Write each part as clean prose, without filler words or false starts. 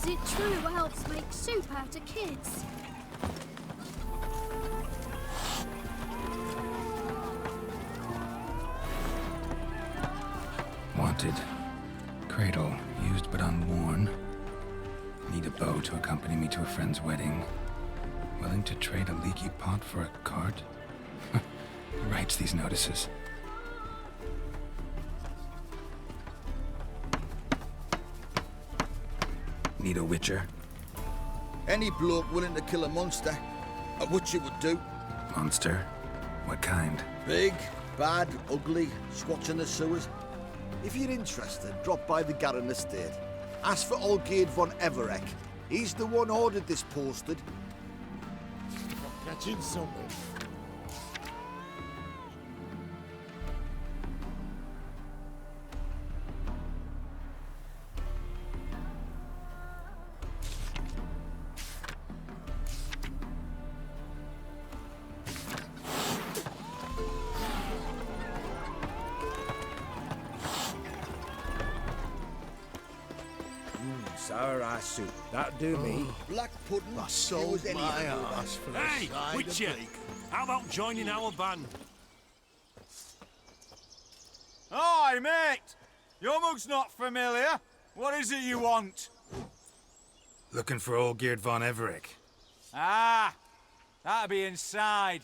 Is it true elves make soup out of kids? Wanted. Cradle, used but unworn. Need a bow to accompany me to a friend's wedding. Willing to trade a leaky pot for a cart? Who writes these notices? Need a witcher? Any bloke willing to kill a monster, a witcher would do. Monster? What kind? Big, bad, ugly, squats in the sewers. If you're interested, drop by the Garren estate. Ask for Olgierd von Everec. He's the one ordered this posted. Catching something. Sour rice soup. That'd do me. Black pudding. I sold any my of you, ass for a Hey, side Witcher! of bacon. How about joining our band? Hi, mate! Your mug's not familiar. What is it you want? Looking for Olgierd von Everec. Ah, that'll be inside.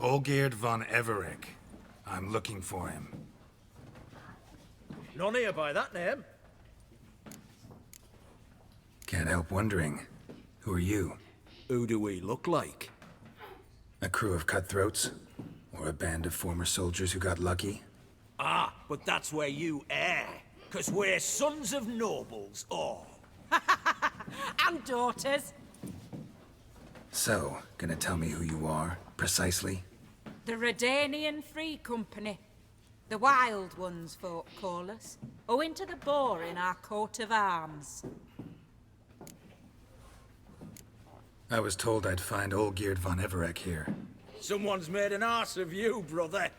Olgierd von Everec. I'm looking for him. None here by that name. Can't help wondering. Who are you? Who do we look like? A crew of cutthroats? Or a band of former soldiers who got lucky? Ah, but that's where you err. 'Cause we're sons of nobles, all. And daughters. So, gonna tell me who you are, precisely? The Redanian Free Company. The Wild Ones, folk call us. Owing to the boar in our coat of arms. I was told I'd find Olgierd von Everec here. Someone's made an arse of you, brother.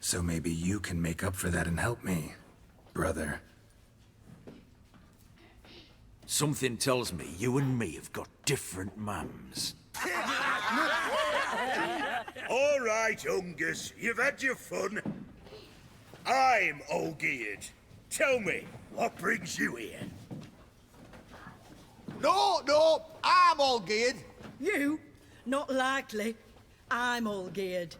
So maybe you can make up for that and help me, brother. Something tells me you and me have got different mums. All right, Ungus, you've had your fun. I'm Olgierd. Tell me, what brings you here? No, I'm Olgierd. You? Not likely. I'm all geared.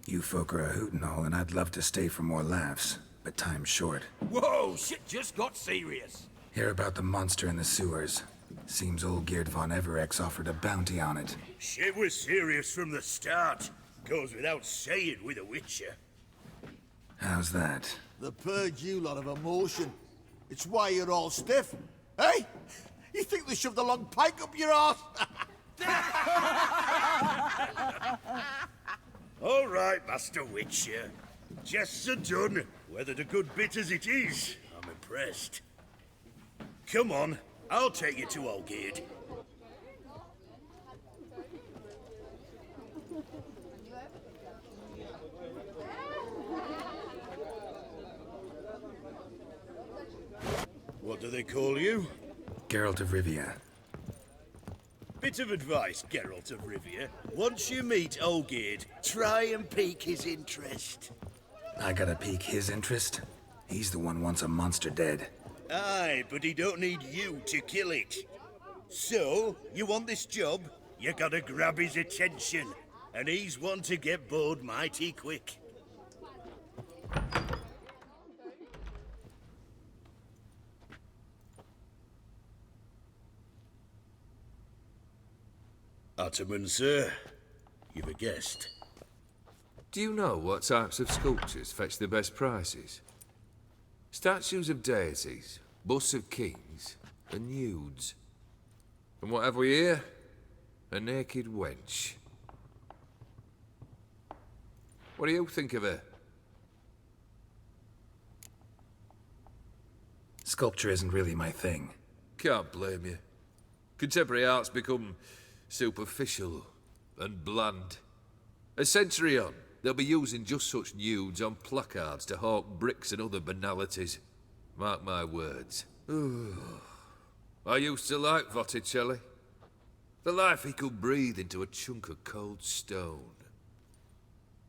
You folk are a hoot and all, and I'd love to stay for more laughs, but time's short. Whoa, shit just got serious. Hear about the monster in the sewers. Seems Olgierd von Everec's offered a bounty on it. Shit was serious from the start. Goes without saying with a Witcher. How's that? The purge you lot of emotion. It's why you're all stiff. Hey? You think they shoved a long pike up your arse? All right, Master Witcher. Jests are done. Whether the good bit as it is, I'm impressed. Come on, I'll take you to Olgierd. What do they call you? Geralt of Rivia. Bit of advice, Geralt of Rivia. Once you meet Olgierd, try and pique his interest. I gotta pique his interest? He's the one wants a monster dead. Aye, but he don't need you to kill it. So, you want this job? You gotta grab his attention. And he's one to get bored mighty quick. Ottoman, sir. You've a guest. Do you know what types of sculptures fetch the best prices? Statues of deities, busts of kings, and nudes. And what have we here? A naked wench. What do you think of her? Sculpture isn't really my thing. Can't blame you. Contemporary art's become superficial and bland. A century on, they'll be using just such nudes on placards to hawk bricks and other banalities. Mark my words. I used to like Botticelli. The life he could breathe into a chunk of cold stone.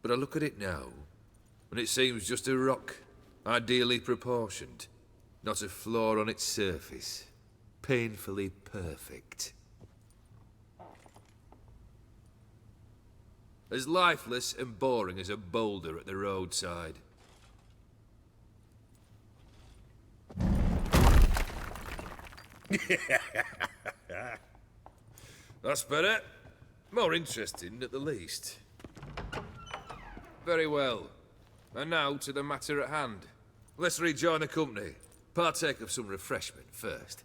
But I look at it now, and it seems just a rock, ideally proportioned. Not a flaw on its surface. Painfully perfect. As lifeless and boring as a boulder at the roadside. That's better. More interesting, at the least. Very well. And now to the matter at hand. Let's rejoin the company. Partake of some refreshment first.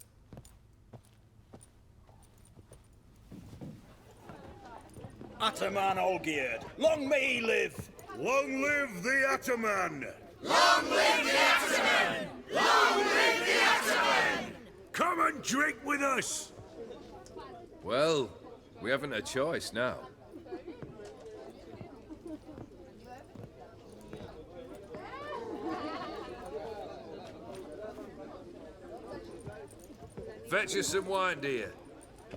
Ataman Olgierd, long may he live! Long live the Ataman! Long live the Ataman! Long live the Ataman! Come and drink with us! Well, we haven't a choice now. Fetch us some wine, dear.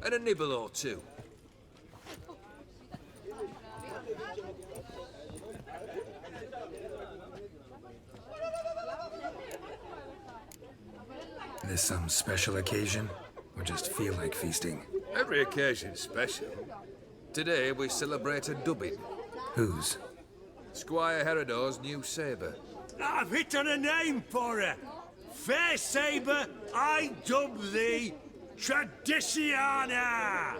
And a nibble or two. This some special occasion? Or just feel like feasting? Every occasion's special. Today we celebrate a dubbing. Whose? Squire Herodor's new sabre. I've hit on a name for her. Fair Sabre, I dub thee Traditiana!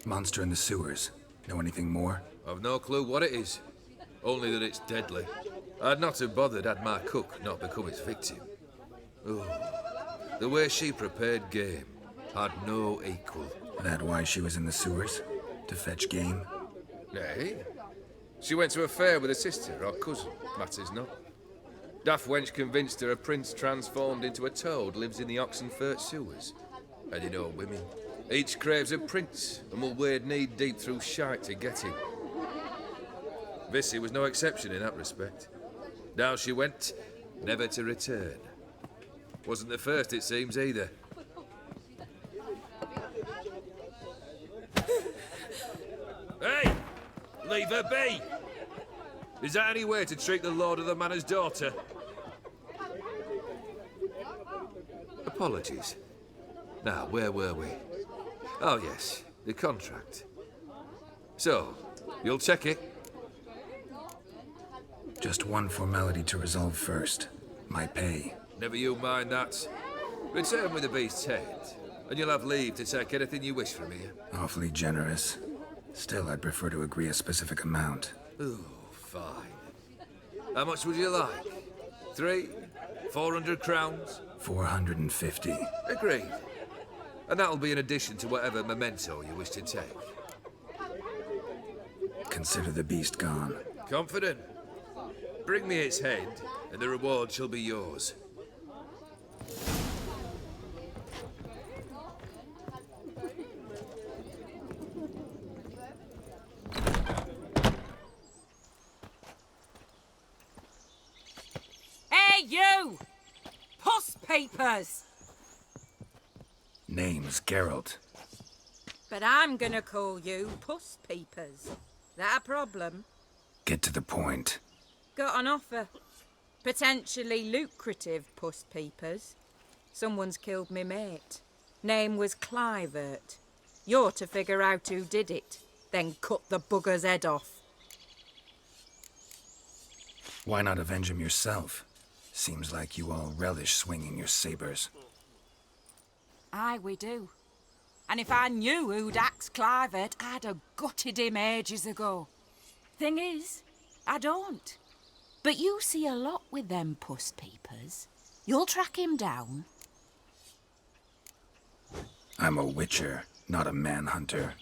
Monster in the sewers. Know anything more? I've no clue what it is. Only that it's deadly. I'd not have bothered had my cook not become its victim. Oh, the way she prepared game had no equal. That why she was in the sewers? To fetch game? Nay. She went to a fair with a sister or cousin, matters not. Daft wench convinced her a prince transformed into a toad lives in the Oxenfurt sewers. And you know women. Each craves a prince and will wade knee-deep through shite to get him. Vissy was no exception in that respect. Down she went, never to return. Wasn't the first, it seems, either. Hey! Leave her be! Is that any way to treat the lord of the manor's daughter? Apologies. Now, where were we? Oh, yes, the contract. So, you'll check it? Just one formality to resolve first. My pay. Never you mind that. Return with the beast's head, and you'll have leave to take anything you wish from here. Awfully generous. Still, I'd prefer to agree a specific amount. Ooh, fine. How much would you like? 400 crowns? 450. Agreed. And that'll be in addition to whatever memento you wish to take. Consider the beast gone. Confident? Bring me its head, and the reward shall be yours. Hey, you! Puss papers! Name's Geralt. But I'm gonna call you Puss Peepers. That a problem? Get to the point. Got an offer. Potentially lucrative Puss Peepers. Someone's killed me mate. Name was Clivert. You're to figure out who did it, then cut the bugger's head off. Why not avenge him yourself? Seems like you all relish swinging your sabers. Aye, we do. And if I knew who'd axed Clivert, I'd have gutted him ages ago. Thing is, I don't. But you see a lot with them puss peepers. You'll track him down. I'm a witcher, not a manhunter.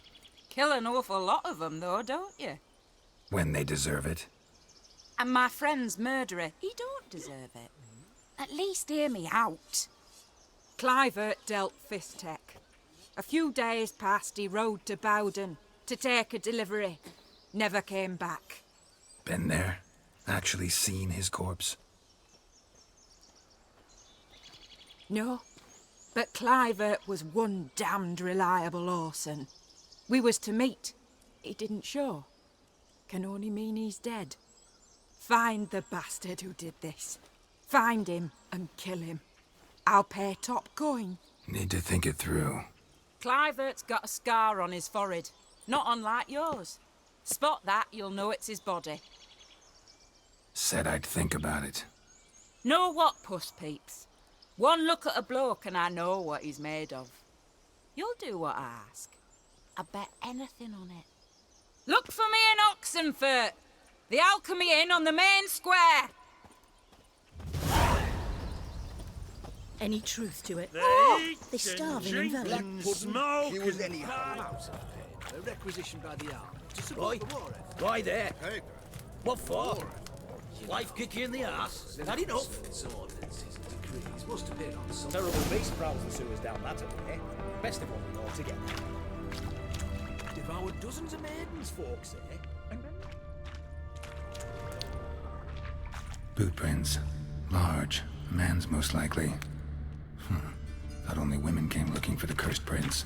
Kill an awful lot of them, though, don't you? When they deserve it. And my friend's murderer, he don't deserve it. At least hear me out. Clivert dealt Fistech. A few days past, he rode to Bowden to take a delivery. Never came back. Been there? Actually seen his corpse? No, but Clivert was one damned reliable Orson. We was to meet. He didn't show. Can only mean he's dead. Find the bastard who did this. Find him and kill him. I'll pay top coin. Need to think it through. Clivert's got a scar on his forehead, not unlike yours. Spot that, you'll know it's his body. Said I'd think about it. Know what, puss peeps? One look at a bloke and I know what he's made of. You'll do what I ask. I bet anything on it. Look for me in Oxenfurt. The Alchemy Inn on the main square. Any truth to it? They They starve in Velen. Smoke. He was anyhow. A requisition by the army to support the war effort. Why there? What for? Life kick you in the ass? Had enough? Some ordinances and decrees must appear on some... Terrible beast prowls the sewers down that way. Best of all, we all together. Devoured dozens of maidens, folks, eh? Boot prints. Large. A man's most likely. Thought only women came looking for the cursed prince.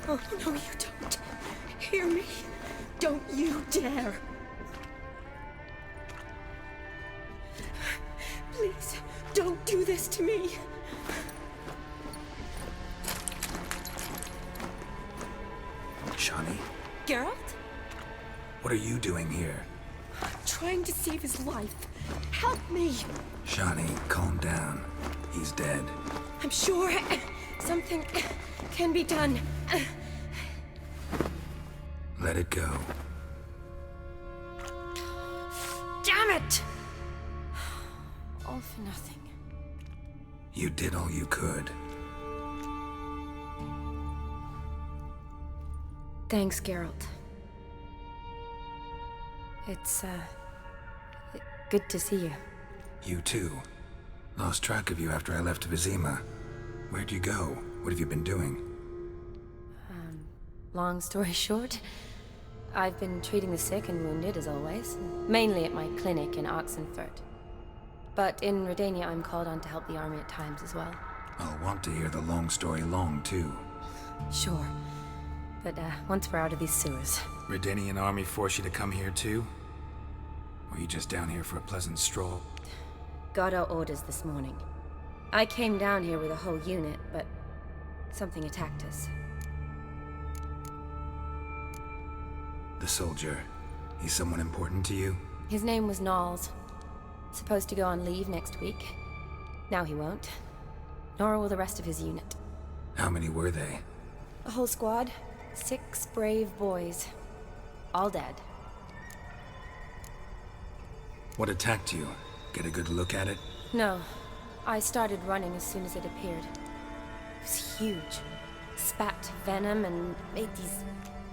Oh, no, you don't. Hear me. Don't you dare. Please, don't do this to me. Shani, Geralt? what are you doing here? Trying to save his life. Help me. Shani, calm down. He's dead. I'm sure something can be done. Let it go. Damn it! All for nothing. You did all you could. Thanks, Geralt. It's, good to see you. You too. Lost track of you after I left Vizima. Where'd you go? What have you been doing? Long story short, I've been treating the sick and wounded, as always. Mainly at my clinic in Oxenfurt. But in Redania, I'm called on to help the army at times as well. I'll want to hear the long story long, too. Sure. But, once we're out of these sewers. Redanian army force you to come here, too? Or you just down here for a pleasant stroll? Got our orders this morning. I came down here with a whole unit, but something attacked us. The soldier. He's someone important to you? His name was Knowles. Supposed to go on leave next week. Now he won't. Nor will the rest of his unit. How many were they? A whole squad. 6 brave boys. All dead. What attacked you? Get a good look at it? No. I started running as soon as it appeared. It was huge. Spat venom and made these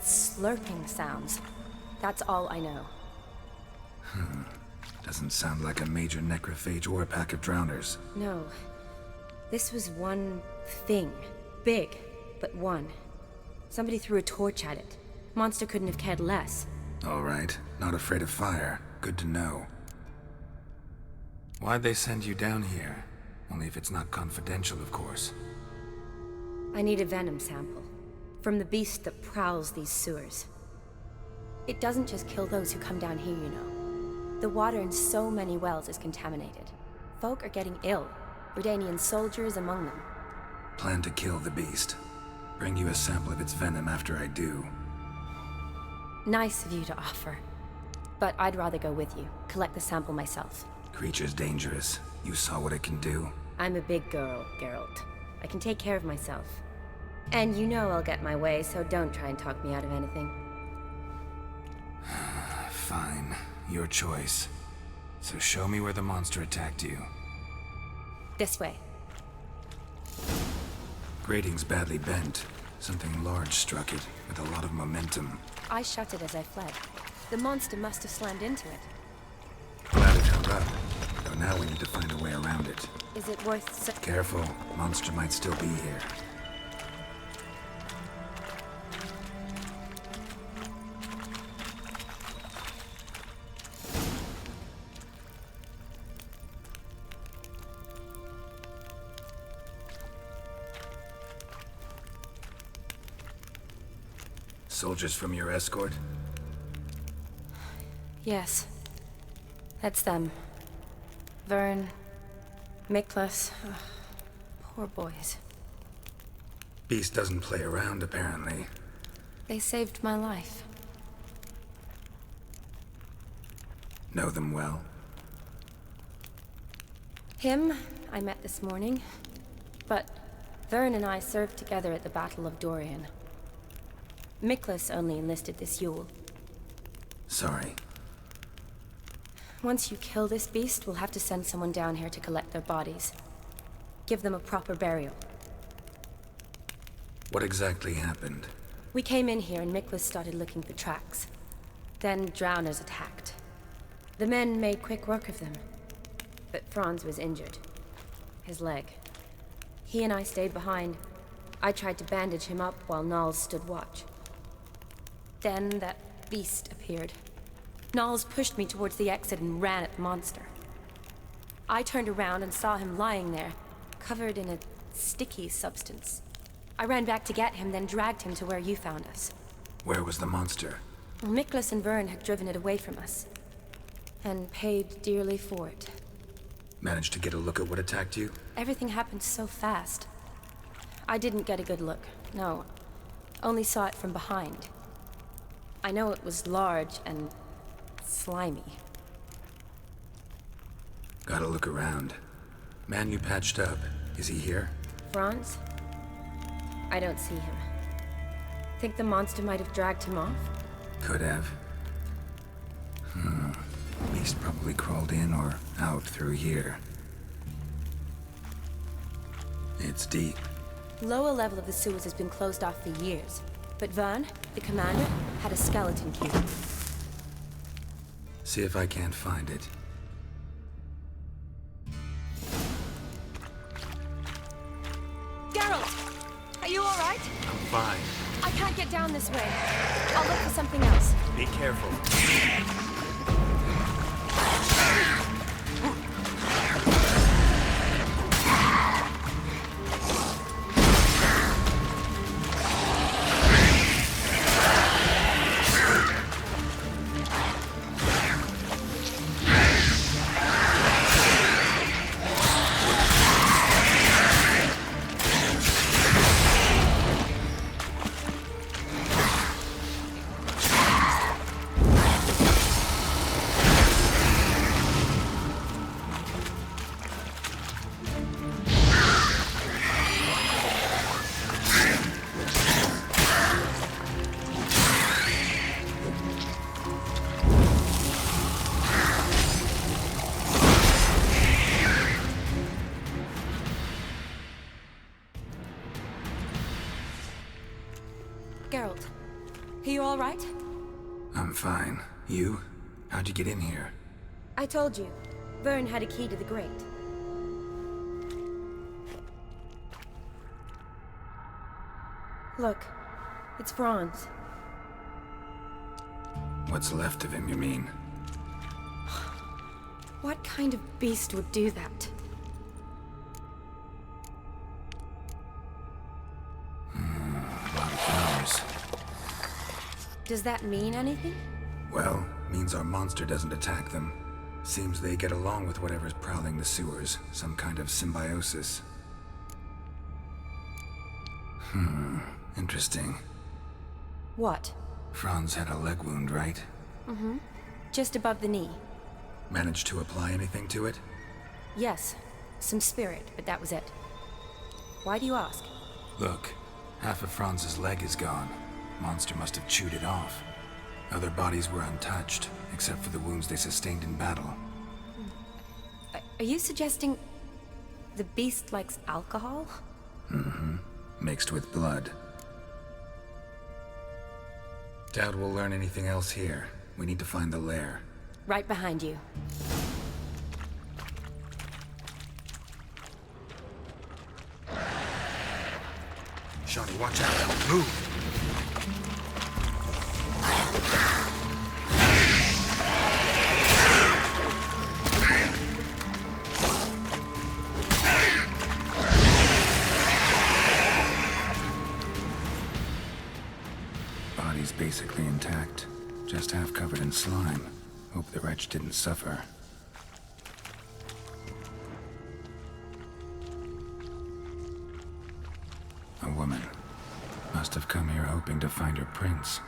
slurping sounds. That's all I know. Doesn't sound like a major necrophage or a pack of drowners. No. This was one thing. Big, but one. Somebody threw a torch at it. Monster couldn't have cared less. All right, not afraid of fire. Good to know. Why'd they send you down here? Only if it's not confidential, of course. I need a venom sample. From the beast that prowls these sewers. It doesn't just kill those who come down here, you know. The water in so many wells is contaminated. Folk are getting ill. Redanian soldiers among them. Plan to kill the beast. Bring you a sample of its venom after I do. Nice of you to offer. But I'd rather go with you. Collect the sample myself. Creature's dangerous. You saw what it can do. I'm a big girl, Geralt. I can take care of myself. And you know I'll get my way, so don't try and talk me out of anything. Fine. Your choice. So show me where the monster attacked you. This way. Grating's badly bent. Something large struck it, with a lot of momentum. I shut it as I fled. The monster must have slammed into it. Glad it held up. Though now we need to find a way around it. Is it worth Careful. Monster might still be here. Soldiers from your escort? Yes. That's them. Vern, Miklas. Poor boys. Beast doesn't play around, apparently. They saved my life. Know them well? Him, I met this morning. But Vern and I served together at the Battle of Dorian. Miklas only enlisted this Yule. Sorry. Once you kill this beast, we'll have to send someone down here to collect their bodies. Give them a proper burial. What exactly happened? We came in here and Miklas started looking for tracks. Then drowners attacked. The men made quick work of them. But Franz was injured. His leg. He and I stayed behind. I tried to bandage him up while Nals stood watch. Then that beast appeared. Nals pushed me towards the exit and ran at the monster. I turned around and saw him lying there, covered in a sticky substance. I ran back to get him, then dragged him to where you found us. Where was the monster? Miklas and Vern had driven it away from us. And paid dearly for it. Managed to get a look at what attacked you? Everything happened so fast. I didn't get a good look, no. Only saw it from behind. I know it was large and slimy. Gotta look around. Man you patched up, is he here? Franz? I don't see him. Think the monster might have dragged him off? Could have. Beast probably crawled in or out through here. It's deep. Lower level of the sewers has been closed off for years. But Vern, the commander, had a skeleton cube. See if I can't find it. Geralt! Are you alright? I'm fine. I can't get down this way. I'll look for something else. Be careful. Geralt, are you alright? I'm fine. You? How'd you get in here? I told you. Vern had a key to the grate. Look, It's Franz. What's left of him, you mean? What kind of beast would do that? A lot of flowers. Does that mean anything? Well, means our monster doesn't attack them. Seems they get along with whatever's prowling the sewers. Some kind of symbiosis. Interesting. What? Franz had a leg wound, right? Mm-hmm. Just above the knee. Managed to apply anything to it? Yes. Some spirit, but that was it. Why do you ask? Look, half of Franz's leg is gone. Monster must have chewed it off. Other bodies were untouched, except for the wounds they sustained in battle. Are you suggesting the beast likes alcohol? Mm-hmm. Mixed with blood. Doubt we'll learn anything else here. We need to find the lair. Right behind you. Shawnee, watch out. Move! Body's basically intact. Just half covered in slime. Hope the wretch didn't suffer. A woman. Must have come here hoping to find her prince.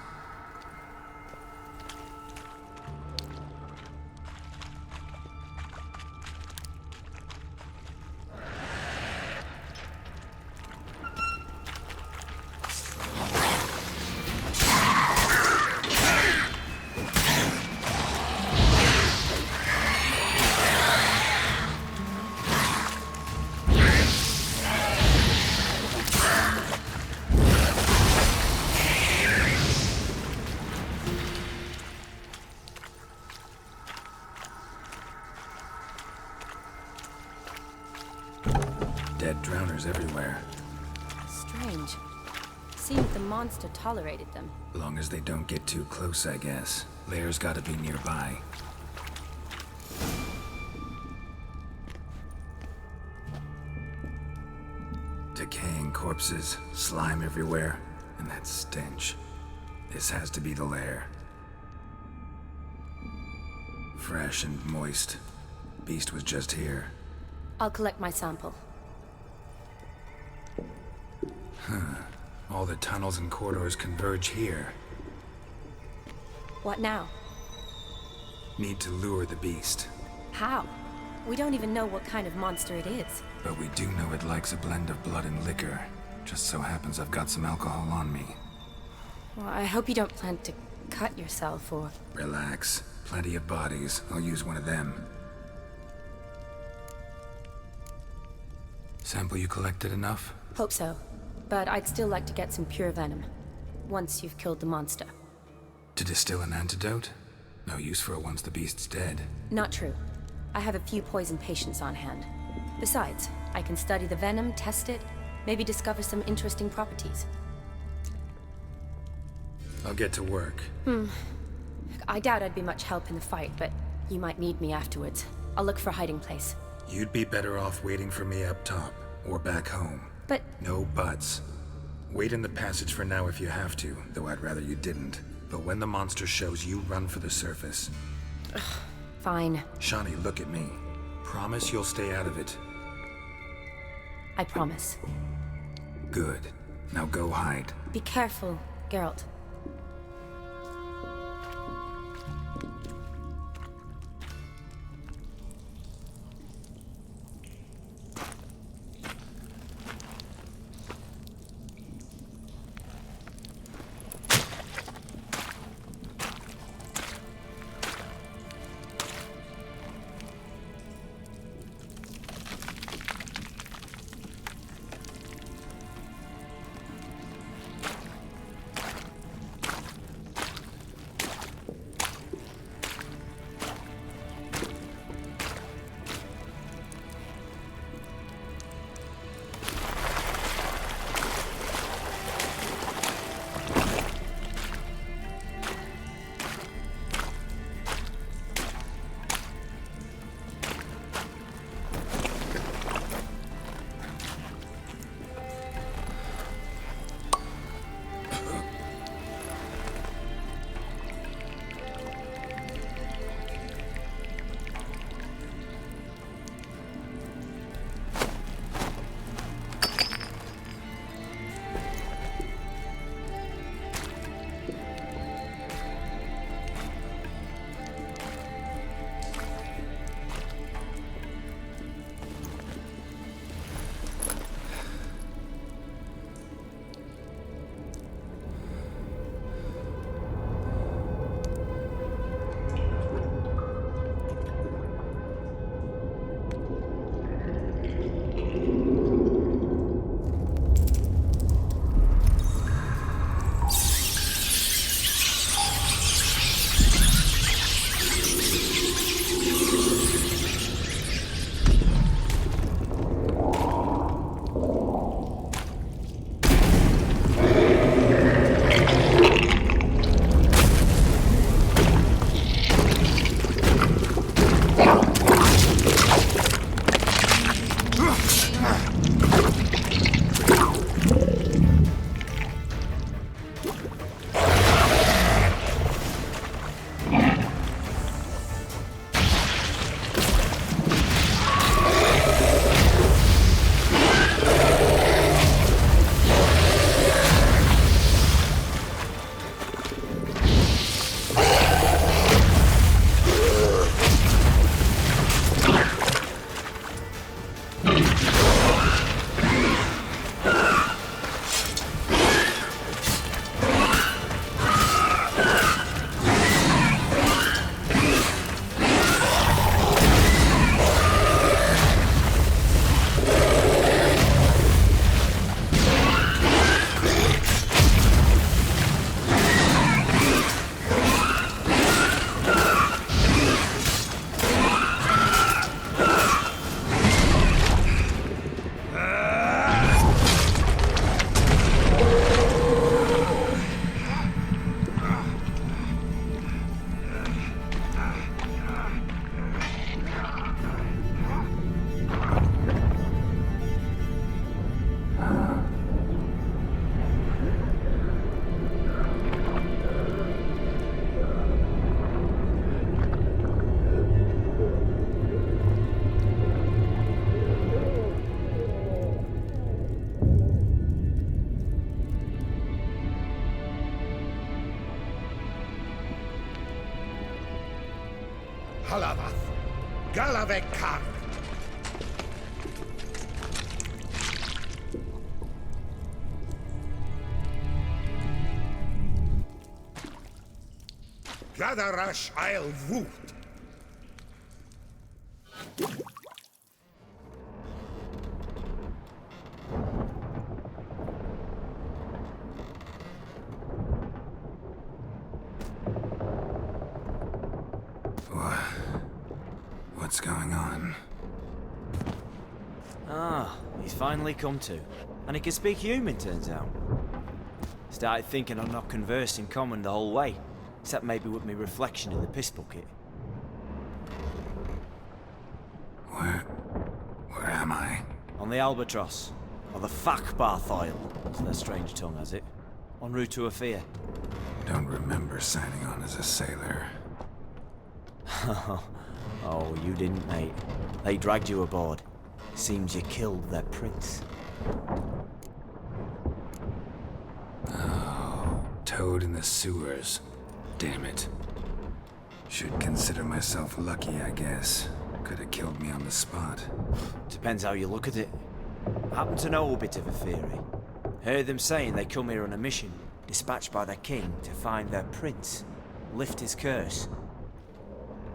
Dead drowners everywhere. Strange. Seems the monster tolerated them. Long as they don't get too close, I guess. Lair's gotta be nearby. Decaying corpses, slime everywhere, and that stench. This has to be the lair. Fresh and moist. Beast was just here. I'll collect my sample. All the tunnels and corridors converge here. What now? Need to lure the beast. How? We don't even know what kind of monster it is. But we do know it likes a blend of blood and liquor. Just so happens I've got some alcohol on me. Well, I hope you don't plan to cut yourself or... Relax. Plenty of bodies. I'll use one of them. Sample you collected enough? Hope so. But I'd still like to get some pure venom. Once you've killed the monster. To distill an antidote? No use for it once the beast's dead. Not true. I have a few poison patients on hand. Besides, I can study the venom, test it, maybe discover some interesting properties. I'll get to work. I doubt I'd be much help in the fight, but you might need me afterwards. I'll look for a hiding place. You'd be better off waiting for me up top, or back home. But... No buts. Wait in the passage for now if you have to, though I'd rather you didn't. But when the monster shows, you run for the surface. Fine. Shawnee, look at me. Promise you'll stay out of it. I promise. Good. Now go hide. Be careful, Geralt. Halavath, Galavek Kar. Gadarash I'll Voot. What's going on? Ah, he's finally come to. And he can speak human, turns out. Started thinking I'd not conversed in common the whole way, except maybe with me reflection in the piss bucket. Where am I? On the Albatross, or the Fakbarth Oil, as their strange tongue has it. En route to Afir. Don't remember signing on as a sailor. Oh, you didn't, mate. They dragged you aboard. Seems you killed their prince. Oh, toad in the sewers. Damn it. Should consider myself lucky, I guess. Could have killed me on the spot. Depends how you look at it. I happen to know a bit of a theory. Heard them saying they come here on a mission, dispatched by their king to find their prince, lift his curse.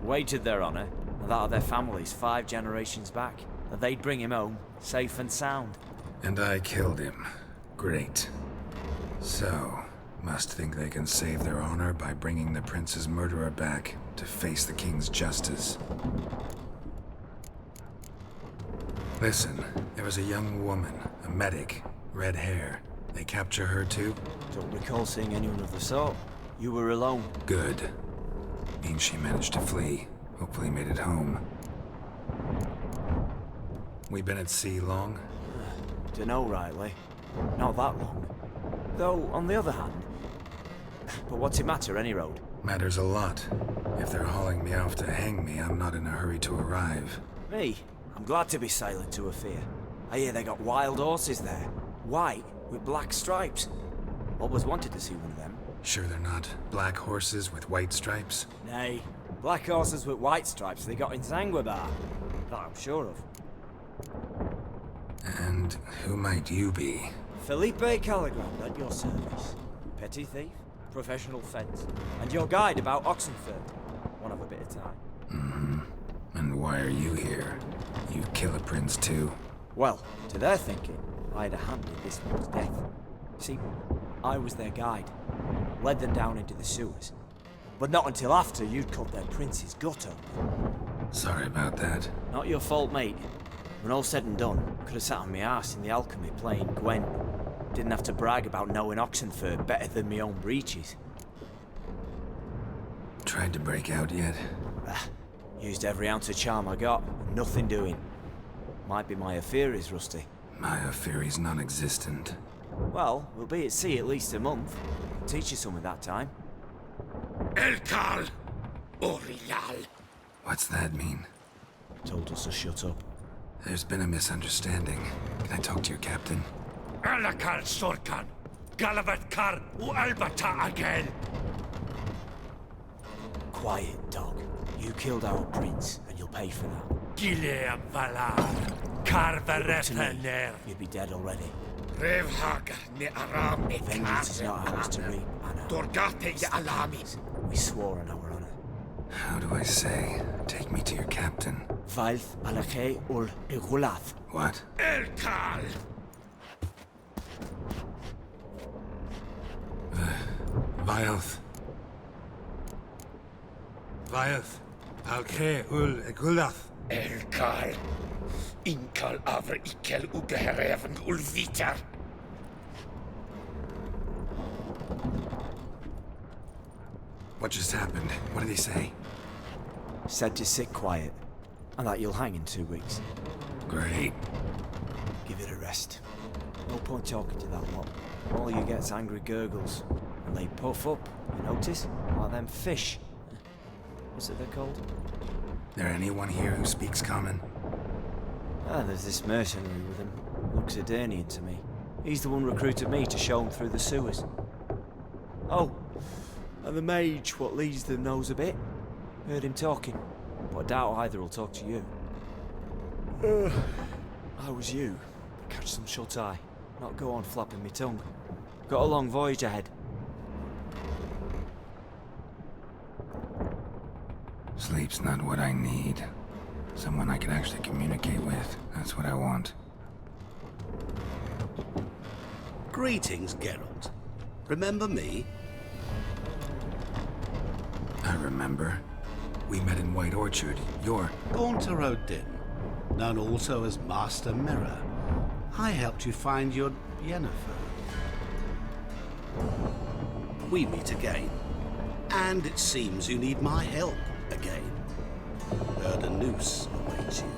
Wagered their honor, and that of their families 5 generations back, that they'd bring him home, safe and sound. And I killed him. Great. So, must think they can save their honor by bringing the prince's murderer back to face the king's justice. Listen, there was a young woman, a medic, red hair. They capture her too? Don't recall seeing anyone of the sort. You were alone. Good. Means she managed to flee. Hopefully made it home. We been at sea long? Dunno rightly. Not that long. Though, on the other hand... But what's it matter, any road? Matters a lot. If they're hauling me off to hang me, I'm not in a hurry to arrive. Me? I'm glad to be sailing to Afir. I hear they got wild horses there. White, with black stripes. Always wanted to see one of them. Sure they're not black horses with white stripes? Nay, black horses with white stripes they got in Zanguebar. That I'm sure of. And who might you be? Felipe Caligrand at your service. Petty thief, professional fence, and your guide about Oxenford. One of a bit of time. Mm-hmm. And why are you here? You kill a prince too? Well, to their thinking, I had a hand in this man's death. See, I was their guide. Led them down into the sewers. But not until after you'd cut their prince's gut open. Sorry about that. Not your fault, mate. When all said and done, could have sat on my arse in the alchemy playing Gwen. Didn't have to brag about knowing Oxenford better than my own breeches. Tried to break out yet? Used every ounce of charm I got, and nothing doing. Might be my affair is rusty. My affair is non-existent. Well, we'll be at sea at least a month. Teach you something that time. Elkal Orial. What's that mean? Told us to shut up. There's been a misunderstanding. Can I talk to your captain? Alakal Sorkan, Galavat Kar u Albata again. Quiet, dog. You killed our prince, and you'll pay for that. Gileam Valar, Carvarefaner. You'd be dead already. Revhag ne Aram e Vengeance is not ours to reap, Anna. Dorgate ya Alamis. We swore on our honor. How do I say? Take me to your captain. Vailth alache ul igulath. What? Elkal! Vailth. Vailth, alke ul egulath. Elkal. Inkal avre ikel ugehereven ulviter. What just happened? What did he say? Said to sit quiet, and that you'll hang in 2 weeks. Great. Give it a rest. No point talking to that lot. All you get's angry gurgles, and they puff up, you notice? Like them fish. What's it they're called? There anyone here who speaks common? There's this mercenary with him. Looks Edirnian to me. He's the one recruited me to show him through the sewers. Oh, and the mage what leads them knows a bit. Heard him talking. but I doubt either will talk to you. How was you? Catch some shut-eye. Not go on flapping me tongue. Got a long voyage ahead. Sleep's not what I need. Someone I can actually communicate with. That's what I want. Greetings, Geralt. Remember me? I remember. We met in White Orchard. You're... Gaunter Odin, known also as Master Mirror. I helped you find your Yennefer. We meet again. And it seems you need my help again. Heard a noose awaits you.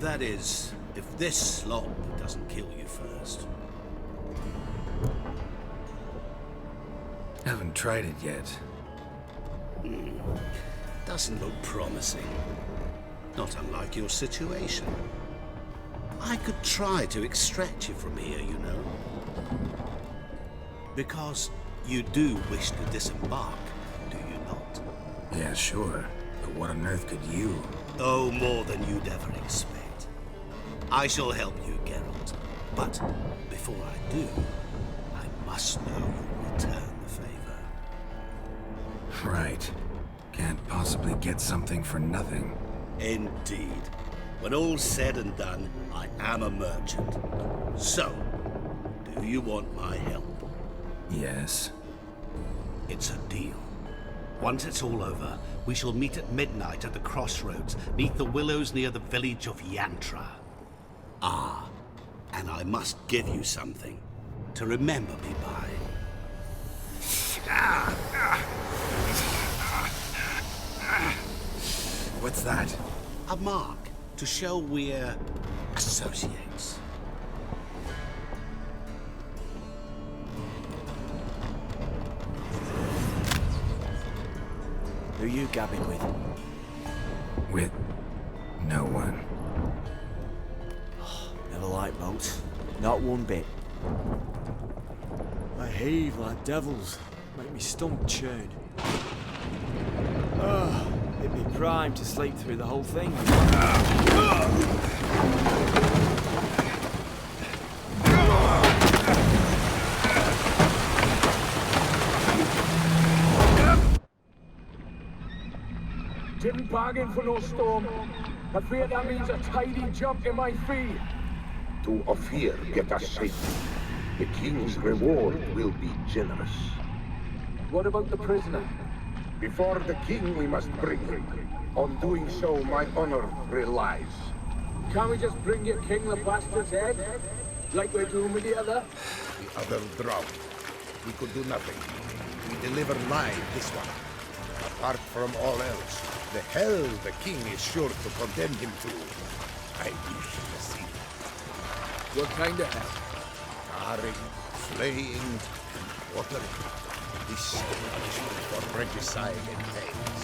That is, if this slop doesn't kill you first. Haven't tried it yet. Doesn't look promising. Not unlike your situation. I could try to extract you from here, you know. Because you do wish to disembark, do you not? Yeah, sure. But what on earth could you? Oh, more than you'd ever expect. I shall help you, Geralt. But before I do, I must know you'll return the favor. Right. Can't possibly get something for nothing. Indeed. When all's said and done, I am a merchant. So, do you want my help? Yes. It's a deal. Once it's all over, we shall meet at midnight at the crossroads, neath the willows near the village of Yantra. Ah, and I must give you something to remember me by. What's that? A mark to show we're associates. Who you gabbing with? With no one. Never liked boats. Not one bit. They heave like devils. Make me stomach churn. It'd be prime to sleep through the whole thing. Didn't bargain for no storm. I fear that means a tidy jump in my fee. To Ophir get us safe. The king's reward will be generous. What about the prisoner? Before the king we must bring him. On doing so, my honor relies. Can't we just bring your king the bastard's head? Like we're doing with the other? The other drowned. We could do nothing. We deliver live this one. Apart from all else, the hell the king is sure to condemn him to. I wish to see it. What kind of hell? Tarring, flaying, and watering. This is punishment for regicide and pains.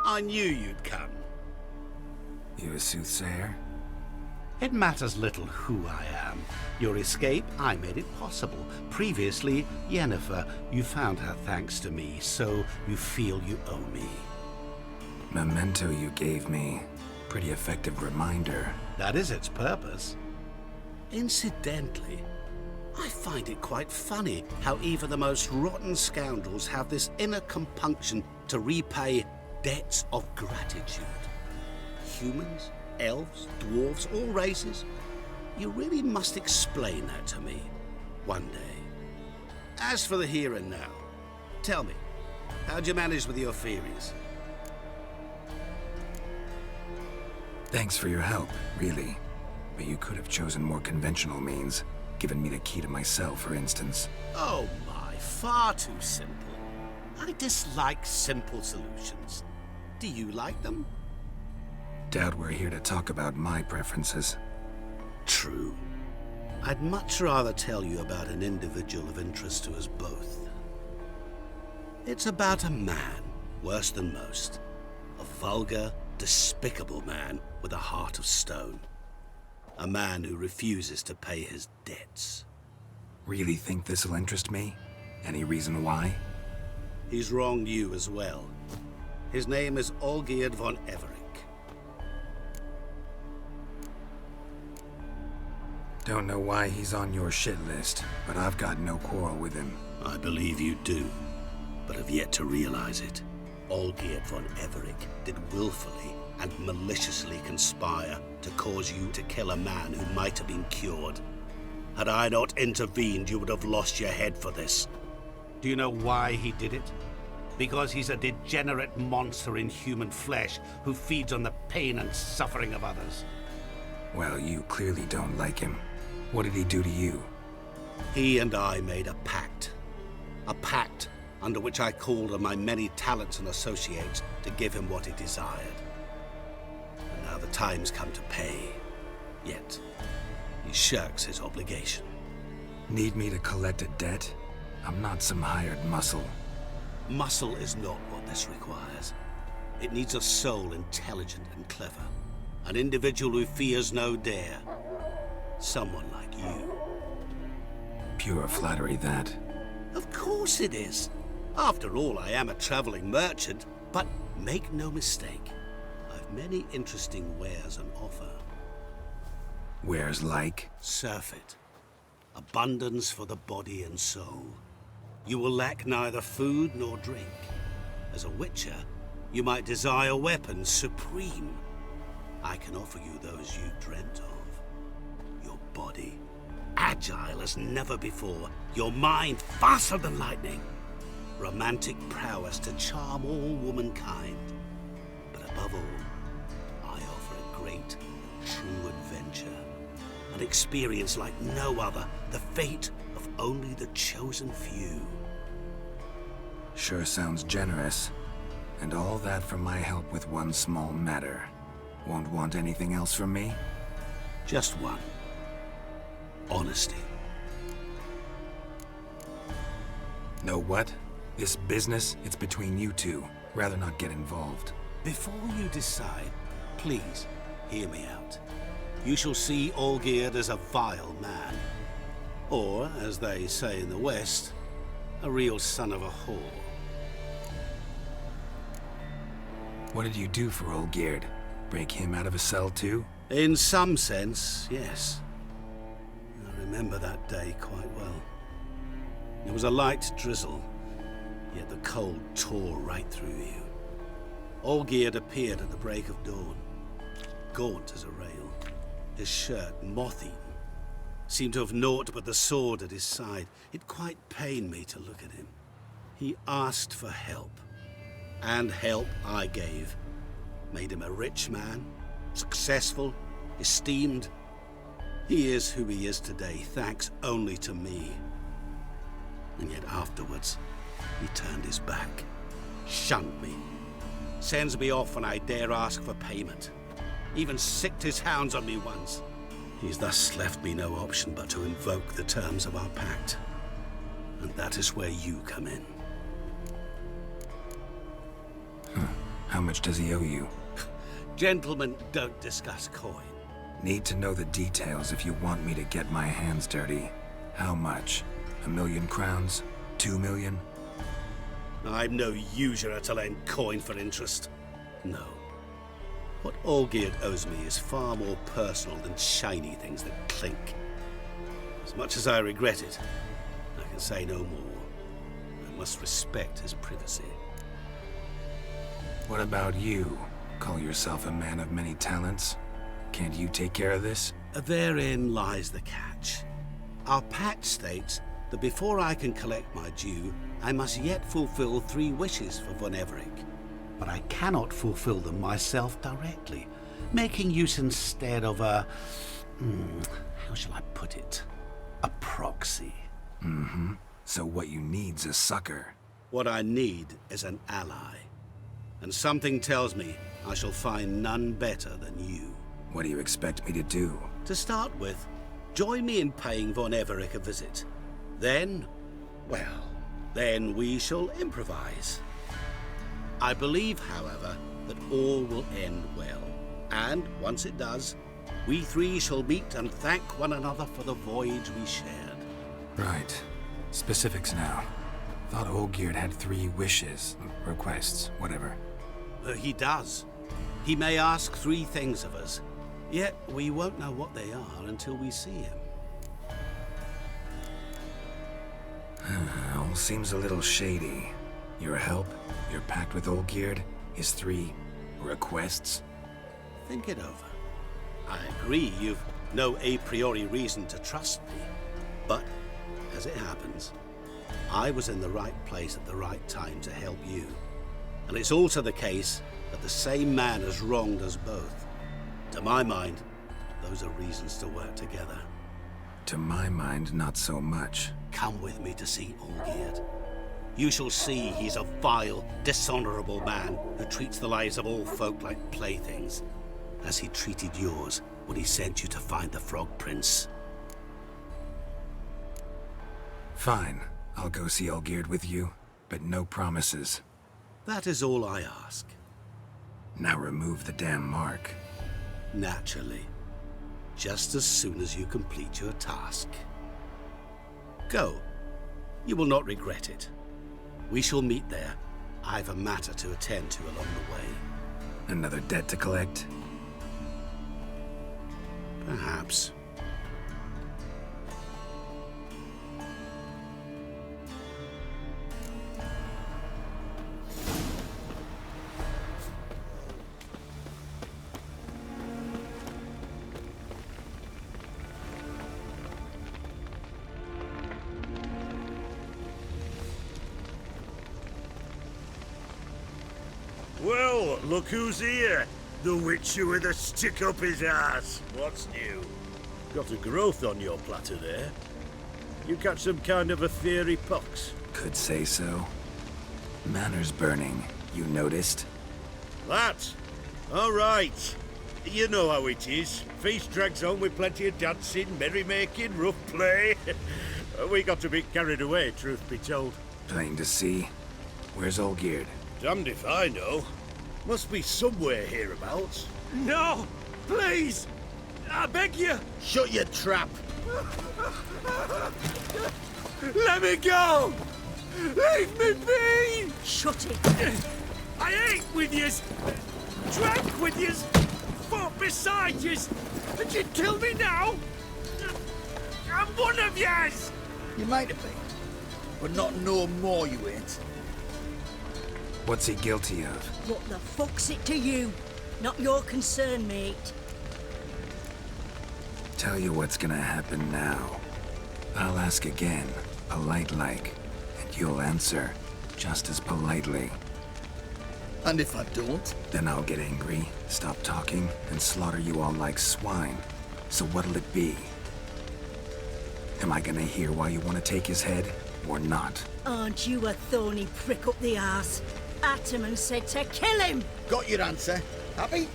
I knew you'd come. You a soothsayer? It matters little who I am. Your escape, I made it possible. Previously, Yennefer, you found her thanks to me, so you feel you owe me. Memento you gave me. Pretty effective reminder. That is its purpose. Incidentally, I find it quite funny how even the most rotten scoundrels have this inner compunction to repay debts of gratitude. Humans, elves, dwarves, all races. You really must explain that to me one day. As for the here and now, tell me, how'd you manage with your theories? Thanks for your help, really. But you could have chosen more conventional means. Given me the key to my cell, for instance. Oh my, far too simple. I dislike simple solutions. Do you like them? Doubt we're here to talk about my preferences. True. I'd much rather tell you about an individual of interest to us both. It's about a man, worse than most. A vulgar, despicable man with a heart of stone. A man who refuses to pay his debts. Really think this'll interest me? Any reason why? He's wronged you as well. His name is Olgierd von Everec. Don't know why he's on your shit list, but I've got no quarrel with him. I believe you do, but have yet to realize it. Olgierd von Everec did willfully and maliciously conspire to cause you to kill a man who might have been cured. Had I not intervened, you would have lost your head for this. Do you know why he did it? Because he's a degenerate monster in human flesh who feeds on the pain and suffering of others. Well, you clearly don't like him. What did he do to you? He and I made a pact. A pact under which I called on my many talents and associates to give him what he desired. And now the time's come to pay. Yet, he shirks his obligation. Need me to collect a debt? I'm not some hired muscle. Muscle is not what this requires. It needs a soul intelligent and clever. An individual who fears no dare. Someone like you. Pure flattery, that. Of course it is. After all, I am a traveling merchant. But make no mistake, I've many interesting wares on offer. Wares like? Surfeit. Abundance for the body and soul. You will lack neither food nor drink. As a witcher, you might desire weapons supreme. I can offer you those you've dreamt of. Your body, agile as never before. Your mind, faster than lightning. Romantic prowess to charm all womankind. But above all, I offer a great, true adventure. An experience like no other. The fate of only the chosen few. Sure sounds generous. And all that for my help with one small matter. Won't want anything else from me? Just one. Honesty. Know what? This business, it's between you two. Rather not get involved. Before you decide, please hear me out. You shall see Olgierd as a vile man. Or, as they say in the West, a real son of a whore. What did you do for Olgierd? Break him out of a cell too? In some sense, yes. I remember that day quite well. It was a light drizzle, yet the cold tore right through you. Olgierd appeared at the break of dawn, gaunt as a rail, his shirt moth-eaten. Seemed to have naught but the sword at his side. It quite pained me to look at him. He asked for help, and help I gave. Made him a rich man, successful, esteemed. He is who he is today, thanks only to me. And yet afterwards, he turned his back, shunned me, sends me off when I dare ask for payment. Even sicked his hounds on me once. He's thus left me no option but to invoke the terms of our pact. And that is where you come in. How much does he owe you? Gentlemen don't discuss coin. Need to know the details if you want me to get my hands dirty. How much? 1,000,000 crowns? 2,000,000? I'm no usurer to lend coin for interest. No. What Olgierd owes me is far more personal than shiny things that clink. As much as I regret it, I can say no more. I must respect his privacy. What about you? Call yourself a man of many talents? Can't you take care of this? Therein lies the catch. Our pact states that before I can collect my due, I must yet fulfill 3 wishes for Von Everec. But I cannot fulfill them myself directly, making use instead of a... how shall I put it? A proxy. Mm-hmm. So what you need's a sucker. What I need is an ally. And something tells me I shall find none better than you. What do you expect me to do? To start with, join me in paying Von Everec a visit. Then, well, then we shall improvise. I believe, however, that all will end well. And once it does, we 3 shall meet and thank one another for the voyage we shared. Right. Specifics now. Thought Olgierd had 3 wishes, requests, whatever. He does. He may ask 3 things of us, yet we won't know what they are until we see him. All seems a little shady. Your help, your pact with Olgierd, his 3 requests. Think it over. I agree you've no a priori reason to trust me, but as it happens, I was in the right place at the right time to help you. And it's also the case that the same man has wronged us both. To my mind, those are reasons to work together. To my mind, not so much. Come with me to see Olgierd. You shall see he's a vile, dishonorable man who treats the lives of all folk like playthings, as he treated yours when he sent you to find the Frog Prince. Fine. I'll go see Olgierd with you, but no promises. That is all I ask. Now remove the damn mark. Naturally. Just as soon as you complete your task. Go. You will not regret it. We shall meet there. I've a matter to attend to along the way. Another debt to collect? Perhaps. Well, look who's here. The witcher with a stick up his ass. What's new? Got a growth on your platter there. You catch some kind of a theory pox? Could say so. Manor's burning, you noticed? That? All right. You know how it is. Feast drags on with plenty of dancing, merrymaking, rough play. We got a bit carried away, truth be told. Plain to see. Where's Olgierd? Damned if I know. Must be somewhere hereabouts. No! Please! I beg you! Shut your trap! Let me go! Leave me be! Shut it! I ate with yous! Drank with yous! Fought beside yous! And you'd kill me now? I'm one of yous! You might have been, but not no more you ain't. What's he guilty of? What the fuck's it to you? Not your concern, mate. Tell you what's gonna happen now. I'll ask again, polite-like, and you'll answer just as politely. And if I don't? Then I'll get angry, stop talking, and slaughter you all like swine. So what'll it be? Am I gonna hear why you want to take his head, or not? Aren't you a thorny prick up the arse? Ataman said to kill him! Got your answer. Happy?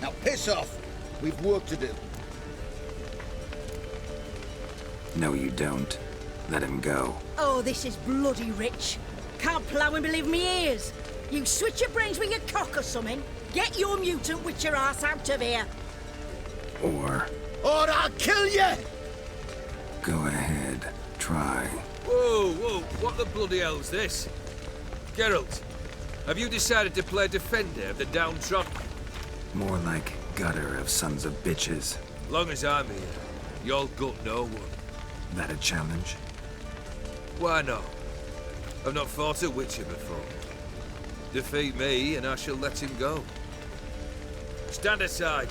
Now piss off. We've work to do. No, you don't. Let him go. Oh, this is bloody rich. Can't plough and believe me ears. You switch your brains with your cock or something? Get your mutant witcher ass out of here! Or I'll kill you! go ahead, try. Whoa, whoa, what the bloody hell's this? Geralt, have you decided to play defender of the downtrodden? More like gutter of sons of bitches. Long as I'm here, you'll gut no one. That a challenge? Why not? I've not fought a witcher before. Defeat me and I shall let him go. Stand aside.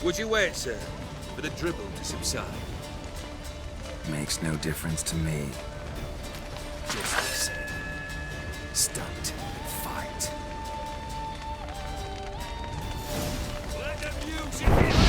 Would you wait, sir, for the dribble to subside? Makes no difference to me. Just listen. Stunt. Fight. Let the music in!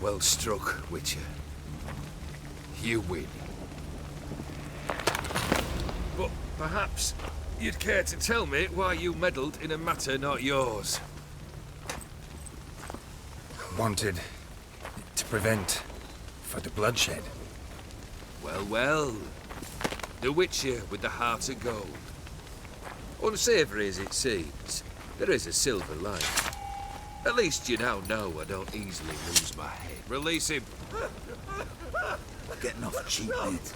Well struck, Witcher. You win. But perhaps you'd care to tell me why you meddled in a matter not yours. Wanted to prevent further bloodshed. Well, well. The Witcher with the heart of gold. Unsavoury as it seems, there is a silver lining. At least you now know I don't easily lose my head. Release him. Getting off cheap, mate.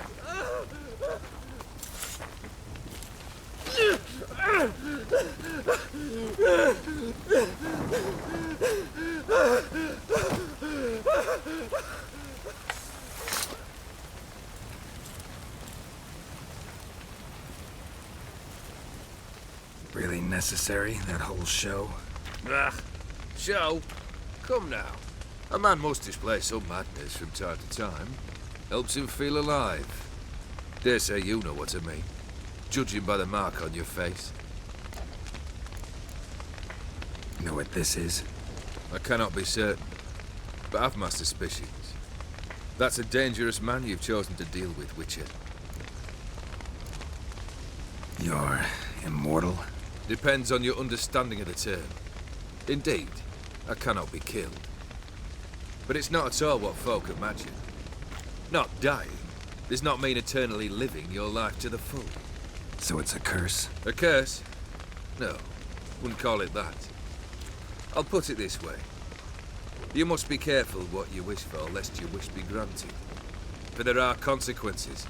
Really necessary, that whole show? Ah, show? Come now. A man must display some madness from time to time. Helps him feel alive. Dare say you know what I mean. Judging by the mark on your face. Know what this is? I cannot be certain, but I've my suspicions. That's a dangerous man you've chosen to deal with, Witcher. You're immortal? Depends on your understanding of the term. Indeed, I cannot be killed. But it's not at all what folk imagine. Not dying does not mean eternally living your life to the full. So it's a curse? A curse? No, wouldn't call it that. I'll put it this way. You must be careful what you wish for, lest your wish be granted. For there are consequences.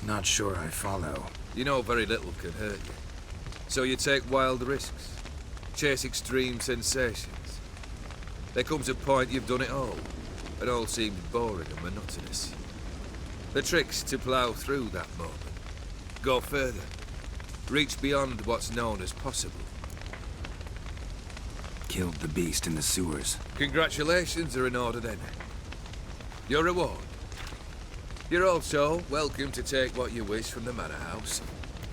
Not sure I follow. You know very little can hurt you. So you take wild risks. Chase extreme sensations. There comes a point you've done it all. It all seems boring and monotonous. The trick's to plough through that moment. Go further. Reach beyond what's known as possible. Killed the beast in the sewers. Congratulations are in order then. Your reward. You're also welcome to take what you wish from the manor house.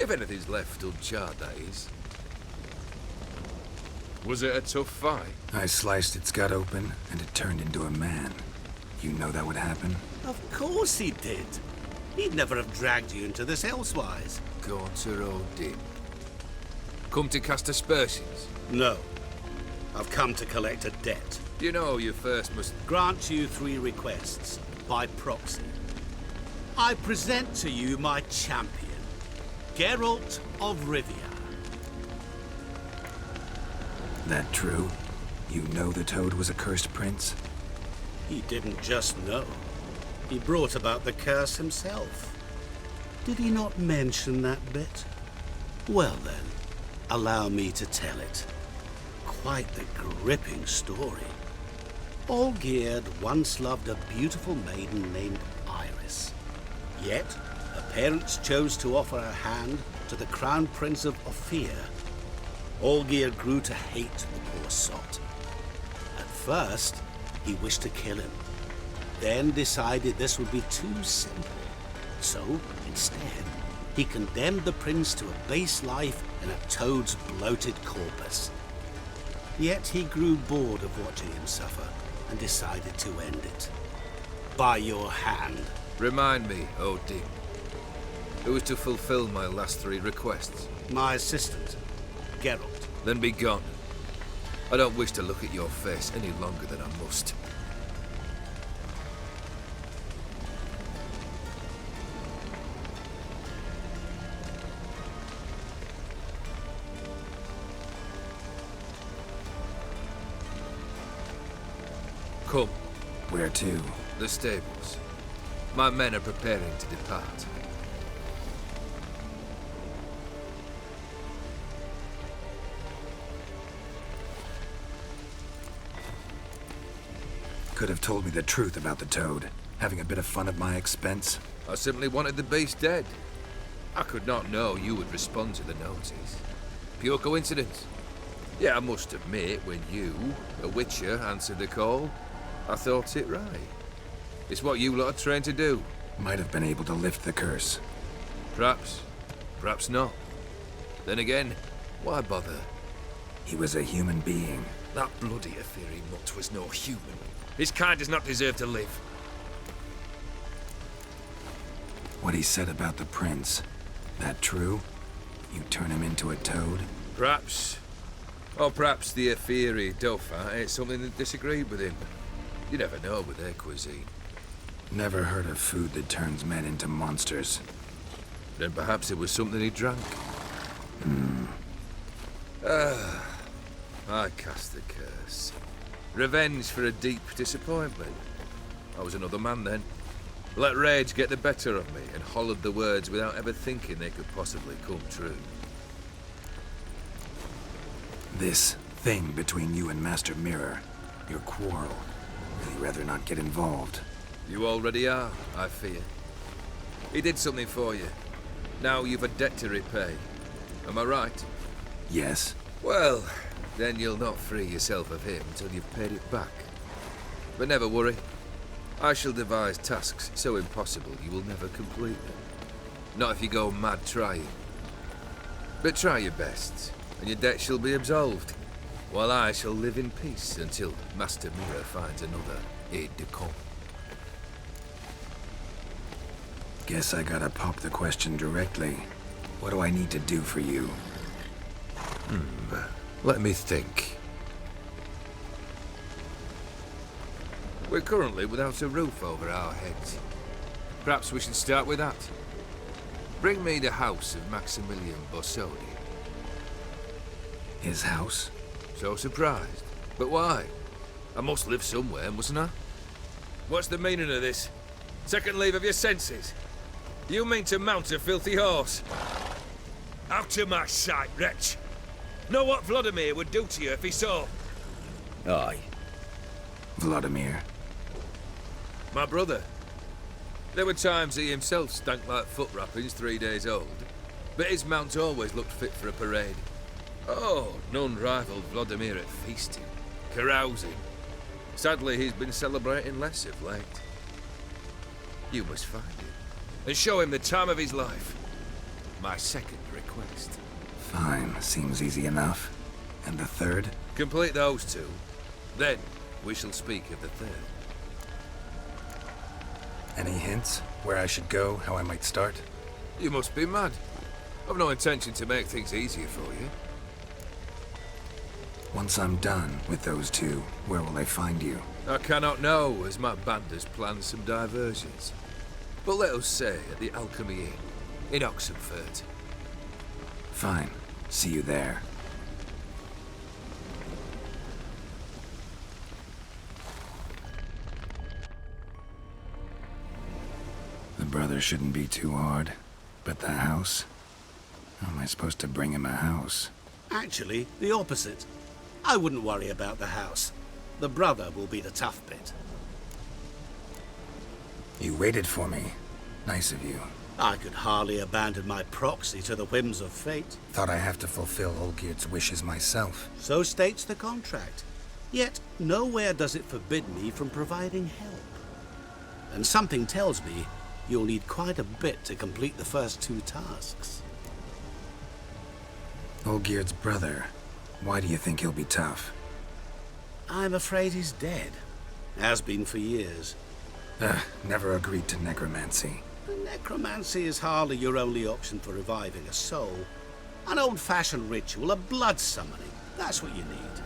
If anything's left uncharred, that is. Was it a tough fight? I sliced its gut open, and it turned into a man. You know that would happen? Of course he did. He'd never have dragged you into this elsewise. Gaunter Odin. Come to cast aspersions? No. I've come to collect a debt. You know you first must... Grant you 3 requests, by proxy. I present to you my champion, Geralt of Rivia. That true? You know the Toad was a cursed prince? He didn't just know. He brought about the curse himself. Did he not mention that bit? Well then, allow me to tell it. Quite the gripping story. Olgierd once loved a beautiful maiden named Iris. Yet, her parents chose to offer her hand to the Crown Prince of Ophir. Olgierd grew to hate the poor sot. At first, he wished to kill him, then decided this would be too simple. So, instead, he condemned the prince to a base life in a toad's bloated corpus. Yet he grew bored of watching him suffer and decided to end it. By your hand. Remind me, Odin. Who was to fulfill my last 3 requests? My assistant, Geralt. Then be gone. I don't wish to look at your face any longer than I must. Come. Where to? The stables. My men are preparing to depart. Could have told me the truth about the Toad. Having a bit of fun at my expense. I simply wanted the beast dead. I could not know you would respond to the notice. Pure coincidence. Yeah, I must admit, when you, a Witcher, answered the call, I thought it right. It's what you lot are trained to do. Might have been able to lift the curse. Perhaps. Perhaps not. Then again, why bother? He was a human being. That bloody Aetheri mutt was no human. His kind does not deserve to live. What he said about the prince, that true? You turn him into a toad? Perhaps. Or perhaps the Aetheri Dauphin ate something that disagreed with him. You never know with their cuisine. Never heard of food that turns men into monsters. Then perhaps it was something he drank. I cast the curse. Revenge for a deep disappointment. I was another man then. Let rage get the better of me and hollered the words without ever thinking they could possibly come true. This thing between you and Master Mirror, your quarrel, I'd rather not get involved. You already are, I fear. He did something for you. Now you've a debt to repay. Am I right? Yes. Well, then you'll not free yourself of him until you've paid it back. But never worry. I shall devise tasks so impossible you will never complete them. Not if you go mad trying. But try your best, and your debt shall be absolved, while I shall live in peace until Master Mirror finds another aide-de-camp. Guess I gotta pop the question directly. What do I need to do for you? Let me think. We're currently without a roof over our heads. Perhaps we should start with that. Bring me the house of Maximilian Borsodi. His house? So surprised. But why? I must live somewhere, mustn't I? What's the meaning of this? Second leave of your senses? You mean to mount a filthy horse? Out of my sight, wretch! Know what Vladimir would do to you if he saw? Aye. Vladimir. My brother. There were times he himself stank like foot wrappings 3 days old, but his mount always looked fit for a parade. Oh, none rivaled Vladimir at feasting, carousing. Sadly, he's been celebrating less of late. You must find him, and show him the time of his life. My second request. Fine, seems easy enough. And the third? Complete those two. Then, we shall speak of the third. Any hints? Where I should go, how I might start? You must be mad. I've no intention to make things easier for you. Once I'm done with those two, where will I find you? I cannot know, as my band has planned some diversions. But let us say at the Alchemy Inn, in Oxenfurt. Fine. See you there. The brother shouldn't be too hard. But the house? How am I supposed to bring him a house? Actually, the opposite. I wouldn't worry about the house. The brother will be the tough bit. You waited for me. Nice of you. I could hardly abandon my proxy to the whims of fate. Thought I have to fulfill Olgierd's wishes myself. So states the contract. Yet, nowhere does it forbid me from providing help. And something tells me you'll need quite a bit to complete the first two tasks. Olgierd's brother. Why do you think he'll be tough? I'm afraid he's dead. Has been for years. Never agreed to necromancy. Necromancy is hardly your only option for reviving a soul. An old-fashioned ritual, a blood summoning. That's what you need.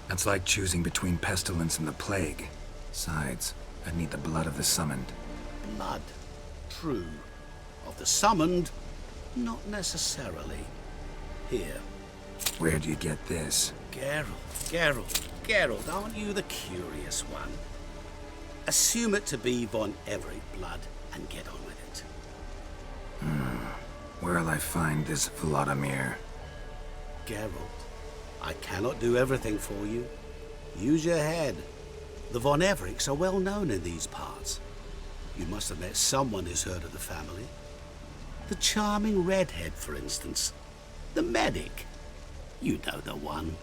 That's like choosing between pestilence and the plague. Besides, I'd need the blood of the summoned. Blood. True. Of the summoned, not necessarily. Here. Where'd you get this? Geralt, aren't you the curious one? Assume it to be von Everett blood and get on with it. Where'll I find this Vladimir? Geralt, I cannot do everything for you. Use your head. The von Evericks are well known in these parts. You must have met someone who's heard of the family. The charming redhead, for instance. The medic. You know the one.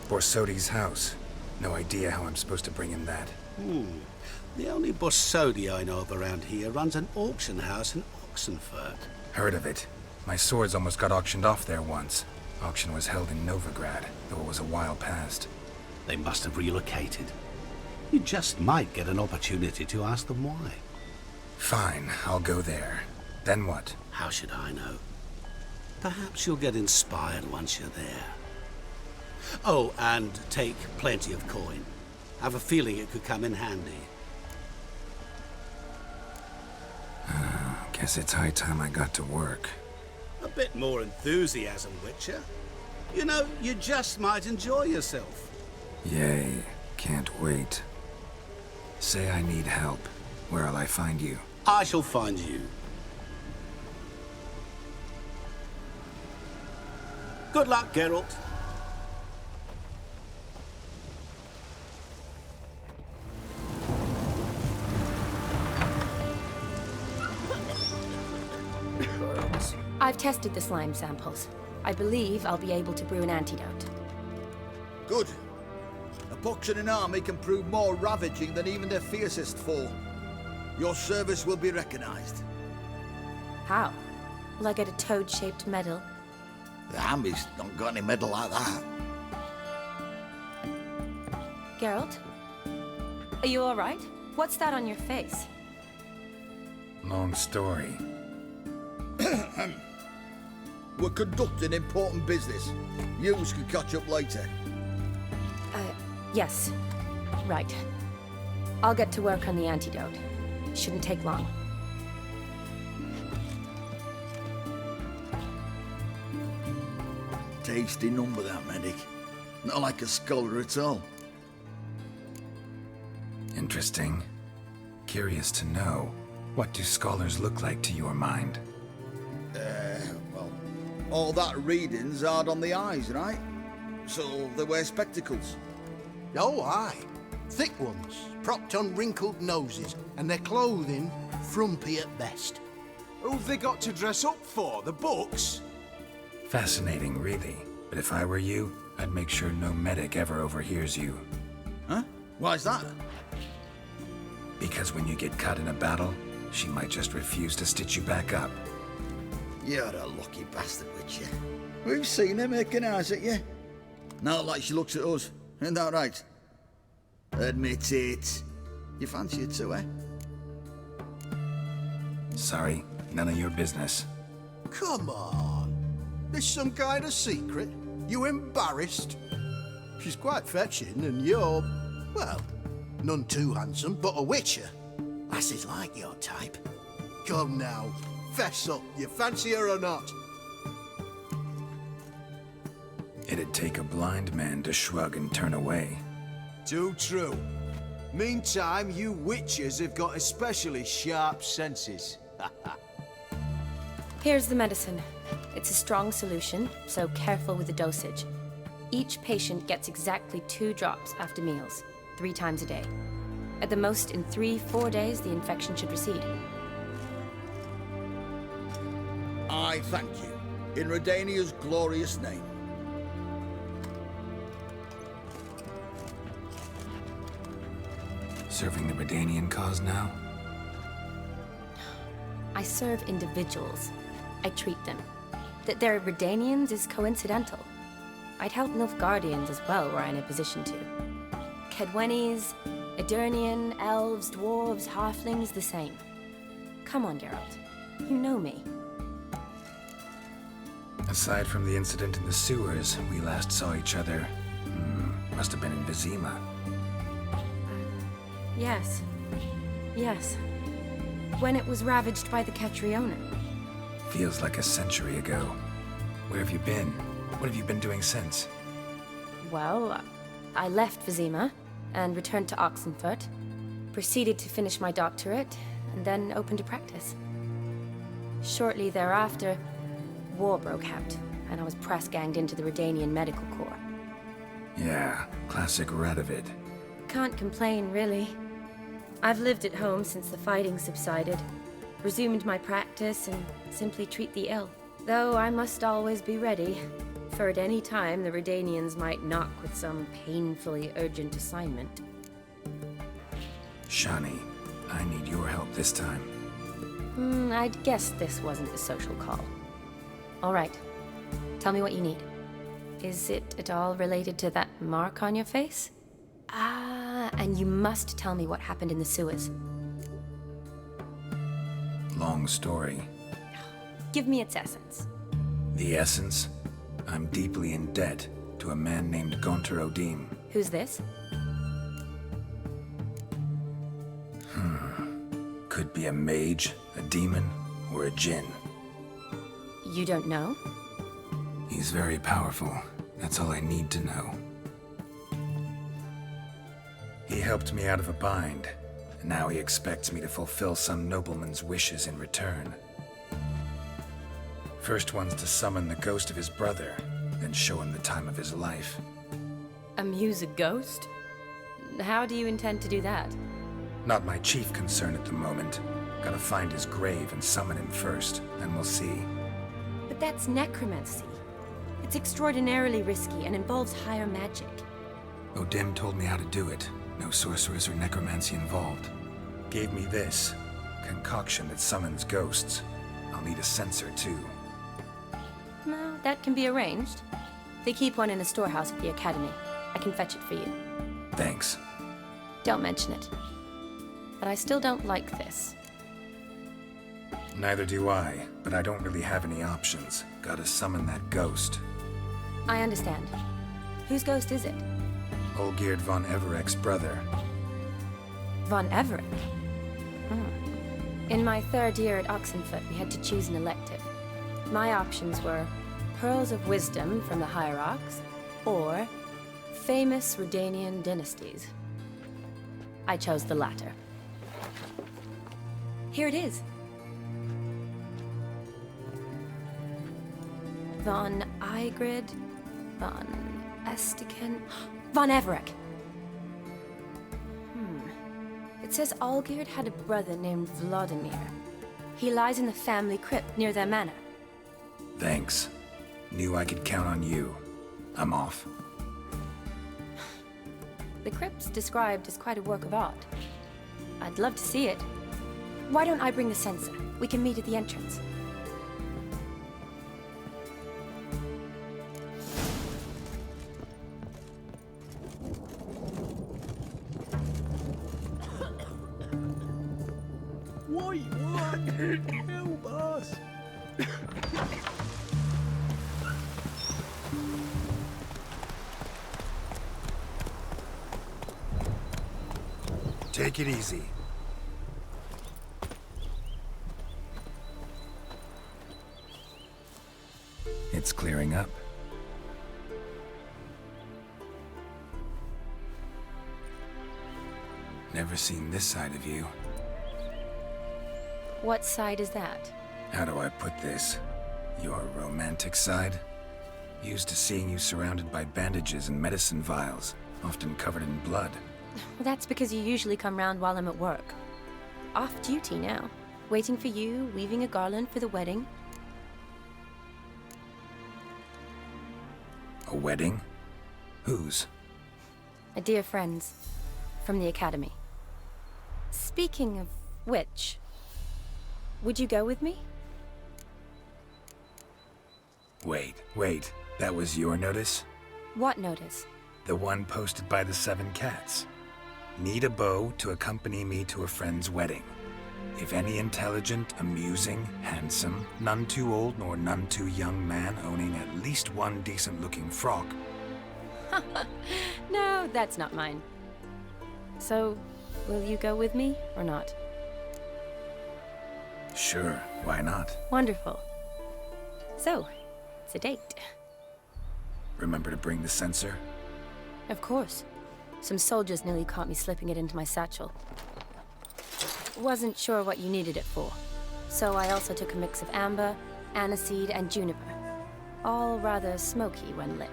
Borsodi's house. No idea how I'm supposed to bring him that. The only Borsodi I know of around here runs an auction house in Oxenfurt. Heard of it. My swords almost got auctioned off there once. Auction was held in Novigrad, though it was a while past. They must have relocated. You just might get an opportunity to ask them why. Fine, I'll go there. Then what? How should I know? Perhaps you'll get inspired once you're there. Oh, and take plenty of coin. Have a feeling it could come in handy. Guess it's high time I got to work. A bit more enthusiasm, Witcher. You know, you just might enjoy yourself. Yay, can't wait. Say I need help. Where'll I find you? I shall find you. Good luck, Geralt. I've tested the slime samples. I believe I'll be able to brew an antidote. Good. A pox in an army can prove more ravaging than even their fiercest foe. Your service will be recognized. How? Will I get a toad-shaped medal? The army's not got any medal like that. Geralt? Are you alright? What's that on your face? Long story. We're conducting important business. Yous can catch up later. Yes. Right. I'll get to work on the antidote. Shouldn't take long. Tasty number, that medic. Not like a scholar at all. Interesting. Curious to know, what do scholars look like to your mind? Well, all that reading's hard on the eyes, right? So they wear spectacles. Oh, aye. Thick ones, propped on wrinkled noses, and their clothing frumpy at best. Who've they got to dress up for? The books? Fascinating, really. But if I were you, I'd make sure no medic ever overhears you. Huh? Why's that? Because when you get caught in a battle, she might just refuse to stitch you back up. You're a lucky bastard, Witcher. We've seen her making eyes at you. Not like she looks at us. Isn't that right? Admit it. You fancy it too, eh? Sorry, none of your business. Come on. There's some kind of secret? You embarrassed? She's quite fetching, and you're, well, none too handsome, but a witcher. Lasses like your type. Come now, fess up. You fancy her or not? It'd take a blind man to shrug and turn away. Too true. Meantime, you witches have got especially sharp senses. Here's the medicine. It's a strong solution, so careful with the dosage. Each patient gets exactly 2 drops after meals, 3 times a day. At the most, in 3-4 days, the infection should recede. I thank you. In Redania's glorious name. Serving the Redanian cause now? I serve individuals. I treat them. That they're Redanians is coincidental. I'd help Nilfgaardians as well were I in a position to. Kedwenis, Edirnian, elves, dwarves, halflings, the same. Come on, Geralt. You know me. Aside from the incident in the sewers, we last saw each other... must have been in Vizima. Yes. Yes. When it was ravaged by the Catriona. Feels like a century ago. Where have you been? What have you been doing since? Well, I left Vizima and returned to Oxenfurt, proceeded to finish my doctorate, and then opened a practice. Shortly thereafter, war broke out, and I was press-ganged into the Redanian Medical Corps. Yeah, classic Radovid. Can't complain, really. I've lived at home since the fighting subsided, resumed my practice, and simply treat the ill. Though I must always be ready, for at any time the Redanians might knock with some painfully urgent assignment. Shani, I need your help this time. I'd guessed this wasn't a social call. All right. Tell me what you need. Is it at all related to that mark on your face? Ah, and you must tell me what happened in the sewers. Long story. Give me its essence. The essence? I'm deeply in debt to a man named Gaunter Odim. Who's this? Could be a mage, a demon, or a djinn. You don't know? He's very powerful. That's all I need to know. He helped me out of a bind, and now he expects me to fulfill some nobleman's wishes in return. First one's to summon the ghost of his brother, then show him the time of his life. Amuse a ghost? How do you intend to do that? Not my chief concern at the moment. Gotta find his grave and summon him first, then we'll see. But that's necromancy. It's extraordinarily risky and involves higher magic. Odim told me how to do it. No sorcerers or necromancy involved. Gave me this concoction that summons ghosts. I'll need a censer too. Well, that can be arranged. They keep one in a storehouse at the academy. I can fetch it for you. Thanks. Don't mention it. But I still don't like this. Neither do I, but I don't really have any options. Gotta summon that ghost. I understand. Whose ghost is it? Olgierd von Evereck's brother. Von Evereck? In my third year at Oxenfoot, we had to choose an elective. My options were Pearls of Wisdom from the Hierarchs, or famous Redanian dynasties. I chose the latter. Here it is. Von Igrid, von Estiken, von Evereck. It says Olgierd had a brother named Vladimir. He lies in the family crypt near their manor. Thanks. Knew I could count on you. I'm off. The crypt's described as quite a work of art. I'd love to see it. Why don't I bring the censer? We can meet at the entrance. What? Help us! Take it easy. It's clearing up. Never seen this side of you. What side is that? How do I put this? Your romantic side? Used to seeing you surrounded by bandages and medicine vials, often covered in blood. Well, that's because you usually come round while I'm at work. Off duty now. Waiting for you, weaving a garland for the wedding. A wedding? Whose? A dear friend's. From the academy. Speaking of which, would you go with me? Wait. That was your notice? What notice? The one posted by the 7 Cats. Need a beau to accompany me to a friend's wedding. If any intelligent, amusing, handsome, none too old nor none too young man owning at least one decent-looking frock. No, that's not mine. So, will you go with me or not? Sure, why not? Wonderful. So, it's a date. Remember to bring the censer? Of course. Some soldiers nearly caught me slipping it into my satchel. Wasn't sure what you needed it for, so I also took a mix of amber, aniseed, and juniper. All rather smoky when lit.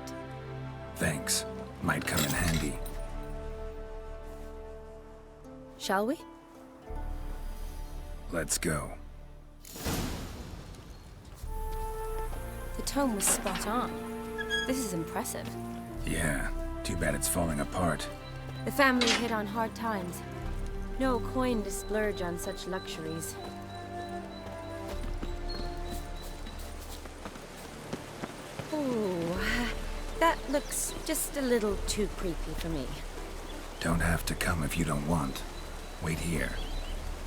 Thanks. Might come in handy. Shall we? Let's go. The tome was spot on. This is impressive. Yeah, too bad it's falling apart. The family hit on hard times. No coin to splurge on such luxuries. Oh, That looks just a little too creepy for me. Don't have to come if you don't want. Wait here.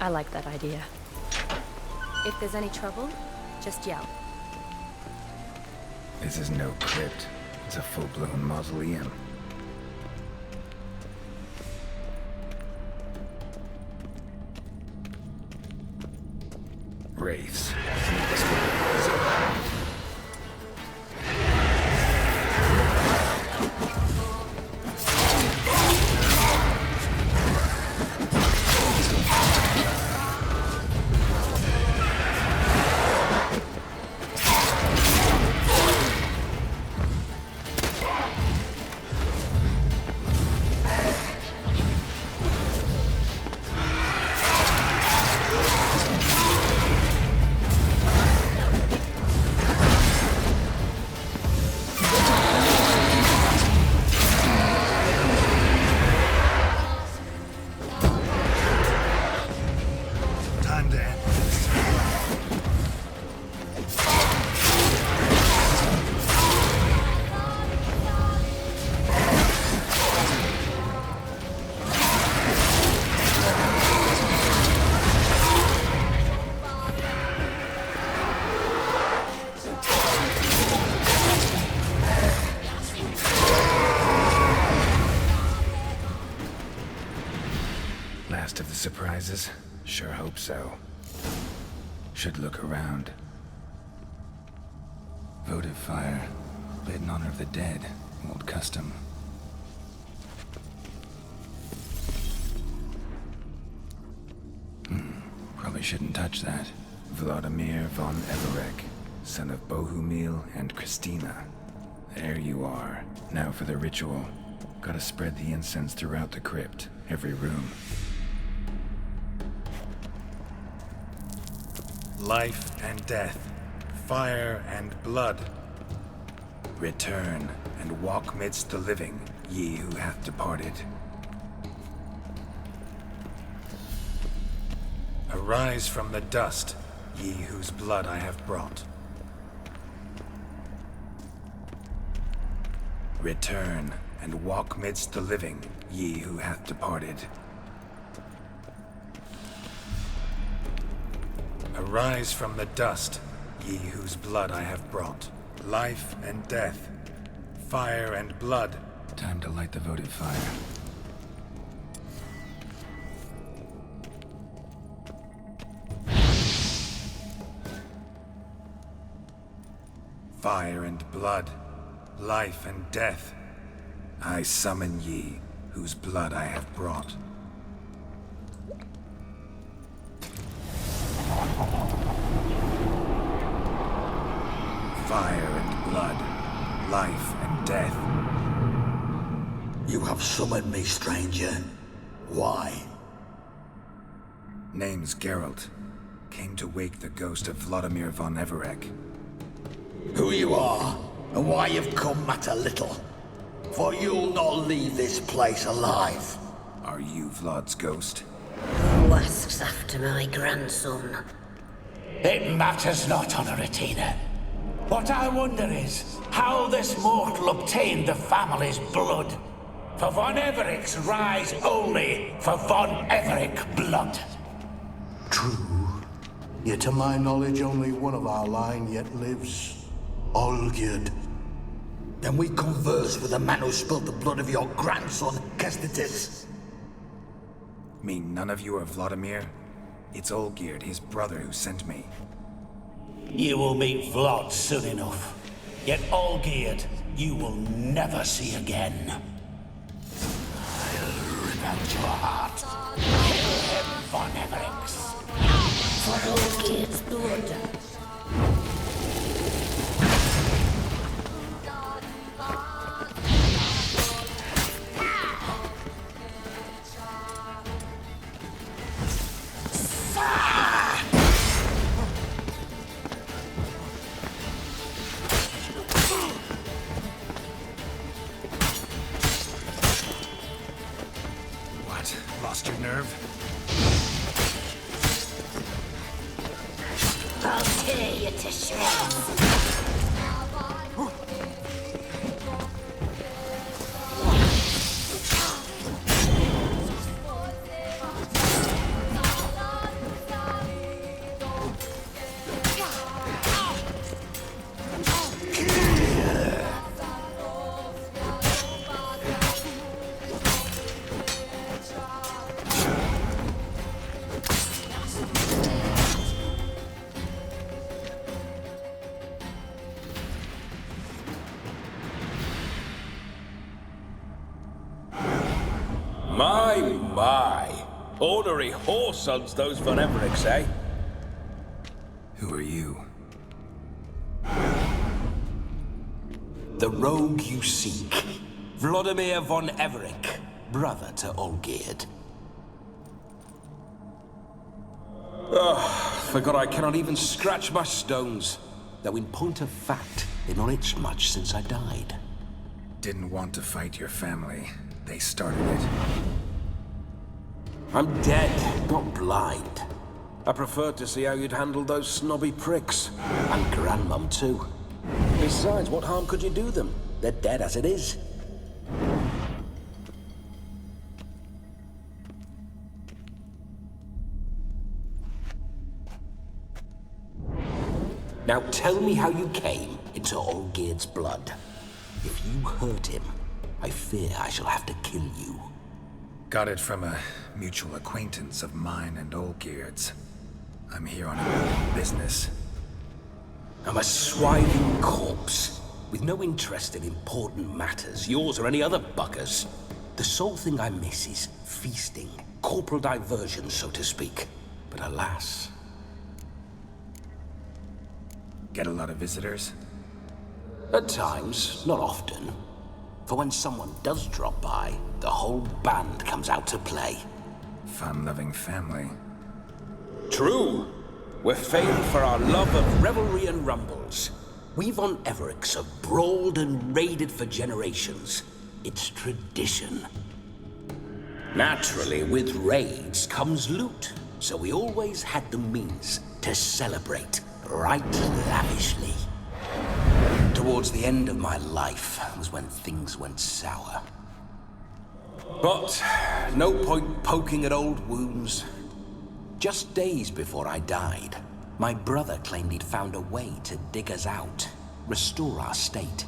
I like that idea. If there's any trouble, just yell. This is no crypt. It's a full-blown mausoleum. Wraiths. Last of the surprises? Sure hope so. Should look around. Votive fire. Lit in honor of the dead. Old custom. Probably shouldn't touch that. Vladimir von Everek, son of Bohumil and Christina. There you are. Now for the ritual. Gotta spread the incense throughout the crypt, every room. Life and death, fire and blood. Return and walk midst the living, ye who hath departed. Arise from the dust, ye whose blood I have brought. Return and walk midst the living, ye who hath departed. Arise from the dust, ye whose blood I have brought. Life and death, fire and blood. Time to light the votive fire. Fire and blood, life and death. I summon ye, whose blood I have brought. Fire and blood, life and death. You have summoned me, stranger. Why? Name's Geralt. Came to wake the ghost of Vladimir von Everek. Who you are, and why you've come matter little. For you'll not leave this place alive. Are you Vlad's ghost? Who asks after my grandson? It matters not, Honoratina. What I wonder is how this mortal obtained the family's blood. For von Everek's rise only for von Everek blood. True. Yet to my knowledge, only one of our line yet lives. Olgierd. Then we converse with the man who spilled the blood of your grandson, Kestitis. Mean none of you are Vladimir? It's Olgierd, his brother, who sent me. You will meet Vlad soon enough. Yet Olgierd, you will never see again. I'll rip out your heart. Kill him, von Evereks. For Olgierd's blood. Lost your nerve? I'll tear you to shreds. My. Ornery whoresons, those von Evericks, eh? Who are you? The rogue you seek. Vladimir von Everik, brother to Olgierd. Forgot I cannot even scratch my stones. Though in point of fact, they've not itched much since I died. Didn't want to fight your family. They started it. I'm dead, not blind. I preferred to see how you'd handle those snobby pricks. And Grandmum, too. Besides, what harm could you do them? They're dead as it is. Now tell me how you came into Olgierd's blood. If you hurt him, I fear I shall have to kill you. Got it from a mutual acquaintance of mine and Olgierd's. I'm here on a business. I'm a swiving corpse, with no interest in important matters, yours or any other buggers. The sole thing I miss is feasting, corporal diversion, so to speak. But alas... Get a lot of visitors? At times, not often. For when someone does drop by, the whole band comes out to play. Fun-loving family. True. We're famed for our love of revelry and rumbles. We von Evericks have brawled and raided for generations. It's tradition. Naturally, with raids comes loot, so we always had the means to celebrate right lavishly. Towards the end of my life was when things went sour. But no point poking at old wounds. Just days before I died, my brother claimed he'd found a way to dig us out, restore our state.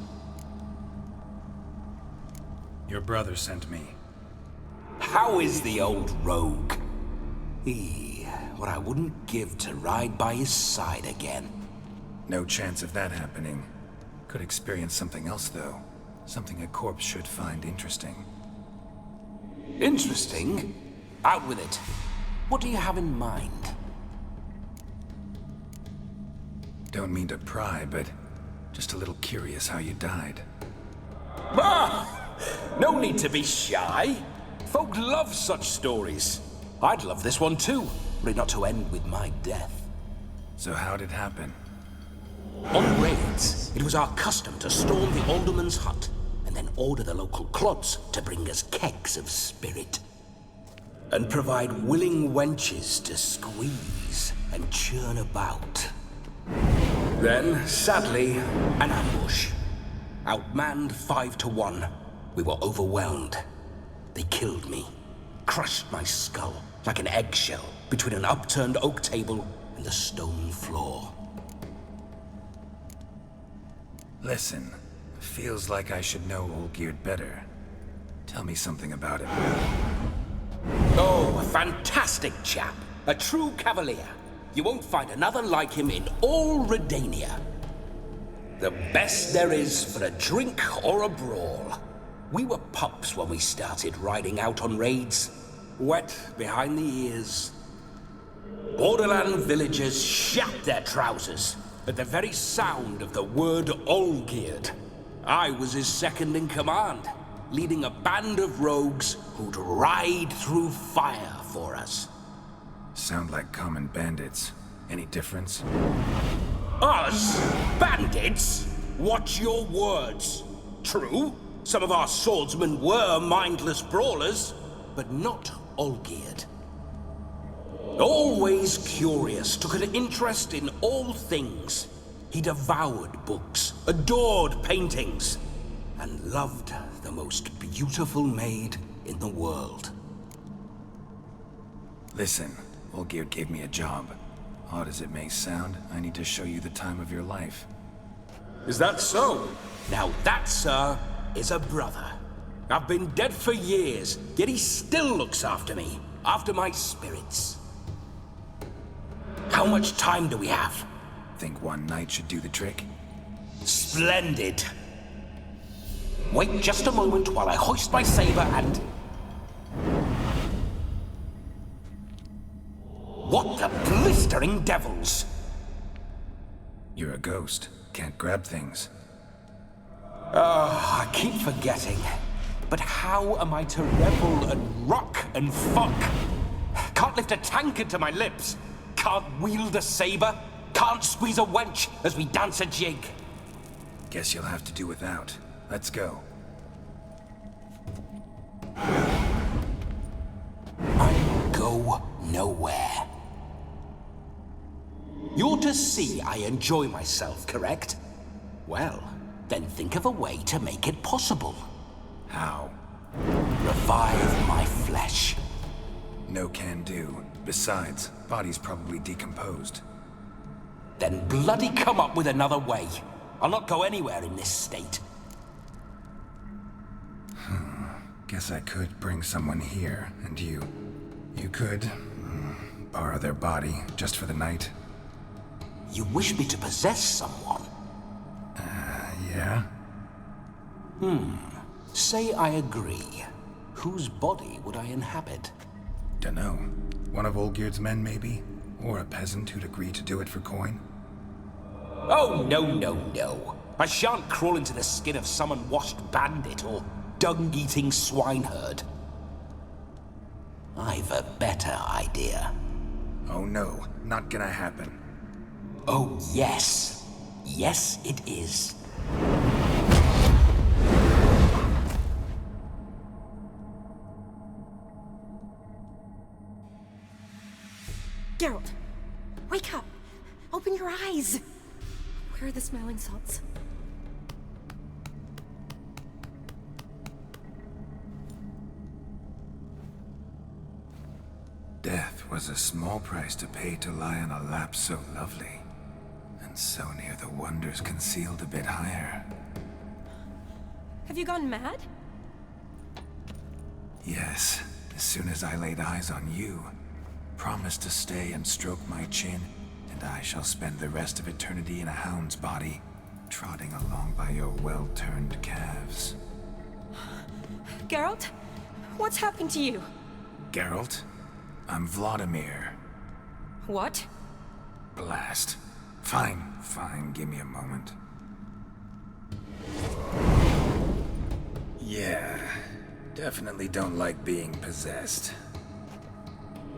Your brother sent me. How is the old rogue? What I wouldn't give to ride by his side again. No chance of that happening. Could experience something else, though. Something a corpse should find interesting. Interesting? Out with it. What do you have in mind? Don't mean to pry, but just a little curious how you died. No need to be shy. Folk love such stories. I'd love this one too, but not to end with my death. So how'd it happen? On raids, it was our custom to storm the alderman's hut and then order the local clods to bring us kegs of spirit. And provide willing wenches to squeeze and churn about. Then, sadly, an ambush. Outmanned 5 to 1. We were overwhelmed. They killed me. Crushed my skull like an eggshell between an upturned oak table and the stone floor. Listen, feels like I should know Olgierd better. Tell me something about him. Oh, a fantastic chap. A true cavalier. You won't find another like him in all Redania. The best there is for a drink or a brawl. We were pups when we started riding out on raids. Wet behind the ears. Borderland villagers shat their trousers at the very sound of the word Olgierd. I was his second in command, leading a band of rogues who'd ride through fire for us. Sound like common bandits. Any difference? Us? Bandits? Watch your words. True, some of our swordsmen were mindless brawlers, but not Olgierd. Always curious, took an interest in all things. He devoured books, adored paintings, and loved the most beautiful maid in the world. Listen, Olgierd gave me a job. Odd as it may sound, I need to show you the time of your life. Is that so? Now that, sir, is a brother. I've been dead for years, yet he still looks after me, after my spirits. How much time do we have? Think one night should do the trick? Splendid. Wait just a moment while I hoist my saber and... What the blistering devils? You're a ghost. Can't grab things. I keep forgetting. But how am I to revel and rock and fuck? Can't lift a tankard to my lips. Can't wield a saber. Can't squeeze a wench as we dance a jig. Guess you'll have to do without. Let's go. I go nowhere. You're to see I enjoy myself, correct? Well, then think of a way to make it possible. How? Revive my flesh. No can do. Besides, body's probably decomposed. Then bloody come up with another way. I'll not go anywhere in this state. Guess I could bring someone here, and you could borrow their body just for the night. You wish me to possess someone? Yeah? Say I agree. Whose body would I inhabit? Dunno. One of Olgierd's men, maybe? Or a peasant who'd agree to do it for coin? Oh, no. I shan't crawl into the skin of some unwashed bandit or dung-eating swineherd. I've a better idea. Oh no, not gonna happen. Oh, yes. Yes, it is. Geralt, wake up! Open your eyes! Where are the smelling salts? Death was a small price to pay to lie on a lap so lovely, and so near the wonders concealed a bit higher. Have you gone mad? Yes, as soon as I laid eyes on you, promised to stay and stroke my chin, and I shall spend the rest of eternity in a hound's body, trotting along by your well-turned calves. Geralt? What's happened to you? Geralt? I'm Vladimir. What? Blast. Fine, give me a moment. Yeah, definitely don't like being possessed.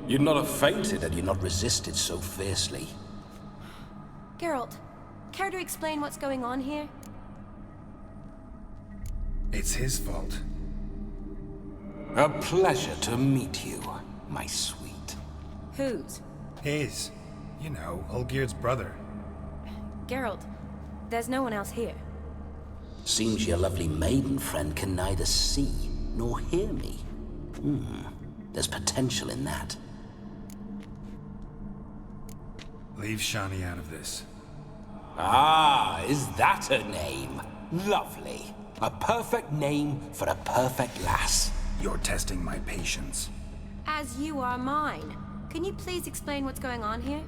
You'd not have fainted had you not resisted so fiercely. Geralt, care to explain what's going on here? It's his fault. A pleasure to meet you, my sweet. Whose? His. You know, Olgierd's brother. Geralt, there's no one else here. Seems your lovely maiden friend can neither see nor hear me. There's potential in that. Leave Shani out of this. Ah, is that her name? Lovely. A perfect name for a perfect lass. You're testing my patience. As you are mine. Can you please explain what's going on here?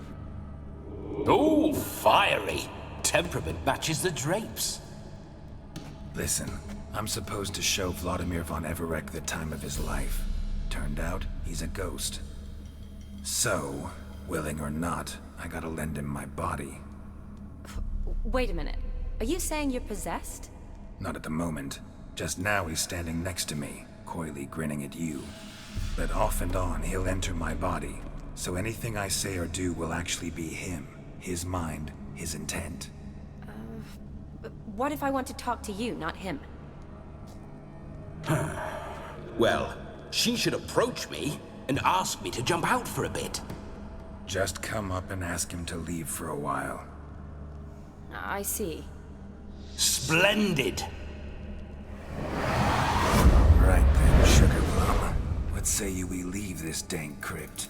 Oh, fiery. Temperament matches the drapes. Listen, I'm supposed to show Vladimir von Everec the time of his life. Turned out, he's a ghost. So, willing or not, I gotta lend him my body. Wait a minute. Are you saying you're possessed? Not at the moment. Just now he's standing next to me, coyly grinning at you. But off and on, he'll enter my body. So anything I say or do will actually be him. His mind, his intent. What if I want to talk to you, not him? Well, she should approach me and ask me to jump out for a bit. Just come up and ask him to leave for a while. I see. Splendid! Right then, Sugar Plum. What say we leave this dank crypt?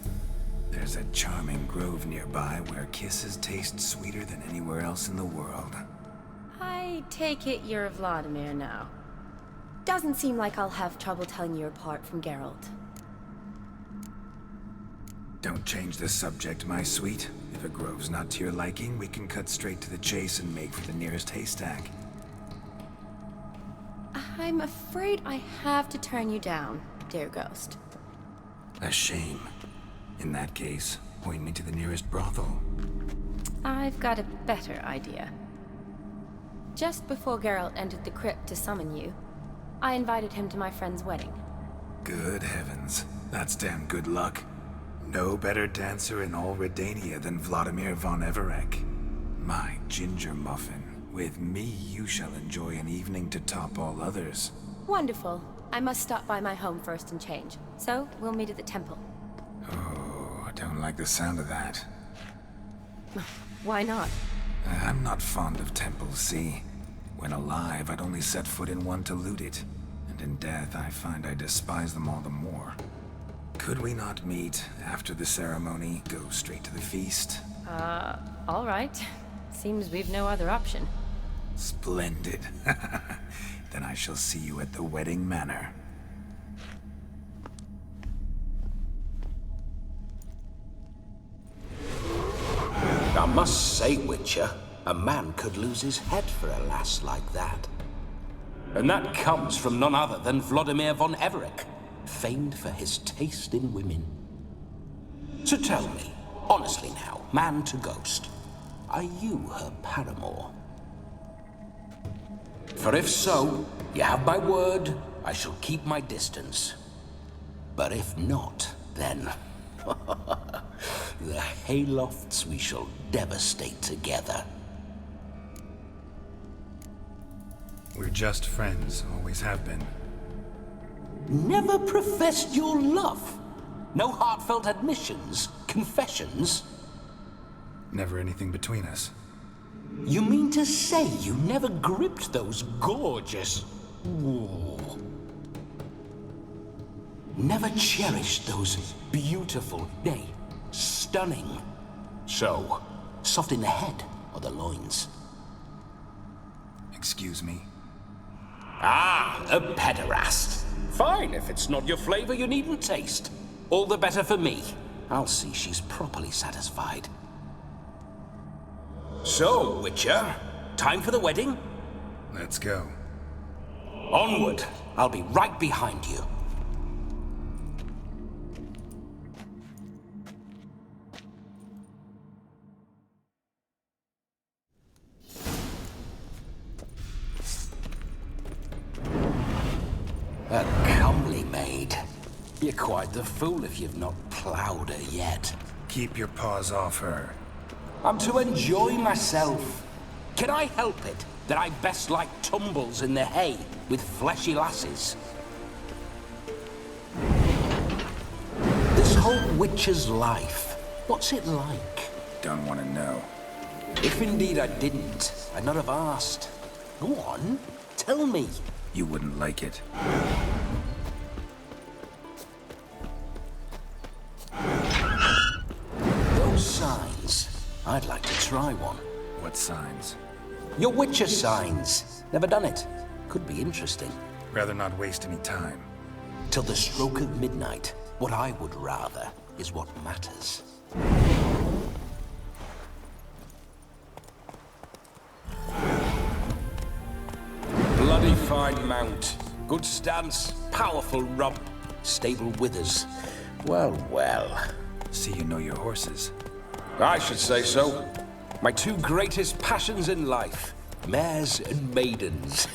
There's a charming grove nearby where kisses taste sweeter than anywhere else in the world. I take it you're Vladimir now. Doesn't seem like I'll have trouble telling you apart from Geralt. Don't change the subject, my sweet. If a grove's not to your liking, we can cut straight to the chase and make for the nearest haystack. I'm afraid I have to turn you down, dear ghost. A shame. In that case, Point me to the nearest brothel. I've got a better idea. Just before Geralt entered the crypt to summon you, I invited him to my friend's wedding. Good heavens. That's damn good luck. No better dancer in all Redania than Vladimir von Everec. My ginger muffin. With me, you shall enjoy an evening to top all others. Wonderful. I must stop by my home first and change. So, we'll meet at the temple. Oh, I don't like the sound of that. Why not? I'm not fond of temples, see? When alive, I'd only set foot in one to loot it. And in death, I find I despise them all the more. Could we not meet after the ceremony, go straight to the feast? All right. Seems we've no other option. Splendid. Then I shall see you at the wedding manor. I must say, Witcher, a man could lose his head for a lass like that. And that comes from none other than Vladimir von Everec, famed for his taste in women. So tell me, honestly now, man to ghost, are you her paramour? For if so, you have my word, I shall keep my distance. But if not, then... the haylofts we shall devastate together. We're just friends, always have been. Never professed your love? No heartfelt admissions, confessions? Never anything between us. You mean to say you never gripped those gorgeous... Ooh. Never cherished those beautiful, nay, stunning... So, soft in the head or the loins? Excuse me? Ah, a pederast. Fine, if it's not your flavor, you needn't taste. All the better for me. I'll see she's properly satisfied. So, Witcher, time for the wedding? Let's go. Onward. I'll be right behind you. A comely maid. You're quite the fool if you've not ploughed her yet. Keep your paws off her. I'm to enjoy myself. Can I help it that I best like tumbles in the hay with fleshy lasses? This whole witcher's life, what's it like? Don't want to know. If indeed I didn't, I'd not have asked. Go on, tell me. You wouldn't like it. Those signs. I'd like to try one. What signs? Your Witcher signs. Never done it. Could be interesting. Rather not waste any time. Till the stroke of midnight. What I would rather is what matters. Bloody fine mount. Good stance, powerful rump, stable withers. Well, well. See you know your horses. I should say so. My two greatest passions in life. Mares and maidens.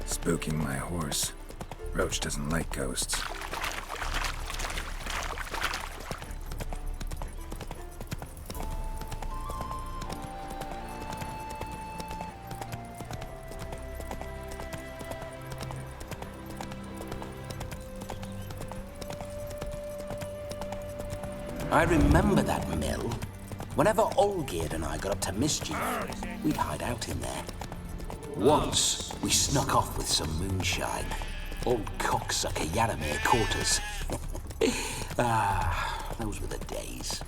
Spooking my horse. Roach doesn't like ghosts. I remember that mill. Whenever Olgierd and I got up to mischief, we'd hide out in there. Once, we snuck off with some moonshine. Old cocksucker Yaramir caught us. Those were the days.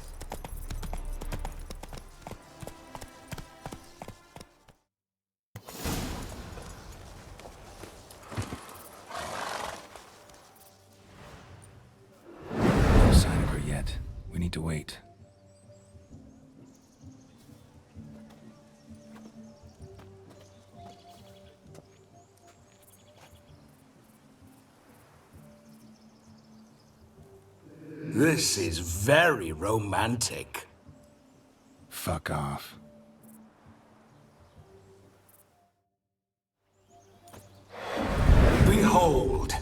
No sign of her yet. We need to wait. This is very romantic. Fuck off. Behold,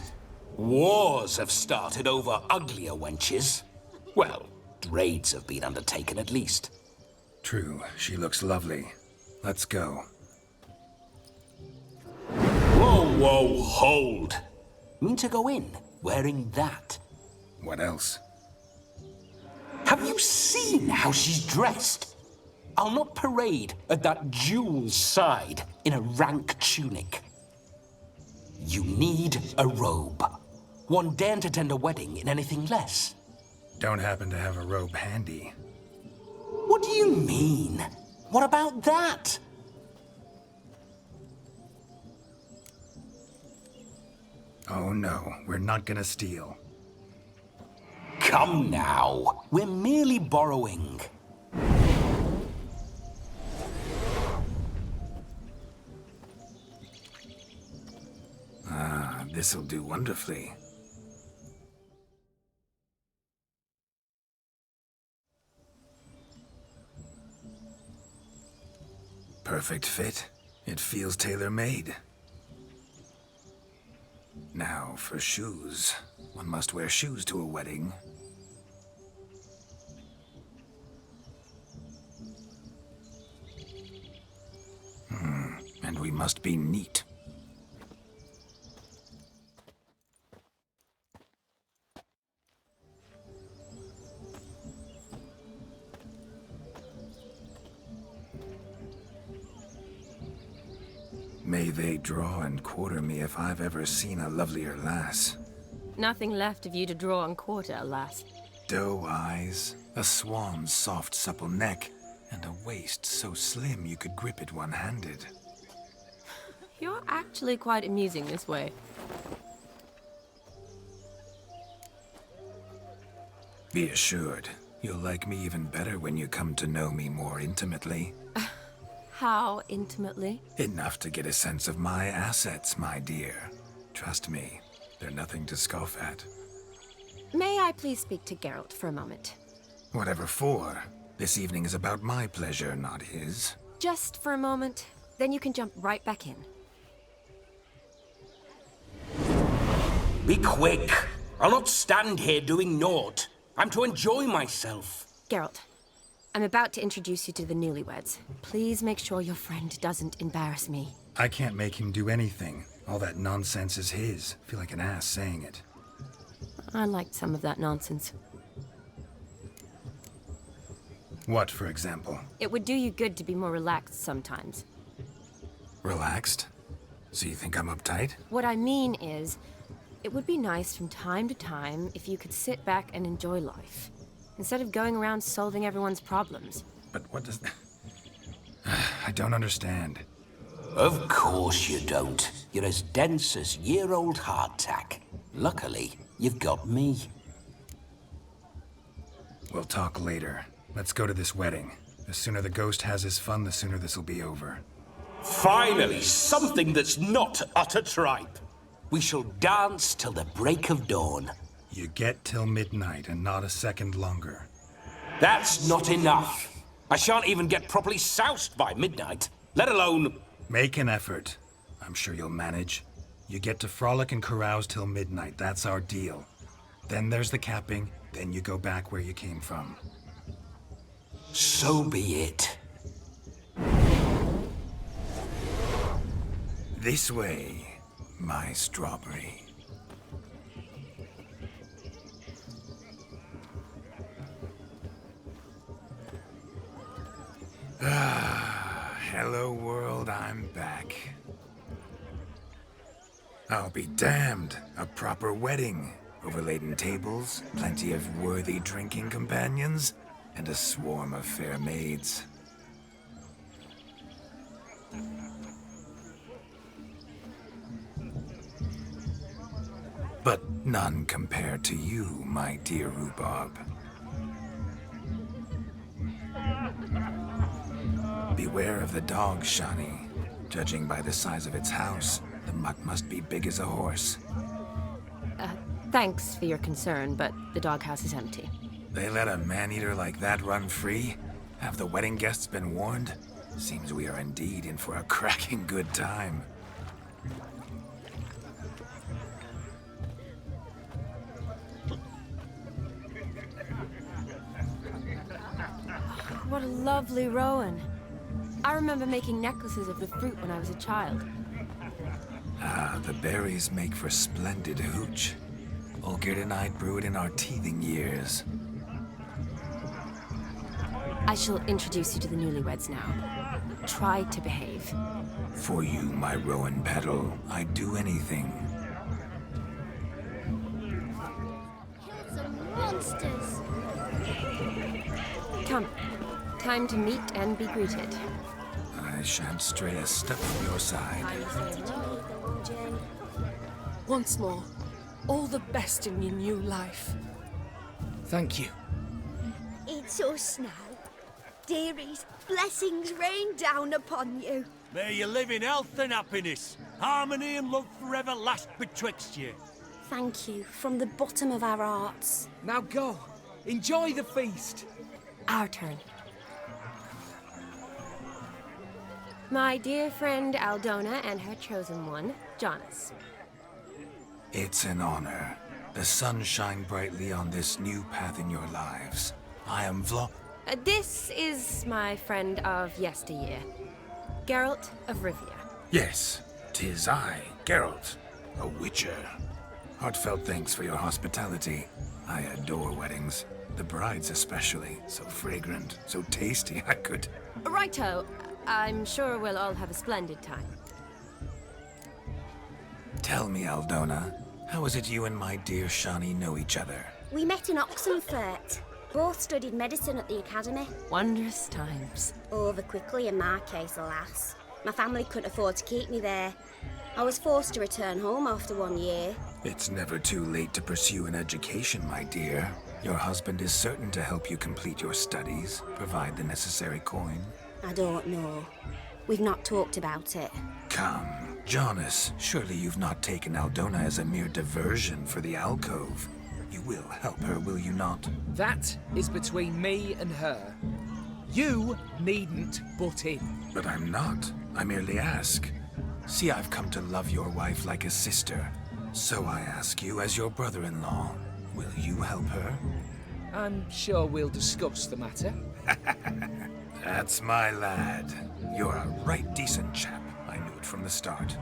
wars have started over uglier wenches. Well, raids have been undertaken at least. True, she looks lovely. Let's go. Whoa, whoa, hold. Mean to go in wearing that? What else? Have you seen how she's dressed? I'll not parade at that jewel's side in a rank tunic. You need a robe. One daren't attend a wedding in anything less. Don't happen to have a robe handy. What do you mean? What about that? Oh no, we're not gonna steal. Come now, we're merely borrowing. Ah, this'll do wonderfully. Perfect fit. It feels tailor-made. Now for shoes. One must wear shoes to a wedding. And we must be neat. May they draw and quarter me if I've ever seen a lovelier lass. Nothing left of you to draw and quarter, alas. Doe eyes, a swan's soft supple neck, and a waist so slim you could grip it one-handed. You're actually quite amusing this way. Be assured, you'll like me even better when you come to know me more intimately. How intimately? Enough to get a sense of my assets, my dear. Trust me, they're nothing to scoff at. May I please speak to Geralt for a moment? Whatever for. This evening is about my pleasure, not his. Just for a moment, then you can jump right back in. Be quick. I'll not stand here doing naught. I'm to enjoy myself. Geralt, I'm about to introduce you to the newlyweds. Please make sure your friend doesn't embarrass me. I can't make him do anything. All that nonsense is his. I feel like an ass saying it. I liked some of that nonsense. What, for example? It would do you good to be more relaxed sometimes. Relaxed? So you think I'm uptight? What I mean is, it would be nice from time to time if you could sit back and enjoy life, instead of going around solving everyone's problems. But what does... I don't understand. Of course you don't. You're as dense as year-old hardtack. Luckily, you've got me. We'll talk later. Let's go to this wedding. The sooner the ghost has his fun, the sooner this'll be over. Finally, something that's not utter tripe. We shall dance till the break of dawn. You get till midnight and not a second longer. That's not enough. I shan't even get properly soused by midnight, let alone... Make an effort. I'm sure you'll manage. You get to frolic and carouse till midnight. That's our deal. Then there's the capping, then you go back where you came from. So be it. This way, my strawberry. Hello world, I'm back. I'll be damned. A proper wedding. Overladen tables, plenty of worthy drinking companions, and a swarm of fair maids. But none compared to you, my dear rhubarb. Beware of the dog, Shani. Judging by the size of its house, the muck must be big as a horse. Thanks for your concern, but the doghouse is empty. They let a man-eater like that run free? Have the wedding guests been warned? Seems we are indeed in for a cracking good time. What a lovely rowan. I remember making necklaces of the fruit when I was a child. Ah, the berries make for splendid hooch. Olgerd and I brew it in our teething years. I shall introduce you to the newlyweds now. Try to behave. For you, my rowan petal, I'd do anything. Kids are monsters. Come. Time to meet and be greeted. I shan't stray a step from your side. Once more, all the best in your new life. Thank you. It's us now. Dearies, blessings rain down upon you. May you live in health and happiness. Harmony and love forever last betwixt you. Thank you from the bottom of our hearts. Now go. Enjoy the feast. Our turn. My dear friend Aldona and her chosen one, Jonas. It's an honor. The sun shine brightly on this new path in your lives. I am This is my friend of yesteryear, Geralt of Rivia. Yes, 'tis I, Geralt, a witcher. Heartfelt thanks for your hospitality. I adore weddings. The brides especially. So fragrant, so tasty, I could... Righto. I'm sure we'll all have a splendid time. Tell me, Aldona, how is it you and my dear Shani know each other? We met in Oxenfurt. Both studied medicine at the academy. Wondrous times. Over quickly in my case, alas. My family couldn't afford to keep me there. I was forced to return home after 1 year. It's never too late to pursue an education, my dear. Your husband is certain to help you complete your studies, provide the necessary coin. I don't know. We've not talked about it. Come, Jonas, surely you've not taken Aldona as a mere diversion for the alcove. You will help her, will you not? That is between me and her. You needn't butt in. But I'm not. I merely ask. See, I've come to love your wife like a sister. So I ask you, as your brother-in-law, will you help her? I'm sure we'll discuss the matter. That's my lad. You're a right decent chap. I knew it from the start.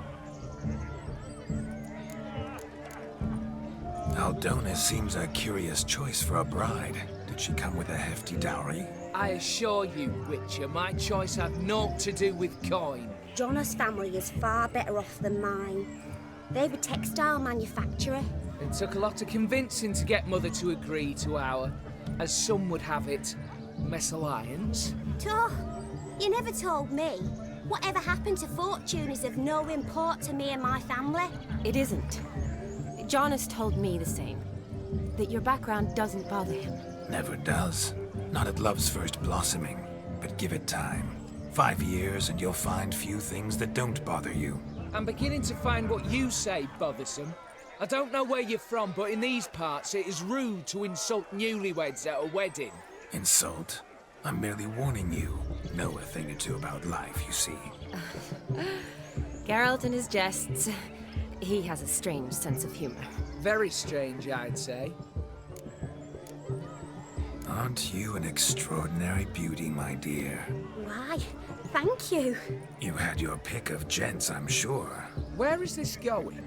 Aldona seems a curious choice for a bride. Did she come with a hefty dowry? I assure you, Witcher, my choice had naught to do with coin. Jonas' family is far better off than mine. They're a textile manufacturer. It took a lot of convincing to get Mother to agree to our, as some would have it, mesalliance. Toh, you never told me. Whatever happened to fortune is of no import to me and my family. It isn't. Jonas told me the same. That your background doesn't bother him. Never does. Not at love's first blossoming. But give it time. 5 years and you'll find few things that don't bother you. I'm beginning to find what you say bothersome. I don't know where you're from, but in these parts it is rude to insult newlyweds at a wedding. Insult? I'm merely warning you. Know a thing or two about life, you see. Geralt and his jests. He has a strange sense of humor. Very strange, I'd say. Aren't you an extraordinary beauty, my dear? Why, thank you. You had your pick of gents, I'm sure. Where is this going?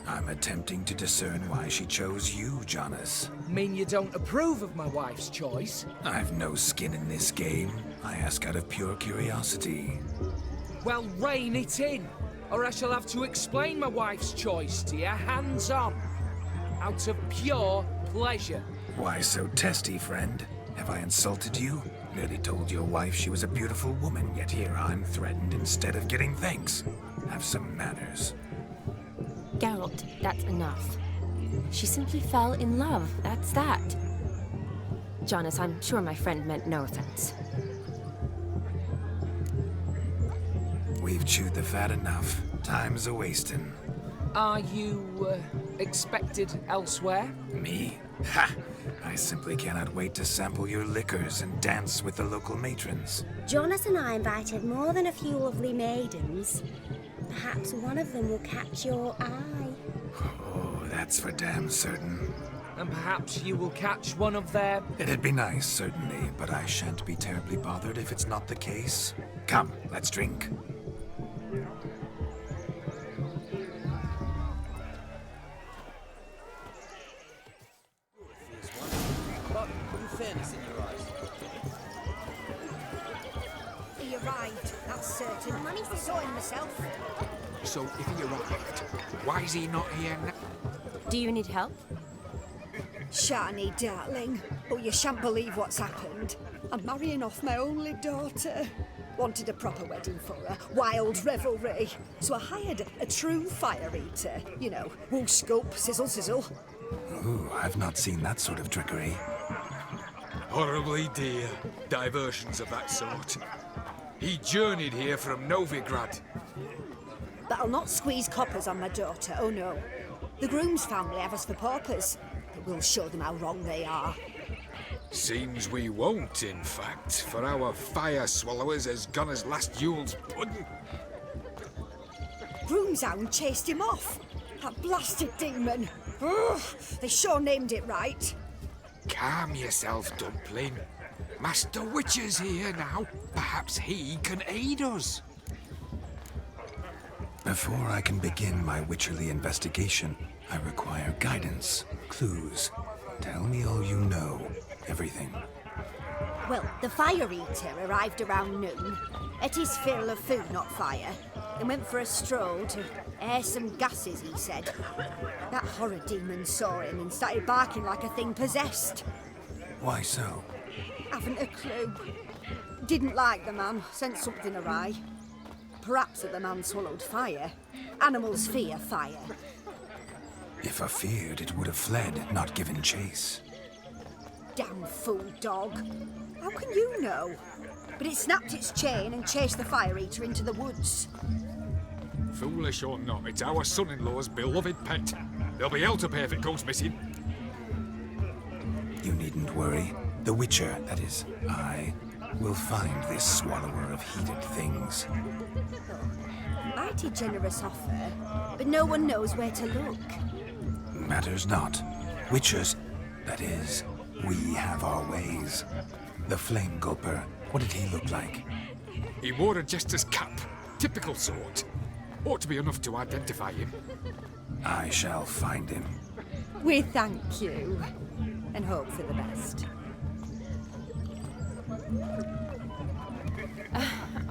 I'm attempting to discern why she chose you, Jonas. Mean you don't approve of my wife's choice? I've no skin in this game. I ask out of pure curiosity. Well, rein it in, or I shall have to explain my wife's choice to you hands-on. Out of pure pleasure. Why so testy, friend? Have I insulted you? Merely told your wife she was a beautiful woman, yet here I'm threatened instead of getting thanks. Have some manners. Geralt, that's enough. She simply fell in love, that's that. Jonas, I'm sure my friend meant no offense. We've chewed the fat enough. Time's a-wasting. Are you, expected elsewhere? Me? Ha! I simply cannot wait to sample your liquors and dance with the local matrons. Jonas and I invited more than a few lovely maidens. Perhaps one of them will catch your eye. Oh, that's for damn certain. And perhaps you will catch one of their... It'd be nice, certainly, but I shan't be terribly bothered if it's not the case. Come, let's drink. But unfairness in your eyes. He arrived, that's certain. I saw him myself. So, if he arrived, why is he not here now? Do you need help? Shani, darling, but you shan't believe what's happened. I'm marrying off my only daughter. Wanted a proper wedding for her, wild revelry. So I hired a true fire eater. You know, whoosh scope, sizzle sizzle. Ooh, I've not seen that sort of trickery. Horribly dear diversions of that sort. He journeyed here from Novigrad. But I'll not squeeze coppers on my daughter, oh no. The groom's family have us for paupers, but we'll show them how wrong they are. Seems we won't, in fact, for our fire swallowers has gone as last Yule's pudding. Groom's hound chased him off. That blasted demon. Ugh, they sure named it right. Calm yourself, Dumpling. Master Witcher's here now. Perhaps he can aid us. Before I can begin my witcherly investigation, I require guidance, clues. Tell me all you know. Everything. Well, the fire eater arrived around noon, ate his fill of food, not fire, and went for a stroll to air some gases, he said. That horror demon saw him and started barking like a thing possessed. Why so? Haven't a clue. Didn't like the man, sent something awry. Perhaps that the man swallowed fire. Animals fear fire. If I feared, it would have fled, not given chase. Damn fool dog. How can you know? But it snapped its chain and chased the fire eater into the woods. Foolish or not, it's our son-in-law's beloved pet. There'll be hell to pay if it goes missing. You needn't worry. The Witcher, that is, I, will find this swallower of heated things. Mighty generous offer, but no one knows where to look. Matters not. Witchers, that is, we have our ways. The Flame Gulper, what did he look like? He wore a jester's cap. Typical sort. Ought to be enough to identify him. I shall find him. We thank you, and hope for the best.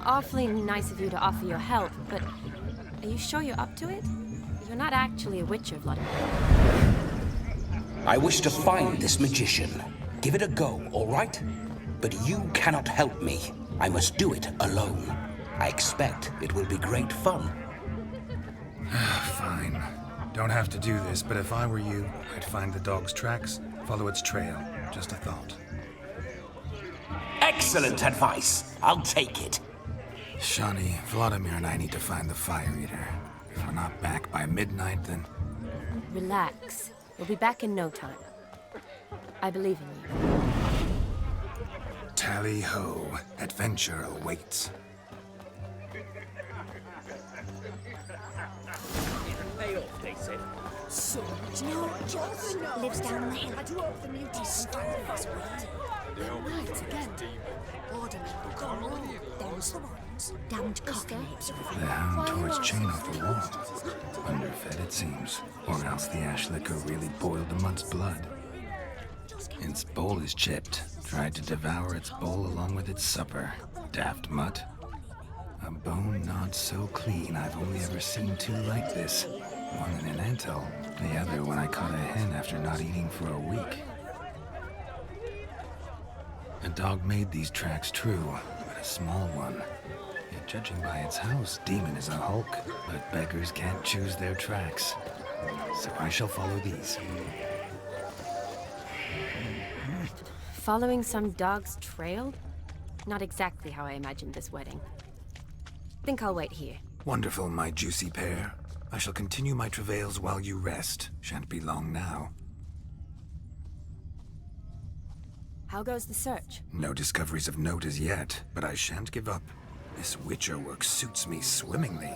Awfully nice of you to offer your help, but are you sure you're up to it? You're not actually a witcher, Vladimir. I wish to find this magician. Give it a go, all right? But you cannot help me. I must do it alone. I expect it will be great fun. Fine. Don't have to do this, but if I were you, I'd find the dog's tracks, follow its trail. Just a thought. Excellent advice. I'll take it. Shani, Vladimir and I need to find the fire eater. If we're not back by midnight, then... Relax. We'll be back in no time. I believe in you. Tally-ho. Adventure awaits. Pay off, they said. So, do you know what Jonathan lives down the hill? I do hope the mutants stand this way. Right, again. Alderman, gone wrong. Them's the ones. Damned cockneys. The hound tore its chain off the wall. Underfed, it seems. Or else the ash liquor really boiled the mutt's blood. Its bowl is chipped. Tried to devour its bowl along with its supper. Daft mutt. A bone not so clean I've only ever seen two like this. One in an anthill, the other when I caught a hen after not eating for a week. A dog made these tracks true, but a small one. Yet judging by its house, Demon is a hulk, but beggars can't choose their tracks. So I shall follow these. Following some dog's trail? Not exactly how I imagined this wedding. Think I'll wait here. Wonderful, my juicy pair. I shall continue my travails while you rest. Shan't be long now. How goes the search? No discoveries of note as yet, but I shan't give up. This witcher work suits me swimmingly.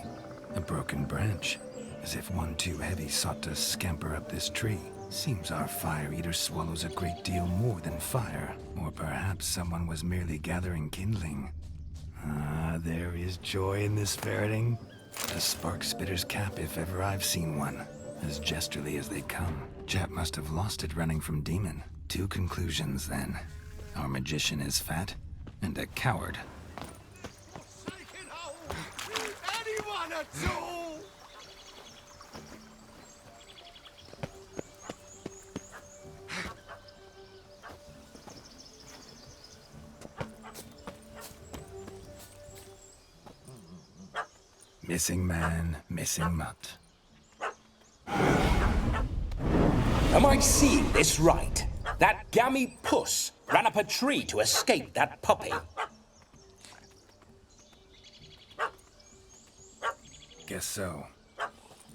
A broken branch, as if one too heavy sought to scamper up this tree. Seems our fire eater swallows a great deal more than fire. Or perhaps someone was merely gathering kindling. Ah, there is joy in this ferreting. A spark spitter's cap if ever I've seen one. As jesterly as they come. Chap must have lost it running from demon. 2 conclusions, then. Our magician is fat, and a coward. Anyone at all? Missing man, missing mutt. Am I seeing this right? That gammy puss ran up a tree to escape that puppy. Guess so.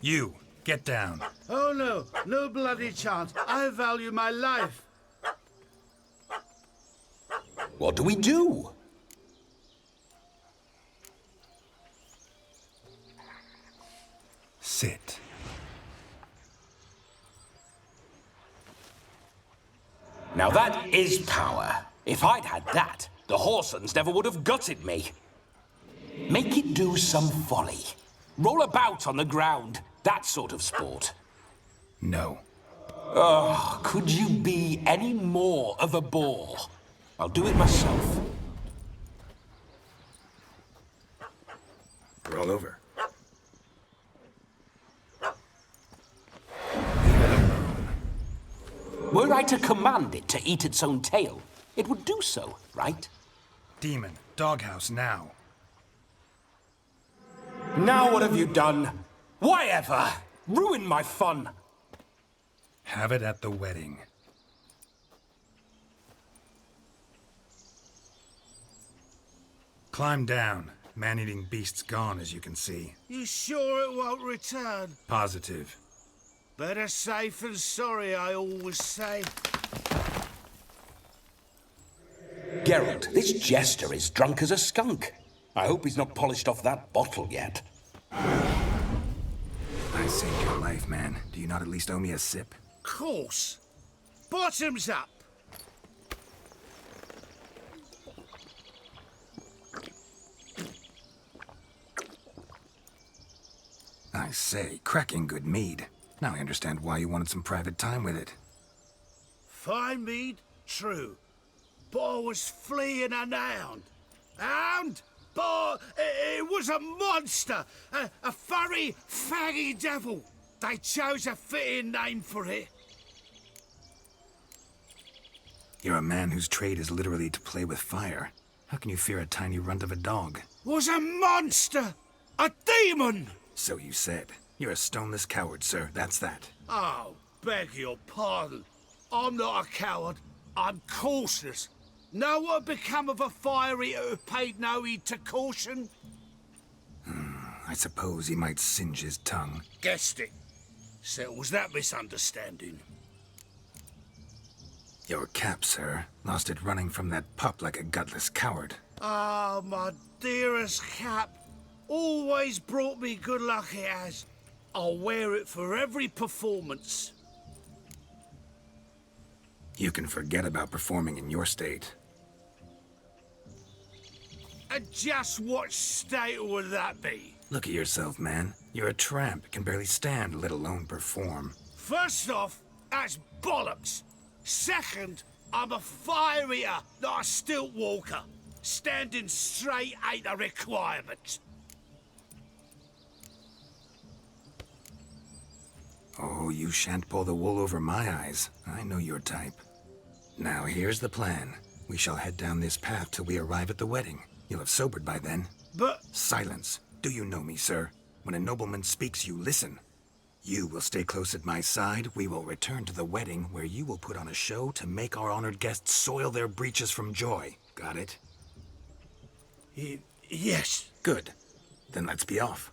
You, get down. Oh no, no bloody chance. I value my life. What do we do? Sit. Now that is power. If I'd had that, the Horsons never would have gutted me. Make it do some folly. Roll about on the ground. That sort of sport. No. Oh, could you be any more of a bore? I'll do it myself. Roll over. Were I to command it to eat its own tail, it would do so, right? Demon, doghouse now. Now what have you done? Why ever? Ruin my fun. Have it at the wedding. Climb down. Man-eating beast's gone, as you can see. You sure it won't return? Positive. Better safe than sorry, I always say. Geralt, this jester is drunk as a skunk. I hope he's not polished off that bottle yet. I saved your life, man. Do you not at least owe me a sip? Course. Bottoms up. I say, cracking good mead. Now I understand why you wanted some private time with it. Fine mead, true. But I was fleeing an hound. Hound? But it was a monster. A furry, faggy devil. They chose a fitting name for it. You're a man whose trade is literally to play with fire. How can you fear a tiny runt of a dog? Was a monster. A demon. So you said. You're a stoneless coward, sir. That's that. Oh, beg your pardon. I'm not a coward. I'm cautious. Know what become of a fire eater who paid no heed to caution? I suppose he might singe his tongue. Guessed it. Settles that misunderstanding. Your cap, sir. Lost it running from that pup like a gutless coward. Ah, my dearest cap. Always brought me good luck it has. I'll wear it for every performance. You can forget about performing in your state. And just what state would that be? Look at yourself, man. You're a tramp, can barely stand, let alone perform. First off, that's bollocks. Second, I'm a fire eater, not a stilt walker. Standing straight ain't a requirement. Oh, you shan't pull the wool over my eyes. I know your type. Now, here's the plan. We shall head down this path till we arrive at the wedding. You'll have sobered by then. But... Silence. Do you know me, sir? When a nobleman speaks, you listen. You will stay close at my side. We will return to the wedding, where you will put on a show to make our honored guests soil their breeches from joy. Got it? Yes. Good. Then let's be off.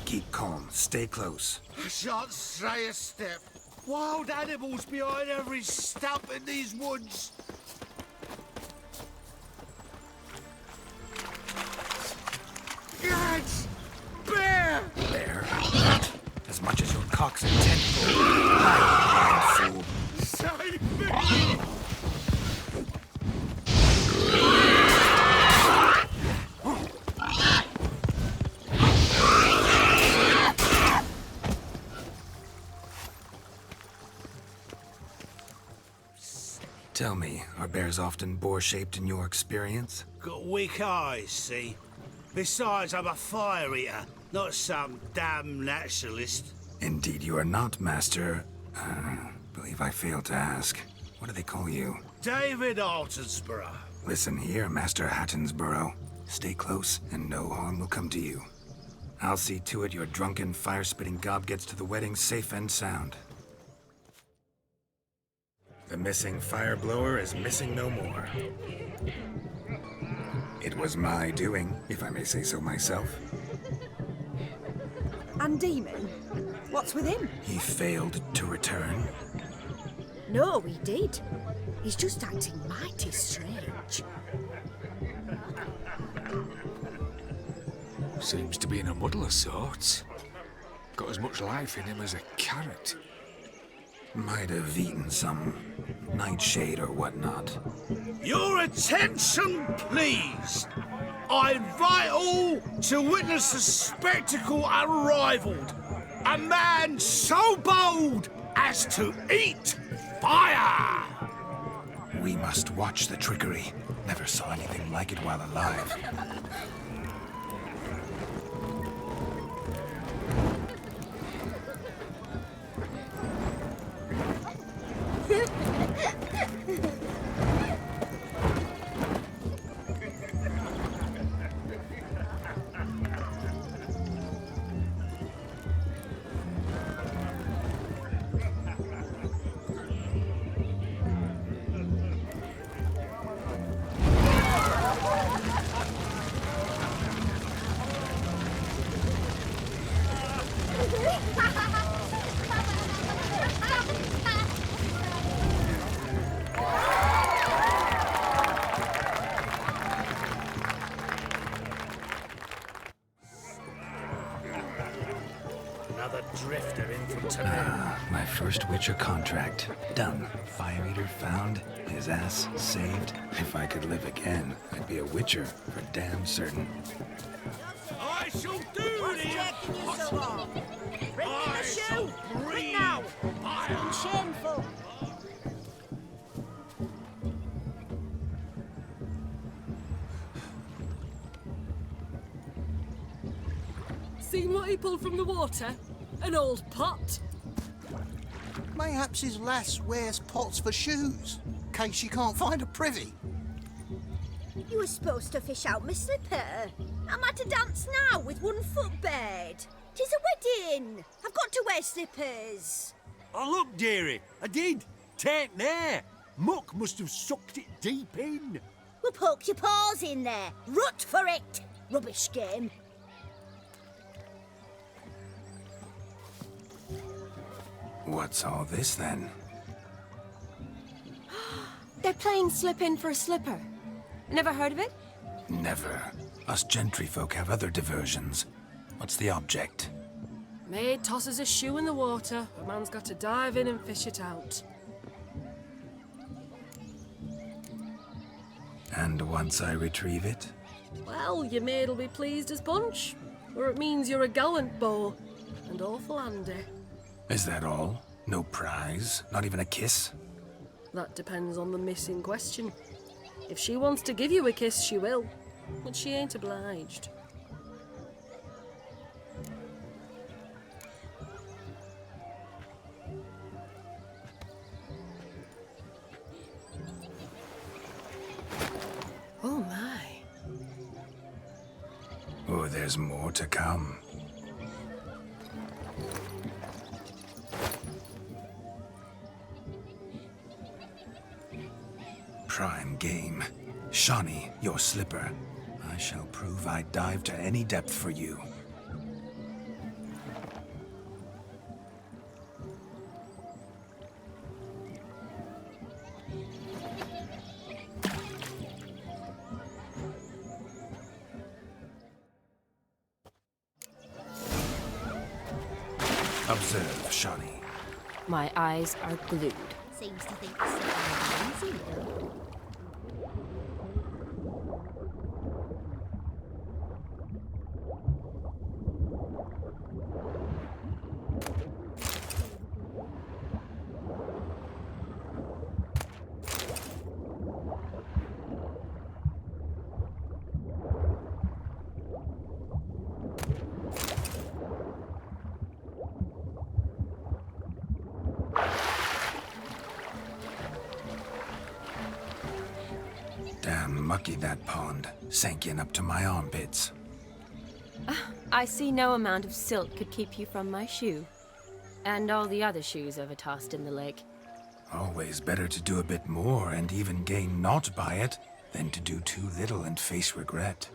Keep calm. Stay close. I shan't stray a step. Wild animals behind every stump in these woods. Gads! Bear! Bear? As much as your cock's intent for. Hide, blind fool. Save me! Tell me, are bears often boar-shaped in your experience? Got weak eyes, see? Besides, I'm a fire eater, not some damn naturalist. Indeed you are not, Master. Believe I failed to ask. What do they call you? David Altonsborough. Listen here, Master Hattonsborough. Stay close, and no harm will come to you. I'll see to it your drunken, fire-spitting gob gets to the wedding safe and sound. The missing fire blower is missing no more. It was my doing, if I may say so myself. And Demon? What's with him? He failed to return. No, he did. He's just acting mighty strange. Seems to be in a muddle of sorts. Got as much life in him as a carrot. Might have eaten some nightshade or whatnot. Your attention, please! I invite all to witness a spectacle unrivaled. A man so bold as to eat fire! We must watch the trickery. Never saw anything like it while alive. Another drifter in from today. My first Witcher contract. Done. Fire Eater found. His ass saved. If I could live again, I'd be a Witcher for damn certain. I shall do What's taking you so long? Bring me the shoe! Quick now! I'm shameful! Seen what he pulled from the water? An old pot. Mayhaps his lass wears pots for shoes, in case she can't find a privy. You were supposed to fish out my slipper. I'm at a dance now with one foot bared. 'Tis a wedding. I've got to wear slippers. Oh, look, dearie, I did. Take there. Muck must have sucked it deep in. Well, poke your paws in there. Rut for it. Rubbish game. What's all this then? They're playing slip in for a slipper. Never heard of it? Never. Us gentry folk have other diversions. What's the object? Maid tosses a shoe in the water. A man's got to dive in and fish it out. And once I retrieve it? Well, your maid'll be pleased as punch. Or it means you're a gallant beau. And awful handy. Is that all? No prize? Not even a kiss? That depends on the miss in question. If she wants to give you a kiss, she will. But she ain't obliged. Oh my. Oh, there's more to come. Prime game. Shawnee, your slipper. I shall prove I dive to any depth for you. Observe, Shawnee. My eyes are glued. Seems to think it's something easy, though. Damn mucky, that pond. Sank in up to my armpits. I see no amount of silt could keep you from my shoe. And all the other shoes ever tossed in the lake. Always better to do a bit more and even gain naught by it than to do too little and face regret.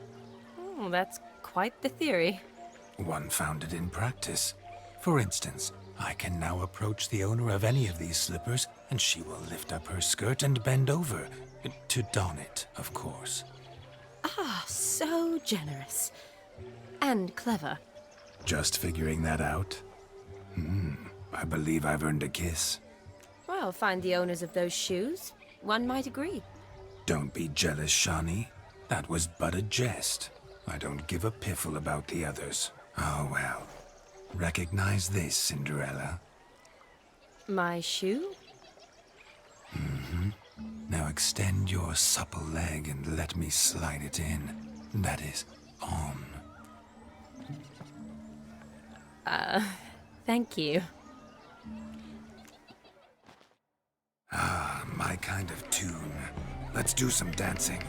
Oh, that's quite the theory. One founded in practice. For instance, I can now approach the owner of any of these slippers, and she will lift up her skirt and bend over. To don it, of course. Ah, so generous. And clever. Just figuring that out? I believe I've earned a kiss. Well, find the owners of those shoes. One might agree. Don't be jealous, Shawnee. That was but a jest. I don't give a piffle about the others. Oh, well. Recognize this, Cinderella. My shoe? Now extend your supple leg and let me slide it in. That is, on. Thank you. Ah, my kind of tune. Let's do some dancing.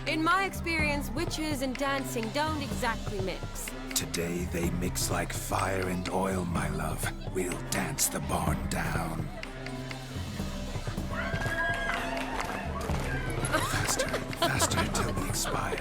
In my experience, witches and dancing don't exactly mix. Today they mix like fire and oil, my love. We'll dance the barn down. Faster, faster till we expire.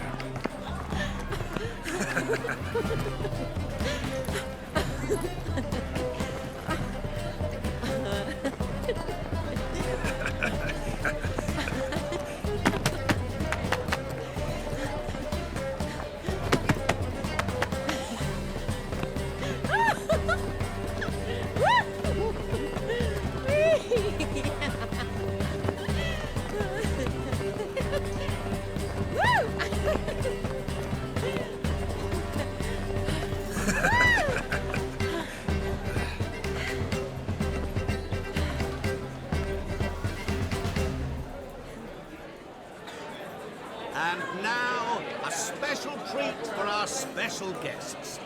And now, a special treat for our special guests.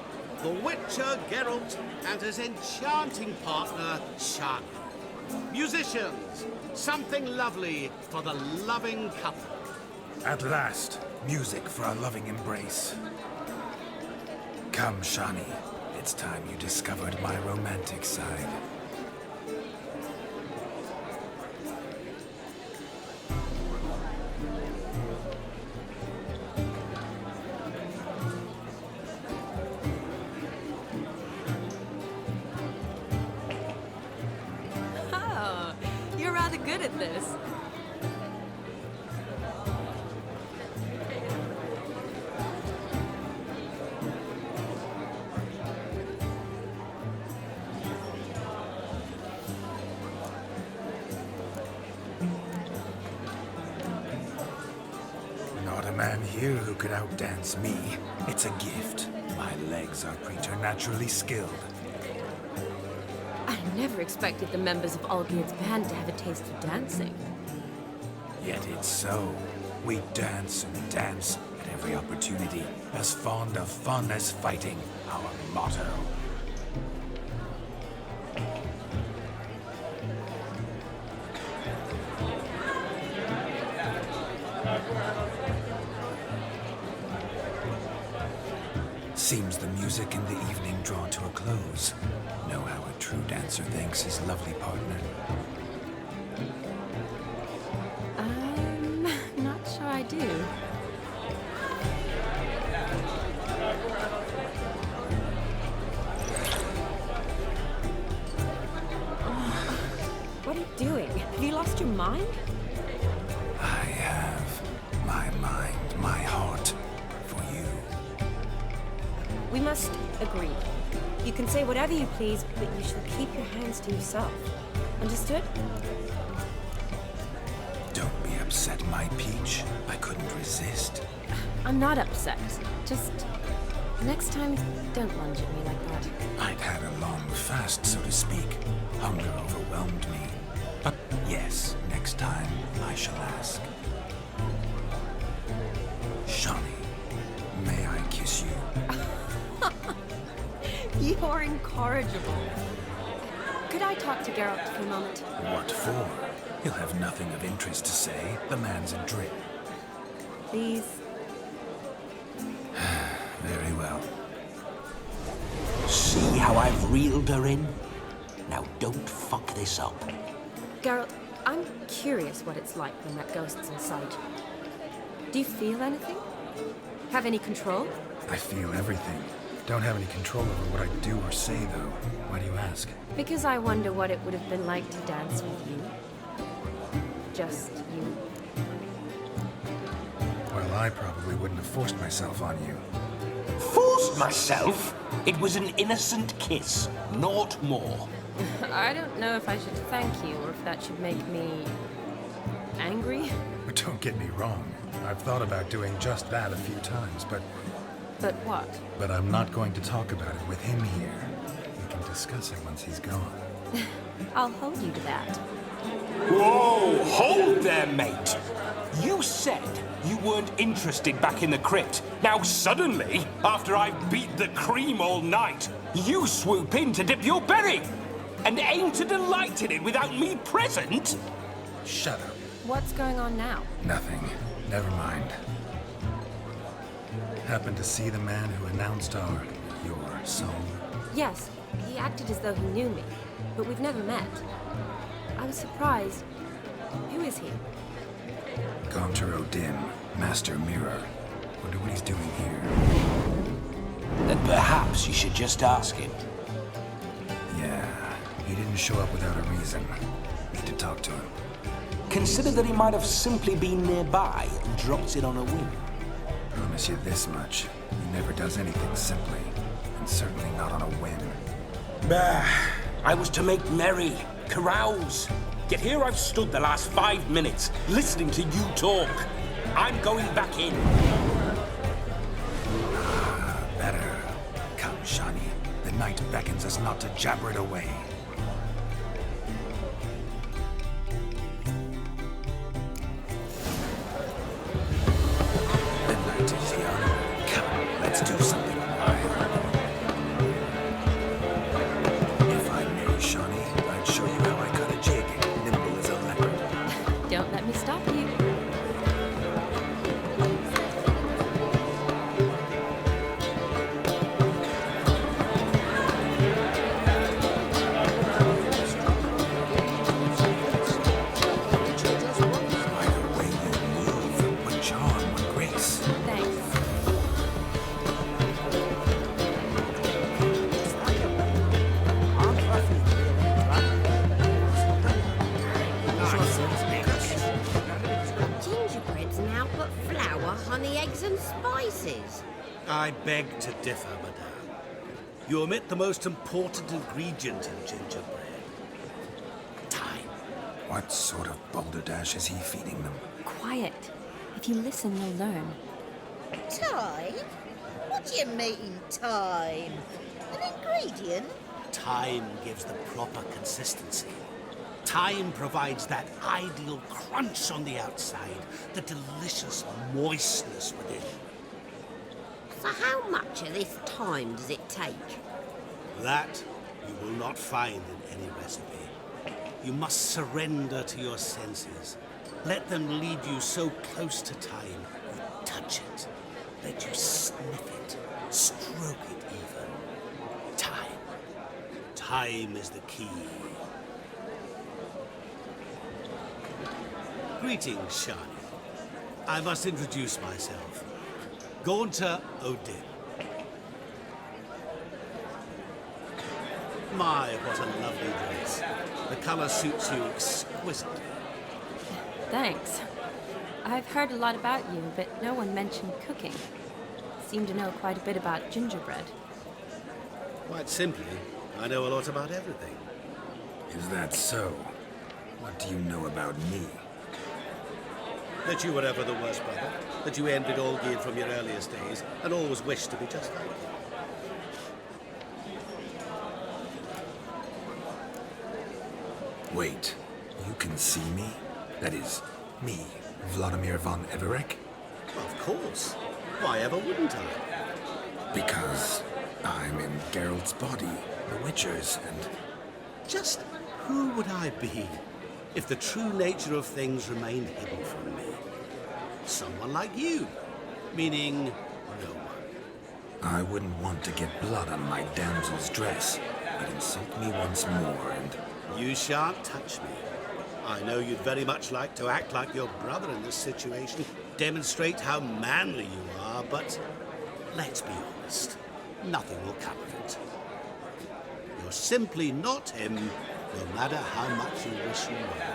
The Witcher Geralt and his enchanting partner, Shan. Musicians, something lovely for the loving couple. At last, music for a loving embrace. Come, Shawnee. It's time you discovered my romantic side. Oh, you're rather good at this. Not a man here who could outdance me. It's a gift. My legs are preternaturally skilled. I never expected the members of Olgierd's band to have a taste for dancing. Yet it's so. We dance and dance at every opportunity, as fond of fun as fighting, our motto. Seems the music in the evening draw to a close. Know how a true dancer thanks his lovely partner. Not sure I do. What are you doing? Have you lost your mind? I have my mind, my heart for you. We must agree. You can say whatever you please, but you shall keep your hands to yourself. Understood? Don't be upset, my peach. I couldn't resist. I'm not upset. Just... next time, don't lunge at me like that. I'd had a long fast, so to speak. Hunger overwhelmed me. But yes, next time I shall ask. Shawnee, may I kiss you? You're incorrigible. Could I talk to Geralt for a moment? What for? He'll have nothing of interest to say. The man's a drip. Please. Very well. See how I've reeled her in? Now don't fuck this up. Geralt, I'm curious what it's like when that ghost's inside. Do you feel anything? Have any control? I feel everything. Don't have any control over what I do or say, though. Why do you ask? Because I wonder what it would have been like to dance with you. Just you. Well, I probably wouldn't have forced myself on you. Forced myself? It was an innocent kiss, naught more. I don't know if I should thank you or if that should make me... angry? But don't get me wrong. I've thought about doing just that a few times, but... But what? But I'm not going to talk about it with him here. We can discuss it once he's gone. I'll hold you to that. Whoa! Hold there, mate! You said you weren't interested back in the crypt. Now suddenly, after I've beat the cream all night, you swoop in to dip your berry! And aim to delight in it without me present? Shut up. What's going on now? Nothing. Never mind. Happened to see the man who announced your song? Yes, he acted as though he knew me, but we've never met. I was surprised. Who is he? Gaunter O'Dim, Master Mirror. Wonder what he's doing here. Then perhaps you should just ask him. Yeah, he didn't show up without a reason. Need to talk to him. Consider that he might have simply been nearby and dropped it on a whim. Promise you this much. He never does anything simply, and certainly not on a whim. Bah! I was to make merry, carouse. Yet here I've stood the last 5 minutes, listening to you talk. I'm going back in. Better. Come, Shawnee. The night beckons us not to jabber it away. The night is young. Come, let's do something wild. If I may, Shawnee, I'd show you how I cut a jig, nimble as a leopard. Don't let me stop you. Gingerbread's now but flour, honey, eggs and spices. I beg to differ, madame. You omit the most important ingredient in gingerbread. Time. What sort of balderdash is he feeding them? Quiet. If you listen, you'll learn. Time? What do you mean, time? An ingredient? Time gives the proper consistency. Time provides that ideal crunch on the outside, the delicious moistness within. So how much of this time does it take? That you will not find in any recipe. You must surrender to your senses. Let them lead you so close to time, you touch it. Let you sniff it, stroke it even. Time. Time is the key. Greetings, Shawnee. I must introduce myself. Gaunter O'Dim. My, what a lovely dress. The color suits you exquisitely. Thanks. I've heard a lot about you, but no one mentioned cooking. Seem to know quite a bit about gingerbread. Quite simply, I know a lot about everything. Is that so? What do you know about me? That you were ever the worst brother, that you envied Olgierd from your earliest days, and always wished to be just like him. Wait, you can see me? That is, me, Vladimir von Everec? Of course. Why ever wouldn't I? Because I'm in Geralt's body, the Witcher's, and... Just who would I be if the true nature of things remained hidden from me? Someone like you, meaning no one. I wouldn't want to get blood on my damsel's dress, but insult me once more and... You shan't touch me. I know you'd very much like to act like your brother in this situation, demonstrate how manly you are, but let's be honest, nothing will come of it. You're simply not him, no matter how much you wish you were.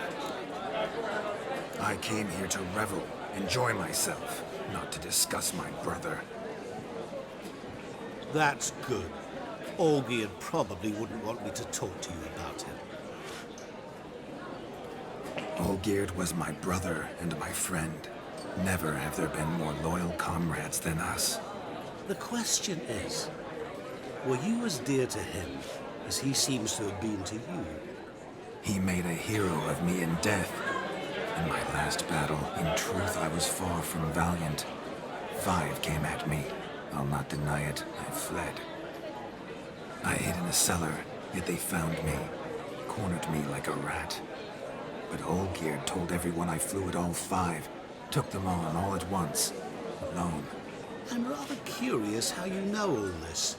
I came here to revel, enjoy myself, not to discuss my brother. That's good. Olgierd probably wouldn't want me to talk to you about him. Olgierd was my brother and my friend. Never have there been more loyal comrades than us. The question is, were you as dear to him as he seems to have been to you? He made a hero of me in death. In my last battle, in truth, I was far from valiant. 5 came at me. I'll not deny it, I fled. I hid in a cellar, yet they found me, cornered me like a rat. But Olgierd told everyone I flew at all 5, took them on all at once, alone. I'm rather curious how you know all this.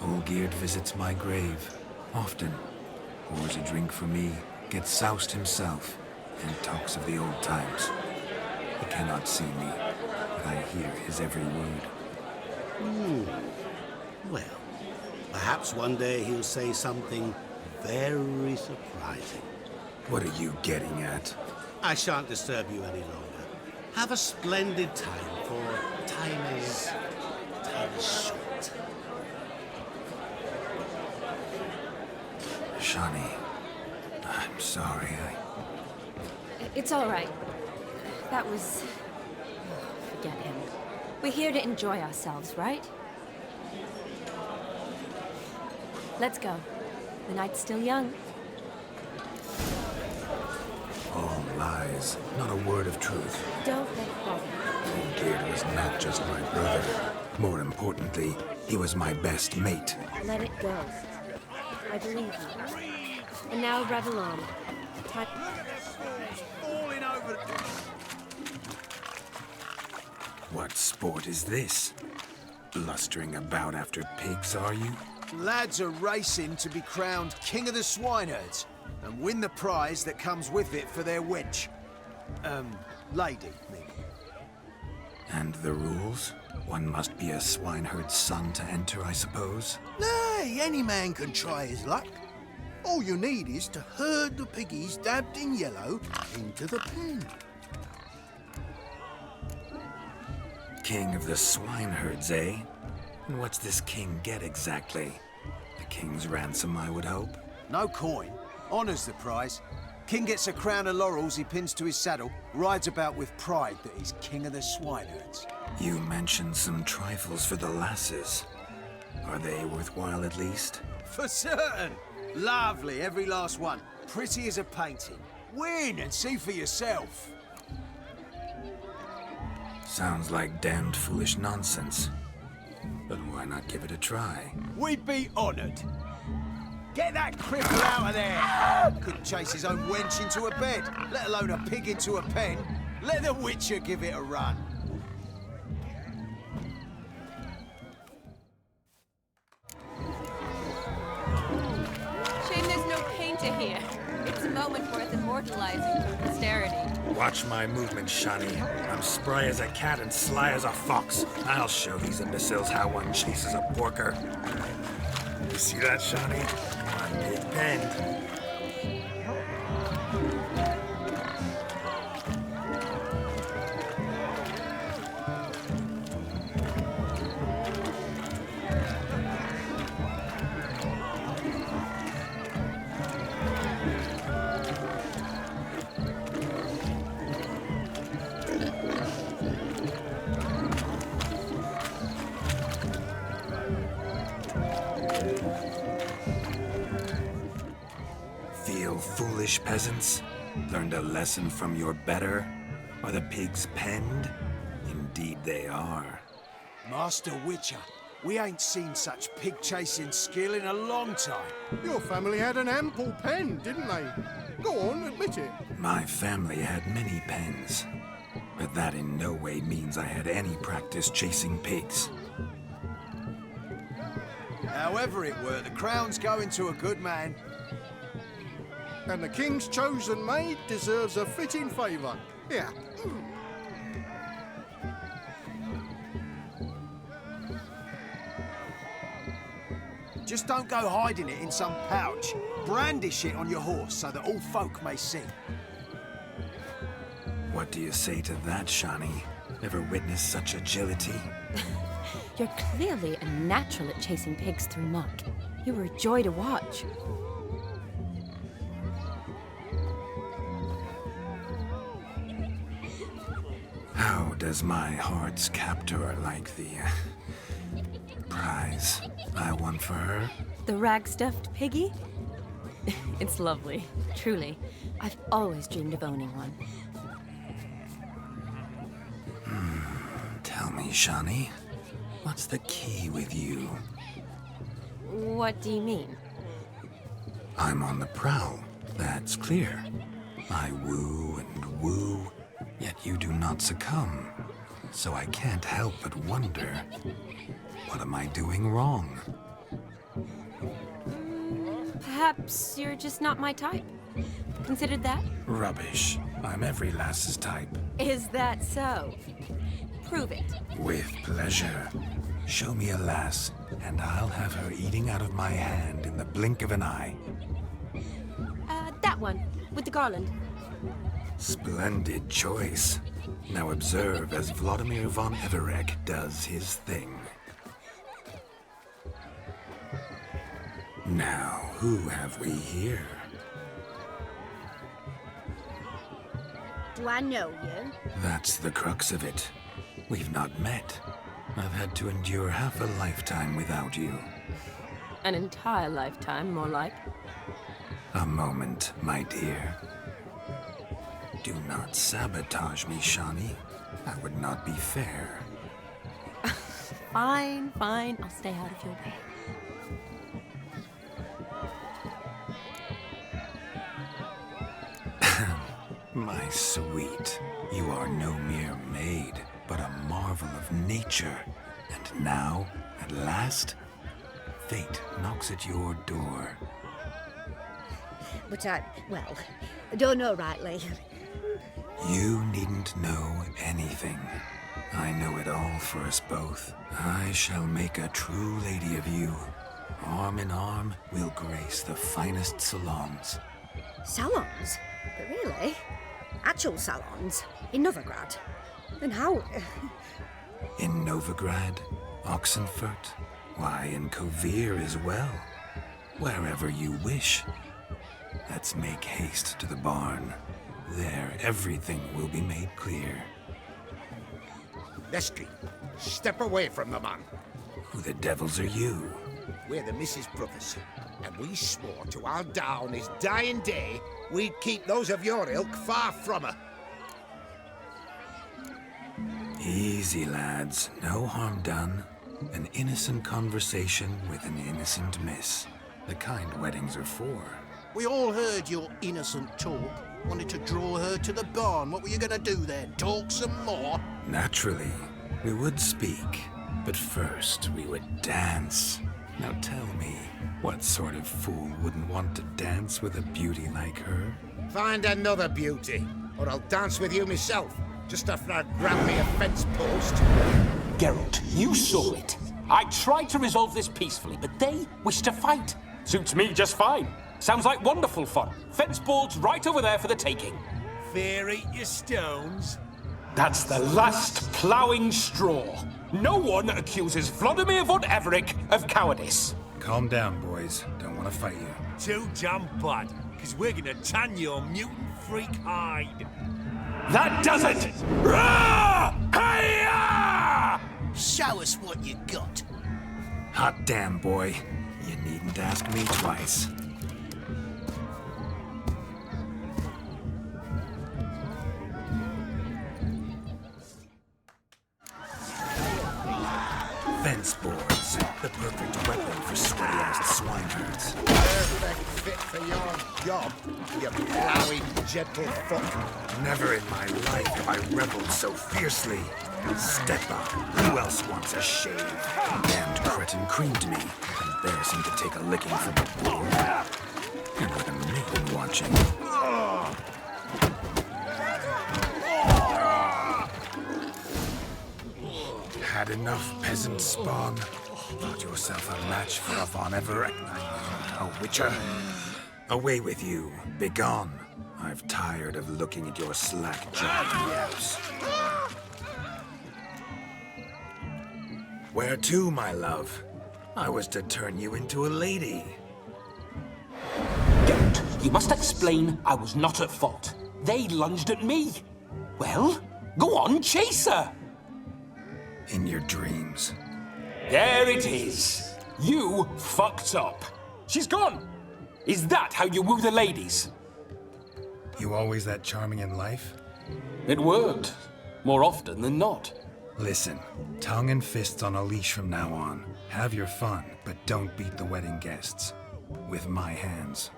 Olgierd visits my grave, often. Pours a drink for me, gets soused himself, and talks of the old times. He cannot see me, but I hear his every word. Well, perhaps one day he'll say something very surprising. What are you getting at? I shan't disturb you any longer. Have a splendid time, for time is short. Shani, I'm sorry, It's all right. That was... Forget him. We're here to enjoy ourselves, right? Let's go. The night's still young. All lies, not a word of truth. Don't let it bother you. Olgierd was not just my brother. More importantly, he was my best mate. Let it go. I believe you. And now revel on. Time... Falling over. What sport is this? Blustering about after pigs, are you? Lads are racing to be crowned King of the Swineherds and win the prize that comes with it for their wench. Lady, maybe. And the rules? One must be a swineherd's son to enter, I suppose? Nay, any man can try his luck. All you need is to herd the piggies dabbed in yellow into the pen. King of the swineherds, eh? And what's this king get exactly? The king's ransom, I would hope? No coin. Honours the prize. King gets a crown of laurels he pins to his saddle, rides about with pride that he's king of the swineherds. You mentioned some trifles for the lasses. Are they worthwhile at least? For certain! Lovely, every last one. Pretty as a painting. Win and see for yourself. Sounds like damned foolish nonsense. But why not give it a try? We'd be honoured. Get that cripple out of there! Couldn't chase his own wench into a bed, let alone a pig into a pen. Let the Witcher give it a run. Shame there's no painter here. It's a moment worth immortalizing for posterity. Watch my movement, Shani. I'm spry as a cat and sly as a fox. I'll show these imbeciles how one chases a porker. You see that, Shani? I'm big penned. Feel foolish, peasants? Learned a lesson from your better? Are the pigs penned? Indeed they are. Master Witcher, we ain't seen such pig-chasing skill in a long time. Your family had an ample pen, didn't they? Go on, admit it. My family had many pens, but that in no way means I had any practice chasing pigs. However it were, the crown's going to a good man. And the king's chosen maid deserves a fitting favour. Here. Just don't go hiding it in some pouch. Brandish it on your horse so that all folk may see. What do you say to that, Shani? Ever witnessed such agility? You're clearly a natural at chasing pigs through muck. You were a joy to watch. How does my heart's captor like the prize I won for her? The rag-stuffed piggy? It's lovely, truly. I've always dreamed of owning one. Tell me, Shani, what's the key with you? What do you mean? I'm on the prowl, that's clear. I woo and woo, yet you do not succumb. So I can't help but wonder, what am I doing wrong? Perhaps you're just not my type. Considered that? Rubbish. I'm every lass's type. Is that so? Prove it. With pleasure. Show me a lass, and I'll have her eating out of my hand in the blink of an eye. That one, with the garland. Splendid choice. Now observe as Vladimir von Everek does his thing. Now, who have we here? Do I know you? That's the crux of it. We've not met. I've had to endure half a lifetime without you. An entire lifetime, more like. A moment, my dear. Do not sabotage me, Shani. That would not be fair. Fine, fine. I'll stay out of your way. My sweet, you are no mere maid, but a marvel of nature. And now, at last, fate knocks at your door. But I don't know rightly. You needn't know anything. I know it all for us both. I shall make a true lady of you. Arm in arm, we'll grace the finest salons. Salons? But really? Actual salons? In Novigrad? And how? In Novigrad, Oxenfurt, why, in Kovir as well. Wherever you wish. Let's make haste to the barn. There, everything will be made clear. Lesky, step away from the man. Who the devils are you? We're the Mrs. Brothers, and we swore to our down his dying day we'd keep those of your ilk far from her. Easy, lads. No harm done. An innocent conversation with an innocent miss. The kind weddings are for. We all heard your innocent talk. Wanted to draw her to the barn. What were you gonna do then? Talk some more? Naturally, we would speak. But first, we would dance. Now tell me, what sort of fool wouldn't want to dance with a beauty like her? Find another beauty, or I'll dance with you myself, just after I grab me a fence post. Geralt, you saw it. I tried to resolve this peacefully, but they wish to fight. Suits me just fine. Sounds like wonderful fun. Fence boards right over there for the taking. Fear eat your stones. That's the last ploughing straw. No one accuses Vladimir von Everek of cowardice. Calm down, boys. Don't want to fight you. Too damn bad, because we're gonna tan your mutant freak hide. That does it! Rah! Hi-ya! Show us what you got. Hot damn, boy. You needn't ask me twice. Fence boards. The perfect weapon for sweaty-ass swineherds. Perfect fit for your job, you plowing gentle foot. Never in my life have I reveled so fiercely. Step up. Who else wants a shave? Damned cretin creamed me. Embarrassing to take a licking from a boar. And with a maiden watching. Had enough, peasant spawn. Thought yourself a match for a Von Everett. A witcher. Away with you. Begone. I've tired of looking at your slack-jawed yaps. Where to, my love? I was to turn you into a lady. Geralt, you must explain I was not at fault. They lunged at me. Well, go on, chase her. In your dreams. There it is. You fucked up. She's gone. Is that how you woo the ladies? You always that charming in life? It worked. More often than not. Listen, tongue and fists on a leash from now on. Have your fun, but don't beat the wedding guests. With my hands.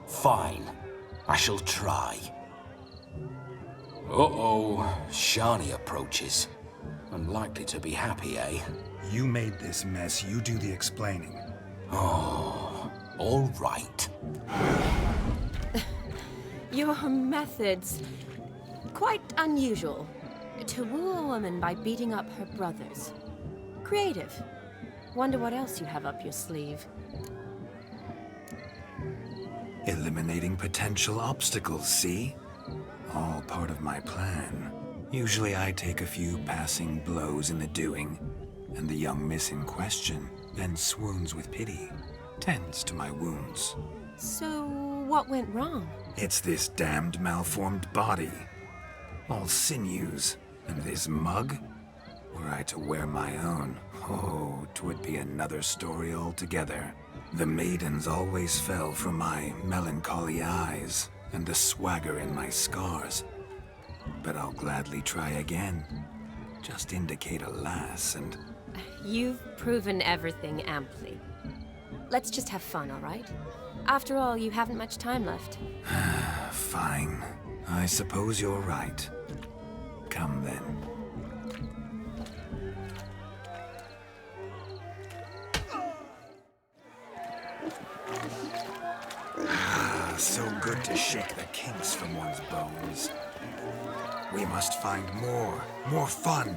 Fine. I shall try. Uh-oh. Shani approaches. Unlikely to be happy, eh? You made this mess. You do the explaining. Oh, all right. Your methods... quite unusual. To woo a woman by beating up her brothers. Creative. Wonder what else you have up your sleeve. Eliminating potential obstacles, see? All part of my plan. Usually I take a few passing blows in the doing, and the young miss in question then swoons with pity, tends to my wounds. So, what went wrong? It's this damned malformed body. All sinews, and this mug? Were I to wear my own, oh, 'twould be another story altogether. The maidens always fell for my melancholy eyes, and the swagger in my scars. But I'll gladly try again. Just indicate a lass and... You've proven everything amply. Let's just have fun, all right? After all, you haven't much time left. Fine. I suppose you're right. Come then. So good to shake the kinks from one's bones. We must find more fun.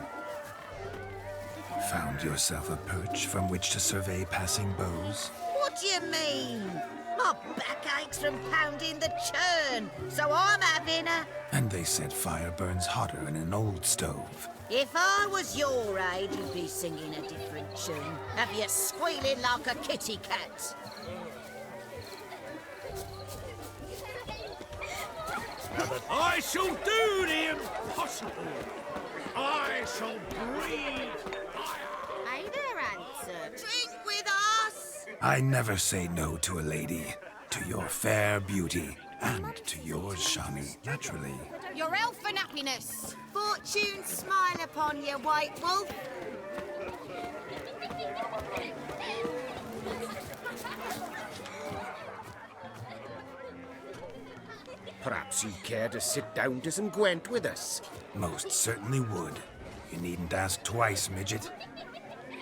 Found yourself a perch from which to survey passing beaux? What do you mean? My back aches from pounding the churn, so I'm having a... And they said fire burns hotter in an old stove. If I was your age, you'd be singing a different tune. Have you squealing like a kitty cat? I shall do the impossible. I shall breathe fire. Hey there, answer. Drink with us. I never say no to a lady. To your fair beauty. And to yours, Shani, naturally. Your elfin happiness. Fortune smile upon you, white wolf. Perhaps you'd care to sit down to some Gwent with us? Most certainly would. You needn't ask twice, midget.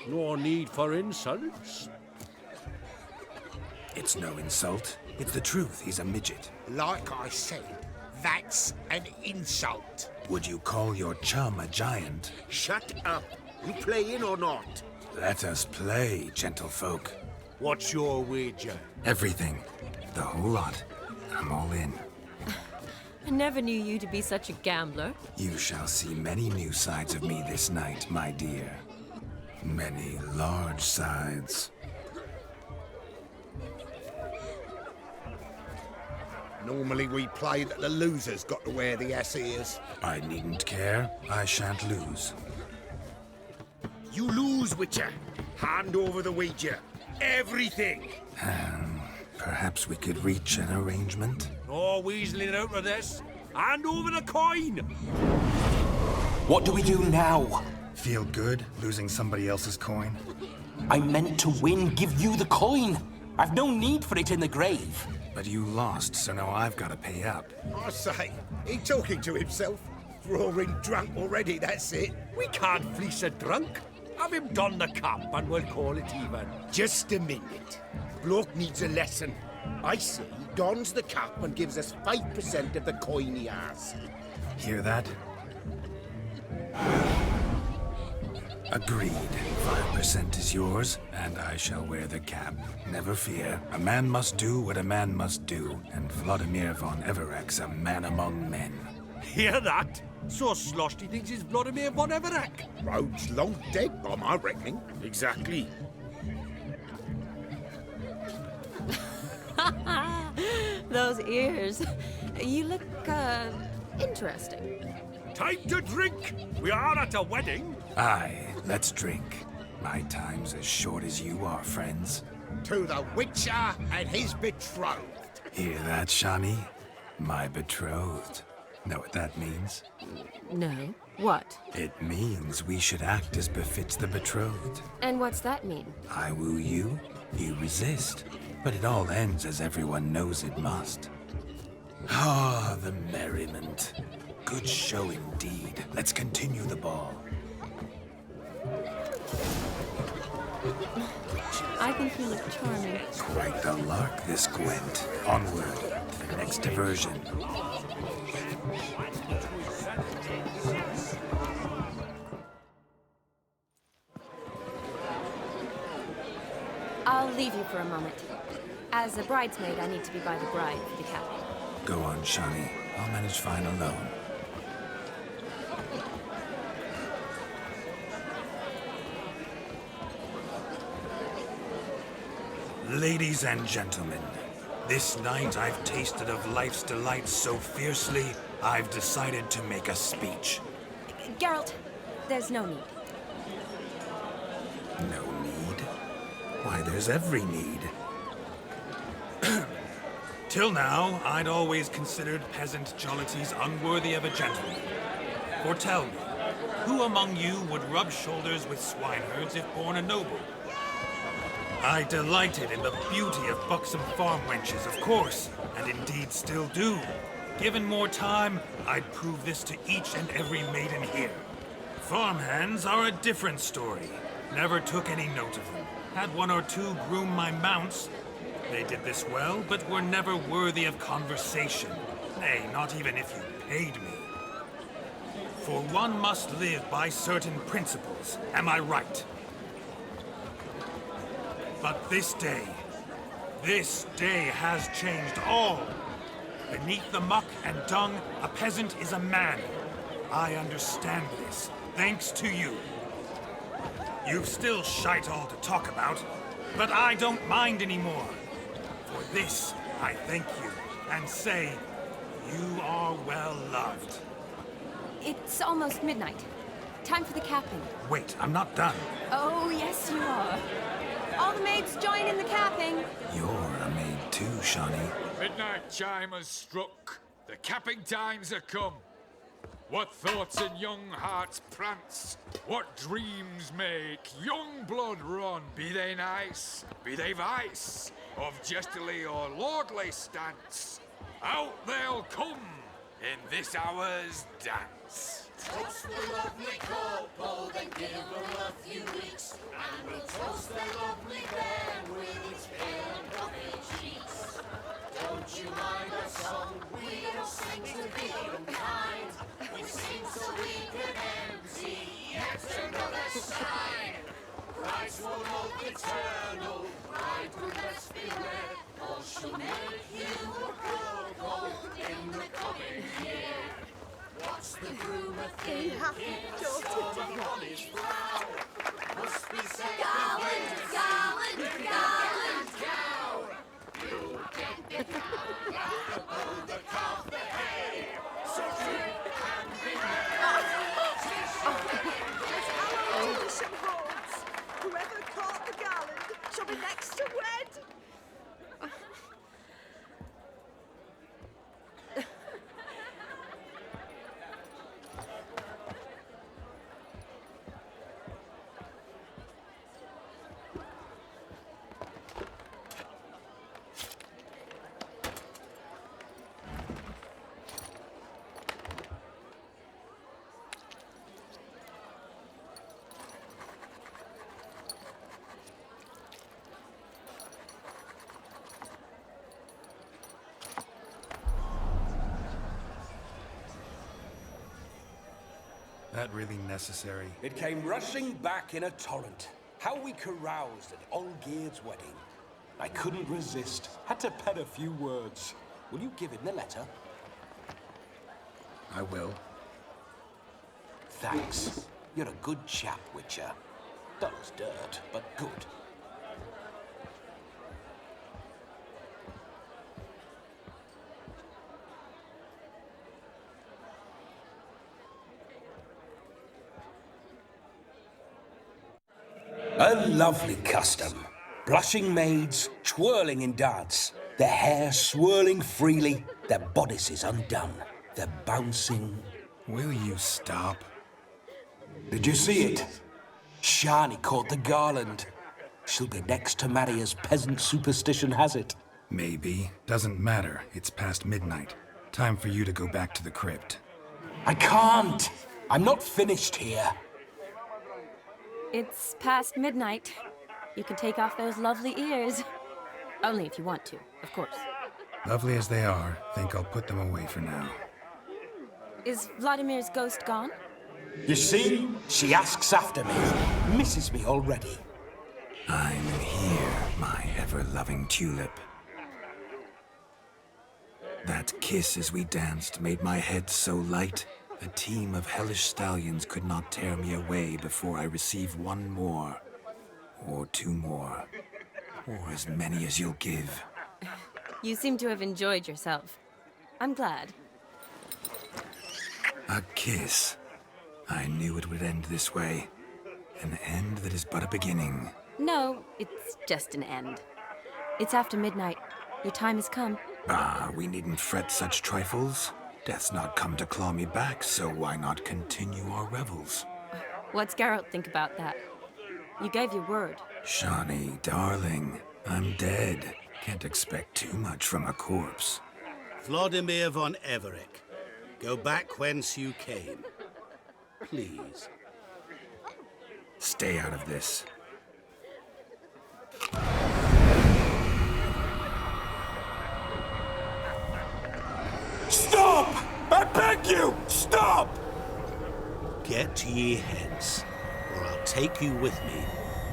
No need for insults. It's no insult. It's the truth. He's a midget. Like I said, that's an insult. Would you call your chum a giant? Shut up. You playing or not? Let us play, gentlefolk. What's your wager? Everything. The whole lot. I'm all in. I never knew you to be such a gambler. You shall see many new sides of me this night, my dear. Many large sides. Normally we play that the loser's got to wear the ass ears. I needn't care. I shan't lose. You lose, Witcher. Hand over the wager. Everything. Perhaps we could reach an arrangement? No weaseling out of this. Hand over the coin. What do we do now? Feel good losing somebody else's coin? I meant to win, give you the coin. I've no need for it in the grave. But you lost, so now I've got to pay up. I say, he talking to himself. Roaring drunk already, that's it. We can't fleece a drunk. Have him don the cap and we'll call it even. Just a minute. Bloke needs a lesson. I say he dons the cap and gives us 5% of the coin he has. Hear that? Agreed. 5% is yours, and I shall wear the cap. Never fear. A man must do what a man must do, and Vladimir von Everek's a man among men. Hear that? So sloshed he thinks he's Vladimir von Everek. Rhodes long dead, by my reckoning. Exactly. Those ears. You look, interesting. Time to drink! We are at a wedding. Aye, let's drink. My time's as short as you are, friends. To the Witcher and his betrothed. Hear that, Shani? My betrothed. Know what that means? No. What? It means we should act as befits the betrothed. And what's that mean? I woo you, you resist. But it all ends as everyone knows it must. Ah, the merriment. Good show indeed. Let's continue the ball. I think you look charming. Quite the lark, this Gwent. Onward to the next diversion. I'll leave you for a moment. As a bridesmaid, I need to be by the bride for the cap. Go on, Shani. I'll manage fine alone. Ladies and gentlemen, this night I've tasted of life's delights so fiercely, I've decided to make a speech. Geralt, there's no need. No need? Why, there's every need. Till now, I'd always considered peasant jollities unworthy of a gentleman. For tell me, who among you would rub shoulders with swineherds if born a noble? I delighted in the beauty of buxom farm wenches, of course, and indeed still do. Given more time, I'd prove this to each and every maiden here. Farmhands are a different story. Never took any note of them. Had one or two groom my mounts. They did this well, but were never worthy of conversation. Nay, not even if you paid me. For one must live by certain principles, am I right? But this day has changed all. Beneath the muck and dung, a peasant is a man. I understand this, thanks to you. You've still shite all to talk about, but I don't mind anymore. For this, I thank you, and say, you are well loved. It's almost midnight. Time for the capping. Wait, I'm not done. Oh, yes, you are. All the maids join in the capping. You're a maid too, Shani. Midnight chime has struck. The capping times are come. What thoughts in young hearts prance? What dreams make young blood run? Be they nice, be they vice, of jestily or lordly stance, out they'll come in this hour's dance. Toast the lovely couple, then give them a few weeks, and we'll toast the lovely bear with its pale and puffy cheeks. Don't you mind our song? We don't sing to be unkind. We sing so we can empty yet another sign. Christ will love eternal, bride will best beware, or she'll make you a cuckold in the coming year. What's the groom a thinking? Storm and Molly's vow must be said. Garland, cow. You get the cow, above the calf, the hay. So drink and be merry. As our tradition holds, whoever caught likes to wed. That really necessary? It came rushing back in a torrent. How we caroused at Olgierd's wedding. I couldn't resist. Had to pen a few words. Will you give him the letter? I will. Thanks. You're a good chap, Witcher. Dull as dirt, but good. A lovely custom. Blushing maids, twirling in dance, their hair swirling freely, their bodices undone, their bouncing... Will you stop? Did you see it? Shani caught the garland. She'll be next to marry as peasant superstition has it. Maybe. Doesn't matter. It's past midnight. Time for you to go back to the crypt. I can't! I'm not finished here. It's past midnight. You can take off those lovely ears. Only if you want to, of course. Lovely as they are, think I'll put them away for now. Is Vladimir's ghost gone? You see? She asks after me. Misses me already. I'm here, my ever-loving tulip. That kiss as we danced made my head so light, a team of hellish stallions could not tear me away before I receive one more. Or two more. Or as many as you'll give. You seem to have enjoyed yourself. I'm glad. A kiss. I knew it would end this way. An end that is but a beginning. No, it's just an end. It's after midnight. Your time has come. Ah, we needn't fret such trifles. Death's not come to claw me back, so why not continue our revels? What's Geralt think about that? You gave your word. Shani, darling, I'm dead. Can't expect too much from a corpse. Vladimir von Everick, go back whence you came. Please. Stay out of this. Stop! I beg you! Stop! Get ye hence, or I'll take you with me,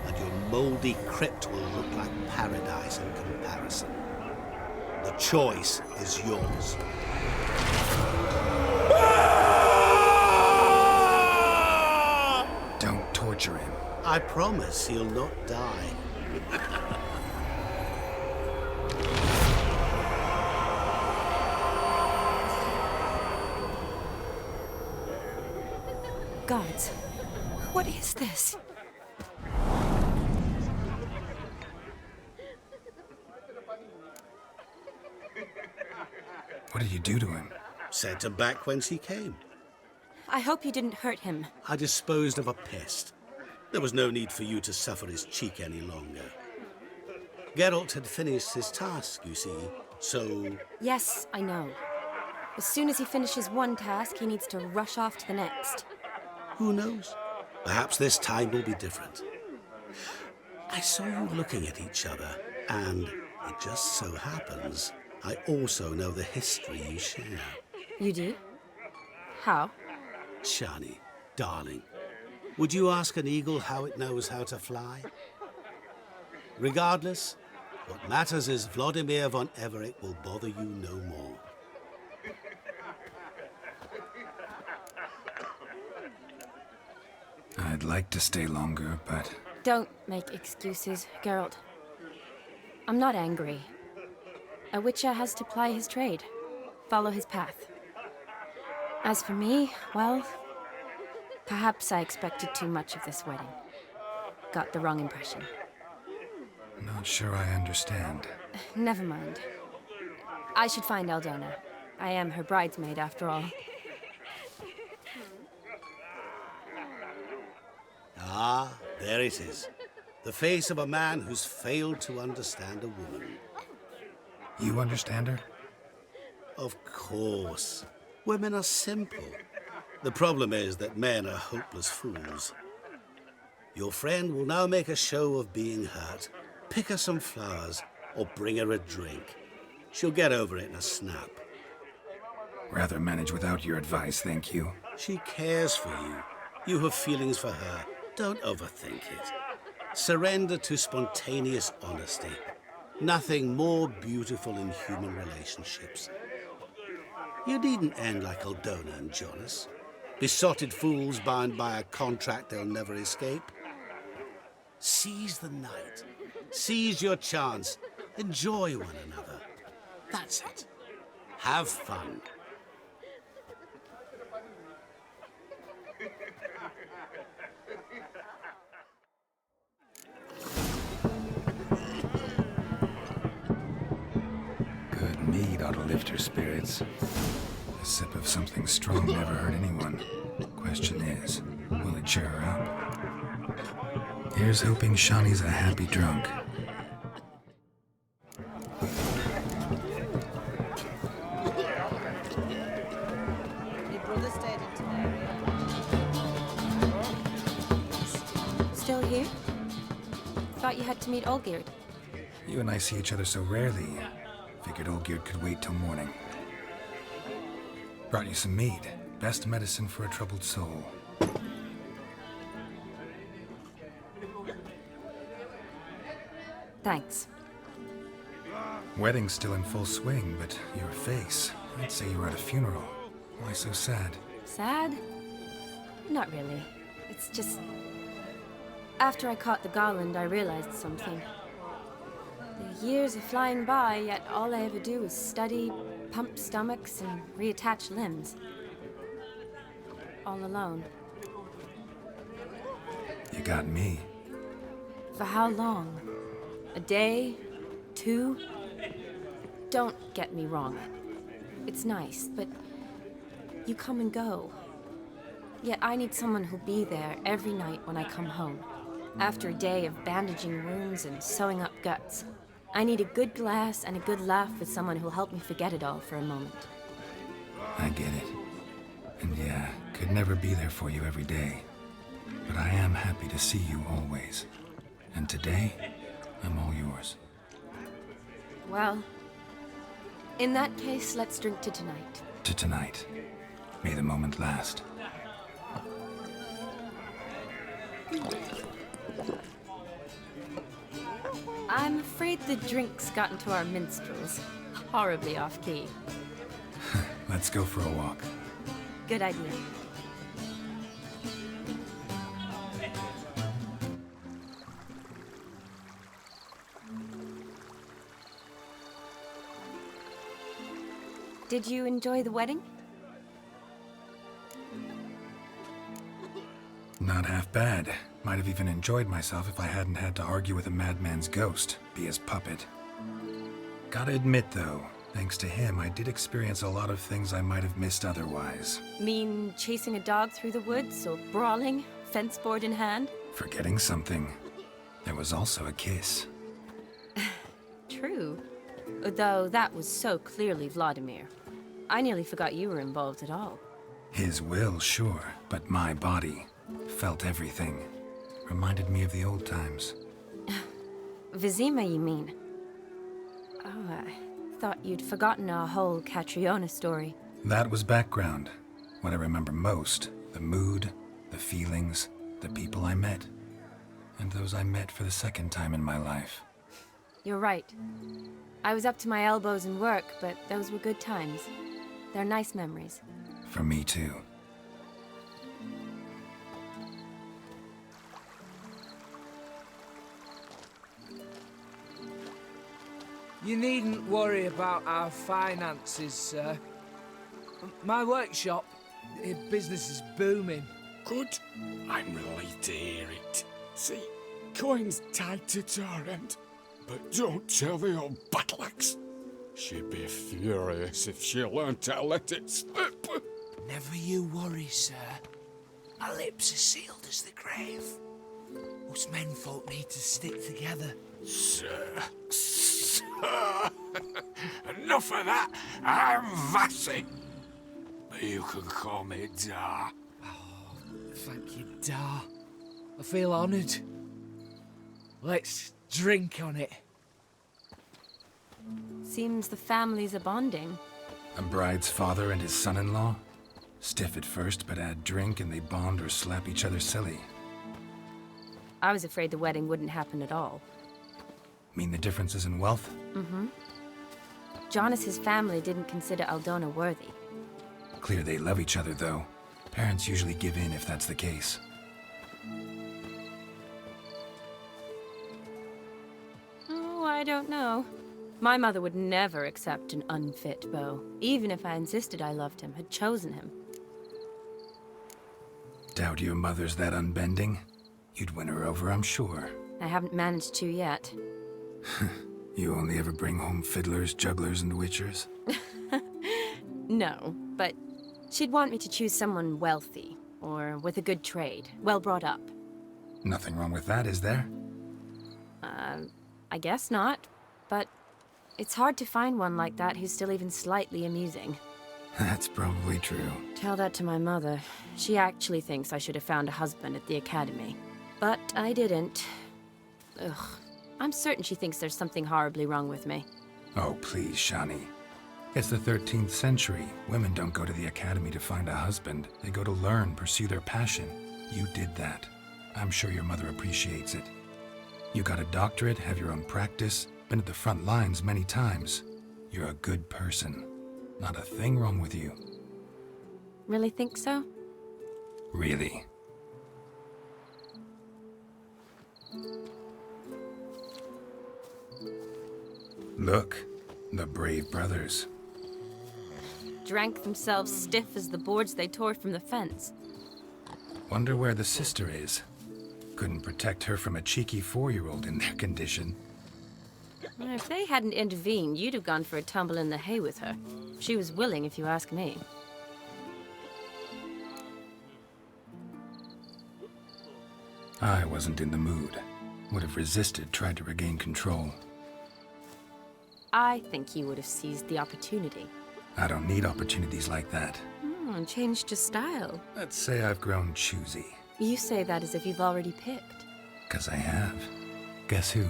and your mouldy crypt will look like paradise in comparison. The choice is yours. Don't torture him. I promise he'll not die. Gods, what is this? What did you do to him? Sent him back whence he came. I hope you didn't hurt him. I disposed of a pest. There was no need for you to suffer his cheek any longer. Geralt had finished his task, you see, so... Yes, I know. As soon as he finishes one task, he needs to rush off to the next. Who knows? Perhaps this time will be different. I saw you looking at each other, and it just so happens I also know the history you share. You do? How? Shani, darling, would you ask an eagle how it knows how to fly? Regardless, what matters is Vladimir von Everick will bother you no more. I'd like to stay longer, but... Don't make excuses, Geralt. I'm not angry. A witcher has to ply his trade, follow his path. As for me, well, perhaps I expected too much of this wedding. Got the wrong impression. Not sure I understand. Never mind. I should find Aldona. I am her bridesmaid, after all. Ah, there it is. The face of a man who's failed to understand a woman. You understand her? Of course. Women are simple. The problem is that men are hopeless fools. Your friend will now make a show of being hurt, pick her some flowers, or bring her a drink. She'll get over it in a snap. Rather manage without your advice, thank you. She cares for you. You have feelings for her. Don't overthink it. Surrender to spontaneous honesty. Nothing more beautiful in human relationships. You needn't end like Aldona and Jonas. Besotted fools bound by a contract they'll never escape. Seize the night. Seize your chance. Enjoy one another. That's it. Have fun. Good mead ought to lift her spirits. A sip of something strong never hurt anyone. Question is, will it cheer her up? Here's hoping Shawnee's a happy drunk. Your brother stayed in Temeria. Still here? Thought you had to meet Olgierd. You and I see each other so rarely. Figured Olgierd could wait till morning. Brought you some mead. Best medicine for a troubled soul. Thanks. Wedding's still in full swing, but your face, I'd say you were at a funeral. Why so sad? Sad? Not really. It's just... After I caught the garland, I realized something. The years are flying by, yet all I ever do is study, pump stomachs, and reattach limbs. All alone. You got me. For how long? A day? 2? Don't get me wrong. It's nice, but you come and go. Yet I need someone who'll be there every night when I come home. After a day of bandaging wounds and sewing up guts. I need a good glass and a good laugh with someone who'll help me forget it all for a moment. I get it. And yeah, could never be there for you every day. But I am happy to see you always. And today, I'm all yours. Well, in that case, let's drink to tonight. To tonight. May the moment last. I'm afraid the drinks got into our minstrels. Horribly off-key. Let's go for a walk. Good idea. Did you enjoy the wedding? Not half bad. Might have even enjoyed myself if I hadn't had to argue with a madman's ghost, be his puppet. Gotta admit, though, thanks to him, I did experience a lot of things I might have missed otherwise. Mean chasing a dog through the woods, or brawling, fence board in hand? Forgetting something. There was also a kiss. True. Though that was so clearly Vladimir. I nearly forgot you were involved at all. His will, sure, but my body felt everything. Reminded me of the old times. Vizima, you mean? Oh, I thought you'd forgotten our whole Catriona story. That was background. What I remember most, the mood, the feelings, the people I met. And those I met for the second time in my life. You're right. I was up to my elbows in work, but those were good times. They're nice memories. For me, too. You needn't worry about our finances, sir. My workshop, business is booming. Good. I'm relieved to hear it. See, coin's tight at our end. But don't tell the old battle axe. She'd be furious if she learned to let it slip. Never you worry, sir. My lips are sealed as the grave. Us menfolk need to stick together. Sir. Enough of that. I'm Vassy. But you can call me Dar. Oh, thank you, Dar. I feel honoured. Let's drink on it. Seems the families are bonding. A bride's father and his son-in-law? Stiff at first, but add drink and they bond or slap each other silly. I was afraid the wedding wouldn't happen at all. Mean the differences in wealth? Mm-hmm. Jonas's family didn't consider Aldona worthy. Clear they love each other, though. Parents usually give in if that's the case. Oh, I don't know. My mother would never accept an unfit beau, even if I insisted I loved him, had chosen him. Doubt your mother's that unbending? You'd win her over, I'm sure. I haven't managed to yet. You only ever bring home fiddlers, jugglers, and witchers? No, but she'd want me to choose someone wealthy, or with a good trade, well brought up. Nothing wrong with that, is there? I guess not, but it's hard to find one like that who's still even slightly amusing. That's probably true. Tell that to my mother. She actually thinks I should have found a husband at the academy. But I didn't. Ugh. I'm certain she thinks there's something horribly wrong with me. Oh, please, Shani. It's the 13th century. Women don't go to the academy to find a husband. They go to learn, pursue their passion. You did that. I'm sure your mother appreciates it. You got a doctorate, have your own practice, been at the front lines many times. You're a good person. Not a thing wrong with you. Really think so? Really. Look, the brave brothers. Drank themselves stiff as the boards they tore from the fence. Wonder where the sister is. Couldn't protect her from a cheeky 4-year-old in their condition. If they hadn't intervened, you'd have gone for a tumble in the hay with her. She was willing, if you ask me. I wasn't in the mood. Would have resisted, tried to regain control. I think you would have seized the opportunity. I don't need opportunities like that. Changed your style. Let's say I've grown choosy. You say that as if you've already picked. 'Cause I have. Guess who?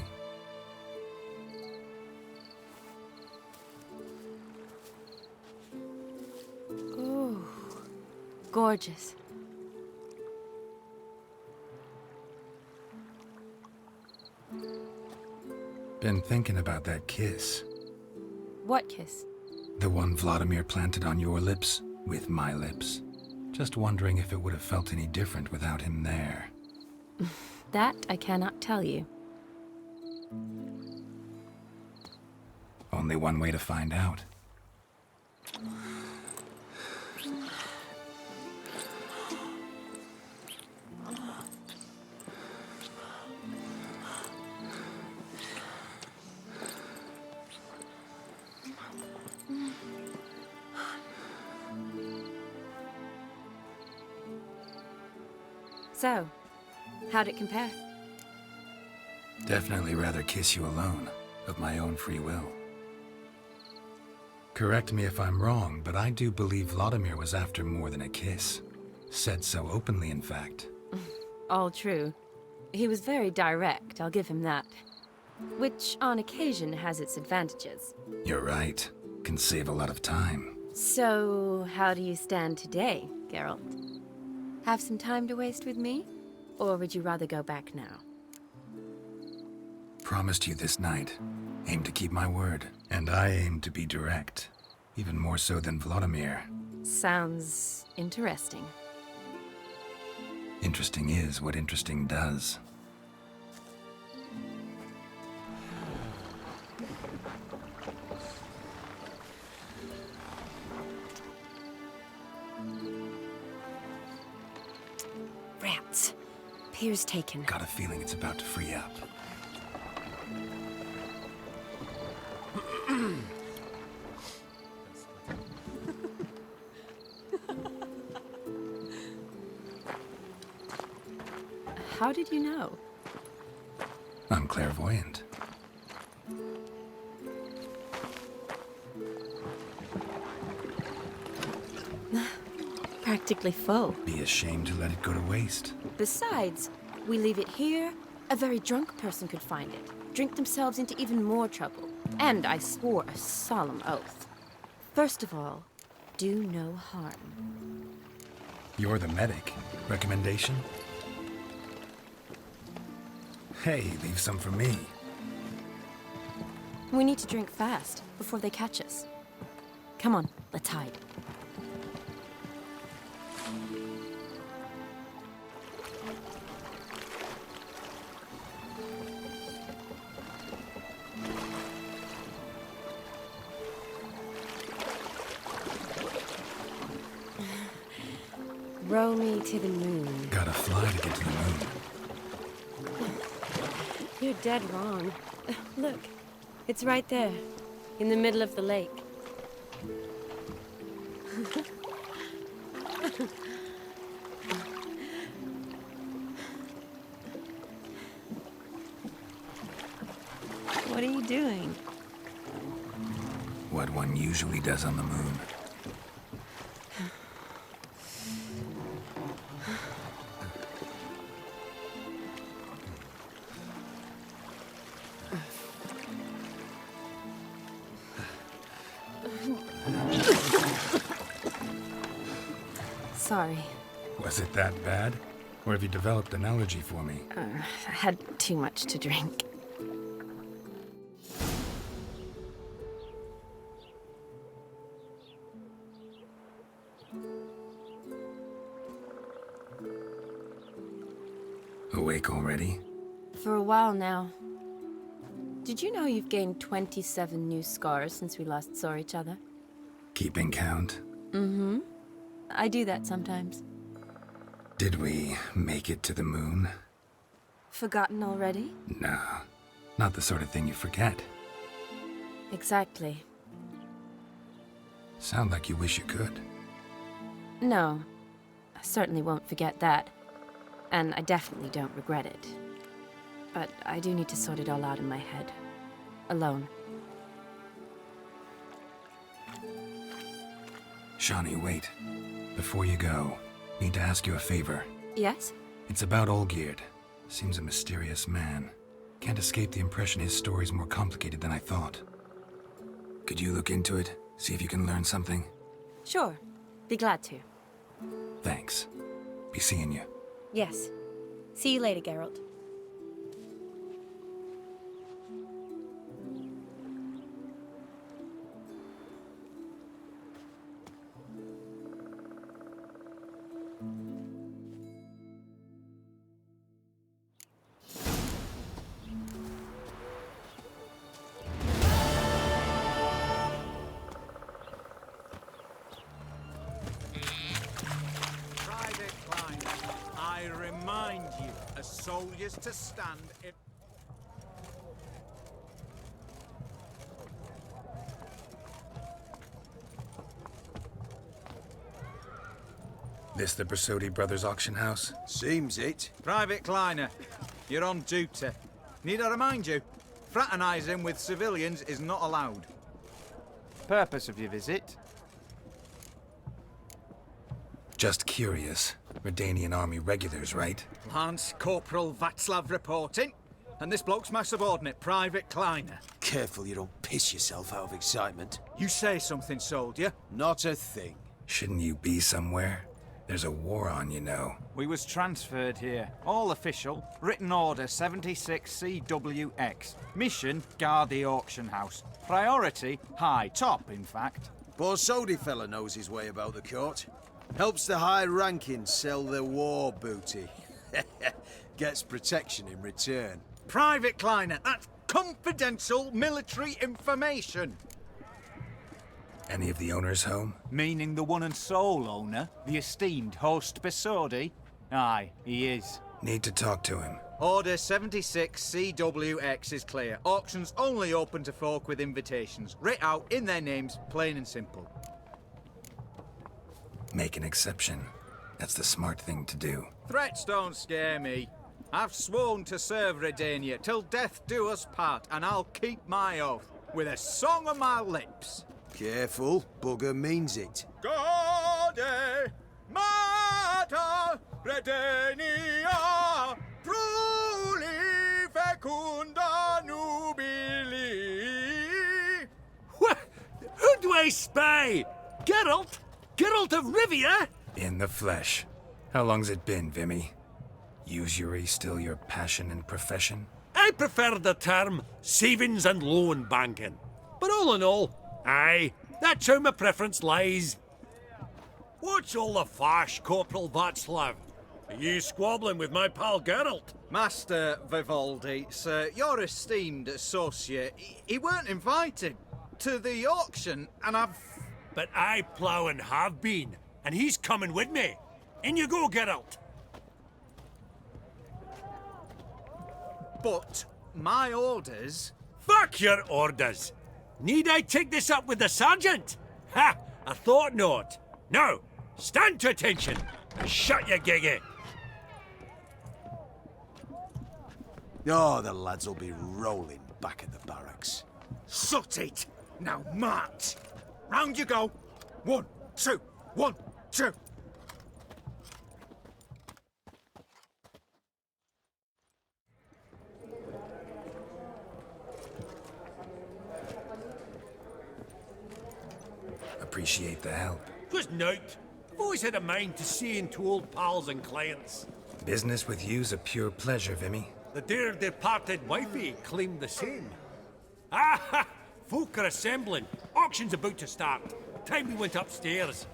Ooh, gorgeous. Been thinking about that kiss. What kiss? The one Vladimir planted on your lips, with my lips. Just wondering if it would have felt any different without him there. That I cannot tell you. Only one way to find out. So, how'd it compare? Definitely rather kiss you alone, of my own free will. Correct me if I'm wrong, but I do believe Vladimir was after more than a kiss. Said so openly, in fact. All true. He was very direct, I'll give him that. Which, on occasion, has its advantages. You're right. Can save a lot of time. So, how do you stand today, Geralt? Have some time to waste with me? Or would you rather go back now? Promised you this night. Aim to keep my word. And I aim to be direct. Even more so than Vladimir. Sounds interesting. Interesting is what interesting does. Rats. Pier's taken. Got a feeling it's about to free up. How did you know? I'm clairvoyant. Practically full. Be ashamed to let it go to waste. Besides, we leave it here, a very drunk person could find it, drink themselves into even more trouble. And I swore a solemn oath. First of all, do no harm. You're the medic. Recommendation? Hey, leave some for me. We need to drink fast, before they catch us. Come on, let's hide. Row me to the moon. Gotta fly to get to the moon. You're dead wrong. Look, it's right there, in the middle of the lake. What are you doing? What one usually does on the moon. Sorry. Was it that bad? Or have you developed an allergy for me? I had too much to drink. Awake already? For a while now. Did you know you've gained 27 new scars since we last saw each other? Keeping count? Mm-hmm. I do that sometimes. Did we make it to the moon? Forgotten already? No, not the sort of thing you forget. Exactly. Sound like you wish you could. No, I certainly won't forget that. And I definitely don't regret it. But I do need to sort it all out in my head. Alone. Shawnee, wait. Before you go, need to ask you a favor. Yes? It's about Olgierd. Seems a mysterious man. Can't escape the impression his story's more complicated than I thought. Could you look into it? See if you can learn something? Sure. Be glad to. Thanks. Be seeing you. Yes. See you later, Geralt. I remind you, as soldiers to stand in... This the Brasodi Brothers auction house? Seems it. Private Kleiner, you're on duty. Need I remind you, fraternizing with civilians is not allowed. Purpose of your visit? Just curious. Redanian army regulars, right? Lance Corporal Václav reporting. And this bloke's my subordinate, Private Kleiner. Careful you don't piss yourself out of excitement. You say something, soldier. Not a thing. Shouldn't you be somewhere? There's a war on, you know. We was transferred here. All official. Written order 76 CWX. Mission, guard the auction house. Priority, high. Top, in fact. Borsodi fella knows his way about the court. Helps the high rankings sell their war booty. Gets protection in return. Private Kleiner, that's confidential military information. Any of the owners home? Meaning the one and sole owner, the esteemed host Besodi? Aye, he is. Need to talk to him. Order 76 CWX is clear. Auctions only open to folk with invitations. Writ out in their names, plain and simple. Make an exception. That's the smart thing to do. Threats don't scare me. I've sworn to serve Redania till death do us part, and I'll keep my oath with a song on my lips. Careful, bugger means it. Gaude Mater Redania Pruli Fecunda Nubili. Who do I spy? Geralt? Geralt of Rivia? In the flesh. How long's it been, Vimy? Usury still your passion and profession? I prefer the term savings and loan banking. But all in all, aye, that's how my preference lies. What's all the fash, Corporal Václav? Are you squabbling with my pal Geralt? Master Vivaldi, sir, your esteemed associate, he weren't invited to the auction, and I've... But I plough and have been, and he's coming with me. In you go, Geralt. But my orders... Fuck your orders! Need I take this up with the sergeant? Ha! I thought not. Now, stand to attention and shut your giggy. Oh, the lads will be rolling back at the barracks. Sut it! Now march! Round you go! 1, 2, 1, 2! Appreciate the help. Twas nowt. I've always had a mind to seeing to old pals and clients. Business with you's a pure pleasure, Vimy. The dear departed wifey claimed the same. Ah ha! Folk are assembling. Auction's about to start. Time we went upstairs.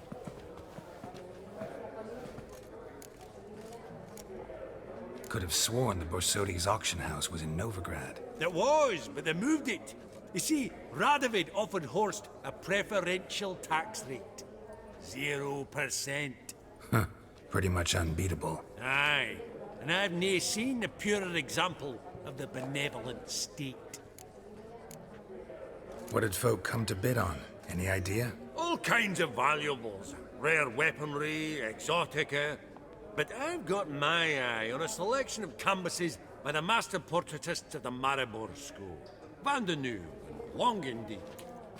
Could have sworn the Borsodi's auction house was in Novigrad. It was, but they moved it. You see, Radovid offered Horst a preferential tax rate. 0%. Huh. Pretty much unbeatable. Aye. And I've nae seen a purer example of the benevolent state. What did folk come to bid on? Any idea? All kinds of valuables. Rare weaponry, exotica. But I've got my eye on a selection of canvases by the master portraitists of the Maribor School. Van de Nieuw and Longendijk.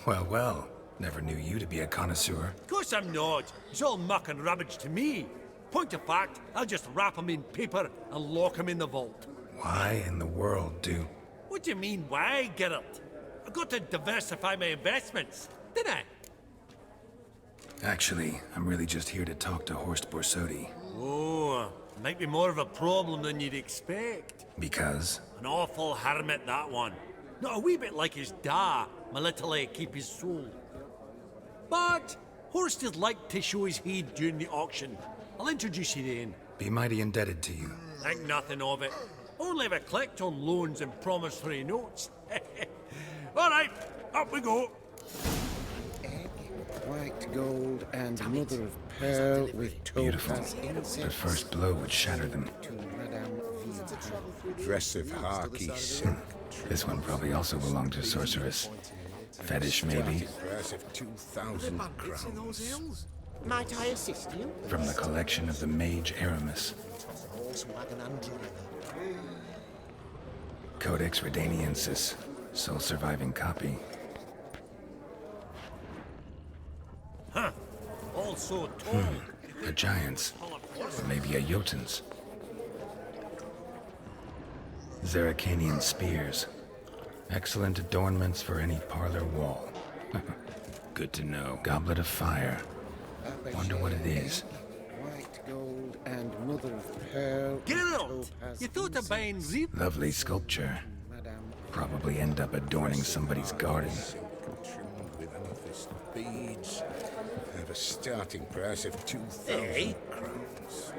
Well, well. Never knew you to be a connoisseur. Of course I'm not. It's all muck and rubbish to me. Point of fact, I'll just wrap 'em in paper and lock 'em in the vault. Why in the world do... What do you mean, why, Geralt? I've got to diversify my investments, didn't I? Actually, I'm really just here to talk to Horst Borsodi. Oh, might be more of a problem than you'd expect. Because? An awful hermit, that one. Not a wee bit like his da, my little keep his soul. But Horst is like to show his heed during the auction. I'll introduce you then. Be mighty indebted to you. Think nothing of it. Only if I collect on loans and promissory notes. All right, up we go. White gold and mother of pearl with Beautiful. topaz. But first blow would shatter them. Dress of harky silk. This one probably also belonged to sorceress. Fetish, maybe? Price of 2,000 crowns. Might I assist you? From the collection of the mage Aramis. Horse, wagon, and driver. Codex Redaniensis. Sole surviving copy. Huh. Also tall. A giant's. Or maybe a Jotun's. Zeracanian spears. Excellent adornments for any parlor wall. Good to know. Goblet of fire. Wonder what it is. White gold and mother of pearl. Geralt! You thought of buying reap? Lovely sculpture. Probably end up adorning somebody's garden. Trimmed with amethyst beads. Have a starting price of 2,000 crowns.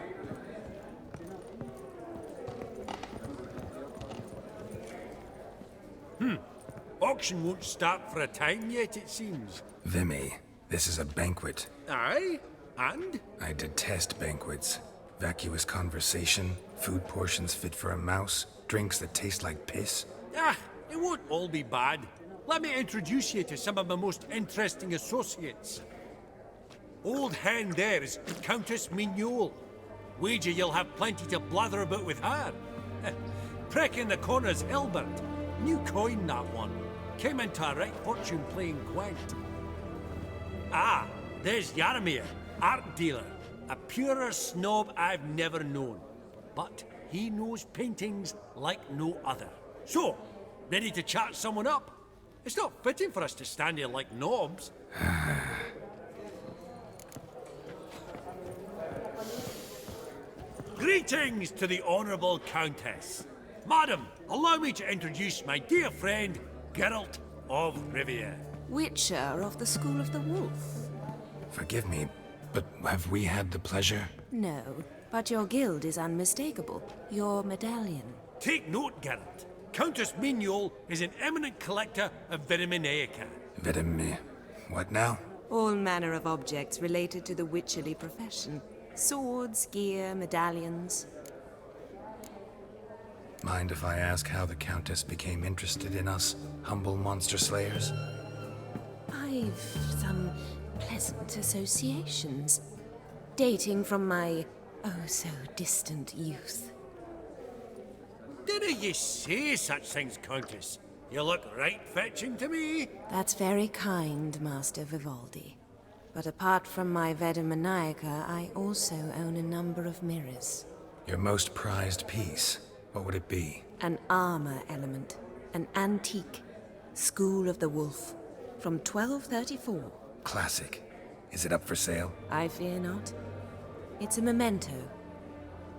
Auction won't start for a time yet, it seems. Vimy, this is a banquet. Aye? And? I detest banquets. Vacuous conversation, food portions fit for a mouse, drinks that taste like piss. Ah, it won't all be bad. Let me introduce you to some of my most interesting associates. Old hen there is Countess Mignole. Wager you'll have plenty to blather about with her. Prick in the corner's Hilbert. New coin, that one. Came into a right fortune playing Gwent. Ah, there's Yarmir, art dealer. A purer snob I've never known. But he knows paintings like no other. So, ready to chat someone up? It's not fitting for us to stand here like knobs. Greetings to the Honourable Countess. Madam, allow me to introduce my dear friend, Geralt of Rivia. Witcher of the School of the Wolf. Forgive me, but have we had the pleasure? No, but your guild is unmistakable. Your medallion. Take note, Geralt. Countess Mignol is an eminent collector of Vitaminaica. What now? All manner of objects related to the witcherly profession. Swords, gear, medallions. Mind if I ask how the Countess became interested in us, humble monster slayers? I've some pleasant associations, dating from my oh-so-distant youth. Didn't you say such things, Countess? You look right fetching to me. That's very kind, Master Vivaldi. But apart from my Vitaminaica, I also own a number of mirrors. Your most prized piece, what would it be? An armor element. An antique. School of the Wolf. From 1234. Classic. Is it up for sale? I fear not. It's a memento.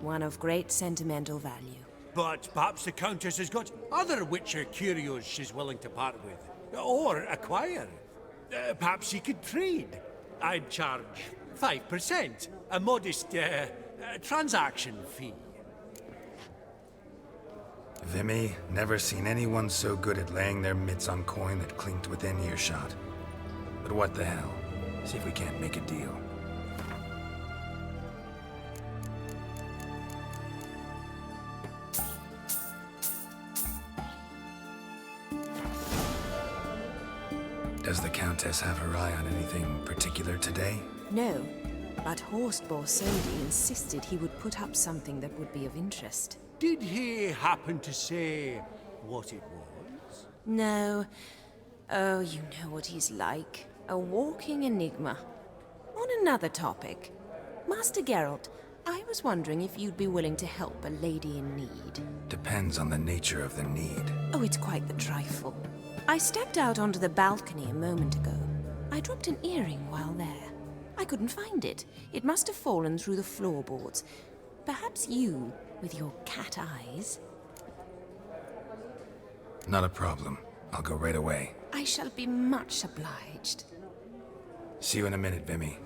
One of great sentimental value. But perhaps the Countess has got other Witcher curios she's willing to part with. Or acquire. Perhaps she could trade. I'd charge 5%. A modest, transaction fee. Vimy, never seen anyone so good at laying their mitts on coin that clinked within earshot. But what the hell? See if we can't make a deal. Does the Countess have her eye on anything particular today? No, but Horst Borsodi insisted he would put up something that would be of interest. Did he happen to say what it was? No. Oh, you know what he's like. A walking enigma. On another topic, Master Geralt, I was wondering if you'd be willing to help a lady in need. Depends on the nature of the need. Oh, it's quite the trifle. I stepped out onto the balcony a moment ago. I dropped an earring while there. I couldn't find it. It must have fallen through the floorboards. Perhaps you, with your cat eyes... Not a problem. I'll go right away. I shall be much obliged. See you in a minute, Vimy.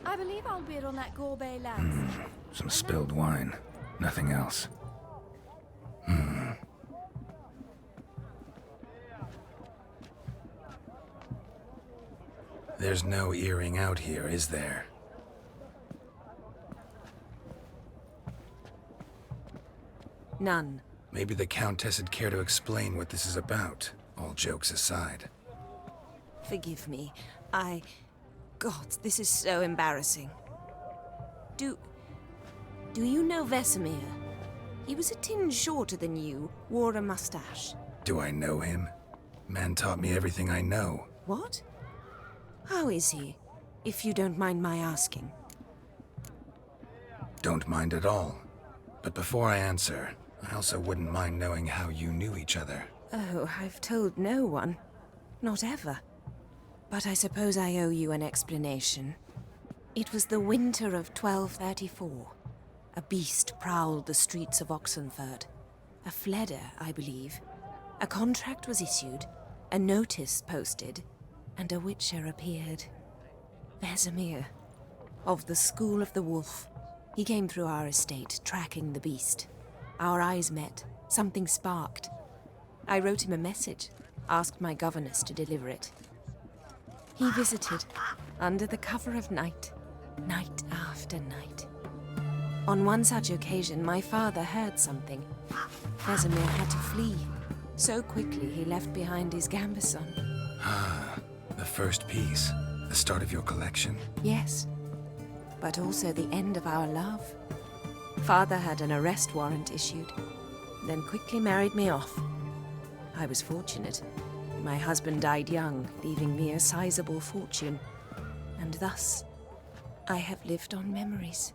I believe I'll bid on that Gorbet lance. Some spilled wine. Nothing else. There's no earring out here, is there? None. Maybe the Countess would care to explain what this is about, all jokes aside. Forgive me. God, this is so embarrassing. Do you know Vesemir? He was a tinge shorter than you, wore a mustache. Do I know him? Man taught me everything I know. What? How is he, if you don't mind my asking? Don't mind at all. But before I answer, I also wouldn't mind knowing how you knew each other. Oh, I've told no one. Not ever. But I suppose I owe you an explanation. It was the winter of 1234. A beast prowled the streets of Oxenford. A fledder, I believe. A contract was issued, a notice posted, and a witcher appeared. Vesemir, of the School of the Wolf. He came through our estate, tracking the beast. Our eyes met. Something sparked. I wrote him a message, asked my governess to deliver it. He visited, under the cover of night, night after night. On one such occasion, my father heard something. Vesemir had to flee. So quickly, he left behind his gambeson. Ah, the first piece. The start of your collection? Yes. but also the end of our love. Father had an arrest warrant issued, then quickly married me off. I was fortunate. My husband died young, leaving me a sizable fortune. And thus, I have lived on memories.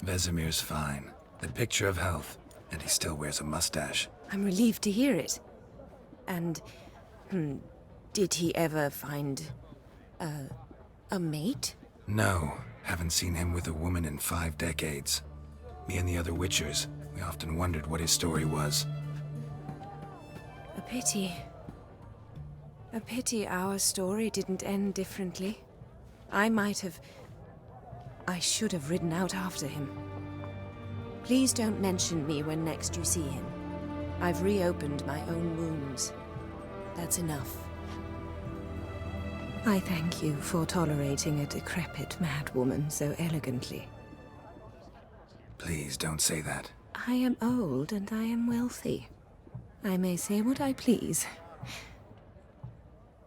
Vesemir's fine. The picture of health, and he still wears a mustache. I'm relieved to hear it. And, did he ever find a mate? No, haven't seen him with a woman in 5 decades. Me and the other Witchers, we often wondered what his story was. A pity. A pity our story didn't end differently. I should have ridden out after him. Please don't mention me when next you see him. I've reopened my own wounds. That's enough. I thank you for tolerating a decrepit madwoman so elegantly. Please don't say that. I am old and I am wealthy. I may say what I please.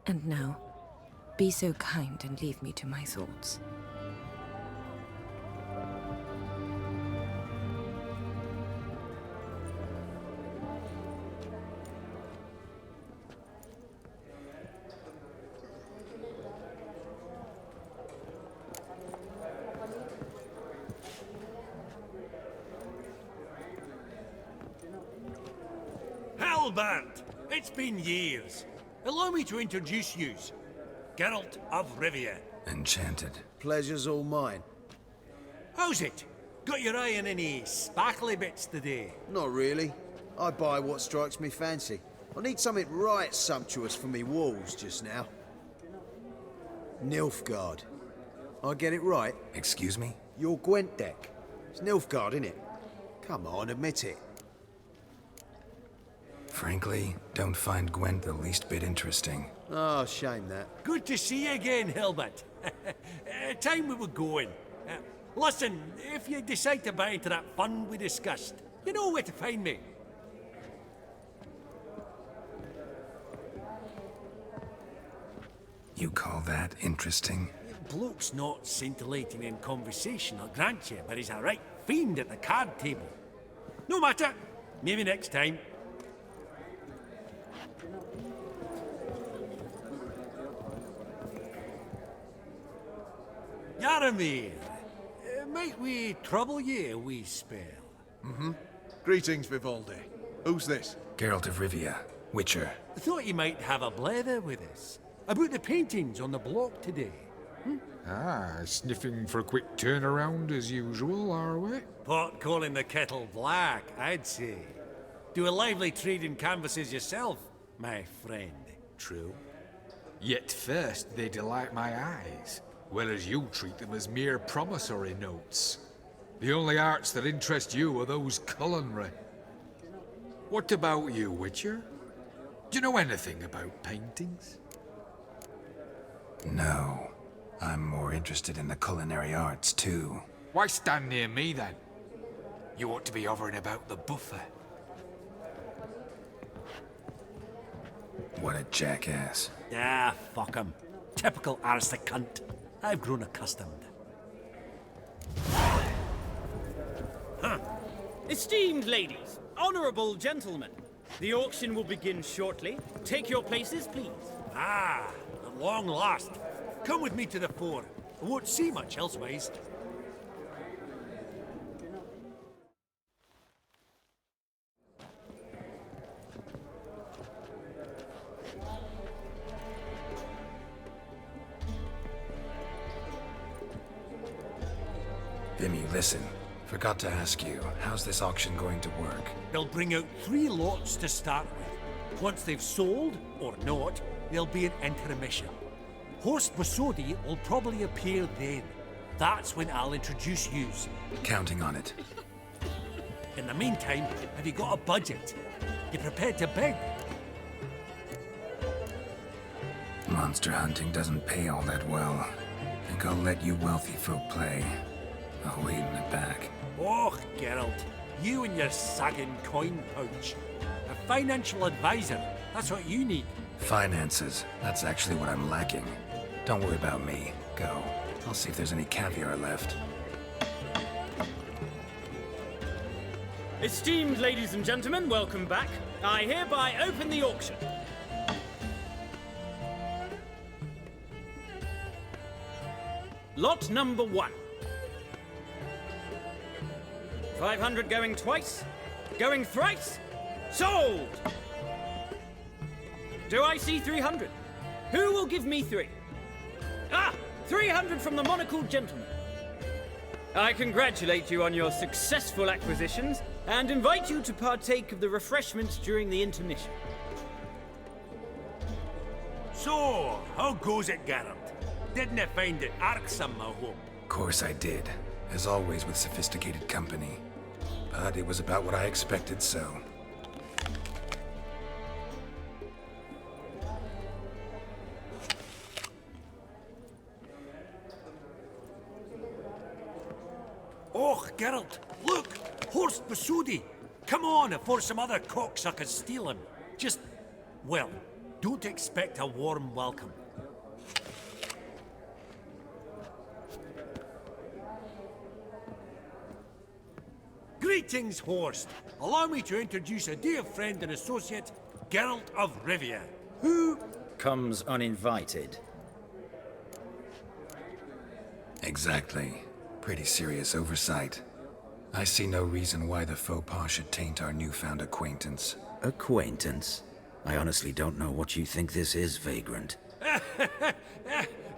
And now, be so kind and leave me to my thoughts. Hellband! It's been years. Allow me to introduce yous. Geralt of Rivia. Enchanted. Pleasure's all mine. How's it? Got your eye on any sparkly bits today? Not really. I buy what strikes me fancy. I need something right sumptuous for me walls just now. Nilfgaard. I get it right? Excuse me? Your Gwent deck. It's Nilfgaard, innit? Come on, admit it. Frankly, don't find Gwent the least bit interesting. Oh, shame that. Good to see you again, Hilbert. Time we were going. Listen, if you decide to buy into that fund we discussed, you know where to find me. You call that interesting? Bloke's not scintillating in conversation, I'll grant you, but he's a right fiend at the card table. No matter. Maybe next time. Yaramir, might we trouble ye a wee spell? Mm-hmm. Greetings, Vivaldi. Who's this? Geralt of Rivia, Witcher. I thought you might have a blether with us. About the paintings on the block today. Ah, sniffing for a quick turnaround as usual, are we? Pot calling the kettle black, I'd say. Do a lively trade in canvases yourself, my friend. True. Yet first they delight my eyes, whereas you treat them as mere promissory notes. The only arts that interest you are those culinary. What about you, Witcher? Do you know anything about paintings? No. I'm more interested in the culinary arts, too. Why stand near me, then? You ought to be hovering about the buffet. What a jackass. Ah, fuck him. Typical aristocrat cunt. I've grown accustomed. Esteemed ladies, honorable gentlemen, the auction will begin shortly. Take your places, please. Ah, at long last. Come with me to the fore. I won't see much elsewise. Vimy, listen. Forgot to ask you, how's this auction going to work? They'll bring out 3 lots to start with. Once they've sold, or not, there'll be an intermission. Horst Bosodi will probably appear then. That's when I'll introduce yous. Counting on it. In the meantime, have you got a budget? You prepared to bid? Monster hunting doesn't pay all that well. Think I'll let you wealthy folk play. I'll wait in the back. Oh, Geralt, you and your sagging coin pouch. A financial advisor, that's what you need. Finances, that's actually what I'm lacking. Don't worry about me. Go. I'll see if there's any caviar left. Esteemed ladies and gentlemen, welcome back. I hereby open the auction. Lot number 1. 500 going twice, going thrice, sold! Do I see 300? Who will give me 3? Ah! 300 from the monocled gentleman. I congratulate you on your successful acquisitions and invite you to partake of the refreshments during the intermission. So, how goes it, Geralt? Didn't you find it irksome, I hope? Of course I did, as always with sophisticated company. But it was about what I expected, so... Oh, Geralt, look! Horst Basudi! Come on, before some other cocksuckers steal him. Just, well, don't expect a warm welcome. Greetings, Horst. Allow me to introduce a dear friend and associate, Geralt of Rivia, who... comes uninvited. Exactly. Pretty serious oversight. I see no reason why the faux pas should taint our newfound acquaintance. Acquaintance? I honestly don't know what you think this is, Vagrant.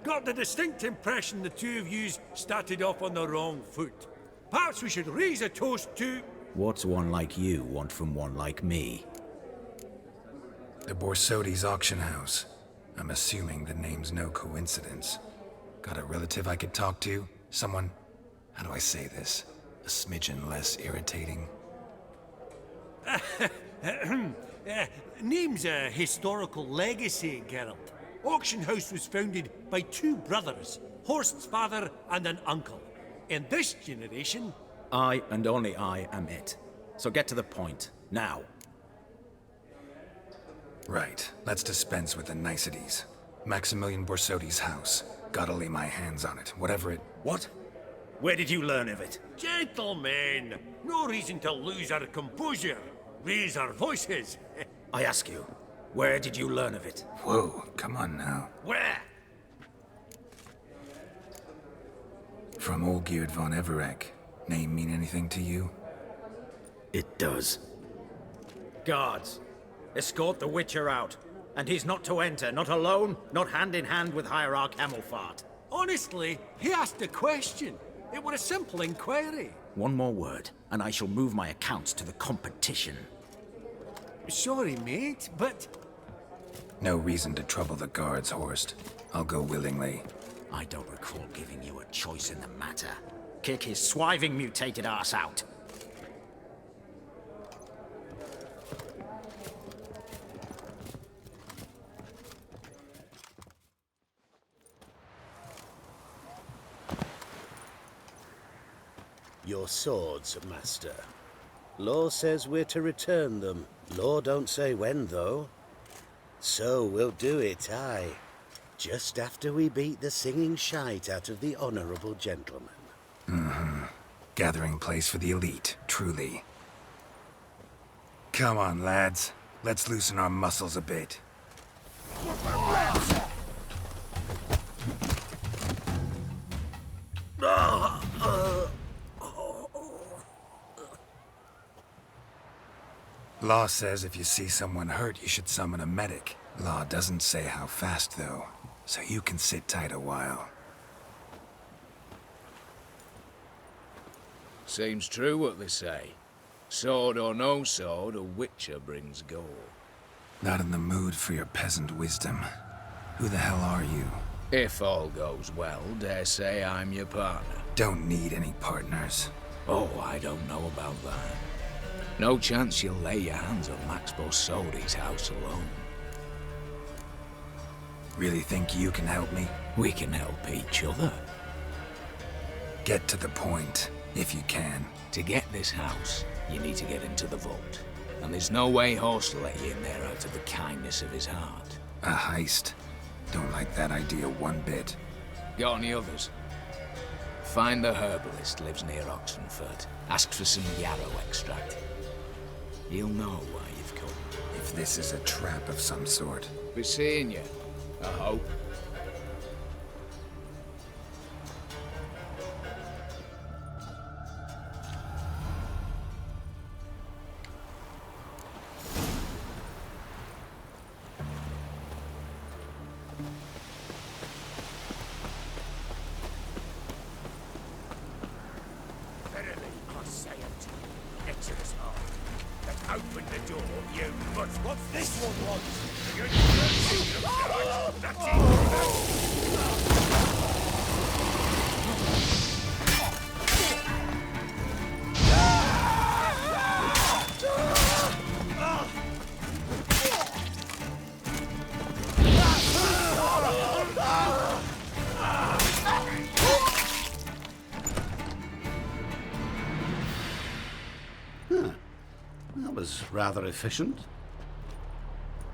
Got the distinct impression the two of yous started off on the wrong foot. Perhaps we should raise a toast to... What's one like you want from one like me? The Borsodi's auction house. I'm assuming the name's no coincidence. Got a relative I could talk to? Someone... how do I say this? A smidgen less irritating? Name's a historical legacy, Geralt. Auction house was founded by 2 brothers, Horst's father and an uncle. In this generation... I and only I am it. So get to the point, now. Right, let's dispense with the niceties. Maximilian Borsodi's house. Gotta lay my hands on it, whatever it... What? Where did you learn of it? Gentlemen, no reason to lose our composure. Raise our voices. I ask you, where did you learn of it? Whoa, come on now. Where? From Olgierd von Everek. Name mean anything to you? It does. Guards, escort the Witcher out. And he's not to enter, not alone, not hand in hand with Hierarch Hamelfart. Honestly, he asked a question. It were a simple inquiry. One more word, and I shall move my accounts to the competition. Sorry, mate, but... No reason to trouble the guards, Horst. I'll go willingly. I don't recall giving you a choice in the matter. Kick his swiving mutated ass out. Your swords, master. Law says we're to return them. Law don't say when, though. So we'll do it, aye. Just after we beat the singing shite out of the honorable gentleman. Mm-hmm. Gathering place for the elite, truly. Come on, lads. Let's loosen our muscles a bit. Law says if you see someone hurt, you should summon a medic. Law doesn't say how fast, though, so you can sit tight a while. Seems true what they say. Sword or no sword, a Witcher brings gold. Not in the mood for your peasant wisdom. Who the hell are you? If all goes well, dare say I'm your partner. Don't need any partners. Oh, I don't know about that. No chance you'll lay your hands on Max Borsodi's house alone. Really think you can help me? We can help each other. Get to the point, if you can. To get this house, you need to get into the vault. And there's no way Horst will let you in there out of the kindness of his heart. A heist. Don't like that idea one bit. Got any others? Find the herbalist lives near Oxenford. Ask for some yarrow extract. He'll know why you've come. If this is a trap of some sort. Be seeing you, I hope. Verily, I say it. Exodus hard. Let's open the door, you mud. What's this one want? You That's it. That was rather efficient.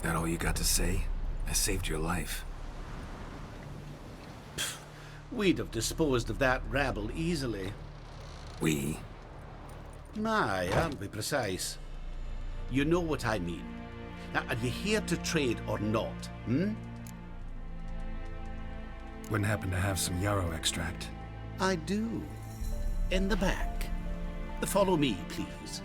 That all you got to say? I saved your life. We'd have disposed of that rabble easily. We? Aye, I'll be precise. You know what I mean. Now, are you here to trade or not, hmm? Wouldn't happen to have some yarrow extract. I do. In the back. Follow me, please.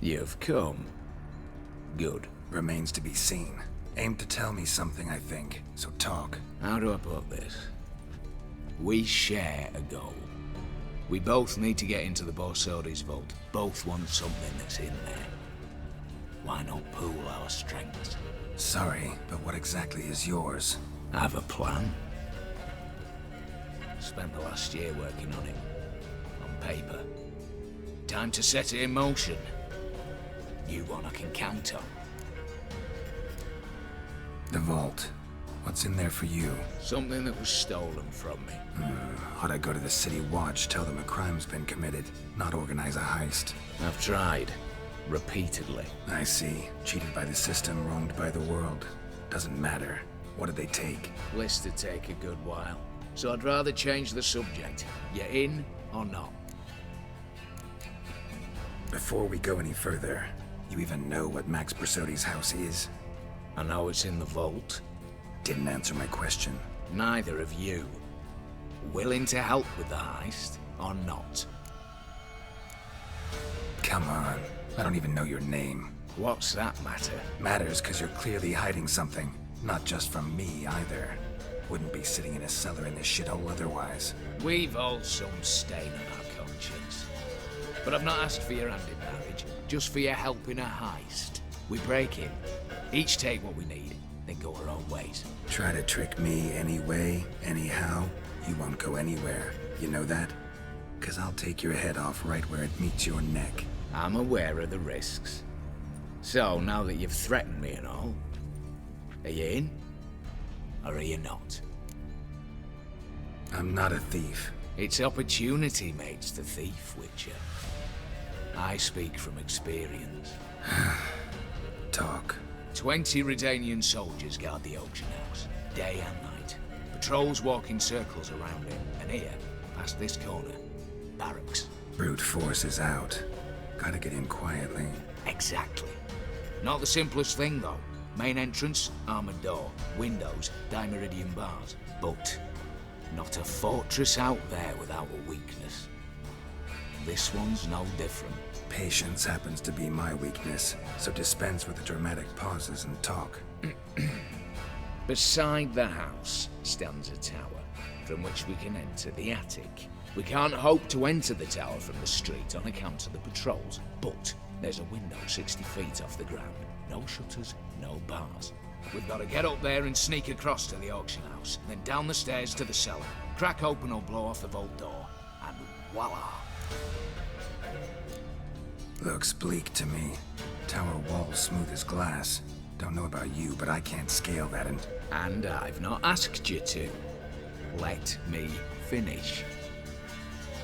You've come. Good. Remains to be seen. Aim to tell me something, I think. So talk. How do I put this? We share a goal. We both need to get into the Borsodi's vault. Both want something that's in there. Why not pool our strengths? Sorry, but what exactly is yours? I have a plan. Spent the last year working on it. On paper. Time to set it in motion. You one I can count on. The vault. What's in there for you? Something that was stolen from me. Ought I go to the city watch, tell them a crime's been committed, not organize a heist? I've tried. Repeatedly. I see. Cheated by the system, wronged by the world. Doesn't matter. What did they take? List to take a good while. So I'd rather change the subject. You in or not? Before we go any further, you even know what Max Borsodi's house is? I know it's in the vault. Didn't answer my question. Neither of you. Willing to help with the heist or not? Come on. I don't even know your name. What's that matter? Matters because you're clearly hiding something. Not just from me, either. Wouldn't be sitting in a cellar in this shithole otherwise. We've all some stain on our conscience. But I've not asked for your hand in marriage, just for your help in a heist. We break in, each take what we need, then go our own ways. Try to trick me anyway, anyhow, you won't go anywhere. You know that? 'Cause I'll take your head off right where it meets your neck. I'm aware of the risks. So, now that you've threatened me and all, are you in? Or are you not? I'm not a thief. It's opportunity makes the thief, Witcher. I speak from experience. Talk. 20 Redanian soldiers guard the auction house, day and night. Patrols walk in circles around it, and here, past this corner, barracks. Brute force is out. Gotta get in quietly. Exactly. Not the simplest thing, though. Main entrance, armored door. Windows, dimeridian bars. But not a fortress out there without a weakness. This one's no different. Patience happens to be my weakness, so dispense with the dramatic pauses and talk. Beside the house stands a tower, from which we can enter the attic. We can't hope to enter the tower from the street on account of the patrols, but there's a window 60 feet off the ground. No shutters, no bars. We've got to get up there and sneak across to the auction house, then down the stairs to the cellar, crack open or blow off the vault door, and voila! Looks bleak to me. Tower wall smooth as glass. Don't know about you, but I can't scale that And I've not asked you to. Let me finish.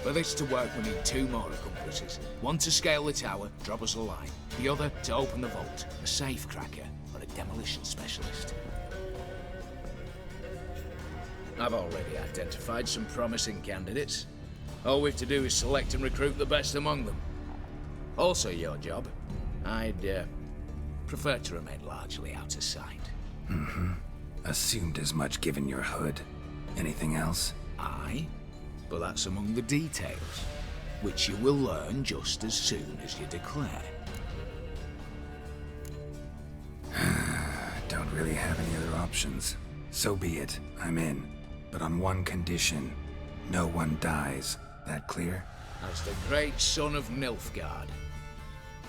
For this to work, we need 2 more accomplices. One to scale the tower, drop us a line. The other to open the vault, a safe cracker or a demolition specialist. I've already identified some promising candidates. All we've to do is select and recruit the best among them. Also your job. I'd prefer to remain largely out of sight. Mm-hmm. Assumed as much given your hood. Anything else? Aye, but that's among the details, which you will learn just as soon as you declare. Don't really have any other options. So be it. I'm in. But on one condition. No one dies. That clear? As the great son of Nilfgaard.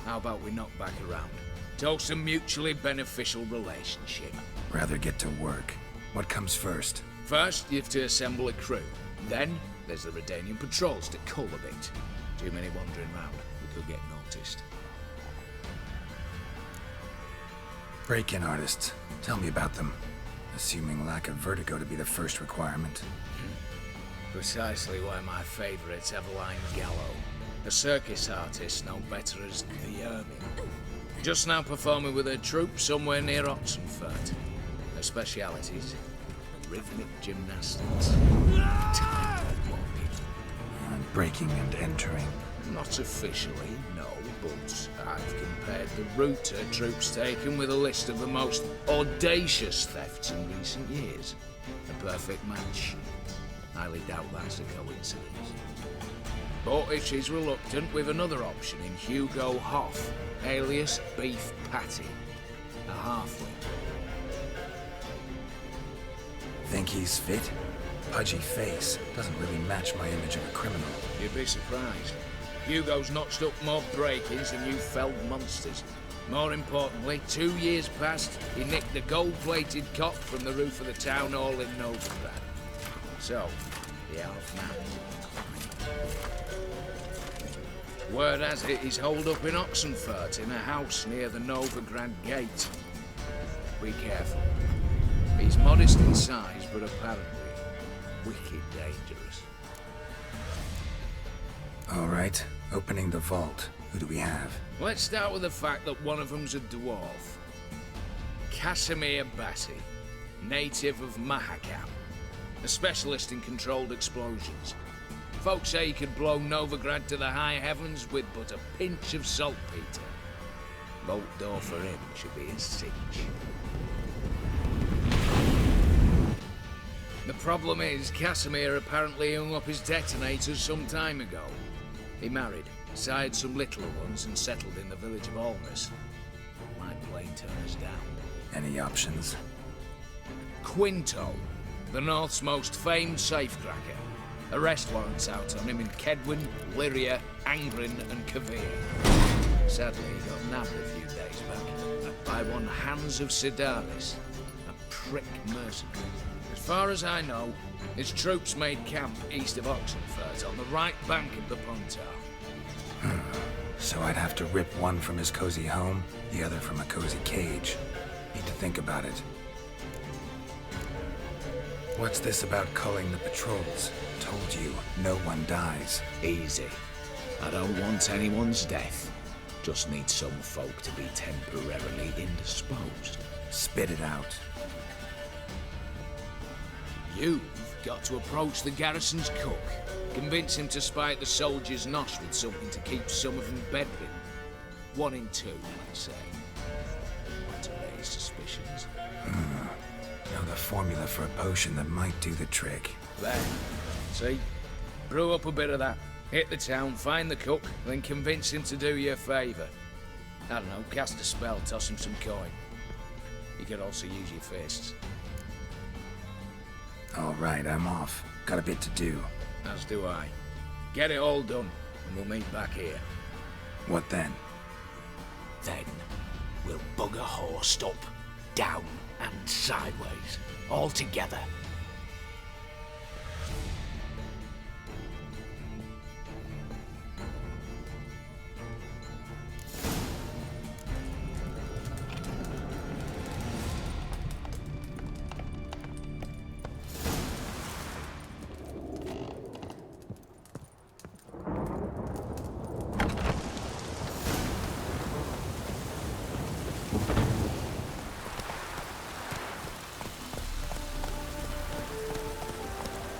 How about we knock back around? Toast a mutually beneficial relationship. Rather get to work. What comes first? First, you have to assemble a crew. Then, there's the Redanian patrols to cull a bit. Too many wandering round. We could get noticed. Break-in artists. Tell me about them. Assuming lack of vertigo to be the first requirement. Precisely why my favourite's Eveline Gallo. A circus artist known better as the Ermine. Just now performing with her troupe somewhere near Oxenfurt. Her specialities: rhythmic gymnastics. Breaking and entering. Not officially, no, but I've compared the route her troope's taken with a list of the most audacious thefts in recent years. A perfect match. Highly doubt that's a coincidence. But if she's reluctant, we've another option in Hugo Hoff, alias Beef Patty, a halfling. Think he's fit? Pudgy face. Doesn't really match my image of a criminal. You'd be surprised. Hugo's notched up more break-ins than you felled monsters. More importantly, 2 years past, he nicked the gold-plated cop from the roof of the town hall in Novigrad. So, the elf man. Word has it he's holed up in Oxenfurt in a house near the Novigrad gate. Be careful. He's modest in size, but apparently wicked dangerous. All right, opening the vault. Who do we have? Let's start with the fact that one of them's a dwarf. Casimir Bassi, native of Mahakam. A specialist in controlled explosions. Folks say he could blow Novigrad to the high heavens with but a pinch of saltpeter. Vault door for him should be a cinch. The problem is, Casimir apparently hung up his detonators some time ago. He married, sired some littler ones, and settled in the village of Almas. Might plain turn us down. Any options? Quinto, the North's most famed safecracker. Arrest warrants out on him in Kedwin, Lyria, Angrin, and Kavir. Sadly, he got nabbed a few days back by one Hans of Sidaris, a prick mercenary. As far as I know, his troops made camp east of Oxenfurt on the right bank of the Pontar. So I'd have to rip one from his cozy home, the other from a cozy cage. Need to think about it. What's this about culling the patrols? Told you, no one dies. Easy. I don't want anyone's death. Just need some folk to be temporarily indisposed. Spit it out. You've got to approach the garrison's cook. Convince him to spike the soldiers' nosh with something to keep some of them bedridden. 1 in 2, let's say. Not to raise suspicions. Know the formula for a potion that might do the trick. There. See? Brew up a bit of that. Hit the town, find the cook, then convince him to do you a favour. I don't know, cast a spell, toss him some coin. You could also use your fists. All right, I'm off. Got a bit to do. As do I. Get it all done, and we'll meet back here. What then? Then, we'll bugger horsed up, down, and sideways. All together.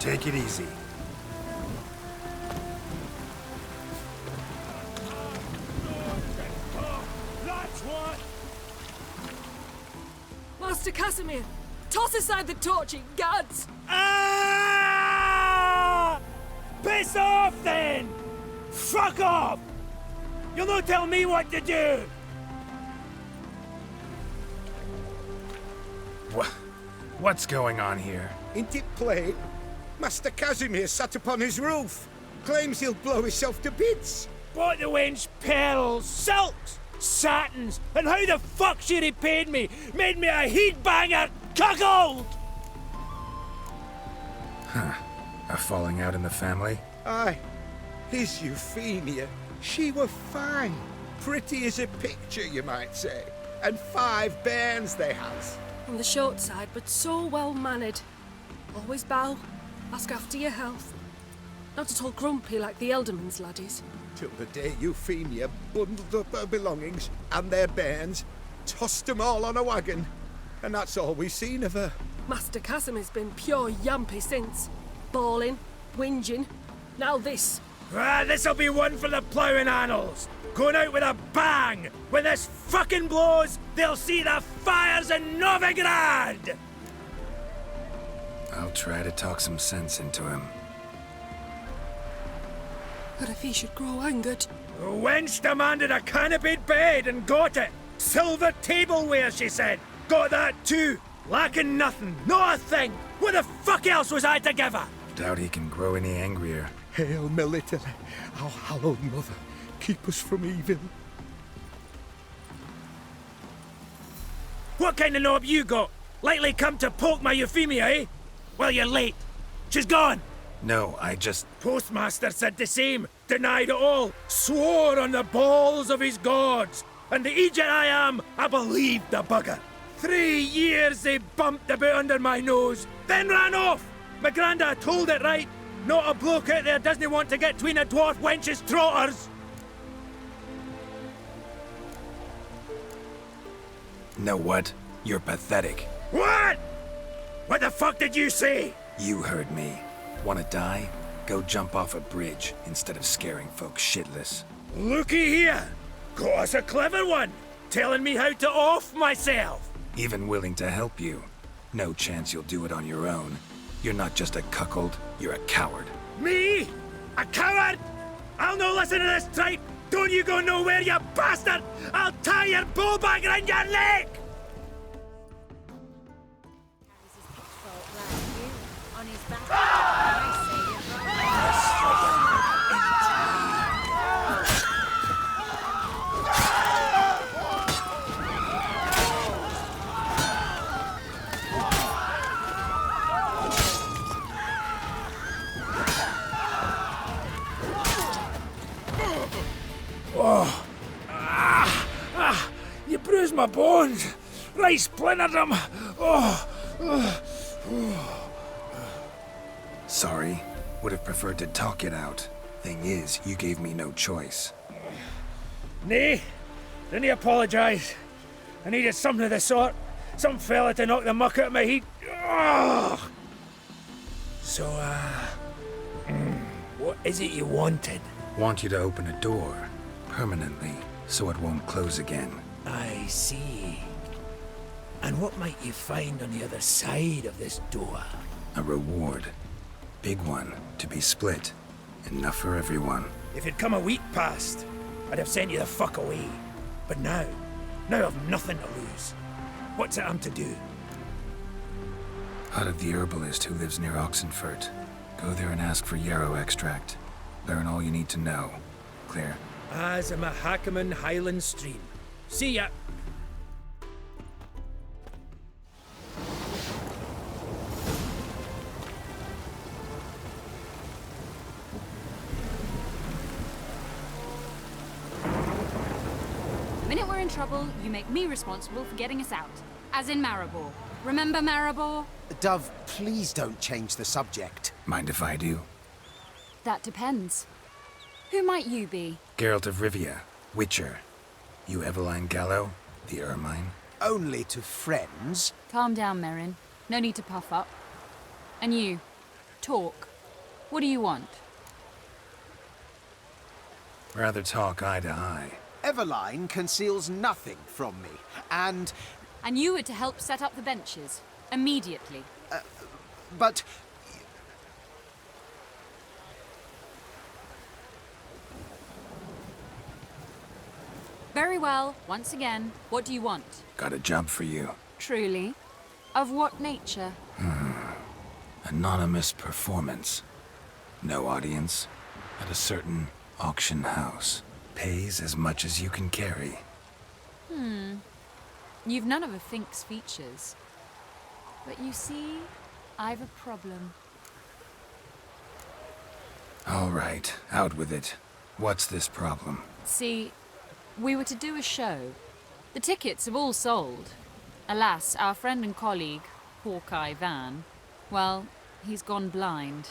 Take it easy. That's what! Master Casimir, toss aside the torching guards! Ah! Piss off then! Fuck off! You'll not tell me what to do! What's going on here? Ain't it plain? Master Casimir sat upon his roof. Claims he'll blow himself to bits. Bought the wench pearls, silks, satins, and how the fuck she repaid me? Made me a heat-banger cuckold! Huh. A falling out in the family? Aye. His Euphemia, she were fine. Pretty as a picture, you might say. And 5 bairns they has. On the short side, but so well-mannered. Always bow, ask after your health. Not at all grumpy like the Elderman's laddies. Till the day Euphemia bundled up her belongings and their bairns, tossed 'em all on a wagon. And that's all we've seen of her. Master Casimir's been pure yampy since. Bawling, whinging, now this. Ah, this'll be one for the ploughing annals. Going out with a bang! When this fucking blows, they'll see the fires in Novigrad! I'll try to talk some sense into him. But if he should grow angered... The wench demanded a canopied bed and got it. Silver tableware, she said. Got that too. Lacking nothing, not a thing. What the fuck else was I to give her? Doubt he can grow any angrier. Hail Melitele, our hallowed mother. Keep us from evil. What kind of knob you got? Likely come to poke my Euphemia, eh? Well, you're late. She's gone. No, I just... Postmaster said the same. Denied it all. Swore on the balls of his gods. And the Egypt I am, I believed the bugger. 3 years they bumped about under my nose, then ran off. My granda told it right. Not a bloke out there doesn't want to get between a dwarf wench's trotters. Know what? You're pathetic. What? What the fuck did you say? You heard me. Wanna die? Go jump off a bridge instead of scaring folks shitless. Looky here. Got us a clever one. Telling me how to off myself. Even willing to help you. No chance you'll do it on your own. You're not just a cuckold, you're a coward. Me? A coward? I'll no listen to this tripe. Don't you go nowhere, you bastard! I'll tie your bullbag around your neck! On his back. Oh. You bruised my bones. Right splintered them. Sorry. Would have preferred to talk it out. Thing is, you gave me no choice. Nay, didn't apologise. I needed something of the sort. Some fella to knock the muck out of my heat. So, what is it you wanted? Want you to open a door. Permanently, so it won't close again. I see. And what might you find on the other side of this door? A reward. Big one, to be split. Enough for everyone. If it'd come a week past, I'd have sent you the fuck away. But now I've nothing to lose. What's it I'm to do? Hut of the herbalist who lives near Oxenfurt. Go there and ask for yarrow extract. Learn all you need to know. Clear? As a Mahakaman Highland Stream. See ya! The minute we're in trouble, you make me responsible for getting us out. As in Maribor. Remember Maribor? Dove, please don't change the subject. Mind if I do? That depends. Who might you be? Geralt of Rivia, Witcher. You Eveline Gallo, the Ermine? Only to friends. Calm down, Merrin. No need to puff up. And you? talk. What do you want? Rather talk eye to eye. Everline conceals nothing from me, and... And you were to help set up the benches. Immediately. But... Very well. Once again, what do you want? Got a job for you. Truly? Of what nature? Anonymous performance. No audience. At a certain auction house. Pays as much as you can carry. You've none of a Fink's features. But you see, I've a problem. All right, out with it. What's this problem? See, we were to do a show. The tickets have all sold. Alas, our friend and colleague, Hawkeye Van, well, he's gone blind.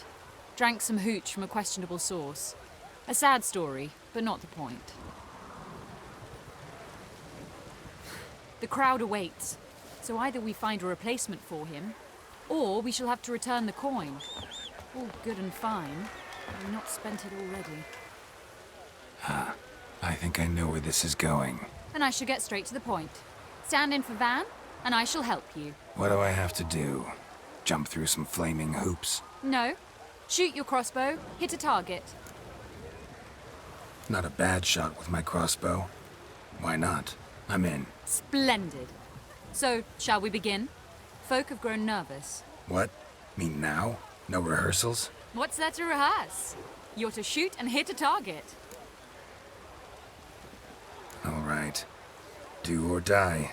Drank some hooch from a questionable source. A sad story, but not the point. The crowd awaits, so either we find a replacement for him, or we shall have to return the coin. All good and fine, but we've not spent it already. I think I know where this is going. And I shall get straight to the point. Stand in for Van, and I shall help you. What do I have to do? Jump through some flaming hoops? No. Shoot your crossbow, hit a target. Not a bad shot with my crossbow. Why not? I'm in. Splendid. So, shall we begin? Folk have grown nervous. What? Me now? No rehearsals? What's there to rehearse? You're to shoot and hit a target. All right. Do or die.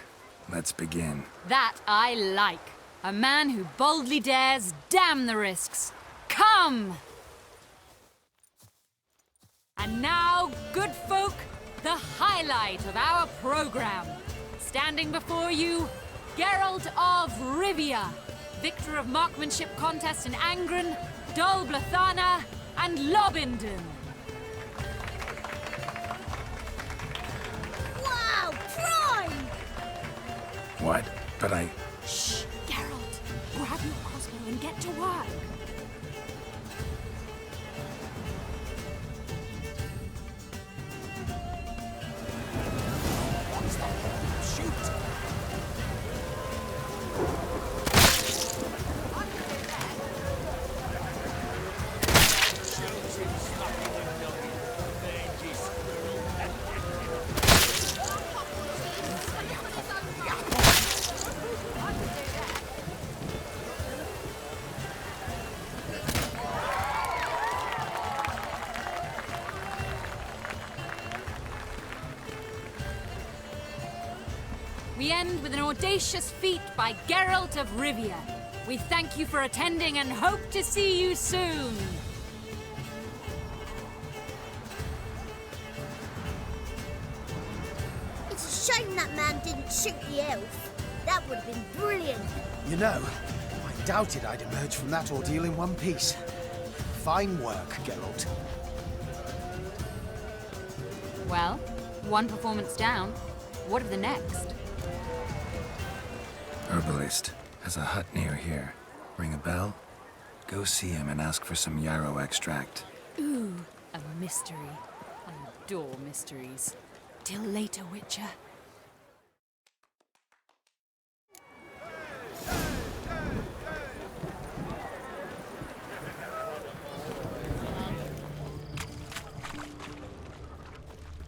Let's begin. That I like. A man who boldly dares, damn the risks. Come! And now, good folk, the highlight of our program. Standing before you, Geralt of Rivia, victor of marksmanship contests in Angren, Dol Blathana, and Lobindon. Wow, prime! What? But I... Shh, Geralt. Grab your crossbow and get to work. We end with an audacious feat by Geralt of Rivia. We thank you for attending and hope to see you soon. It's a shame that man didn't shoot the elf. That would have been brilliant. You know, I doubted I'd emerge from that ordeal in one piece. Fine work, Geralt. Well, one performance down. What of the next? Herbalist has a hut near here. Ring a bell? Go see him and ask for some yarrow extract. Ooh, a mystery. I adore mysteries. Till later, Witcher.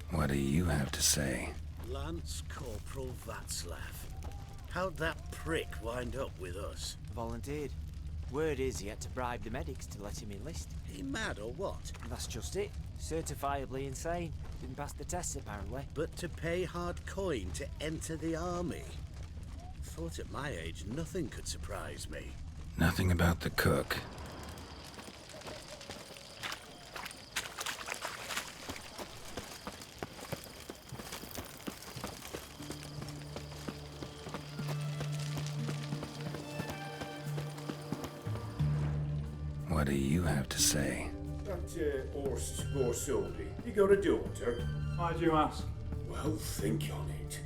What do you have to say? Lance Corporal Václav. How'd that prick wind up with us? Volunteered. Word is he had to bribe the medics to let him enlist. He mad or what? That's just it. Certifiably insane. Didn't pass the tests apparently. But to pay hard coin to enter the army? Thought at my age nothing could surprise me. Nothing about the cook. What do you have to say? That horse Svorsoldi, you got a daughter? Why'd you ask? Well, think on it.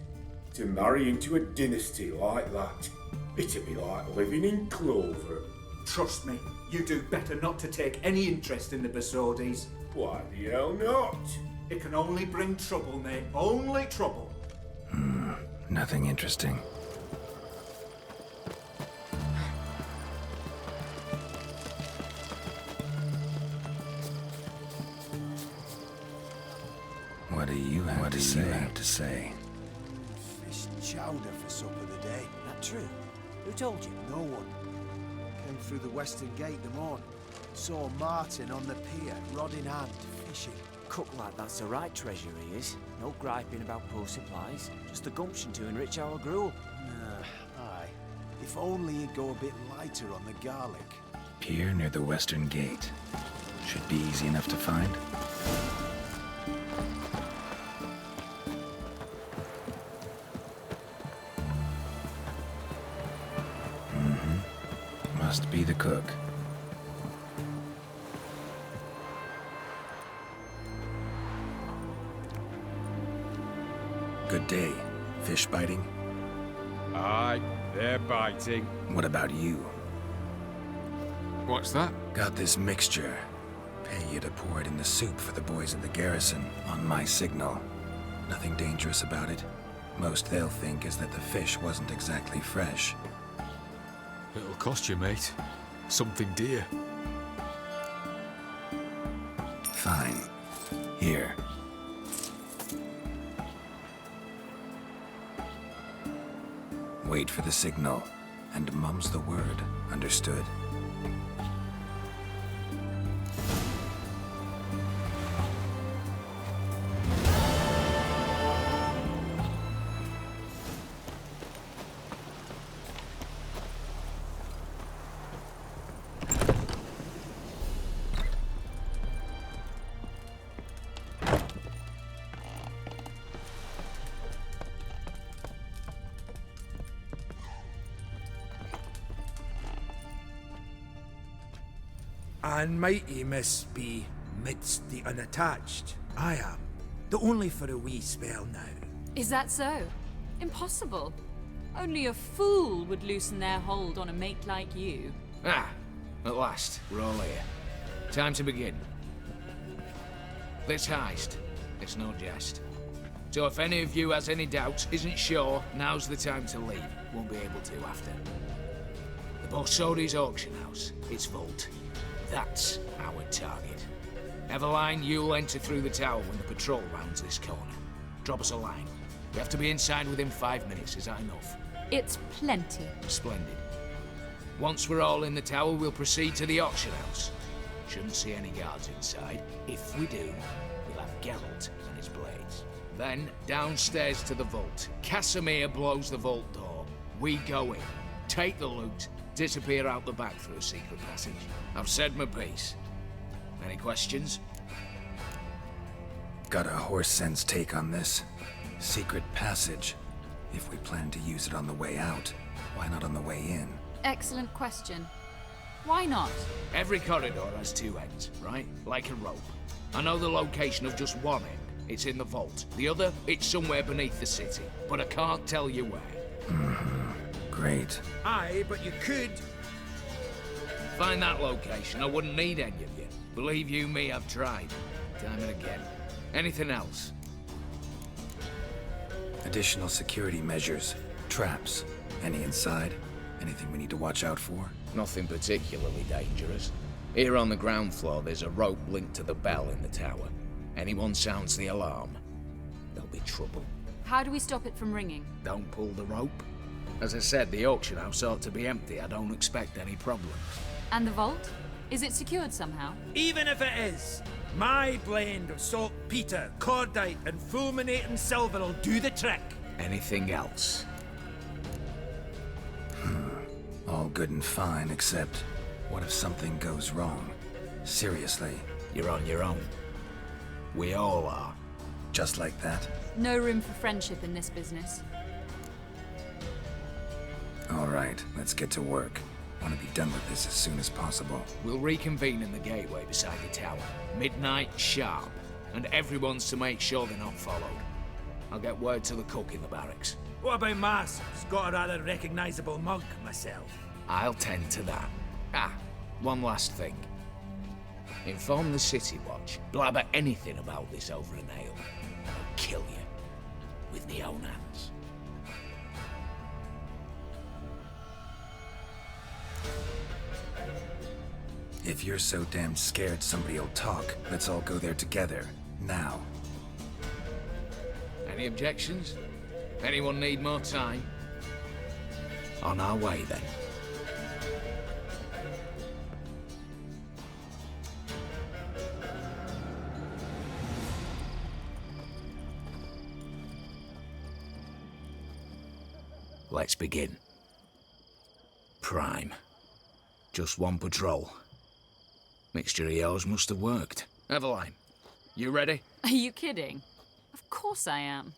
To marry into a dynasty like that, it'd be like living in clover. trust me, you do better not to take any interest in the Besodis. Why the hell not? It can only bring trouble, mate. Only trouble. Nothing interesting. What do you have to say? Fish chowder for supper today. That true? Who told you? No one. Came through the western gate the morning. Saw Martin on the pier, rod in hand, fishing. Cook like that's the right treasure he is. No griping about poor supplies. Just the gumption to enrich our gruel. Aye. If only he'd go a bit lighter on the garlic. Pier near the western gate. Should be easy enough to find. Must be the cook. Good day. Fish biting? Aye, they're biting. What about you? What's that? Got this mixture. Pay you to pour it in the soup for the boys in the garrison, on my signal. Nothing dangerous about it. Most they'll think is that the fish wasn't exactly fresh. It'll cost you, mate. Something dear. Fine. Here. Wait for the signal, and mum's the word. Understood? And mighty must be midst the unattached. I am, though only for a wee spell now. Is that so? Impossible. Only a fool would loosen their hold on a mate like you. Ah, at last, we're all here. Time to begin. This heist, it's no jest. So if any of you has any doubts, isn't sure, now's the time to leave. Won't be able to after. The Borsodi's auction house, its vault. That's our target. Eveline, you'll enter through the tower when the patrol rounds this corner. Drop us a line. We have to be inside within 5 minutes, is that enough? It's plenty. Splendid. Once we're all in the tower, we'll proceed to the auction house. Shouldn't see any guards inside. If we do, we'll have Geralt and his blades. Then, downstairs to the vault. Casimir blows the vault door. We go in, take the loot, disappear out the back through a secret passage. I've said my piece. Any questions? Got a horse sense take on this. Secret passage. If we plan to use it on the way out, why not on the way in? Excellent question. Why not? Every corridor has two ends, right? Like a rope. I know the location of just one end. It's in the vault. The other, it's somewhere beneath the city. But I can't tell you where. Great. Aye, but you could. Find that location, I wouldn't need any of you. Believe you me, I've tried. Time and again. Anything else? Additional security measures. Traps. Any inside? Anything we need to watch out for? Nothing particularly dangerous. Here on the ground floor, there's a rope linked to the bell in the tower. Anyone sounds the alarm, there'll be trouble. How do we stop it from ringing? Don't pull the rope. As I said, the auction house ought to be empty. I don't expect any problems. And the vault? Is it secured somehow? Even if it is, my blend of saltpeter, cordite, and fulminating silver will do the trick. Anything else? All good and fine, except what if something goes wrong? Seriously. You're on your own. We all are. Just like that? No room for friendship in this business. All right, let's get to work. Want to be done with this as soon as possible. We'll reconvene in the gateway beside the tower. Midnight sharp. And everyone's to make sure they're not followed. I'll get word to the cook in the barracks. What about Mass? Got a rather recognizable mug myself. I'll tend to that. Ah, one last thing. Inform the City Watch. Blabber anything about this over an ale, and I'll kill you. With me own hands. If you're so damn scared somebody'll talk, let's all go there together. Now. Any objections? Anyone need more time? On our way, then. Let's begin. Prime. Just one patrol. Mixture of yours must have worked. Eveline, you ready? Are you kidding? Of course I am.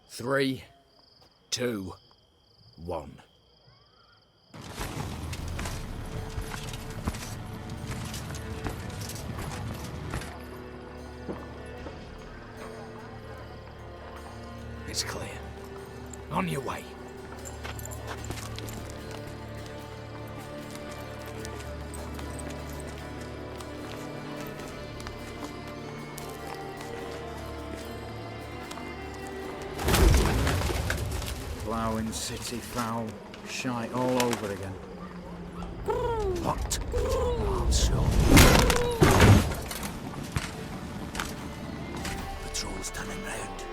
Three, 2, 1. It's clear. On your way. Ploughing city foul. Shite all over again. What? Also. Patrol's turning round.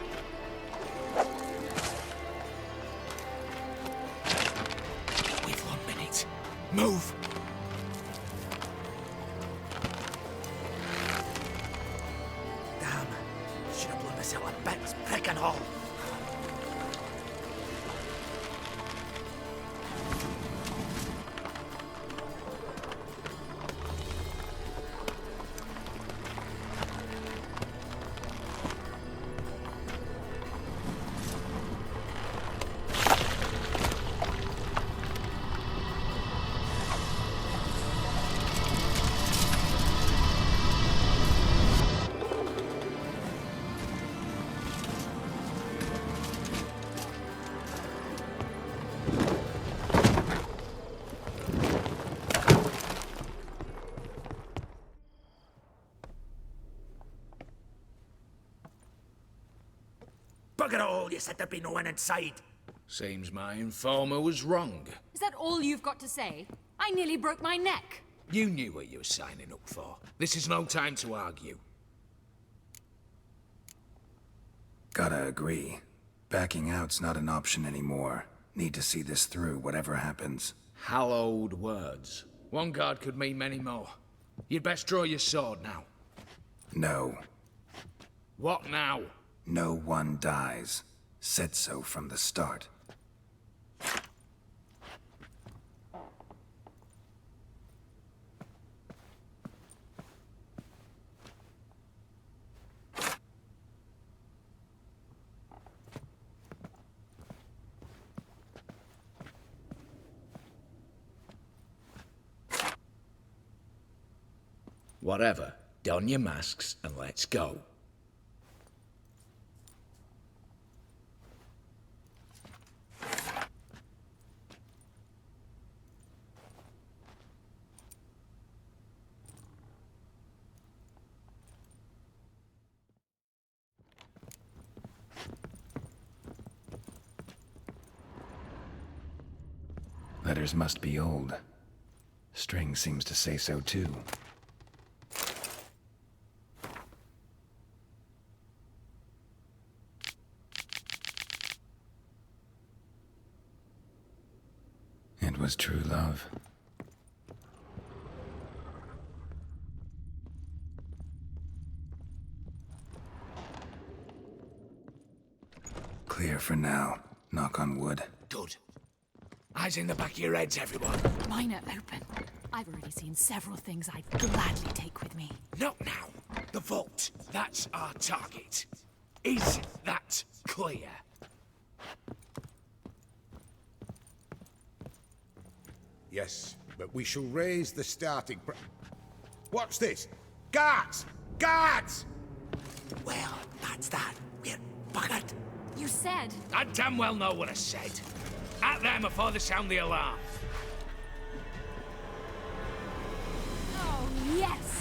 We've 1 minute. Move! Damn. Should have blown this out of bits, prick and all. Bugger all, you said there'd be no one inside. Seems my informer was wrong. Is that all you've got to say? I nearly broke my neck. You knew what you were signing up for. This is no time to argue. Gotta agree. Backing out's not an option anymore. Need to see this through, whatever happens. Hallowed words. One guard could mean many more. You'd best draw your sword now. No. What now? No one dies. Said so from the start. Whatever. Don your masks and let's go. Letters must be old. String seems to say so too. It was true love. Clear for now. Knock on wood. Good. Eyes in the back of your heads, everyone. Mine are open. I've already seen several things I'd gladly take with me. Not now. The vault. That's our target. Is that clear? Yes, but we shall raise the starting What's this? Guards! Guards! Well, that's that. We're buggered. You said... I damn well know what I said. At them before they sound the alarm. Oh, yes!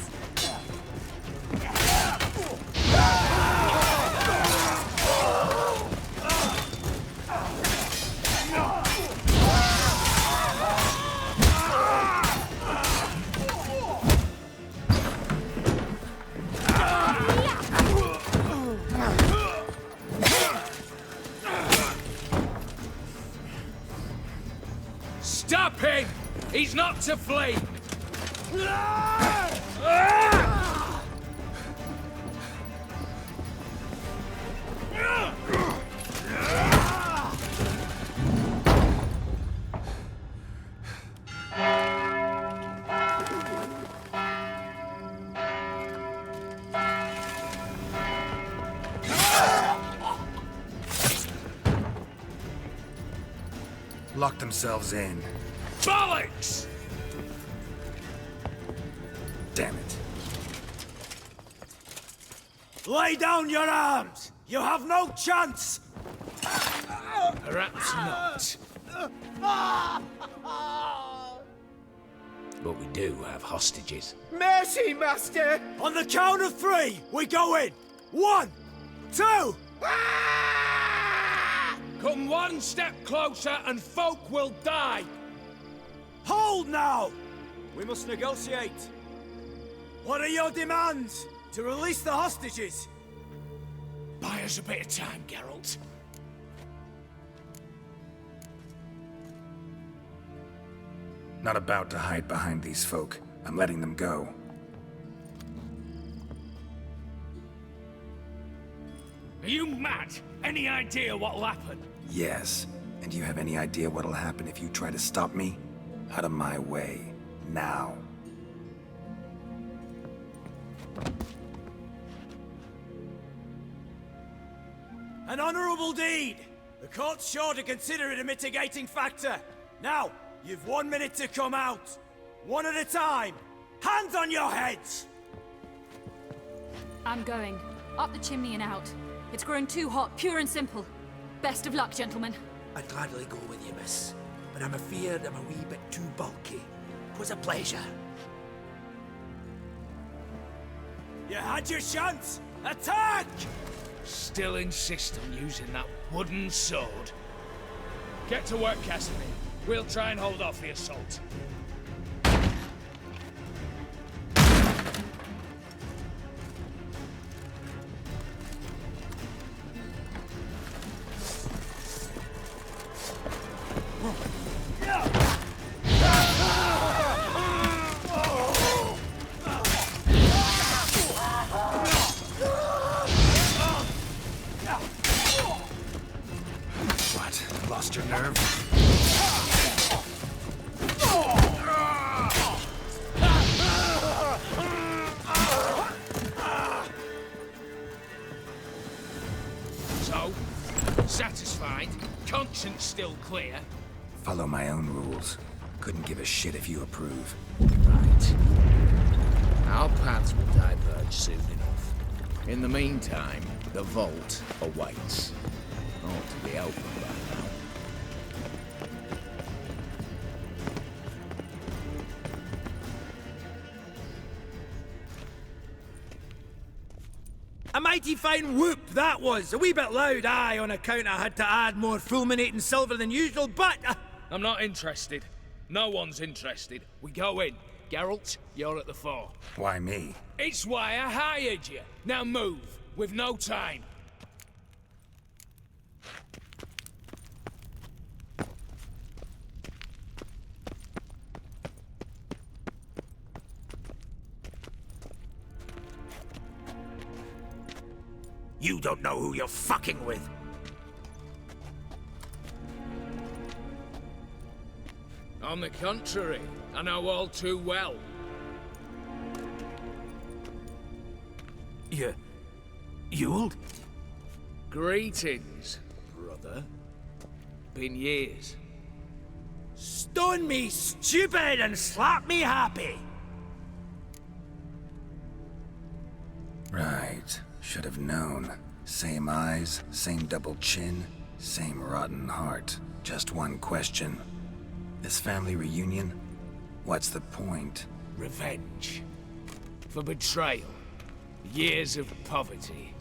Stop him! He's not to flee! Lock themselves in. Bollocks! Damn it. Lay down your arms! You have no chance! Perhaps not. But we do have hostages. Mercy, Master! On the count of 3, we go in! 1, 2... Come one step closer and folk will die! Hold now! We must negotiate. What are your demands? To release the hostages? Buy us a bit of time, Geralt. Not about to hide behind these folk. I'm letting them go. Are you mad? Any idea what'll happen? Yes. And do you have any idea what'll happen if you try to stop me? Out of my way. Now. An honorable deed! The court's sure to consider it a mitigating factor. Now, you've 1 minute to come out. One at a time. Hands on your heads! I'm going. Up the chimney and out. It's grown too hot, pure and simple. Best of luck, gentlemen. I'd gladly go with you, miss. But I'm afeard I'm a wee bit too bulky. 'Twas a pleasure. You had your chance! Attack! Still insist on using that wooden sword? Get to work, Cassidy. We'll try and hold off the assault. What? Lost your nerve? So, satisfied? Conscience still clear? Follow my own rules. Couldn't give a shit if you approve. Right. Our paths will diverge soon enough. In the meantime, the vault awaits. Ought to be open by now. A mighty fine whoop that was. A wee bit loud, aye, on account I had to add more fulminating silver than usual, but... I'm not interested. No one's interested. We go in. Geralt, you're at the fore. Why me? It's why I hired you. Now move. We've no time. You don't know who you're fucking with. On the contrary, I know all too well. You'll? Greetings, brother. Been years. Stone me stupid and slap me happy. Right. Should have known. Same eyes, same double chin, same rotten heart. Just one question. This family reunion? What's the point? Revenge. For betrayal. Years of poverty.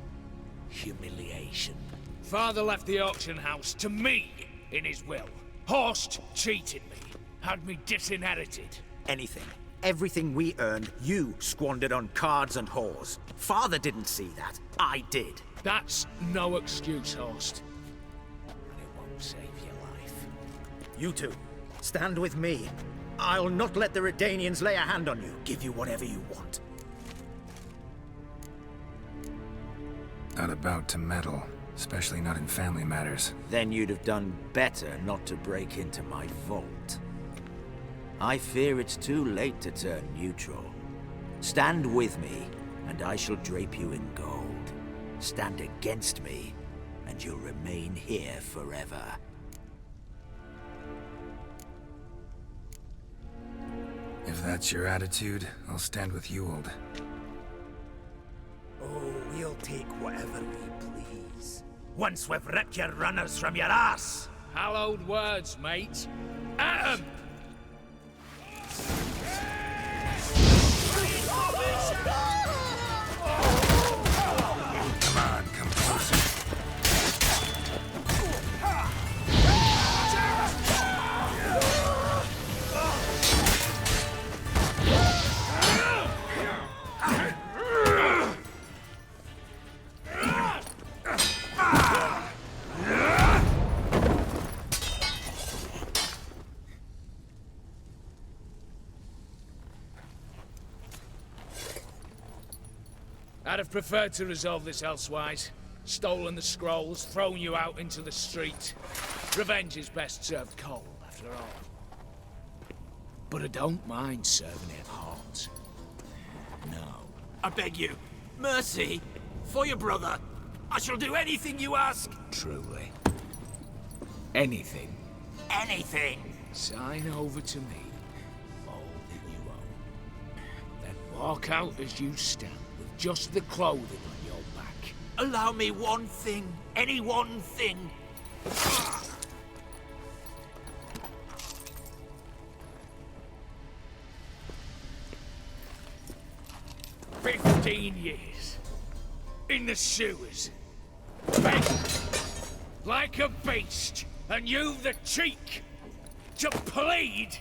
Humiliation. Father left the auction house to me in his will. Horst cheated me. Had me disinherited. Anything. Everything we earned, you squandered on cards and whores. Father didn't see that. I did. That's no excuse, Horst. And it won't save your life. You two, stand with me. I'll not let the Redanians lay a hand on you. Give you whatever you want. Not about to meddle, especially not in family matters. Then you'd have done better not to break into my vault. I fear it's too late to turn neutral. Stand with me, and I shall drape you in gold. Stand against me, and you'll remain here forever. If that's your attitude, I'll stand with Ewald. Oh, we'll take whatever we please. Once we've ripped your runners from your ass! Hallowed words, mate. At 'em! Come on, come closer. I'd have preferred to resolve this elsewise. Stolen the scrolls, thrown you out into the street. Revenge is best served cold, after all. But I don't mind serving it hot. No. I beg you, mercy, for your brother. I shall do anything you ask. Truly. Anything. Anything. Sign over to me all that you own. Then walk out as you stand, with just the clothing on your back. Allow me one thing, any one thing. 15 years. In the sewers. Begging. Like a beast. And you've the cheek to plead.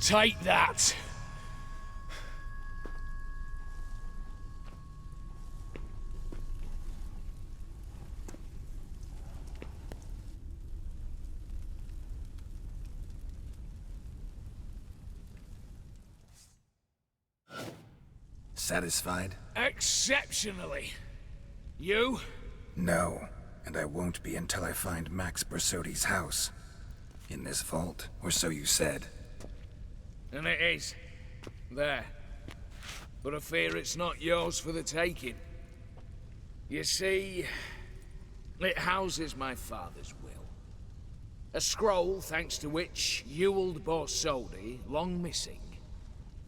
Take that. Satisfied? Exceptionally. You? No, and I won't be until I find Max Bersodi's house. In this vault, or so you said. And it is. There. But I fear it's not yours for the taking. You see, it houses my father's will. A scroll thanks to which Ewald Borsodi, long missing,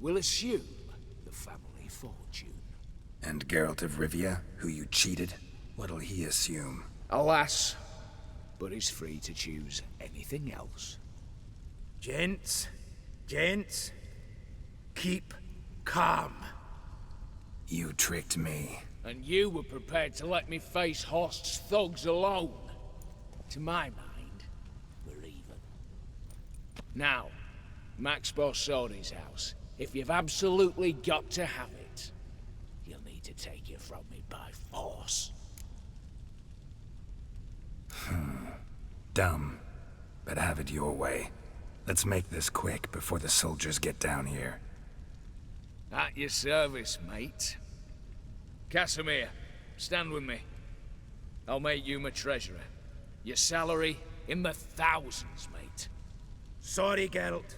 will assume the family fortune. And Geralt of Rivia, who you cheated, what'll he assume? Alas, but he's free to choose anything else. Gents, keep calm. You tricked me. And you were prepared to let me face Horst's thugs alone. To my mind, we're even. Now, Max Borsodi's house. If you've absolutely got to have it, you'll need to take it from me by force. Dumb, but have it your way. Let's make this quick before the soldiers get down here. At your service, mate. Casimir, stand with me. I'll make you my treasurer. Your salary, In the thousands, mate. Sorry, Geralt.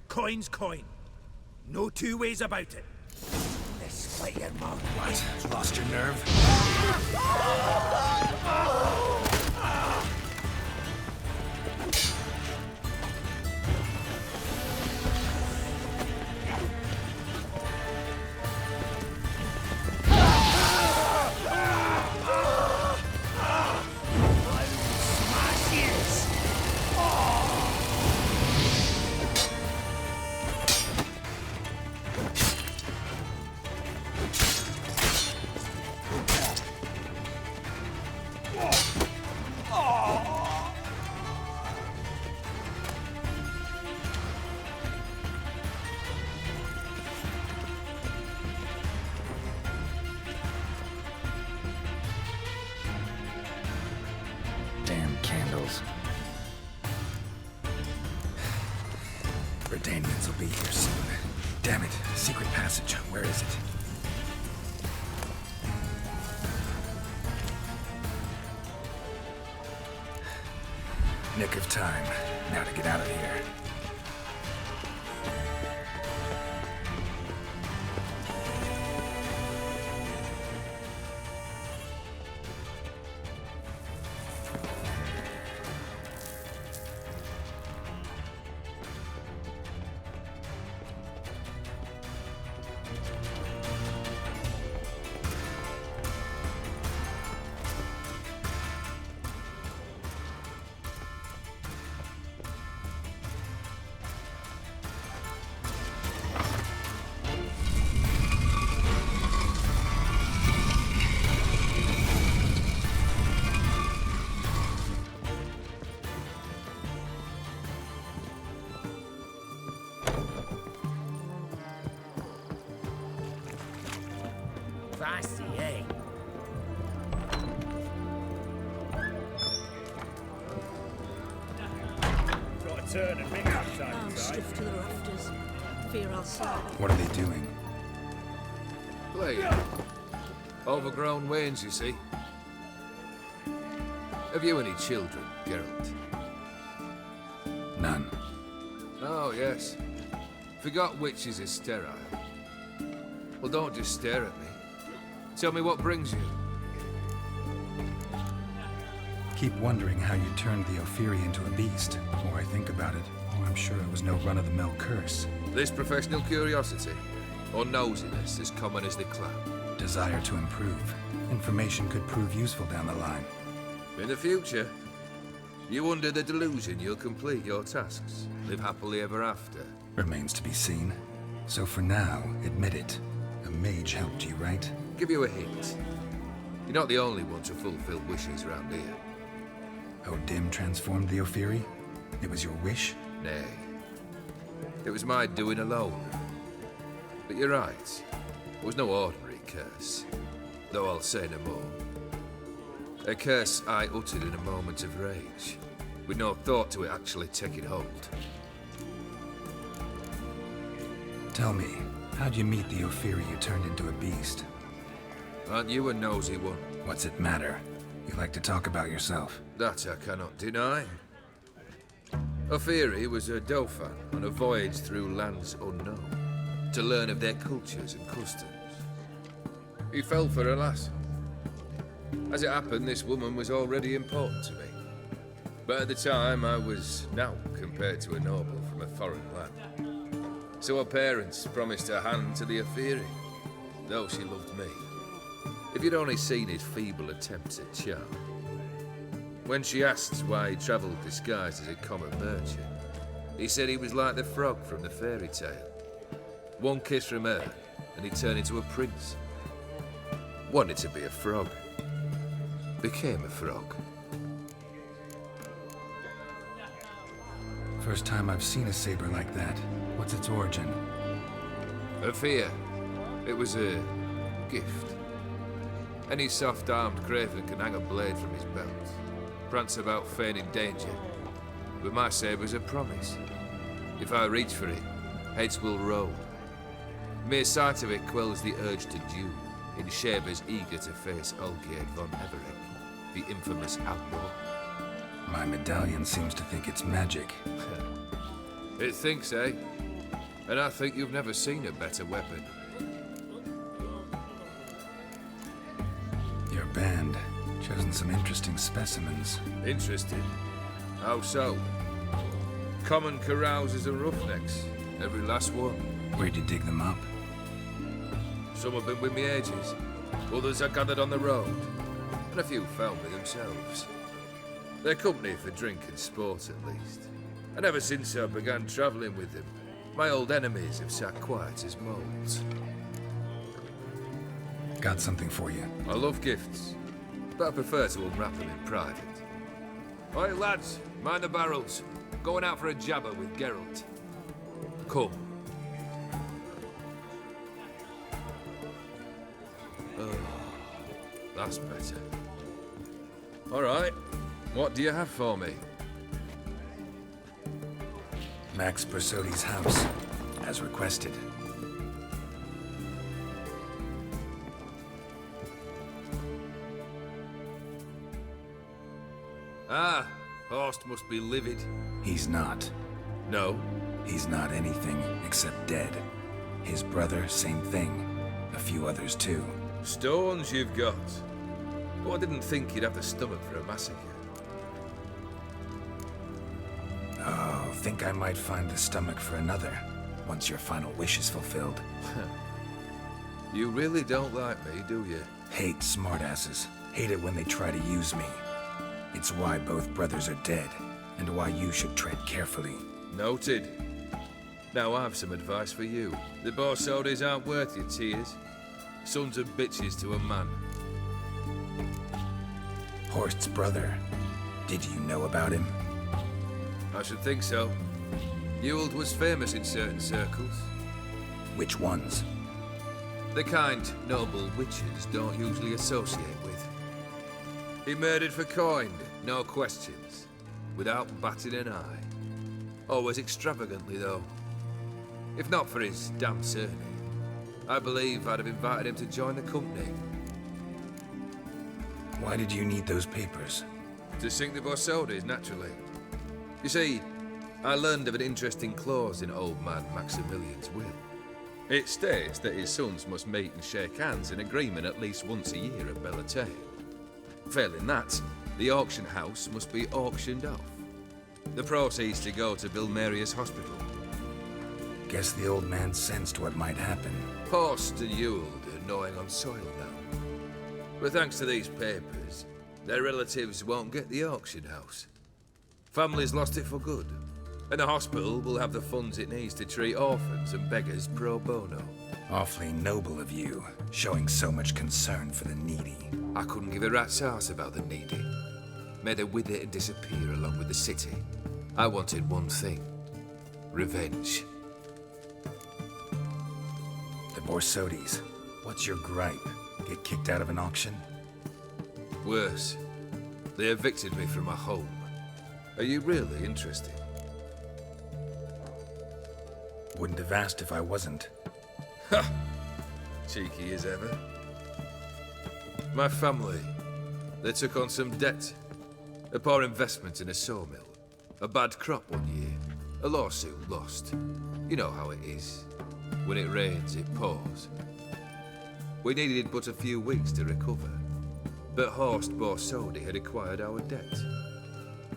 Coin's coin. No two ways about it. This way, your mouth. What? Lost your nerve? Damn candles. Redanians will be here soon. Damn it. Secret passage. Where is it? Nick of time. Now to get out of here. Fancy, eh? Got a turn and ring outside. I'm stiff to the rafters. Fear I'll slide. What are they doing? Playing. Overgrown wains, you see. Have you any children, Geralt? None. Oh, yes. Forgot witches are sterile. Well, don't just stare at me. Tell me what brings you. Keep wondering how you turned the Ophiri into a beast. The more I think about it, the more I'm sure it was no run-of-the-mill curse. This professional curiosity, or nosiness, as common as the clap. Desire to improve. Information could prove useful down the line. In the future, you under the delusion you'll complete your tasks, live happily ever after. Remains to be seen. So for now, admit it. A mage helped you, right? Give you a hint. You're not the only one to fulfill wishes around here. Dim transformed the Ophiri? It was your wish? Nay. It was my doing alone. But you're right. It was no ordinary curse. Though I'll say no more. A curse I uttered in a moment of rage, with no thought to it actually taking hold. Tell me, how'd you meet the Ophiri you turned into a beast? Aren't you a nosy one? What's it matter? You like to talk about yourself. That I cannot deny. Ophiri was a Dauphin on a voyage through lands unknown, to learn of their cultures and customs. He fell for a lass. As it happened, this woman was already important to me. But at the time, I was naught compared to a noble from a foreign land. So her parents promised her hand to the Ophiri, though she loved me. If you'd only seen his feeble attempts at charm. When she asked why he travelled disguised as a common merchant, he said he was like the frog from the fairy tale. One kiss from her, and he turned into a prince. Wanted to be a frog. Became a frog. First time I've seen a saber like that. What's its origin? A fear. It was a gift. Any soft-armed craven can hang a blade from his belt, prance about feigning danger. But my saber's a promise. If I reach for it, heads will roll. Mere sight of it quells the urge to duel, in Shabers eager to face Olgierd von Everett, the infamous outlaw. My medallion seems to think it's magic. It thinks, eh? And I think you've never seen a better weapon. Your band, chosen some interesting specimens. Interested? How so? Common carousers and roughnecks. Every last one. Where'd you dig them up? Some have been with me ages. Others I gathered on the road. And a few found me themselves. They're company for drink and sport, at least. And ever since I began travelling with them, my old enemies have sat quiet as moles. Got something for you. I love gifts, but I prefer to unwrap them in private. Oi, lads, mind the barrels. Going out for a jabber with Geralt. Come. Oh, that's better. All right, what do you have for me? Max Bersodi's house, as requested. Ah, Horst must be livid. He's not. No? He's not anything except dead. His brother, same thing. A few others too. Stones you've got. But I didn't think you'd have the stomach for a massacre. Oh, think I might find the stomach for another, once your final wish is fulfilled. You really don't like me, do you? Hate smartasses. Hate it when they try to use me. It's why both brothers are dead, and why you should tread carefully. Noted. Now I've some advice for you. The Borsodis aren't worth your tears. Sons of bitches to a man. Horst's brother. Did you know about him? I should think so. Ewald was famous in certain circles. Which ones? The kind noble witches don't usually associate with. He murdered for coin, no questions, without batting an eye. Always extravagantly, though. If not for his damn surname, I believe I'd have invited him to join the company. Why did you need those papers? To sink the Borsodis, naturally. You see, I learned of an interesting clause in old man Maximilian's will. It states that his sons must meet and shake hands in agreement at least once a year at Bellatane. Failing that, the auction house must be auctioned off. The proceeds to go to Bill Marius Hospital. Guess the old man sensed what might happen. Horst and Ewald are gnawing on soil now. But thanks to these papers, their relatives won't get the auction house. Families lost it for good, and the hospital will have the funds it needs to treat orphans and beggars pro bono. Awfully noble of you, showing so much concern for the needy. I couldn't give a rat's ass about the needy. May they wither and disappear along with the city. I wanted one thing. Revenge. The Borsodis. What's your gripe? Get kicked out of an auction? Worse. They evicted me from my home. Are you really interested? Wouldn't have asked if I wasn't. Ha! Cheeky as ever. My family, they took on some debt. A poor investment in a sawmill. A bad crop one year. A lawsuit lost. You know how it is. When it rains, it pours. We needed but a few weeks to recover. But Horst Borsodi had acquired our debt.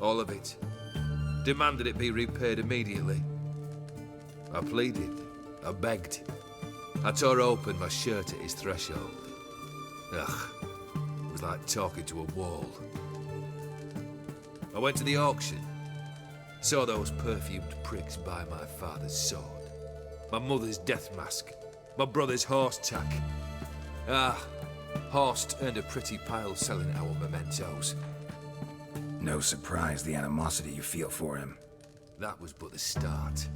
All of it. Demanded it be repaid immediately. I pleaded. I begged. I tore open my shirt at his threshold. Ugh. It was like talking to a wall. I went to the auction. Saw those perfumed pricks buy my father's sword. My mother's death mask. My brother's horse tack. Ah, Horst earned a pretty pile selling our mementos. No surprise the animosity you feel for him. That was but the start.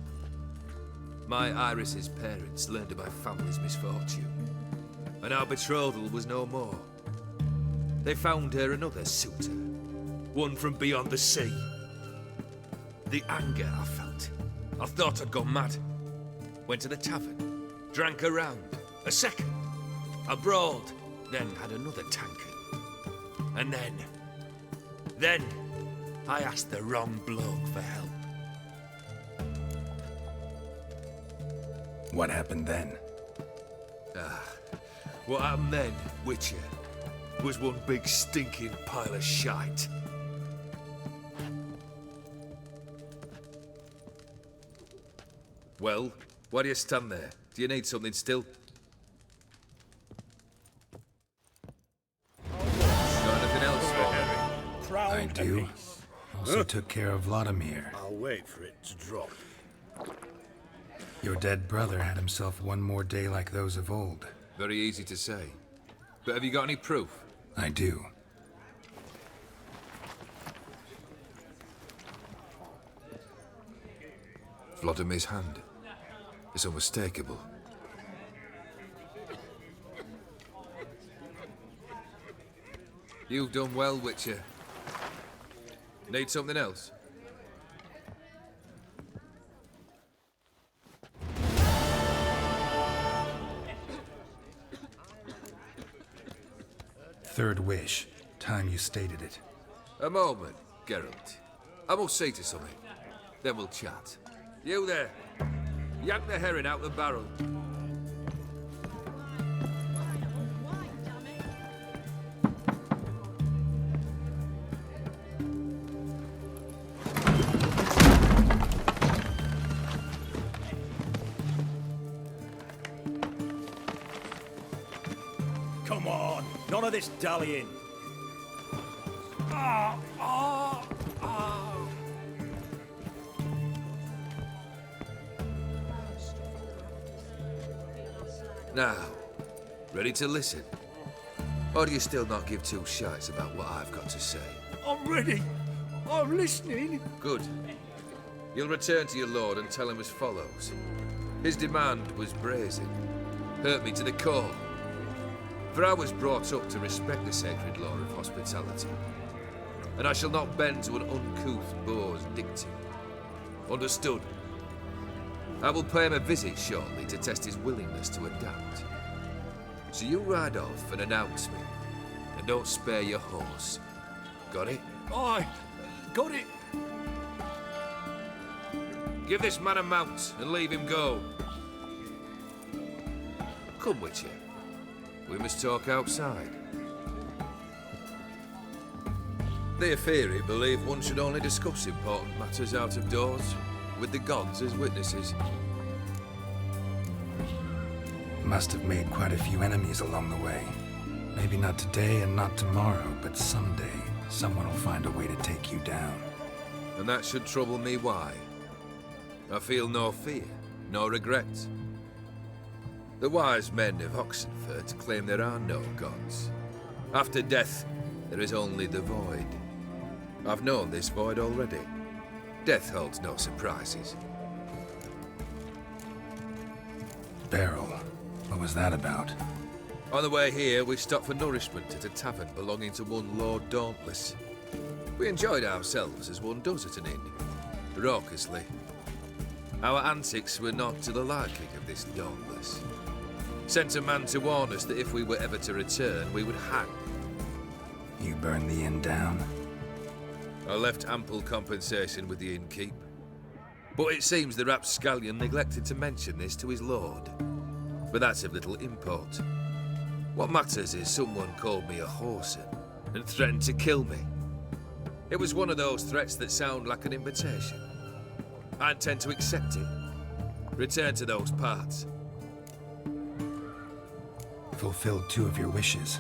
My Iris's parents learned of my family's misfortune, and our betrothal was no more. They found her another suitor, one from beyond the sea. The anger I felt. I thought I'd gone mad. Went to the tavern, drank a round, a second, a broad, then had another tankard. And then, I asked the wrong bloke for help. What happened then? What happened then, Witcher, was one big stinking pile of shite. Well, why do you stand there? Do you need something still? Got anything else for me? I do. Also took care of Vladimir. I'll wait for it to drop. Your dead brother had himself one more day like those of old. Very easy to say. But have you got any proof? I do. Vladimir's hand. It's unmistakable. You've done well, Witcher. Need something else? Third wish. Time you stated it. A moment, Geralt. I must see to something. Then we'll chat. You there. Yank the herring out the barrel. Come on, none of this dallying. Now, ready to listen? Or do you still not give two shites about what I've got to say? I'm ready. I'm listening. Good. You'll return to your lord and tell him as follows. His demand was brazen. Hurt me to the core. For I was brought up to respect the sacred law of hospitality. And I shall not bend to an uncouth boor's dictum. Understood? I will pay him a visit shortly to test his willingness to adapt. So you ride off and announce me. And don't spare your horse. Got it? Aye, got it. Give this man a mount and leave him go. Come, Witcher. We must talk outside. The Aetheri believe one should only discuss important matters out of doors, with the gods as witnesses. Must have made quite a few enemies along the way. Maybe not today and not tomorrow, but someday, someone will find a way to take you down. And that should trouble me why? I feel no fear, no regrets. The wise men of Oxenfurt claim there are no gods. After death, there is only the void. I've known this void already. Death holds no surprises. Beryl, what was that about? On the way here, we stopped for nourishment at a tavern belonging to one Lord Dauntless. We enjoyed ourselves as one does at an inn, raucously. Our antics were not to the liking of this Dauntless. Sent a man to warn us that if we were ever to return, we would hang. You burned the inn down? I left ample compensation with the innkeep. But it seems the rapscallion neglected to mention this to his lord. But that's of little import. What matters is someone called me a whoreson and threatened to kill me. It was one of those threats that sound like an invitation. I intend to accept it. Return to those parts. Fulfilled 2 of your wishes.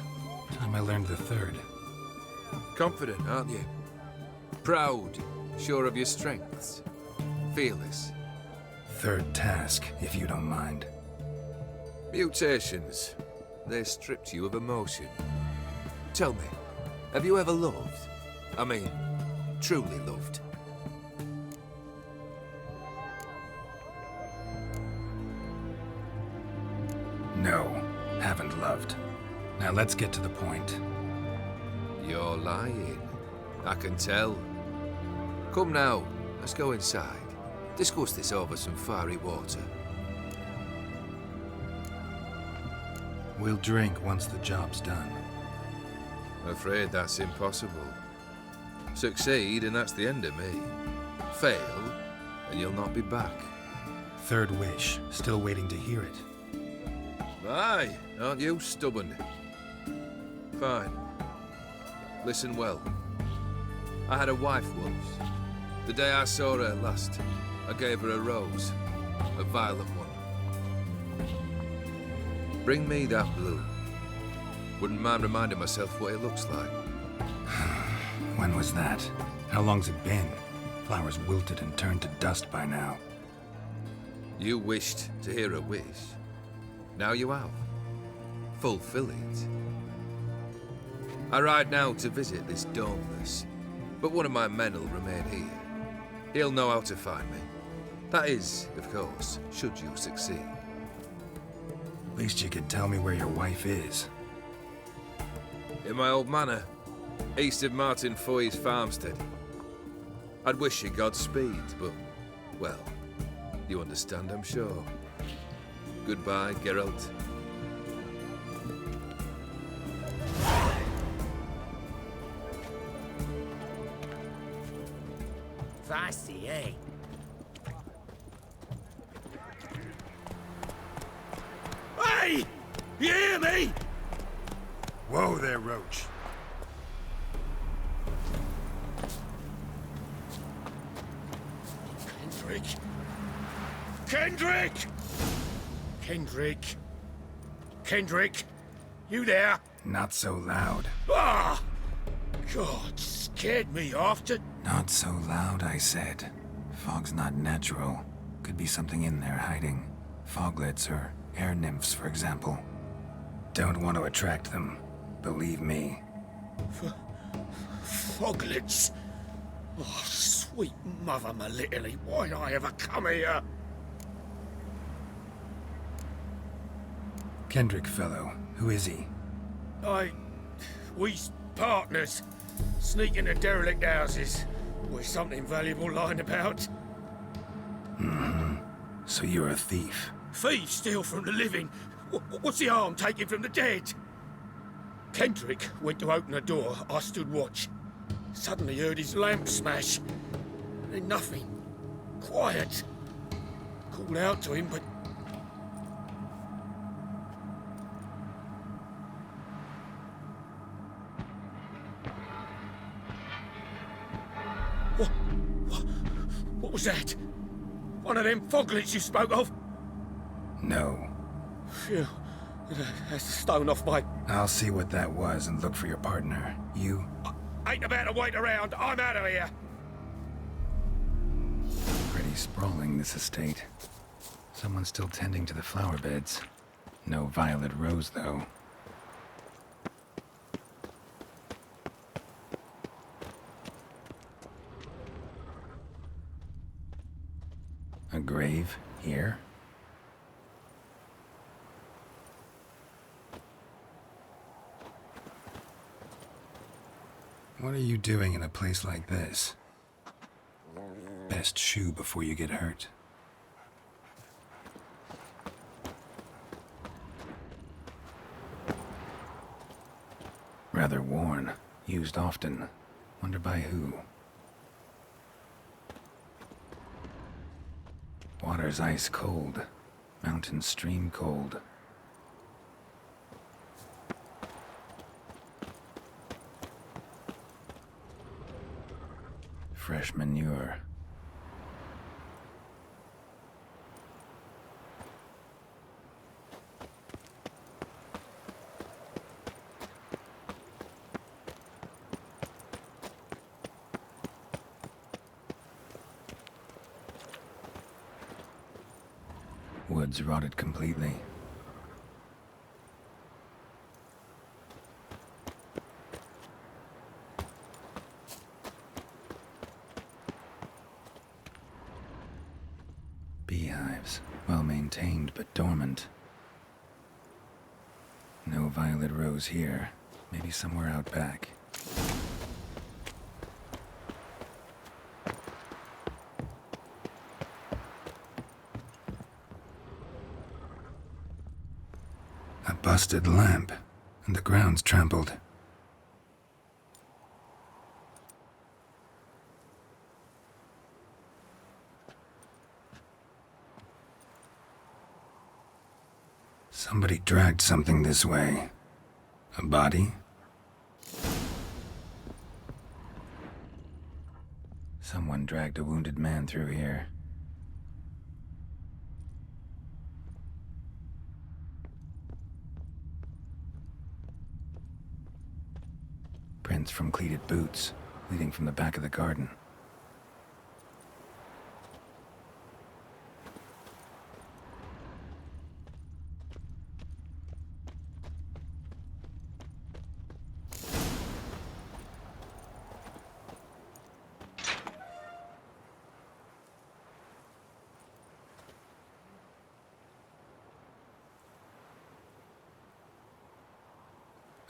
Time I learned the 3rd. Confident, aren't you? Proud, sure of your strengths. Fearless. 3rd task, if you don't mind. Mutations. They stripped you of emotion. Tell me, have you ever loved? I mean, truly loved? No, haven't loved. Now let's get to the point. You're lying. I can tell. Come now, let's go inside. Discuss this over some fiery water. We'll drink once the job's done. Afraid that's impossible. Succeed, and that's the end of me. Fail, and you'll not be back. Third wish. Still waiting to hear it. Aye, aren't you stubborn? Fine. Listen well. I had a wife once. The day I saw her last, I gave her a rose. A violet one. Bring me that blue. Wouldn't mind reminding myself what it looks like. When was that? How long's it been? Flowers wilted and turned to dust by now. You wished to hear a wish. Now you have. Fulfill it. I ride now to visit this Dauntless, but one of my men will remain here. He'll know how to find me. That is, of course, should you succeed. At least you could tell me where your wife is. In my old manor, east of Martin Foy's farmstead. I'd wish you Godspeed, but, well, you understand, I'm sure. Goodbye, Geralt. Feisty, eh? Hey! You hear me? Whoa there, Roach. Kendrick! Kendrick! Kendrick! Kendrick! You there? Not so loud. Ah! God, scared me off to... Not so loud, I said. Fog's not natural. Could be something in there hiding. Foglets or air nymphs, for example. Don't want to attract them. Believe me. Foglets? Oh, sweet mother, my little, why'd I ever come here? Kendrick fellow. Who is he? We's partners. Sneak into derelict houses with something valuable lying about. Mm-hmm. So you're a thief. Thieves steal from the living. What's the harm taking from the dead? Kendrick went to open the door. I stood watch. Suddenly heard his lamp smash. Then nothing. Quiet. Called out to him, but... What was that? One of them foglets you spoke of? No. Phew. That's a stone off my... I'll see what that was and look for your partner. You... Ain't about to wait around. I'm out of here. Pretty sprawling, this estate. Someone's still tending to the flower beds. No violet rose, though. A grave here? What are you doing in a place like this? Best shoe before you get hurt. Rather worn. Used often. Wonder by who. Water's ice cold. Mountain stream cold. Fresh manure. Woods rotted completely. Beehives, well maintained but dormant. No violet rose here. Maybe somewhere out back. A busted lamp, and the ground's trampled. Somebody dragged something this way. A body? Someone dragged a wounded man through here. Prints from cleated boots, leading from the back of the garden.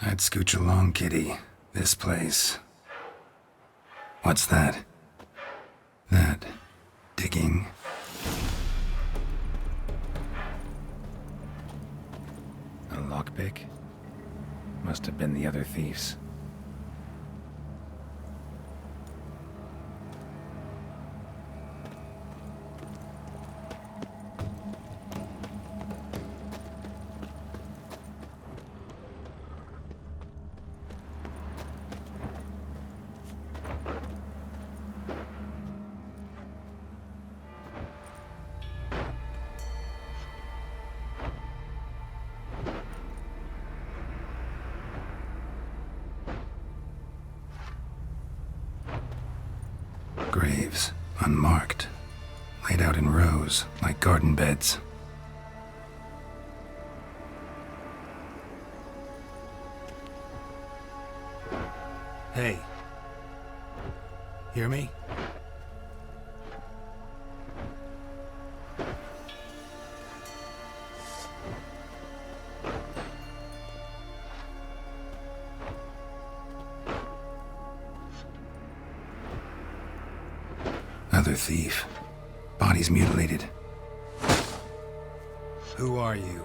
I'd scooch along, kitty. This place. What's that? That... digging? A lockpick? Must have been the other thieves. Graves, unmarked, laid out in rows, like garden beds. Hey. Hear me? Another thief. Body's mutilated. Who are you?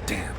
Damn.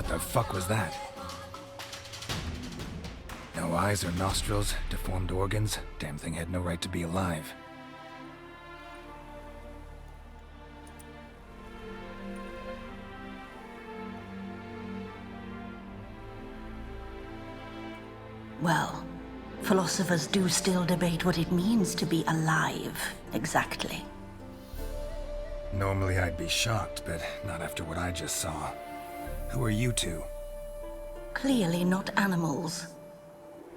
What the fuck was that? No eyes or nostrils, deformed organs. Damn thing had no right to be alive. Well, philosophers do still debate what it means to be alive, exactly. Normally I'd be shocked, but not after what I just saw. Who are you two? Clearly not animals.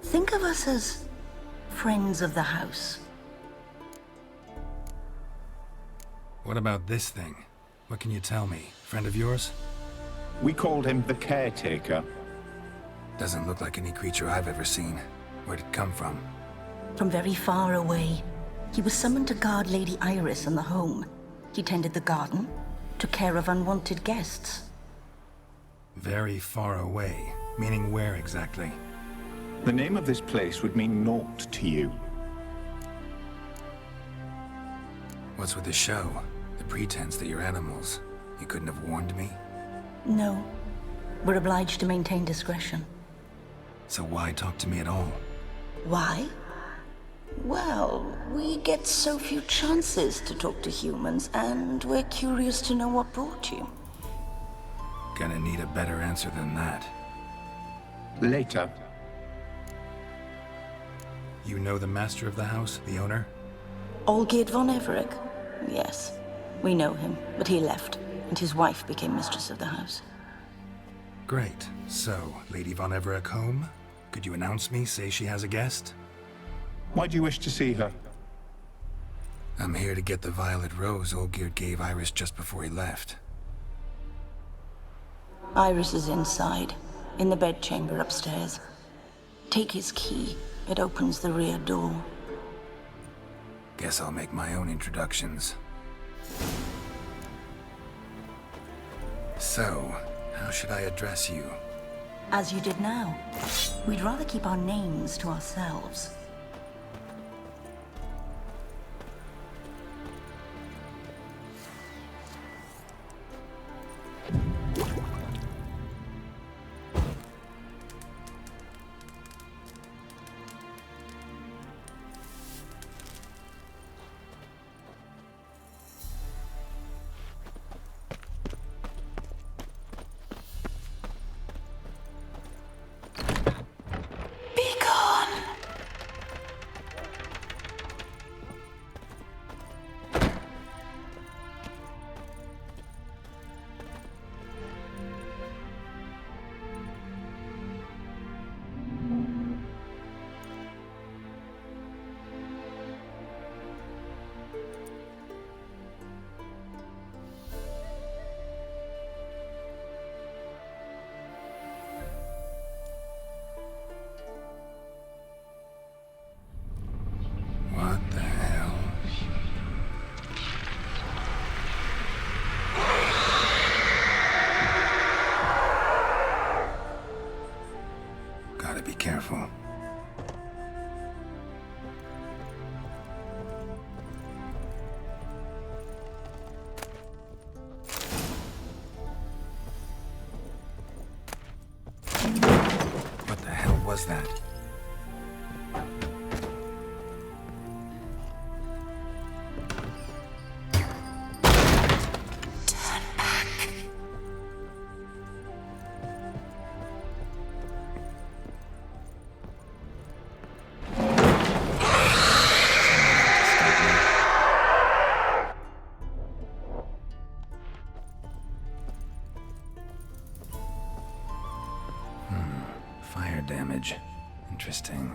Think of us as friends of the house. What about this thing? What can you tell me? Friend of yours? We called him the Caretaker. Doesn't look like any creature I've ever seen. Where'd it come from? From very far away. He was summoned to guard Lady Iris and the home. He tended the garden, took care of unwanted guests. Very far away. Meaning where exactly? The name of this place would mean naught to you. What's with the show? The pretense that you're animals. You couldn't have warned me? No. We're obliged to maintain discretion. So why talk to me at all? Why? Well, we get so few chances to talk to humans, and we're curious to know what brought you. Gonna need a better answer than that. Later. You know the master of the house, the owner? Olgierd von Everec? Yes. We know him, but he left, and his wife became mistress of the house. Great. So, Lady von Everec home? Could you announce me, say she has a guest? Why do you wish to see her? I'm here to get the violet rose Olgierd gave Iris just before he left. Iris is inside, in the bedchamber upstairs. Take his key. It opens the rear door. Guess I'll make my own introductions. So, how should I address you? As you did now. We'd rather keep our names to ourselves. What the hell? Gotta be careful. What the hell was that? Fire damage. Interesting.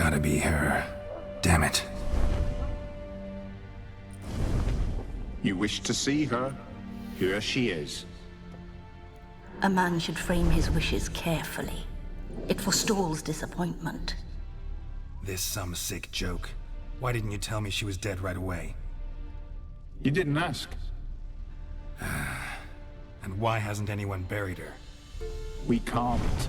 gotta be her. Damn it. You wish to see her? Here she is. A man should frame his wishes carefully. It forestalls disappointment. This some sick joke. Why didn't you tell me she was dead right away? You didn't ask. And why hasn't anyone buried her? We can't.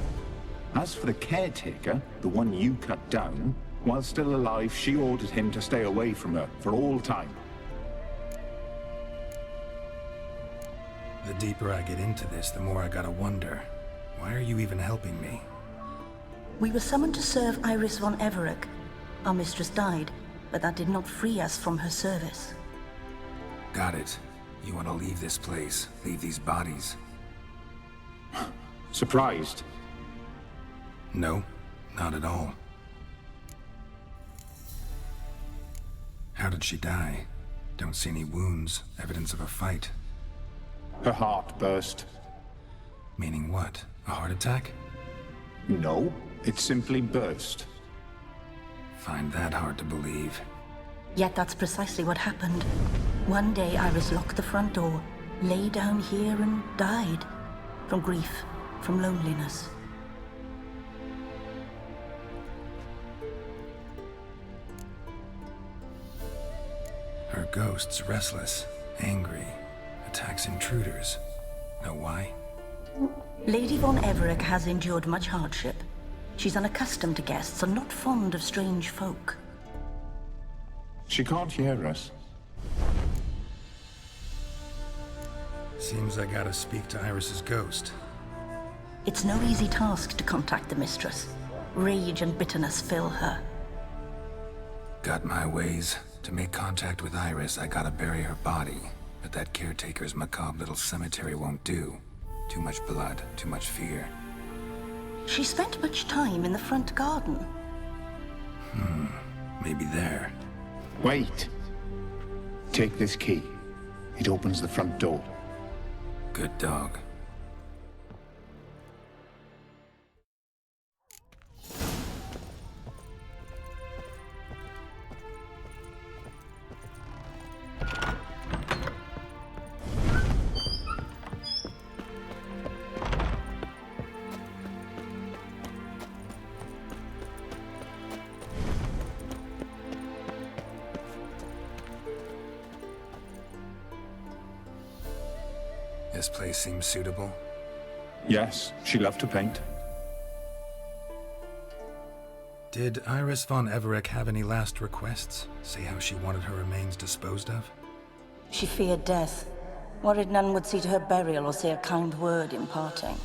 As for the caretaker, the one you cut down, while still alive, she ordered him to stay away from her for all time. The deeper I get into this, the more I gotta wonder. Why are you even helping me? We were summoned to serve Iris von Everec. Our mistress died, but that did not free us from her service. Got it. You want to leave this place, leave these bodies? Surprised? No, not at all. How did she die? Don't see any wounds, evidence of a fight. Her heart burst. Meaning what? A heart attack? No, it simply burst. Find that hard to believe. Yet that's precisely what happened. One day Iris locked the front door, lay down here and died. From grief, from loneliness. Her ghost's restless, angry, attacks intruders. Know why? Lady von Everec has endured much hardship. She's unaccustomed to guests and not fond of strange folk. She can't hear us. Seems I gotta speak to Iris's ghost. It's no easy task to contact the mistress. Rage and bitterness fill her. Got my ways. To make contact with Iris, I gotta bury her body. But that caretaker's macabre little cemetery won't do. Too much blood, too much fear. She spent much time in the front garden. Maybe there. Wait. Take this key. It opens the front door. Good dog. This place seems suitable. Yes, she loved to paint. Did Iris von Everec have any last requests? Say how she wanted her remains disposed of? She feared death. Worried none would see to her burial or say a kind word in parting.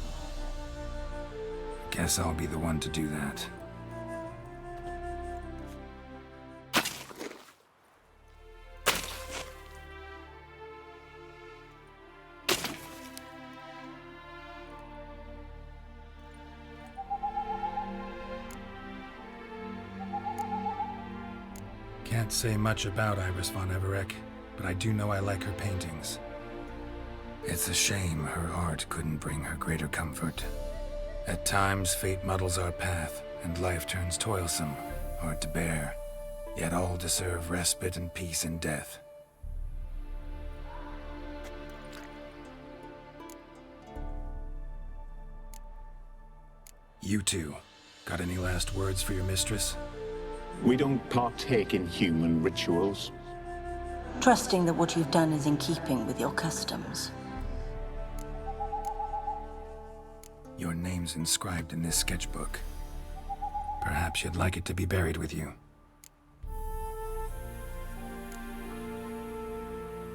Guess I'll be the one to do that. Can't say much about Iris von Everec, but I do know I like her paintings. It's a shame her art couldn't bring her greater comfort. At times, fate muddles our path, and life turns toilsome, hard to bear. Yet all deserve respite and peace in death. You two, got any last words for your mistress? We don't partake in human rituals. Trusting that what you've done is in keeping with your customs. Your name's inscribed in this sketchbook. Perhaps you'd like it to be buried with you.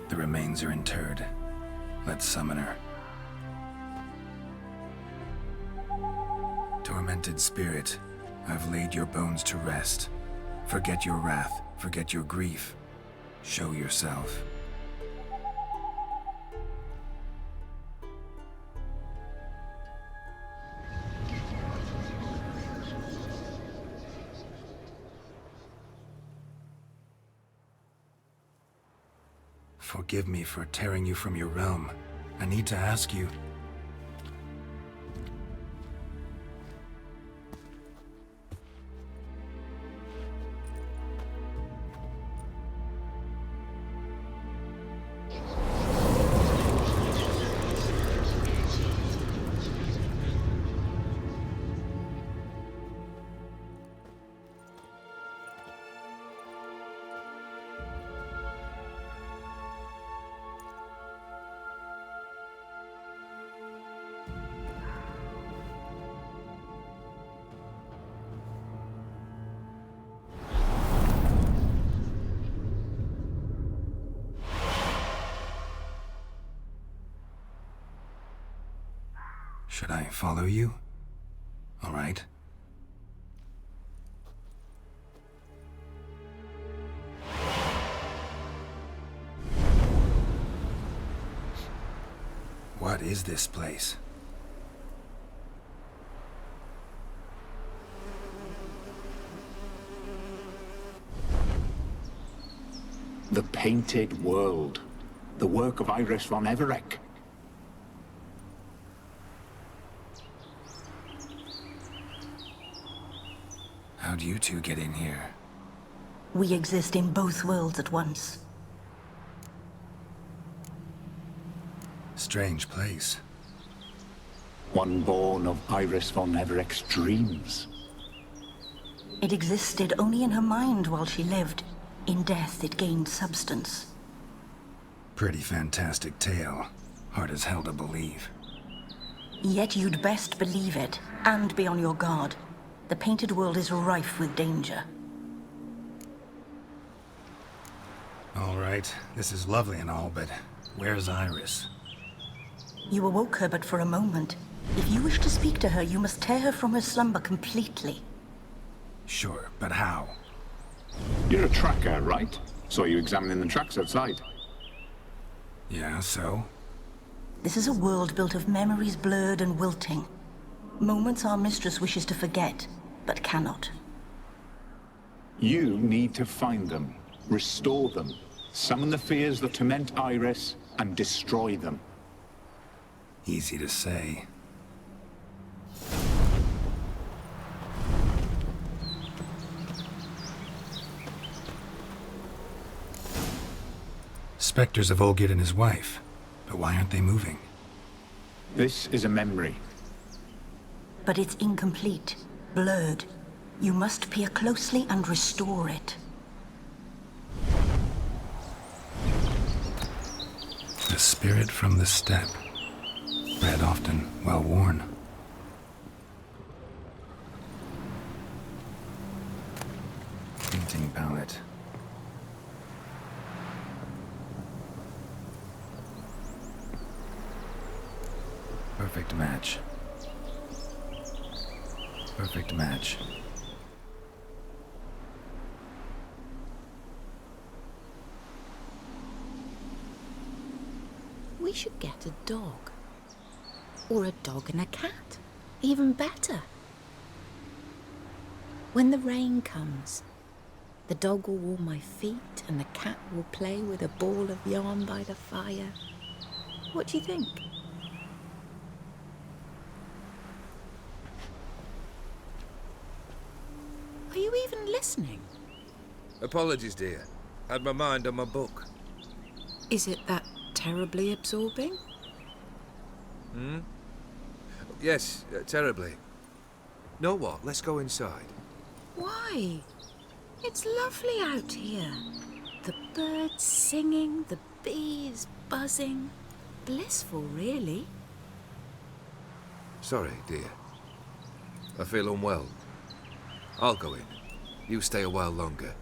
The remains are interred. Let's summon her. Tormented spirit, I've laid your bones to rest. Forget your wrath, forget your grief. Show yourself. Forgive me for tearing you from your realm. I need to ask you. Should I follow you? All right. What is this place? The Painted World. The work of Iris von Everec. How'd you two get in here? We exist in both worlds at once. Strange place. One born of Iris von Everec's dreams. It existed only in her mind while she lived. In death, it gained substance. Pretty fantastic tale. Hard as hell to believe. Yet you'd best believe it, and be on your guard. The Painted World is rife with danger. All right, this is lovely and all, but where's Iris? You awoke her but for a moment. If you wish to speak to her, you must tear her from her slumber completely. Sure, but how? You're a tracker, right? Saw you examining the tracks outside. Yeah, so? This is a world built of memories blurred and wilting. Moments our mistress wishes to forget, but cannot. You need to find them, restore them, summon the fears that torment Iris, and destroy them. Easy to say. Spectres of Olgierd and his wife. But why aren't they moving? This is a memory. But it's incomplete, blurred. You must peer closely and restore it. The spirit from the steppe. Read often, well worn. Painting palette. Perfect match. Perfect match. We should get a dog. Or a dog and a cat. Even better. When the rain comes, the dog will warm my feet and the cat will play with a ball of yarn by the fire. What do you think? Are you even listening? Apologies, dear. Had my mind on my book. Is it that terribly absorbing? Hmm? Yes, terribly. Know what? Let's go inside. Why? It's lovely out here. The birds singing, the bees buzzing. Blissful, really. Sorry, dear. I feel unwell. I'll go in. You stay a while longer.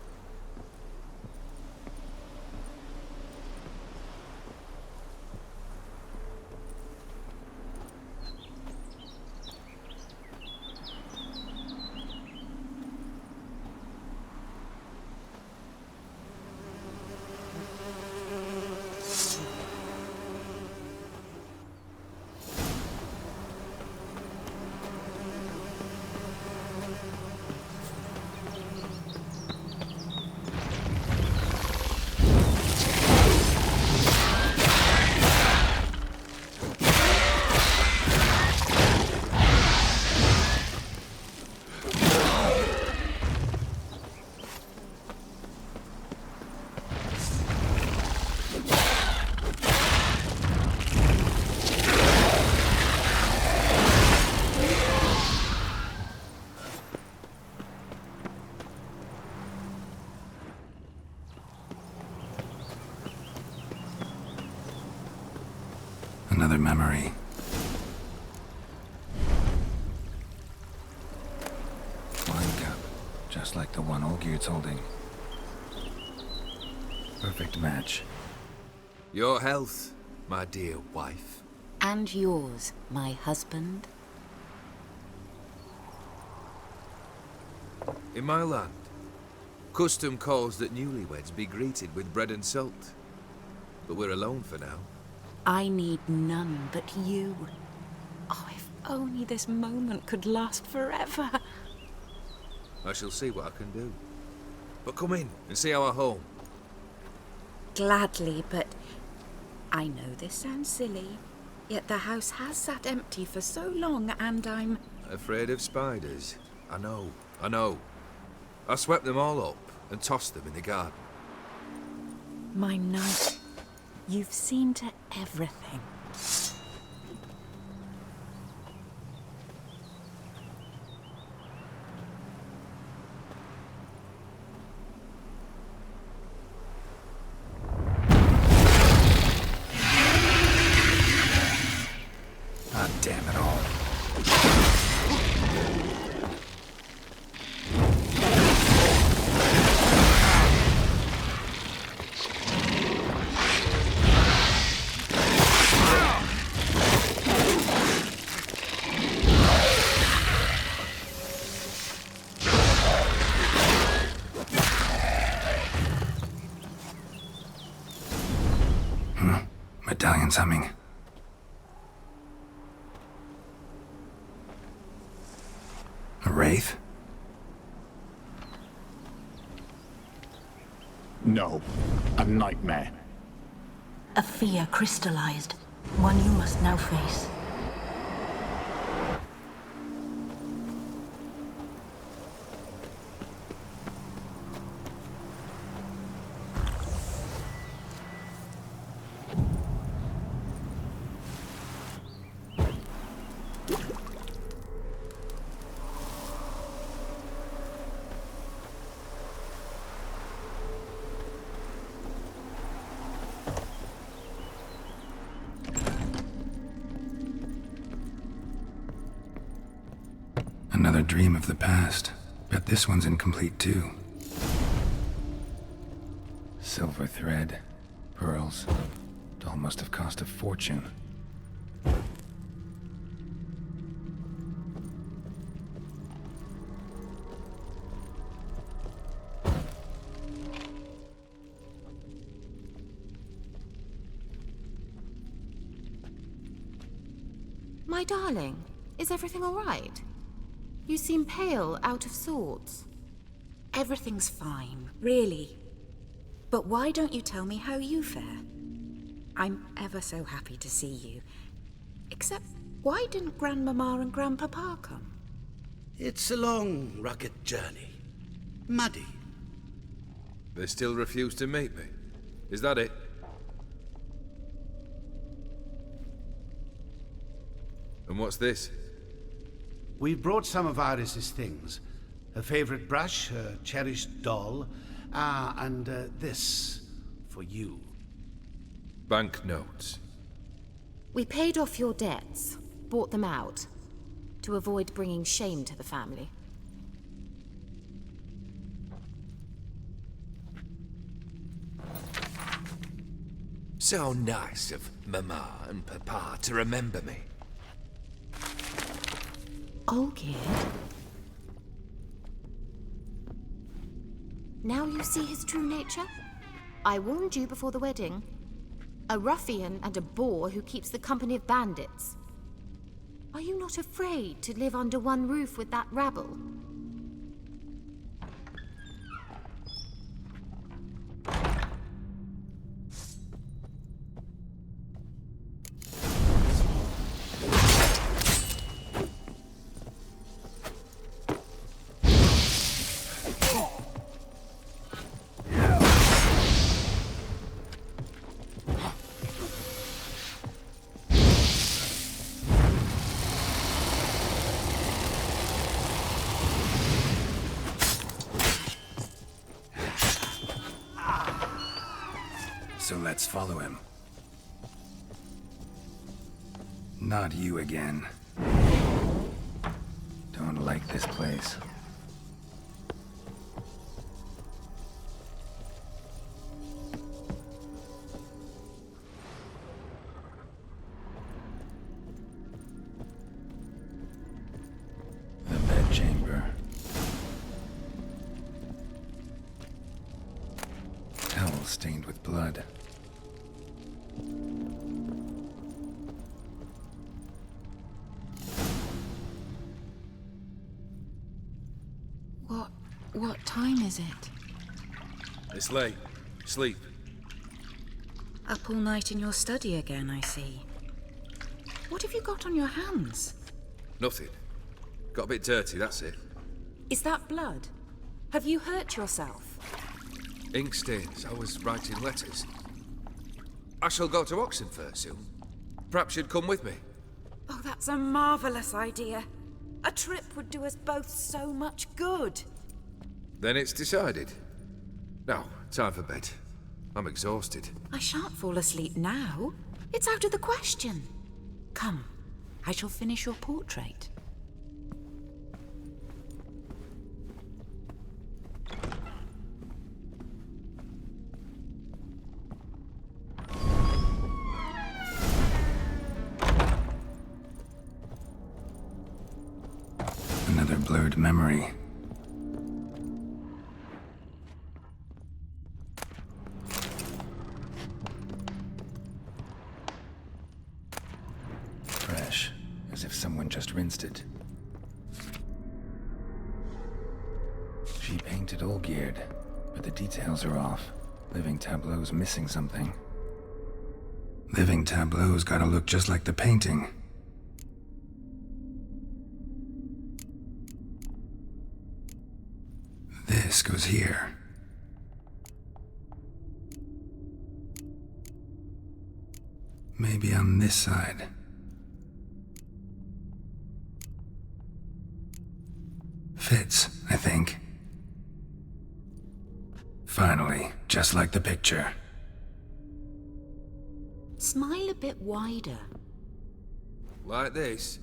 Another memory. Wine cup, just like the one Olgierd's holding. Perfect match. Your health, my dear wife. And yours, my husband. In my land, custom calls that newlyweds be greeted with bread and salt. But we're alone for now. I need none but you. Oh, if only this moment could last forever. I shall see what I can do. But come in and see our home. Gladly, but I know this sounds silly, yet the house has sat empty for so long and I'm... Afraid of spiders? I know. I swept them all up and tossed them in the garden. My knight, you've seen to everything. Ah, damn it all. Medallion's humming. A wraith? No, a nightmare. A fear crystallized, one you must now face. Another dream of the past. Bet this one's incomplete too. Silver thread, pearls. Doll must have cost a fortune. My darling, is everything all right? You seem pale, out of sorts. Everything's fine, really. But why don't you tell me how you fare? I'm ever so happy to see you. Except, why didn't Grandmama and Grandpapa come? It's a long, rugged journey. Muddy. They still refuse to meet me. Is that it? And what's this? We brought some of Iris's things. Her favorite brush, her cherished doll, and this for you. Banknotes. We paid off your debts, bought them out, to avoid bringing shame to the family. So nice of Mama and Papa to remember me. Olgierd? Now you see his true nature? I warned you before the wedding. A ruffian and a boor who keeps the company of bandits. Are you not afraid to live under one roof with that rabble? So let's follow him. Not you again. Don't like this place. stained with blood. What time is it? It's late. Sleep. Up all night in your study again, I see. What have you got on your hands? Nothing. Got a bit dirty, that's it. Is that blood? Have you hurt yourself? Ink stains. I was writing letters. I shall go to Oxenfurt soon. Perhaps you'd come with me. Oh, that's a marvellous idea. A trip would do us both so much good. Then it's decided. Now, time for bed. I'm exhausted. I shan't fall asleep now. It's out of the question. Come, I shall finish your portrait. Another blurred memory. Fresh, as if someone just rinsed it. She painted all geared, but the details are off. Living Tableau's missing something. Living Tableau's gotta look just like the painting. This goes here. Maybe on this side. Fits, I think. Finally, just like the picture. Smile a bit wider. Like this?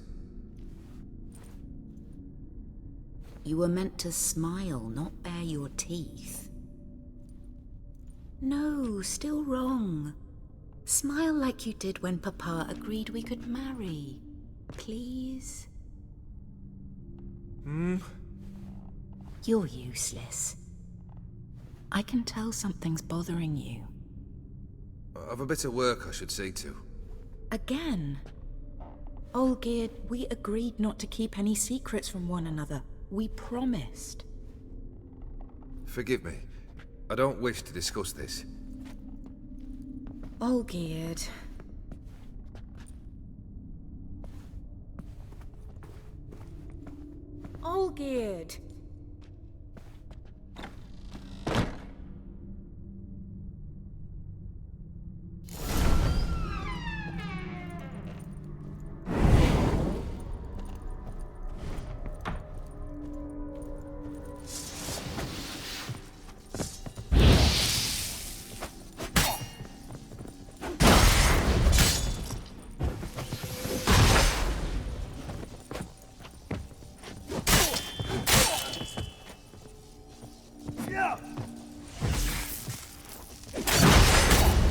You were meant to smile, not bare your teeth. No, still wrong. Smile like you did when Papa agreed we could marry. Please? You're useless. I can tell something's bothering you. I've a bit of work I should see to. Again? Olgierd, we agreed not to keep any secrets from one another. We promised. Forgive me. I don't wish to discuss this. Olgierd. Olgierd!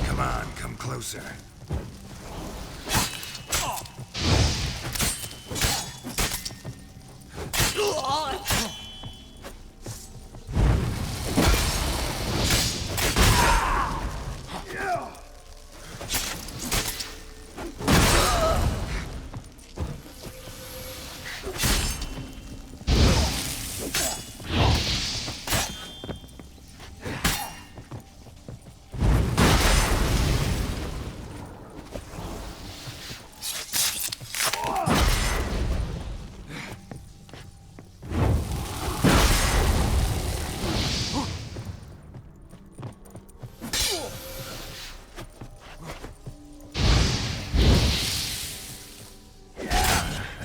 Come on, come closer.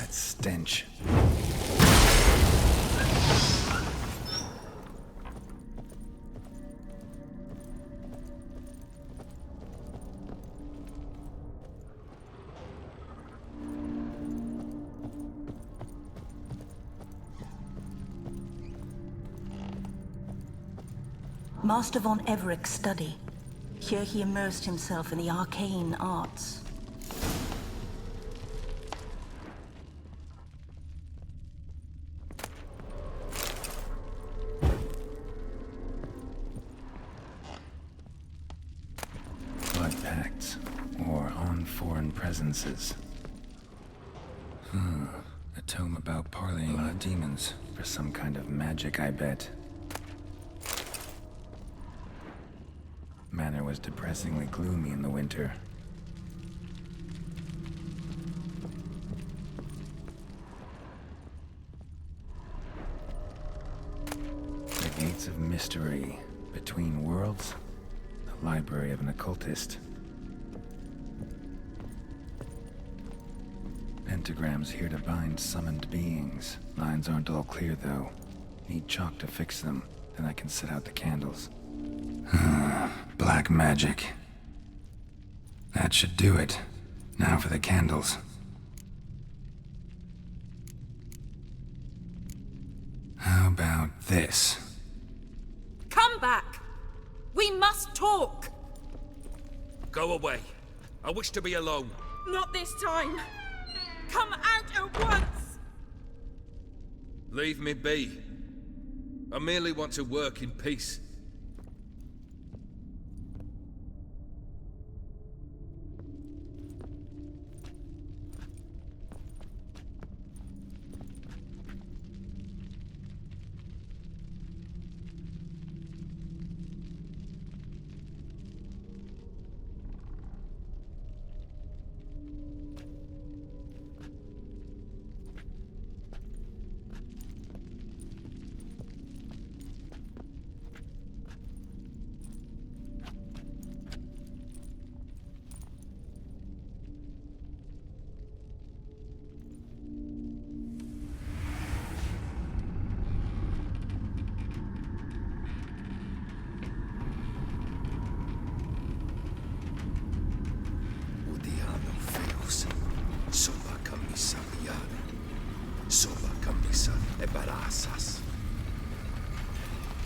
Stench. Master von Everett's study. Here he immersed himself in the arcane arts. presences. A tome about parleying with demons. For some kind of magic, I bet. Manor was depressingly gloomy in the winter. The Gates of Mystery. Between Worlds. The library of an occultist. Pentagrams here to bind summoned beings. Lines aren't all clear, though. Need chalk to fix them, then I can set out the candles. Black magic. That should do it. Now for the candles. How about this? Come back! We must talk! Go away. I wish to be alone. Not this time! Come out at once! Leave me be. I merely want to work in peace.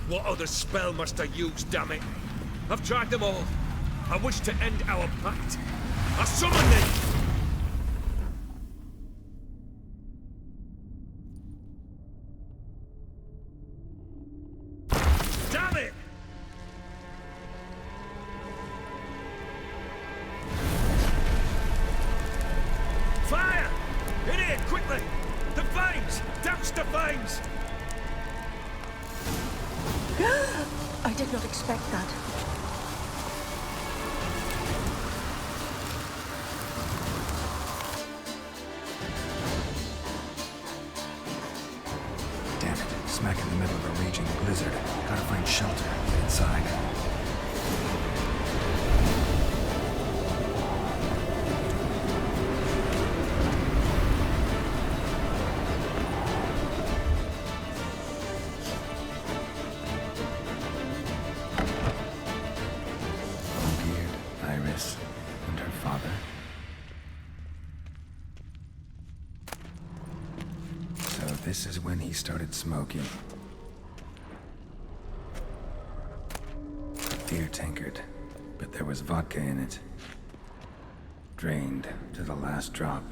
What other spell must I use, damn it? I've tried them all. I wish to end our pact. I summon thee! Damn it! Fire! In here, quickly! The flames! Douse the flames! I did not expect that. Damn it. Smack in the middle of a raging blizzard. Gotta find shelter. Get inside. This is when he started smoking. Beer tankard, but there was vodka in it. Drained to the last drop.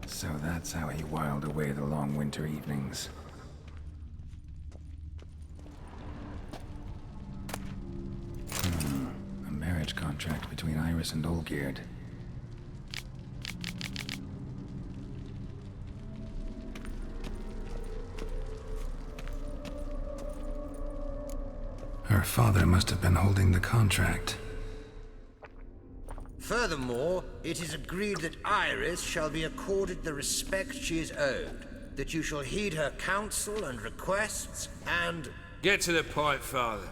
So that's how he whiled away the long winter evenings. Contract between Iris and Olgierd. Her father must have been holding the contract. Furthermore, it is agreed that Iris shall be accorded the respect she is owed, that you shall heed her counsel and requests, and... Get to the point, Father.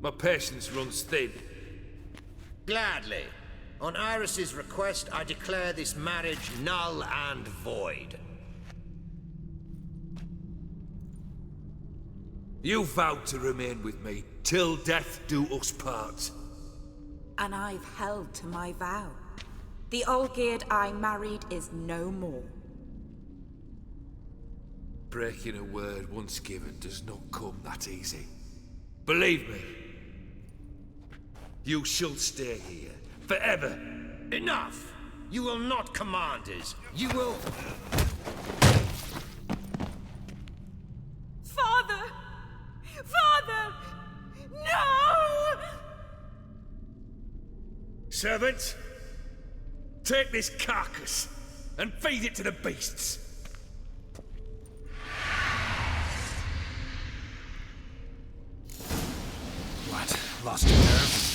My patience runs thin. Gladly. On Iris's request, I declare this marriage null and void. You vowed to remain with me, till death do us part. And I've held to my vow. The Olgierd I married is no more. Breaking a word once given does not come that easy. Believe me. You shall stay here, forever. Enough! You will not command us. You will... Father! Father! No! Servants, take this carcass and feed it to the beasts. What? Lost your nerve?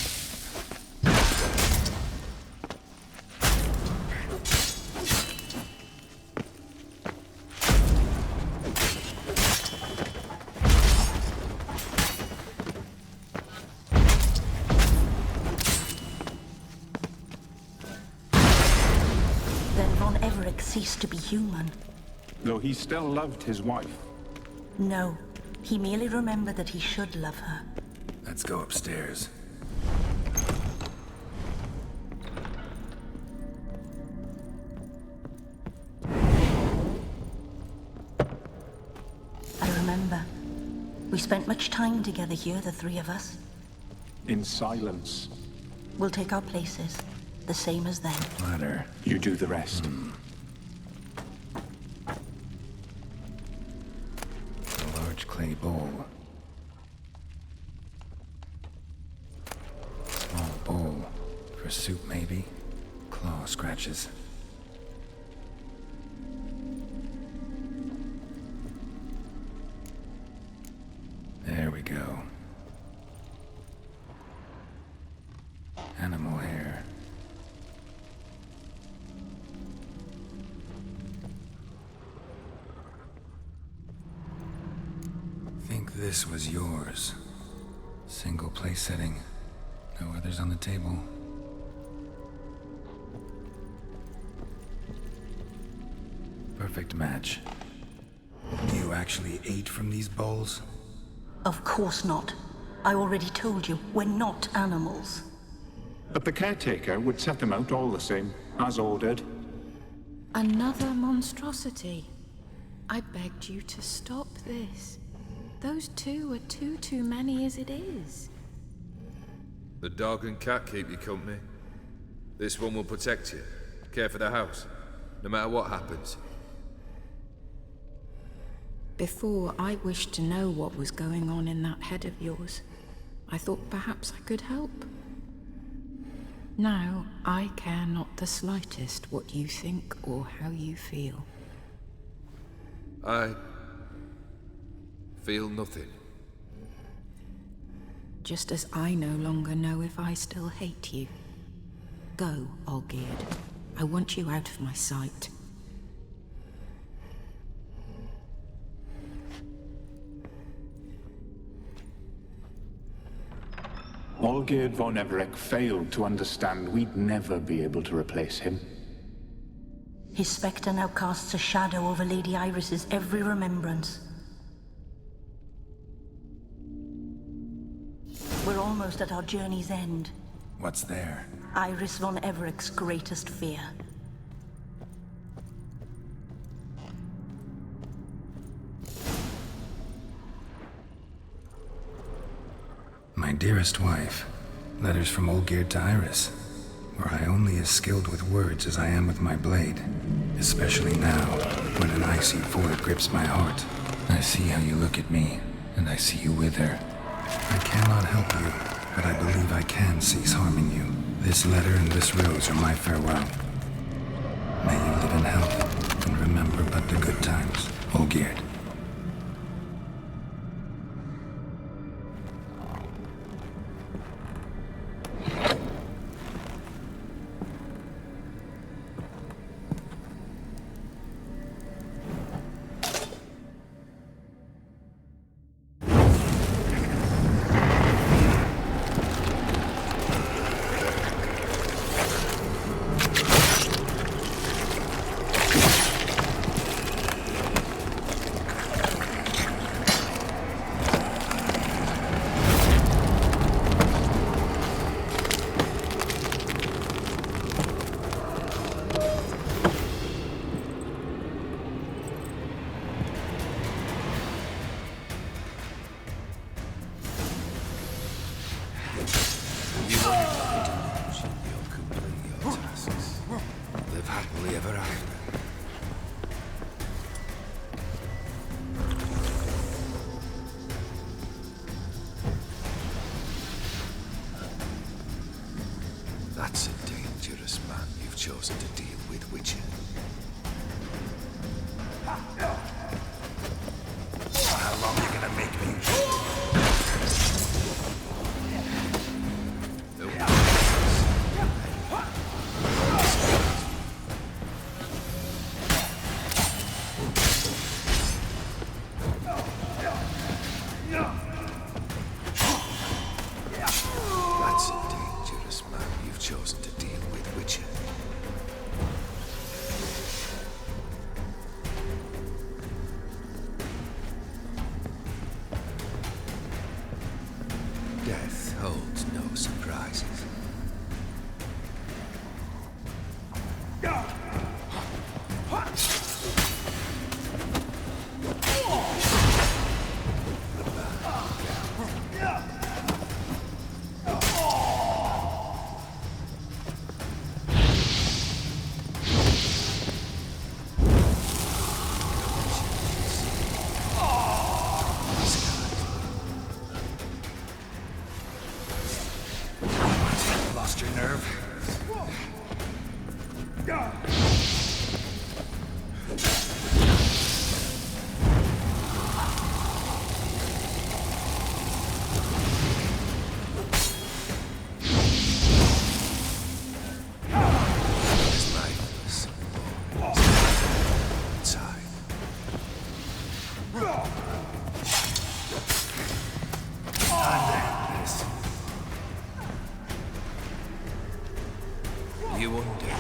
Then Von Everett ceased to be human. Though he still loved his wife. No, he merely remembered that he should love her. Let's go upstairs. I remember. We spent much time together here, the three of us. In silence. We'll take our places, the same as them. Ladder. You do the rest. A large clay bowl. Small bowl. For soup, maybe? Claw scratches. There we go. Animal hair. Think this was yours. Single place setting. No others on the table. Perfect match. You actually ate from these bowls? Of course not. I already told you, we're not animals. But the caretaker would set them out all the same, as ordered. Another monstrosity. I begged you to stop this. Those two are too many as it is. The dog and cat keep you company. This one will protect you, care for the house, no matter what happens. Before, I wished to know what was going on in that head of yours. I thought perhaps I could help. Now, I care not the slightest what you think or how you feel. I feel nothing. Just as I no longer know if I still hate you. Go, Olgierd. I want you out of my sight. Olgierd von Everett failed to understand we'd never be able to replace him. His spectre now casts a shadow over Lady Iris's every remembrance. We're almost at our journey's end. What's there? Iris von Everett's greatest fear. My dearest wife. Letters from Olgierd to Iris. Were I only as skilled with words as I am with my blade. Especially now, when an icy void grips my heart. I see how you look at me, and I see you with her. I cannot help you, but I believe I can cease harming you. This letter and this rose are my farewell. May you live in health, and remember but the good times, Olgierd. chosen to deal with Witcher. How long are you gonna make me? That's a dangerous man you've chosen to deal with, Witcher. Death holds no surprises. Lost your nerve? It's lifeless. Inside. You undead.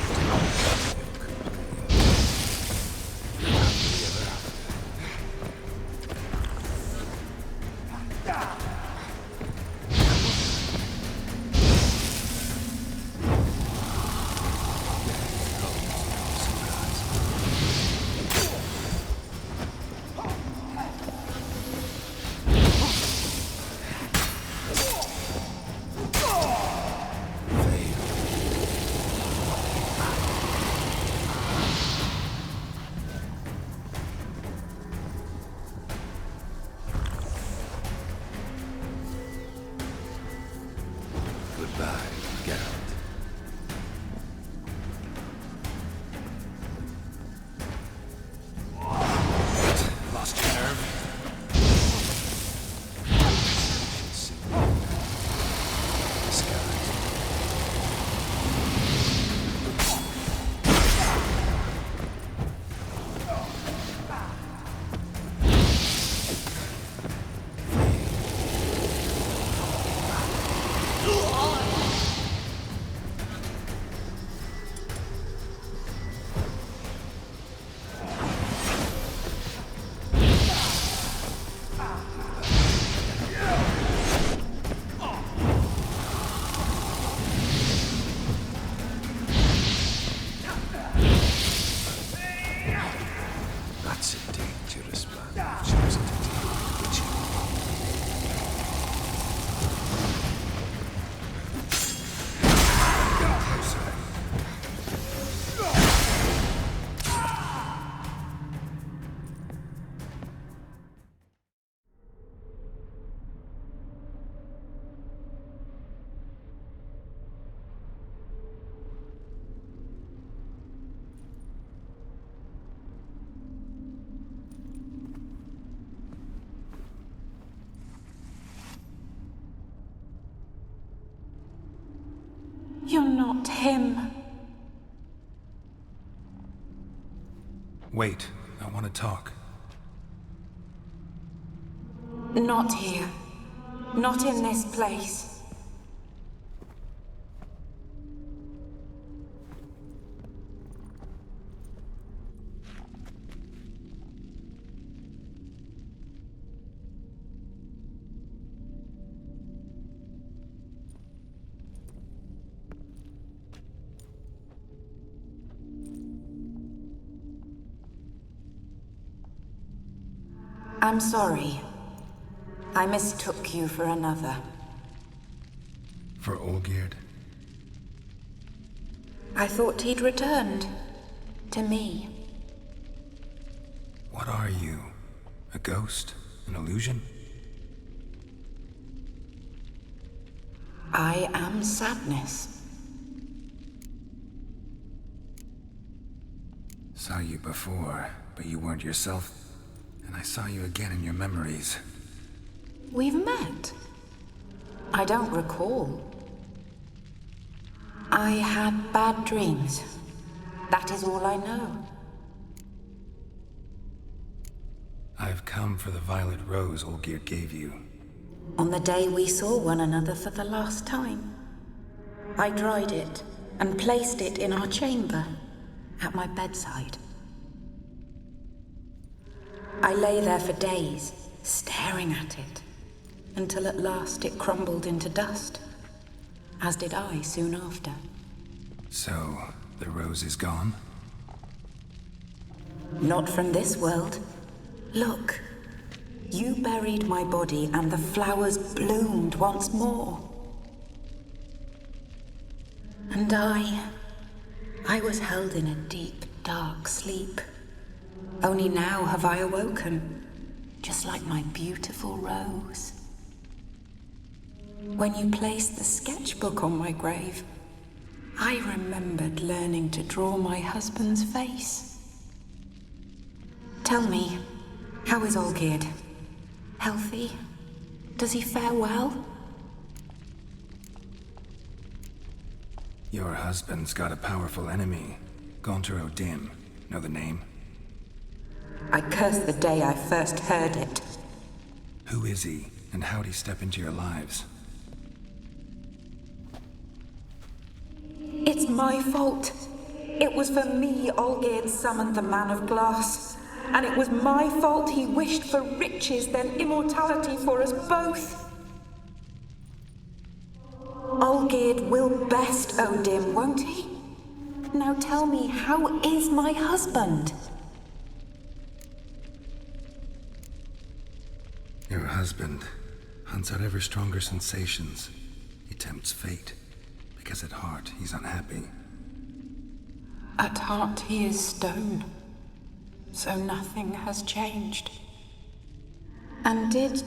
Goodbye, Geralt. Lost your nerve? That's a dangerous man you've chosen to deal with, Witcher. You're not him. Wait, I want to talk. Not here. Not in this place. I'm sorry. I mistook you for another. For Olgierd? I thought he'd returned. To me. What are you? A ghost? An illusion? I am sadness. Saw you before, but you weren't yourself. And I saw you again in your memories. We've met? I don't recall. I had bad dreams. That is all I know. I've come for the violet rose Olgierd gave you. On the day we saw one another for the last time, I dried it and placed it in our chamber, at my bedside. I lay there for days, staring at it, until at last it crumbled into dust, as did I soon after. So, the rose is gone? Not from this world. Look, you buried my body and the flowers bloomed once more. And I was held in a deep, dark sleep. Only now have I awoken, just like my beautiful rose. When you placed the sketchbook on my grave, I remembered learning to draw my husband's face. Tell me, how is Olgierd? Healthy? Does he fare well? Your husband's got a powerful enemy. Gaunter O'Dim. Know the name? I curse the day I first heard it. Who is he, and how'd he step into your lives? It's my fault. It was for me Olgierd summoned the Man of Glass. And it was my fault he wished for riches, then immortality for us both. Olgierd will best O'Dim, won't he? Now tell me, how is my husband? Your husband hunts out ever stronger sensations. He tempts fate, because at heart he's unhappy. At heart he is stone. So nothing has changed. And did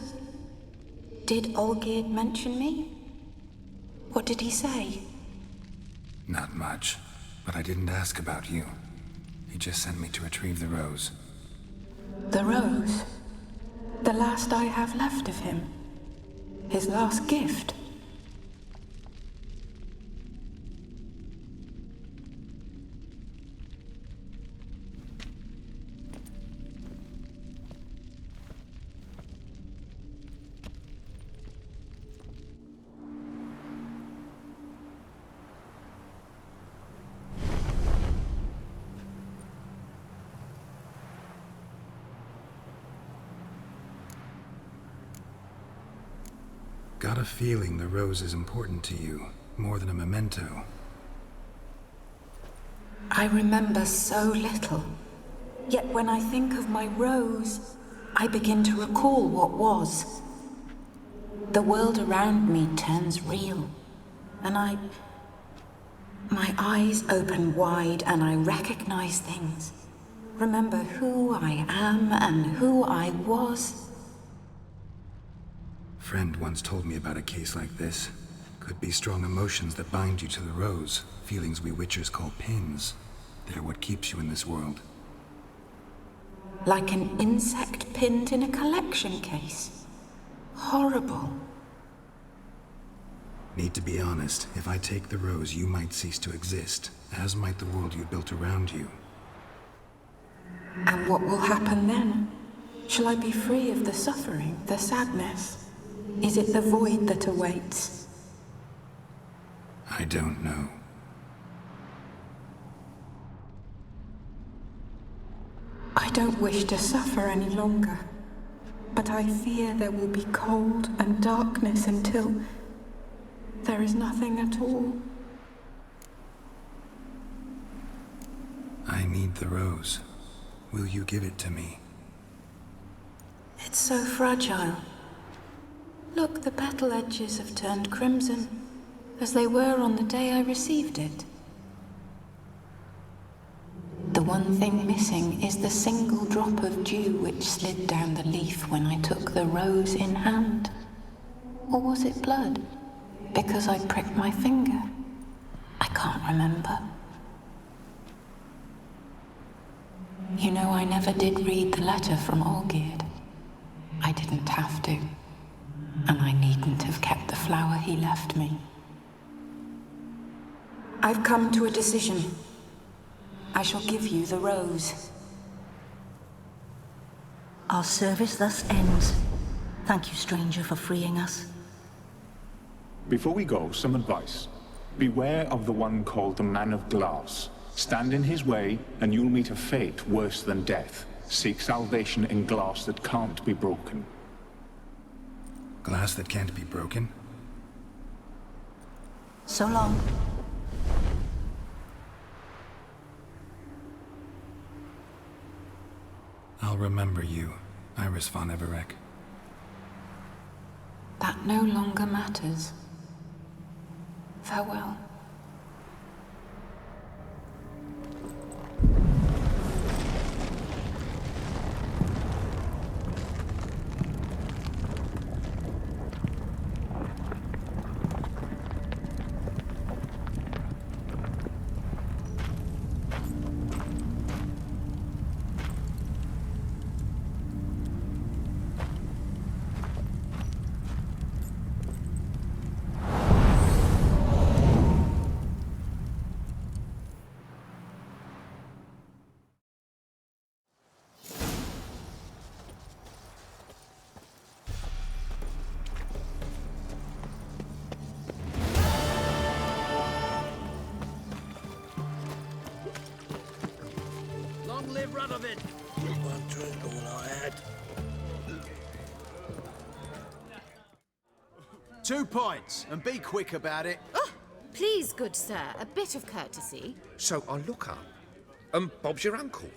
Olgierd mention me? What did he say? Not much, but I didn't ask about you. He just sent me to retrieve the rose. The rose? The last I have left of him? His last gift? Got a feeling the rose is important to you, more than a memento. I remember so little. Yet when I think of my rose, I begin to recall what was. The world around me turns real, and my eyes open wide and I recognize things. Remember who I am and who I was. Friend once told me about a case like this. Could be strong emotions that bind you to the rose, feelings we witchers call pins. They're what keeps you in this world. Like an insect pinned in a collection case. Horrible. Need to be honest, if I take the rose, you might cease to exist, as might the world you built around you. And what will happen then? Shall I be free of the suffering, the sadness? Is it the void that awaits? I don't know. I don't wish to suffer any longer, but I fear there will be cold and darkness until there is nothing at all. I need the rose. Will you give it to me? It's so fragile. Look, the petal edges have turned crimson, as they were on the day I received it. The one thing missing is the single drop of dew which slid down the leaf when I took the rose in hand. Or was it blood? Because I pricked my finger? I can't remember. You know, I never did read the letter from Olgierd. I didn't have to. And I needn't have kept the flower he left me. I've come to a decision. I shall give you the rose. Our service thus ends. Thank you, stranger, for freeing us. Before we go, some advice. Beware of the one called the Man of Glass. Stand in his way, and you'll meet a fate worse than death. Seek salvation in glass that can't be broken. Glass that can't be broken? So long. I'll remember you, Iris von Everec. That no longer matters. Farewell. Long live Radovid! One drink all I had. 2 pints, and be quick about it. Oh, please, good sir, a bit of courtesy. So I look up, and Bob's your uncle.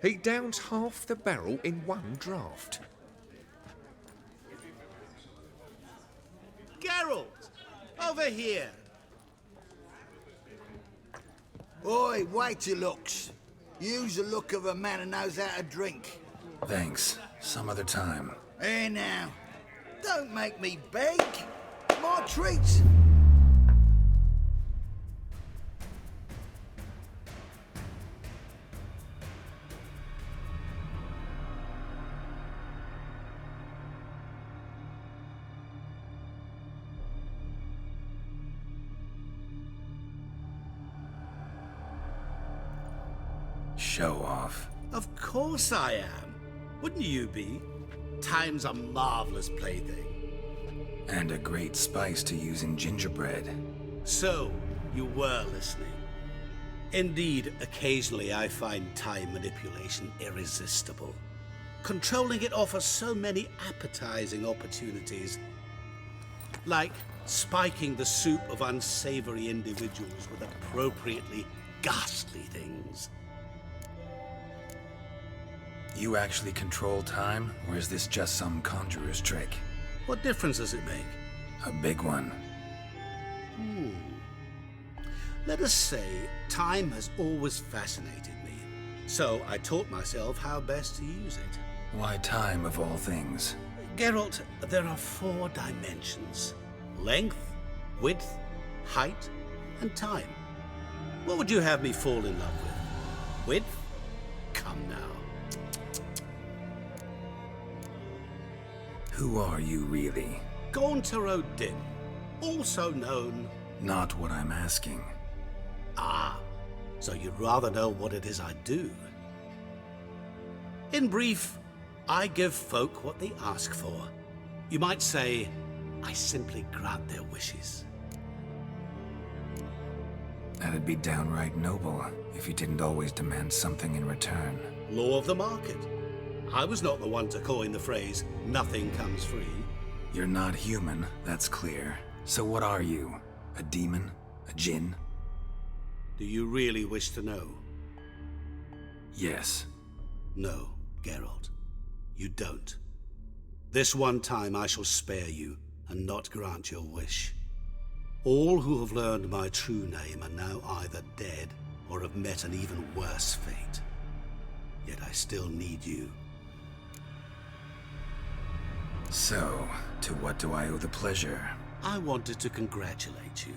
He downs half the barrel in one draught. Geralt! Over here! Oi, wait your looks. Use the look of a man who knows how to drink. Thanks. Some other time. Here now. Don't make me beg. My treat. Show off. Of course I am. Wouldn't you be? Time's a marvelous plaything. And a great spice to use in gingerbread. So, you were listening. Indeed, occasionally I find time manipulation irresistible. Controlling it offers so many appetizing opportunities. Like spiking the soup of unsavory individuals with appropriately ghastly things. You actually control time, or is this just some conjurer's trick? What difference does it make? A big one. Let us say time has always fascinated me, so I taught myself how best to use it. Why time, of all things? Geralt, there are 4 dimensions. Length, width, height, and time. What would you have me fall in love with? Width? Come now. Who are you, really? Gaunter O'Dim, also known... Not what I'm asking. Ah, so you'd rather know what it is I do. In brief, I give folk what they ask for. You might say, I simply grant their wishes. That'd be downright noble, if you didn't always demand something in return. Law of the market. I was not the one to coin the phrase, nothing comes free. You're not human, that's clear. So what are you? A demon? A djinn? Do you really wish to know? Yes. No, Geralt. You don't. This one time I shall spare you and not grant your wish. All who have learned my true name are now either dead or have met an even worse fate. Yet I still need you. So, to what do I owe the pleasure? I wanted to congratulate you.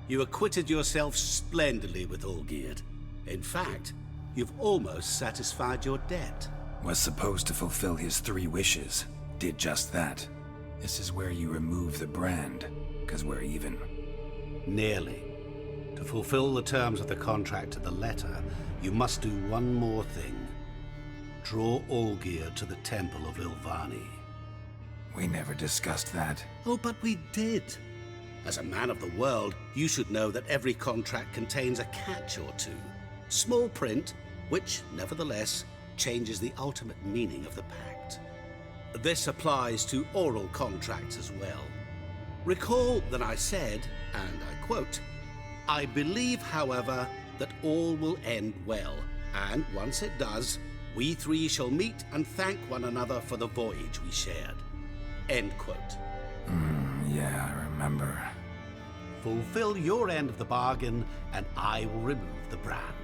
You acquitted yourself splendidly with Olgierd. In fact, You've almost satisfied your debt. Was supposed to fulfill his 3 wishes. Did just that. This is where you remove the brand, because we're even. Nearly. To fulfill the terms of the contract to the letter, you must do one more thing. Draw Olgierd to the Temple of Ilvani. We never discussed that. Oh, but we did. As a man of the world, you should know that every contract contains a catch or two. Small print, which, nevertheless, changes the ultimate meaning of the pact. This applies to oral contracts as well. Recall that I said, and I quote, "I believe, however, that all will end well, and once it does, we 3 shall meet and thank one another for the voyage we shared." End quote. Yeah, I remember. Fulfill your end of the bargain, and I will remove the brand.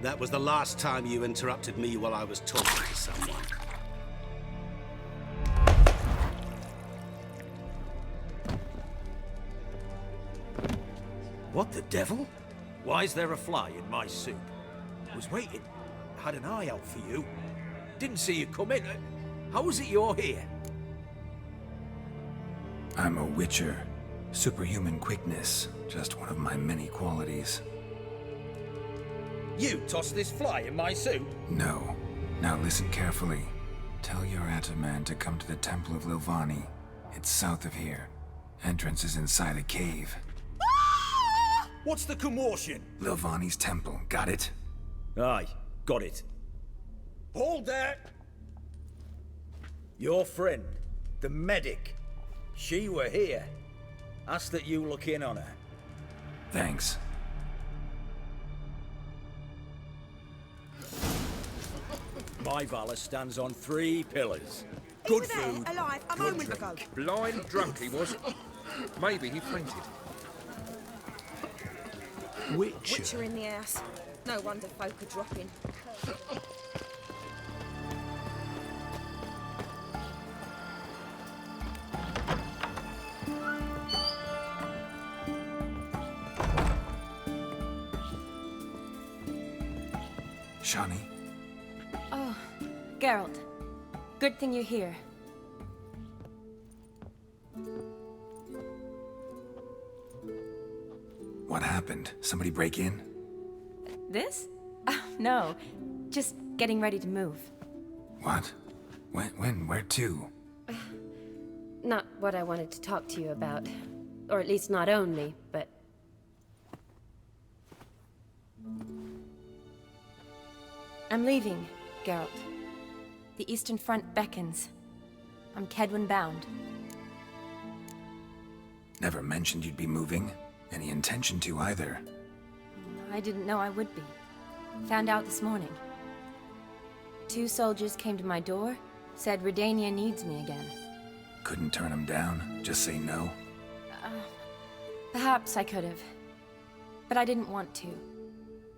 That was the last time you interrupted me while I was talking to someone. What the devil? Why is there a fly in my soup? Was waiting. Had an eye out for you. Didn't see you come in. How is it you're here? I'm a witcher. Superhuman quickness, just one of my many qualities. You tossed this fly in my soup? No. Now listen carefully. Tell your Ataman to come to the Temple of Lilvani. It's south of here. Entrance is inside a cave. What's the commotion? Lilvani's temple, got it? Aye, got it. Hold there! Your friend, the medic, she were here. Ask that you look in on her. Thanks. My valor stands on 3 pillars. Good food, alive, a good moment drink. ago. Blind drunk he was. Maybe he fainted. Witcher in the house. No wonder folk are dropping. Shani? Oh, Geralt. Good thing you're here. What happened? Somebody break in? This? Oh, no. Just getting ready to move. What? When? Where to? Not what I wanted to talk to you about. Or at least not only, but... I'm leaving, Geralt. The Eastern Front beckons. I'm Kedwin bound. Never mentioned you'd be moving. Any intention to either. I didn't know I would be. Found out this morning. 2 soldiers came to my door, said Redania needs me again. Couldn't turn him down? Just say no? Perhaps I could have. But I didn't want to.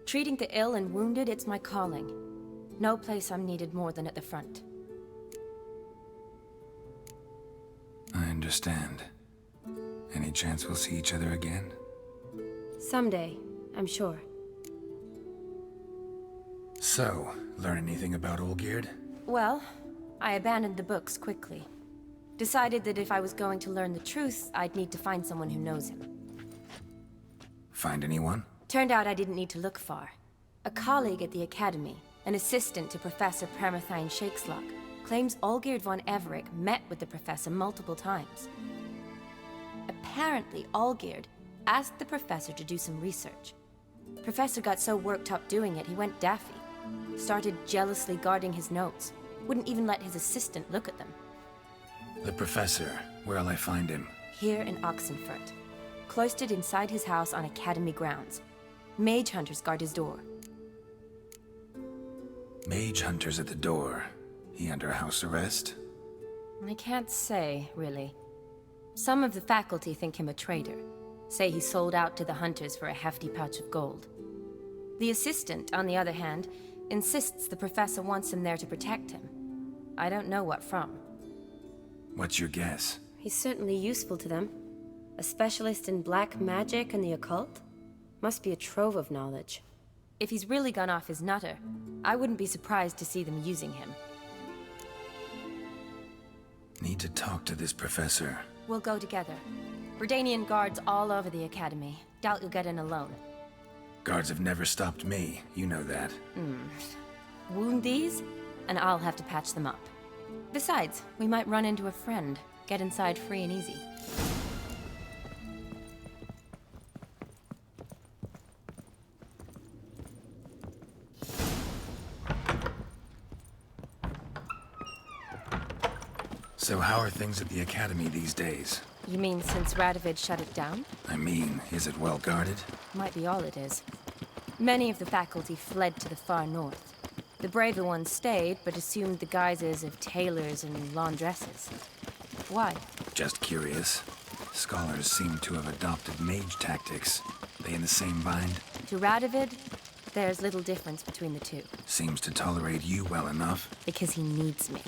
Treating the ill and wounded, it's my calling. No place I'm needed more than at the front. I understand. Any chance we'll see each other again? Someday, I'm sure. So, learn anything about Olgierd? Well, I abandoned the books quickly. Decided that if I was going to learn the truth, I'd need to find someone who knows him. Find anyone? Turned out I didn't need to look far. A colleague at the Academy, an assistant to Professor Permathine Shakeslock, claims Olgierd von Everec met with the professor multiple times. Apparently, Olgierd asked the professor to do some research. Professor got so worked up doing it, he went daffy. Started jealously guarding his notes. Wouldn't even let his assistant look at them. The professor. Where'll I find him? Here in Oxenfurt. Cloistered inside his house on Academy grounds. Mage hunters guard his door. Mage hunters at the door. He under house arrest? I can't say, really. Some of the faculty think him a traitor. Say he sold out to the hunters for a hefty pouch of gold. The assistant, on the other hand, insists the professor wants him there to protect him. I don't know what from. What's your guess? He's certainly useful to them. A specialist in black magic and the occult? Must be a trove of knowledge. If he's really gone off his nutter, I wouldn't be surprised to see them using him. Need to talk to this professor. We'll go together. Redanian guards all over the academy. Doubt you'll get in alone. Guards have never stopped me, you know that. Wound these, and I'll have to patch them up. Besides, we might run into a friend. Get inside free and easy. So how are things at the academy these days? You mean since Radovid shut it down? I mean, is it well guarded? Might be all it is. Many of the faculty fled to the far north. The braver ones stayed, but assumed the guises of tailors and laundresses. Why? Just curious. Scholars seem to have adopted mage tactics. They in the same bind? To Radovid, there's little difference between the two. Seems to tolerate you well enough. Because he needs me.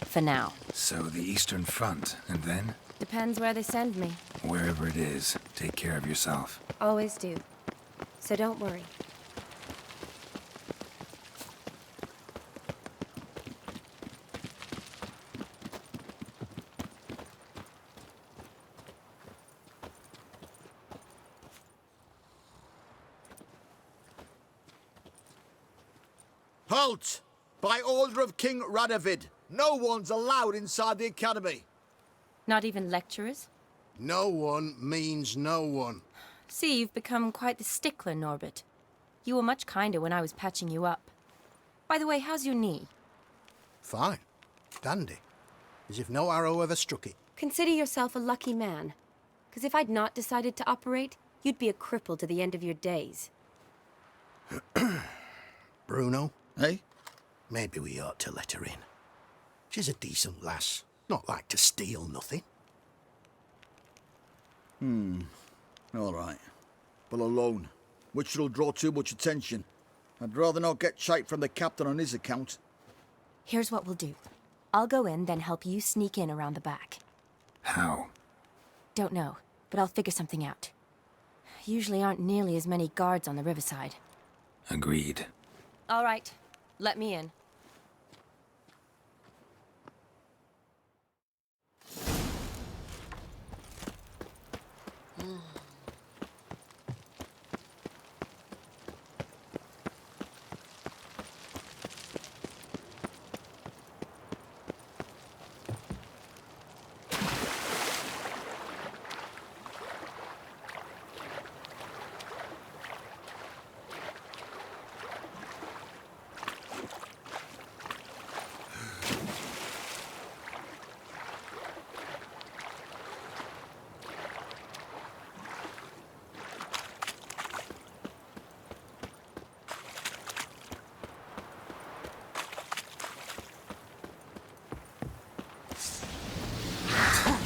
For now. So the Eastern Front, and then? Depends where they send me. Wherever it is, take care of yourself. Always do. So don't worry. Halt! By order of King Radovid, no one's allowed inside the academy. Not even lecturers? No one means no one. See, you've become quite the stickler, Norbert. You were much kinder when I was patching you up. By the way, how's your knee? Fine. Dandy. As if no arrow ever struck it. Consider yourself a lucky man. Because if I'd not decided to operate, you'd be a cripple to the end of your days. Bruno, eh? Maybe we ought to let her in. She's a decent lass. Not like to steal nothing. All right. But alone, which will draw too much attention. I'd rather not get shite from the captain on his account. Here's what we'll do. I'll go in, then help you sneak in around the back. How? Don't know, but I'll figure something out. Usually aren't nearly as many guards on the riverside. Agreed. All right. Let me in.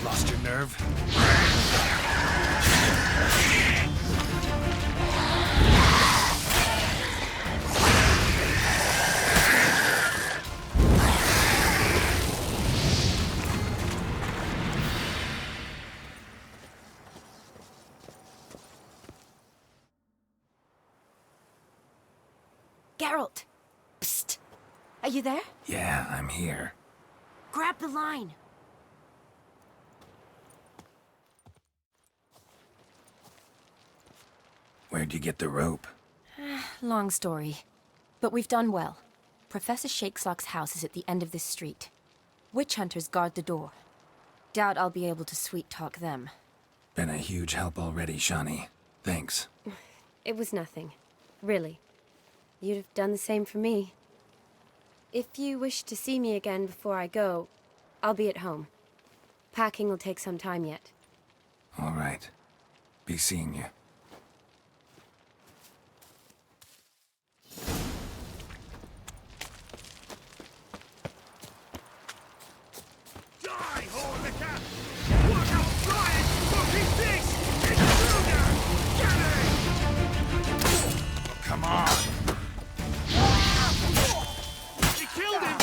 Lost your nerve? Geralt! Psst! Are you there? Yeah, I'm here. Grab the line! Where'd you get the rope? Long story. But we've done well. Professor Shakesock's house is at the end of this street. Witch hunters guard the door. Doubt I'll be able to sweet-talk them. Been a huge help already, Shani. Thanks. It was nothing. Really. You'd have done the same for me. If you wish to see me again before I go, I'll be at home. Packing will take some time yet. All right. Be seeing you. Die, Horlicker! What a flying fucking beast! Intruder! Get it! Come on! He killed him!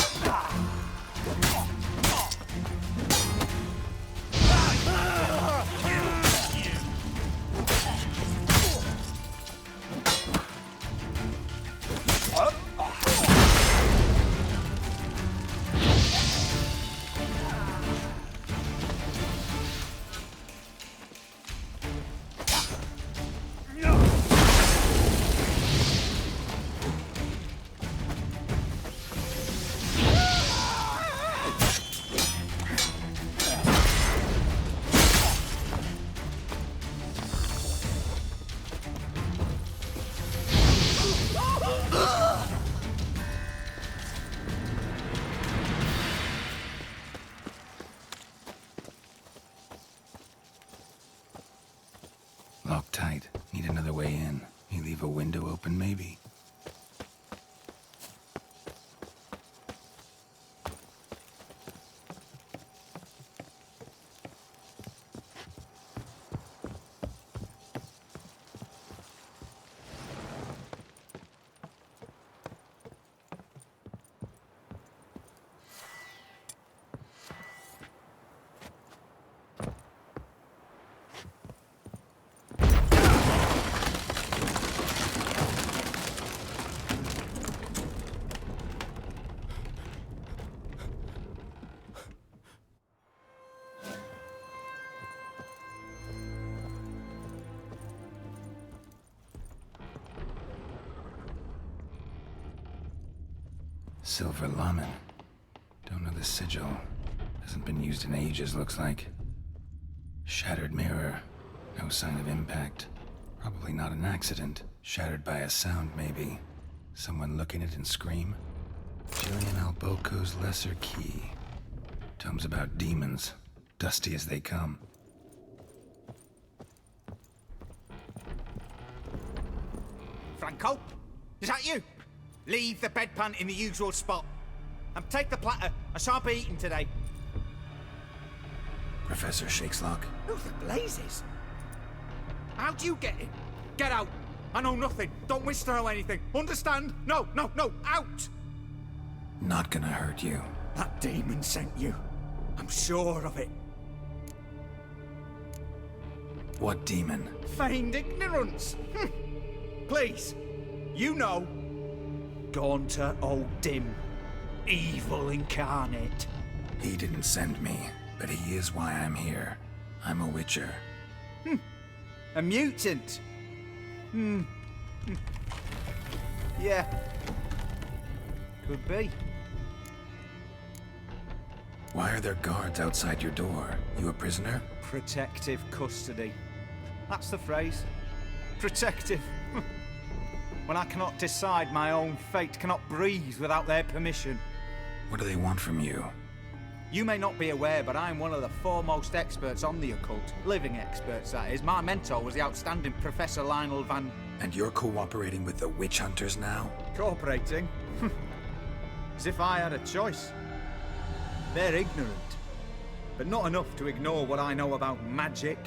Locked tight. Need another way in. You leave a window open, maybe? Silver Lamen. Don't know the sigil. Hasn't been used in ages, looks like. Shattered mirror. No sign of impact. Probably not an accident. Shattered by a sound, maybe. Someone look in it and scream? Julian Alboco's Lesser Key. Tomes about demons. Dusty as they come. Franco? Is that you? Leave the bedpan in the usual spot. And take the platter. I shan't be eating today. Professor Shakeslock. Who the blazes? How do you get in? Get out. I know nothing. Don't wish to know anything. Understand? No, no, no. Out! Not gonna hurt you. That demon sent you. I'm sure of it. What demon? Feigned ignorance. Please. You know. Gaunter O'Dim. Evil incarnate. He didn't send me, but he is why I'm here. I'm a witcher. A mutant. Yeah. Could be. Why are there guards outside your door? You a prisoner? Protective custody. That's the phrase. Protective. When I cannot decide my own fate, cannot breathe without their permission. What do they want from you? You may not be aware, but I'm one of the foremost experts on the occult. Living experts, that is. My mentor was the outstanding Professor Lionel Van... And you're cooperating with the witch hunters now? Cooperating? As if I had a choice. They're ignorant, but not enough to ignore what I know about magic,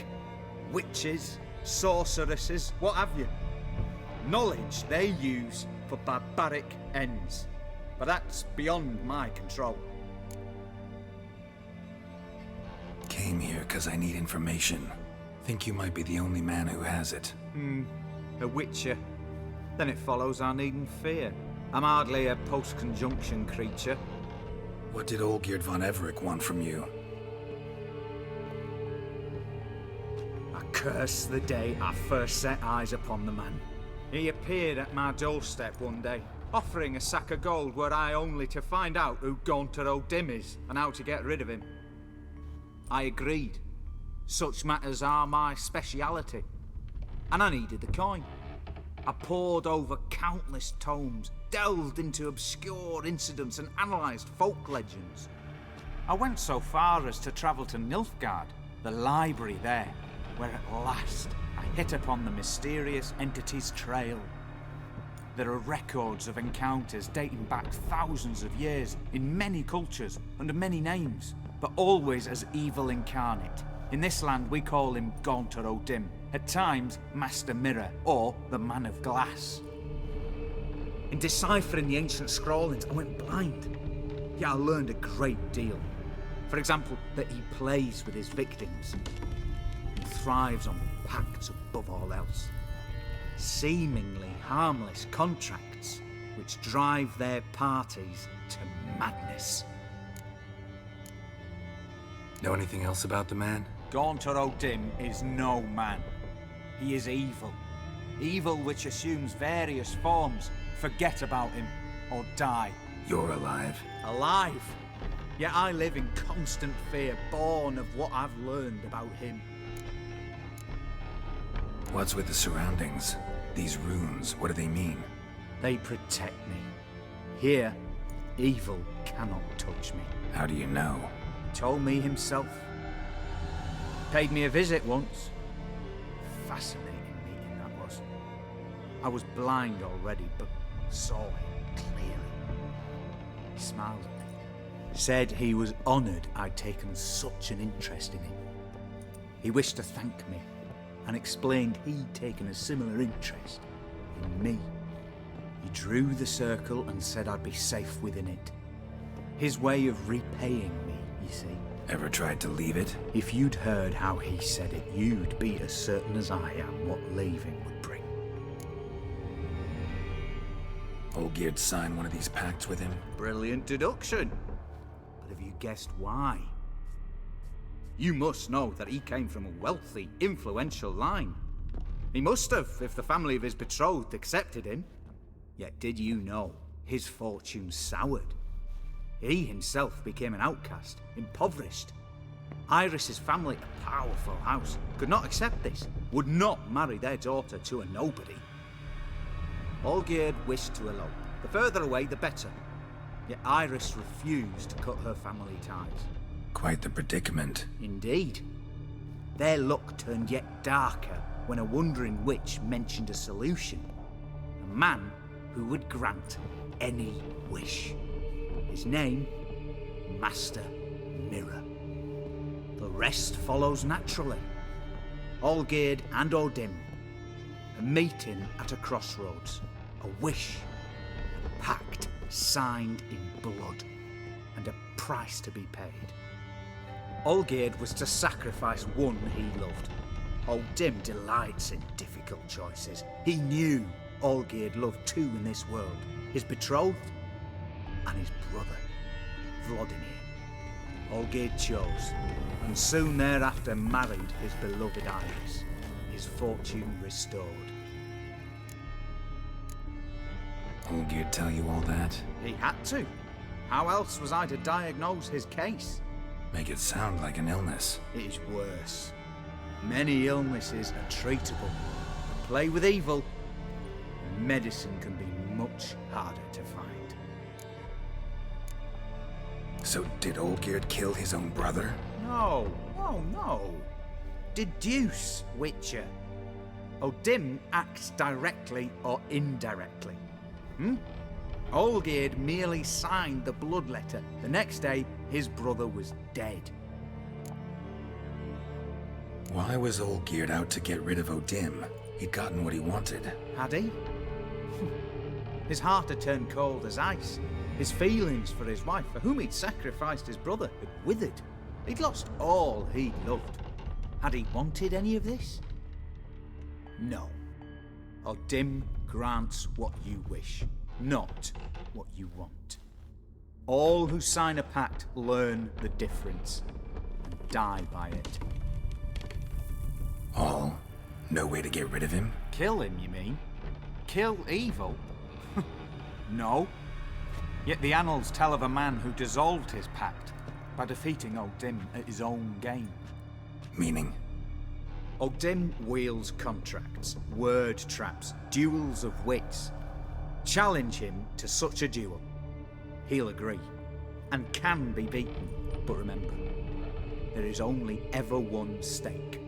witches, sorceresses, what have you. Knowledge they use for barbaric ends. But that's beyond my control. Came here because I need information. Think you might be the only man who has it. A witcher. Then it follows I needn't fear. I'm hardly a post-conjunction creature. What did Olgierd von Everec want from you? I curse the day I first set eyes upon the man. He appeared at my doorstep one day, offering a sack of gold were I only to find out who Gaunter O'Dim is and how to get rid of him. I agreed. Such matters are my speciality. And I needed the coin. I pored over countless tomes, delved into obscure incidents and analysed folk legends. I went so far as to travel to Nilfgaard, the library there, where at last I hit upon the mysterious entity's trail. There are records of encounters dating back thousands of years in many cultures under many names, but always as evil incarnate. In this land we call him Gaunter O'Dim, at times Master Mirror or the Man of Glass. In deciphering the ancient scrawlings I went blind, yet I learned a great deal. For example, that he plays with his victims and thrives on pacts above all else. Seemingly harmless contracts which drive their parties to madness. Know anything else about the man? Gaunter O'Dim is no man. He is evil. Evil which assumes various forms. Forget about him, or die. You're alive. Alive? Yet I live in constant fear, born of what I've learned about him. What's with the surroundings? These runes, what do they mean? They protect me. Here, evil cannot touch me. How do you know? Told me himself. Paid me a visit once. fascinating meeting that was. I was blind already, but saw him clearly. He smiled at me, said he was honoured I'd taken such an interest in him. He wished to thank me, and explained he'd taken a similar interest in me. He drew the circle and said I'd be safe within it. His way of repaying me, you see. Ever tried to leave it? If you'd heard how he said it, you'd be as certain as I am what leaving would bring. Olgierd signed one of these pacts with him? Brilliant deduction. But have you guessed why? You must know that he came from a wealthy, influential line. He must have, if the family of his betrothed accepted him. Yet did you know his fortune soured? He himself became an outcast, impoverished. Iris's family, a powerful house, could not accept this, would not marry their daughter to a nobody. Olgierd wished to elope. The further away, the better. Yet Iris refused to cut her family ties. Quite the predicament. Indeed. Their luck turned yet darker when a wandering witch mentioned a solution. A man who would grant any wish. His name, Master Mirror. The rest follows naturally. Olgierd and Odin, a meeting at a crossroads, a wish, a pact signed in blood, and a price to be paid. Olgierd was to sacrifice one he loved. Odin delights in difficult choices. He knew Olgierd loved two in this world, his betrothed and his brother, Vladimir. Olgierd chose, and soon thereafter married his beloved Iris, his fortune restored. Olgierd tell you all that? He had to. How else was I to diagnose his case? Make it sound like an illness. It is worse. Many illnesses are treatable. Play with evil, and medicine can be much harder to find. So did Olgierd kill his own brother? No. Deduce, Witcher. Odin acts directly or indirectly. Olgierd merely signed the blood letter. The next day, his brother was dead. Why was Olgierd out to get rid of Odin? He'd gotten what he wanted. Had he? His heart had turned cold as ice. His feelings for his wife, for whom he'd sacrificed his brother, had withered. He'd lost all he'd loved. Had he wanted any of this? No. Odin grants what you wish, not what you want. All who sign a pact learn the difference and die by it. All? No way to get rid of him? Kill him, you mean? Kill evil? No. Yet the annals tell of a man who dissolved his pact by defeating Odin at his own game. Meaning? Odin wields contracts, word traps, duels of wits. Challenge him to such a duel. He'll agree, and can be beaten. But remember, there is only ever one stake.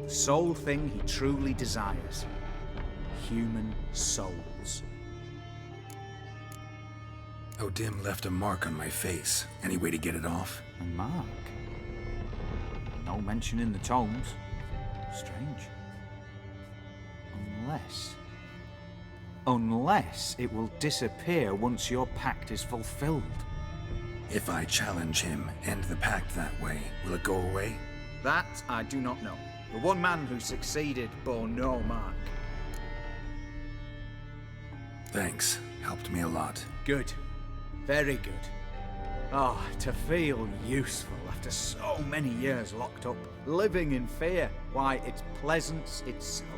The sole thing he truly desires. Human souls. Odin left a mark on my face. Any way to get it off? A mark? No mention in the tomes. Strange. Unless it will disappear once your pact is fulfilled. If I challenge him, end the pact that way, will it go away? That I do not know. The one man who succeeded bore no mark. Thanks. Helped me a lot. Good. Very good. Oh, to feel useful after so many years locked up, living in fear. Why, it's pleasance itself.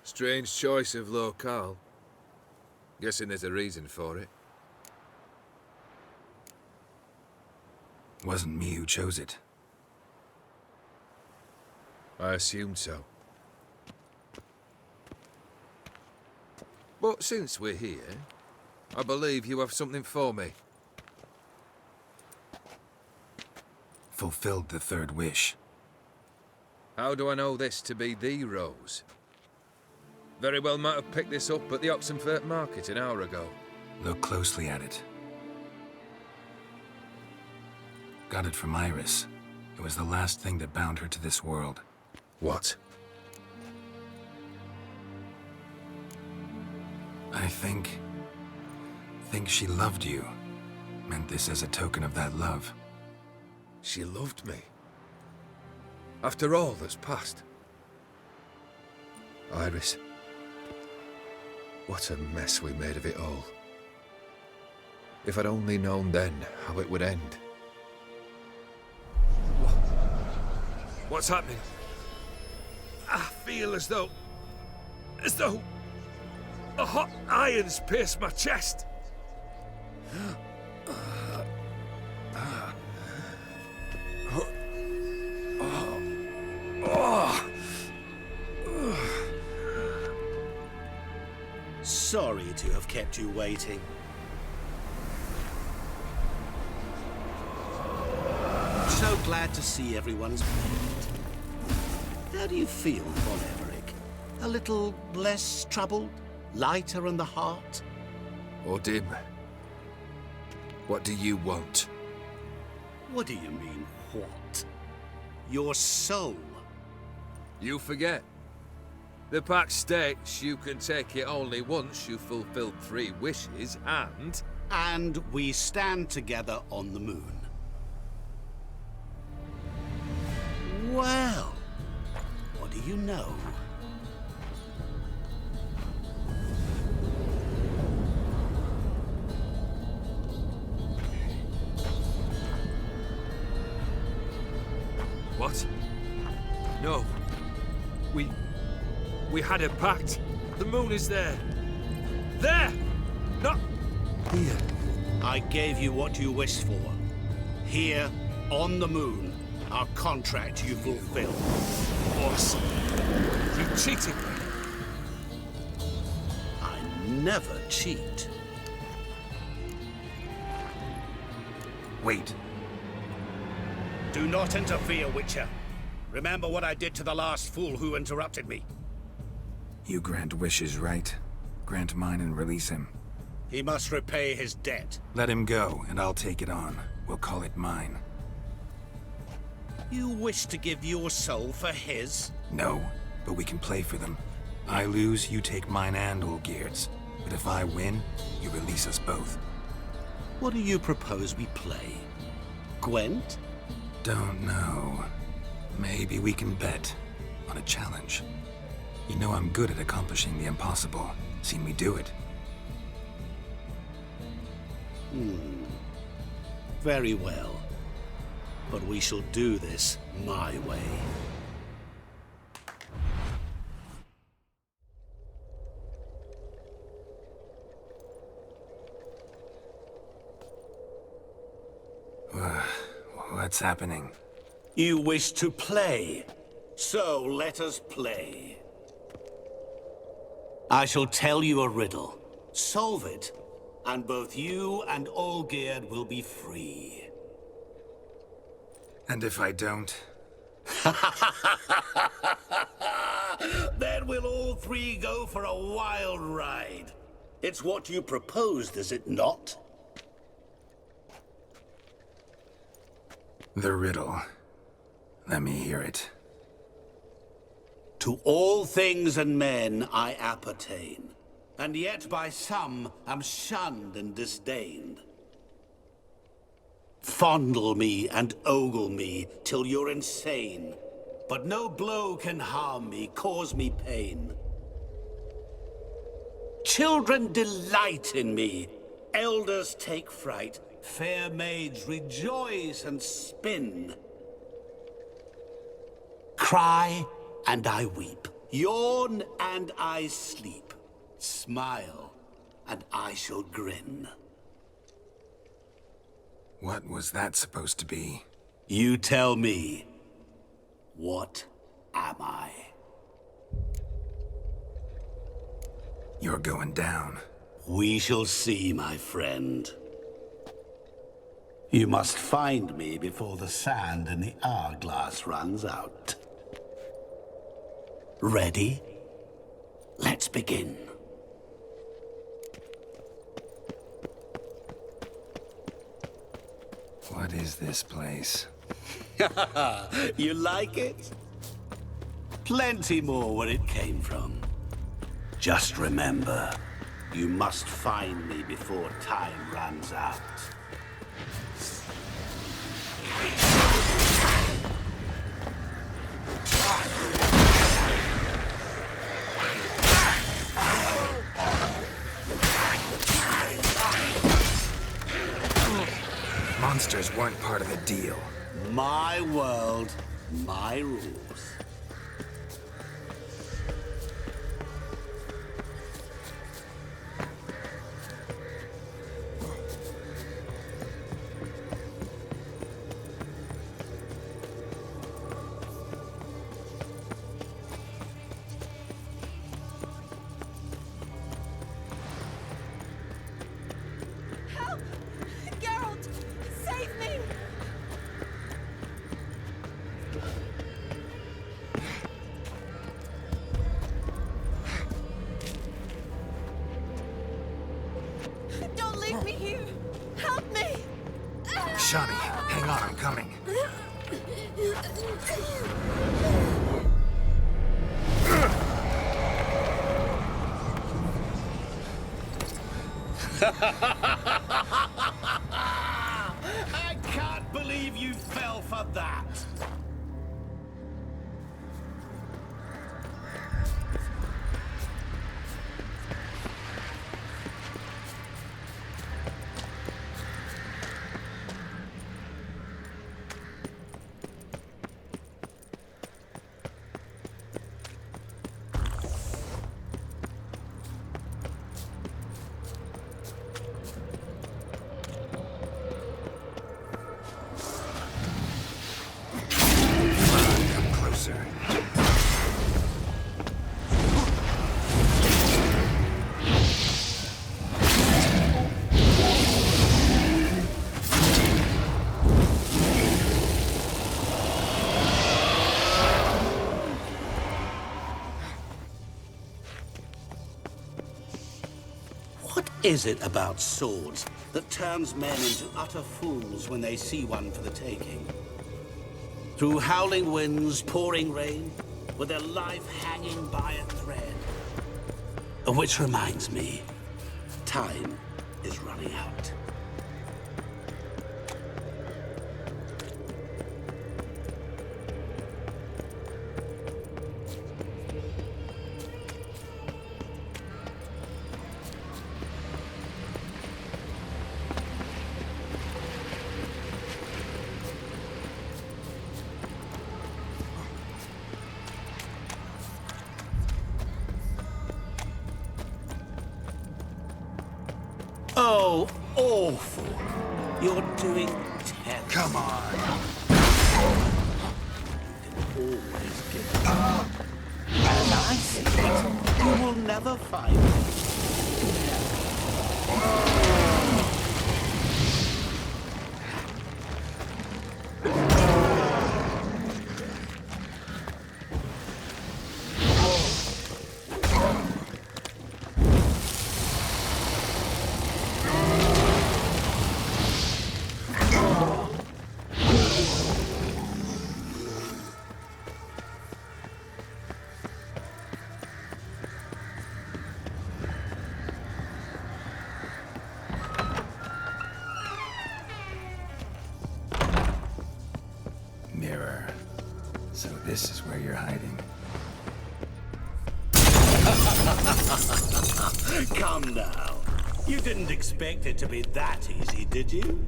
Strange choice of locale. Guessing there's a reason for it. Wasn't me who chose it. I assumed so. But since we're here, I believe you have something for me. Fulfilled the third wish. How do I know this to be the rose? Very well might have picked this up at the Oxenfurt market an hour ago. Look closely at it. Got it from Iris. It was the last thing that bound her to this world. What? I think she loved you. Meant this as a token of that love. She loved me. After all that's passed. Iris. What a mess we made of it all. If I'd only known then how it would end. What's happening? I feel as though a hot iron's pierced my chest. Sorry to have kept you waiting. So glad to see everyone's made. How do you feel, Von Emmerich? A little less troubled? Lighter in the heart? Odim, what do you want? What do you mean, what? Your soul. You forget. The pact states you can take it only once you've fulfilled 3 wishes, and... And we stand together on the moon. Well, what do you know? What? No. We had a pact. The moon is there. There! Not here. I gave you what you wished for. Here, on the moon, our contract you fulfilled. Boss, you cheated me. I never cheat. Wait. Do not interfere, Witcher. Remember what I did to the last fool who interrupted me. You grant wishes, right? Grant mine and release him. He must repay his debt. Let him go, and I'll take it on. We'll call it mine. You wish to give your soul for his? No, but we can play for them. I lose, you take mine and Olgierd's. But if I win, you release us both. What do you propose we play? Gwent? Don't know. Maybe we can bet on a challenge. You know I'm good at accomplishing the impossible. Seen me do it. Very well. But we shall do this my way. What's happening? You wish to play, so let us play. I shall tell you a riddle. Solve it, and both you and Olgierd will be free. And if I don't? Then we'll all 3 go for a wild ride. It's what you proposed, is it not? The riddle. Let me hear it. To all things and men I appertain, and yet by some am shunned and disdained. Fondle me and ogle me till you're insane, but no blow can harm me, cause me pain. Children delight in me, elders take fright, fair maids rejoice and spin. Cry, and I weep. Yawn and I sleep. Smile and I shall grin. What was that supposed to be? You tell me. What am I? You're going down. We shall see, my friend. You must find me before the sand in the hourglass runs out. Ready? Let's begin. What is this place? You like it? Plenty more where it came from. Just remember, you must find me before time runs out. Monsters weren't part of the deal. My world, my rules. Help! Geralt! Save me! Don't leave me here! Help me! Shani, hang on, I'm coming. I can't believe you fell for that. Come closer. What is it about swords that turns men into utter fools when they see one for the taking? Through howling winds, pouring rain, with their life hanging by a thread. Which reminds me, time is running out. Oh, awful. You're doing terrible. Come on. Always give it up. And I see it. You will never find me. Mirror. So this is where you're hiding. Come now. You didn't expect it to be that easy, did you?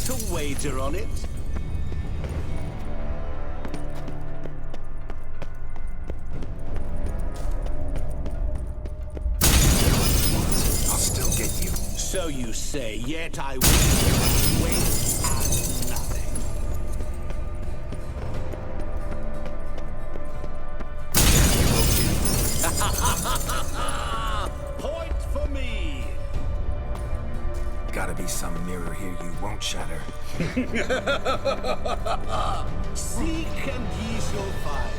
to wager on it? I'll still get you. So you say, yet I wait and nothing. Point for me! Gotta be some mirror here you won't shatter. Seek and ye shall find.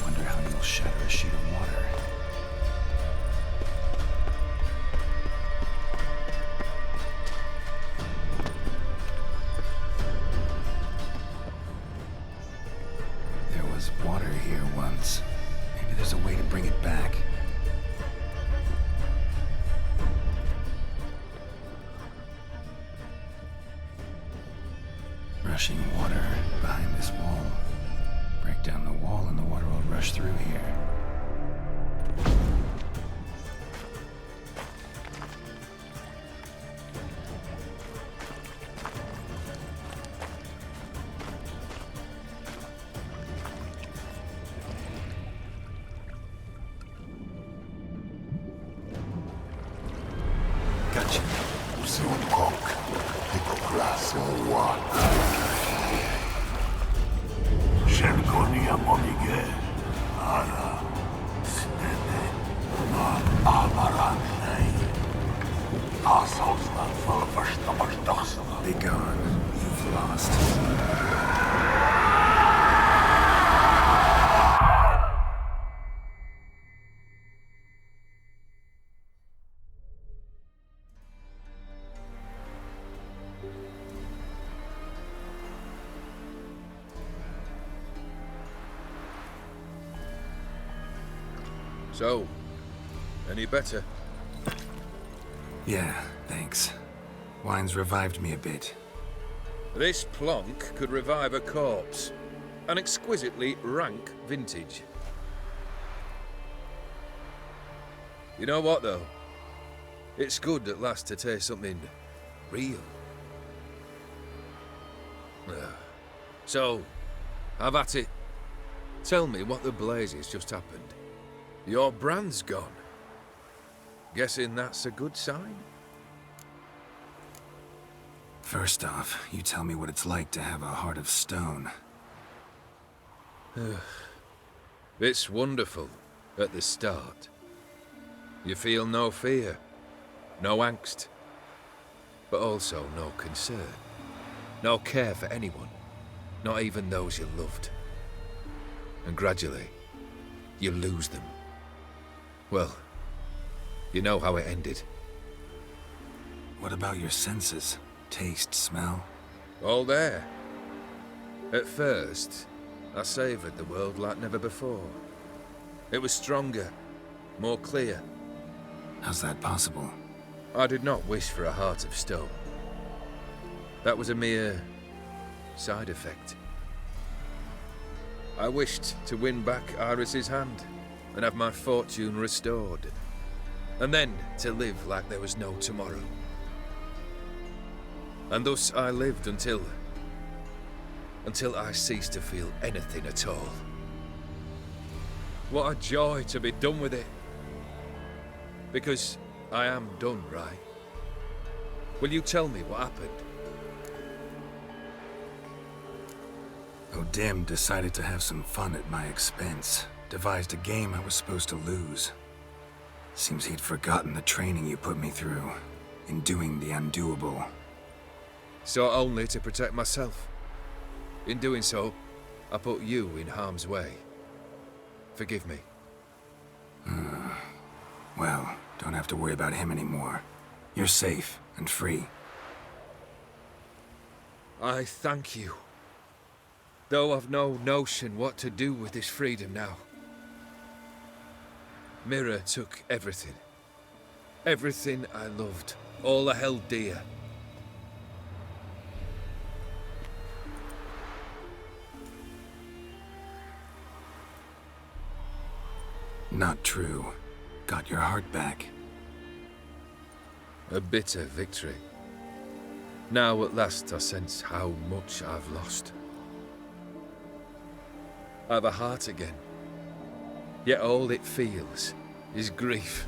Wonder how you'll shatter a sheet of water. There was water here once. Maybe there's a way to bring it back. Rushing water behind this wall. Break down the wall and the water will rush through here. Gotcha. Shenkonia Monige, Ara, Snede, Amaranei, Asosna for Verstammerstochsana. Be gone. You've lost. So, any better? Yeah, thanks. Wine's revived me a bit. This plonk could revive a corpse. An exquisitely rank vintage. You know what, though? It's good at last to taste something real. So, have at it. Tell me what the blazes just happened. Your brand's gone. Guessing that's a good sign? First off, you tell me what it's like to have a heart of stone. It's wonderful at the start. You feel no fear, no angst, but also no concern. No care for anyone, not even those you loved. And gradually, you lose them. Well, you know how it ended. What about your senses? Taste, smell? All there. At first, I savoured the world like never before. It was stronger, more clear. How's that possible? I did not wish for a heart of stone. That was a mere side effect. I wished to win back Iris's hand and have my fortune restored. And then to live like there was no tomorrow. And thus I lived until I ceased to feel anything at all. What a joy to be done with it. Because I am done, right? Will you tell me what happened? O'Dim decided to have some fun at my expense. Devised a game I was supposed to lose. Seems he'd forgotten the training you put me through in doing the undoable. So only to protect myself. In doing so, I put you in harm's way. Forgive me. Well, don't have to worry about him anymore. You're safe and free. I thank you. Though I've no notion what to do with this freedom now. Mira took everything. Everything I loved. All I held dear. Not true. Got your heart back. A bitter victory. Now at last I sense how much I've lost. I've a heart again. Yet all it feels is grief,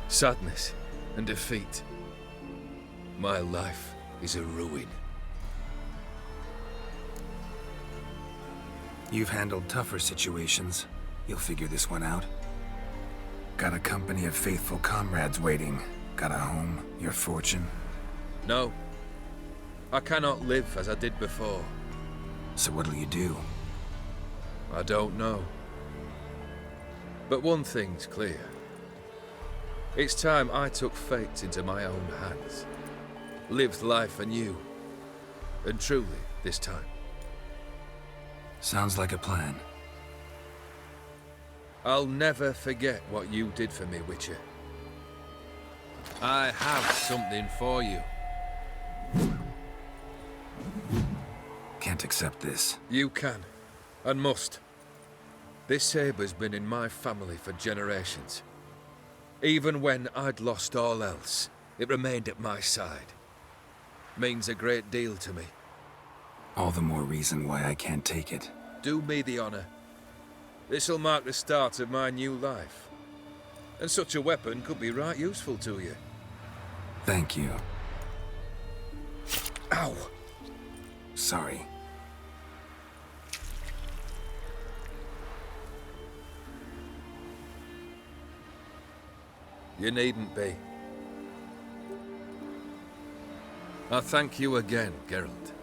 sadness, and defeat. My life is a ruin. You've handled tougher situations. You'll figure this one out. Got a company of faithful comrades waiting. Got a home, your fortune. No. I cannot live as I did before. So what'll you do? I don't know. But one thing's clear. It's time I took fate into my own hands. Lived life anew. And truly, this time. Sounds like a plan. I'll never forget what you did for me, Witcher. I have something for you. Can't accept this. You can, and must. This sabre's been in my family for generations. Even when I'd lost all else, it remained at my side. Means a great deal to me. All the more reason why I can't take it. Do me the honor. This'll mark the start of my new life. And such a weapon could be right useful to you. Thank you. Ow! Sorry. You needn't be. I thank you again, Geralt.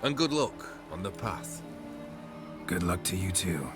And good luck on the path. Good luck to you too.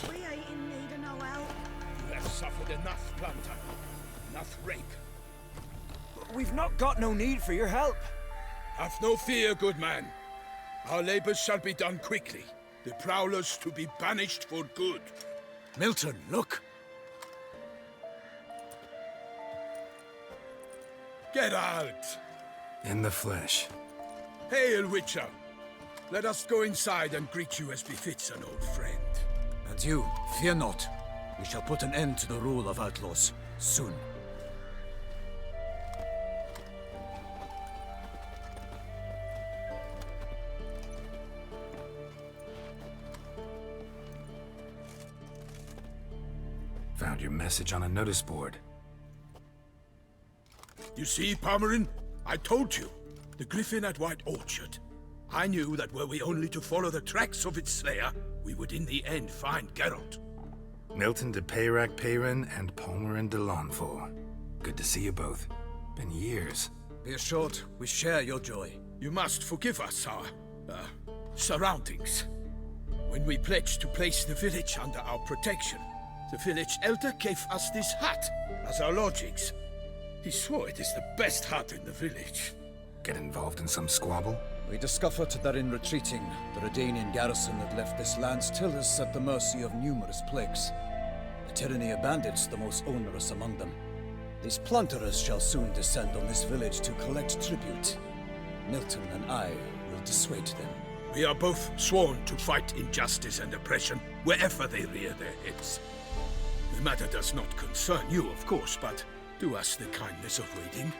We ain't in need of no help. You have suffered enough, Planter. Enough rape. We've not got no need for your help. Have no fear, good man. Our labors shall be done quickly. The prowlers to be banished for good. Milton, look. Geralt! In the flesh. Hail, Witcher! Let us go inside and greet you as befits an old friend. And you, fear not. We shall put an end to the rule of outlaws, soon. Found your message on a notice board. You see, Palmerin? I told you. The griffin at White Orchard. I knew that were we only to follow the tracks of its slayer, we would in the end find Geralt. Milton de Peyrac Peyrin and Palmerin de Lawnful. Good to see you both. Been years. Be assured, we share your joy. You must forgive us our, surroundings. When we pledged to place the village under our protection, the village elder gave us this hut as our lodgings. He swore it is the best hut in the village. Get involved in some squabble? We discovered that in retreating, the Redanian garrison had left this land tillers at the mercy of numerous plagues. The tyranny of bandits the most onerous among them. These plunderers shall soon descend on this village to collect tribute. Milton and I will dissuade them. We are both sworn to fight injustice and oppression wherever they rear their heads. The matter does not concern you, of course, but do us the kindness of waiting.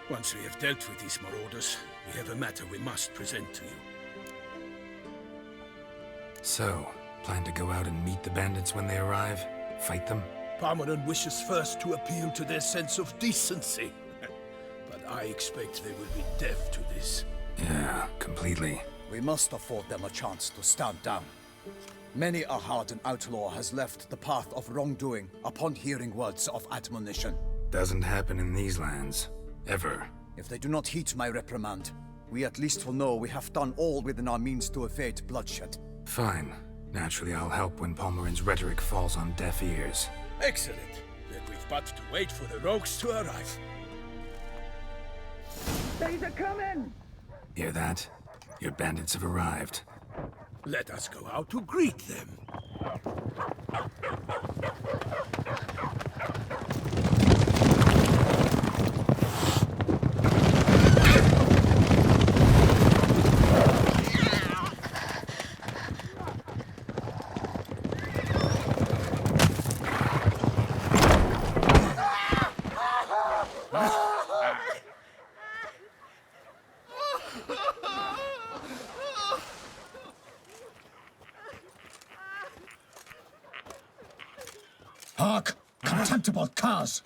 Once we have dealt with these marauders, we have a matter we must present to you. So, plan to go out and meet the bandits when they arrive? Fight them? Palmerin wishes first to appeal to their sense of decency. But I expect they will be deaf to this. Yeah, completely. We must afford them a chance to stand down. Many a hardened outlaw has left the path of wrongdoing upon hearing words of admonition. Doesn't happen in these lands. Ever. If they do not heed my reprimand, we at least will know we have done all within our means to evade bloodshed. Fine. Naturally, I'll help when Palmerin's rhetoric falls on deaf ears. Excellent. Then we've but to wait for the rogues to arrive. They's a coming! Hear that? Your bandits have arrived. Let us go out to greet them. Hark! Contemptible curs!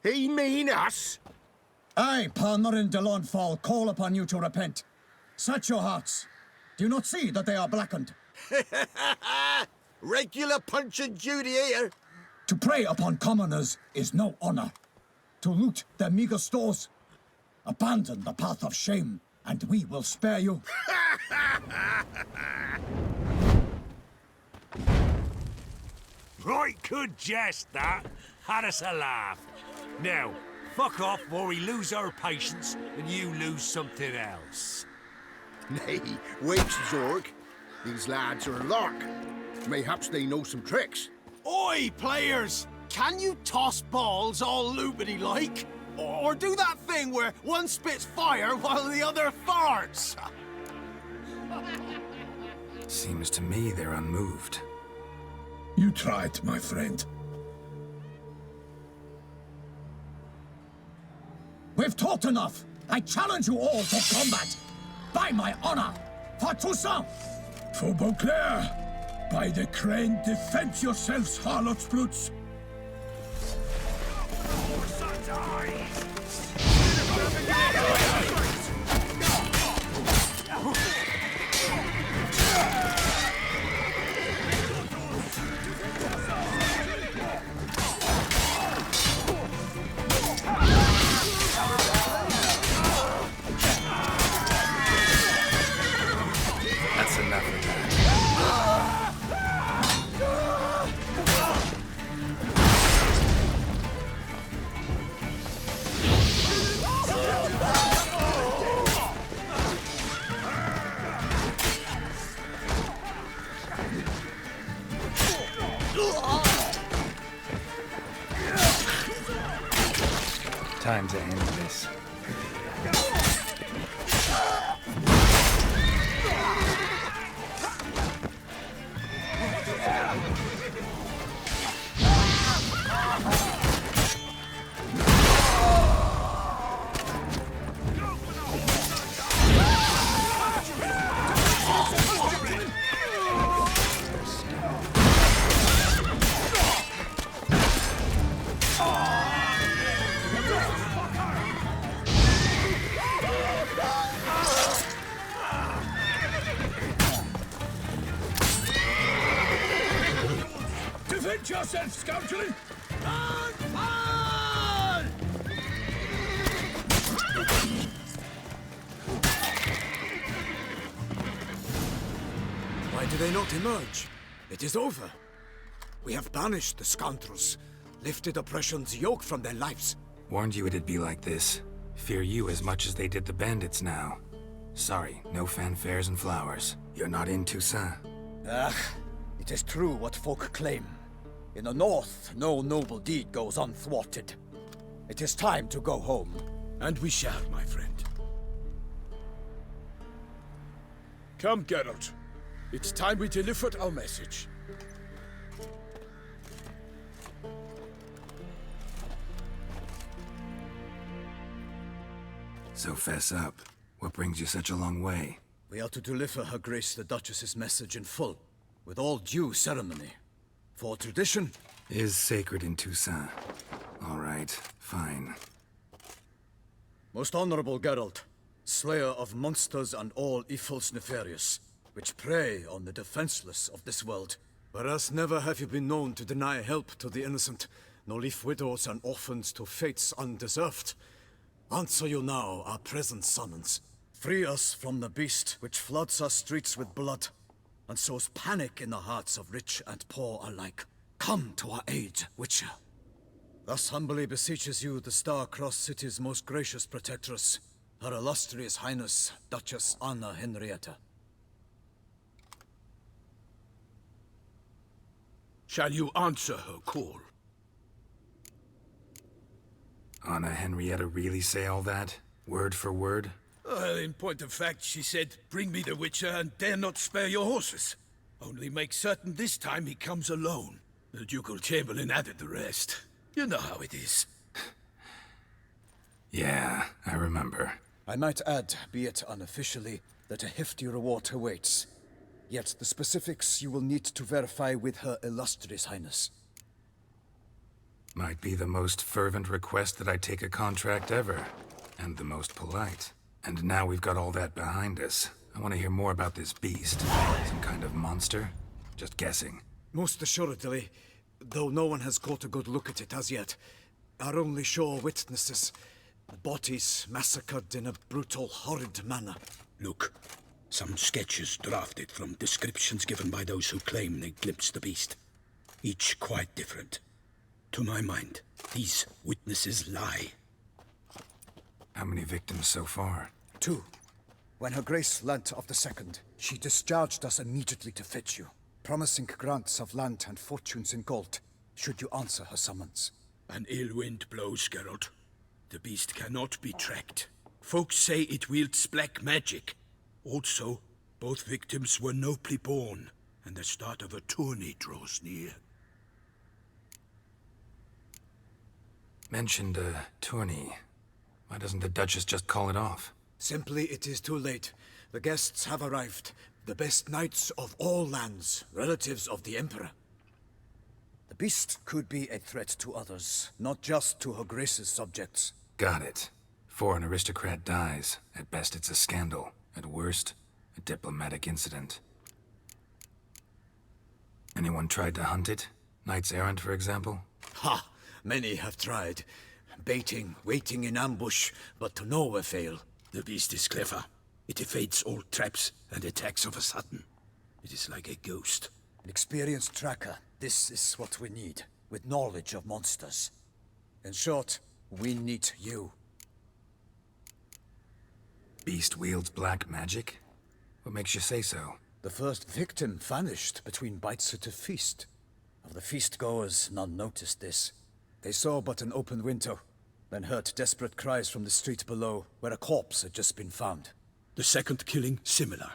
He mean us? I, Palmerin de Launfal, call upon you to repent. Set your hearts. Do you not see that they are blackened? Regular punch and duty here. To prey upon commoners is no honor. To loot their meager stores, abandon the path of shame, and we will spare you. Right good jest, that. Had us a laugh. Now, fuck off or we lose our patience and you lose something else. Nay, wait, Zorg. These lads are a lark. Mayhaps they know some tricks. Oi, players! Can you toss balls all loopity-like? Or do that thing where one spits fire while the other farts? Seems to me they're unmoved. You tried, my friend. We've talked enough. I challenge you all to combat. By my honor, for Toussaint. For Beauclair. By the crane, defend yourselves, harlots brutes. That's enough of that. Time to end this. Defend yourself, scoundrel! Why do they not emerge? It is over. We have banished the scoundrels, lifted oppression's yoke from their lives. Warned you it'd be like this. Fear you as much as they did the bandits now. Sorry, no fanfares and flowers. You're not in Toussaint. It is true what folk claim. In the north, no noble deed goes unthwarted. It is time to go home. And we shall, my friend. Come, Geralt. It's time we delivered our message. So fess up. What brings you such a long way? We are to deliver Her Grace the Duchess's message in full, with all due ceremony. For tradition is sacred in Toussaint. All right, fine. Most honorable Geralt, slayer of monsters and all evils nefarious, which prey on the defenseless of this world, Whereas never have you been known to deny help to the innocent, nor leave widows and orphans to fates undeserved. Answer you now our present summons. Free us from the beast which floods our streets with blood, and sows panic in the hearts of rich and poor alike. Come to our aid, Witcher. Thus humbly beseeches you the Star-Crossed City's most gracious protectress, Her Illustrious Highness, Duchess Anna Henrietta. Shall you answer her call? Anna Henrietta really say all that? Word for word? Well, in point of fact, she said, bring me the Witcher and dare not spare your horses. Only make certain this time he comes alone. The Ducal Chamberlain added the rest. You know how it is. Yeah, I remember. I might add, be it unofficially, that a hefty reward awaits. Yet the specifics you will need to verify with Her Illustrious Highness. Might be the most fervent request that I take a contract ever. And the most polite. And now we've got all that behind us. I want to hear more about this beast. Some kind of monster? Just guessing. Most assuredly, though no one has caught a good look at it as yet. Our only sure witnesses. Bodies massacred in a brutal, horrid manner. Look, some sketches drafted from descriptions given by those who claim they glimpsed the beast. Each quite different. To my mind, these witnesses lie. How many victims so far? 2. When Her Grace learnt of the second, she discharged us immediately to fetch you, promising grants of land and fortunes in gold, should you answer her summons. An ill wind blows, Geralt. The beast cannot be tracked. Folks say it wields black magic. Also, both victims were nobly born, and the start of a tourney draws near. Mentioned a tourney. Why doesn't the Duchess just call it off? Simply, it is too late. The guests have arrived. The best knights of all lands, relatives of the Emperor. The beast could be a threat to others, not just to Her Grace's subjects. Got it. Before an aristocrat dies, at best it's a scandal. At worst, a diplomatic incident. Anyone tried to hunt it? Knights errant, for example? Ha! Many have tried. Baiting, waiting in ambush, but to no avail. The beast is clever. It evades all traps and attacks of a sudden. It is like a ghost. An experienced tracker. This is what we need, with knowledge of monsters. In short, we need you. Beast wields black magic? What makes you say so? The first victim vanished between bites at a feast. Of the feast-goers, none noticed this. They saw but an open window, then heard desperate cries from the street below, where a corpse had just been found. The second killing, similar.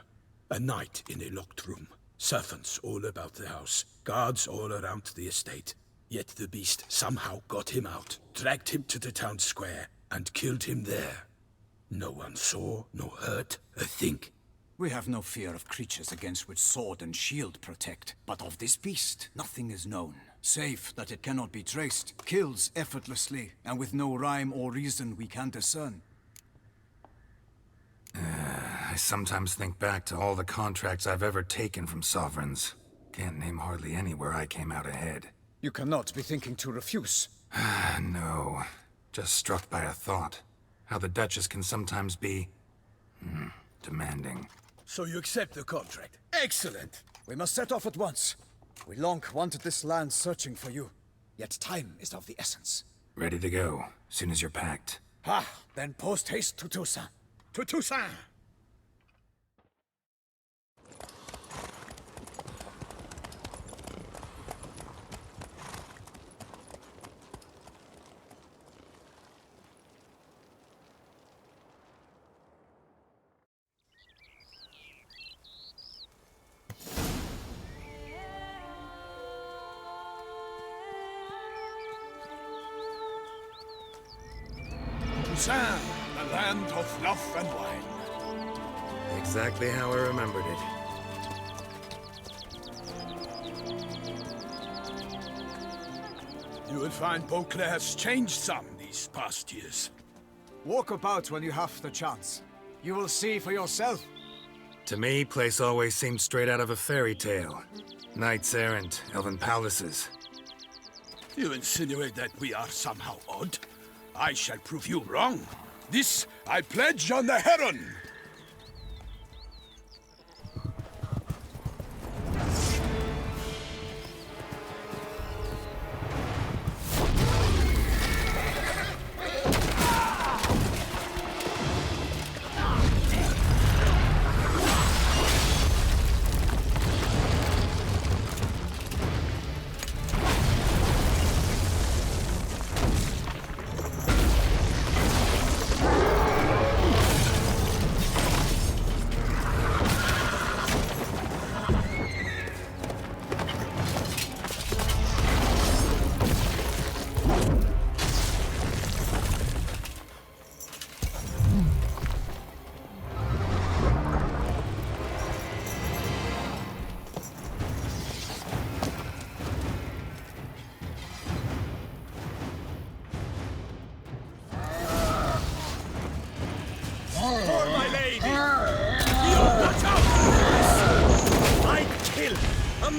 A night in a locked room. Servants all about the house. Guards all around the estate. Yet the beast somehow got him out, dragged him to the town square, and killed him there. No one saw, nor heard a thing. We have no fear of creatures against which sword and shield protect. But of this beast, nothing is known. Save that it cannot be traced, kills effortlessly, and with no rhyme or reason we can discern. I sometimes think back to all the contracts I've ever taken from sovereigns. Can't name hardly any where I came out ahead. You cannot be thinking to refuse. No. Just struck by a thought. How the Duchess can sometimes be... demanding. So you accept the contract. Excellent! We must set off at once. We long wanted this land searching for you. Yet time is of the essence. Ready to go, soon as you're packed. Ha! Then post-haste to Toussaint. To Toussaint! Toussaint, the land of love and wine. Exactly how I remembered it. You will find Beauclair has changed some these past years. Walk about when you have the chance. You will see for yourself. To me, place always seemed straight out of a fairy tale. Knights errant, elven palaces. You insinuate that we are somehow odd? I shall prove you wrong. This I pledge on the Heron!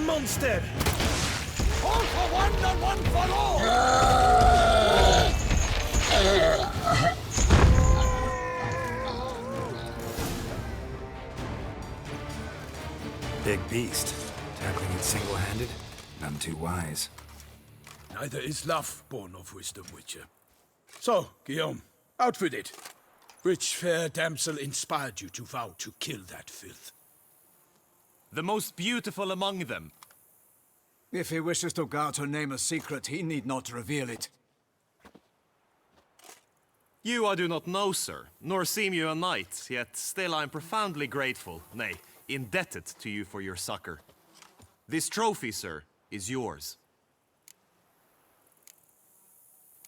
Monster! All for one and one for all! Big beast. Tackling it single-handed? None too wise. Neither is love born of wisdom, Witcher. So, Guillaume, out with it. Which fair damsel inspired you to vow to kill that filth? The most beautiful among them. If he wishes to guard her name a secret, he need not reveal it. You I do not know, sir, nor seem you a knight, yet still I am profoundly grateful, nay, indebted to you for your succor. This trophy, sir, is yours.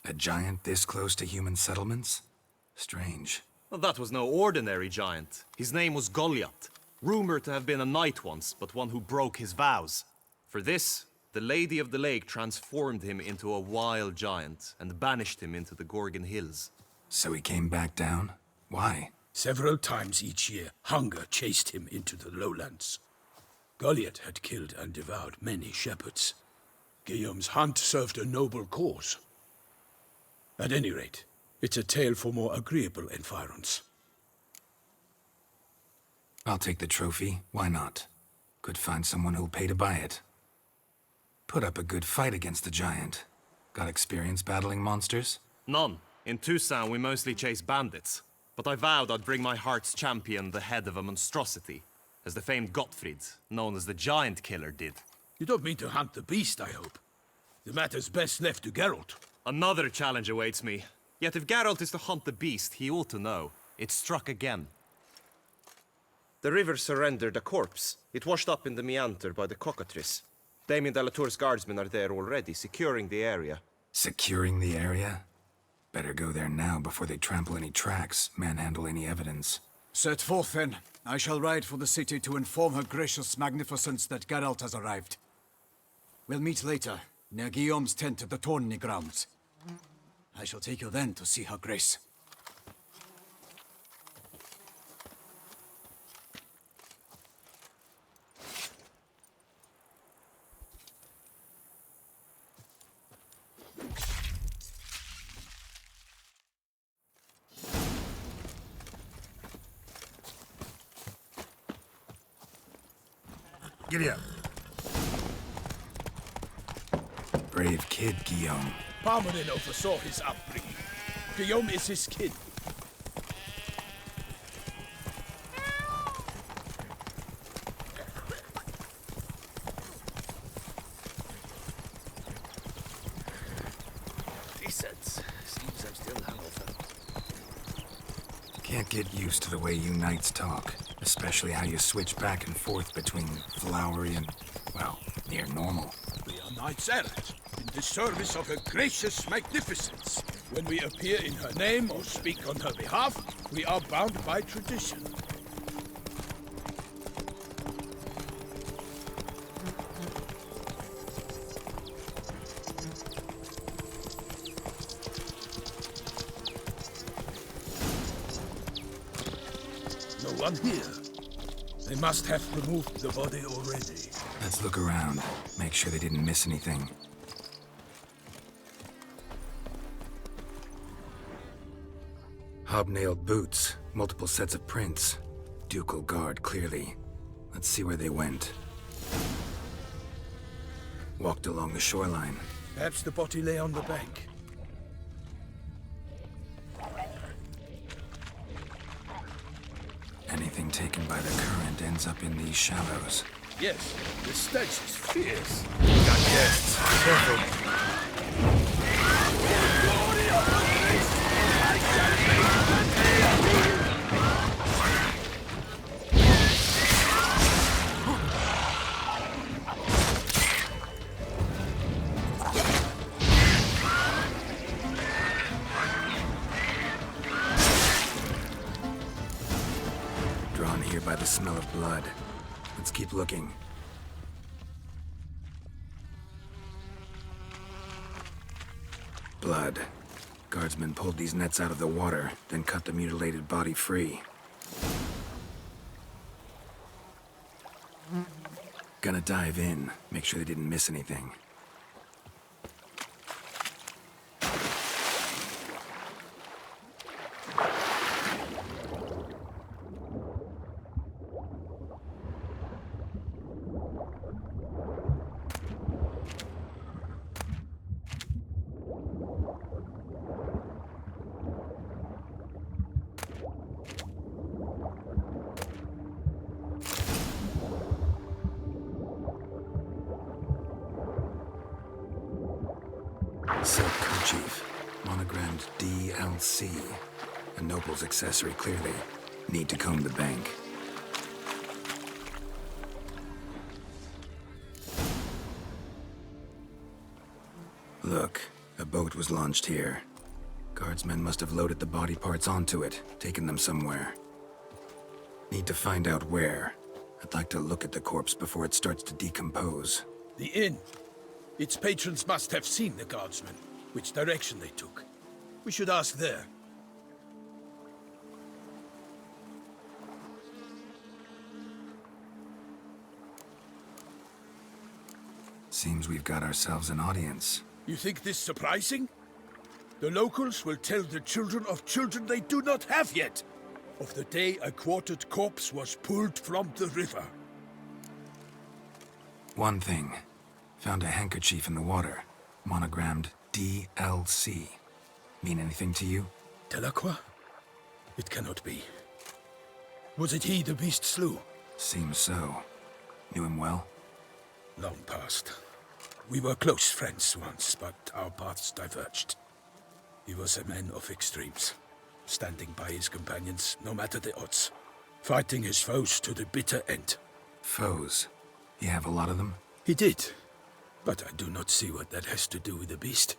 A giant this close to human settlements? Strange. Well, that was no ordinary giant. His name was Goliath, rumored to have been a knight once, but one who broke his vows. For this, the Lady of the Lake transformed him into a wild giant and banished him into the Gorgon Hills. So he came back down? Why? Several times each year, hunger chased him into the lowlands. Goliath had killed and devoured many shepherds. Guillaume's hunt served a noble cause. At any rate, it's a tale for more agreeable environs. I'll take the trophy. Why not? Could find someone who'll pay to buy it. Put up a good fight against the giant. Got experience battling monsters? None. In Toussaint, we mostly chase bandits. But I vowed I'd bring my heart's champion the head of a monstrosity, as the famed Gottfried, known as the Giant Killer, did. You don't mean to hunt the beast, I hope. The matter's best left to Geralt. Another challenge awaits me. Yet if Geralt is to hunt the beast, he ought to know. It struck again. The river surrendered a corpse. It washed up in the meander by the cockatrice. Damien de la Tour's guardsmen are there already, securing the area. Securing the area? Better go there now before they trample any tracks, manhandle any evidence. Set forth, then. I shall ride for the city to inform her gracious magnificence that Geralt has arrived. We'll meet later, near Guillaume's tent at the tourney grounds. I shall take you then to see her grace. Giddy up. Brave kid, Guillaume. Parmanin oversaw his upbringing. Guillaume is his kid. Decent. Seems I'm still hangover. Can't get used to the way you knights talk. Especially how you switch back and forth between flowery and, well, near normal. We are knights errant, in the service of her gracious magnificence. When we appear in her name or speak on her behalf, we are bound by tradition. No one here. They must have removed the body already. Let's look around. Make sure they didn't miss anything. Hobnailed boots, multiple sets of prints. Ducal guard, clearly. Let's see where they went. Walked along the shoreline. Perhaps the body lay on the bank. Anything taken by the current ends up in these shallows. Yes, the stench is fierce. Got guests. Careful. Drawn here by the smell of blood. Let's keep looking. Blood. Guardsmen pulled these nets out of the water, then cut the mutilated body free. Gonna dive in, make sure they didn't miss anything. Silk kerchief, monogrammed DLC. A noble's accessory, clearly. Need to comb the bank. Look, a boat was launched here. Guardsmen must have loaded the body parts onto it, taken them somewhere. Need to find out where. I'd like to look at the corpse before it starts to decompose. The inn. Its patrons must have seen the guardsmen, which direction they took. We should ask there. Seems we've got ourselves an audience. You think this surprising? The locals will tell the children of children they do not have yet, of the day a quartered corpse was pulled from the river. One thing. Found a handkerchief in the water. Monogrammed DLC. Mean anything to you? Delacroix? It cannot be. Was it he the beast slew? Seems so. Knew him well? Long past. We were close friends once, but our paths diverged. He was a man of extremes, standing by his companions no matter the odds, fighting his foes to the bitter end. Foes? You have a lot of them? He did, but I do not see what that has to do with the beast.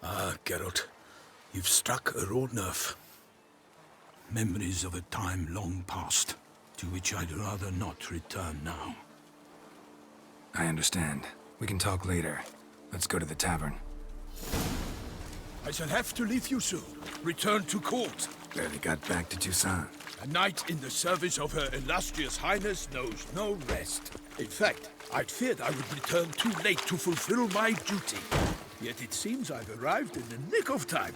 Ah, Geralt, you've struck a raw nerve. Memories of a time long past, to which I'd rather not return now. I understand. We can talk later. Let's go to the tavern. I shall have to leave you soon. Return to court. Barely got back to Toussaint. A knight in the service of Her Illustrious Highness knows no rest. In fact, I'd feared I would return too late to fulfill my duty. Yet it seems I've arrived in the nick of time.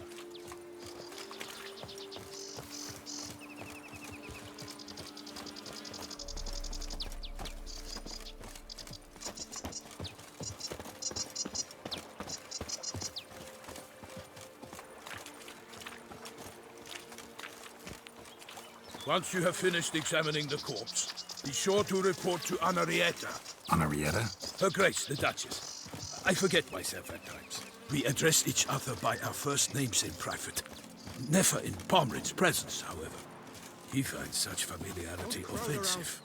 Once you have finished examining the corpse, be sure to report to Anarietta. Anarietta? Her Grace, the Duchess. I forget myself at times. We address each other by our first names in private. Never in Pomrin's presence, however. He finds such familiarity offensive.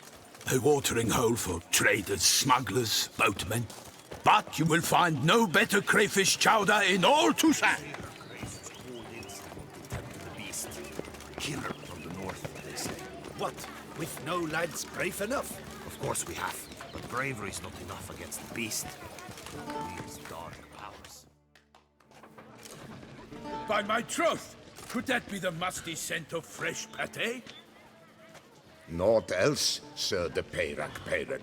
A watering hole for traders, smugglers, boatmen. But you will find no better crayfish chowder in all Toussaint. Killer from the north, they say. What? With no lads brave enough? Of course we have, but bravery's not enough against the beast. These dark powers. By my troth, could that be the musty scent of fresh pâté? Naught else, Sir de Peyrac Peyran.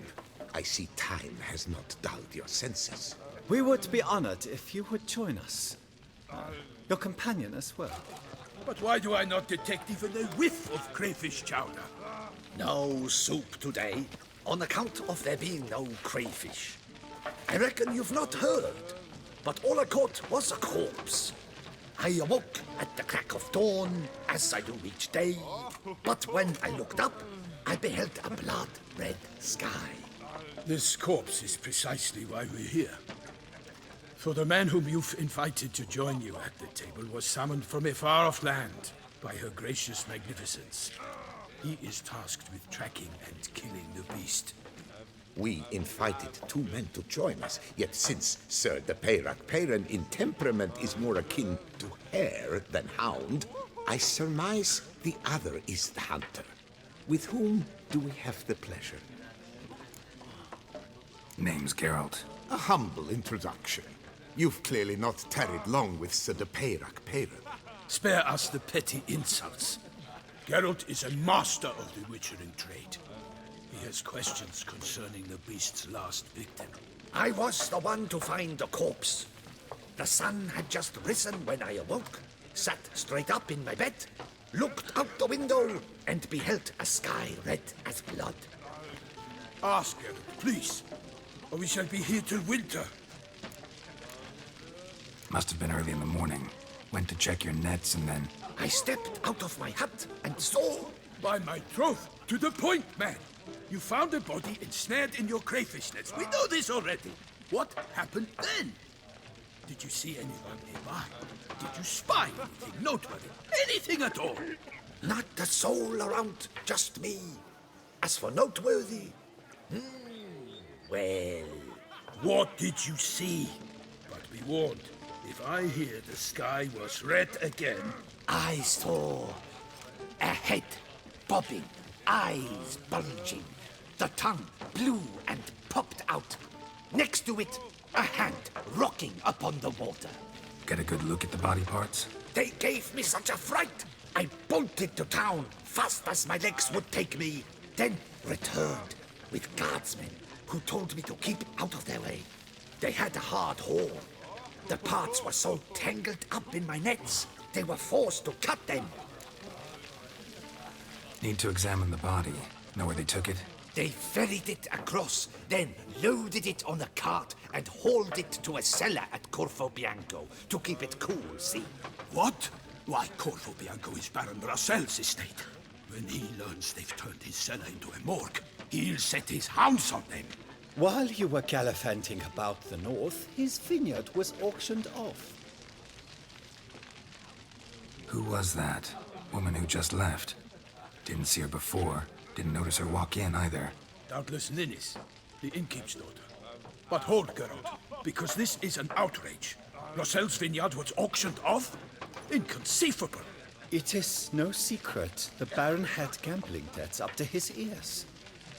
I see time has not dulled your senses. We would be honored if you would join us. Your companion as well. But why do I not detect even a whiff of crayfish chowder? No soup today, on account of there being no crayfish. I reckon you've not heard, but all I caught was a corpse. I awoke at the crack of dawn, as I do each day, but when I looked up, I beheld a blood-red sky. This corpse is precisely why we're here. For the man whom you've invited to join you at the table was summoned from a far-off land by her gracious magnificence. He is tasked with tracking and killing the beast. We invited 2 men to join us, yet since Sir the Peyrac Peyran in temperament is more akin to hare than hound, I surmise the other is the hunter. With whom do we have the pleasure? Name's Geralt. A humble introduction. You've clearly not tarried long with Sir the Peyrac Peyran. Spare us the petty insults. Geralt is a master of the witchering trade. He has questions concerning the beast's last victim. I was the one to find the corpse. The sun had just risen when I awoke, sat straight up in my bed, looked out the window, and beheld a sky red as blood. Ask Geralt, please, or we shall be here till winter. Must have been early in the morning. Went to check your nets and then... I stepped out of my hut and saw... By my troth, to the point, man! You found a body ensnared in your crayfish nets. We know this already. What happened then? Did you see anyone nearby? Did you spy anything noteworthy? Anything at all? Not a soul around, just me. As for noteworthy... well... What did you see? But be warned, if I hear the sky was red again... I saw a head bobbing, eyes bulging, the tongue blue and popped out. Next to it, a hand rocking upon the water. Get a good look at the body parts? They gave me such a fright. I bolted to town fast as my legs would take me, then returned with guardsmen who told me to keep out of their way. They had a hard haul. The parts were so tangled up in my nets, they were forced to cut them. Need to examine the body. Know where they took it? They ferried it across, then loaded it on a cart and hauled it to a cellar at Corvo Bianco to keep it cool, see? What? Why, Corvo Bianco is Baron Brassel's estate. When he learns they've turned his cellar into a morgue, he'll set his hounds on them. While you were gallivanting about the north, his vineyard was auctioned off. Who was that? Woman who just left. Didn't see her before. Didn't notice her walk in either. Doubtless Ninnis, the innkeep's daughter. But hold, Geralt, because this is an outrage. Rosel's vineyard was auctioned off? Inconceivable. It is no secret the Baron had gambling debts up to his ears.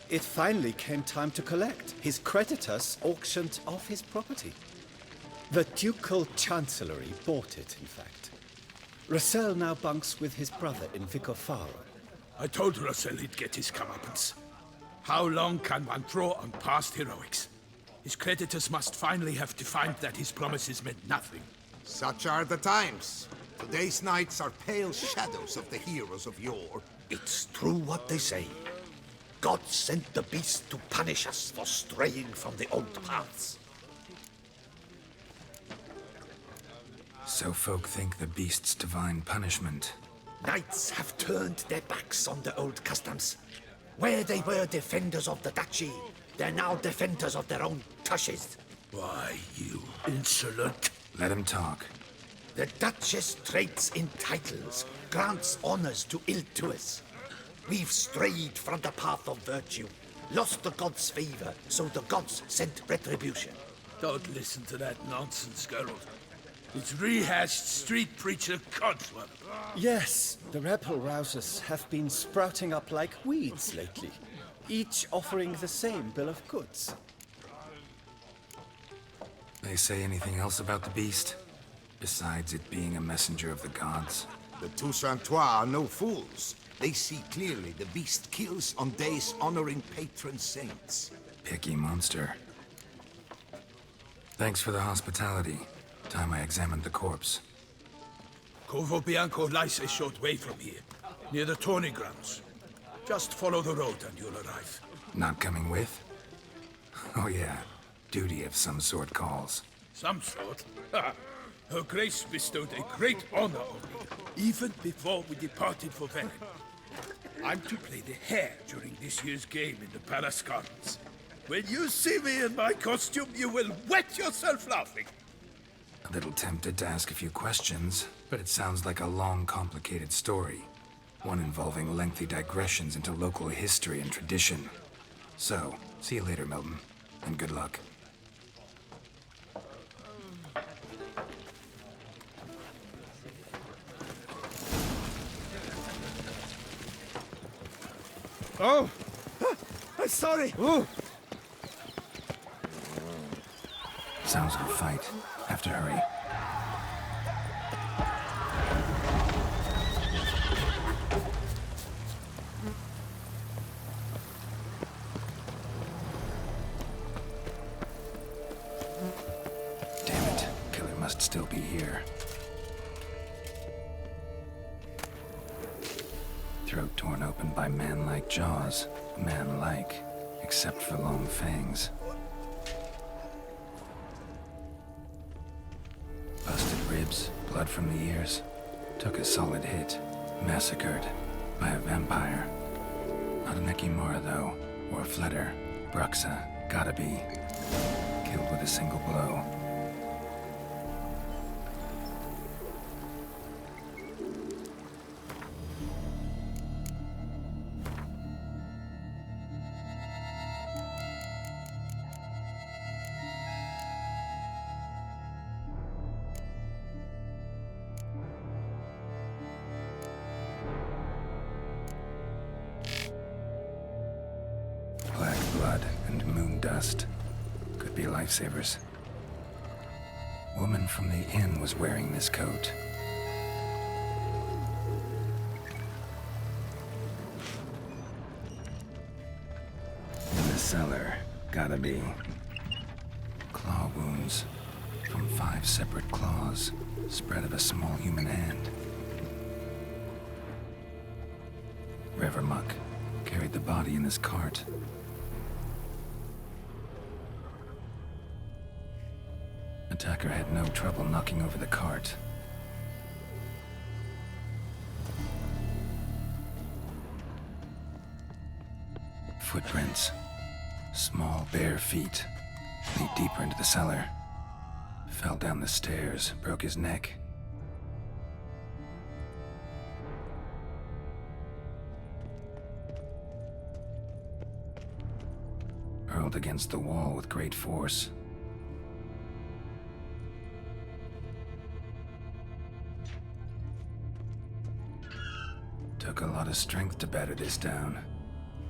It finally came time to collect. His creditors auctioned off his property. The Ducal Chancellery bought it, in fact. Rosel now bunks with his brother in Vicofaro. I told Rosel he'd get his comeuppance. How long can one draw on past heroics? His creditors must finally have to find that his promises meant nothing. Such are the times. Today's knights are pale shadows of the heroes of yore. It's true what they say. God sent the beast to punish us for straying from the old paths. So folk think the beast's divine punishment. Knights have turned their backs on the old customs. Where they were defenders of the duchy, they're now defenders of their own tushes. Why, you insolent... Let him talk. The Duchess trades in titles, grants honors to ill-doers. We've strayed from the path of virtue, lost the gods' favor, so the gods sent retribution. Don't listen to that nonsense, Geralt. It's rehashed street preacher codswallop. Yes, the rebel rousers have been sprouting up like weeds lately, each offering the same bill of goods. They say anything else about the beast? Besides it being a messenger of the gods? The Toussaintois are no fools. They see clearly the beast kills on days honoring patron saints. Picky monster. Thanks for the hospitality. Time I examined the corpse. Corvo Bianco lies a short way from here, near the tourney grounds. Just follow the road and you'll arrive. Not coming with? Oh yeah, duty of some sort calls. Some sort? Her Grace bestowed a great honor on me, even before we departed for Velen. I'm to play the hare during this year's game in the Palace Gardens. When you see me in my costume, you will wet yourself laughing. A little tempted to ask a few questions, but it sounds like a long, complicated story. One involving lengthy digressions into local history and tradition. So, see you later, Milton, and good luck. Oh! I'm sorry! Ooh. Sounds like a fight. Have to hurry. Damn it. Killer must still be here. Throat torn open by man-like jaws. Man-like, except for long fangs. Busted ribs, blood from the ears. Took a solid hit. Massacred by a vampire. Not an Ekimura, though, or a Fletter. Bruxa, gotta be. Killed with a single blow. Black blood and moon dust. Could be lifesavers. Woman from the inn was wearing this coat. In the cellar, gotta be. Claw wounds from 5 separate claws, spread of a small human hand. Revermuck carried the body in his cart. Attacker had no trouble knocking over the cart. Footprints. Small, bare feet. Lead deeper into the cellar. Fell down the stairs, broke his neck. Hurled against the wall with great force. Took a lot of strength to batter this down.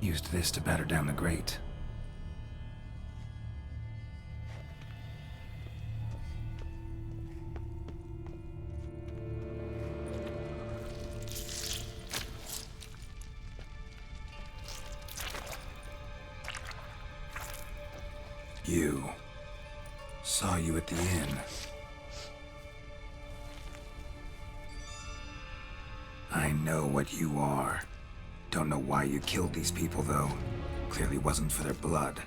Used this to batter down the grate. You. Saw you at the inn. I know what you are. Don't know why you killed these people, though. Clearly wasn't for their blood.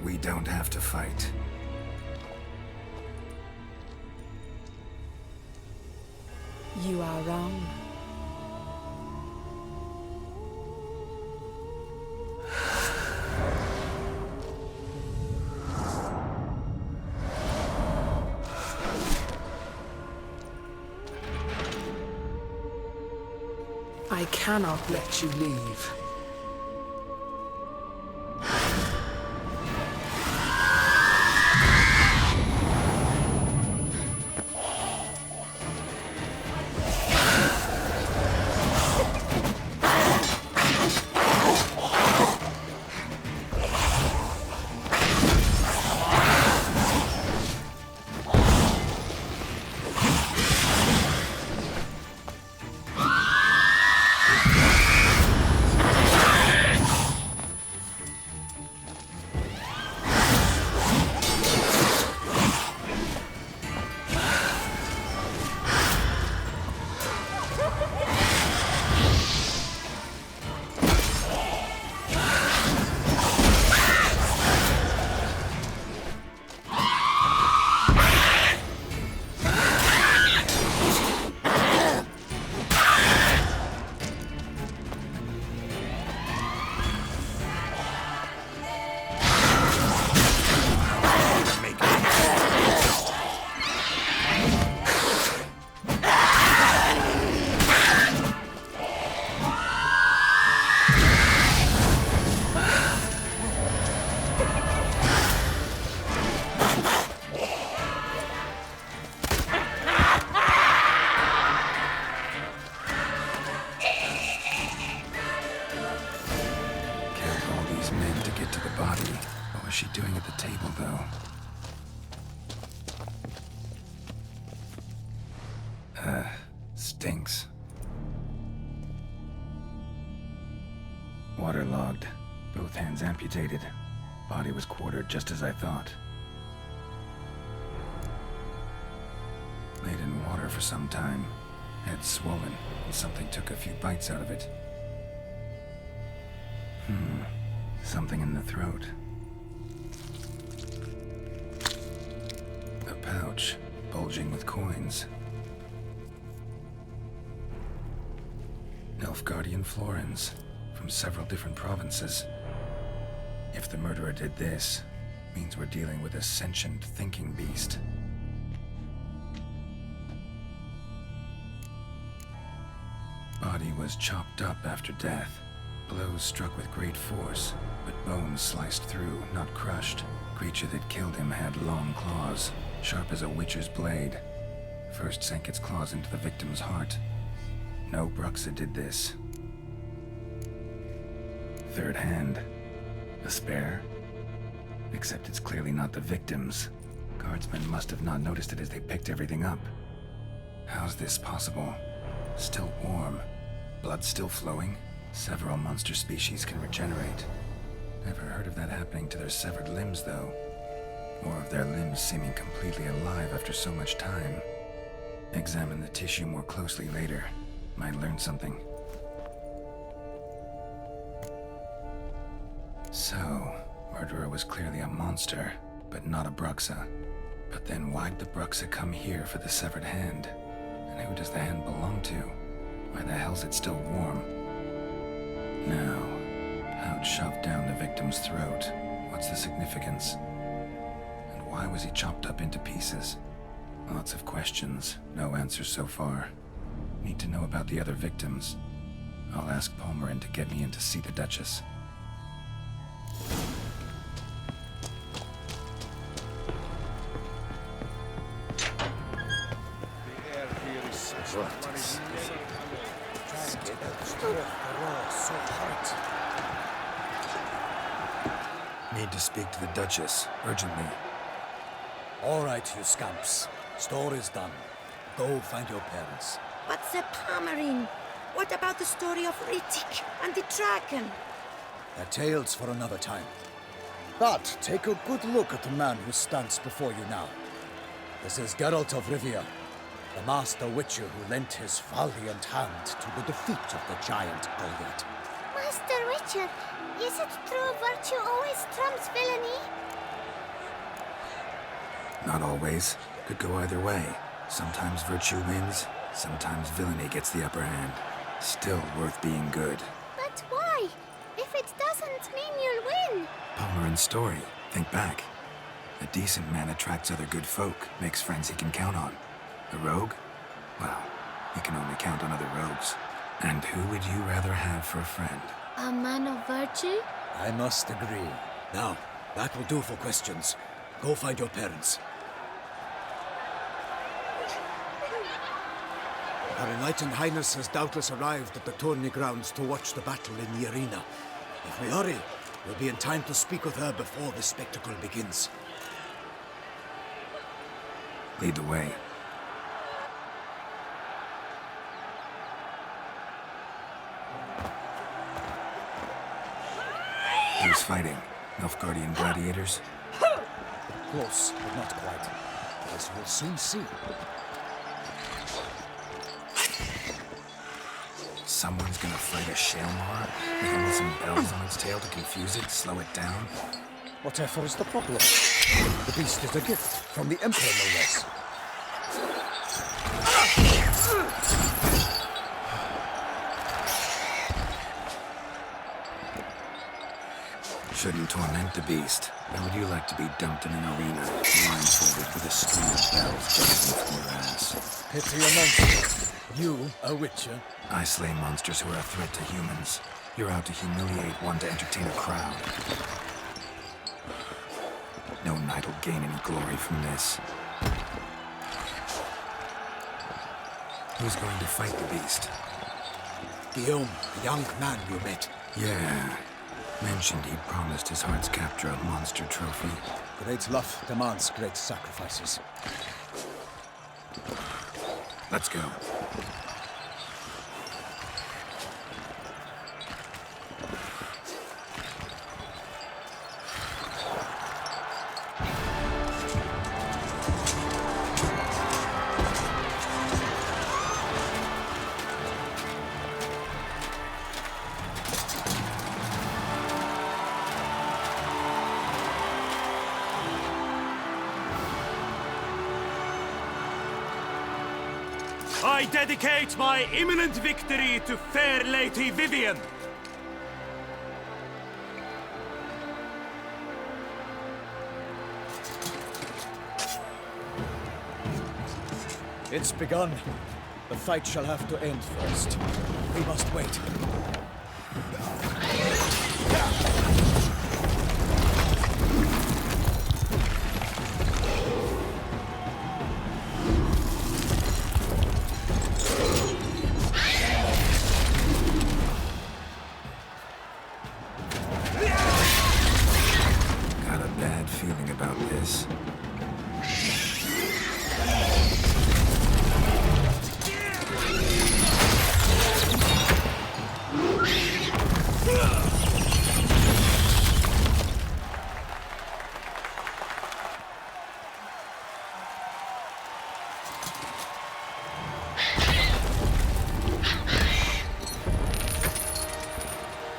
We don't have to fight. You are wrong. I cannot let you leave. Stinks. Waterlogged. Both hands amputated. Body was quartered just as I thought. Laid in water for some time. Head swollen, and something took a few bites out of it. Something in the throat. A pouch, bulging with coins. Nilfgaardian florins, from several different provinces. If the murderer did this, means we're dealing with a sentient thinking beast. Body was chopped up after death. Blows struck with great force, but bones sliced through, not crushed. Creature that killed him had long claws, sharp as a witcher's blade. First sank its claws into the victim's heart. No Bruxa did this. Third hand. A spare? Except it's clearly not the victim's. Guardsmen must have not noticed it as they picked everything up. How's this possible? Still warm. Blood still flowing? Several monster species can regenerate. Never heard of that happening to their severed limbs, though. Or of their limbs seeming completely alive after so much time. Examine the tissue more closely later. Might learn something. So, murderer was clearly a monster, but not a Bruxa. But then why'd the Bruxa come here for the severed hand? And who does the hand belong to? Why the hell's it still warm? Now, pouch shoved down the victim's throat. What's the significance? And why was he chopped up into pieces? Lots of questions, no answers so far. Need to know about the other victims. I'll ask Palmerin to get me in to see the Duchess. Need to speak to the Duchess, urgently. All right, you scamps. Store is done. Go find your parents. But Sir Palmerin, what about the story of Rittik and the dragon? They're tales for another time. But take a good look at the man who stands before you now. This is Geralt of Rivia, the master witcher who lent his valiant hand to the defeat of the giant Goliath. Master Witcher, is it true virtue always trumps villainy? Not always. Could go either way. Sometimes virtue wins, sometimes villainy gets the upper hand. Still worth being good. But why? If it doesn't mean you'll win. Palmerin's story. Think back. A decent man attracts other good folk, makes friends he can count on. A rogue? Well, he can only count on other rogues. And who would you rather have for a friend? A man of virtue? I must agree. Now, that will do for questions. Go find your parents. Her Enlightened Highness has doubtless arrived at the tourney grounds to watch the battle in the arena. If we hurry, we'll be in time to speak with her before the spectacle begins. Lead the way. Who's fighting? Nilfgaardian gladiators? Close, but not quite. As we'll soon see. Someone's gonna fight a Shaelmar with only some bells on its tail to confuse it, slow it down? Whatever is the problem? The beast is a gift from the Emperor, no less. Shouldn't torment the beast. How would you like to be dumped in an arena, blindfolded with a string of bells jumping from your ass? Pity a monster. You, a witcher? I slay monsters who are a threat to humans. You're out to humiliate one to entertain a crowd. No knight will gain any glory from this. Who's going to fight the beast? Guillaume, the young man you met. Yeah. Mentioned he'd promised his heart's captor a monster trophy. Great love demands great sacrifices. Let's go. I dedicate my imminent victory to fair Lady Vivian. It's begun. The fight shall have to end first. We must wait. Got a bad feeling about this.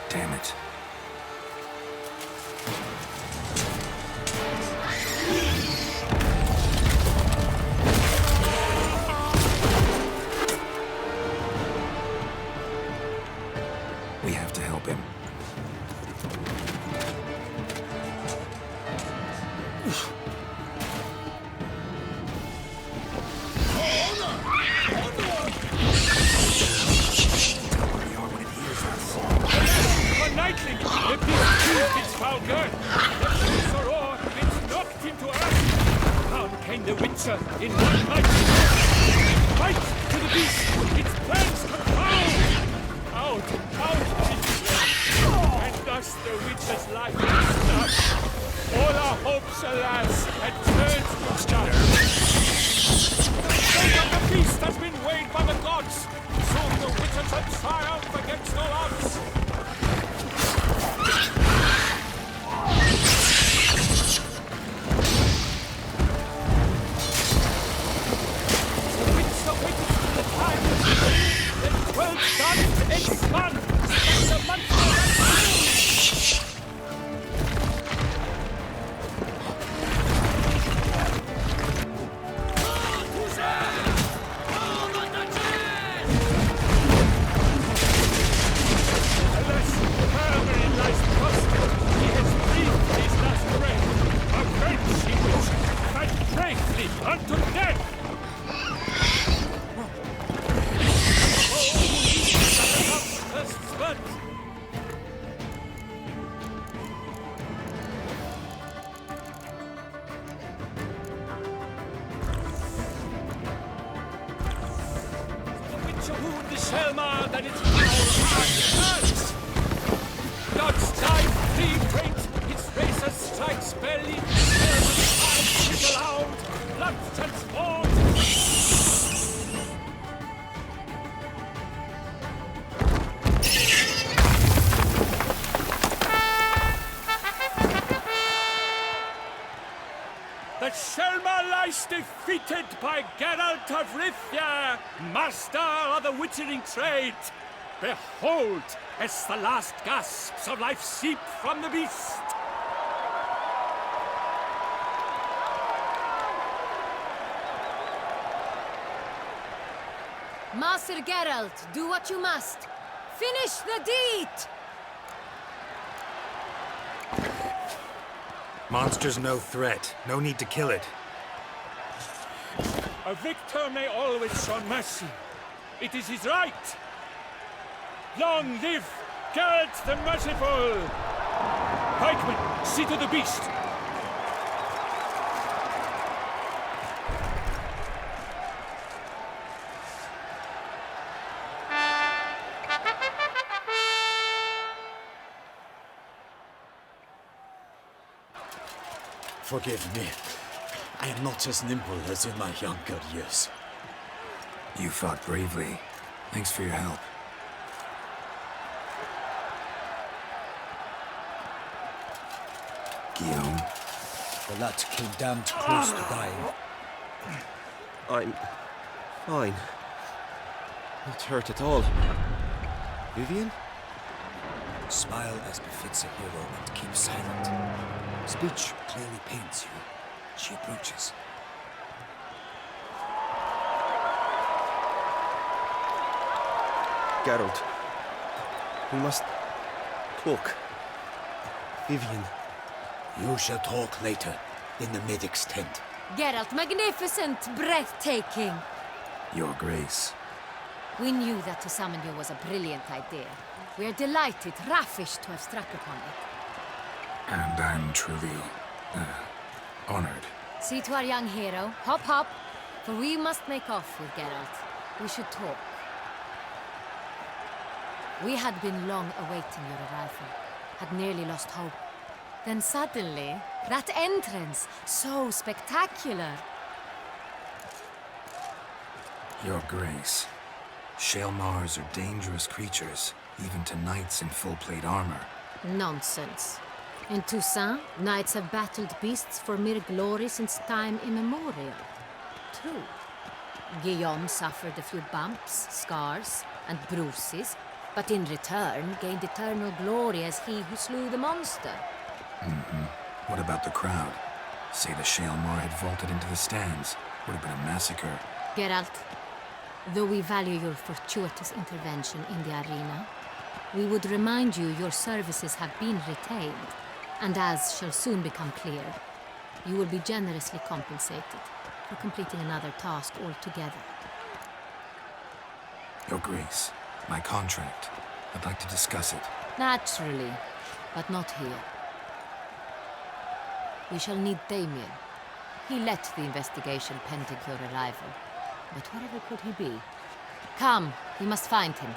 Damn it. We have to help him. Knightling, the beast too, its foul girth. The soror, it's knocked into earth. Down came the Witcher in one night. Fight to the beast, its plans confound. Out, its flame. And thus the Witcher's life is snuffed. All our hopes, alas, had turned to dust. The fate of the beast has been weighed by the gods. Soon the Witcher shall triumph against all odds. Unto death! The Witcher wound the Selma, then its power hands. God's knife, three great, its razor strikes belly, Selma's eyes trickle out, blood transformed. The Selma lies defeated by Geralt of Rivia, master of the witchering trade. Behold, as the last gasps of life seep from the beast. Master Geralt, do what you must. Finish the deed! Monster's no threat. No need to kill it. A victor may always show mercy. It is his right. Long live Geralt the Merciful! Pikemen, see to the beast. Forgive me. I am not as nimble as in my younger years. You fought bravely. Thanks for your help. Guillaume? The lad came damned close to dying. I'm fine. Not hurt at all. Vivian? Smile as befits a hero and keep silent. Speech clearly pains you. She approaches. Geralt. We must talk. Vivian. You shall talk later, in the medic's tent. Geralt, magnificent, breathtaking. Your Grace. We knew that to summon you was a brilliant idea. We are delighted, ravished to have struck upon it. And I'm truly, honored. See to our young hero. Hop, hop. For we must make off with Geralt. We should talk. We had been long awaiting your arrival. Had nearly lost hope. Then suddenly, that entrance, so spectacular. Your Grace. Shaelmars are dangerous creatures, even to knights in full plate armor. Nonsense. In Toussaint, knights have battled beasts for mere glory since time immemorial. True. Guillaume suffered a few bumps, scars, and bruises, but in return gained eternal glory as he who slew the monster. What about the crowd? Say the Shaelmar had vaulted into the stands. Would have been a massacre. Geralt, though we value your fortuitous intervention in the arena, we would remind you your services have been retained, and as shall soon become clear, you will be generously compensated for completing another task altogether. Your Grace, my contract. I'd like to discuss it. Naturally, but not here. We shall need Damien. He led the investigation pending your arrival. But wherever could he be? Come, we must find him.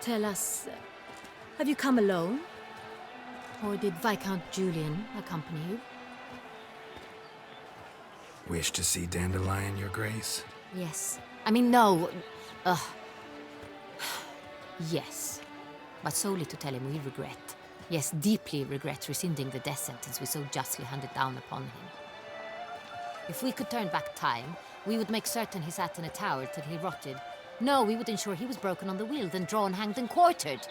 Tell us, have you come alone? Or did Viscount Julian accompany you? Wish to see Dandelion, Your Grace? Yes. I mean, no. Yes. But solely to tell him we regret. Yes, deeply regret rescinding the death sentence we so justly handed down upon him. If we could turn back time, we would make certain he sat in a tower till he rotted. No, we would ensure he was broken on the wheel, then drawn, hanged, and quartered.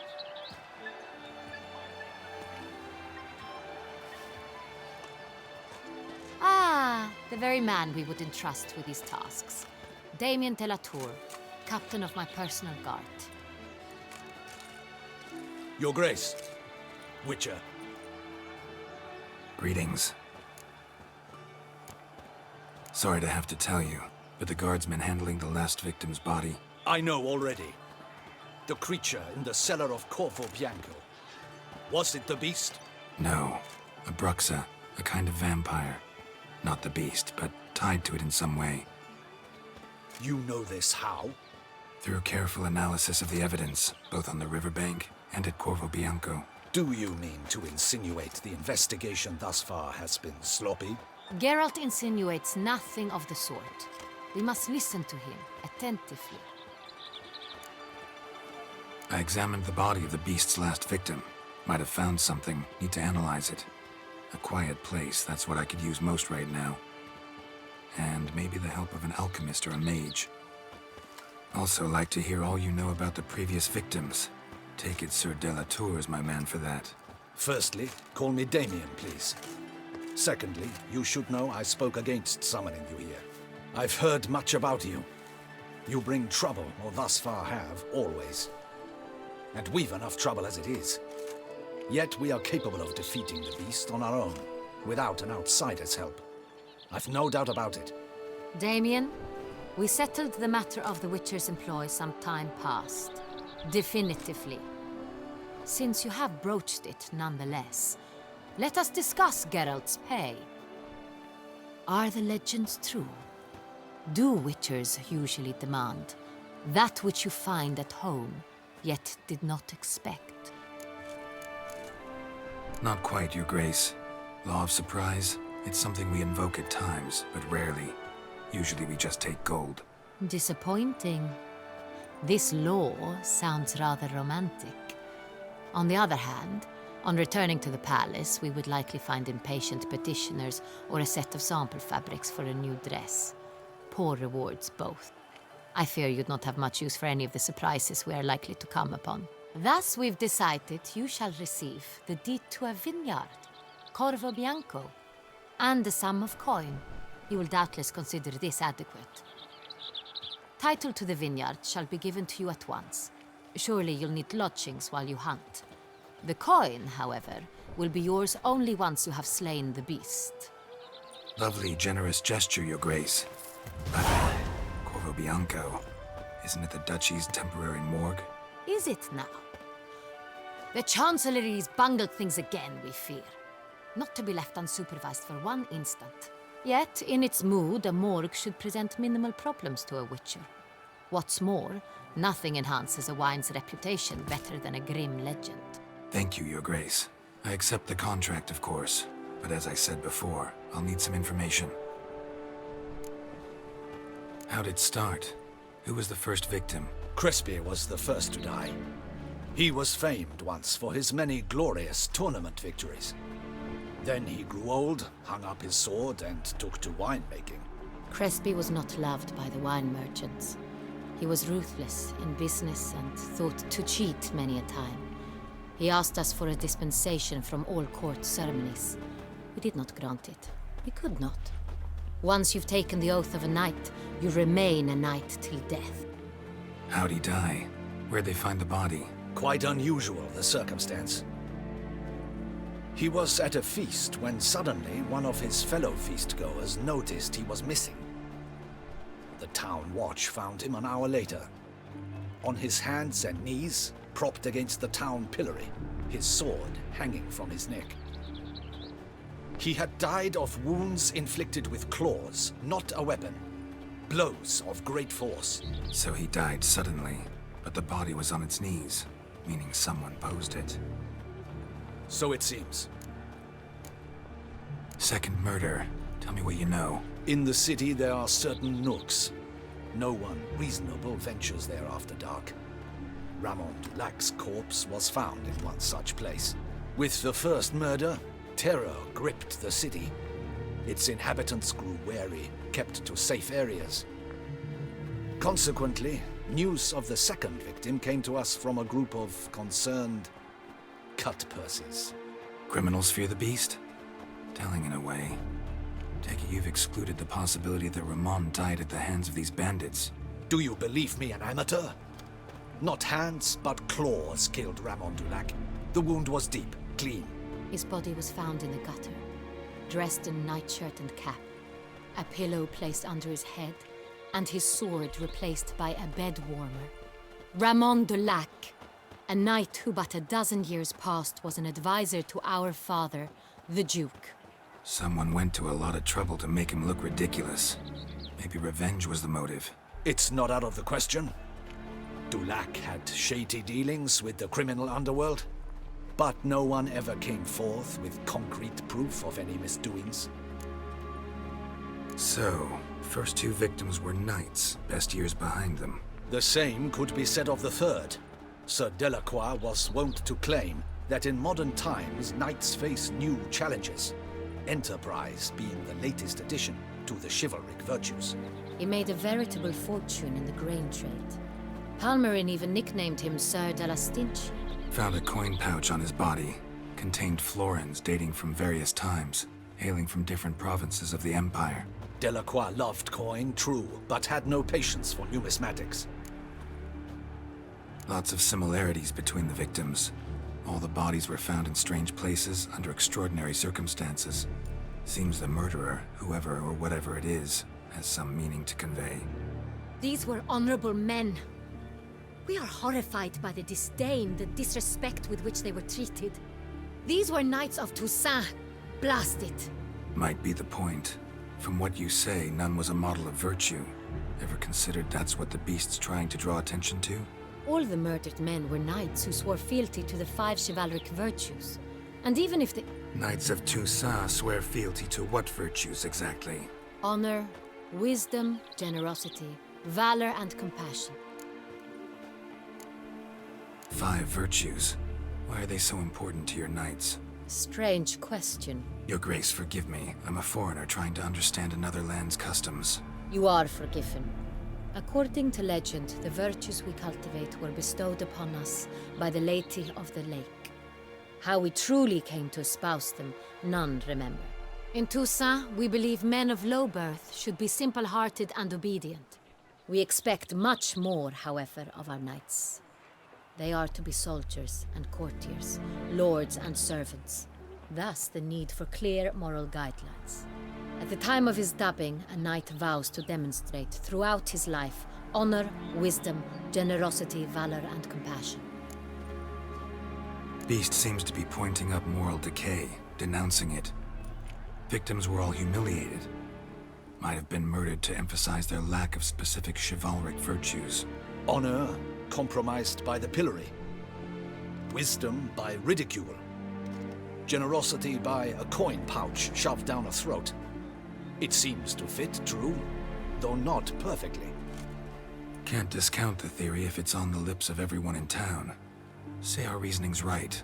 Ah, the very man we would entrust with these tasks. Damien de la Tour, captain of my personal guard. Your Grace, Witcher. Greetings. Sorry to have to tell you, but the guardsman handling the last victim's body... I know already. The creature in the cellar of Corvo Bianco. Was it the beast? No. A Bruxa, a kind of vampire. Not the beast, but tied to it in some way. You know this how? Through careful analysis of the evidence, both on the riverbank and at Corvo Bianco. Do you mean to insinuate the investigation thus far has been sloppy? Geralt insinuates nothing of the sort. We must listen to him attentively. I examined the body of the beast's last victim. Might have found something. Need to analyze it. A quiet place, that's what I could use most right now. And maybe the help of an alchemist or a mage. Also like to hear all you know about the previous victims. Take it Sir de la Tour is my man for that. Firstly, call me Damien, please. Secondly, you should know I spoke against summoning you here. I've heard much about you. You bring trouble, or thus far have, always. And we've enough trouble as it is. Yet we are capable of defeating the beast on our own, without an outsider's help. I've no doubt about it. Damien, we settled the matter of the Witcher's employ some time past. Definitively. Since you have broached it nonetheless, let us discuss Geralt's pay. Are the legends true? Do Witchers usually demand that which you find at home, yet did not expect? Not quite, Your Grace. Law of surprise, it's something we invoke at times, but rarely. Usually we just take gold. Disappointing. This law sounds rather romantic. On the other hand, on returning to the palace, we would likely find impatient petitioners or a set of sample fabrics for a new dress. Poor rewards both. I fear you'd not have much use for any of the surprises we are likely to come upon. Thus, we've decided you shall receive the deed to a vineyard, Corvo Bianco, and the sum of coin. You will doubtless consider this adequate. Title to the vineyard shall be given to you at once. Surely you'll need lodgings while you hunt. The coin, however, will be yours only once you have slain the beast. Lovely, generous gesture, Your Grace. But Corvo Bianco, isn't it the Duchy's temporary morgue? Is it now? The Chancellery's bungled things again, we fear. Not to be left unsupervised for one instant. Yet, in its mood, a morgue should present minimal problems to a witcher. What's more, nothing enhances a wine's reputation better than a grim legend. Thank you, Your Grace. I accept the contract, of course. But as I said before, I'll need some information. How'd it start? Who was the first victim? Crespi was the first to die. He was famed once for his many glorious tournament victories. Then he grew old, hung up his sword, and took to winemaking. Crespi was not loved by the wine merchants. He was ruthless in business and thought to cheat many a time. He asked us for a dispensation from all court ceremonies. We did not grant it. We could not. Once you've taken the oath of a knight, you remain a knight till death. How'd he die? Where'd they find the body? Quite unusual, the circumstance. He was at a feast when suddenly one of his fellow feastgoers noticed he was missing. The town watch found him an hour later. On his hands and knees, propped against the town pillory, his sword hanging from his neck. He had died of wounds inflicted with claws, not a weapon. Blows of great force. So he died suddenly, but the body was on its knees, meaning someone posed it. So it seems. Second murder. Tell me what you know. In the city there are certain nooks. No one reasonable ventures there after dark. Ramon Dulac's corpse was found in one such place. With the first murder, terror gripped the city. Its inhabitants grew wary, kept to safe areas. Consequently, news of the second victim came to us from a group of concerned cut-purses. Criminals fear the beast? Telling in a way. Take it you've excluded the possibility that Ramon died at the hands of these bandits. Do you believe me an amateur? Not hands, but claws killed Ramon Dulac. The wound was deep, clean. His body was found in the gutter, dressed in nightshirt and cap, a pillow placed under his head, and his sword replaced by a bed warmer. Ramon Dulac, a knight who but a dozen years past was an advisor to our father, the Duke. Someone went to a lot of trouble to make him look ridiculous. Maybe revenge was the motive. It's not out of the question. Dulac had shady dealings with the criminal underworld, but no one ever came forth with concrete proof of any misdoings. So, first two victims were knights, best years behind them. The same could be said of the third. Sir Delacroix was wont to claim that in modern times knights face new challenges, enterprise being the latest addition to the chivalric virtues. He made a veritable fortune in the grain trade. Palmerin even nicknamed him Sir de la Stinch. Found a coin pouch on his body. Contained florins dating from various times, hailing from different provinces of the Empire. Delacroix loved coin, true, but had no patience for numismatics. Lots of similarities between the victims. All the bodies were found in strange places under extraordinary circumstances. Seems the murderer, whoever or whatever it is, has some meaning to convey. These were honorable men. We are horrified by the disdain, the disrespect with which they were treated. These were knights of Toussaint. Blast it. Might be the point. From what you say, none was a model of virtue. Ever considered that's what the beast's trying to draw attention to? All the murdered men were knights who swore fealty to the 5 chivalric virtues. And even if the... Knights of Toussaint swear fealty to what virtues exactly? Honor, wisdom, generosity, valor, and compassion. 5 virtues. Why are they so important to your knights? Strange question. Your Grace, forgive me. I'm a foreigner trying to understand another land's customs. You are forgiven. According to legend, the virtues we cultivate were bestowed upon us by the Lady of the Lake. How we truly came to espouse them, none remember. In Toussaint, we believe men of low birth should be simple-hearted and obedient. We expect much more, however, of our knights. They are to be soldiers and courtiers, lords and servants. Thus, the need for clear moral guidelines. At the time of his dubbing, a knight vows to demonstrate throughout his life honor, wisdom, generosity, valor, and compassion. Beast seems to be pointing up moral decay, denouncing it. Victims were all humiliated. Might have been murdered to emphasize their lack of specific chivalric virtues. Honor compromised by the pillory. Wisdom by ridicule. Generosity by a coin pouch shoved down a throat. It seems to fit, true, though not perfectly. Can't discount the theory if it's on the lips of everyone in town. Say our reasoning's right.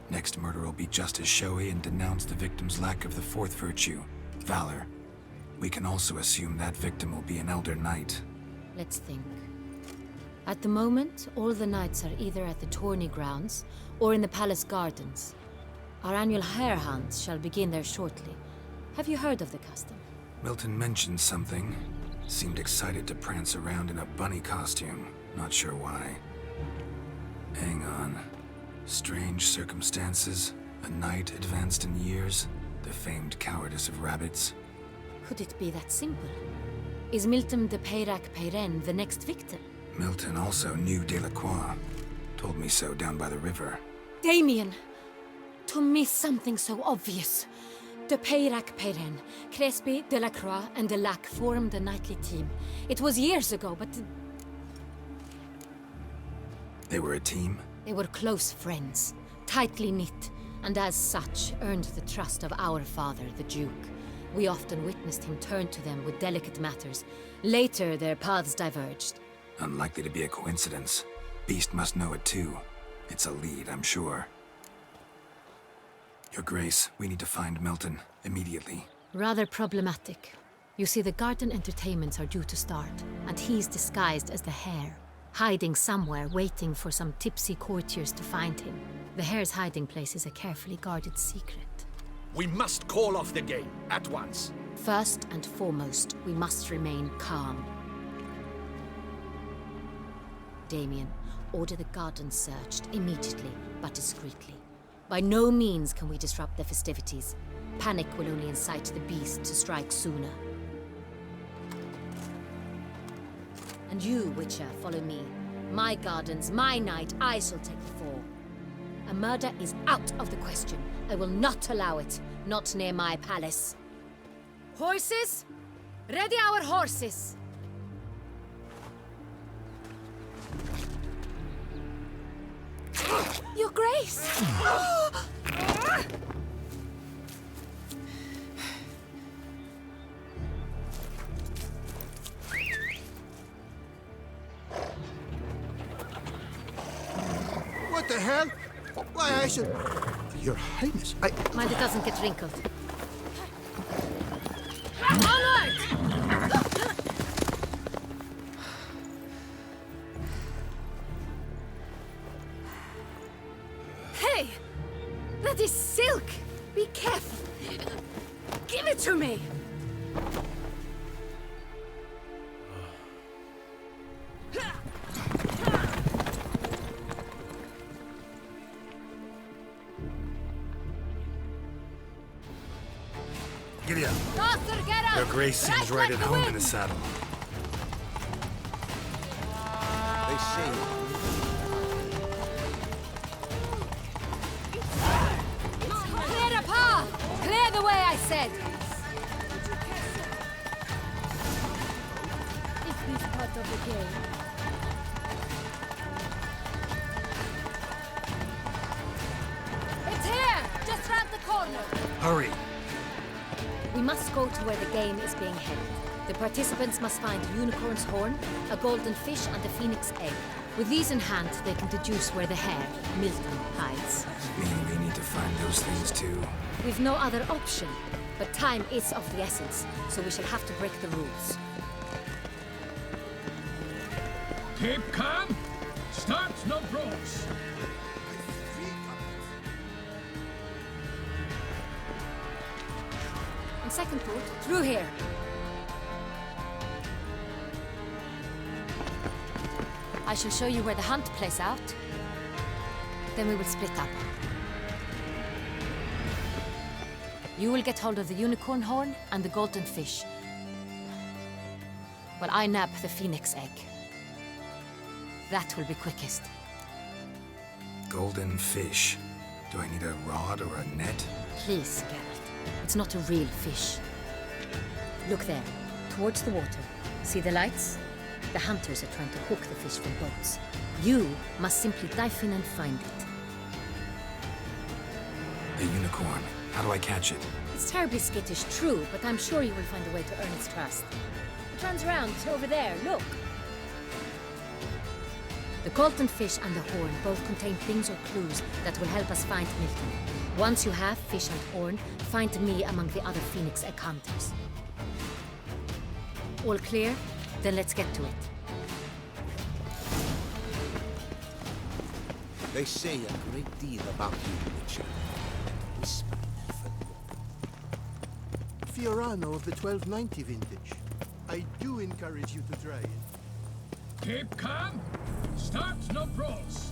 Next murder will be just as showy and denounce the victim's lack of the fourth virtue, valor. We can also assume that victim will be an elder knight. Let's think. At the moment, all the knights are either at the tourney grounds or in the palace gardens. Our annual hare hunts shall begin there shortly. Have you heard of the custom? Milton mentioned something. Seemed excited to prance around in a bunny costume. Not sure why. Hang on. Strange circumstances. A knight advanced in years. The famed cowardice of rabbits. Could it be that simple? Is Milton de Peyrac-Peyren the next victim? Milton also knew Delacroix. Told me so down by the river. Damien! To miss something so obvious. De Peyrac-Peyren, Crespi, Delacroix, and Delac formed a knightly team. It was years ago, but... They were a team? They were close friends, tightly knit, and as such earned the trust of our father, the Duke. We often witnessed him turn to them with delicate matters. Later, their paths diverged. Unlikely to be a coincidence. Beast must know it too. It's a lead, I'm sure. Your Grace, we need to find Milton, immediately. Rather problematic. You see, the garden entertainments are due to start, and he's disguised as the hare, hiding somewhere, waiting for some tipsy courtiers to find him. The hare's hiding place is a carefully guarded secret. We must call off the game, at once. First and foremost, we must remain calm. Damien, order the garden searched immediately, but discreetly. By no means can we disrupt the festivities. Panic will only incite the beast to strike sooner. And you, Witcher, follow me. My gardens, my night, I shall take the fall. A murder is out of the question. I will not allow it. Not near my palace. Horses? Ready our horses! Your Grace! What the hell? Why, I should... Your Highness, Mind it doesn't get wrinkled. Onward! Hey! That is silk! Be careful! Give it to me! Giddy up. Doctor, get up! Your Grace seems right at home in the saddle. They say... Clear the path! Clear the way, I said! Is this part of the game? It's here! Just round the corner! Hurry! We must go to where the game is being held. The participants must find a unicorn's horn, a golden fish, and a phoenix egg. With these in hand, they can deduce where the hare, Milton, hides. Meaning we need to find those things too. We've no other option, but time is of the essence, so we shall have to break the rules. Keep calm. Start no brawls. On second thought, through here. I shall show you where the hunt plays out. Then we will split up. You will get hold of the unicorn horn and the golden fish, while I nab the phoenix egg. That will be quickest. Golden fish. Do I need a rod or a net? Please, Geralt. It's not a real fish. Look there, towards the water. See the lights? The hunters are trying to hook the fish from boats. You must simply dive in and find it. The unicorn. How do I catch it? It's terribly skittish, true, but I'm sure you will find a way to earn its trust. It runs around over there, look. The golden fish and the horn both contain things or clues that will help us find Milton. Once you have fish and horn, find me among the other phoenix egg hunters. All clear? Then let's get to it. They say a great deal about you, Witcher. Whisper often. Fiorano of the 1290 vintage. I do encourage you to try it. Keep calm. Start no brawls.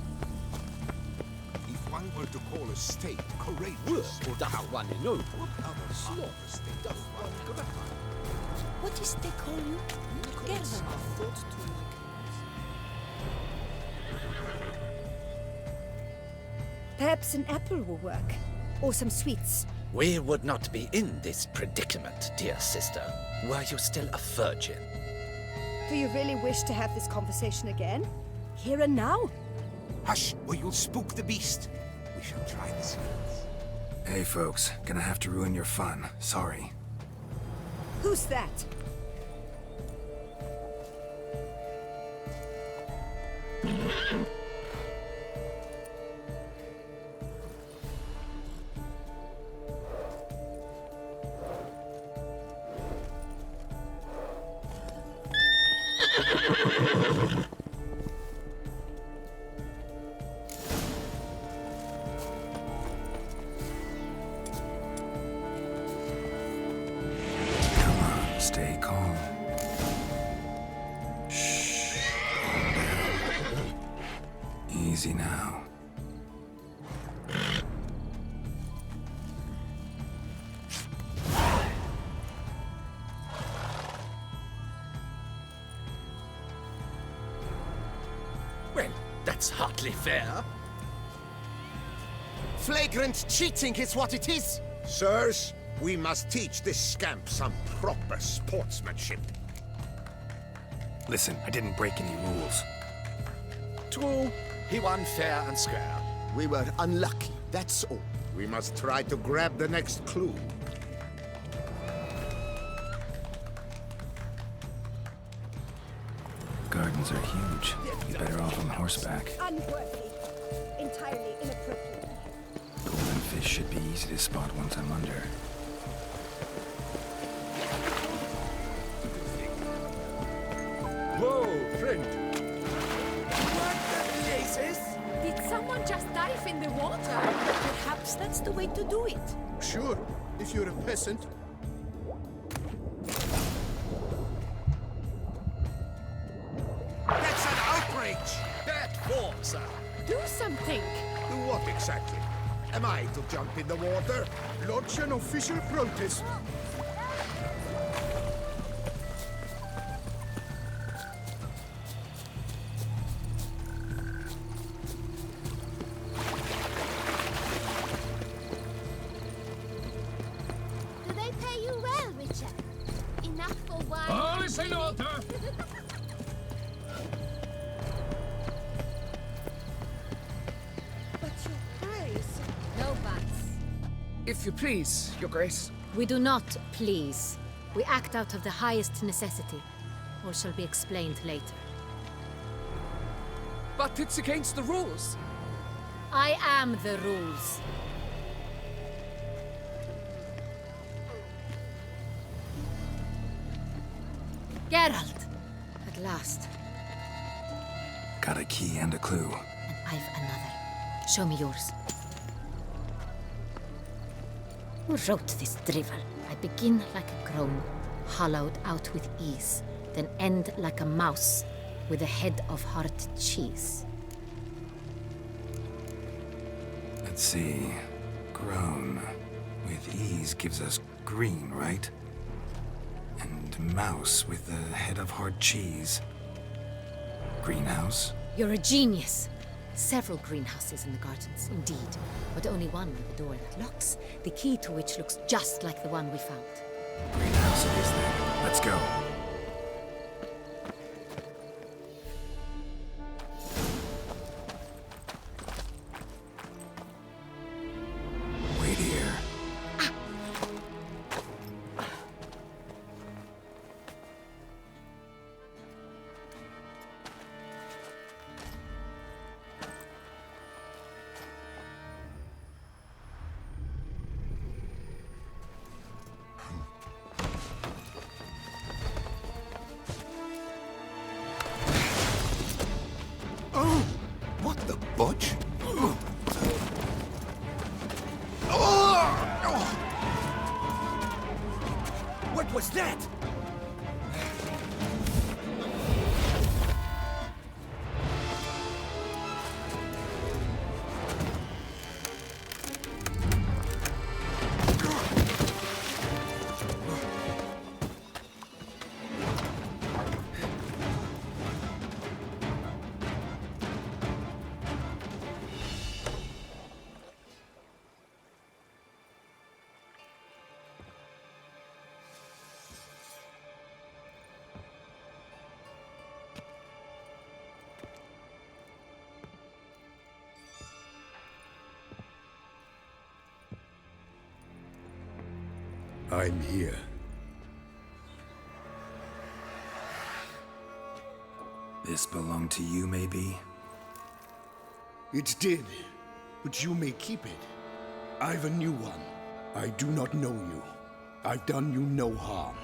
If one were to call a state courageous or doth one know? what other small state doth one govern? What is they call you? Unicorns are thought to Perhaps an apple will work. Or some sweets. We would not be in this predicament, dear sister, were you still a virgin. Do you really wish to have this conversation again? Here and now? Hush, or you'll spook the beast. We shall try this once. Hey folks, gonna have to ruin your fun. Sorry. Who's that? Stay calm. Shh. Easy now. Well, that's hardly fair. Flagrant cheating is what it is! Sirs, we must teach this scamp some proper sportsmanship. Listen, I didn't break any rules. True, he won fair and square. We were unlucky, that's all. We must try to grab the next clue. Gardens are huge. You're better off on horseback. Unworthy. Entirely inappropriate. Golden fish should be easy to spot once I'm under. Whoa, friend. What the Jesus? Did someone just dive in the water? Perhaps that's the way to do it. Sure, if you're a peasant. That's an outrage! Bad form, sir. Do something. Do what exactly? Am I to jump in the water? Lodge an official protest. Do they pay you well, Richard? Enough for wine? All is in order. But your grace. No buts. If you please, Your Grace. We do not please. We act out of the highest necessity, or shall be explained later. But it's against the rules. I am the rules. Geralt! At last. Got a key and a clue. And I've another. Show me yours. Who wrote this drivel? I begin like a groan, hollowed out with ease, then end like a mouse with a head of hard cheese. Let's see. Grown with ease gives us green, right? And mouse with the head of hard cheese. Greenhouse? You're a genius. Several greenhouses in the gardens, indeed, but only one with a door that locks, the key to which looks just like the one we found. Greenhouse it is then. Let's go. Wait here. What the butch? What was that? I'm here. This belonged to you, maybe? It did, but you may keep it. I've a new one. I do not know you. I've done you no harm.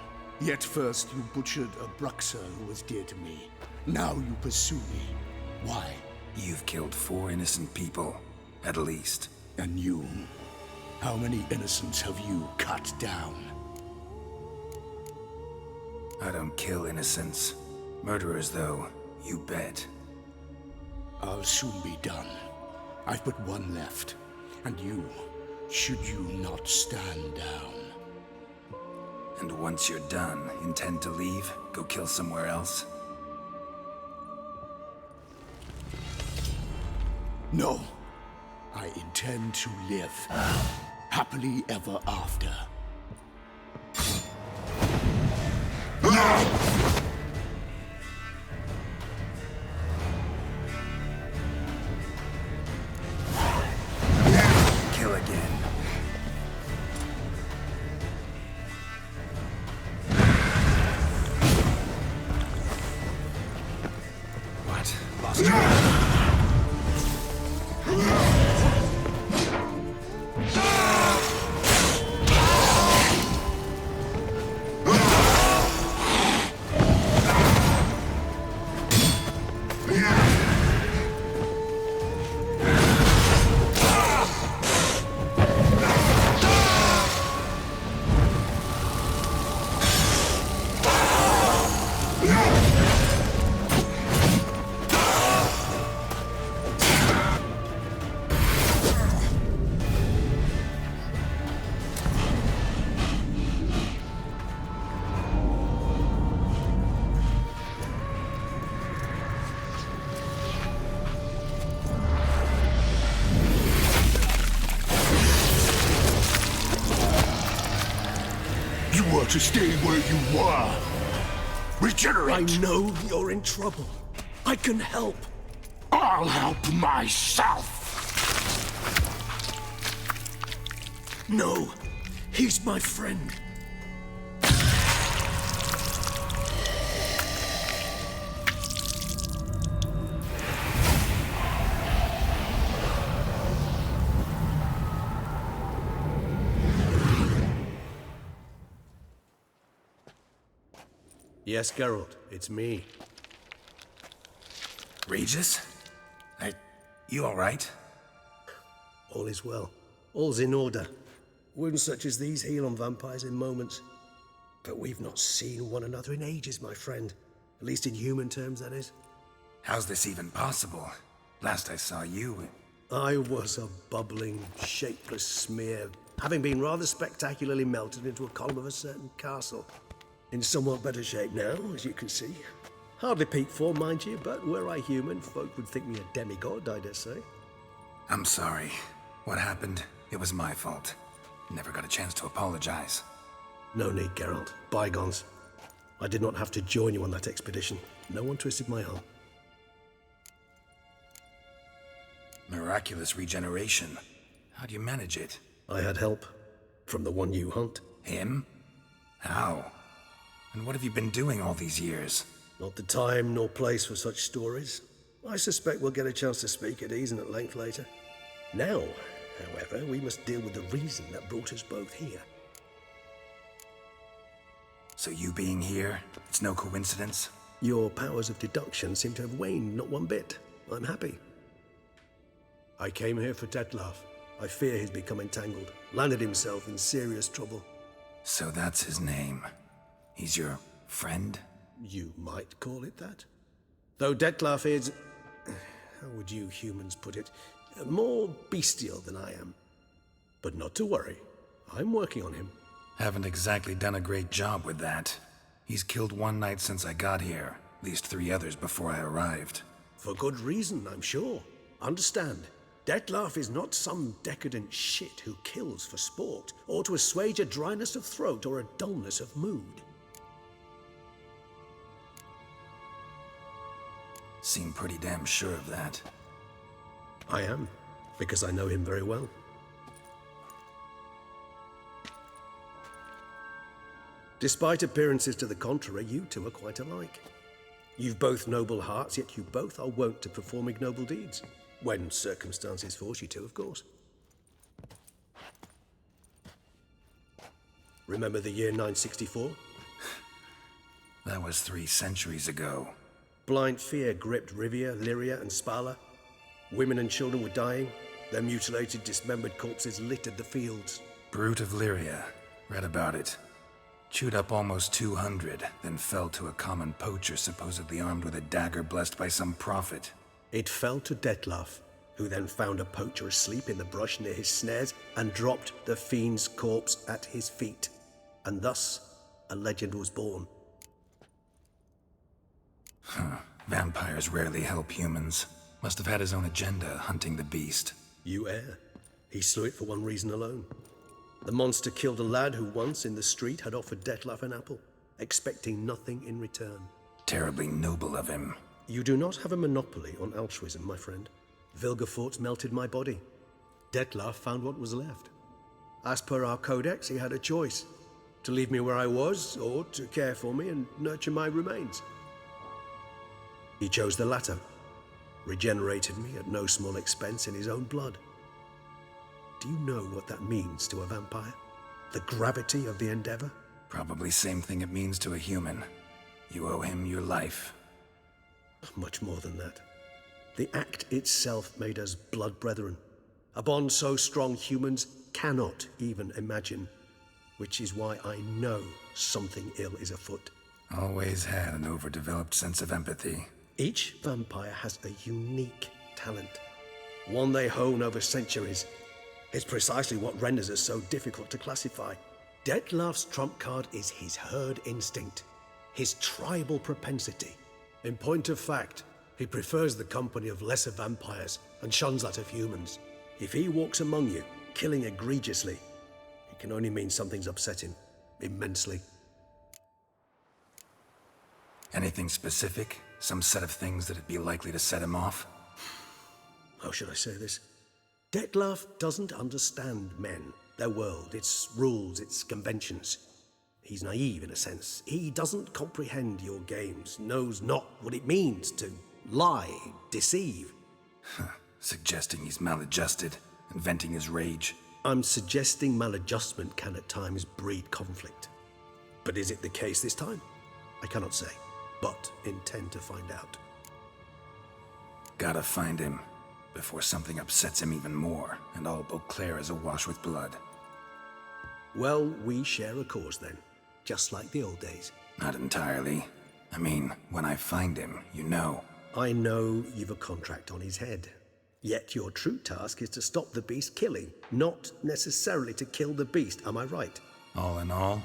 Yet first you butchered a Bruxer who was dear to me. Now you pursue me. Why? You've killed 4 innocent people, at least. And you? How many innocents have you cut down? I don't kill innocents. Murderers, though, you bet. I'll soon be done. I've but one left. And you, should you not stand down. And once you're done, intend to leave? Go kill somewhere else? No. I intend to live. Happily ever after. Kill again. What? Lost you? You are to stay where you are. Regenerate! I know you're in trouble. I can help. I'll help myself! No, he's my friend. Yes, Geralt, it's me. Regis? You alright? All is well. All's in order. Wounds such as these heal on vampires in moments. But we've not seen one another in ages, my friend. At least in human terms, that is. How's this even possible? Last I saw you... I was a bubbling, shapeless smear, having been rather spectacularly melted into a column of a certain castle. In somewhat better shape now, as you can see. Hardly peak form, mind you, but were I human, folk would think me a demigod, I dare say. I'm sorry. What happened? It was my fault. Never got a chance to apologize. No need, Geralt. Bygones. I did not have to join you on that expedition. No one twisted my arm. Miraculous regeneration. How do you manage it? I had help. From the one you hunt. Him? How? And what have you been doing all these years? Not the time nor place for such stories. I suspect we'll get a chance to speak at ease and at length later. Now, however, we must deal with the reason that brought us both here. So you being here, it's no coincidence? Your powers of deduction seem to have waned not one bit. I'm happy. I came here for Detlef. I fear he's become entangled, landed himself in serious trouble. So that's his name. He's your friend? You might call it that. Though Detlef is... how would you humans put it? More bestial than I am. But not to worry. I'm working on him. Haven't exactly done a great job with that. He's killed one knight since I got here. At least 3 others before I arrived. For good reason, I'm sure. Understand, Detlef is not some decadent shit who kills for sport, or to assuage a dryness of throat or a dullness of mood. Seem pretty damn sure of that. I am, because I know him very well. Despite appearances to the contrary, you two are quite alike. You've both noble hearts, yet you both are wont to perform ignoble deeds. When circumstances force you to, of course. Remember the year 964? That was 3 centuries ago. Blind fear gripped Rivia, Lyria, and Spala. Women and children were dying. Their mutilated, dismembered corpses littered the fields. Brute of Lyria. Read about it. Chewed up almost 200, then fell to a common poacher supposedly armed with a dagger blessed by some prophet. It fell to Detlef, who then found a poacher asleep in the brush near his snares and dropped the fiend's corpse at his feet. And thus, a legend was born. Vampires rarely help humans. Must have had his own agenda, hunting the beast. You err. He slew it for one reason alone. The monster killed a lad who once, in the street, had offered Detlef an apple, expecting nothing in return. Terribly noble of him. You do not have a monopoly on altruism, my friend. Vilgefortz melted my body. Detlef found what was left. As per our codex, he had a choice. To leave me where I was, or to care for me and nurture my remains. He chose the latter. Regenerated me at no small expense in his own blood. Do you know what that means to a vampire? The gravity of the endeavor? Probably same thing it means to a human. You owe him your life. Much more than that. The act itself made us blood brethren. A bond so strong humans cannot even imagine. Which is why I know something ill is afoot. Always had an overdeveloped sense of empathy. Each vampire has a unique talent. One they hone over centuries. It's precisely what renders us so difficult to classify. Detlef's trump card is his herd instinct, his tribal propensity. In point of fact, he prefers the company of lesser vampires and shuns that of humans. If he walks among you, killing egregiously, it can only mean something's upset him, immensely. Anything specific? Some set of things that'd be likely to set him off? How should I say this? Detlef doesn't understand men, their world, its rules, its conventions. He's naive in a sense. He doesn't comprehend your games, knows not what it means to lie, deceive. Suggesting he's maladjusted and venting his rage. I'm suggesting maladjustment can at times breed conflict. But is it the case this time? I cannot say, but intend to find out. Gotta find him, before something upsets him even more, and all Beauclair is awash with blood. Well, we share a cause then, just like the old days. Not entirely. I mean, when I find him, you know. I know you've a contract on his head. Yet your true task is to stop the beast killing, not necessarily to kill the beast, am I right? All in all,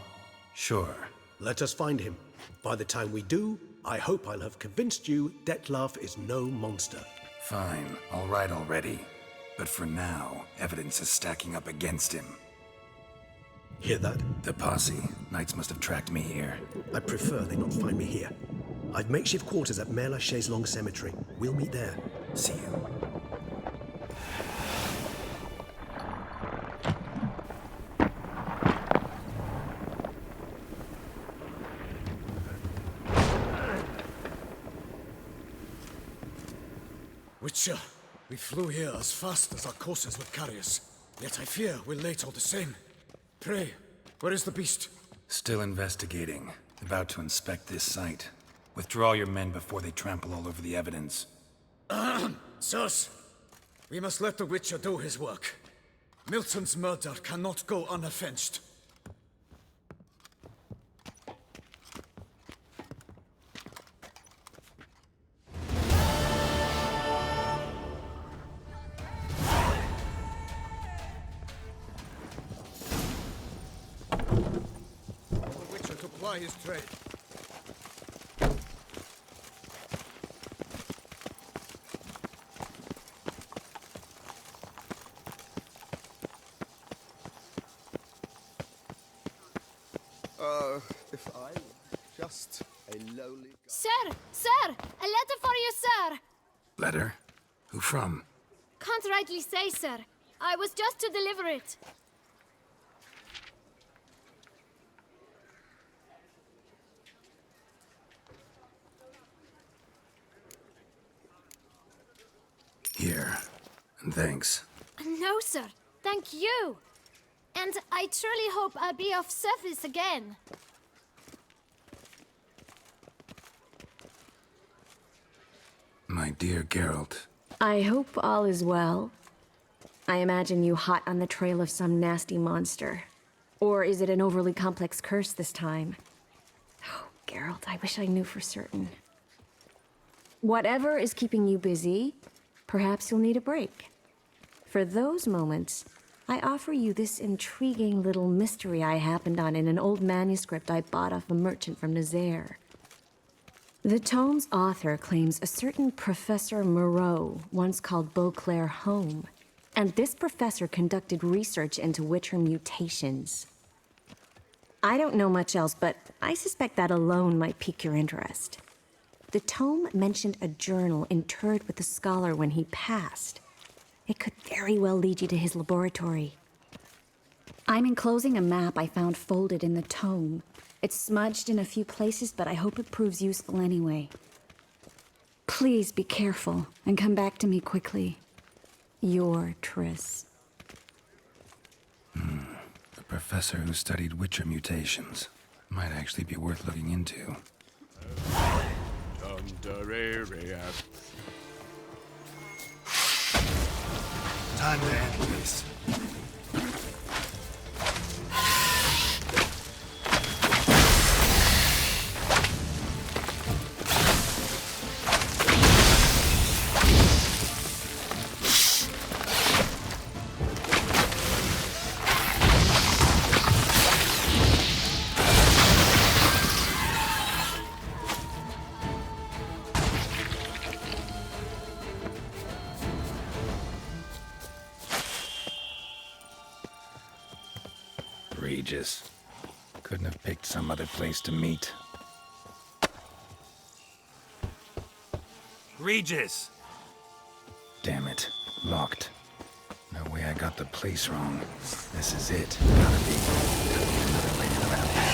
sure. Let us find him. By the time we do, I hope I'll have convinced you Dettlaff is no monster. Fine, all right already. But for now, evidence is stacking up against him. Hear that? The posse. Knights must have tracked me here. I prefer they not find me here. I've makeshift quarters at Mère Lachaise Long Cemetery. We'll meet there. See you. Witcher, we flew here as fast as our courses would carry us. Yet I fear we're late all the same. Pray, where is the beast? Still investigating. About to inspect this site. Withdraw your men before they trample all over the evidence. Sirs, we must let the Witcher do his work. Milton's murder cannot go unavenged. Ply his trade. If I were just a lowly... Sir! Sir! A letter for you, sir! Letter? Who from? Can't rightly say, sir. I was just to deliver it. Here. And thanks. No, sir. Thank you. And I truly hope I'll be of service again. My dear Geralt. I hope all is well. I imagine you hot on the trail of some nasty monster. Or is it an overly complex curse this time? Oh, Geralt, I wish I knew for certain. Whatever is keeping you busy, perhaps you'll need a break. For those moments, I offer you this intriguing little mystery I happened on in an old manuscript I bought off a merchant from Nazaire. The tome's author claims a certain Professor Moreau once called Beauclair home, and this professor conducted research into Witcher mutations. I don't know much else, but I suspect that alone might pique your interest. The tome mentioned a journal interred with the scholar when he passed. It could very well lead you to his laboratory. I'm enclosing a map I found folded in the tome. It's smudged in a few places, but I hope it proves useful anyway. Please be careful and come back to me quickly. Your Triss. A professor who studied Witcher mutations. Might actually be worth looking into. Time to end this. Regis. Couldn't have picked some other place to meet. Regis! Damn it. Locked. No way I got the place wrong. This is it. Gotta be another way around here.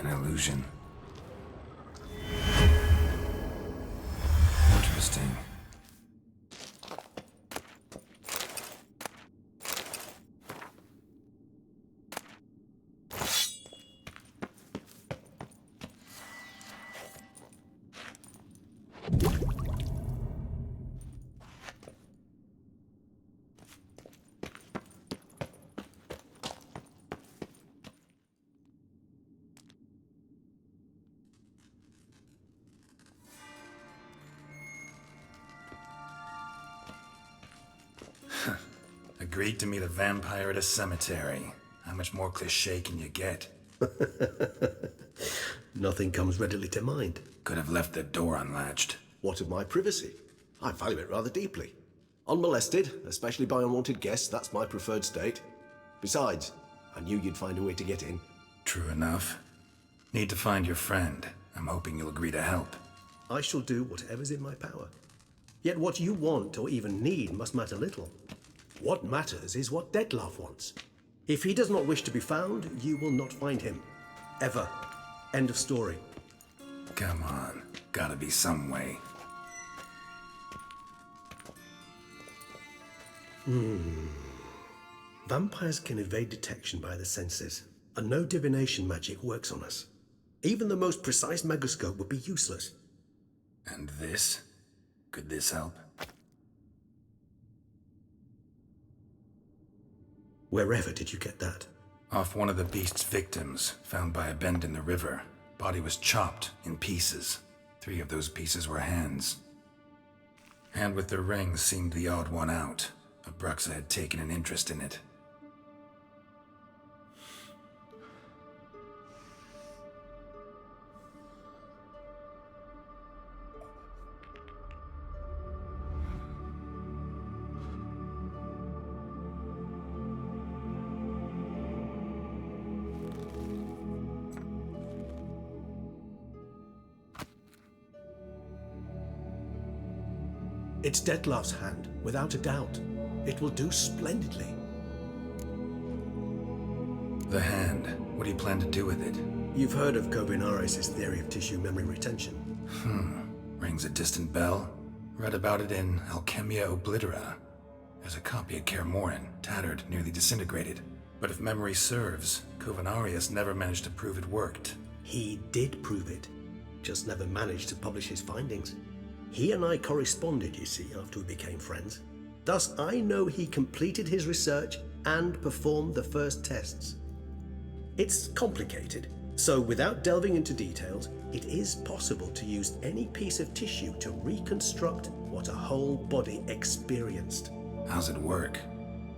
An illusion. Interesting. Agreed to meet a vampire at a cemetery. How much more cliché can you get? Nothing comes readily to mind. Could have left the door unlatched. What of my privacy? I value it rather deeply. Unmolested, especially by unwanted guests, that's my preferred state. Besides, I knew you'd find a way to get in. True enough. Need to find your friend. I'm hoping you'll agree to help. I shall do whatever's in my power. Yet what you want or even need must matter little. What matters is what Dettlaff wants. If he does not wish to be found, you will not find him. Ever. End of story. Come on. Gotta be some way. Vampires can evade detection by the senses, and no divination magic works on us. Even the most precise megascope would be useless. And this? Could this help? Wherever did you get that? Off one of the beast's victims, found by a bend in the river. Body was chopped in pieces. 3 of those pieces were hands. Hand with the ring seemed the odd one out. Abruxa had taken an interest in it. It's Dettlaff's hand, without a doubt. It will do splendidly. The hand. What do you plan to do with it? You've heard of Kovinaris' theory of tissue memory retention. Rings a distant bell. Read about it in Alchemia Oblitera. There's a copy of Kermorin, tattered, nearly disintegrated. But if memory serves, Kovinaris never managed to prove it worked. He did prove it, just never managed to publish his findings. He and I corresponded, you see, after we became friends. Thus, I know he completed his research and performed the first tests. It's complicated, so without delving into details, it is possible to use any piece of tissue to reconstruct what a whole body experienced. How's it work?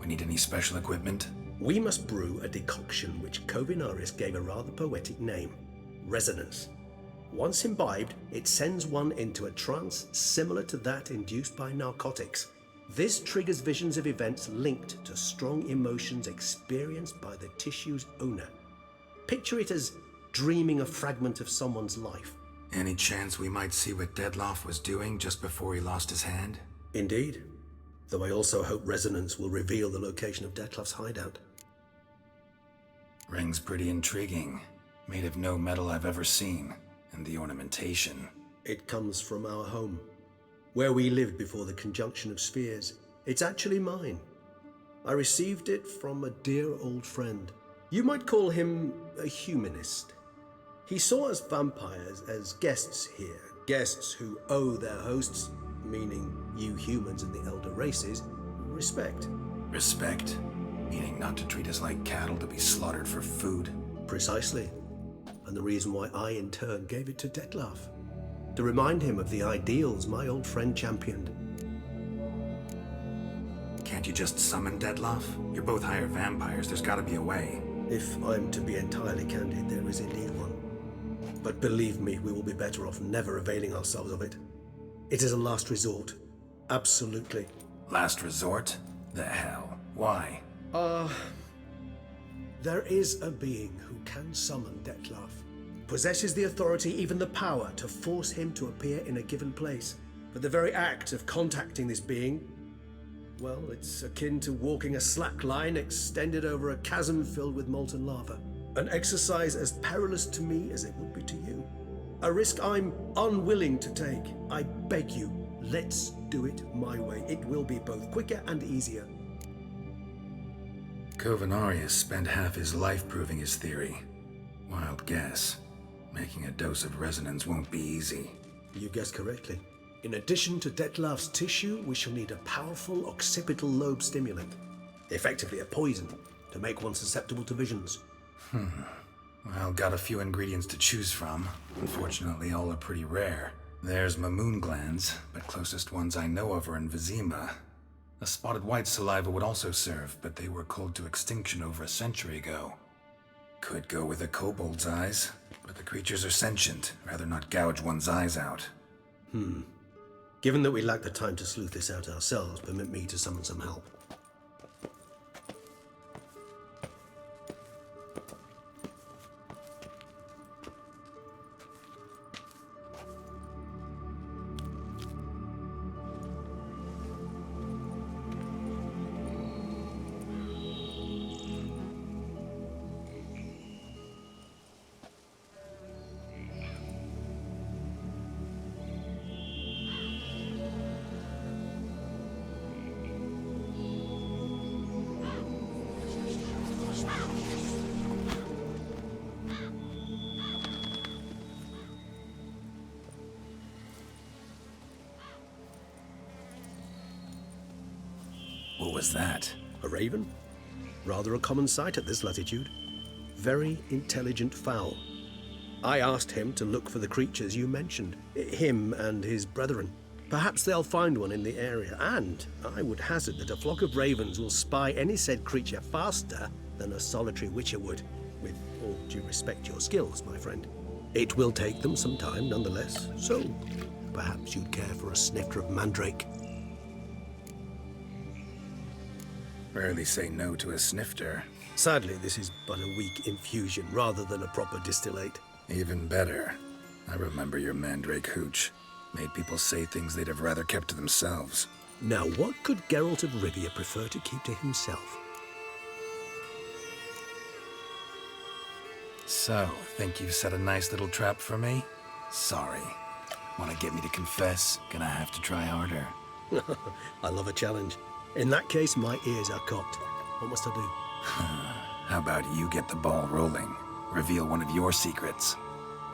We need any special equipment? We must brew a decoction which Kovinaris gave a rather poetic name, resonance. Once imbibed, it sends one into a trance similar to that induced by narcotics. This triggers visions of events linked to strong emotions experienced by the tissue's owner. Picture it as dreaming a fragment of someone's life. Any chance we might see what Dettlaff was doing just before he lost his hand? Indeed. Though I also hope resonance will reveal the location of Dettlaff's hideout. Ring's pretty intriguing. Made of no metal I've ever seen. And the ornamentation. It comes from our home, where we lived before the conjunction of spheres. It's actually mine. I received it from a dear old friend. You might call him a humanist. He saw us vampires as guests here, guests who owe their hosts, meaning you humans and the elder races, respect. Respect? Meaning not to treat us like cattle to be slaughtered for food? Precisely. And the reason why I, in turn, gave it to Dettlaff. To remind him of the ideals my old friend championed. Can't you just summon Dettlaff? You're both hired vampires, there's gotta be a way. If I'm to be entirely candid, there is indeed one. But believe me, we will be better off never availing ourselves of it. It is a last resort. Absolutely. Last resort? The hell? Why? There is a being who can summon Dettlaff. Possesses the authority, even the power, to force him to appear in a given place. But the very act of contacting this being, well, it's akin to walking a slack line extended over a chasm filled with molten lava. An exercise as perilous to me as it would be to you. A risk I'm unwilling to take. I beg you, let's do it my way. It will be both quicker and easier. Covenarius spent half his life proving his theory. Wild guess. Making a dose of resonance won't be easy. You guessed correctly. In addition to Detlav's tissue, we shall need a powerful occipital lobe stimulant. Effectively a poison, to make one susceptible to visions. Well, got a few ingredients to choose from. Unfortunately, all are pretty rare. There's Mamoon glands, but closest ones I know of are in Vizima. A spotted white saliva would also serve, but they were cold to extinction over a century ago. Could go with a kobold's eyes, but the creatures are sentient. Rather not gouge one's eyes out. Given that we lack the time to sleuth this out ourselves, permit me to summon some help. What was that? A raven? Rather a common sight at this latitude. Very intelligent fowl. I asked him to look for the creatures you mentioned, him and his brethren. Perhaps they'll find one in the area, and I would hazard that a flock of ravens will spy any said creature faster than a solitary witcher would, with all due respect to your skills, my friend. It will take them some time, nonetheless, so perhaps you'd care for a snifter of mandrake. Rarely say no to a snifter. Sadly, this is but a weak infusion rather than a proper distillate. Even better. I remember your mandrake hooch. Made people say things they'd have rather kept to themselves. Now, what could Geralt of Rivia prefer to keep to himself? So, think you've set a nice little trap for me? Sorry. Want to get me to confess? Gonna have to try harder. I love a challenge. In that case, my ears are cocked. What must I do? How about you get the ball rolling? Reveal one of your secrets.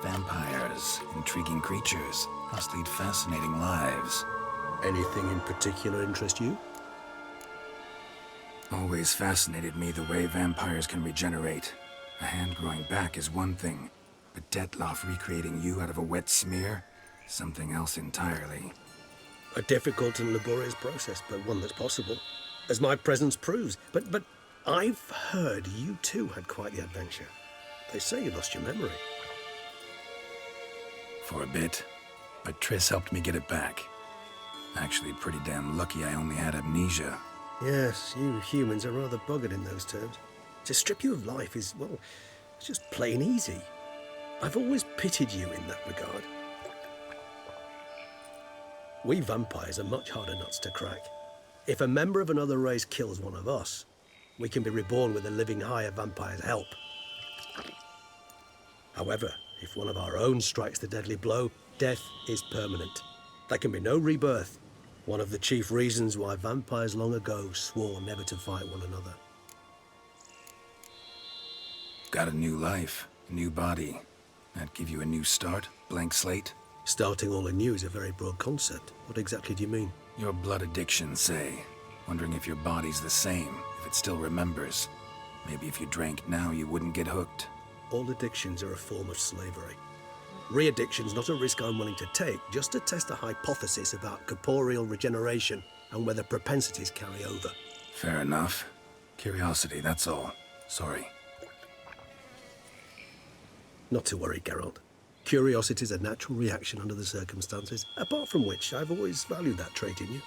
Vampires, intriguing creatures, must lead fascinating lives. Anything in particular interest you? Always fascinated me the way vampires can regenerate. A hand growing back is one thing, but Detlaff recreating you out of a wet smear? Something else entirely. A difficult and laborious process, but one that's possible, as my presence proves. But I've heard you too had quite the adventure. They say you lost your memory. For a bit, but Triss helped me get it back. Actually, pretty damn lucky I only had amnesia. Yes, you humans are rather buggered in those terms. To strip you of life is, well, it's just plain easy. I've always pitied you in that regard. We vampires are much harder nuts to crack. If a member of another race kills one of us, we can be reborn with a living higher vampire's help. However, if one of our own strikes the deadly blow, death is permanent. There can be no rebirth. One of the chief reasons why vampires long ago swore never to fight one another. Got a new life, a new body. That give you a new start? Blank slate? Starting all anew is a very broad concept. What exactly do you mean? Your blood addiction, say. Wondering if your body's the same, if it still remembers. Maybe if you drank now, you wouldn't get hooked. All addictions are a form of slavery. Re-addiction's not a risk I'm willing to take, just to test a hypothesis about corporeal regeneration and whether propensities carry over. Fair enough. Curiosity, that's all. Sorry. Not to worry, Geralt. Curiosity's a natural reaction under the circumstances, apart from which I've always valued that trait in you.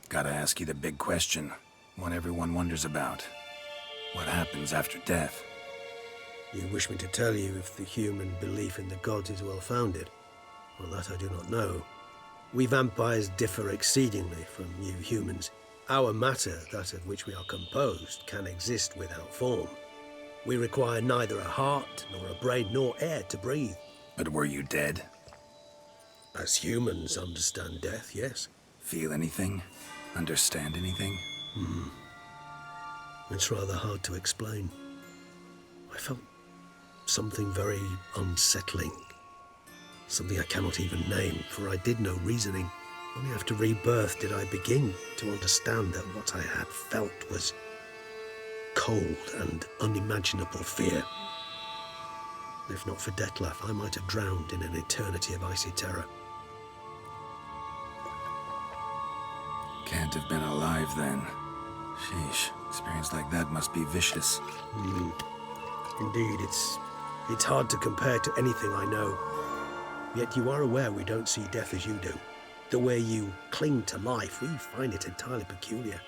Gotta ask you the big question. One everyone wonders about. What happens after death? You wish me to tell you if the human belief in the gods is well-founded? Well, that I do not know. We vampires differ exceedingly from you humans. Our matter, that of which we are composed, can exist without form. We require neither a heart, nor a brain, nor air to breathe. But were you dead? As humans understand death, yes. Feel anything? Understand anything? It's rather hard to explain. I felt something very unsettling. Something I cannot even name, for I did no reasoning. Only after rebirth did I begin to understand that what I had felt was cold and unimaginable fear. If not for Detlef, I might have drowned in an eternity of icy terror. Can't have been alive then. Sheesh, experience like that must be vicious. Indeed, it's hard to compare to anything I know. Yet you are aware we don't see death as you do. The way you cling to life, we find it entirely peculiar.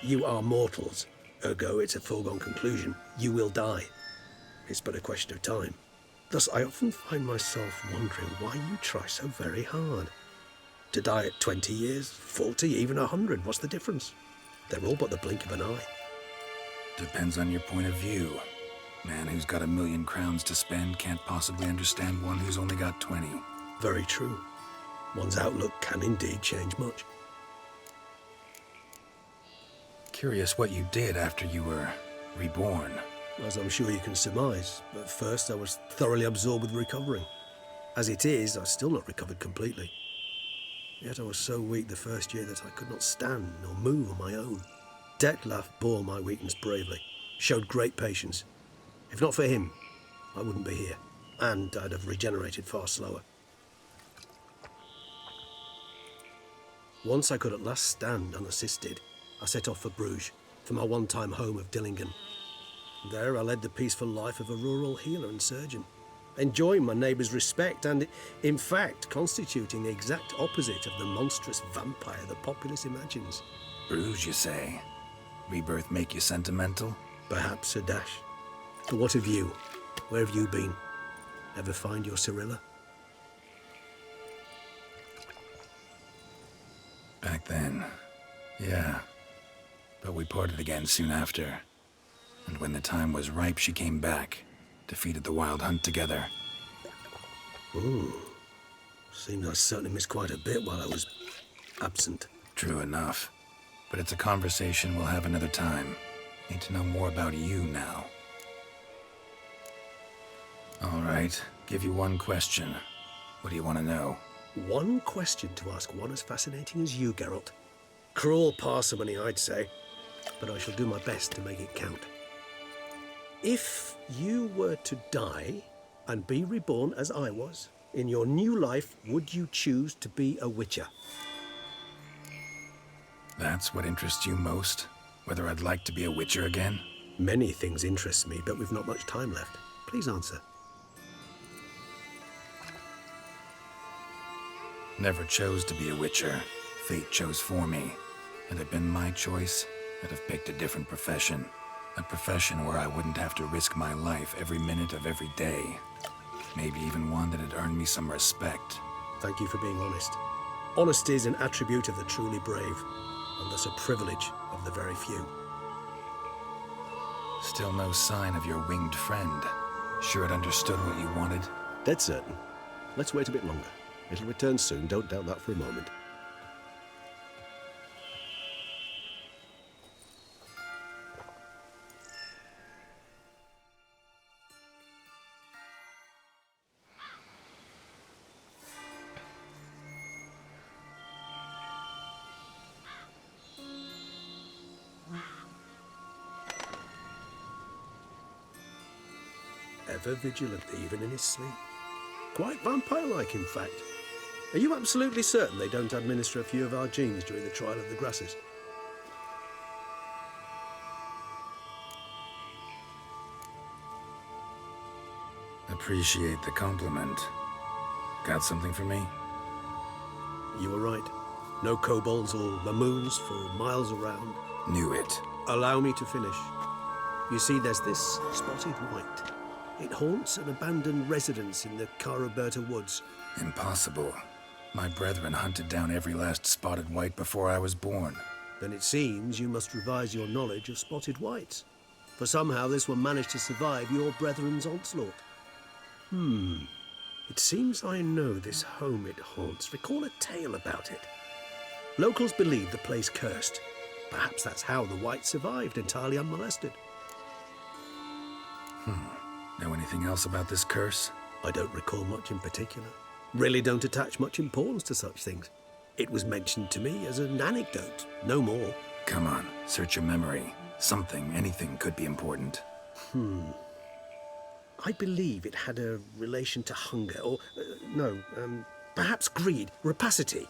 You are mortals, ergo it's a foregone conclusion. You will die. It's but a question of time. Thus, I often find myself wondering why you try so very hard. To die at 20 years, 40, even 100, what's the difference? They're all but the blink of an eye. Depends on your point of view. Man who's got 1,000,000 crowns to spend can't possibly understand one who's only got 20. Very true. One's outlook can indeed change much. Curious what you did after you were reborn. As I'm sure you can surmise, at first I was thoroughly absorbed with recovering. As it is, I've still not recovered completely. Yet I was so weak the first year that I could not stand nor move on my own. Detlef bore my weakness bravely, showed great patience. If not for him, I wouldn't be here, and I'd have regenerated far slower. Once I could at last stand unassisted, I set off for Bruges, for my one-time home of Dillingen. There I led the peaceful life of a rural healer and surgeon, enjoying my neighbours' respect and, in fact, constituting the exact opposite of the monstrous vampire the populace imagines. Bruges, you say? Rebirth make you sentimental? Perhaps a dash. But what of you? Where have you been? Ever find your Cirilla? Back then, yeah. But we parted again soon after. And when the time was ripe, she came back. Defeated the Wild Hunt together. Ooh. Seems I certainly missed quite a bit while I was absent. True enough. But it's a conversation we'll have another time. Need to know more about you now. All right. Give you one question. What do you want to know? One question to ask one as fascinating as you, Geralt. Cruel parsimony, I'd say. But I shall do my best to make it count. If you were to die and be reborn as I was, in your new life, would you choose to be a witcher? That's what interests you most? Whether I'd like to be a witcher again? Many things interest me, but we've not much time left. Please answer. Never chose to be a witcher. Fate chose for me. Had it been my choice, I'd have picked a different profession. A profession where I wouldn't have to risk my life every minute of every day. Maybe even one that'd earn me some respect. Thank you for being honest. Honesty is an attribute of the truly brave, and thus a privilege of the very few. Still no sign of your winged friend. Sure it understood what you wanted? Dead certain. Let's wait a bit longer. It'll return soon, don't doubt that for a moment. Ever vigilant, even in his sleep. Quite vampire-like, in fact. Are you absolutely certain they don't administer a few of our genes during the trial of the grasses? Appreciate the compliment. Got something for me? You were right. No kobolds or mamoons for miles around. Knew it. Allow me to finish. You see, there's this spotted white. It haunts an abandoned residence in the Caraberta woods. Impossible. My brethren hunted down every last spotted white before I was born. Then it seems you must revise your knowledge of spotted whites. For somehow this one managed to survive your brethren's onslaught. It seems I know this home it haunts. Recall a tale about it. Locals believe the place cursed. Perhaps that's how the whites survived entirely unmolested. Know anything else about this curse? I don't recall much in particular. Really don't attach much importance to such things. It was mentioned to me as an anecdote, no more. Come on, search your memory. Something, anything could be important. I believe it had a relation to hunger, or, perhaps greed, rapacity.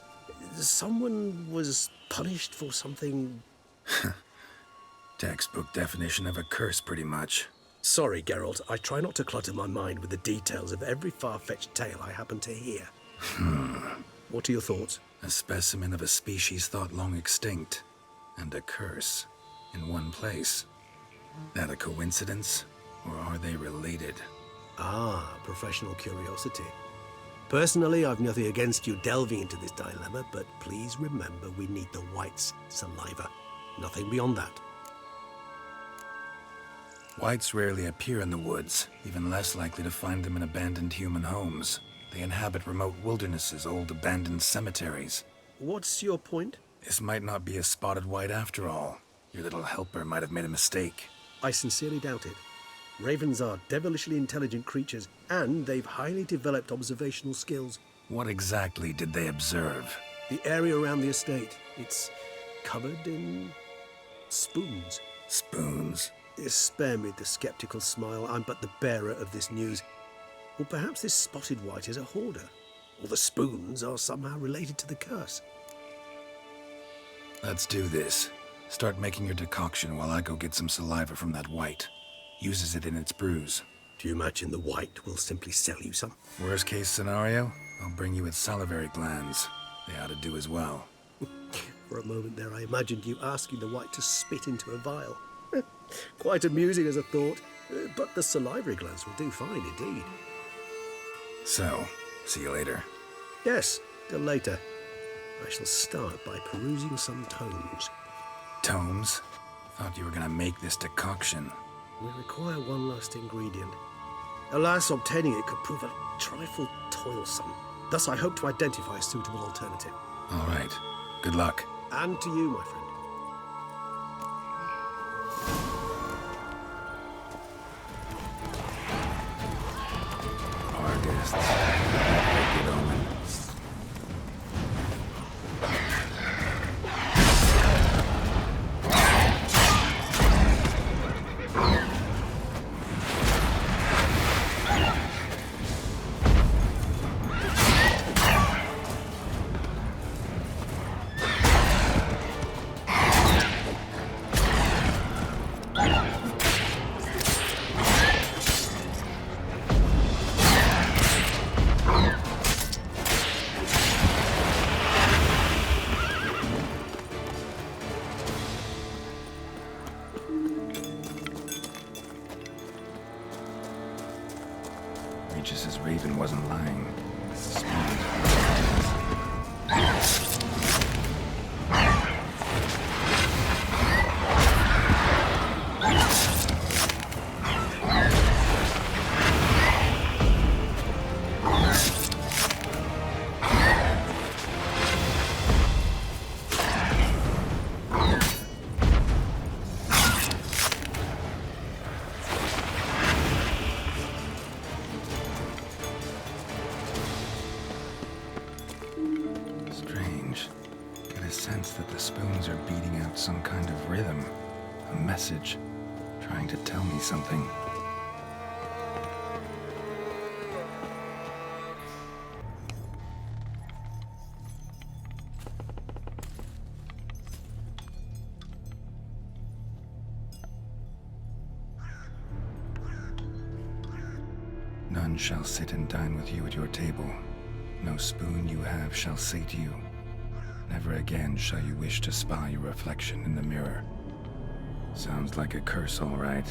Someone was punished for something... Textbook definition of a curse, pretty much. Sorry, Geralt, I try not to clutter my mind with the details of every far-fetched tale I happen to hear. What are your thoughts? A specimen of a species thought long extinct, and a curse, in one place. That a coincidence, or are they related? Professional curiosity. Personally, I've nothing against you delving into this dilemma, but please remember we need the whites' saliva. Nothing beyond that. Whites rarely appear in the woods, even less likely to find them in abandoned human homes. They inhabit remote wildernesses, old abandoned cemeteries. What's your point? This might not be a spotted white after all. Your little helper might have made a mistake. I sincerely doubt it. Ravens are devilishly intelligent creatures, and they've highly developed observational skills. What exactly did they observe? The area around the estate. It's covered in... spoons. Spoons? Spare me the skeptical smile. I'm but the bearer of this news. Or perhaps this spotted white is a hoarder. Or the spoons are somehow related to the curse. Let's do this. Start making your decoction while I go get some saliva from that white. Uses it in its brews. Do you imagine the white will simply sell you some? Worst case scenario, I'll bring you its salivary glands. They ought to do as well. For a moment there, I imagined you asking the white to spit into a vial. Quite amusing as a thought, but the salivary glands will do fine indeed. So, see you later. Yes, till later. I shall start by perusing some tomes. Tomes? Thought you were gonna make this decoction. We require one last ingredient. Alas, obtaining it could prove a trifle toilsome. Thus, I hope to identify a suitable alternative. All right. Good luck. And to you, my friend. Our guests. Good omen. Regis's raven wasn't lying. Strange. Get a sense that the spoons are beating out some kind of rhythm. A message. Trying to tell me something. None shall sit and dine with you at your table. No spoon you have shall sate you. Never again shall you wish to spy your reflection in the mirror. Sounds like a curse, all right.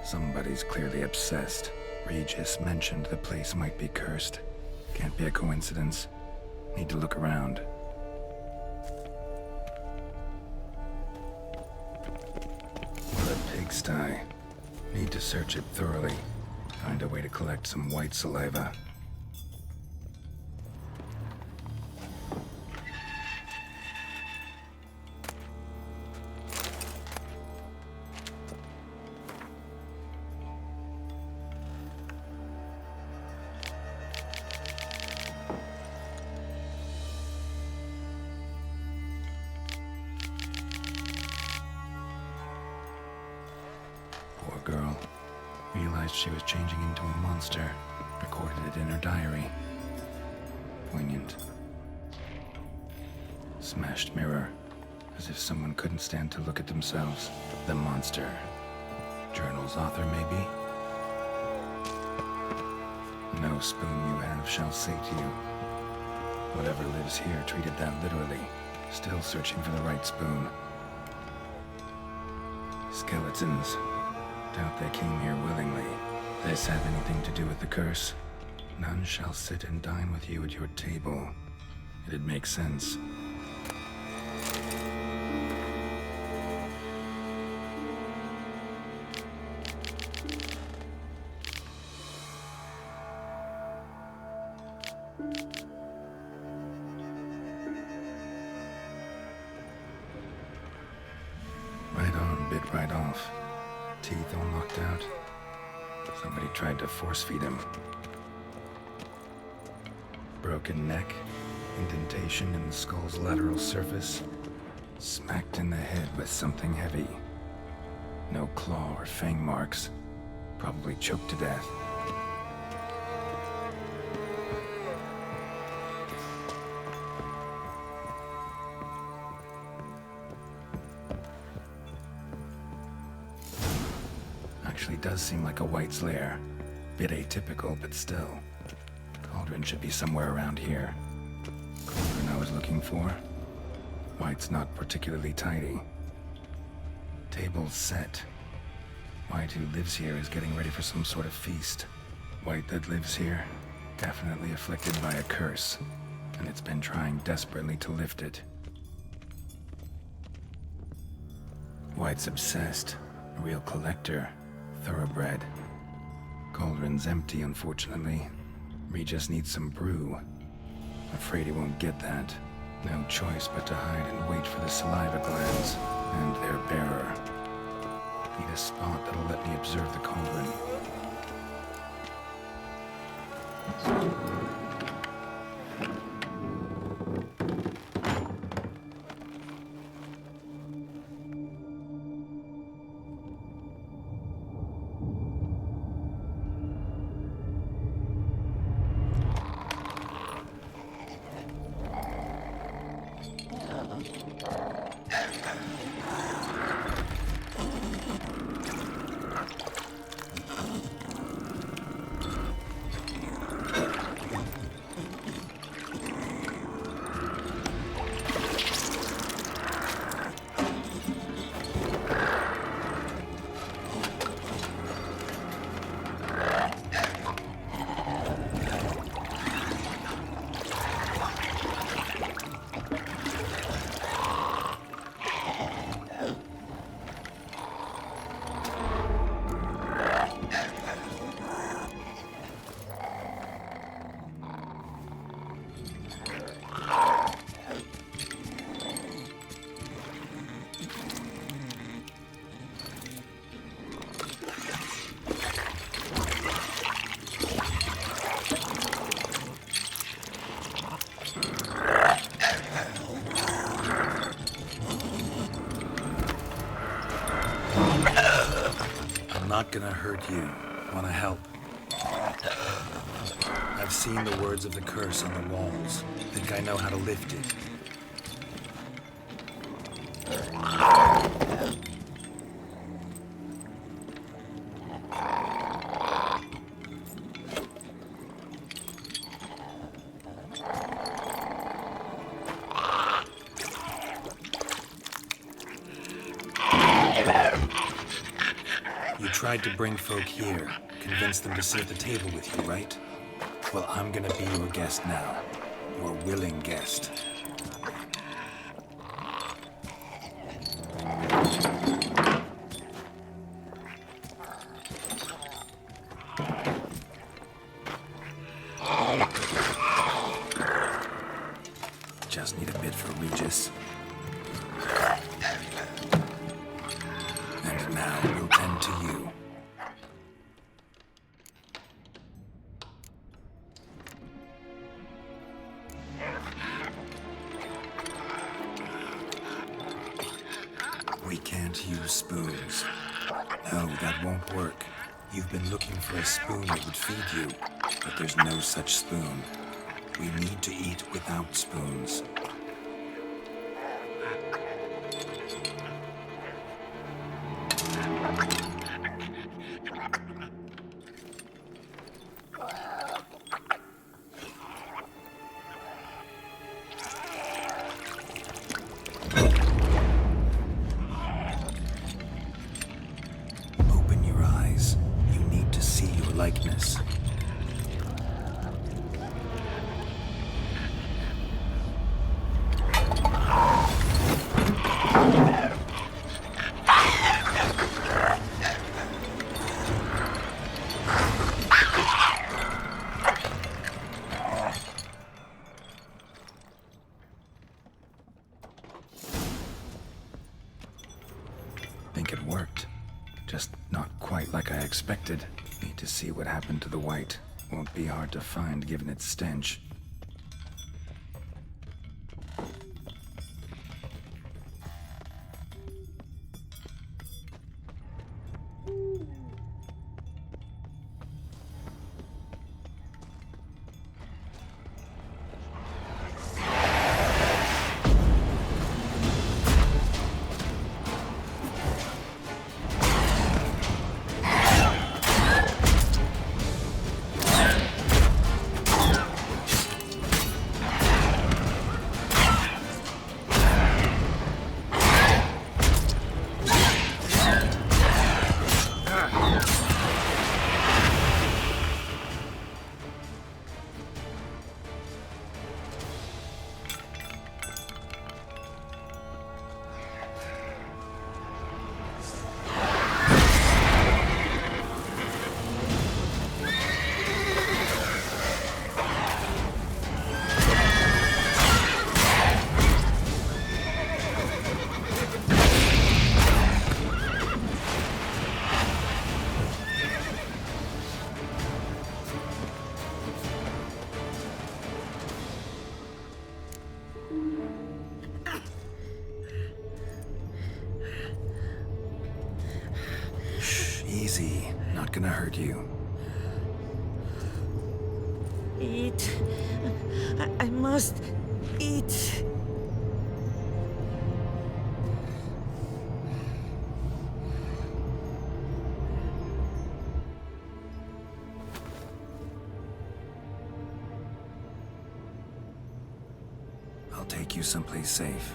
Somebody's clearly obsessed. Regis mentioned the place might be cursed. Can't be a coincidence. Need to look around. What a pigsty. Need to search it thoroughly. Find a way to collect some white saliva. Poor girl. Realized she was changing into a monster. Recorded it in her diary. Poignant. Smashed mirror. As if someone couldn't stand to look at themselves. The monster. Journal's author, maybe? No spoon you have shall sate you. Whatever lives here treated that literally. Still searching for the right spoon. Skeletons. Doubt they came here willingly. This have anything to do with the curse? None shall sit and dine with you at your table. It'd make sense. Right on, bit right off. Teeth all knocked out. Somebody tried to force feed him. Broken neck, indentation in the skull's lateral surface. Smacked in the head with something heavy. No claw or fang marks. Probably choked to death. Actually does seem like a White's lair. Bit atypical, but still. Cauldron should be somewhere around here. Cauldron I was looking for. White's not particularly tidy. Table's set. White who lives here is getting ready for some sort of feast. White that lives here, definitely afflicted by a curse, and it's been trying desperately to lift it. White's obsessed, a real collector, thoroughbred. Cauldron's empty, unfortunately. Regis needs some brew. Afraid he won't get that. No choice but to hide and wait for the saliva glands and their bearer. Need a spot that'll let me observe the cauldron. Not gonna hurt you. Wanna help? I've seen the words of the curse on the walls. Think I know how to lift it. You tried to bring folk here, convince them to sit at the table with you, right? Well, I'm gonna be your guest now. Your willing guest. Just need a bit for Regis. And now we'll tend to you. We can't use spoons. No, that won't work. You've been looking for a spoon that would feed you, but there's no such spoon. We need to eat without spoons. Open your eyes. You need to see your likeness. Think it worked. Just not quite like I expected. Need to see what happened to the white. Won't be hard to find given its stench. Easy. Not gonna hurt you. Eat. I must eat. I'll take you someplace safe.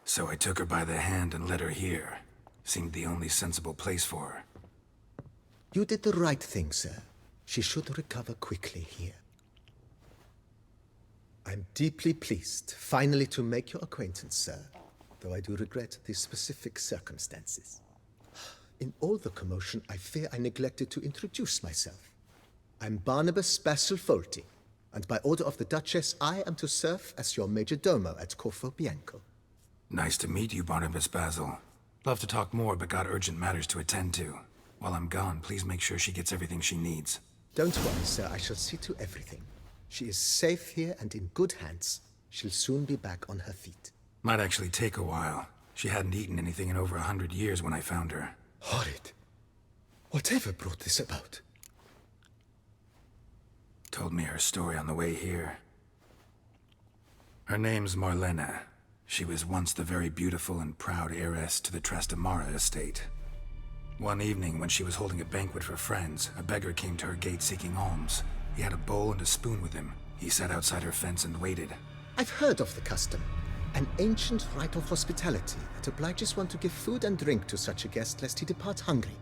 So I took her by the hand and led her here. Seemed the only sensible place for her. You did the right thing, sir. She should recover quickly here. I'm deeply pleased, finally, to make your acquaintance, sir, though I do regret the specific circumstances. In all the commotion, I fear I neglected to introduce myself. I'm Barnabas Basil Folty, and by order of the Duchess, I am to serve as your major domo at Corfo Bianco. Nice to meet you, Barnabas Basil. Love to talk more, but got urgent matters to attend to. While I'm gone, please make sure she gets everything she needs. Don't worry, sir. I shall see to everything. She is safe here and in good hands. She'll soon be back on her feet. Might actually take a while. She hadn't eaten anything in over 100 years when I found her. Horrid. Whatever brought this about? Told me her story on the way here. Her name's Marlena. She was once the very beautiful and proud heiress to the Trastamara estate. One evening, when she was holding a banquet for friends, a beggar came to her gate seeking alms. He had a bowl and a spoon with him. He sat outside her fence and waited. I've heard of the custom. An ancient rite of hospitality that obliges one to give food and drink to such a guest lest he depart hungry.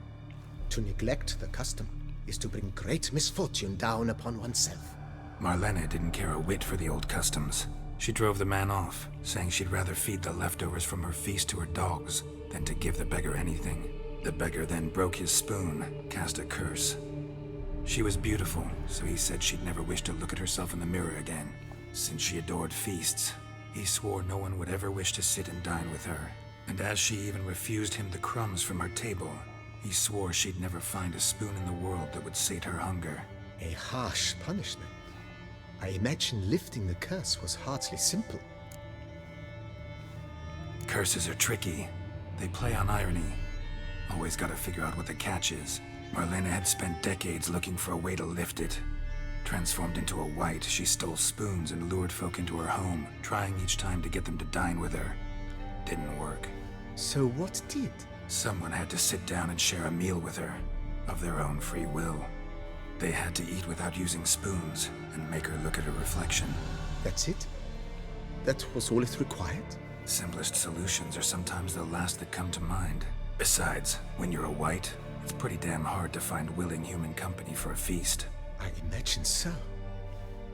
To neglect the custom is to bring great misfortune down upon oneself. Marlene didn't care a whit for the old customs. She drove the man off, saying she'd rather feed the leftovers from her feast to her dogs than to give the beggar anything. The beggar then broke his spoon, cast a curse. She was beautiful, so he said she'd never wish to look at herself in the mirror again. Since she adored feasts, he swore no one would ever wish to sit and dine with her. And as she even refused him the crumbs from her table, he swore she'd never find a spoon in the world that would sate her hunger. A harsh punishment. I imagine lifting the curse was hardly simple. Curses are tricky. They play on irony. Always gotta figure out what the catch is. Marlene had spent decades looking for a way to lift it. Transformed into a wight, she stole spoons and lured folk into her home, trying each time to get them to dine with her. Didn't work. So what did? Someone had to sit down and share a meal with her, of their own free will. They had to eat without using spoons, and make her look at her reflection. That's it? That was all it required? Simplest solutions are sometimes the last that come to mind. Besides, when you're a wight, it's pretty damn hard to find willing human company for a feast. I imagine so.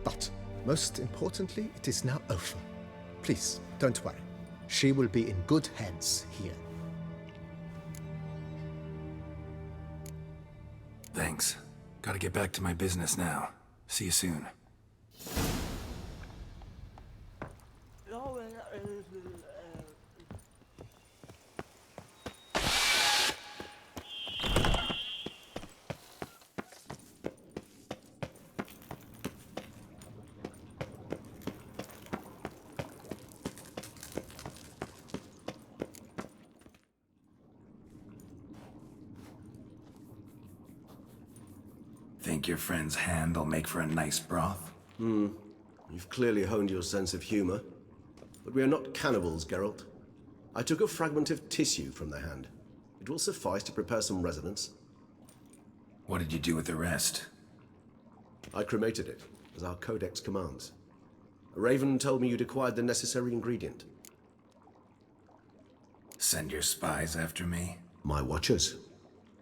But, most importantly, it is now over. Please, don't worry. She will be in good hands here. Thanks. Gotta get back to my business now. See you soon. Think your friend's hand will make for a nice broth? You've clearly honed your sense of humor. But we are not cannibals, Geralt. I took a fragment of tissue from the hand. It will suffice to prepare some resonance. What did you do with the rest? I cremated it, as our codex commands. Raven told me you'd acquired the necessary ingredient. Send your spies after me? My watchers.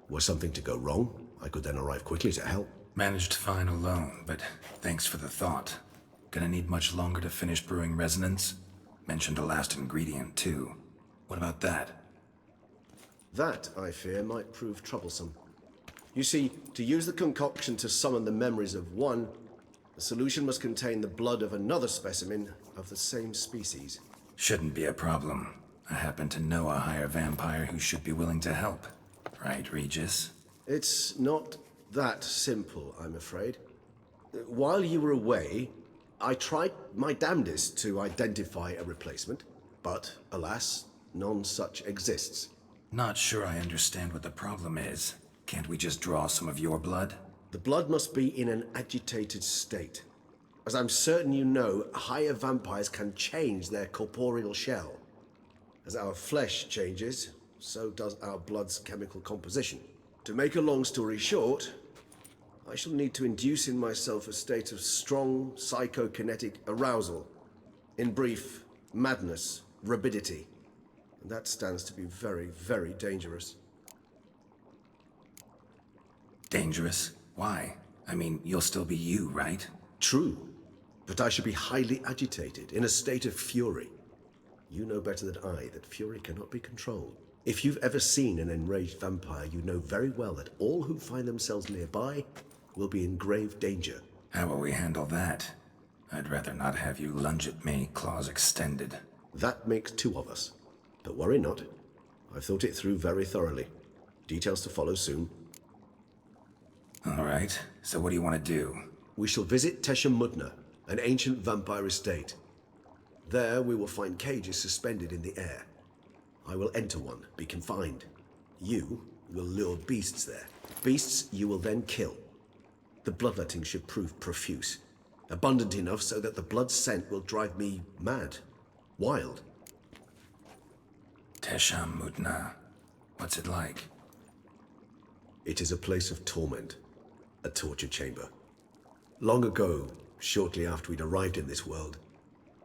Were something to go wrong, I could then arrive quickly to help. Managed fine alone, but thanks for the thought. Gonna need much longer to finish brewing resonance? Mentioned a last ingredient, too. What about that? That, I fear, might prove troublesome. You see, to use the concoction to summon the memories of one, the solution must contain the blood of another specimen of the same species. Shouldn't be a problem. I happen to know a higher vampire who should be willing to help. Right, Regis? It's not that simple, I'm afraid. While you were away, I tried my damnedest to identify a replacement, but alas, none such exists. Not sure I understand what the problem is. Can't we just draw some of your blood? The blood must be in an agitated state. As I'm certain you know, higher vampires can change their corporeal shell. As our flesh changes, so does our blood's chemical composition. To make a long story short, I shall need to induce in myself a state of strong psychokinetic arousal. In brief, madness, rabidity. And that stands to be very, very dangerous. Dangerous? Why? I mean, you'll still be you, right? True, but I should be highly agitated, in a state of fury. You know better than I that fury cannot be controlled. If you've ever seen an enraged vampire, you know very well that all who find themselves nearby will be in grave danger. How will we handle that? I'd rather not have you lunge at me, claws extended. That makes two of us. But worry not. I've thought it through very thoroughly. Details to follow soon. All right, so what do you want to do? We shall visit Tesha Mudna, an ancient vampire estate. There we will find cages suspended in the air. I will enter one, be confined. You will lure beasts there. Beasts you will then kill. The bloodletting should prove profuse. Abundant enough so that the blood scent will drive me mad. Wild. Tesha Mudna. What's it like? It is a place of torment, a torture chamber. Long ago, shortly after we'd arrived in this world,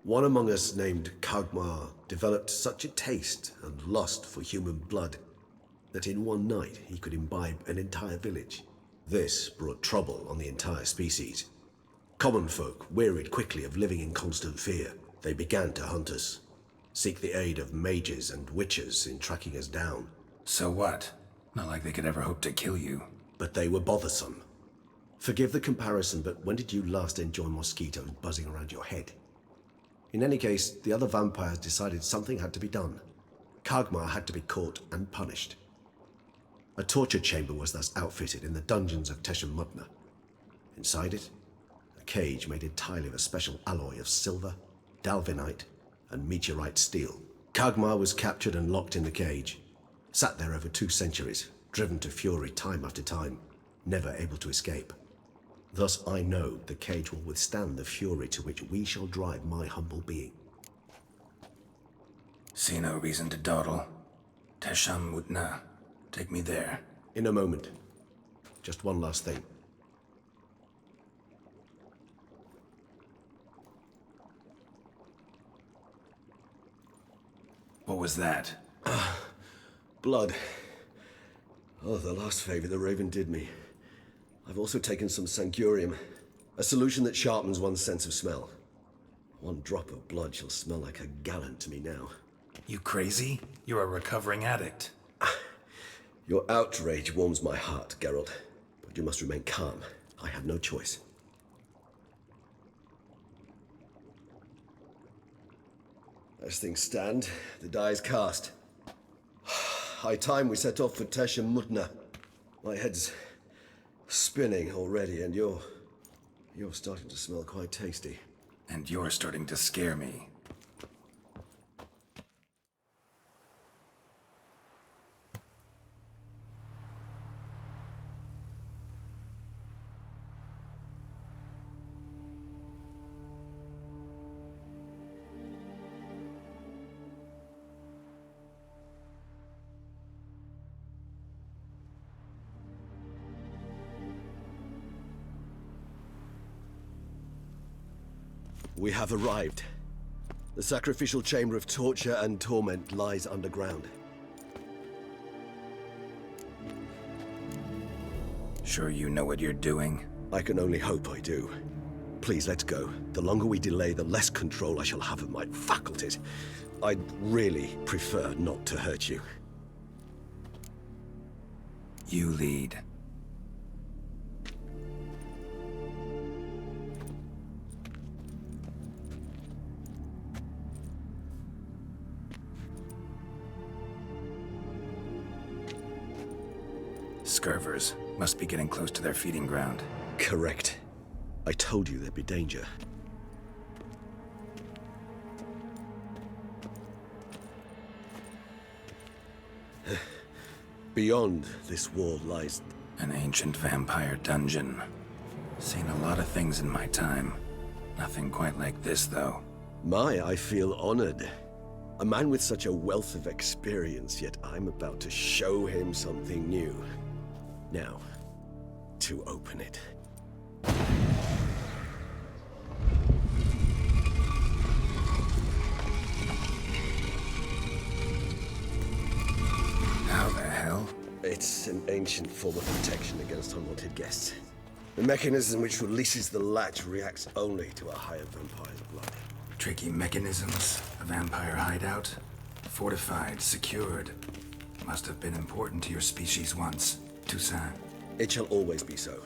one among us named Kagmar developed such a taste and lust for human blood that in one night he could imbibe an entire village. This brought trouble on the entire species. Common folk wearied quickly of living in constant fear. They began to hunt us, seek the aid of mages and witches in tracking us down. So what? Not like they could ever hope to kill you. But they were bothersome. Forgive the comparison, but when did you last enjoy mosquitoes buzzing around your head? In any case, the other vampires decided something had to be done. Kagmar had to be caught and punished. A torture chamber was thus outfitted in the dungeons of Mutna. Inside it, a cage made entirely of a special alloy of silver, dalvinite, and meteorite steel. Kagmar was captured and locked in the cage, sat there over 2 centuries, driven to fury time after time, never able to escape. Thus I know the cage will withstand the fury to which we shall drive my humble being. See no reason to dawdle. Mutna. Take me there. In a moment. Just one last thing. What was that? Blood. Oh, the last favor the Raven did me. I've also taken some Sancurium, a solution that sharpens one's sense of smell. One drop of blood shall smell like a gallon to me now. You crazy? You're a recovering addict. Your outrage warms my heart, Geralt, but you must remain calm. I have no choice. As things stand, the die is cast. High time we set off for Mutna. My head's spinning already, and you're starting to smell quite tasty. And you're starting to scare me. We have arrived. The sacrificial chamber of torture and torment lies underground. Sure you know what you're doing? I can only hope I do. Please, let's go. The longer we delay, the less control I shall have of my faculties. I'd really prefer not to hurt you. You lead. Scurvers must be getting close to their feeding ground. Correct. I told you there'd be danger. Beyond this wall lies an ancient vampire dungeon. Seen a lot of things in my time. Nothing quite like this, though. I feel honored. A man with such a wealth of experience, yet I'm about to show him something new. Now, to open it. How the hell? It's an ancient form of protection against unwanted guests. The mechanism which releases the latch reacts only to a higher vampire's blood. Tricky mechanisms, a vampire hideout. Fortified, secured. Must have been important to your species once. Toussaint. It shall always be so.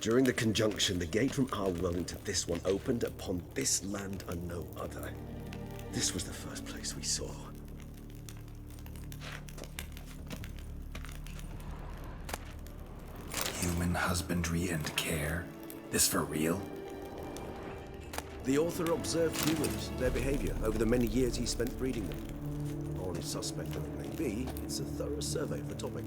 During the conjunction, the gate from our world into this one opened upon this land and no other. This was the first place we saw. Human husbandry and care? This for real? The author observed humans, their behavior, over the many years he spent breeding them. Honest suspect that it may be, it's a thorough survey of the topic.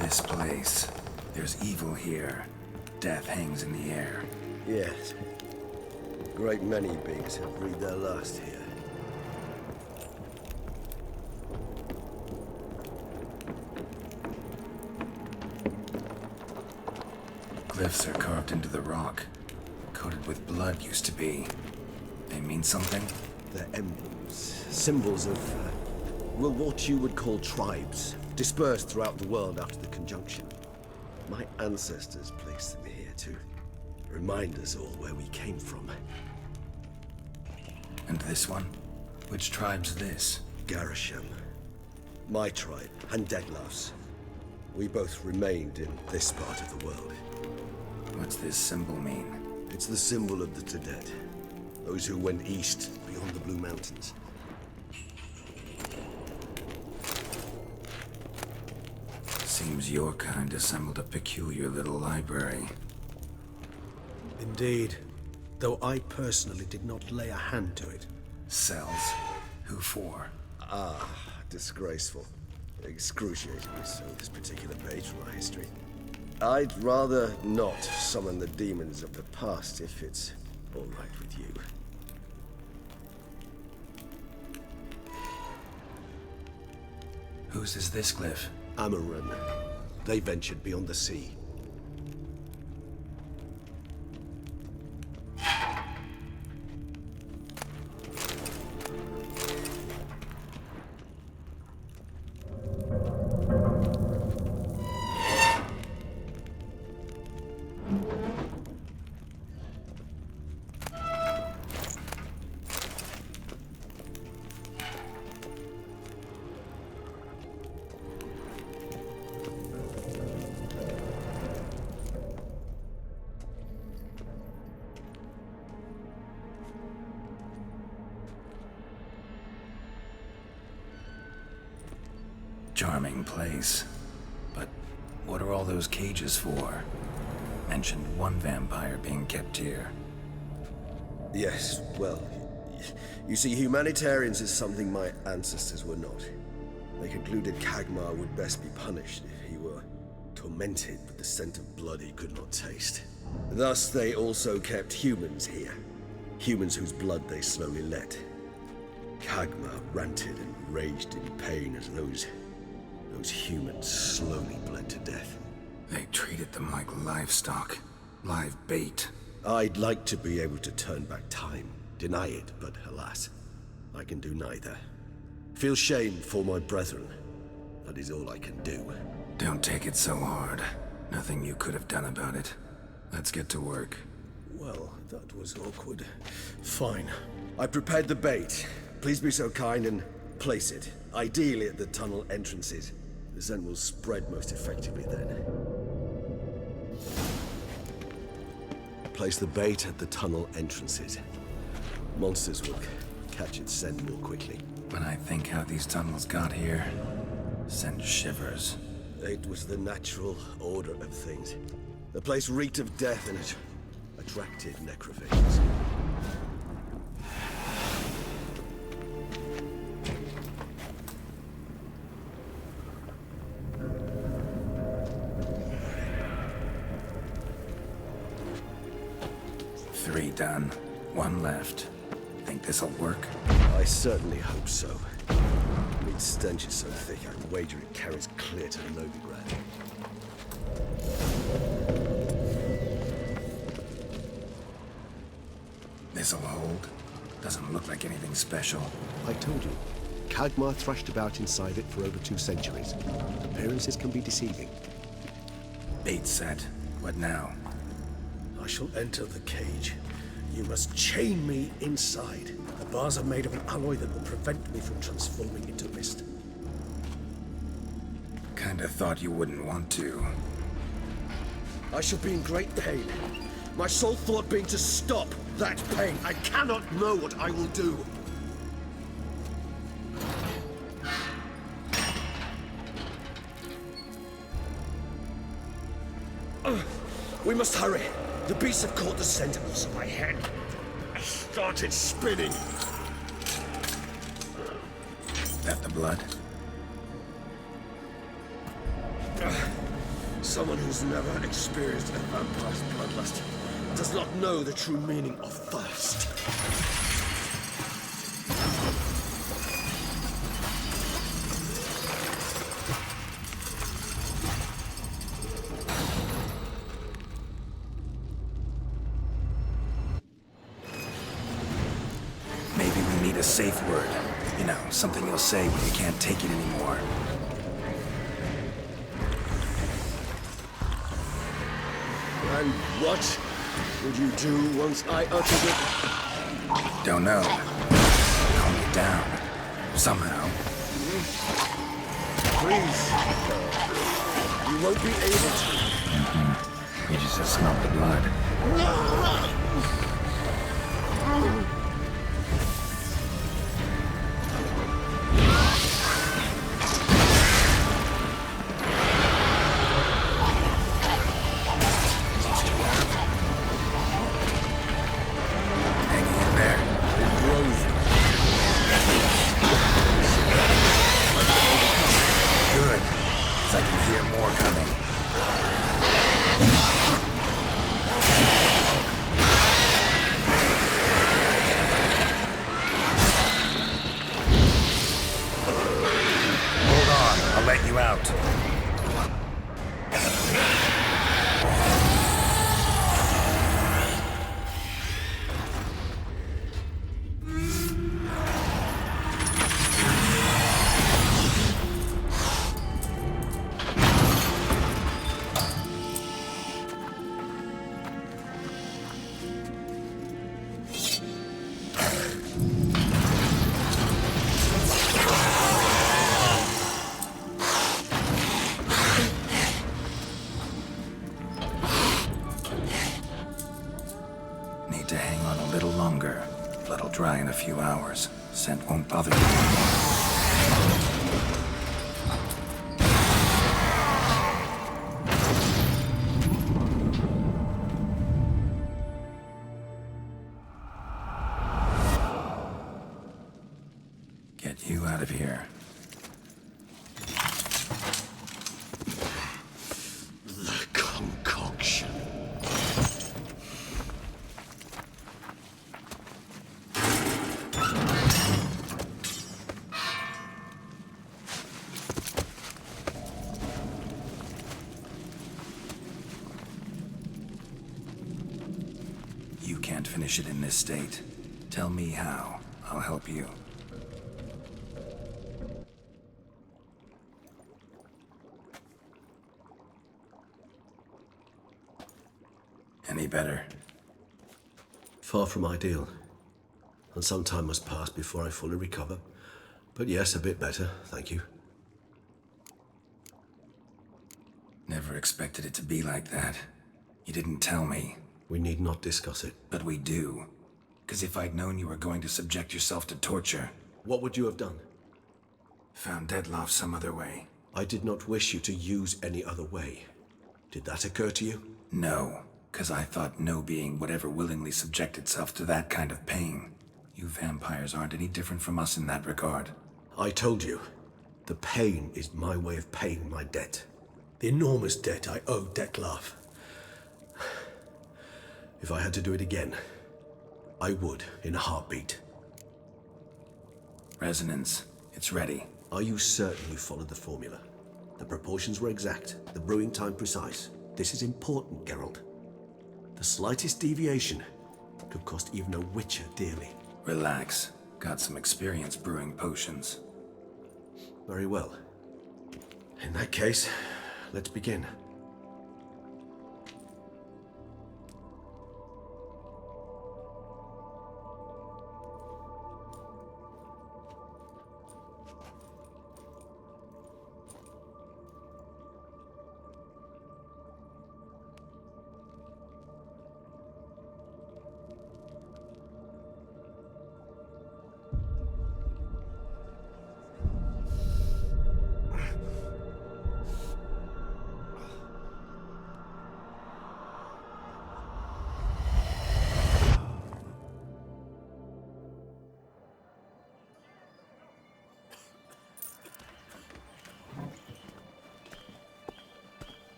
This place. There's evil here. Death hangs in the air. Yes. A great many beings have breathed their last here. Glyphs are carved into the rock. Coated with blood used to be. They mean something? They're emblems. Symbols of, well, what you would call tribes. Dispersed throughout the world after the conjunction. My ancestors placed them here to remind us all where we came from. And this one? Which tribe's this? Garisham. My tribe, and Deadlough's. We both remained in this part of the world. What's this symbol mean? It's the symbol of the Tedet. Those who went east, beyond the Blue Mountains. Seems your kind assembled a peculiar little library. Indeed. Though I personally did not lay a hand to it. Cells? Who for? Ah, disgraceful. Excruciatingly so, this particular page from our history. I'd rather not summon the demons of the past if it's all right with you. Whose is this glyph? Amaran. They ventured beyond the sea. Charming place. But what are all those cages for? Mentioned one vampire being kept here. Yes, well, you see, humanitarians is something my ancestors were not. They concluded Kagmar would best be punished if he were tormented with the scent of blood he could not taste. Thus, they also kept humans here. Humans whose blood they slowly let. Kagmar ranted and raged in pain as those humans slowly bled to death. They treated them like livestock. Live bait. I'd like to be able to turn back time. Deny it, but alas, I can do neither. Feel shame for my brethren. That is all I can do. Don't take it so hard. Nothing you could have done about it. Let's get to work. Well, that was awkward. Fine. I prepared the bait. Please be so kind and place it. Ideally at the tunnel entrances. The scent will spread most effectively then. Place the bait at the tunnel entrances. Monsters will catch its scent more quickly. When I think how these tunnels got here, send shivers. It was the natural order of things. The place reeked of death and it attracted necrophages. Three done. One left. Think this'll work? I certainly hope so. Meat's stench is so thick, I'd wager it carries clear to Novigrad. This'll hold. Doesn't look like anything special. I told you. Kagmar thrashed about inside it for over 2 centuries. Appearances can be deceiving. Bait set. What now? I shall enter the cage. You must chain me inside. The bars are made of an alloy that will prevent me from transforming into mist. Kinda thought you wouldn't want to. I shall be in great pain. My sole thought being to stop that pain. I cannot know what I will do. We must hurry. The beasts have caught the sentinels. My head started spinning. That the blood? Someone who's never experienced a vampire's bloodlust does not know the true meaning of thirst. Maybe we need a safe word. You know, something you'll say when you can't take it anymore. And what would you do once I uttered it? Don't know. Calm me down. Somehow. Please. You won't be able to. You just smell the blood. To hang on a little longer. Blood'll dry in a few hours. Scent won't bother you anymore. Get you out of here. The concoction. You can't finish it in this state. Tell me how. I'll help you. Any better? Far from ideal. And some time must pass before I fully recover. But yes, a bit better, thank you. Never expected it to be like that. You didn't tell me. We need not discuss it. But we do. Because if I'd known you were going to subject yourself to torture... What would you have done? Found Dettlaff some other way. I did not wish you to use any other way. Did that occur to you? No, because I thought no being would ever willingly subject itself to that kind of pain. You vampires aren't any different from us in that regard. I told you, the pain is my way of paying my debt. The enormous debt I owe Dettlaff. If I had to do it again, I would, in a heartbeat. Resonance. It's ready. Are you certain you followed the formula? The proportions were exact, the brewing time precise. This is important, Geralt. The slightest deviation could cost even a witcher dearly. Relax. Got some experience brewing potions. Very well. In that case, let's begin.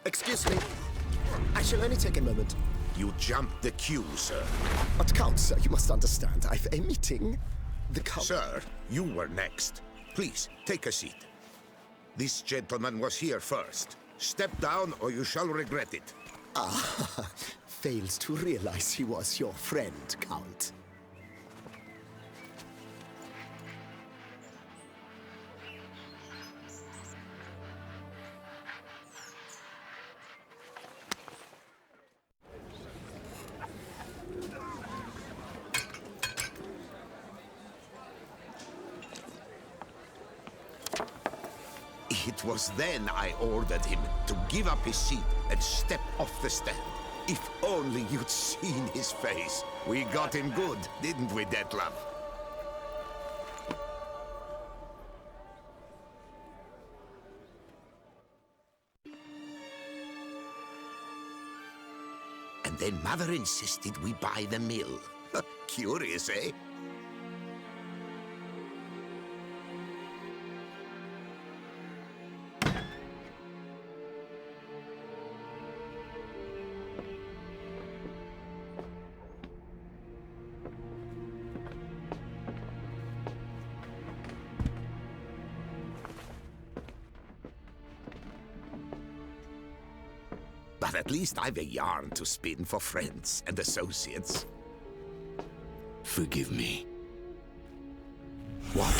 Excuse me. I shall only take a moment. You jumped the queue, sir. But Count, sir, you must understand. I've a meeting. The Count... Sir, you were next. Please, take a seat. This gentleman was here first. Step down or you shall regret it. Ah, fails to realize he was your friend, Count. It was then I ordered him to give up his seat and step off the stand. If only you'd seen his face. We got him good, didn't we, Detlef? And then Mother insisted we buy the mill. Curious, eh? But at least I've a yarn to spin for friends and associates. Forgive me. What?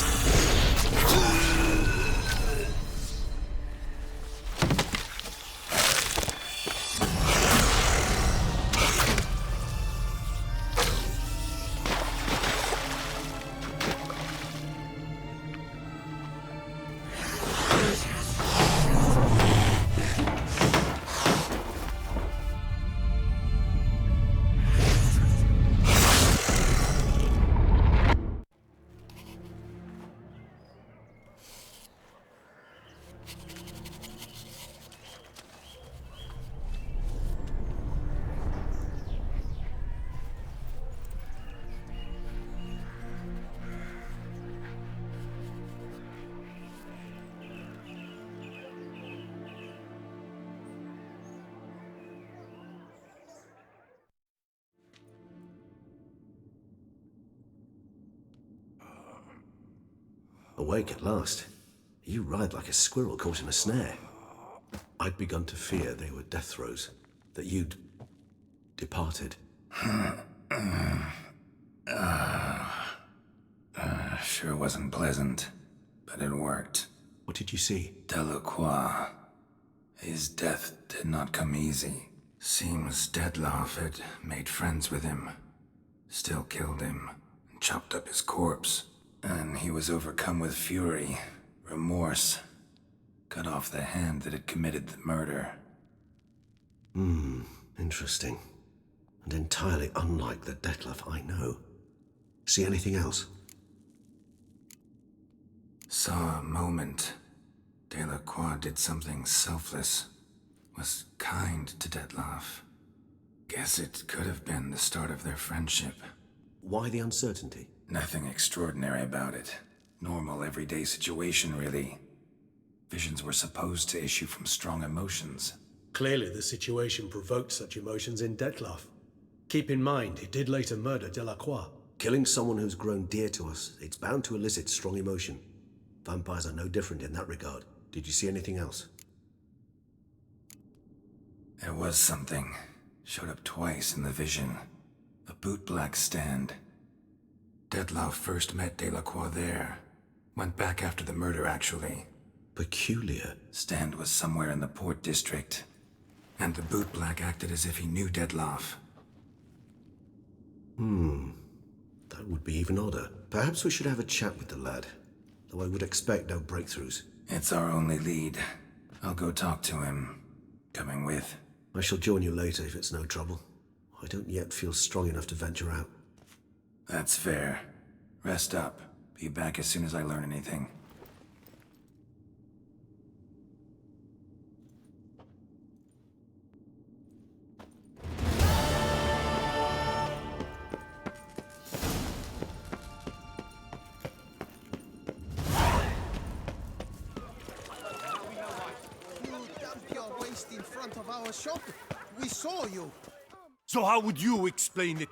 Awake at last. You ride like a squirrel caught in a snare. I'd begun to fear they were death throes, that you'd departed. Sure wasn't pleasant, but it worked. What did you see? Delacroix. His death did not come easy. Seems Detlef had made friends with him, still killed him, and chopped up his corpse. And he was overcome with fury, remorse, cut off the hand that had committed the murder. Interesting. And entirely unlike the Detlef I know. See anything else? Saw a moment. Delacroix did something selfless. Was kind to Detlef. Guess it could have been the start of their friendship. Why the uncertainty? Nothing extraordinary about it. Normal, everyday situation, really. Visions were supposed to issue from strong emotions. Clearly the situation provoked such emotions in Detlef. Keep in mind, he did later murder Delacroix. Killing someone who's grown dear to us, it's bound to elicit strong emotion. Vampires are no different in that regard. Did you see anything else? There was something. Showed up twice in the vision. A bootblack stand. Detlef first met Delacroix there. Went back after the murder, actually. Peculiar. Stand was somewhere in the Port District. And the bootblack acted as if he knew Detlef. That would be even odder. Perhaps we should have a chat with the lad. Though I would expect no breakthroughs. It's our only lead. I'll go talk to him. Coming with? I shall join you later if it's no trouble. I don't yet feel strong enough to venture out. That's fair. Rest up. Be back as soon as I learn anything. front of our shop. We saw you. So how would you explain it?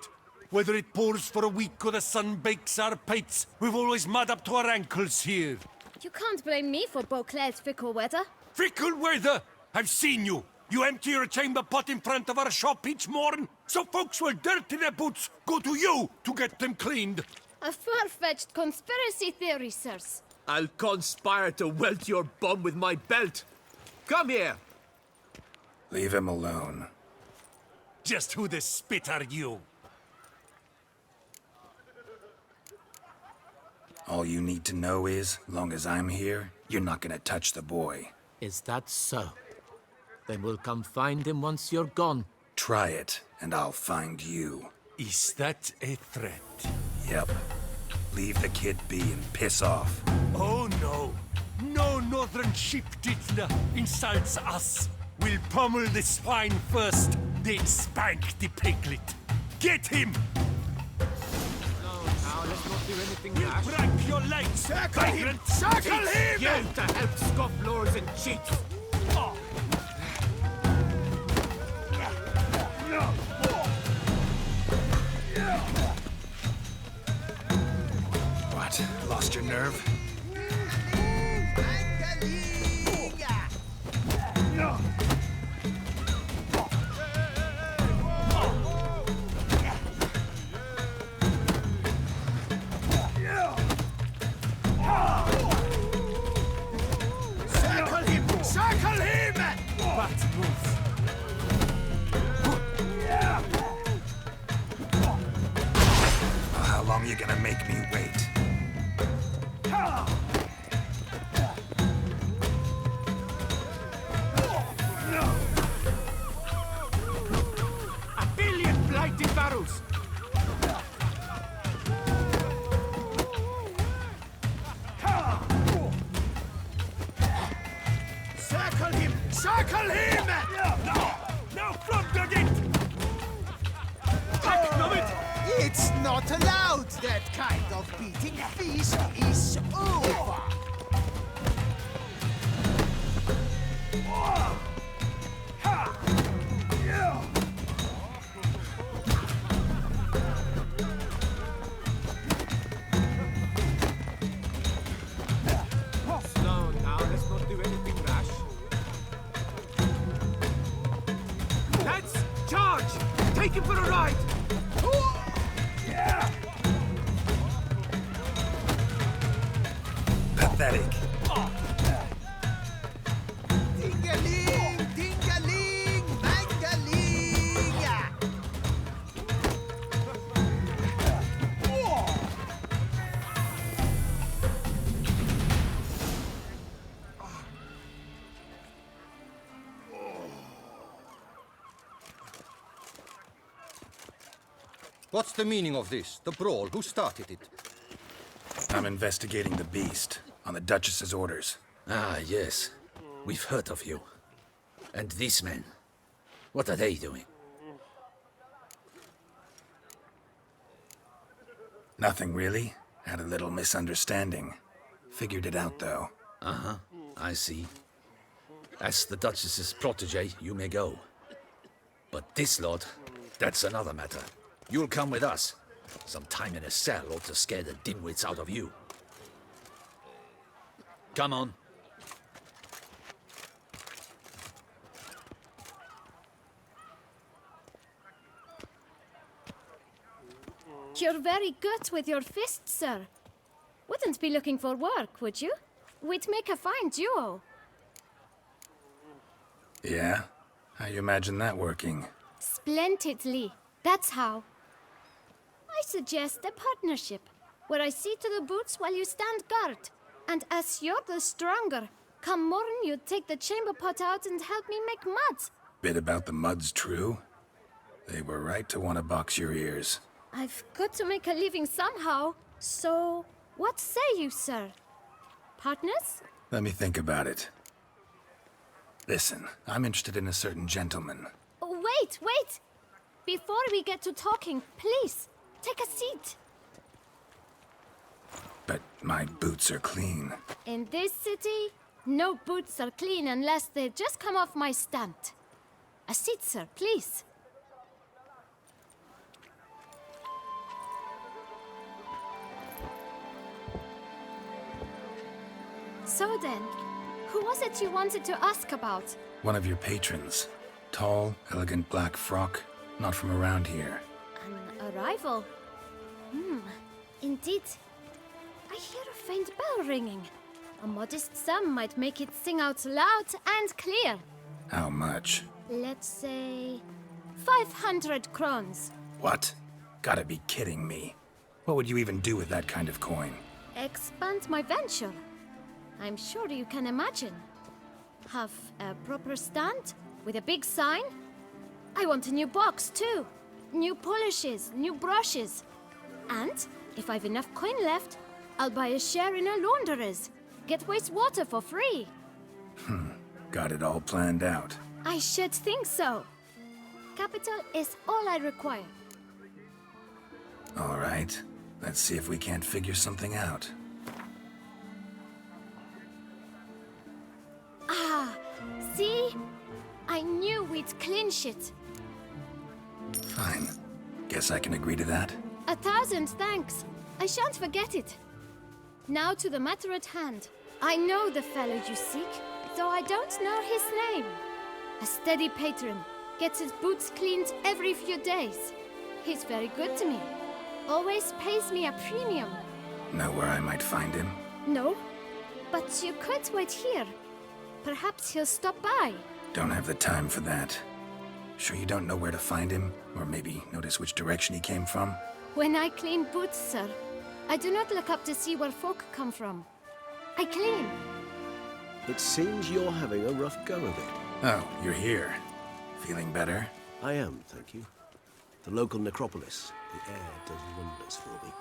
Whether it pours for a week or the sun bakes our pates, we've always mud up to our ankles here. You can't blame me for Beauclair's fickle weather. Fickle weather? I've seen you. You empty your chamber pot in front of our shop each morn, so folks will dirty their boots, go to you to get them cleaned. A far-fetched conspiracy theory, sirs. I'll conspire to welt your bum with my belt. Come here. Leave him alone. Just who the spit are you? All you need to know is, long as I'm here, you're not gonna touch the boy. Is that so? Then we'll come find him once you're gone. Try it, and I'll find you. Is that a threat? Yep. Leave the kid be and piss off. Oh no. No northern sheep-diddler insults us. We'll pummel the swine first, then spank the piglet. Get him! Now let's not do anything We'll rash. break your legs, Circle him! vagrant! Circle It's him! you To help scofflaws and cheats. Oh. What? Lost your nerve? Circle him! Circle him! But move. How long you gonna make me wait? A billion blighted barrels. Circle him! Circle him! No, flundered it! It's not allowed. That kind of beating feast is over. Slow now, let's not do anything rash. Lads, charge! Take him for a ride! Pathetic. Ding-a-ling, ding-a-ling, mang-a-ling. What's the meaning of this? The brawl? Who started it? I'm investigating the beast, on the Duchess's orders. Ah, yes. We've heard of you. And these men, what are they doing? Nothing really. Had a little misunderstanding. Figured it out, though. Uh-huh, I see. As the Duchess's protege, you may go. But this lot, that's another matter. You'll come with us. Some time in a cell ought to scare the dimwits out of you. Come on. You're very good with your fists, sir. Wouldn't be looking for work, would you? We'd make a fine duo. Yeah? How you imagine that working? Splendidly. That's how. I suggest a partnership, where I see to the boots while you stand guard. And as you're the stronger, come morn you take the chamber pot out and help me make mud. Bit about the mud's true? They were right to want to box your ears. I've got to make a living somehow, so what say you, sir? Partners? Let me think about it. Listen, I'm interested in a certain gentleman. Oh, wait! Before we get to talking, please, take a seat. But my boots are clean. In this city, no boots are clean unless they just come off my stand. A seat, sir, please. So then, who was it you wanted to ask about? One of your patrons. Tall, elegant black frock. Not from around here. An arrival? Indeed. I hear a faint bell ringing. A modest sum might make it sing out loud and clear. How much? Let's say 500 crowns. What? Gotta be kidding me. What would you even do with that kind of coin? Expand my venture. I'm sure you can imagine. Have a proper stand with a big sign. I want a new box too. New polishes, new brushes. And if I've enough coin left, I'll buy a share in a launderer's. Get wastewater for free. Got it all planned out. I should think so. Capital is all I require. All right. Let's see if we can't figure something out. Ah, see? I knew we'd clinch it. Fine. Guess I can agree to that. 1,000 thanks. I shan't forget it. Now to the matter at hand. I know the fellow you seek, though I don't know his name. A steady patron, gets his boots cleaned every few days. He's very good to me. Always pays me a premium. Know where I might find him? No, but you could wait here. Perhaps he'll stop by. Don't have the time for that. Sure you don't know where to find him? Or maybe notice which direction he came from? When I clean boots, sir, I do not look up to see where folk come from. I clean. It seems you're having a rough go of it. Oh, you're here. Feeling better? I am, thank you. The local necropolis. The air does wonders for me.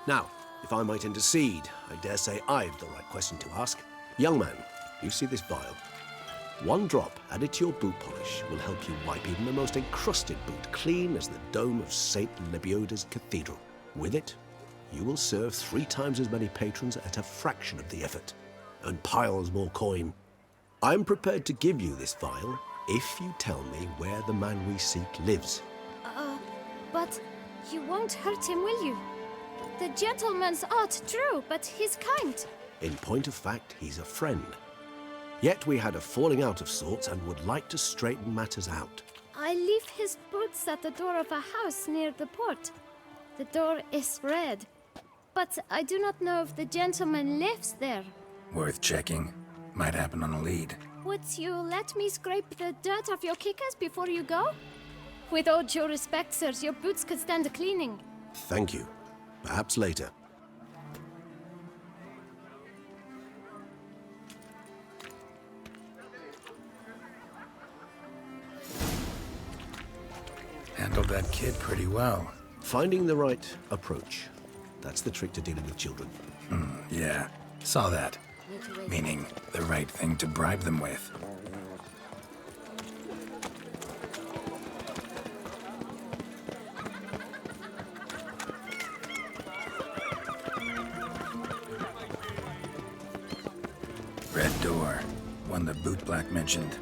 Now, if I might intercede, I dare say I've the right question to ask. Young man, you see this vial? One drop added to your boot polish will help you wipe even the most encrusted boot clean as the dome of St. Lebioda's Cathedral. With it, you will serve 3 times as many patrons at a fraction of the effort, and piles more coin. I'm prepared to give you this vial if you tell me where the man we seek lives. But you won't hurt him, will you? The gentleman's art, true, but he's kind. In point of fact, he's a friend. Yet we had a falling out of sorts and would like to straighten matters out. I leave his boots at the door of a house near the port. The door is red, but I do not know if the gentleman lives there. Worth checking. Might happen on a lead. Would you let me scrape the dirt off your kickers before you go? With all due respect, sirs, your boots could stand a cleaning. Thank you. Perhaps later. Handled that kid pretty well. Finding the right approach. That's the trick to dealing with children. Yeah, saw that. Meaning, the right thing to bribe them with. Red door. One the bootblack mentioned.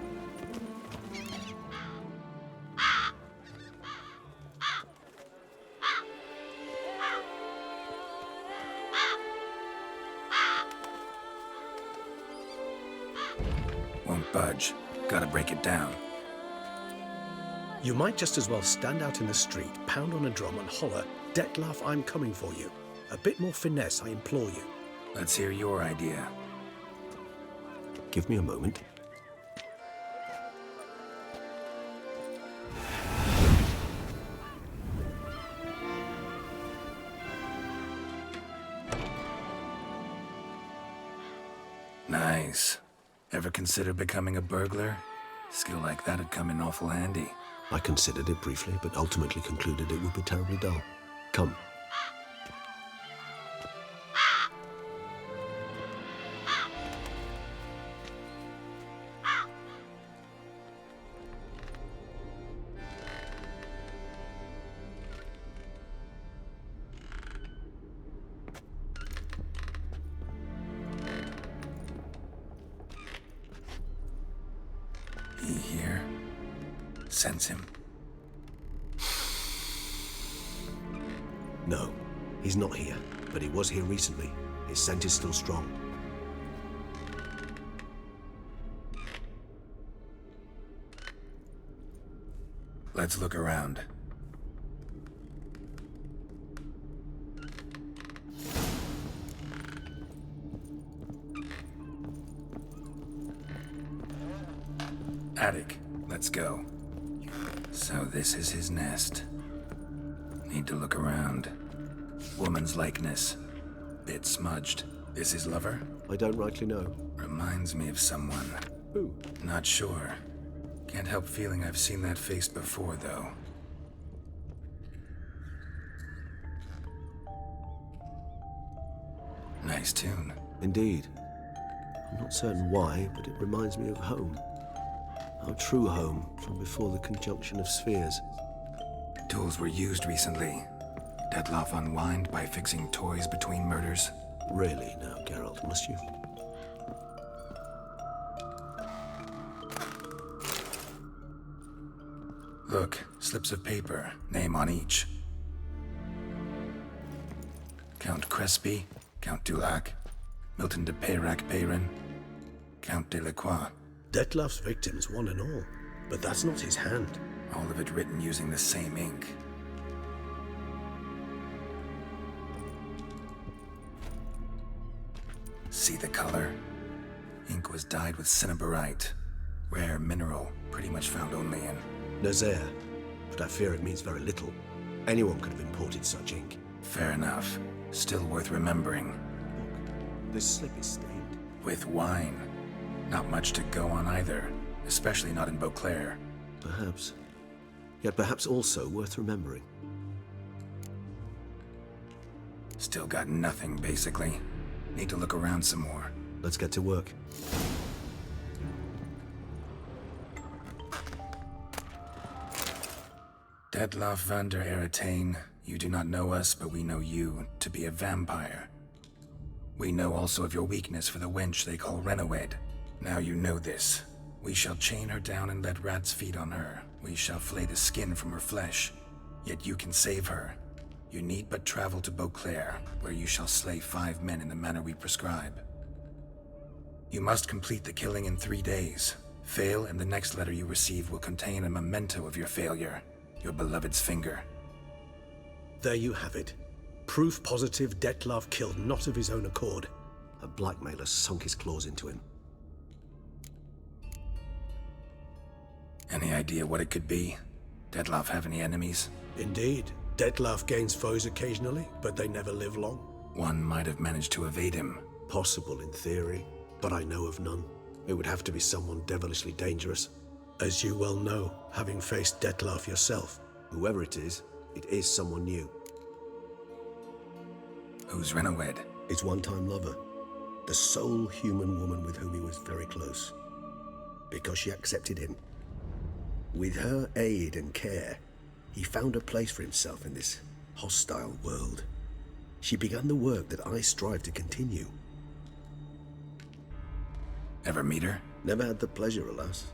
Won't budge. Gotta break it down. You might just as well stand out in the street, pound on a drum and holler, "Dettlaff, I'm coming for you." A bit more finesse, I implore you. Let's hear your idea. Give me a moment. Nice. Ever consider becoming a burglar? Skill like that'd come in awful handy. I considered it briefly, but ultimately concluded it would be terribly dull. Come. He here? Sense him? No, he's not here, but he was here recently. His scent is still strong. Let's look around. Attic, let's go. So this is his nest. Need to look around. Woman's likeness. Bit smudged. Is his lover? I don't rightly know. Reminds me of someone. Who? Not sure. Can't help feeling I've seen that face before, though. Nice tune. Indeed. I'm not certain why, but it reminds me of home. Our true home from before the conjunction of spheres. Tools were used recently. Detloff unwind by fixing toys between murders. Really now, Geralt, must you? Look, slips of paper, name on each. Count Crespi, Count Dulac, Milton de Peyrac-Peyran, Count Delacroix. Detloff's victims, one and all. But that's not his hand. All of it written using the same ink. See the color? Ink was dyed with cinnabarite. Rare mineral, pretty much found only in Nazaire, but I fear it means very little. Anyone could have imported such ink. Fair enough. Still worth remembering. Look, this slip is stained. With wine. Not much to go on either, especially not in Beauclair. Perhaps. Yet perhaps also worth remembering. Still got nothing, basically. Need to look around some more. Let's get to work. Detloff van der Eretain, you do not know us, but we know you to be a vampire. We know also of your weakness for the wench they call Renawed. Now you know this. We shall chain her down and let rats feed on her. We shall flay the skin from her flesh. Yet you can save her. You need but travel to Beauclair, where you shall slay 5 men in the manner we prescribe. You must complete the killing in 3 days. Fail, and the next letter you receive will contain a memento of your failure. Your beloved's finger. There you have it. Proof positive Detloff killed not of his own accord. A blackmailer sunk his claws into him. Any idea what it could be? Detloff have any enemies? Indeed. Detloff gains foes occasionally, but they never live long. One might have managed to evade him. Possible in theory, but I know of none. It would have to be someone devilishly dangerous. As you well know, having faced Detloff yourself, whoever it is someone new. Who's Renawed? His one-time lover. The sole human woman with whom he was very close. Because she accepted him. With her aid and care, he found a place for himself in this hostile world. She began the work that I strive to continue. Ever meet her? Never had the pleasure, alas.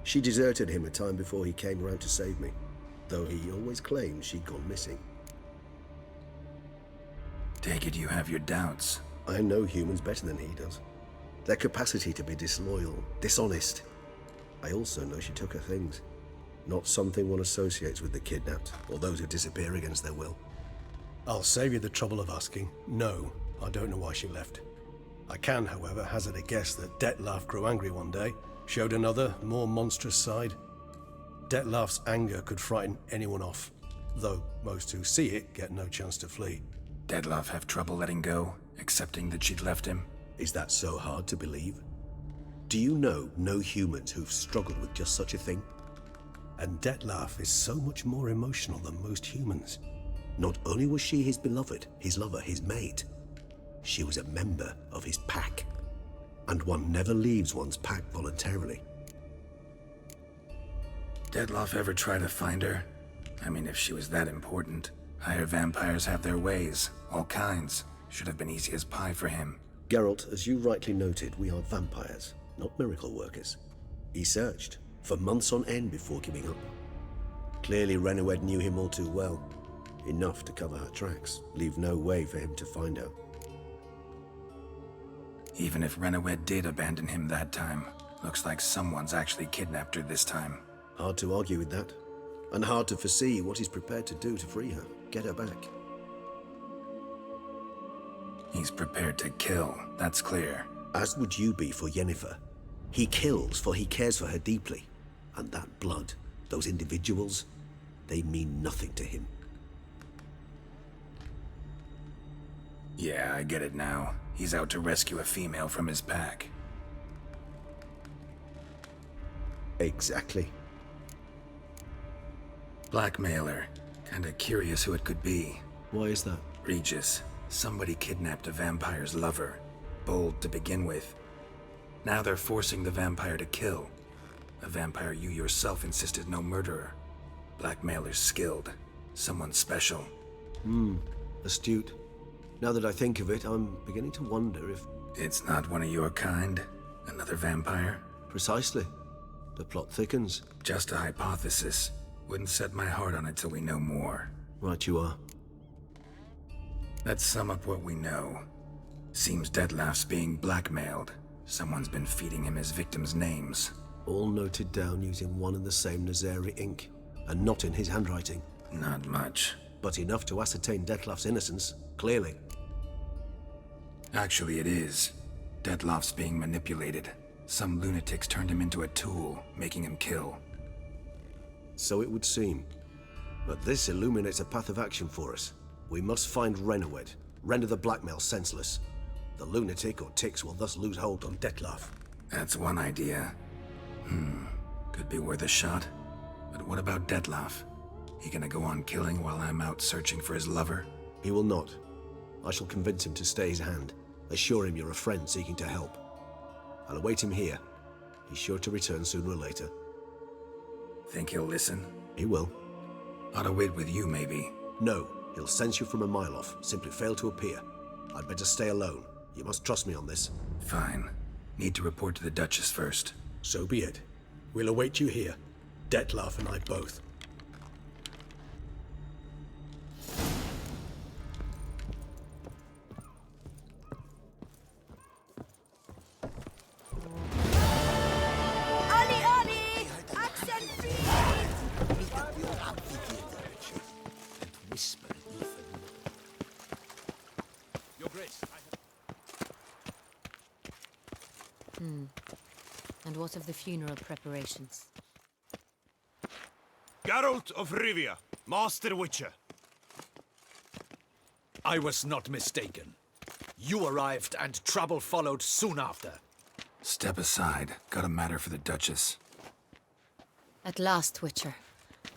She deserted him a time before he came around to save me, though he always claimed she'd gone missing. Take it you have your doubts. I know humans better than he does. Their capacity to be disloyal, dishonest. I also know she took her things. Not something one associates with the kidnapped, or those who disappear against their will. I'll save you the trouble of asking. No, I don't know why she left. I can, however, hazard a guess that Detloff grew angry one day, showed another, more monstrous side. Detloff's anger could frighten anyone off, though most who see it get no chance to flee. Detloff have trouble letting go, accepting that she'd left him? Is that so hard to believe? Do you know no humans who've struggled with just such a thing? And Detloff is so much more emotional than most humans. Not only was she his beloved, his lover, his mate, she was a member of his pack. And one never leaves one's pack voluntarily. Detloff ever try to find her? I mean, if she was that important. Higher vampires have their ways, all kinds. Should have been easy as pie for him. Geralt, as you rightly noted, we are vampires, not miracle workers. He searched, for months on end before giving up. Clearly Renowed knew him all too well. Enough to cover her tracks, leave no way for him to find her. Even if Renowed did abandon him that time, looks like someone's actually kidnapped her this time. Hard to argue with that. And hard to foresee what he's prepared to do to free her, get her back. He's prepared to kill, that's clear. As would you be for Yennefer. He kills for he cares for her deeply. And that blood, those individuals, they mean nothing to him. Yeah, I get it now. He's out to rescue a female from his pack. Exactly. Blackmailer. Kinda curious who it could be. Why is that? Regis. Somebody kidnapped a vampire's lover. Bold to begin with. Now they're forcing the vampire to kill. A vampire you yourself insisted no murderer. Blackmailer's skilled. Someone special. Astute. Now that I think of it, I'm beginning to wonder if... It's not one of your kind? Another vampire? Precisely. The plot thickens. Just a hypothesis. Wouldn't set my heart on it till we know more. Right you are. Let's sum up what we know. Seems Detlef's being blackmailed. Someone's been feeding him his victims' names. All noted down using one and the same Nazeri ink, and not in his handwriting. Not much. But enough to ascertain Detlef's innocence, clearly. Actually, it is. Detlef's being manipulated. Some lunatics turned him into a tool, making him kill. So it would seem. But this illuminates a path of action for us. We must find Renowed, render the blackmail senseless. The lunatic or ticks will thus lose hold on Detlef. That's one idea. Could be worth a shot. But what about Detlef? He gonna go on killing while I'm out searching for his lover? He will not. I shall convince him to stay his hand. Assure him you're a friend seeking to help. I'll await him here. He's sure to return sooner or later. Think he'll listen? He will. Ought to wait with you, maybe. No, he'll sense you from a mile off. Simply fail to appear. I'd better stay alone. You must trust me on this. Fine. Need to report to the Duchess first. So be it. We'll await you here. Detlef and I both. And what of the funeral preparations? Geralt of Rivia, Master Witcher. I was not mistaken. You arrived and trouble followed soon after. Step aside. Got a matter for the Duchess. At last, Witcher.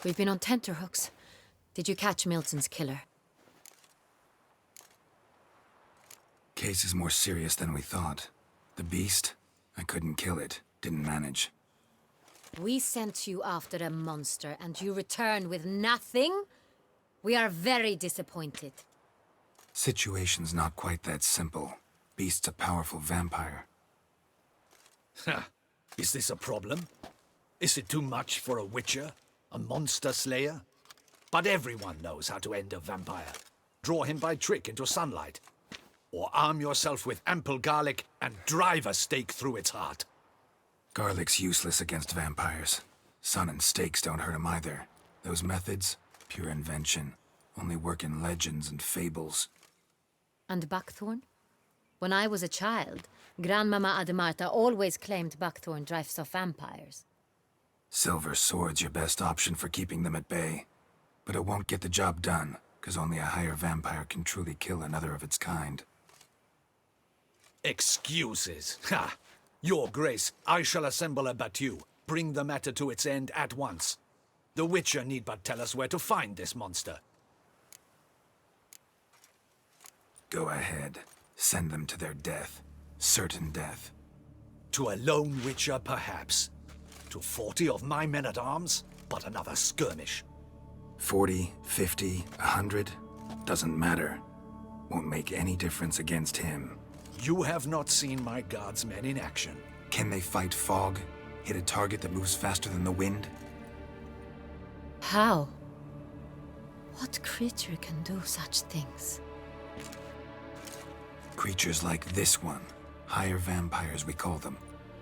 We've been on tenterhooks. Did you catch Milton's killer? Case is more serious than we thought. The beast? I couldn't kill it. Didn't manage. We sent you after a monster, and you return with nothing? We are very disappointed. Situation's not quite that simple. Beast's a powerful vampire. Ha! Is this a problem? Is it too much for a witcher? A monster slayer? But everyone knows how to end a vampire. Draw him by trick into sunlight. Or arm yourself with ample garlic and drive a stake through its heart. Garlic's useless against vampires. Sun and stakes don't hurt him either. Those methods, pure invention. Only work in legends and fables. And buckthorn? When I was a child, Grandmama Ademarta always claimed buckthorn drives off vampires. Silver sword's your best option for keeping them at bay. But it won't get the job done, because only a higher vampire can truly kill another of its kind. Excuses. Ha! Your Grace, I shall assemble a battue. Bring the matter to its end at once. The Witcher need but tell us where to find this monster. Go ahead. Send them to their death. Certain death. To a lone Witcher, perhaps. To 40 of my men-at-arms, but another skirmish. 40, 50, 100? Doesn't matter. Won't make any difference against him. You have not seen my guardsmen in action. Can they fight fog? Hit a target that moves faster than the wind? How? What creature can do such things? Creatures like this one. Higher vampires, we call them.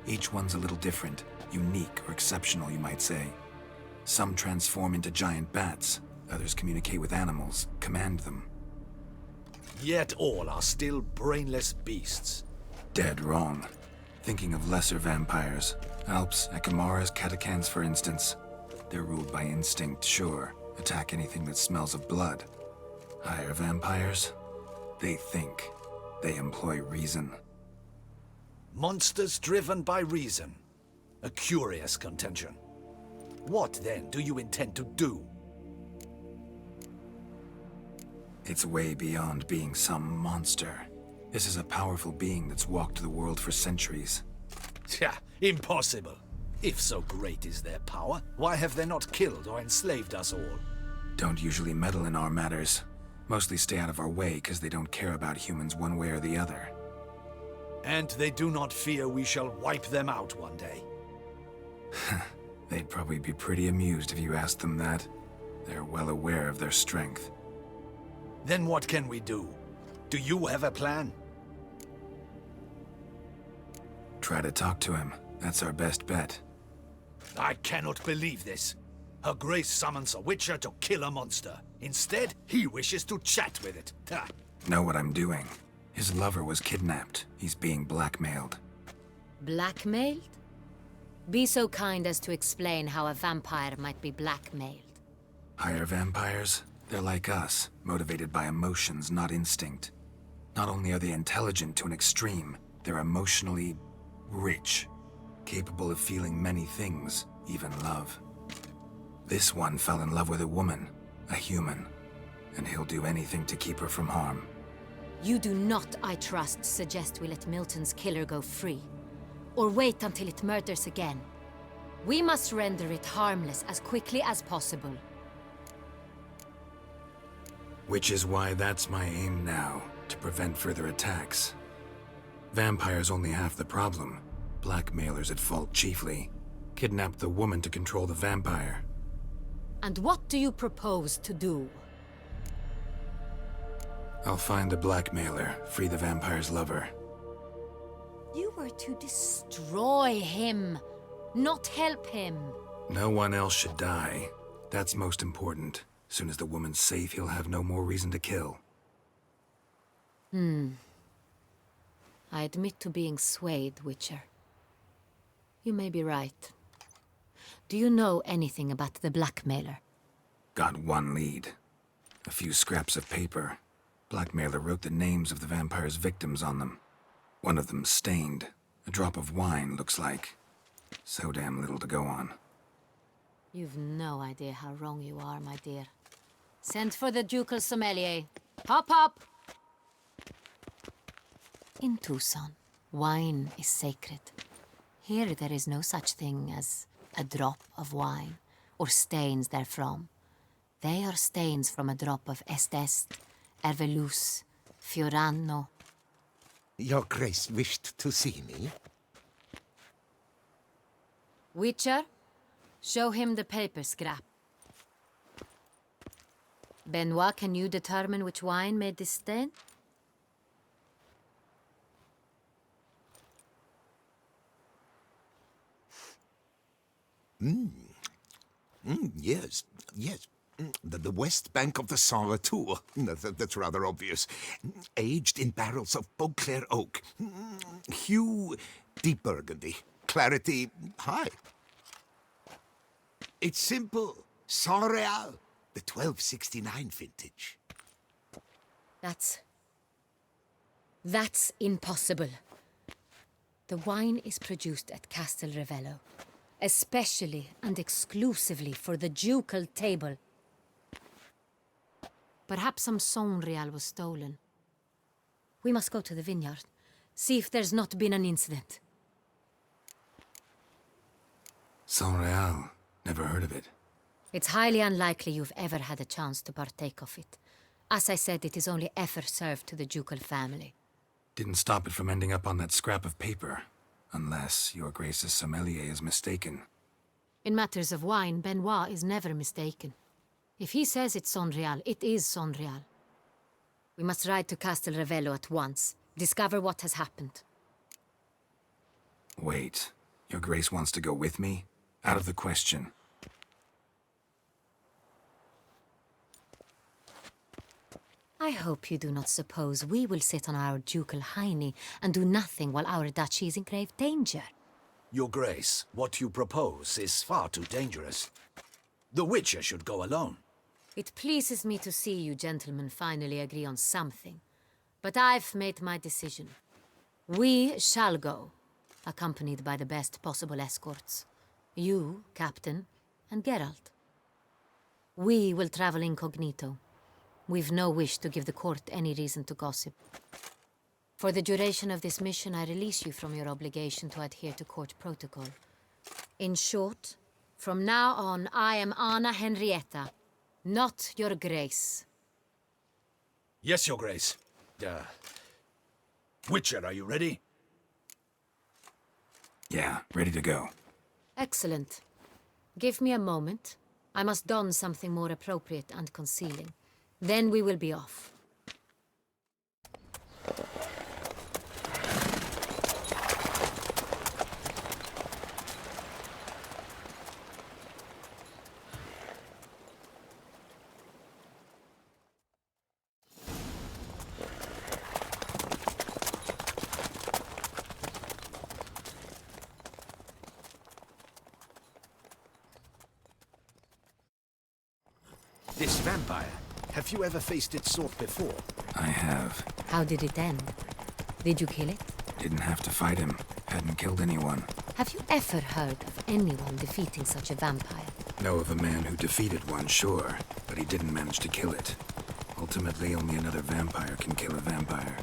Each one's a little different. Unique or exceptional, you might say. Some transform into giant bats. Others communicate with animals, command them. Yet all are still brainless beasts. Dead wrong. Thinking of lesser vampires. Alps, Ekamaras, Catacans, for instance. They're ruled by instinct, sure. Attack anything that smells of blood. Higher vampires? They think. They employ reason. Monsters driven by reason. A curious contention. What, then, do you intend to do? It's way beyond being some monster. This is a powerful being that's walked the world for centuries. Tja, impossible. If so great is their power, why have they not killed or enslaved us all? Don't usually meddle in our matters. Mostly stay out of our way because they don't care about humans one way or the other. And they do not fear we shall wipe them out one day. They'd probably be pretty amused if you asked them that. They're well aware of their strength. Then what can we do? Do you have a plan? Try to talk to him. That's our best bet. I cannot believe this. Her Grace summons a witcher to kill a monster. Instead, he wishes to chat with it. Ha. Know what I'm doing. His lover was kidnapped. He's being blackmailed. Blackmailed? Be so kind as to explain how a vampire might be blackmailed. Higher vampires? They're like us, motivated by emotions, not instinct. Not only are they intelligent to an extreme, they're emotionally rich, capable of feeling many things, even love. This one fell in love with a woman, a human, and he'll do anything to keep her from harm. You do not, I trust, suggest we let Milton's killer go free, or wait until it murders again. We must render it harmless as quickly as possible. Which is why that's my aim now, to prevent further attacks. Vampires only half the problem. Blackmailers at fault chiefly. Kidnapped the woman to control the vampire. And what do you propose to do? I'll find the blackmailer, free the vampire's lover. You were to destroy him, not help him. No one else should die. That's most important. Soon as the woman's safe, he'll have no more reason to kill. I admit to being swayed, Witcher. You may be right. Do you know anything about the blackmailer? Got one lead. A few scraps of paper. Blackmailer wrote the names of the vampire's victims on them. One of them stained. A drop of wine, looks like. So damn little to go on. You've no idea how wrong you are, my dear. Send for the ducal sommelier. Hop, hop! In Tucson, wine is sacred. Here there is no such thing as a drop of wine, or stains therefrom. They are stains from a drop of Est, Ervelus, Fiorano. Your Grace wished to see me? Witcher, show him the paper scrap. Benoit, can you determine which wine made this stain? Yes, yes. The west bank of the Saint Retour. That's rather obvious. Aged in barrels of Beauclair oak. Hue, deep burgundy. Clarity, high. It's simple. Saint Real, the 1269 vintage. That's impossible. The wine is produced at Castel Ravello, especially and exclusively for the ducal table. Perhaps some Saint Real was stolen. We must go to the vineyard, see if there's not been an incident. Saint Real. Never heard of it. It's highly unlikely you've ever had a chance to partake of it. As I said, it is only ever served to the ducal family. Didn't stop it from ending up on that scrap of paper. Unless your Grace's sommelier is mistaken. In matters of wine, Benoit is never mistaken. If he says it's Sonreal, it is Sonreal. We must ride to Castel Ravello at once. Discover what has happened. Wait. Your Grace wants to go with me? Out of the question. I hope you do not suppose we will sit on our ducal hiney and do nothing while our duchy is in grave danger. Your Grace, what you propose is far too dangerous. The Witcher should go alone. It pleases me to see you gentlemen finally agree on something. But I've made my decision. We shall go, accompanied by the best possible escorts. You, Captain, and Geralt. We will travel incognito. We've no wish to give the court any reason to gossip. For the duration of this mission, I release you from your obligation to adhere to court protocol. In short, from now on, I am Anna Henrietta, not your Grace. Yes, Your Grace. Witcher, are you ready? Yeah, ready to go. Excellent. Give me a moment. I must don something more appropriate and concealing. Then we will be off. This vampire, have you ever faced its sort before? I have. How did it end? Did you kill it? Didn't have to fight him. Hadn't killed anyone. Have you ever heard of anyone defeating such a vampire? Know of a man who defeated one, sure, but he didn't manage to kill it. Ultimately, only another vampire can kill a vampire.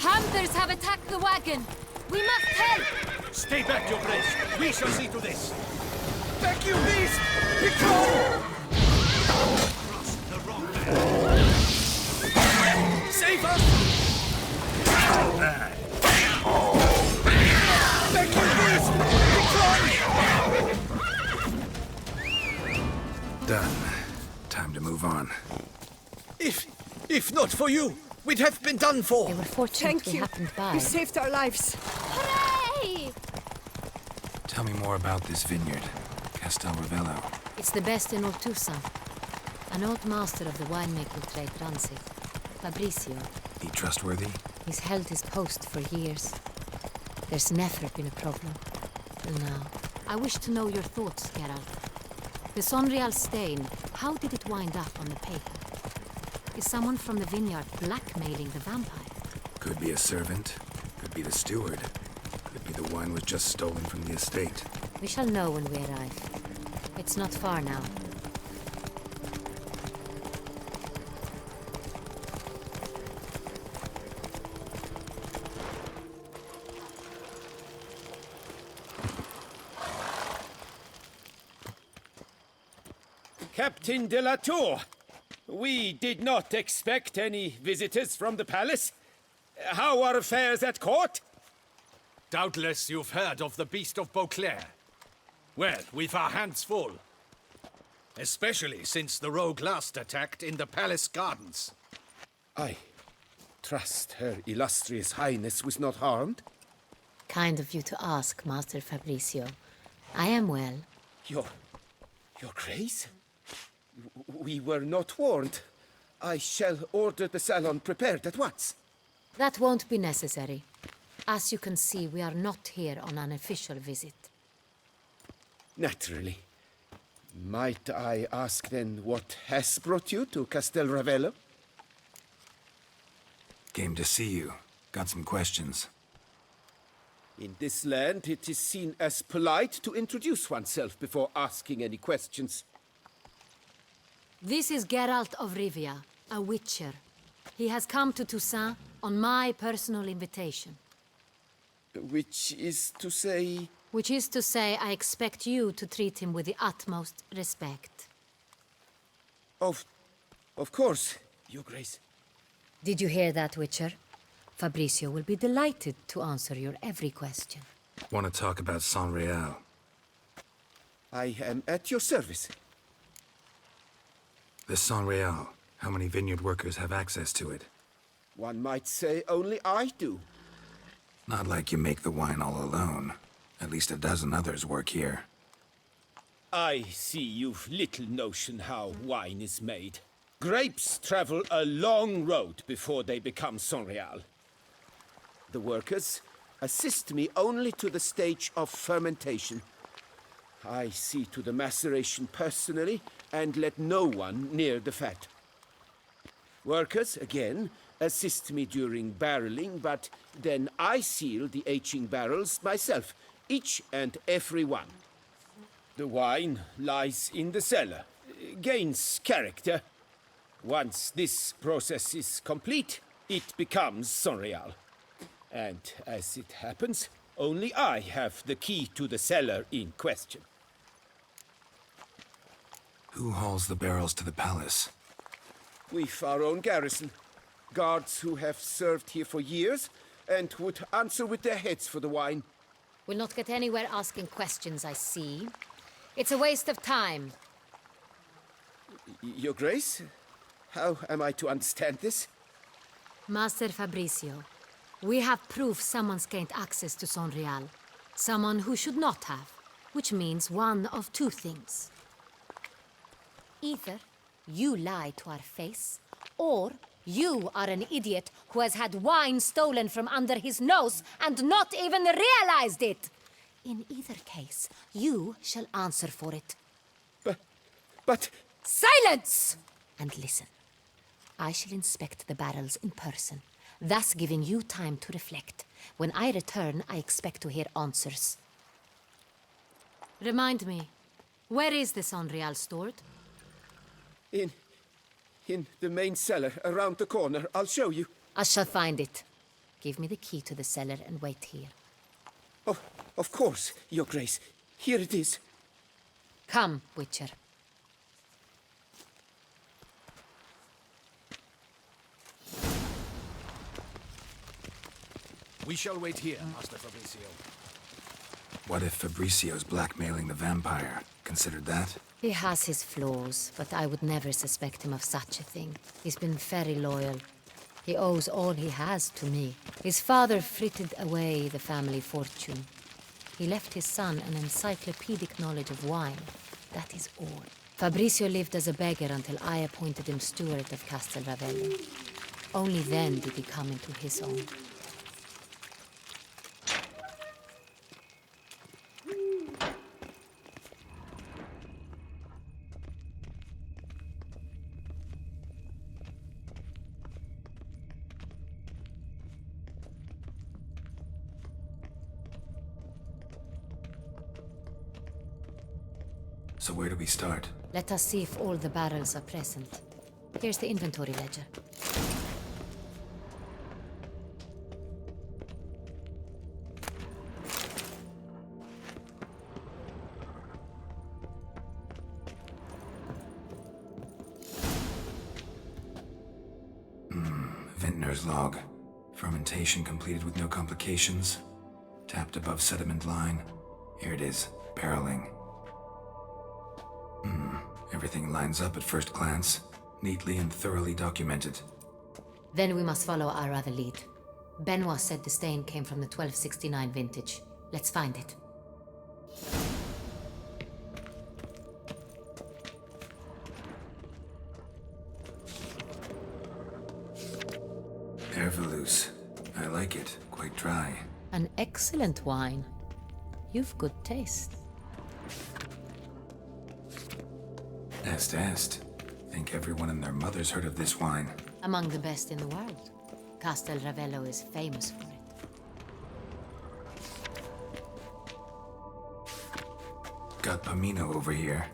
Hunters have attacked the wagon! We must help! Stay back, Your Grace. We shall see to this. Back, you beast! Become! Trust the wrong man. Save us! Back, you beast! Done. Time to move on. If not for you, we'd have been done for. They were fortunate we happened by. You saved our lives. Hooray! Tell me more about this vineyard, Castel Ravello. It's the best in Ortusa. An old master of the winemaking trade runs it. Fabrizio. He trustworthy? He's held his post for years. There's never been a problem. Till now. I wish to know your thoughts, Geralt. The Sonreal stain, how did it wind up on the paper? Is someone from the vineyard blackmailing the vampire? Could be a servant. Could be the steward. Could be the wine was just stolen from the estate. We shall know when we arrive. It's not far now. Captain de la Tour, we did not expect any visitors from the palace. How are affairs at court? Doubtless you've heard of the Beast of Beauclair. Well, we've our hands full. Especially since the rogue last attacked in the palace gardens. I trust Her Illustrious Highness was not harmed? Kind of you to ask, Master Fabrizio. I am well. Your Grace? We were not warned. I shall order the salon prepared at once. That won't be necessary. As you can see, we are not here on an official visit. Naturally. Might I ask then what has brought you to Castel Ravello? Came to see you. Got some questions. In this land, it is seen as polite to introduce oneself before asking any questions. This is Geralt of Rivia, a witcher. He has come to Toussaint on my personal invitation. Which is to say... Which is to say, I expect you to treat him with the utmost respect. Of course, Your Grace. Did you hear that, Witcher? Fabrizio will be delighted to answer your every question. Want to talk about Saint-Réal? I am at your service. The Saint-Réal. How many vineyard workers have access to it? One might say only I do. Not like you make the wine all alone. At least a dozen others work here. I see you've little notion how wine is made. Grapes travel a long road before they become Saint-Réal. The workers assist me only to the stage of fermentation. I see to the maceration personally and let no one near the fat. Workers, again, assist me during barreling, but then I seal the aging barrels myself, each and every one. The wine lies in the cellar, gains character. Once this process is complete, it becomes Saint-Réal. And as it happens, only I have the key to the cellar in question. Who hauls the barrels to the palace? We've our own garrison. Guards who have served here for years and would answer with their heads for the wine. We'll not get anywhere asking questions, I see. It's a waste of time. Your Grace? How am I to understand this? Master Fabrizio, we have proof someone's gained access to Saint-Réal. Someone who should not have, which means one of two things. Either you lie to our face, or you are an idiot who has had wine stolen from under his nose and not even realized it. In either case, you shall answer for it. But... Silence! And listen. I shall inspect the barrels in person, thus giving you time to reflect. When I return, I expect to hear answers. Remind me, where is the Saint-Réal stored? In the main cellar, around the corner. I'll show you. I shall find it. Give me the key to the cellar and wait here. Oh, of course, Your Grace. Here it is. Come, Witcher. We shall wait here, Master Fabrizio. What if Fabricio's blackmailing the vampire? Considered that? He has his flaws, but I would never suspect him of such a thing. He's been very loyal. He owes all he has to me. His father frittered away the family fortune. He left his son an encyclopedic knowledge of wine. That is all. Fabrizio lived as a beggar until I appointed him steward of Castel Ravello. Only then did he come into his own. So where do we start? Let us see if all the barrels are present. Here's the inventory ledger. Vintner's log. Fermentation completed with no complications. Tapped above sediment line. Here it is. Barreling. Everything lines up at first glance. Neatly and thoroughly documented. Then we must follow our other lead. Benoit said the stain came from the 1269 vintage. Let's find it. Herveloos. I like it. Quite dry. An excellent wine. You've good taste. Est. Think everyone and their mother's heard of this wine. Among the best in the world. Castel Ravello is famous for it. Got Pomino over here.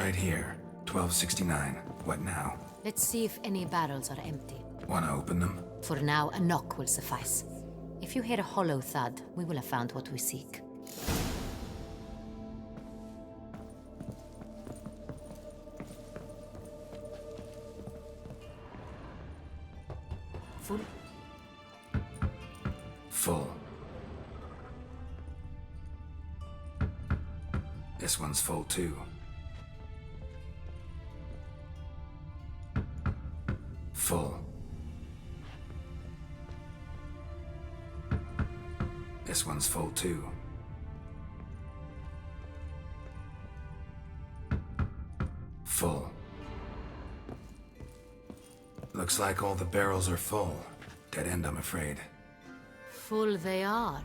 Right here. 1269. What now? Let's see if any barrels are empty. Wanna open them? For now, a knock will suffice. If you hear a hollow thud, we will have found what we seek. Full? Full. This one's full too. Full. This one's full too. Full. Looks like all the barrels are full. Dead end, I'm afraid. Full they are.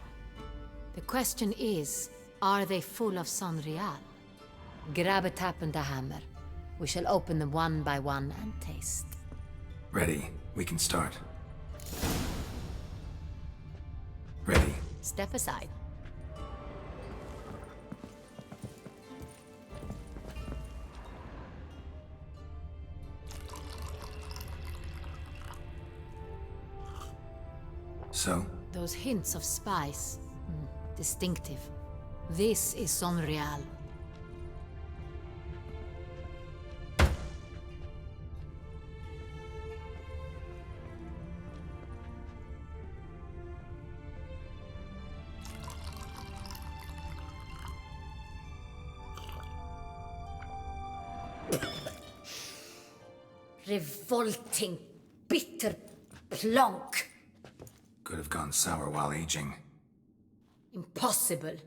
The question is, are they full of Sonreal? Grab a tap and a hammer. We shall open them one by one and taste. Ready. We can start. Ready. Step aside. So? Those hints of spice. Distinctive. This is Sonreal. Revolting, bitter plonk. Could have gone sour while aging. Impossible.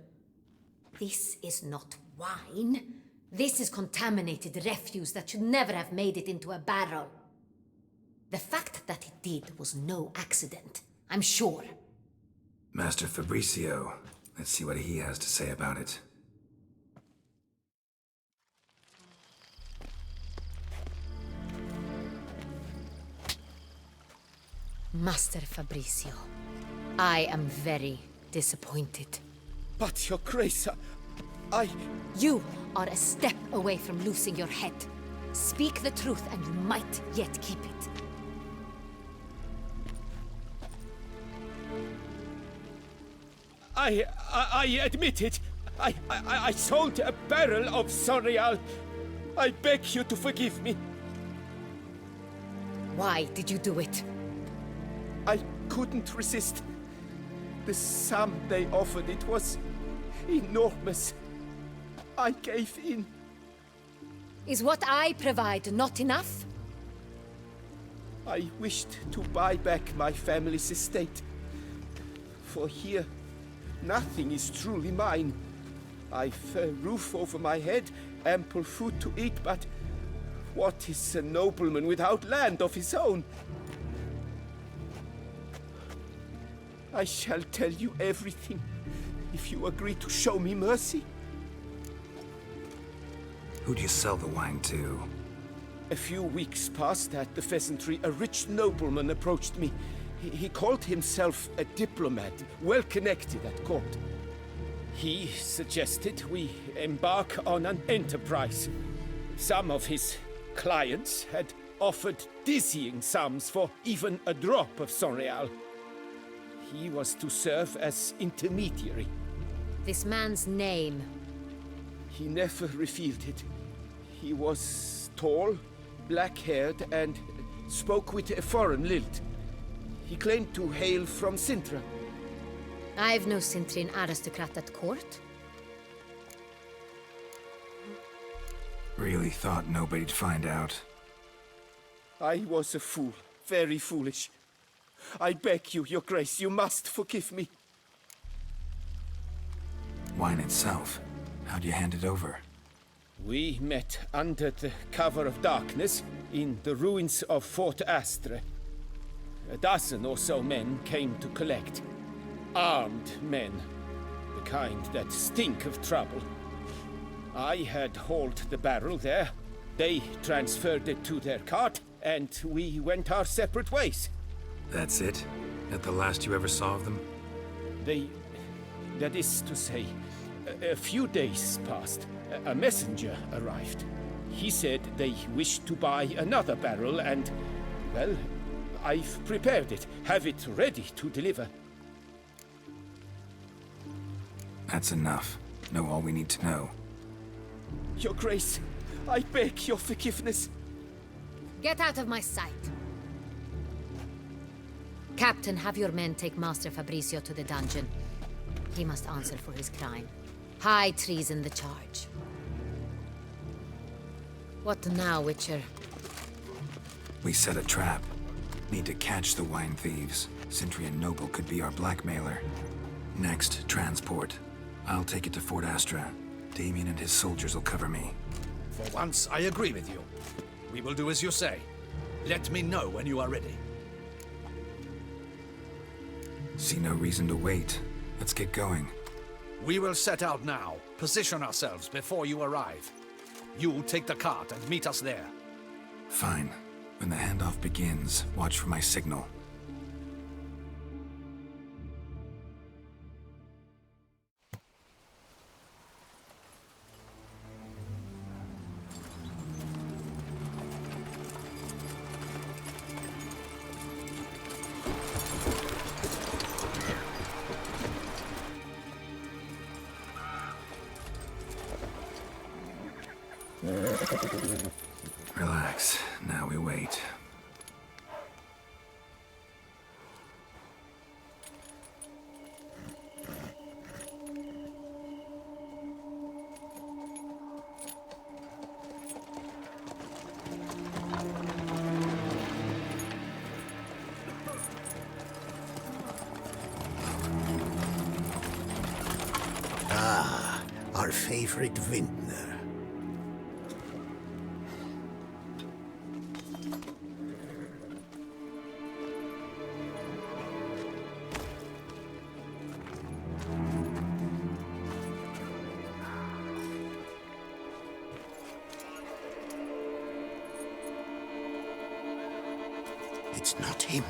This is not wine. This is contaminated refuse that should never have made it into a barrel. The fact that it did was no accident, I'm sure. Master Fabricio. Let's see what he has to say about it. Master Fabricio, I am very disappointed. But, Your Grace, You are a step away from losing your head. Speak the truth and you might yet keep it. I admit it. I sold a barrel of Sonreal. I beg you to forgive me. Why did you do it? I couldn't resist. The sum they offered, it was enormous. I gave in. Is what I provide not enough? I wished to buy back my family's estate. For here, nothing is truly mine. I've a roof over my head, ample food to eat, but what is a nobleman without land of his own? I shall tell you everything, if you agree to show me mercy. Who'd you sell the wine to? A few weeks past at the pheasantry, a rich nobleman approached me. He called himself a diplomat, well connected at court. He suggested we embark on an enterprise. Some of his clients had offered dizzying sums for even a drop of Sonreal. He was to serve as intermediary. This man's name? He never revealed it. He was tall, black-haired, and spoke with a foreign lilt. He claimed to hail from Sintra. I've no Sintrian aristocrat at court. Really thought nobody'd find out. I was a fool, very foolish. I beg you, Your Grace, you must forgive me. Wine itself. How'd you hand it over? We met under the cover of darkness in the ruins of Fort Astre. A dozen or so men came to collect. Armed men. The kind that stink of trouble. I had hauled the barrel there. They transferred it to their cart, and we went our separate ways. That's it? That the last you ever saw of them? That is to say, a few days passed. A messenger arrived. He said they wished to buy another barrel and, well, I've prepared it. Have it ready to deliver. That's enough. Know all we need to know. Your Grace, I beg your forgiveness. Get out of my sight. Captain, have your men take Master Fabrizio to the dungeon. He must answer for his crime. High treason the charge. What now, Witcher? We set a trap. Need to catch the wine thieves. Sentry and Noble could be our blackmailer. Next, transport. I'll take it to Fort Astra. Damien and his soldiers will cover me. For once, I agree with you. We will do as you say. Let me know when you are ready. See no reason to wait. Let's get going. We will set out now. Position ourselves before you arrive. You take the cart and meet us there. Fine. When the handoff begins, watch for my signal. Relax. Now we wait. Ah, our favorite vintner. It's not him.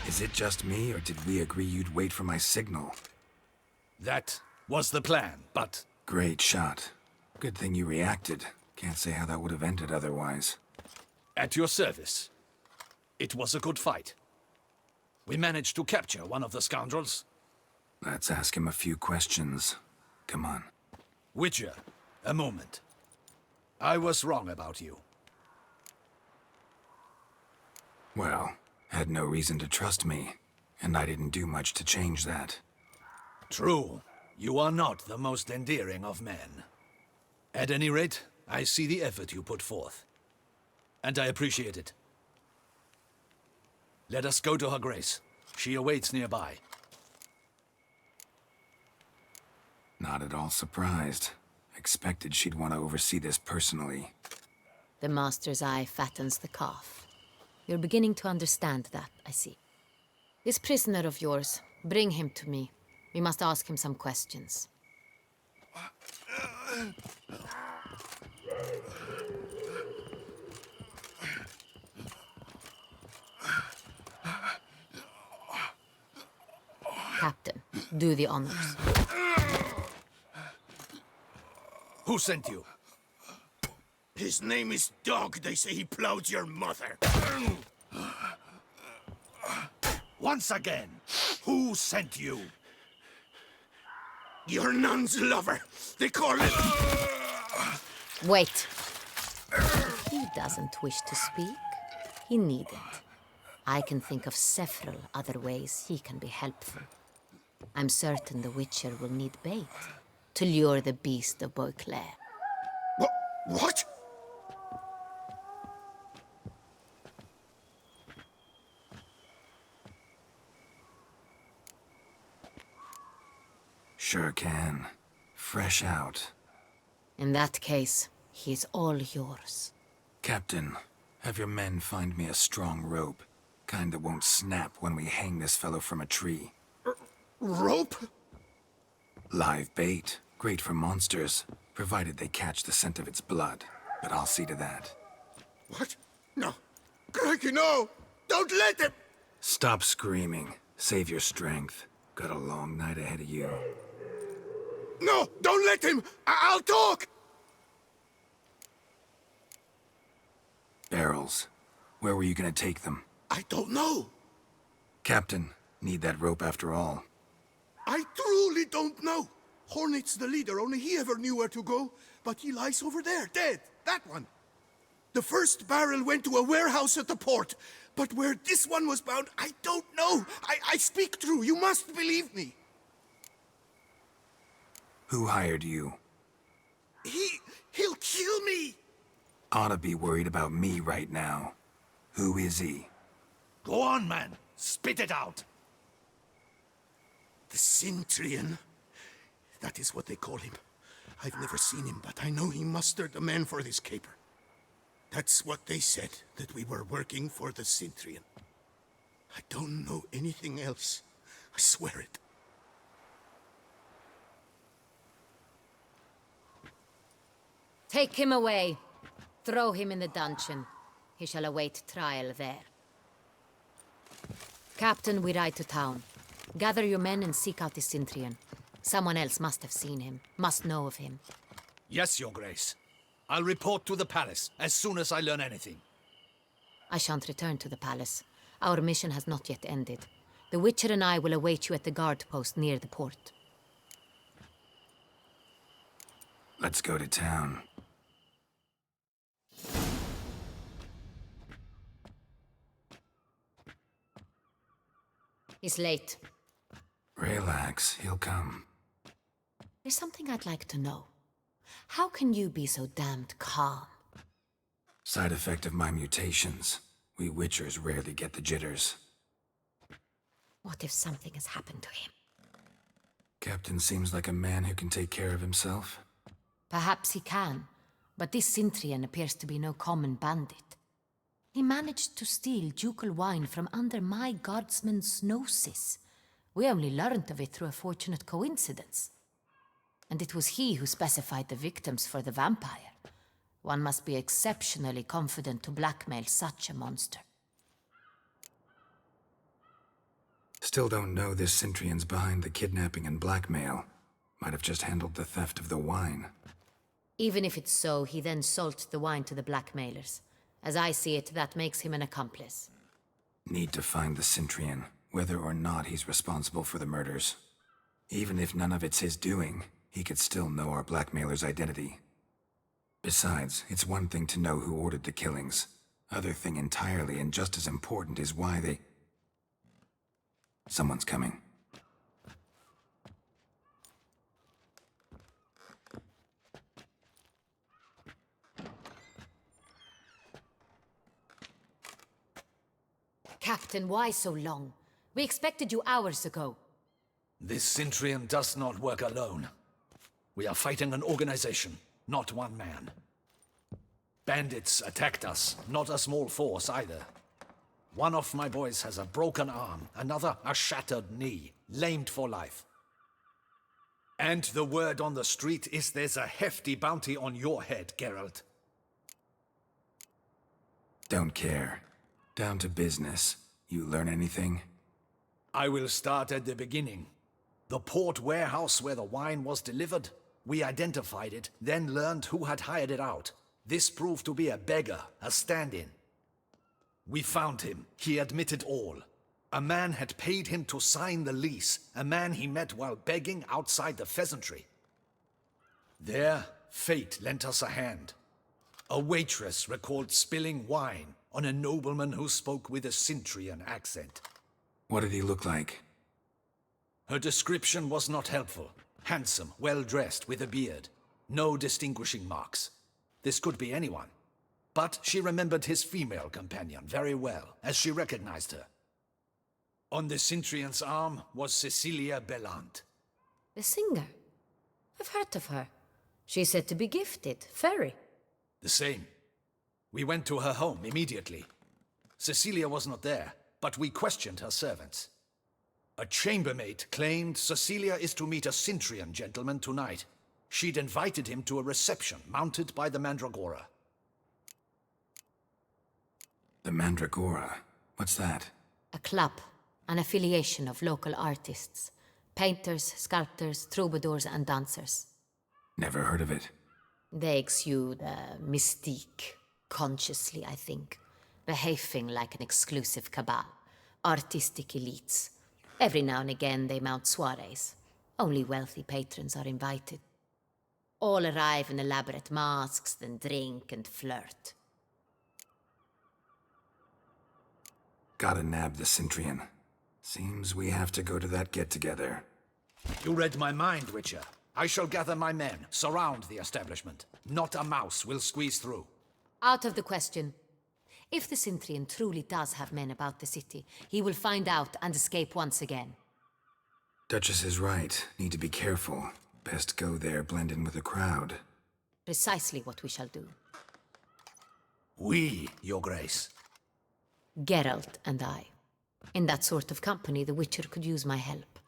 Is it just me, or did we agree you'd wait for my signal? That was the plan, but... Great shot. Good thing you reacted. Can't say how that would have ended otherwise. At your service. It was a good fight. We managed to capture one of the scoundrels. Let's ask him a few questions. Come on. Witcher, a moment. I was wrong about you. Well, had no reason to trust me, and I didn't do much to change that. True. You are not the most endearing of men. At any rate, I see the effort you put forth. And I appreciate it. Let us go to her grace. She awaits nearby. Not at all surprised. Expected she'd want to oversee this personally. The Master's eye fattens the calf. You're beginning to understand that, I see. This prisoner of yours, bring him to me. We must ask him some questions. Captain, do the honors. Who sent you? His name is Dog. They say he plowed your mother. Once again, who sent you? Your nun's lover. They call it... Wait. If he doesn't wish to speak, he needn't. I can think of several other ways he can be helpful. I'm certain the Witcher will need bait to lure the beast of Beauclair. What? Sure can. Fresh out. In that case, he's all yours. Captain, have your men find me a strong rope. Kind that won't snap when we hang this fellow from a tree. Rope? Live bait. Great for monsters, provided they catch the scent of its blood. But I'll see to that. What? No. Crikey, no! Don't let him! Stop screaming. Save your strength. Got a long night ahead of you. No! Don't let him! I'll talk! Barrels. Where were you gonna take them? I don't know. Captain, need that rope after all. I truly don't know. Hornet's the leader, only he ever knew where to go. But he lies over there, dead. That one. The first barrel went to a warehouse at the port. But where this one was bound, I don't know. I speak true. You must believe me. Who hired you? He'll kill me. Ought to be worried about me right now. Who is he? Go on, man. Spit it out. The Cintrian. That is what they call him. I've never seen him, but I know he mustered the men for this caper. That's what they said, that we were working for the Cintrian. I don't know anything else. I swear it. Take him away. Throw him in the dungeon. He shall await trial there. Captain, we ride to town. Gather your men and seek out the Cintrian. Someone else must have seen him, must know of him. Yes, Your Grace. I'll report to the palace as soon as I learn anything. I shan't return to the palace. Our mission has not yet ended. The Witcher and I will await you at the guard post near the port. Let's go to town. He's late. Relax, he'll come. There's something I'd like to know. How can you be so damned calm? Side effect of my mutations. We Witchers rarely get the jitters. What if something has happened to him? Captain seems like a man who can take care of himself. Perhaps he can, but this Cintrian appears to be no common bandit. He managed to steal ducal wine from under my guardsman's noses. We only learned of it through a fortunate coincidence. And it was he who specified the victims for the vampire. One must be exceptionally confident to blackmail such a monster. Still don't know this Cintrian's behind the kidnapping and blackmail. Might have just handled the theft of the wine. Even if it's so, he then sold the wine to the blackmailers. As I see it, that makes him an accomplice. Need to find the Cintrian, whether or not he's responsible for the murders. Even if none of it's his doing, he could still know our blackmailer's identity. Besides, it's one thing to know who ordered the killings. Other thing entirely, and just as important, is why they... Someone's coming. Captain, why so long? We expected you hours ago. This Cintrian does not work alone. We are fighting an organization, not one man. Bandits attacked us, not a small force either. One of my boys has a broken arm, another a shattered knee, lamed for life. And the word on the street is there's a hefty bounty on your head, Geralt. Don't care. Down to business. You learn anything? I will start at the beginning. The port warehouse where the wine was delivered. We identified it, then learned who had hired it out. This proved to be a beggar, a stand-in. We found him. He admitted all. A man had paid him to sign the lease, a man he met while begging outside the pheasantry. There, fate lent us a hand. A waitress recalled spilling wine, on a nobleman who spoke with a Cintrian accent. What did he look like? Her description was not helpful. Handsome, well-dressed, with a beard. No distinguishing marks. This could be anyone. But she remembered his female companion very well, as she recognized her. On the Cintrian's arm was Cecilia Bellant. The singer? I've heard of her. She's said to be gifted, fairy. The same. We went to her home immediately. Cecilia was not there, but we questioned her servants. A chambermaid claimed Cecilia is to meet a Cintrian gentleman tonight. She'd invited him to a reception mounted by the Mandragora. The Mandragora? What's that? A club, an affiliation of local artists. Painters, sculptors, troubadours and dancers. Never heard of it. They exude mystique, consciously, I think. Behaving like an exclusive cabal. Artistic elites. Every now and again they mount soirees. Only wealthy patrons are invited. All arrive in elaborate masks, then drink and flirt. Gotta nab the Cintrian. Seems we have to go to that get-together. You read my mind, Witcher. I shall gather my men, surround the establishment. Not a mouse will squeeze through. Out of the question. If the Cintrian truly does have men about the city, he will find out and escape once again. Duchess is right. Need to be careful. Best go there, blend in with the crowd. Precisely what we shall do. We, Your Grace. Geralt and I. In that sort of company, the Witcher could use my help.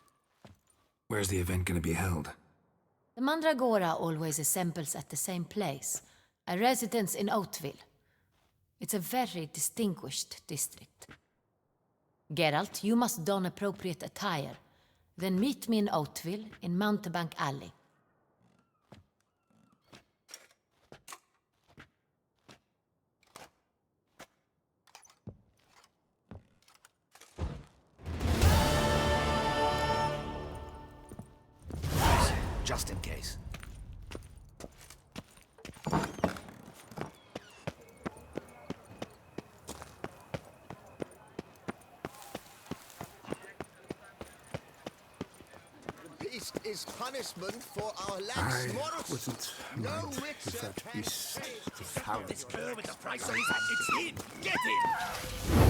Where's the event gonna be held? The Mandragora always assembles at the same place, a residence in Oatville. It's a very distinguished district. Geralt, you must don appropriate attire. Then meet me in Oatville, in Mountebank Alley. Just in case. Beast is punishment for our lax I morals. wouldn't No mind Witcher if that can beast pay. devoured This cur with the price on his head. It's him! Get him!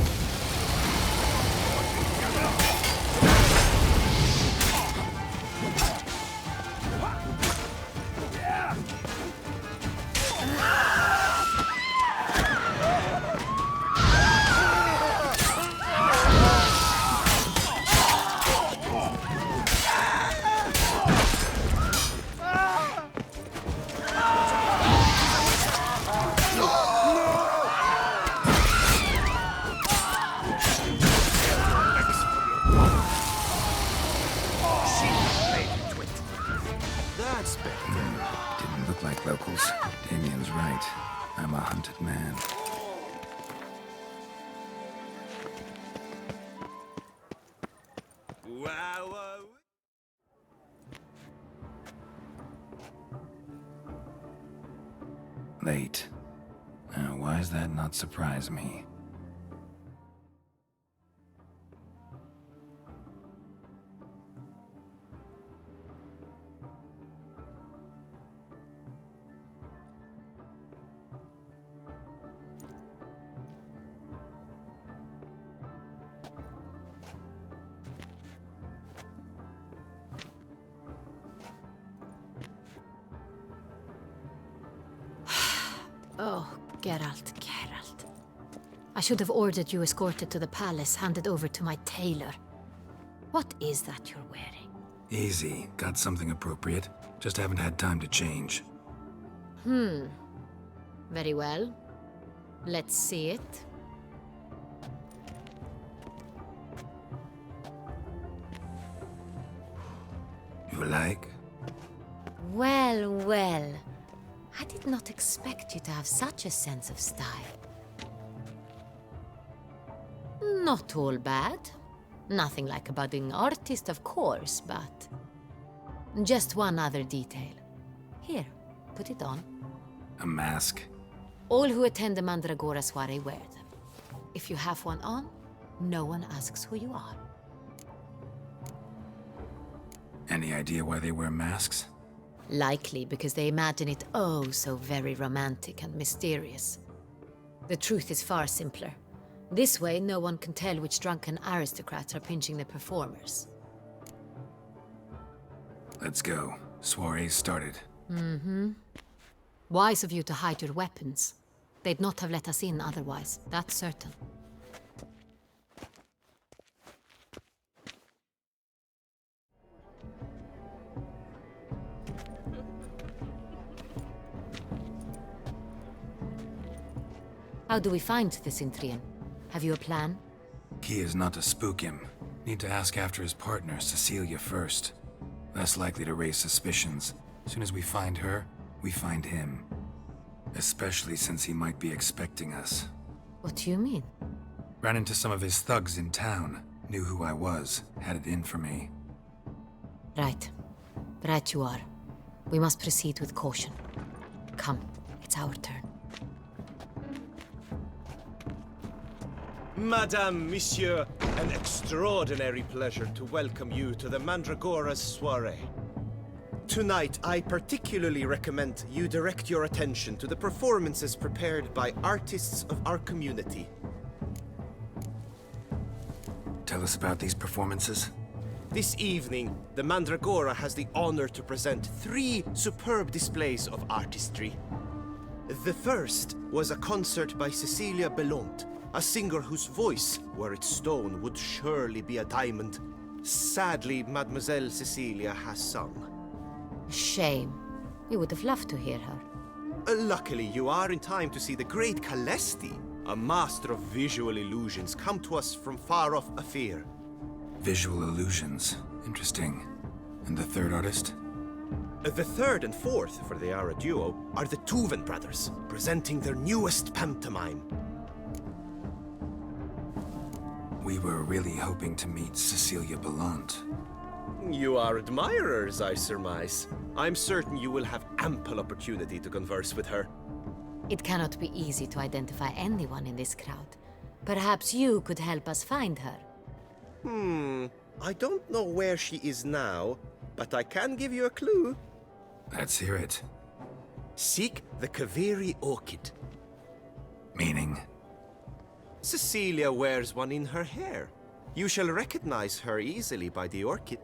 That's better. Didn't look like locals. Damien's right. I'm a hunted man. Wow. Late. Now, why does that not surprise me? Oh, Geralt, Geralt. I should have ordered you escorted to the palace, handed over to my tailor. What is that you're wearing? Easy. Got something appropriate. Just haven't had time to change. Very well. Let's see it. You like? Well, well. I did not expect you to have such a sense of style. Not all bad. Nothing like a budding artist, of course, but... Just one other detail. Here, put it on. A mask? All who attend the Mandragora soiree wear them. If you have one on, no one asks who you are. Any idea why they wear masks? Likely because they imagine it oh so very romantic and mysterious. The truth is far simpler. This way, no one can tell which drunken aristocrats are pinching the performers. Let's go. Soiree's started. Mm-hmm. Wise of you to hide your weapons. They'd not have let us in otherwise, that's certain. How do we find the Ciri Yen? Have you a plan? Key is not to spook him. Need to ask after his partner, Cecilia, first. Less likely to raise suspicions. Soon as we find her, we find him. Especially since he might be expecting us. What do you mean? Ran into some of his thugs in town. Knew who I was. Had it in for me. Right. Right you are. We must proceed with caution. Come, it's our turn. Madame, Monsieur, an extraordinary pleasure to welcome you to the Mandragora's soiree. Tonight, I particularly recommend you direct your attention to the performances prepared by artists of our community. Tell us about these performances. This evening, the Mandragora has the honor to present 3 superb displays of artistry. The first was a concert by Cecilia Belont, a singer whose voice, were it stone, would surely be a diamond. Sadly, Mademoiselle Cecilia has sung. Shame. We would have loved to hear her. Luckily, you are in time to see the great Calesti, a master of visual illusions, come to us from far off Afir. Visual illusions. Interesting. And the third artist? The third and fourth, for they are a duo, are the Tuven brothers, presenting their newest pantomime. We were really hoping to meet Cecilia Belont. You are admirers, I surmise. I'm certain you will have ample opportunity to converse with her. It cannot be easy to identify anyone in this crowd. Perhaps you could help us find her. I don't know where she is now, but I can give you a clue. Let's hear it. Seek the Kaviri orchid. Meaning? Cecilia wears one in her hair. You shall recognize her easily by the orchid.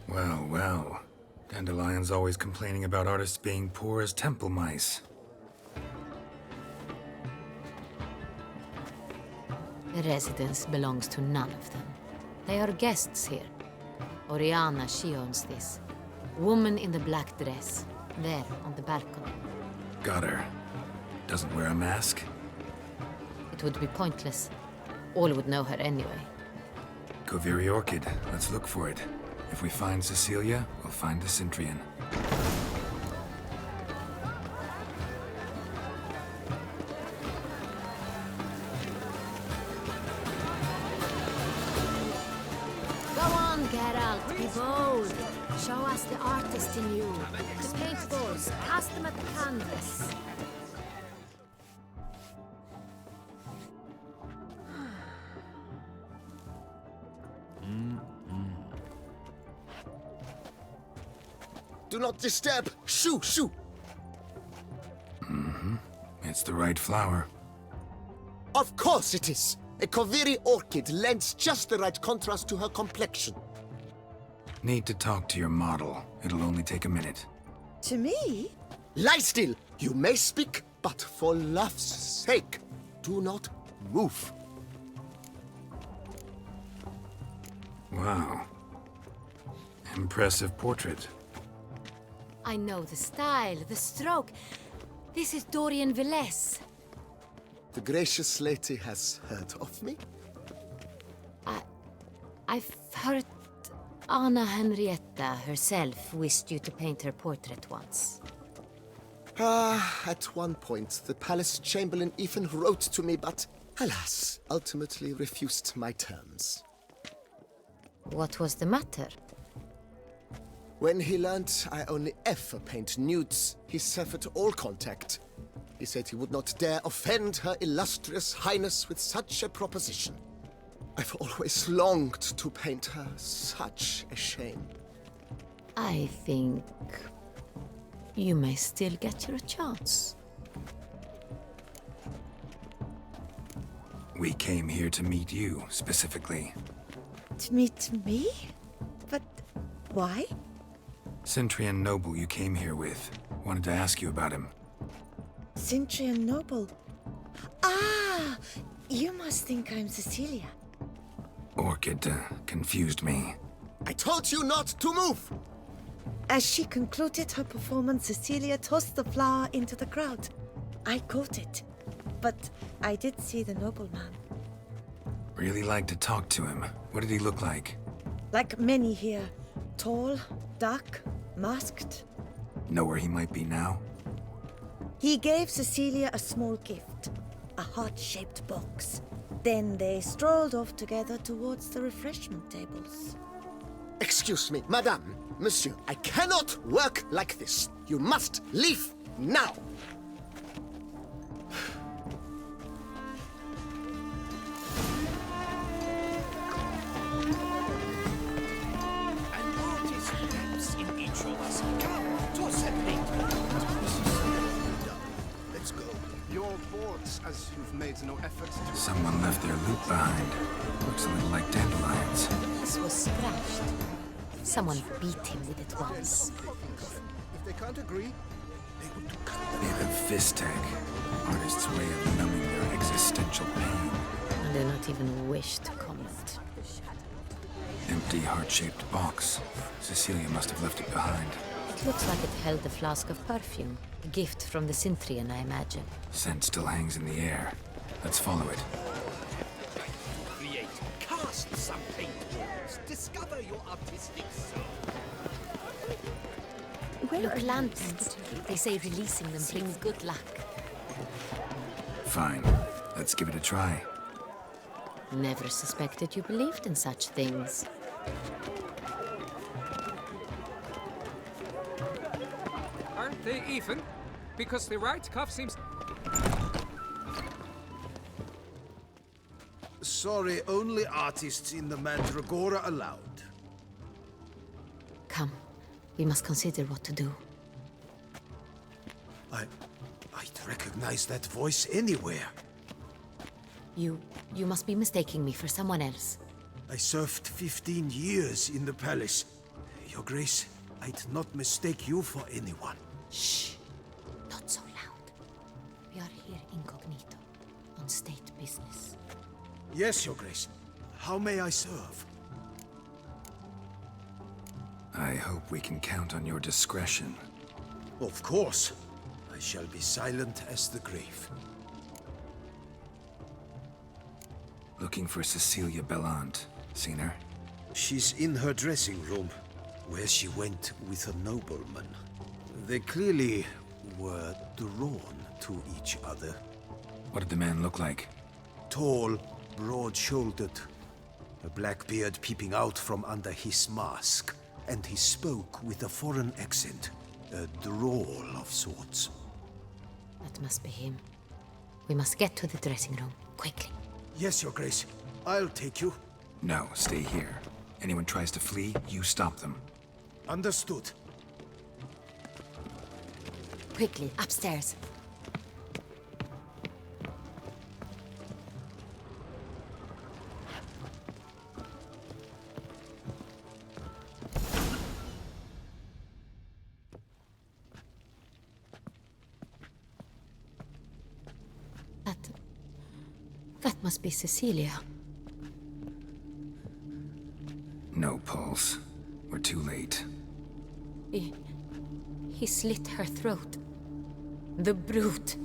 Well, well. Dandelion's always complaining about artists being poor as temple mice. The residence belongs to none of them. They are guests here. Oriana, she owns this. Woman in the black dress. There, on the balcony. Got her. Doesn't wear a mask? It would be pointless. All would know her anyway. Kaviri Orchid. Let's look for it. If we find Cecilia, we'll find the Ciri Yen. Go on, Geralt, be bold. Show us the artist in you. The paintballs, cast them at the canvas. Do not disturb! Shoo, shoo! It's the right flower. Of course it is! A Kaviri orchid lends just the right contrast to her complexion. Need to talk to your model. It'll only take a minute. To me? Lie still! You may speak, but for love's sake, do not move. Wow. Impressive portrait. I know the style, the stroke. This is Dorian Villesse. The gracious lady has heard of me? I've heard Anna Henrietta herself wished you to paint her portrait once. At one point, the palace chamberlain even wrote to me, but alas, ultimately refused my terms. What was the matter? When he learned I only ever paint nudes, he severed all contact. He said he would not dare offend her illustrious highness with such a proposition. I've always longed to paint her. Such a shame. I think you may still get your chance. We came here to meet you, specifically. To meet me? But why? Cintrian noble you came here with. Wanted to ask you about him. Cintrian noble. Ah! You must think I'm Cecilia. Orchid confused me. I told you not to move! As she concluded her performance, Cecilia tossed the flower into the crowd. I caught it, but I did see the nobleman. Really liked to talk to him. What did he look like? Like many here. Tall, dark, masked. Know where he might be now? He gave Cecilia a small gift, a heart-shaped box. Then they strolled off together towards the refreshment tables. Excuse me, madame, monsieur, I cannot work like this. You must leave now. Let's go. Your boards, as you've made no effort to... Someone left their loot behind. Looks a little like dandelions. This was scratched. Someone beat him with it once. If they can't agree, they would do Bit of fist tag. Artist's way of numbing their existential pain. And they not even wish to comment. Empty heart-shaped box. Cecilia must have left it behind. It looks like it held a flask of perfume. A gift from the Cintrian, I imagine. Scent still hangs in the air. Let's follow it. Create, cast some paint walls, discover your artistic soul. Look, lanterns. They say releasing them brings good luck. Fine. Let's give it a try. Never suspected you believed in such things. Aren't they even? Because the right cuff seems... Sorry, only artists in the Mandragora allowed. Come, we must consider what to do. I'd recognize that voice anywhere. You must be mistaking me for someone else. I served 15 years in the palace. Your Grace, I'd not mistake you for anyone. Shh! Not so loud. We are here incognito, on state business. Yes, Your Grace. How may I serve? I hope we can count on your discretion. Of course. I shall be silent as the grave. Looking for Cecilia Bellant. Seen her? She's in her dressing room, where she went with a nobleman. They clearly were drawn to each other. What did the man look like? Tall, broad-shouldered, a black beard peeping out from under his mask, and he spoke with a foreign accent, a drawl of sorts. That must be him. We must get to the dressing room, quickly. Yes, Your Grace. I'll take you. No, stay here. Anyone tries to flee, you stop them. Understood. Quickly, upstairs. That must be Cecilia. No pulse. We're too late. He slit her throat. The brute.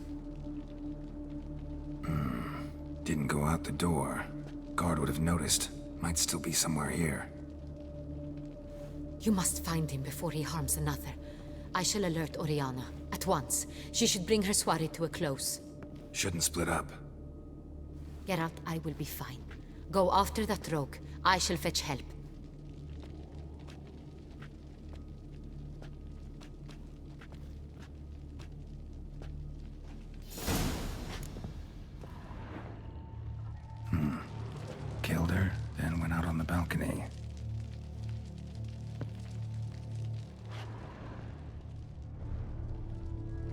Didn't go out the door. Guard would have noticed. Might still be somewhere here. You must find him before he harms another. I shall alert Oriana. At once. She should bring her soirée to a close. Shouldn't split up. Geralt, I will be fine. Go after that rogue. I shall fetch help. killed her, then went out on the balcony.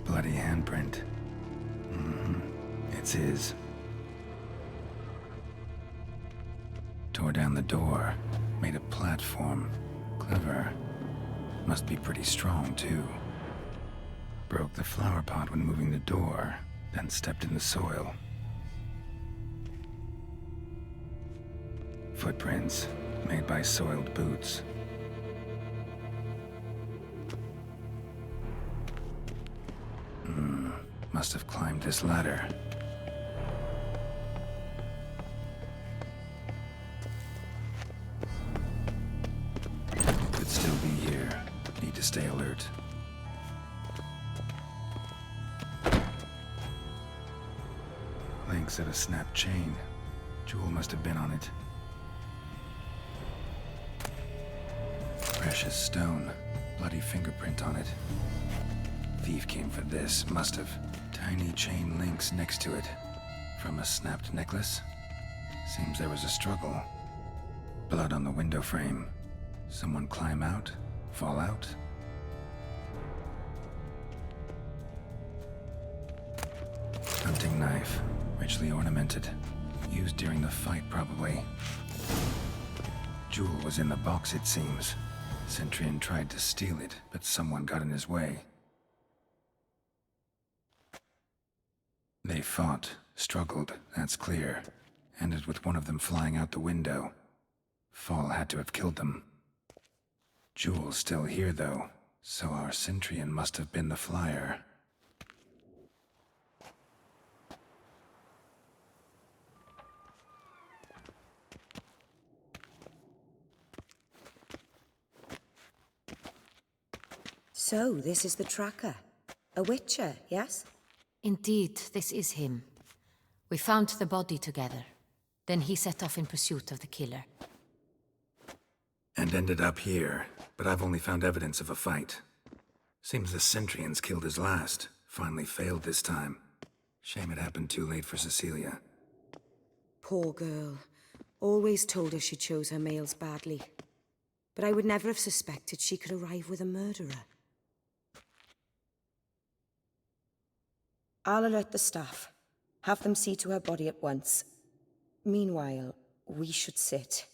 Bloody handprint. It's his. Tore down the door, made a platform. Clever. Must be pretty strong, too. Broke the flower pot when moving the door, then stepped in the soil. Footprints, made by soiled boots. Must have climbed this ladder. Could still be here. Need to stay alert. Links of a snapped chain. Jewel must have been on it. Precious stone. Bloody fingerprint on it. Thief came for this, must have. Tiny chain links next to it. From a snapped necklace? Seems there was a struggle. Blood on the window frame. Someone climb out? Fall out? Hunting knife. Richly ornamented. Used during the fight, probably. Jewel was in the box, it seems. Centurion tried to steal it, but someone got in his way. They fought, struggled, that's clear. Ended with one of them flying out the window. Fall had to have killed them. Jewel's still here, though, so our Centurion must have been the flyer. So, this is the tracker. A witcher, yes? Indeed, this is him. We found the body together. Then he set off in pursuit of the killer. And ended up here, but I've only found evidence of a fight. Seems the Centurions killed his last. Finally failed this time. Shame it happened too late for Cecilia. Poor girl. Always told her she chose her males badly. But I would never have suspected she could arrive with a murderer. I'll alert the staff. Have them see to her body at once. Meanwhile, we should sit.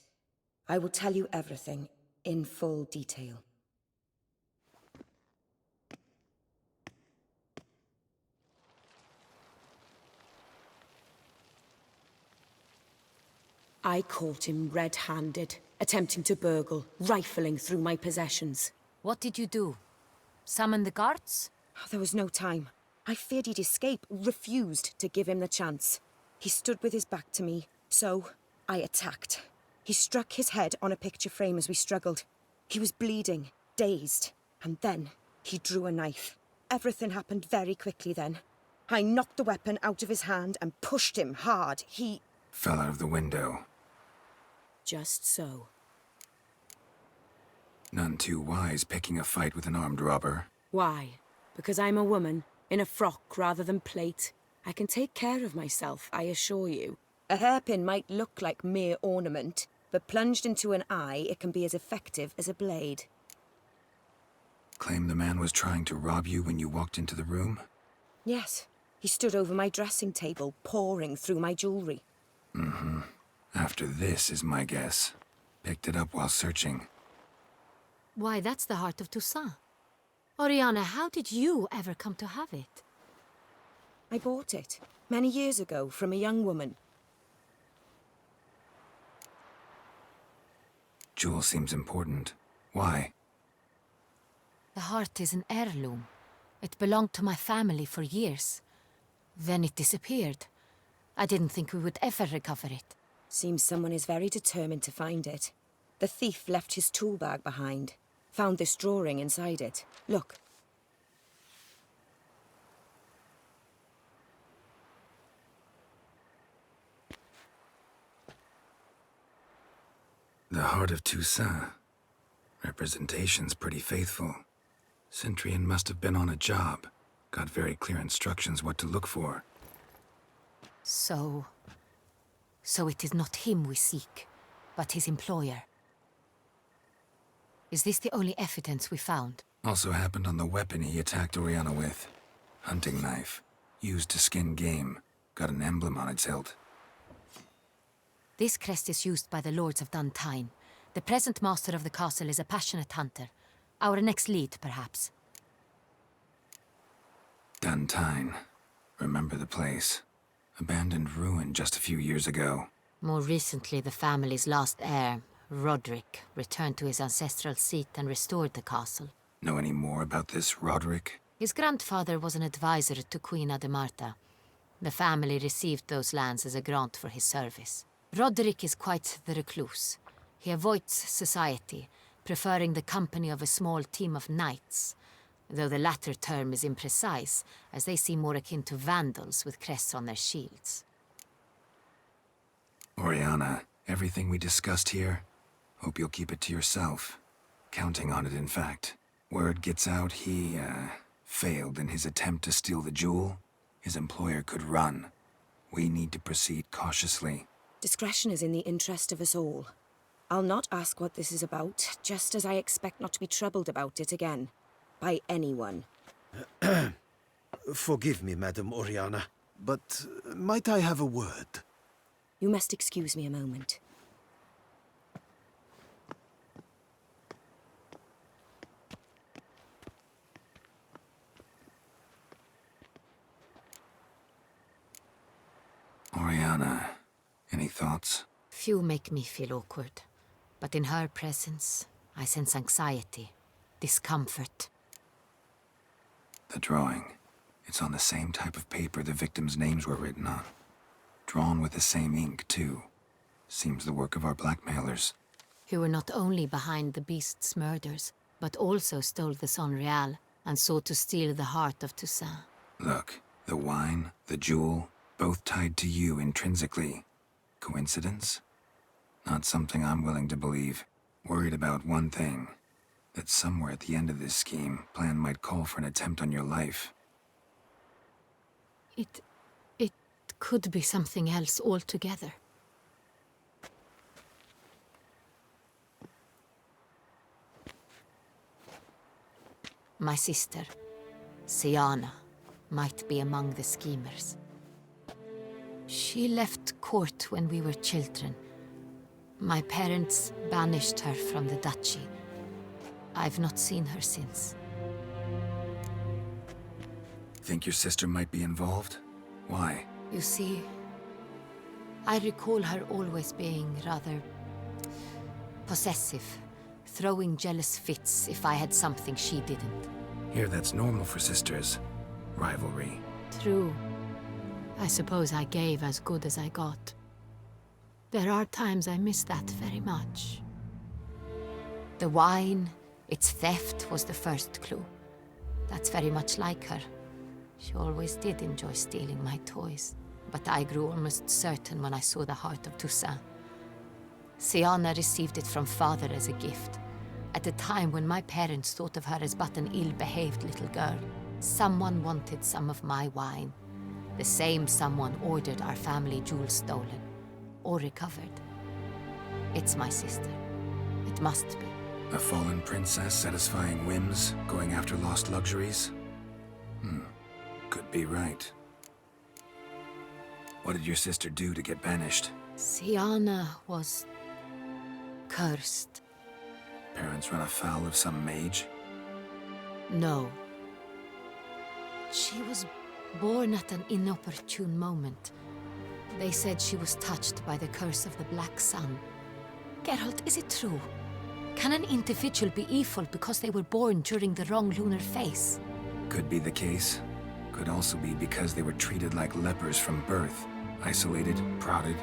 I will tell you everything, in full detail. I caught him red-handed, attempting to burgle, rifling through my possessions. What did you do? Summon the guards? There was no time. I feared he'd escape, refused to give him the chance. He stood with his back to me, so I attacked. He struck his head on a picture frame as we struggled. He was bleeding, dazed, and then he drew a knife. Everything happened very quickly then. I knocked the weapon out of his hand and pushed him hard. He fell out of the window. Just so. None too wise picking a fight with an armed robber. Why? Because I'm a woman, in a frock rather than plate. I can take care of myself, I assure you. A hairpin might look like mere ornament, but plunged into an eye, it can be as effective as a blade. Claim the man was trying to rob you when you walked into the room? Yes. He stood over my dressing table, pouring through my jewelry. Mm-hmm. After this is my guess. Picked it up while searching. Why, that's the heart of Toussaint. Oriana, how did you ever come to have it? I bought it, many years ago, from a young woman. Jewel seems important. Why? The heart is an heirloom. It belonged to my family for years. Then it disappeared. I didn't think we would ever recover it. Seems someone is very determined to find it. The thief left his tool bag behind. Found this drawing inside it. Look. The heart of Toussaint. Representation's pretty faithful. Centurion must have been on a job. Got very clear instructions what to look for. So... So it is not him we seek, but his employer. Is this the only evidence we found? Also happened on the weapon he attacked Oriana with. Hunting knife. Used to skin game. Got an emblem on its hilt. This crest is used by the Lords of Duntine. The present master of the castle is a passionate hunter. Our next lead, perhaps. Duntine. Remember the place. Abandoned ruin just a few years ago. More recently, the family's last heir, Roderick, returned to his ancestral seat and restored the castle. Know any more about this Roderick? His grandfather was an advisor to Queen Ademarta. The family received those lands as a grant for his service. Roderick is quite the recluse. He avoids society, preferring the company of a small team of knights, though the latter term is imprecise, as they seem more akin to vandals with crests on their shields. Oriana, everything we discussed here, hope you'll keep it to yourself. Counting on it, in fact. Word gets out he, failed in his attempt to steal the jewel. His employer could run. We need to proceed cautiously. Discretion is in the interest of us all. I'll not ask what this is about, just as I expect not to be troubled about it again. By anyone. Forgive me, Madam Oriana, but might I have a word? You must excuse me a moment. Oriana, any thoughts? Few make me feel awkward, but in her presence, I sense anxiety, discomfort. The drawing. It's on the same type of paper the victims' names were written on. Drawn with the same ink, too. Seems the work of our blackmailers. Who were not only behind the beast's murders, but also stole the Sonreal and sought to steal the heart of Toussaint. Look, the wine, the jewel, both tied to you intrinsically. Coincidence? Not something I'm willing to believe. Worried about one thing. That somewhere at the end of this scheme, plan might call for an attempt on your life. It could be something else altogether. My sister, Siana, might be among the schemers. She left court when we were children. My parents banished her from the duchy. I've not seen her since. Think your sister might be involved? Why? You see, I recall her always being rather possessive, throwing jealous fits if I had something she didn't. Here, that's normal for sisters. Rivalry. True. I suppose I gave as good as I got. There are times I miss that very much. The wine, its theft, was the first clue. That's very much like her. She always did enjoy stealing my toys. But I grew almost certain when I saw the heart of Toussaint. Siana received it from father as a gift. At a time when my parents thought of her as but an ill-behaved little girl. Someone wanted some of my wine. The same someone ordered our family jewels stolen. Or recovered. It's my sister. It must be. A fallen princess satisfying whims, going after lost luxuries? Could be right. What did your sister do to get banished? Siana was cursed. Parents run afoul of some mage? No. She was born at an inopportune moment. They said she was touched by the curse of the Black Sun. Geralt, is it true? Can an individual be evil because they were born during the wrong lunar phase? Could be the case. Could also be because they were treated like lepers from birth. Isolated, prodded,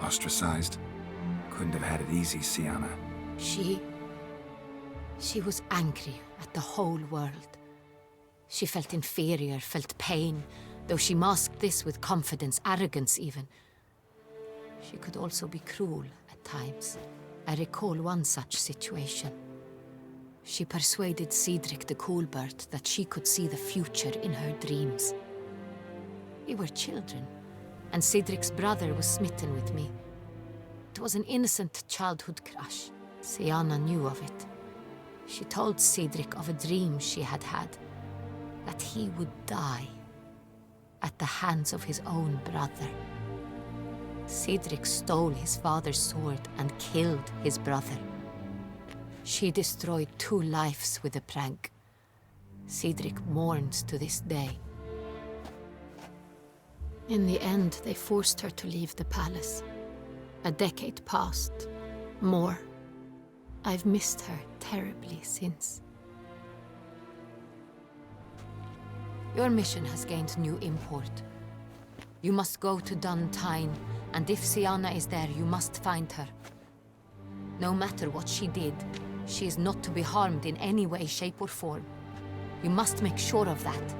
ostracized. Couldn't have had it easy, Siana. She was angry at the whole world. She felt inferior, felt pain, though she masked this with confidence, arrogance even. She could also be cruel at times. I recall one such situation. She persuaded Cedric the Coolbird that she could see the future in her dreams. We were children, and Cedric's brother was smitten with me. It was an innocent childhood crush. Sienna knew of it. She told Cedric of a dream she had had, that he would die at the hands of his own brother. Cedric stole his father's sword and killed his brother. She destroyed 2 lives with a prank. Cedric mourns to this day. In the end, they forced her to leave the palace. A decade passed. More. I've missed her terribly since. Your mission has gained new import. You must go to Duntine, and if Sienna is there, you must find her. No matter what she did, she is not to be harmed in any way, shape, or form. You must make sure of that.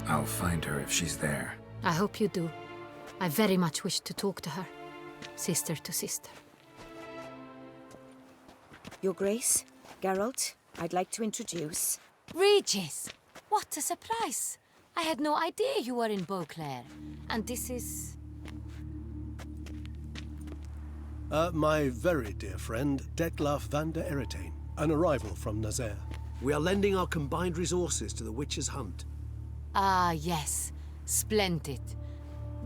I'll find her if she's there. I hope you do. I very much wish to talk to her. Sister to sister. Your Grace, Geralt, I'd like to introduce... Regis! What a surprise! I had no idea you were in Beauclair. And this is... My very dear friend, Detlaf van der Eretain, an arrival from Nazaire. We are lending our combined resources to the Witcher's hunt. Ah, yes. Splendid.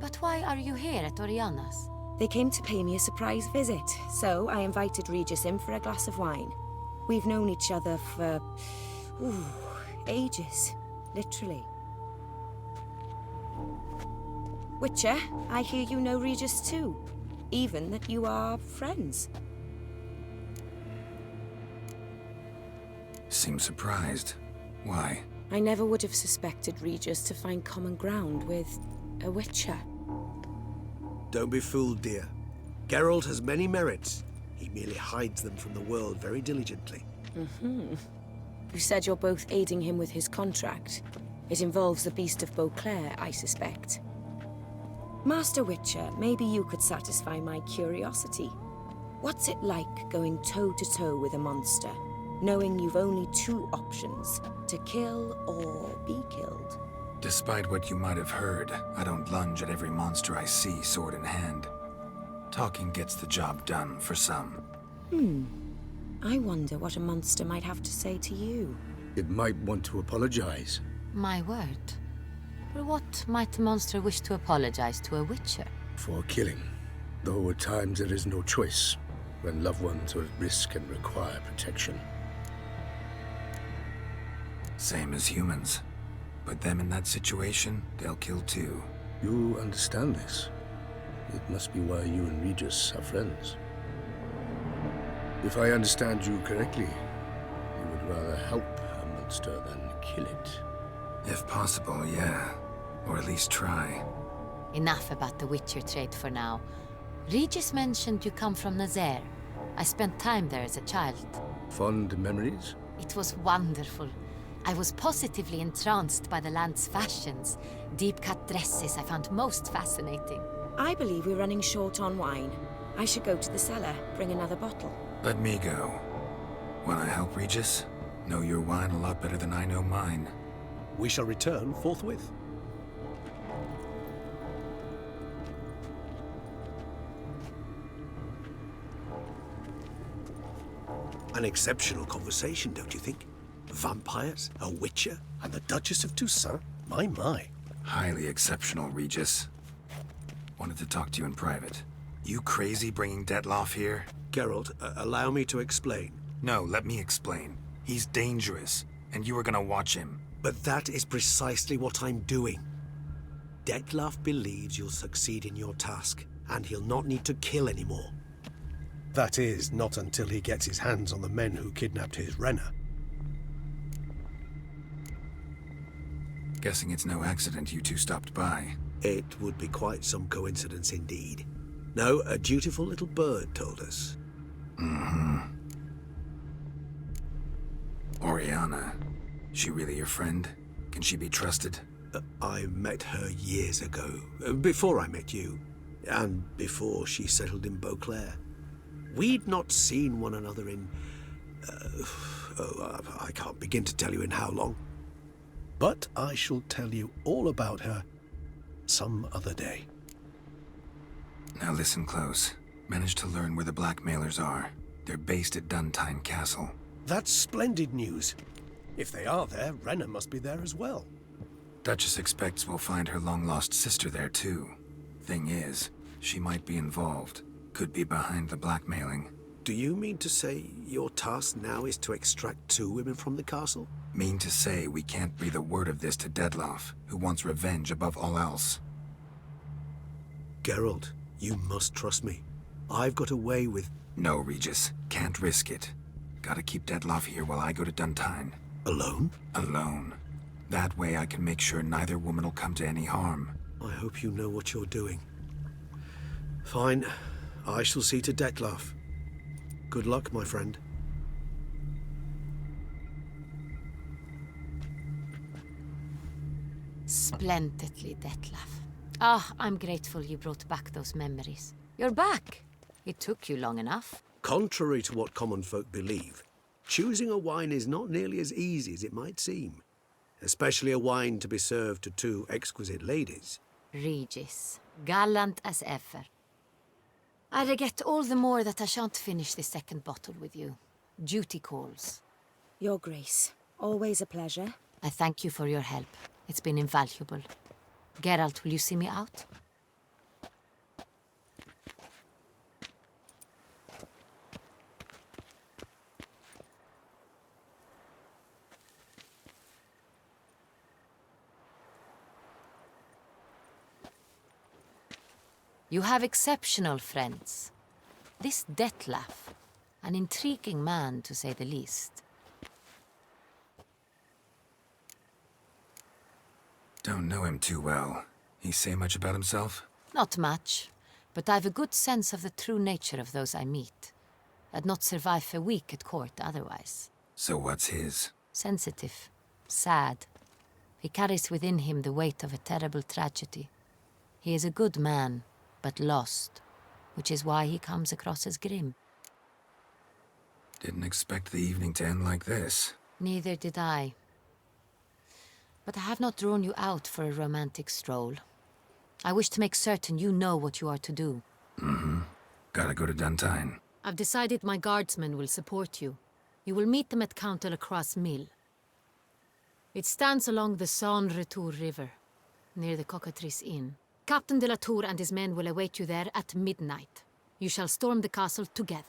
But why are you here at Oriana's? They came to pay me a surprise visit, so I invited Regis in for a glass of wine. We've known each other for... ages. Literally. Witcher, I hear you know Regis too. Even that you are friends. Seem surprised. Why? I never would have suspected Regis to find common ground with a Witcher. Don't be fooled, dear. Geralt has many merits. He merely hides them from the world very diligently. You said you're both aiding him with his contract. It involves the Beast of Beauclair, I suspect. Master Witcher, maybe you could satisfy my curiosity. What's it like going toe-to-toe with a monster, knowing you've only 2 options, to kill or be killed? Despite what you might have heard, I don't lunge at every monster I see sword in hand. Talking gets the job done for some. I wonder what a monster might have to say to you. It might want to apologize. My word. For what might a monster wish to apologize to a Witcher? For killing. Though at times there is no choice, when loved ones are at risk and require protection. Same as humans. Put them in that situation, they'll kill too. You understand this. It must be why you and Regis are friends. If I understand you correctly, you would rather help a monster than kill it. If possible, yeah. Or at least try. Enough about the Witcher trade for now. Regis mentioned you come from Nazaire. I spent time there as a child. Fond memories? It was wonderful. I was positively entranced by the land's fashions. Deep-cut dresses I found most fascinating. I believe we're running short on wine. I should go to the cellar, bring another bottle. Let me go. Wanna help, Regis? Know your wine a lot better than I know mine. We shall return forthwith. An exceptional conversation, don't you think? Vampires, a Witcher, and the Duchess of Toussaint? My. Highly exceptional, Regis. Wanted to talk to you in private. You crazy bringing Detlaf here? Geralt, allow me to explain. No, let me explain. He's dangerous, and you were gonna watch him. But that is precisely what I'm doing. Detlaf believes you'll succeed in your task, and he'll not need to kill anymore. That is, not until he gets his hands on the men who kidnapped his Renner. Guessing it's no accident you two stopped by. It would be quite some coincidence indeed. No, a dutiful little bird told us. Oriana. She really your friend? Can she be trusted? I met her years ago, before I met you, and before she settled in Beauclair. We'd not seen one another in... I can't begin to tell you in how long. But I shall tell you all about her some other day. Now listen close. Managed to learn where the blackmailers are. They're based at Duntine Castle. That's splendid news. If they are there, Renna must be there as well. Duchess expects we'll find her long-lost sister there, too. Thing is, she might be involved. Could be behind the blackmailing. Do you mean to say your task now is to extract 2 women from the castle? Mean to say we can't breathe a word of this to Dettlaff, who wants revenge above all else. Geralt, you must trust me. I've got a way with... No, Regis. Can't risk it. Gotta keep Dettlaff here while I go to Duntine. Alone? Alone. That way I can make sure neither woman will come to any harm. I hope you know what you're doing. Fine. I shall see to Dettlaff. Good luck, my friend. Splendidly, Dettlaff. Ah, I'm grateful you brought back those memories. You're back. It took you long enough. Contrary to what common folk believe, choosing a wine is not nearly as easy as it might seem. Especially a wine to be served to 2 exquisite ladies. Regis, gallant as ever. I regret all the more that I shan't finish the 2nd bottle with you. Duty calls. Your Grace, always a pleasure. I thank you for your help. It's been invaluable. Geralt, will you see me out? You have exceptional friends. This Dettlaff, an intriguing man to say the least. Don't know him too well. He say much about himself? Not much, but I've a good sense of the true nature of those I meet. I'd not survive a week at court otherwise. So what's his? Sensitive, sad. He carries within him the weight of a terrible tragedy. He is a good man, but lost, which is why he comes across as grim. Didn't expect the evening to end like this. Neither did I. But I have not drawn you out for a romantic stroll. I wish to make certain you know what you are to do. Mm-hmm. Gotta go to Duntine. I've decided my guardsmen will support you. You will meet them at Count Delacroix' mill. It stands along the Saône-Retour River, near the Triss Yen. Captain de la Tour and his men will await you there at midnight. You shall storm the castle together.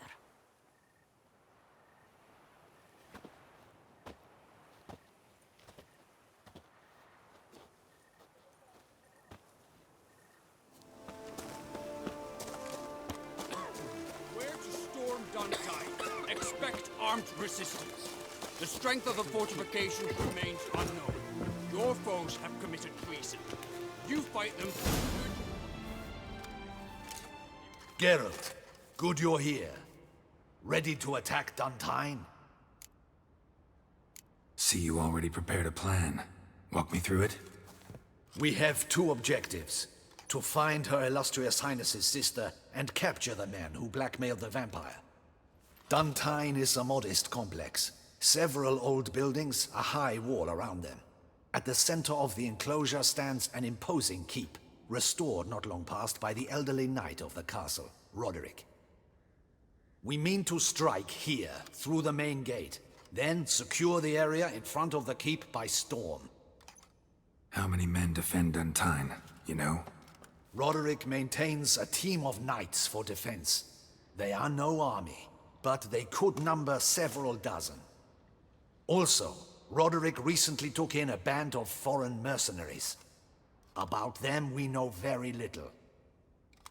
Where to storm Duntine? Expect armed resistance. The strength of the fortifications remains unknown. Your foes have committed treason. You fight them. Geralt, good you're here. Ready to attack Duntine? See you already prepared a plan. Walk me through it? We have 2 objectives. To find Her Illustrious Highness's sister and capture the men who blackmailed the vampire. Duntine is a modest complex. Several old buildings, a high wall around them. At the center of the enclosure stands an imposing keep, restored not long past by the elderly knight of the castle, Roderick. We mean to strike here, through the main gate, then secure the area in front of the keep by storm. How many men defend Duntine, you know? Roderick maintains a team of knights for defense. They are no army, but they could number several dozen. Also, Roderick recently took in a band of foreign mercenaries. About them we know very little.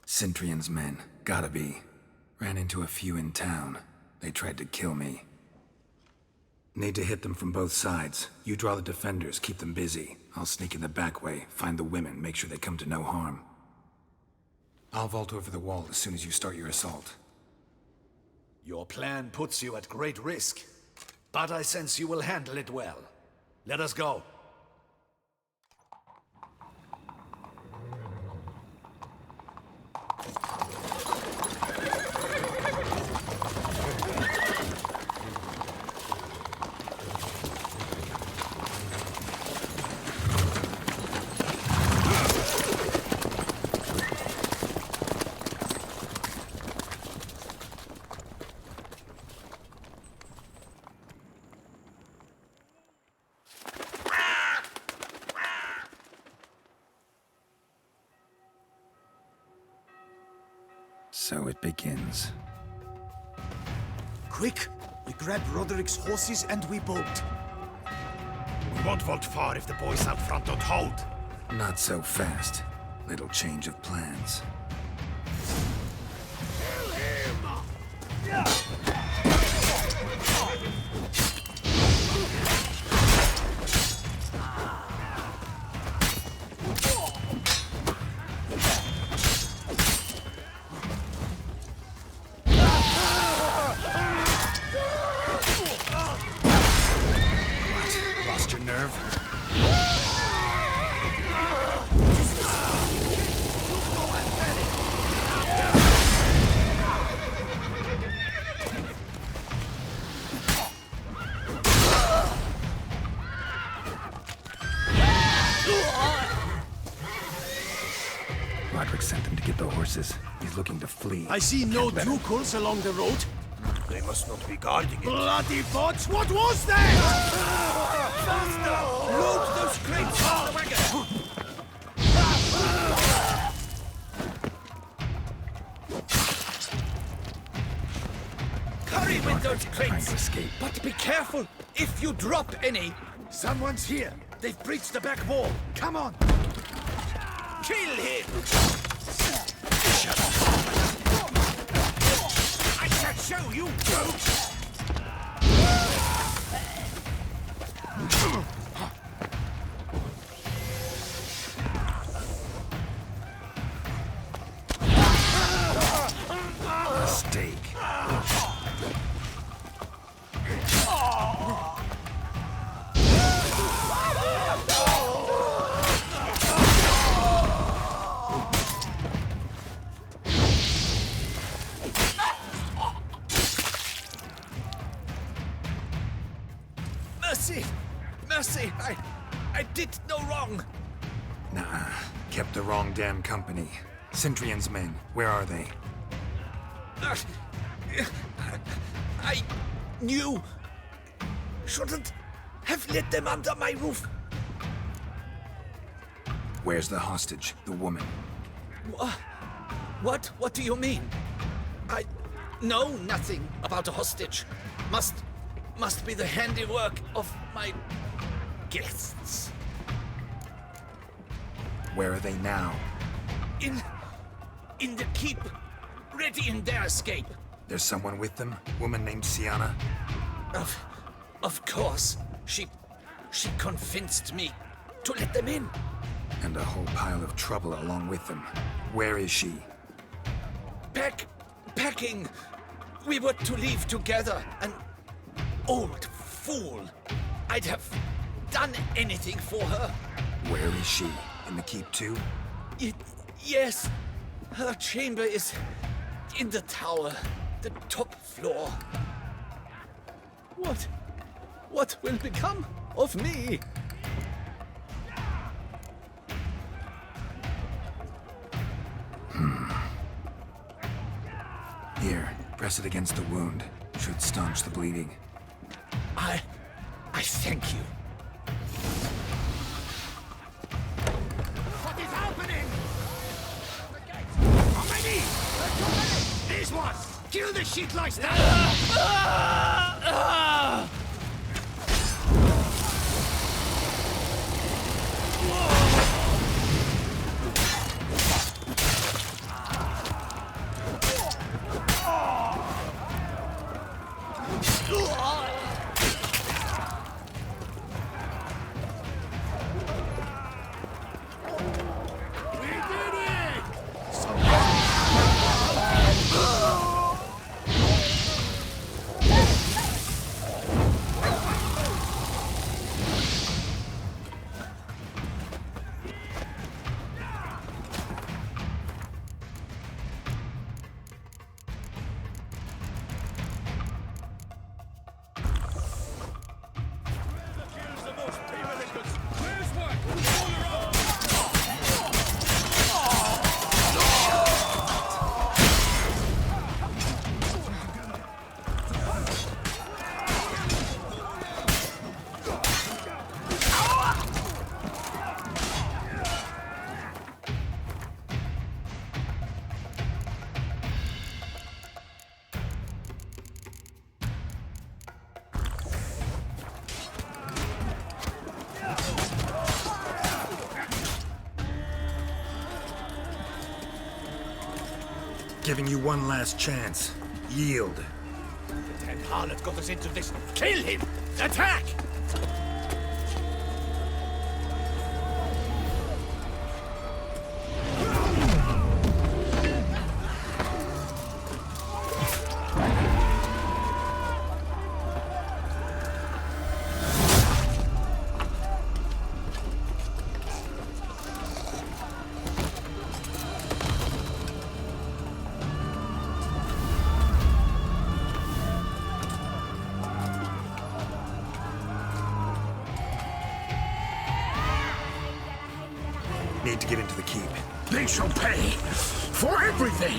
Cintrian's men, gotta be. Ran into a few in town. They tried to kill me. Need to hit them from both sides. You draw the defenders, keep them busy. I'll sneak in the back way, find the women, make sure they come to no harm. I'll vault over the wall as soon as you start your assault. Your plan puts you at great risk, but I sense you will handle it well. Let us go. So it begins. Quick! We grab Roderick's horses and we bolt. We won't vault far if the boys out front don't hold. Not so fast. Little change of plans. Kill him! Lost your nerve? Roderick sent them to get the horses. He's looking to flee. I see no ducals along the road. They must not be guarding it. Bloody bots! What was that? Faster! Load those crates on the wagon! Hurry with those crates! But be careful! If you drop any... Someone's here! They've breached the back wall! Come on! Kill him! Shut up! I shall show you, goat! Mistake. Mercy! Mercy! I did no wrong! Nah, kept the wrong damn company. Centrion's men, where are they? I knew... Shouldn't have let them under my roof. Where's the hostage, the woman? What? What do you mean? I know nothing about a hostage. Must be the handiwork of my guests. Where are they now? In the keep, ready in their escape. There's someone with them? Woman named Sienna? Of course. She convinced me to let them in. And a whole pile of trouble along with them. Where is she? Packing. We were to leave together. An old fool. I'd have done anything for her. Where is she? In the keep too? Yes. Her chamber is in the tower. The top floor. What will become of me? Here, press it against the wound. Should staunch the bleeding. I thank you. What is happening? How many? This one! Kill the shit like that! Giving you one last chance. Yield. The damn harlot got us into this. Kill him! Attack! Need to get into the keep. They shall pay for everything!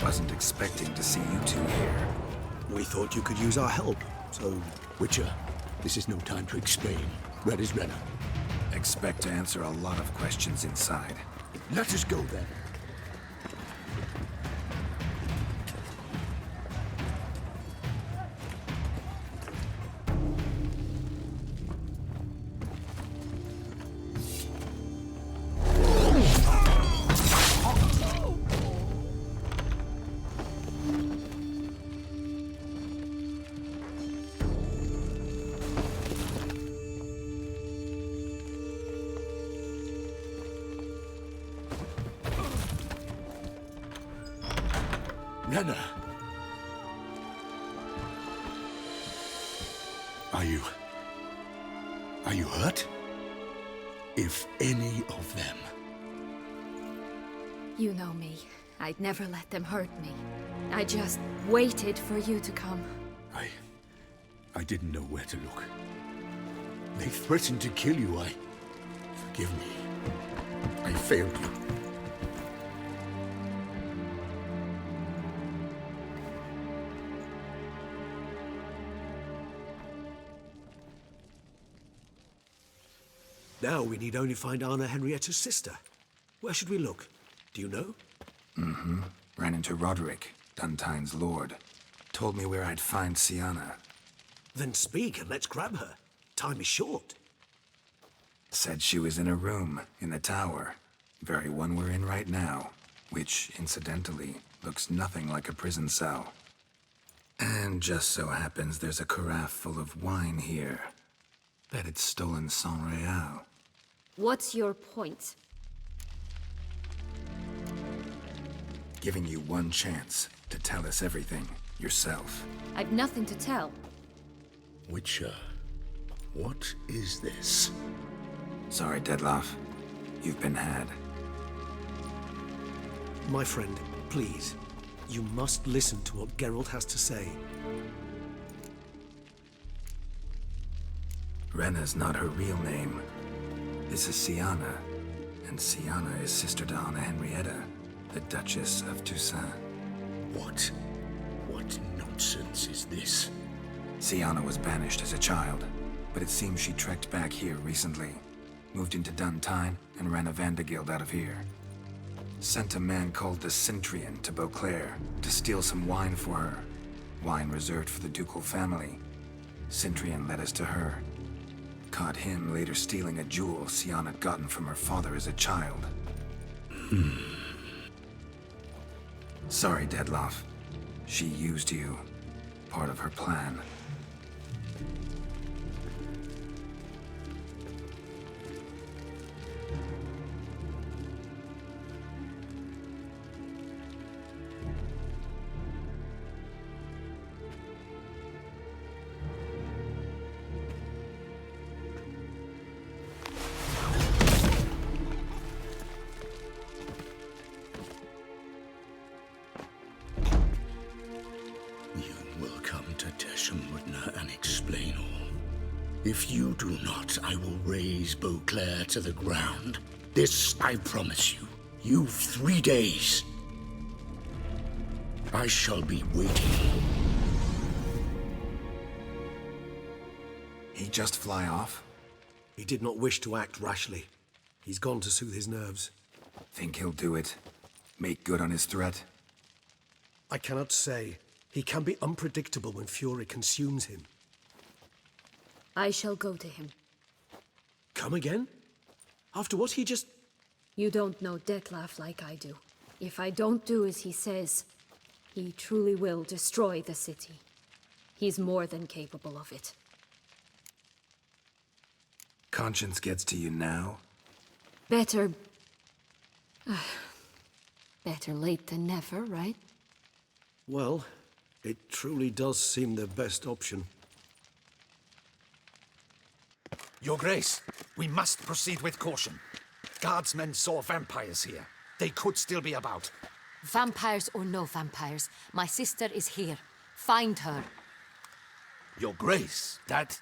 Wasn't expecting to see you two here. We thought you could use our help, so... Witcher, this is no time to explain. Red is Renner. Expect to answer a lot of questions inside. Let us go then. Renner. Are you hurt? If any of them. You know me. I'd never let them hurt me. I just waited for you to come. I didn't know where to look. They threatened to kill you. Forgive me. I failed you. Now we need only find Anna Henrietta's sister. Where should we look? Do you know? Mm-hmm. Ran into Roderick, Duntine's lord. Told me where I'd find Sienna. Then speak and let's grab her. Time is short. Said she was in a room in the tower. Very one we're in right now. Which, incidentally, looks nothing like a prison cell. And just so happens there's a carafe full of wine here. Bet it's stolen San Real. What's your point? Giving you one chance to tell us everything yourself. I've nothing to tell. Witcher, what is this? Sorry, Dettlaff. You've been had. My friend, please. You must listen to what Geralt has to say. Renna's not her real name. This is Sienna. And Sienna is sister to Anna Henrietta, the Duchess of Toussaint. What nonsense is this? Sienna was banished as a child, but it seems she trekked back here recently. Moved into Duntine and ran a Vandergild out of here. Sent a man called the Cintrian to Beauclair to steal some wine for her. Wine reserved for the ducal family. Cintrian led us to her. Caught him later stealing a jewel Sienna had gotten from her father as a child. Sorry, Dettlaff. She used you. Part of her plan. If you do not, I will raise Beauclair to the ground. This I promise you. You've 3 days. I shall be waiting. He just fly off? He did not wish to act rashly. He's gone to soothe his nerves. Think he'll do it? Make good on his threat? I cannot say. He can be unpredictable when fury consumes him. I shall go to him. Come again? After what he just... You don't know Dettlaff like I do. If I don't do as he says, he truly will destroy the city. He's more than capable of it. Conscience gets to you now? Better... better late than never, right? Well, it truly does seem the best option. Your Grace, we must proceed with caution. Guardsmen saw vampires here. They could still be about. Vampires or no vampires, my sister is here. Find her. Your Grace, that...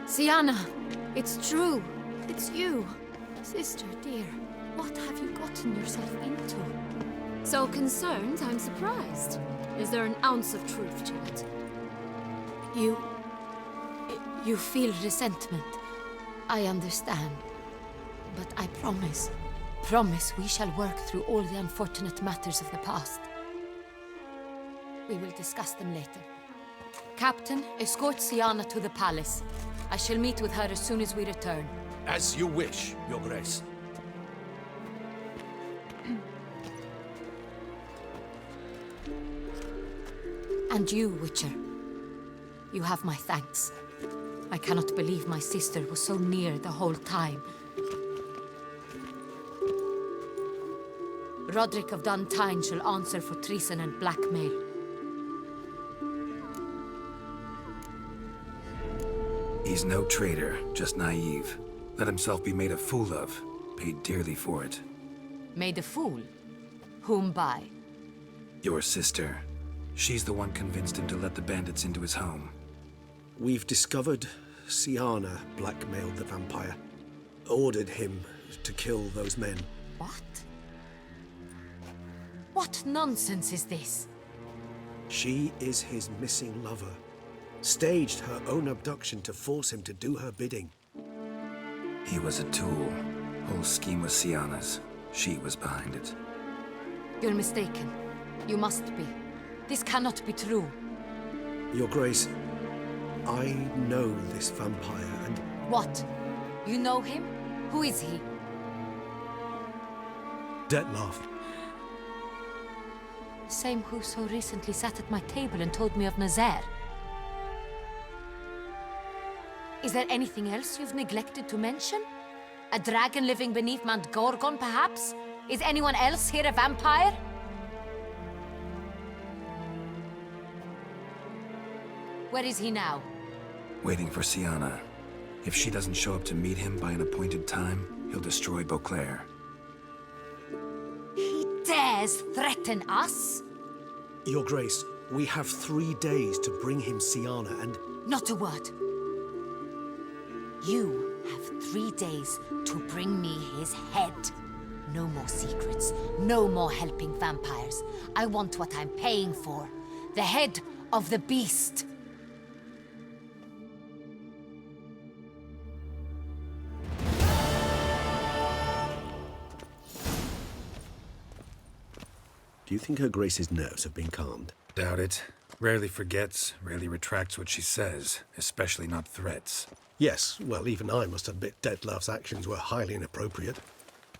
Sienna, it's true. It's you. Sister, dear, what have you gotten yourself into? So concerned, I'm surprised. Is there an ounce of truth to it? You feel resentment. I understand. But I promise we shall work through all the unfortunate matters of the past. We will discuss them later. Captain, escort Sienna to the palace. I shall meet with her as soon as we return. As you wish, Your Grace. And you, Witcher. You have my thanks. I cannot believe my sister was so near the whole time. Roderick of Duntine shall answer for treason and blackmail. He's no traitor, just naive. Let himself be made a fool of. Paid dearly for it. Made a fool? Whom by? Your sister. She's the one convinced him to let the bandits into his home. We've discovered Sienna blackmailed the vampire. Ordered him to kill those men. What? What nonsense is this? She is his missing lover. Staged her own abduction to force him to do her bidding. He was a tool. Whole scheme was Sienna's. She was behind it. You're mistaken. You must be. This cannot be true. Your Grace, I know this vampire and... What? You know him? Who is he? Dettlaff. The same who so recently sat at my table and told me of Nazaire. Is there anything else you've neglected to mention? A dragon living beneath Mount Gorgon, perhaps? Is anyone else here a vampire? Where is he now? Waiting for Sienna. If she doesn't show up to meet him by an appointed time, he'll destroy Beauclair. He dares threaten us? Your Grace, we have 3 days to bring him Sienna and... Not a word. You have 3 days to bring me his head. No more secrets. No more helping vampires. I want what I'm paying for. The head of the beast. Do you think Her Grace's nerves have been calmed? Doubt it. Rarely forgets, rarely retracts what she says, especially not threats. Yes, well, even I must admit Detlav's actions were highly inappropriate.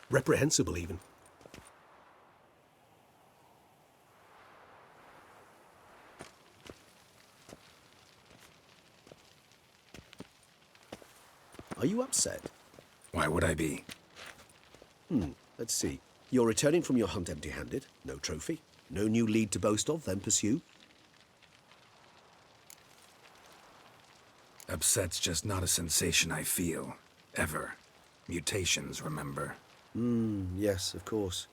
Reprehensible, even. Are you upset? Why would I be? Let's see. You're returning from your hunt empty-handed. No trophy. No new lead to boast of, then pursue. Upset's just not a sensation I feel. Ever. Mutations, remember? Yes, of course.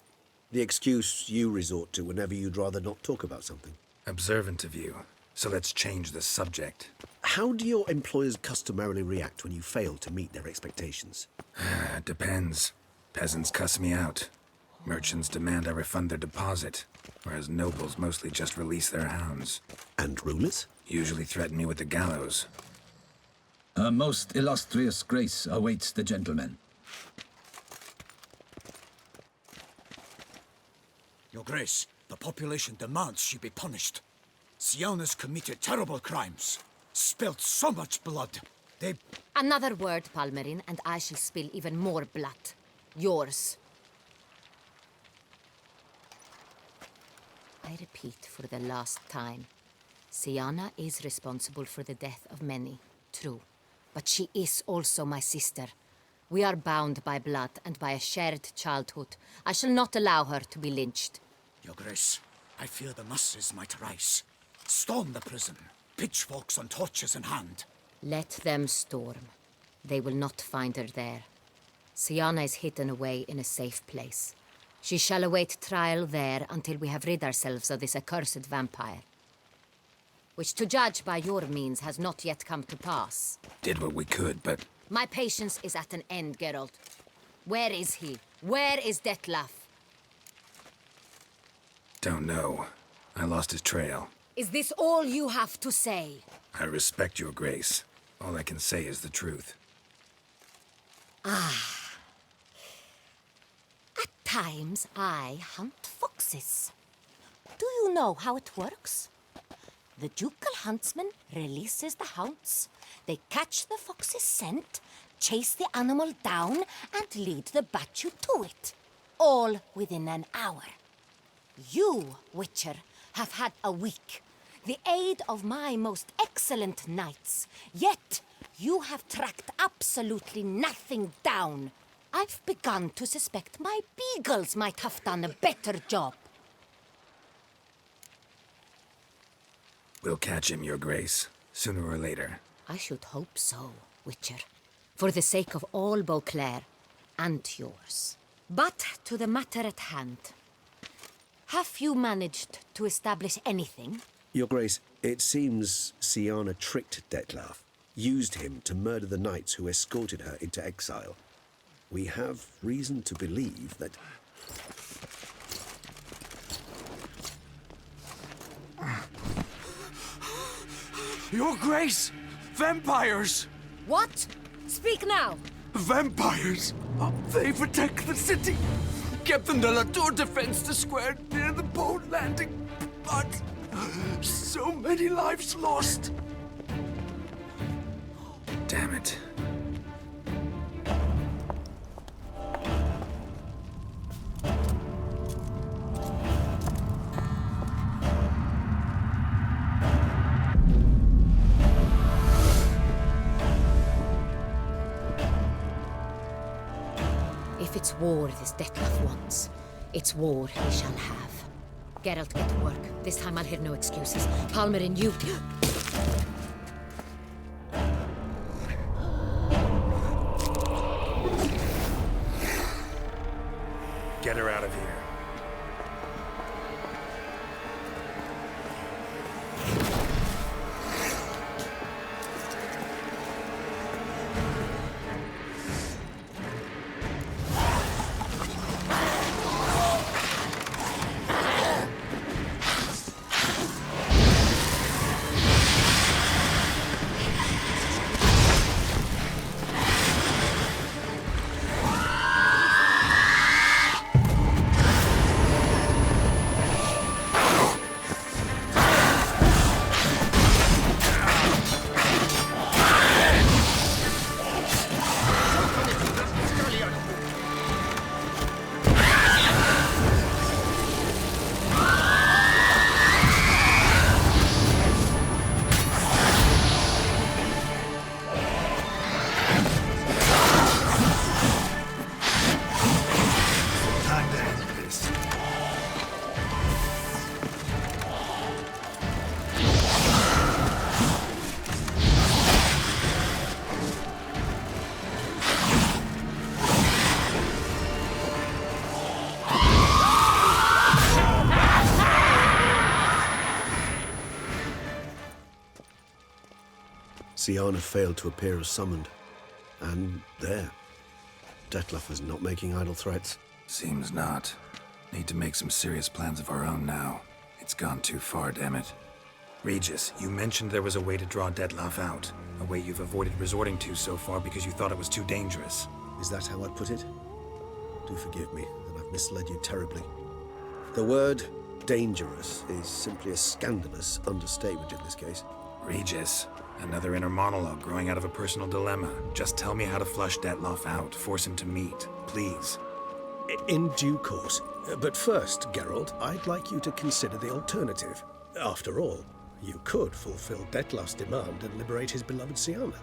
The excuse you resort to whenever you'd rather not talk about something. Observant of you. So let's change the subject. How do your employers customarily react when you fail to meet their expectations? Depends. Peasants cuss me out. Merchants demand I refund their deposit, whereas nobles mostly just release their hounds. And rulers? Usually threaten me with the gallows. Her most illustrious grace awaits the gentleman. Your Grace, the population demands she be punished. Siana's committed terrible crimes. Spilt so much blood. They... Another word, Palmerin, and I shall spill even more blood. Yours. I repeat for the last time. Siana is responsible for the death of many, true. But she is also my sister. We are bound by blood and by a shared childhood. I shall not allow her to be lynched. Your Grace, I fear the masses might rise. Storm the prison, pitchforks and torches in hand. Let them storm. They will not find her there. Siana is hidden away in a safe place. She shall await trial there until we have rid ourselves of this accursed vampire. Which, to judge by your means, has not yet come to pass. Did what we could, but... My patience is at an end, Geralt. Where is he? Where is Detlaf? Don't know. I lost his trail. Is this all you have to say? I respect your grace. All I can say is the truth. Ah. At times, I hunt foxes. Do you know how it works? The ducal huntsman releases the hounds. They catch the fox's scent, chase the animal down, and lead the battue to it. All within an hour. You, Witcher, have had a week. The aid of my most excellent knights. Yet, you have tracked absolutely nothing down. I've begun to suspect my beagles might have done a better job. We'll catch him, your grace. Sooner or later. I should hope so, Witcher. For the sake of all Beauclair and yours. But to the matter at hand. Have you managed to establish anything? Your Grace, it seems Siana tricked Detlaf, used him to murder the knights who escorted her into exile. We have reason to believe that... Your Grace! Vampires! What? Speak now! Vampires! They protect the city! Captain de la Tour defends the square near the boat landing, but so many lives lost. Damn it. If it's war this Detlaf wants, it's war he shall have. Geralt, get to work. This time I'll hear no excuses. Palmerin, you... Get her out of here. Siana failed to appear as summoned. And there. Detlef is not making idle threats. Seems not. Need to make some serious plans of our own now. It's gone too far, damn it. Regis, you mentioned there was a way to draw Detlef out. A way you've avoided resorting to so far because you thought it was too dangerous. Is that how I'd put it? Do forgive me that I've misled you terribly. The word dangerous is simply a scandalous understatement in this case. Regis, another inner monologue growing out of a personal dilemma. Just tell me how to flush Detlef out, force him to meet, please. In due course. But first, Geralt, I'd like you to consider the alternative. After all, you could fulfill Detlef's demand and liberate his beloved Siana.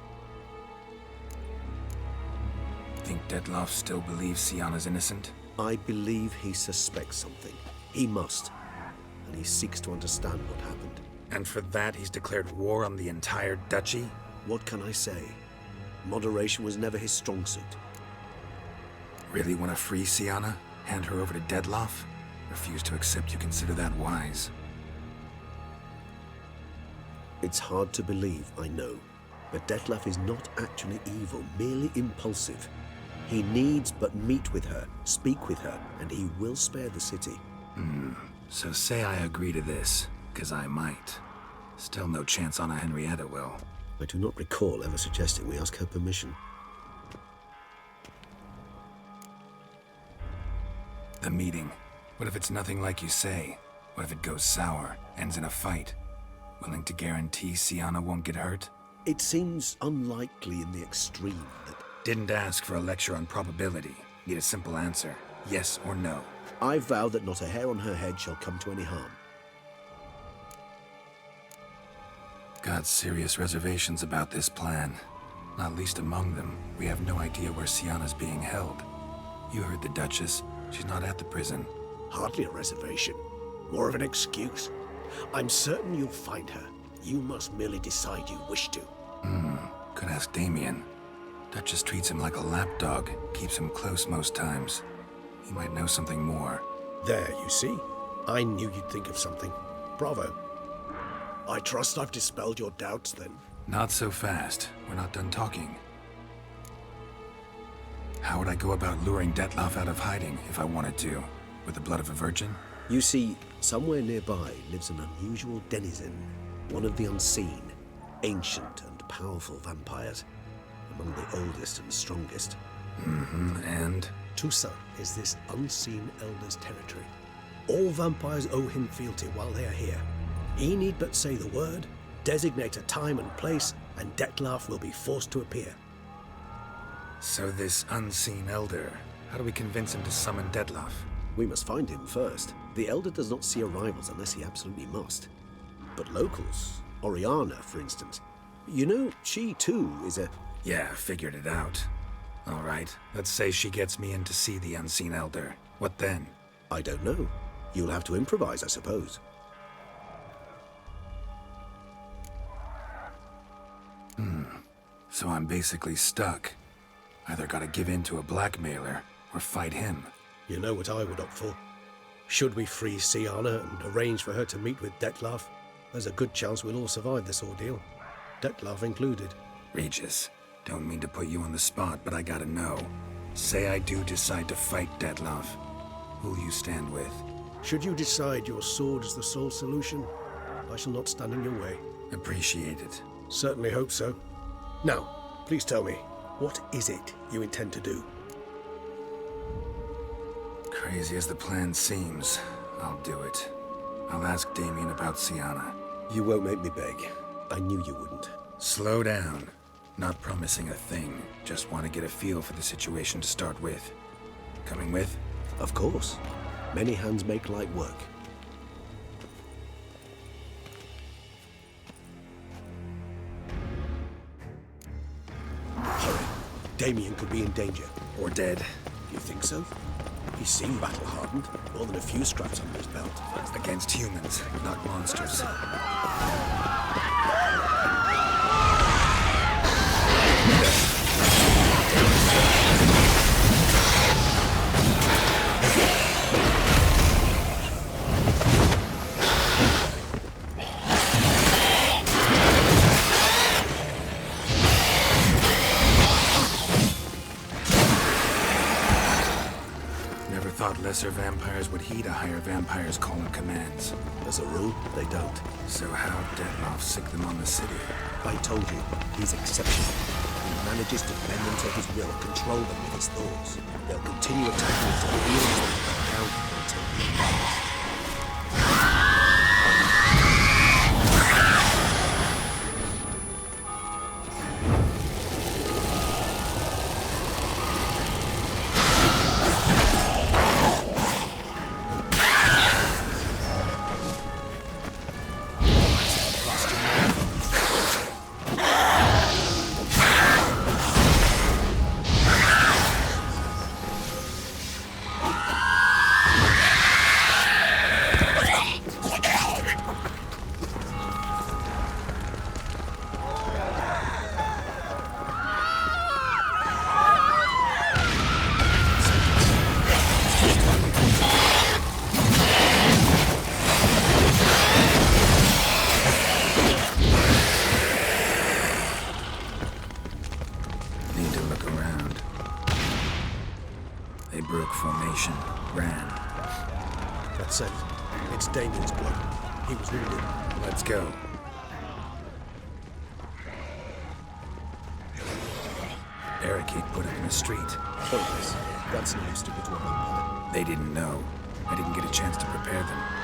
Think Detlef still believes Siana's innocent? I believe he suspects something. He must. And he seeks to understand what happened. And for that, he's declared war on the entire duchy? What can I say? Moderation was never his strong suit. Really want to free Siana? Hand her over to Detlef? Refuse to accept you consider that wise. It's hard to believe, I know. But Detlef is not actually evil, merely impulsive. He needs but meet with her, speak with her, and he will spare the city. So say I agree to this, 'cause I might. Still no chance Anna Henrietta will. I do not recall ever suggesting we ask her permission. The meeting. What if it's nothing like you say? What if it goes sour, ends in a fight? Willing to guarantee Siana won't get hurt? It seems unlikely in the extreme that... Didn't ask for a lecture on probability. Need a simple answer. Yes or no. I vow that not a hair on her head shall come to any harm. Got serious reservations about this plan. Not least among them, we have no idea where Siana's being held. You heard the Duchess. She's not at the prison. Hardly a reservation. More of an excuse. I'm certain you'll find her. You must merely decide you wish to. Could ask Damien. Duchess treats him like a lapdog. Keeps him close most times. He might know something more. There, you see? I knew you'd think of something. Bravo. I trust I've dispelled your doubts, then. Not so fast. We're not done talking. How would I go about luring Detlef out of hiding if I wanted to? With the blood of a virgin? You see, somewhere nearby lives an unusual denizen. One of the unseen, ancient and powerful vampires. Among the oldest and strongest. And? Toussaint is this unseen elder's territory. All vampires owe him fealty while they are here. He need but say the word, designate a time and place, and Detlef will be forced to appear. So this unseen elder, how do we convince him to summon Detlef? We must find him first. The elder does not see arrivals unless he absolutely must. But locals, Oriana, for instance, you know, she too is a... Yeah, figured it out. All right, let's say she gets me in to see the unseen elder. What then? I don't know. You'll have to improvise, I suppose. So I'm basically stuck. Either gotta give in to a blackmailer, or fight him. You know what I would opt for. Should we free Siana and arrange for her to meet with Detlef, there's a good chance we'll all survive this ordeal. Detlef included. Regis, don't mean to put you on the spot, but I gotta know. Say I do decide to fight Detlef. Who'll you stand with? Should you decide your sword is the sole solution, I shall not stand in your way. Appreciate it. Certainly hope so. Now, please tell me, what is it you intend to do? Crazy as the plan seems, I'll do it. I'll ask Damien about Siana. You won't make me beg. I knew you wouldn't. Slow down. Not promising a thing. Just want to get a feel for the situation to start with. Coming with? Of course. Many hands make light work. Hurry. Damien could be in danger. Or dead. You think so? He seemed battle-hardened. More than a few scraps under his belt. Against humans, not monsters. Never thought lesser vampires would heed a higher vampire's call and commands. As a rule, they don't. So how'd Detloff sick them on the city? I told you, he's exceptional. He manages to bend them to his will, control them with his thoughts. They'll continue attacking until he heals them back down until he dies. That's it. It's Damien's blood. He was wounded. Let's go. Barricade put up in the street. Pointless. That's no stupid to a vampire. They didn't know. I didn't get a chance to prepare them.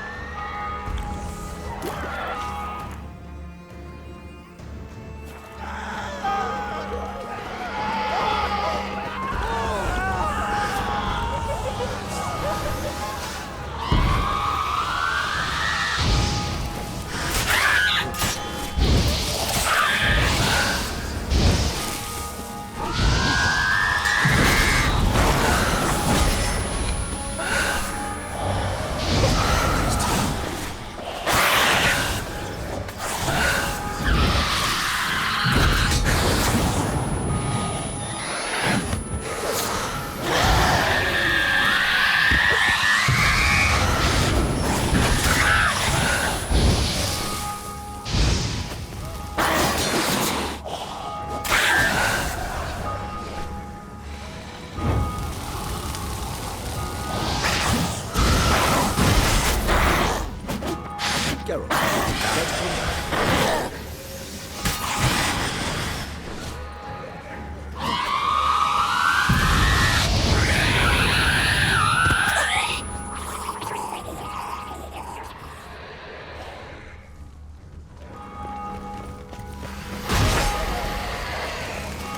Geralt,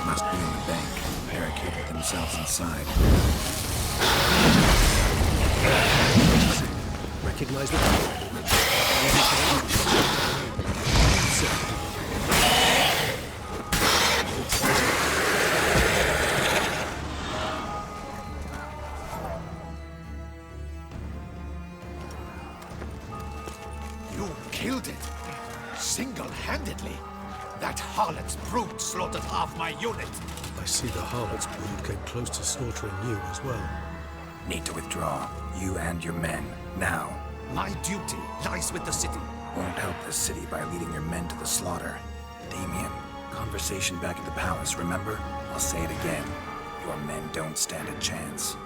Must be in the bank. Barricaded themselves inside. recognize the power. You killed it! Single-handedly! That harlot's brood slaughtered half my unit! I see the harlot's brood came close to slaughtering you as well. Need to withdraw. You and your men. Now. My duty lies with the city. Won't help the city by leading your men to the slaughter. Damien, conversation back at the palace, remember? I'll say it again. Your men don't stand a chance.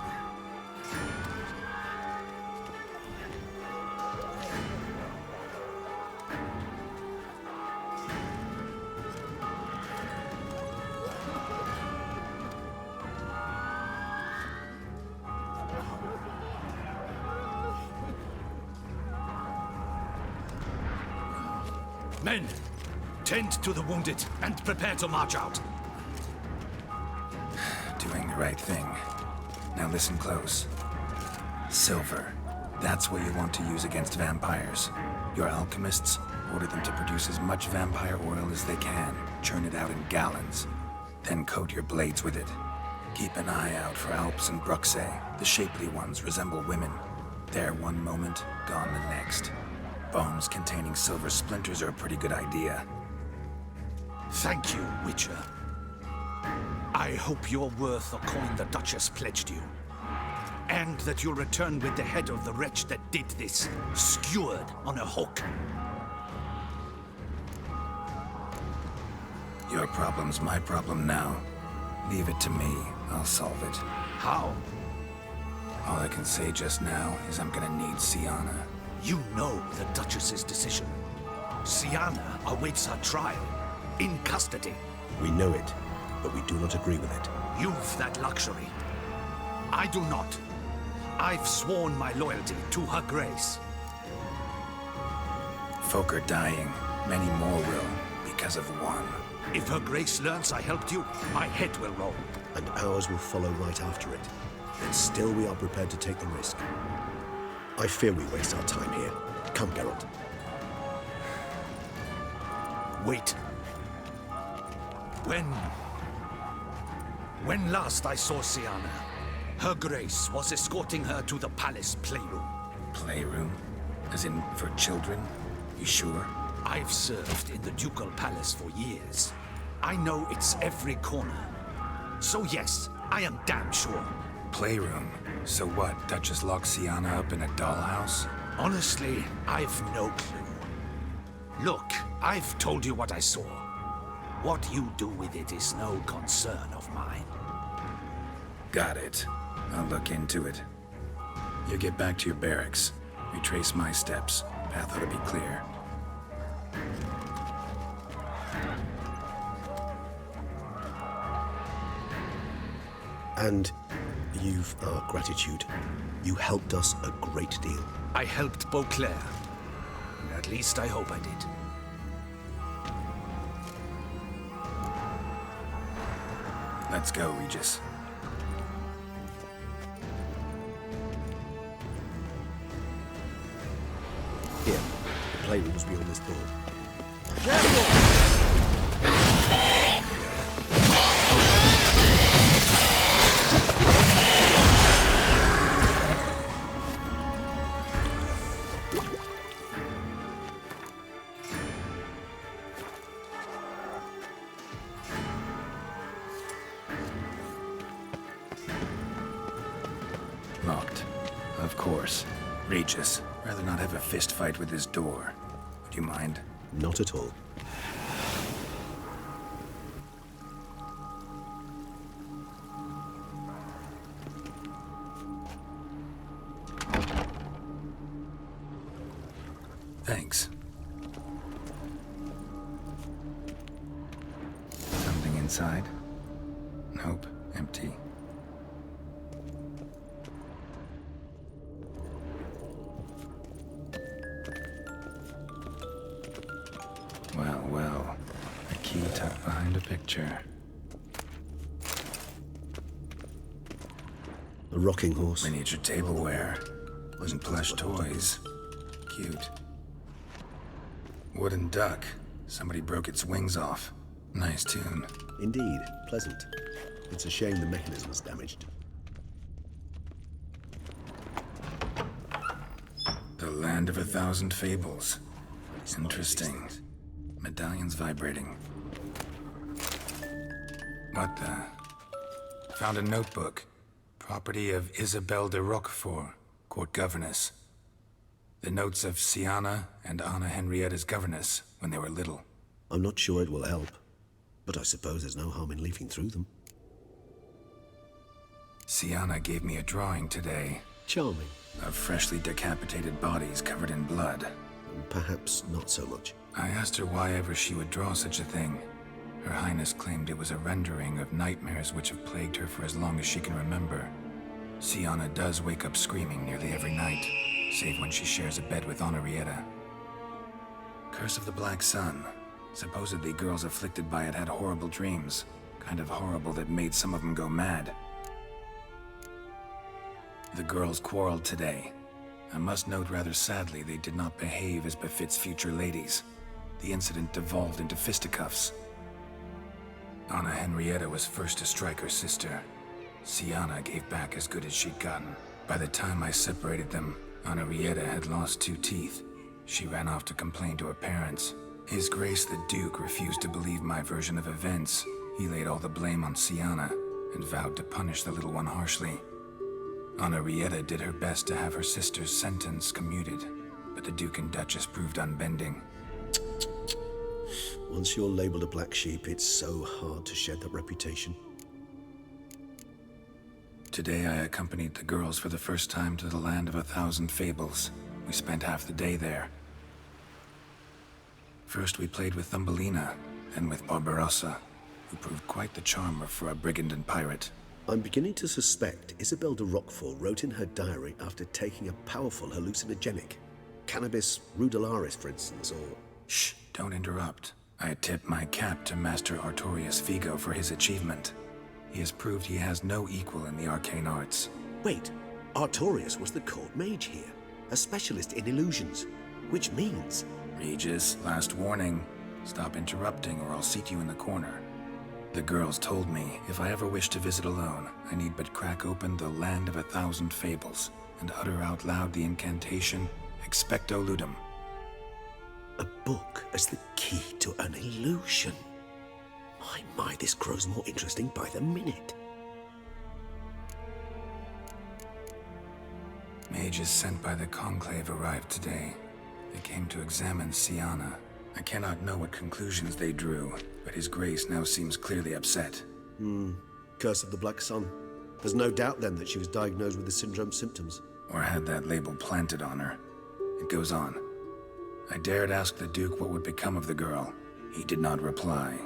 Men, tend to the wounded and prepare to march out. Doing the right thing. Now listen close. Silver. That's what you want to use against vampires. Your alchemists, order them to produce as much vampire oil as they can. Churn it out in gallons. Then coat your blades with it. Keep an eye out for Alps and Bruxae. The shapely ones resemble women. There one moment, gone the next. Bones containing silver splinters are a pretty good idea. Thank you, Witcher. I hope you're worth the coin the Duchess pledged you. And that you'll return with the head of the wretch that did this, skewered on a hook. Your problem's my problem now. Leave it to me. I'll solve it. How? All I can say just now is I'm gonna need Sienna. You know the Duchess's decision. Sienna awaits her trial, in custody. We know it, but we do not agree with it. You've that luxury. I do not. I've sworn my loyalty to her grace. Folk are dying. Many more will, because of one. If her grace learns I helped you, my head will roll. And ours will follow right after it. And still we are prepared to take the risk. I fear we waste our time here. Come, Geralt. Wait. When last I saw Sienna, her grace was escorting her to the palace playroom. Playroom? As in, for children? You sure? I've served in the ducal palace for years. I know its every corner. So yes, I am damn sure. Playroom? So what, Duchess locked Sienna up in a dollhouse? Honestly, I've no clue. Look, I've told you what I saw. What you do with it is no concern of mine. Got it. I'll look into it. You get back to your barracks. Retrace my steps. Path ought to be clear. And you've our gratitude. You helped us a great deal. I helped Beauclair. At least I hope I did. Let's go, Regis. Here, the playroom's beyond this door. Locked. Of course. Regis, rather not have a fist fight with this door. Would you mind? Not at all. Thanks. Something inside? Nope, empty. Well, a key tucked behind a picture. A rocking horse. Miniature tableware. And plush toys. Cute. Wooden duck. Somebody broke its wings off. Nice tune. Indeed, pleasant. It's a shame the mechanism's damaged. The land of 1,000 fables. Interesting. Medallion's vibrating. What the? Found a notebook. Property of Isabelle de Roquefort, court governess. The notes of Sienna and Anna Henrietta's governess when they were little. I'm not sure it will help, but I suppose there's no harm in leafing through them. Sienna gave me a drawing today. Charming. Of freshly decapitated bodies covered in blood. Perhaps not so much. I asked her why ever she would draw such a thing. Her Highness claimed it was a rendering of nightmares which have plagued her for as long as she can remember. Sienna does wake up screaming nearly every night, save when she shares a bed with Henrietta. Curse of the Black Sun. Supposedly girls afflicted by it had horrible dreams. Kind of horrible that made some of them go mad. The girls quarreled today. I must note rather sadly they did not behave as befits future ladies. The incident devolved into fisticuffs. Anna Henrietta was first to strike her sister. Sienna gave back as good as she'd gotten. By the time I separated them, Henrietta had lost 2 teeth. She ran off to complain to her parents. His Grace the Duke refused to believe my version of events. He laid all the blame on Sienna and vowed to punish the little one harshly. Henrietta did her best to have her sister's sentence commuted, but the Duke and Duchess proved unbending. Once you're labeled a black sheep, it's so hard to shed that reputation. Today I accompanied the girls for the first time to the land of 1,000 fables. We spent half the day there. First we played with Thumbelina, and with Barbarossa, who proved quite the charmer for a brigand and pirate. I'm beginning to suspect Isabel de Roquefort wrote in her diary after taking a powerful hallucinogenic. Cannabis rudularis, for instance, or... Shh, don't interrupt. I tip my cap to Master Artorius Vigo for his achievement. He has proved he has no equal in the arcane arts. Wait, Artorius was the court mage here, a specialist in illusions, which means... Regis, last warning. Stop interrupting or I'll seat you in the corner. The girls told me if I ever wish to visit alone, I need but crack open the Land of 1,000 Fables and utter out loud the incantation Expecto Ludum. A book as the key to an illusion. My, this grows more interesting by the minute. Mages sent by the Conclave arrived today. They came to examine Siana. I cannot know what conclusions they drew, but His Grace now seems clearly upset. Curse of the Black Sun. There's no doubt then that she was diagnosed with the syndrome symptoms. Or had that label planted on her. It goes on. I dared ask the Duke what would become of the girl. He did not reply.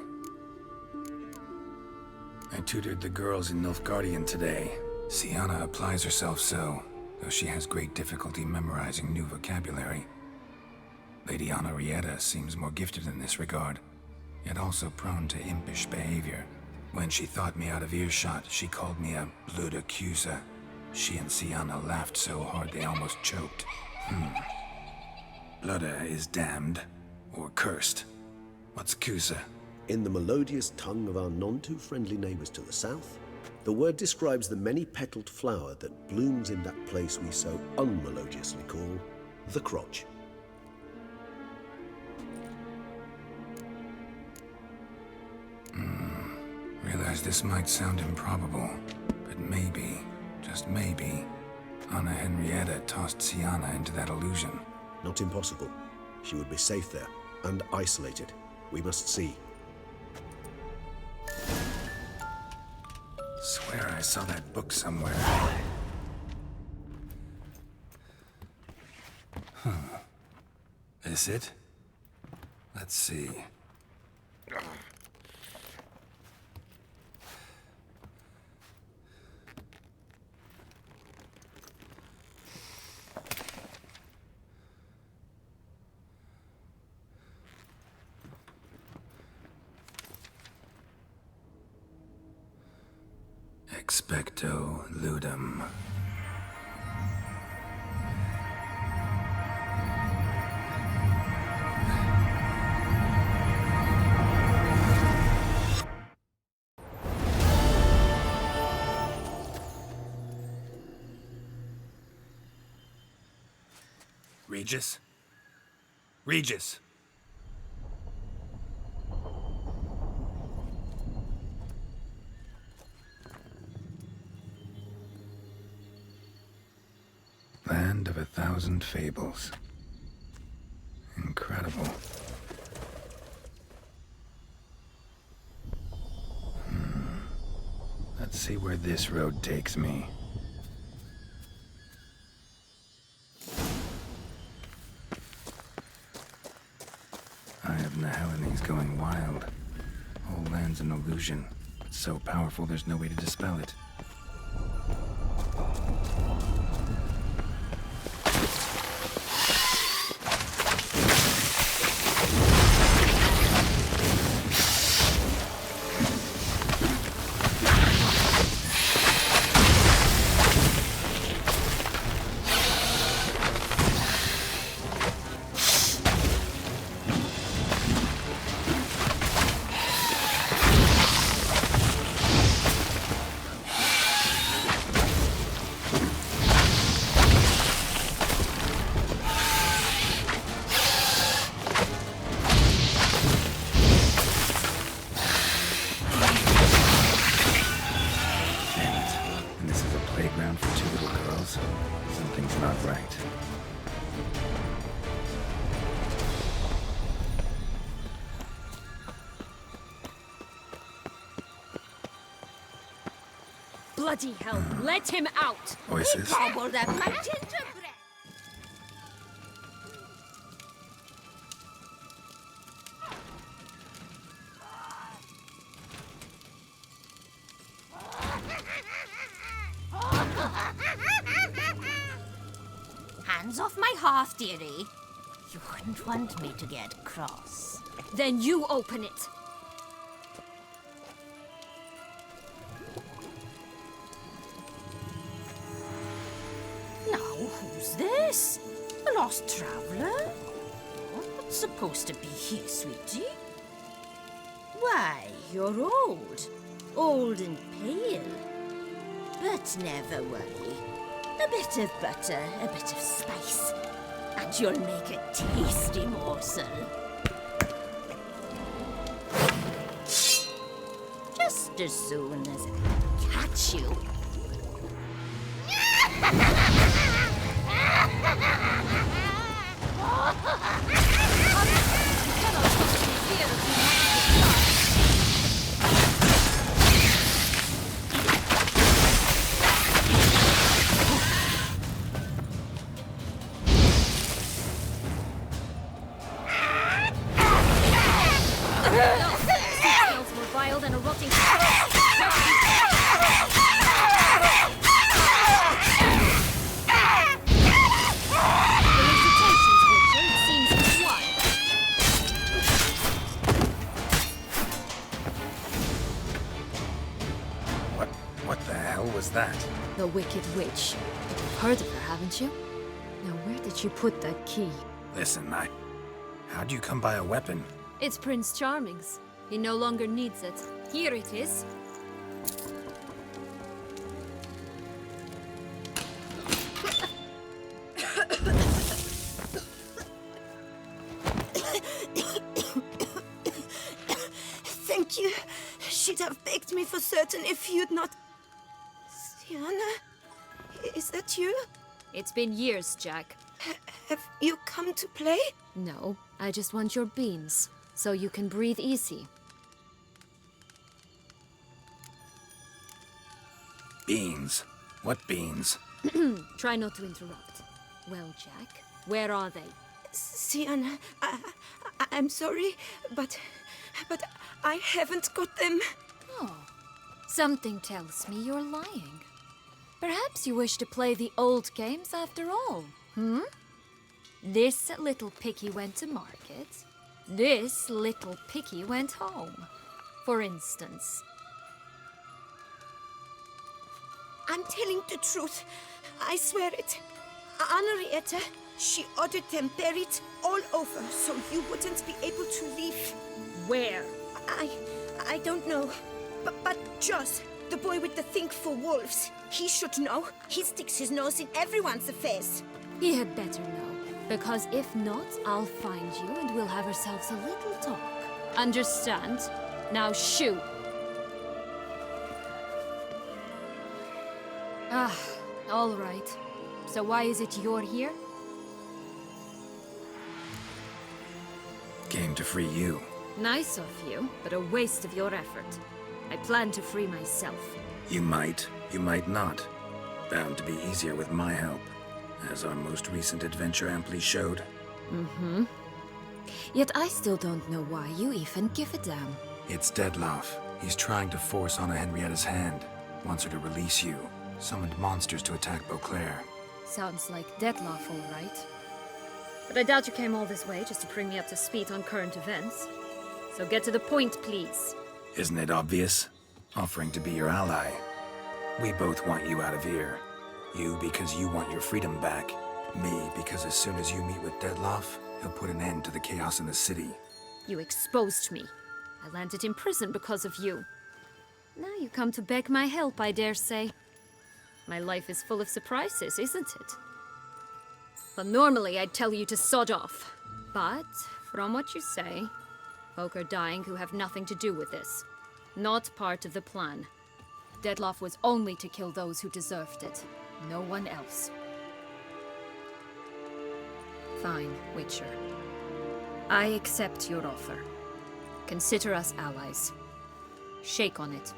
I tutored the girls in Nilfgaardian today. Siana applies herself so, though she has great difficulty memorizing new vocabulary. Lady Henrietta seems more gifted in this regard, yet also prone to impish behavior. When she thought me out of earshot, she called me a blood accuser. She and Siana laughed so hard they almost choked. Blooda is damned, or cursed. What's Cusa? In the melodious tongue of our none-too-friendly neighbors to the south, the word describes the many-petaled flower that blooms in that place we so unmelodiously call the crotch. Realize this might sound improbable, but maybe, just maybe, Anna Henrietta tossed Siana into that illusion. Not impossible. She would be safe there, and isolated. We must see. Swear I saw that book somewhere. This it? Let's see. Expecto Ludum. Regis? Regis! Land of 1,000 Fables. Incredible. Let's see where this road takes me. Eye of Nehellene's going wild. Whole land's an illusion. It's so powerful there's no way to dispel it. Something's not right. Bloody hell, let him out! Voices. Gobbled up my gingerbread. Hands off my hearth, dearie. You wouldn't want me to get cross. Then you open it. Now, who's this? A lost traveler? What's supposed to be here, sweetie? Why, you're old. Old and pale. But never worry. A bit of butter, a bit of spice, and you'll make a tasty morsel. Just as soon as I catch you. Smells more vile than a rotting What the hell was that? The Wicked Witch. You've heard of her, haven't you? Now, where did you put that key? Listen, how'd you come by a weapon? It's Prince Charming's. He no longer needs it. Here it is. Thank you. She'd have begged me for certain if you'd not... Sienna? Is that you? It's been years, Jack. Have you come to play? No, I just want your beans, so you can breathe easy. Beans? What beans? Try not to interrupt. Well, Jack, where are they? Sienna, I'm sorry, but I haven't got them. Oh, something tells me you're lying. Perhaps you wish to play the old games after all, hmm? This little piggy went to market. This little piggy went home, for instance. I'm telling the truth. I swear it. Henrietta, she ordered them buried all over so you wouldn't be able to leave. Where? I don't know. But Joss, the boy with the think for wolves, he should know. He sticks his nose in everyone's affairs. He had better know, because if not, I'll find you and we'll have ourselves a little talk. Understand? Now shoo! Ah, all right. So why is it you're here? Came to free you. Nice of you, but a waste of your effort. I plan to free myself. You might not. Bound to be easier with my help, as our most recent adventure amply showed. Mm-hmm. Yet I still don't know why you even give a damn. It's Dettlaff. He's trying to force Anna Henrietta's hand. Wants her to release you. Summoned monsters to attack Beauclair. Sounds like Dettlaff, all right. But I doubt you came all this way just to bring me up to speed on current events. So get to the point, please. Isn't it obvious? Offering to be your ally. We both want you out of here. You because you want your freedom back. Me because as soon as you meet with Dettlaff, he'll put an end to the chaos in the city. You exposed me. I landed in prison because of you. Now you come to beg my help, I dare say. My life is full of surprises, isn't it? Well, normally I'd tell you to sod off. But, from what you say, folk are dying who have nothing to do with this. Not part of the plan. Dettlaff was only to kill those who deserved it. No one else. Fine, Witcher. I accept your offer. Consider us allies. Shake on it.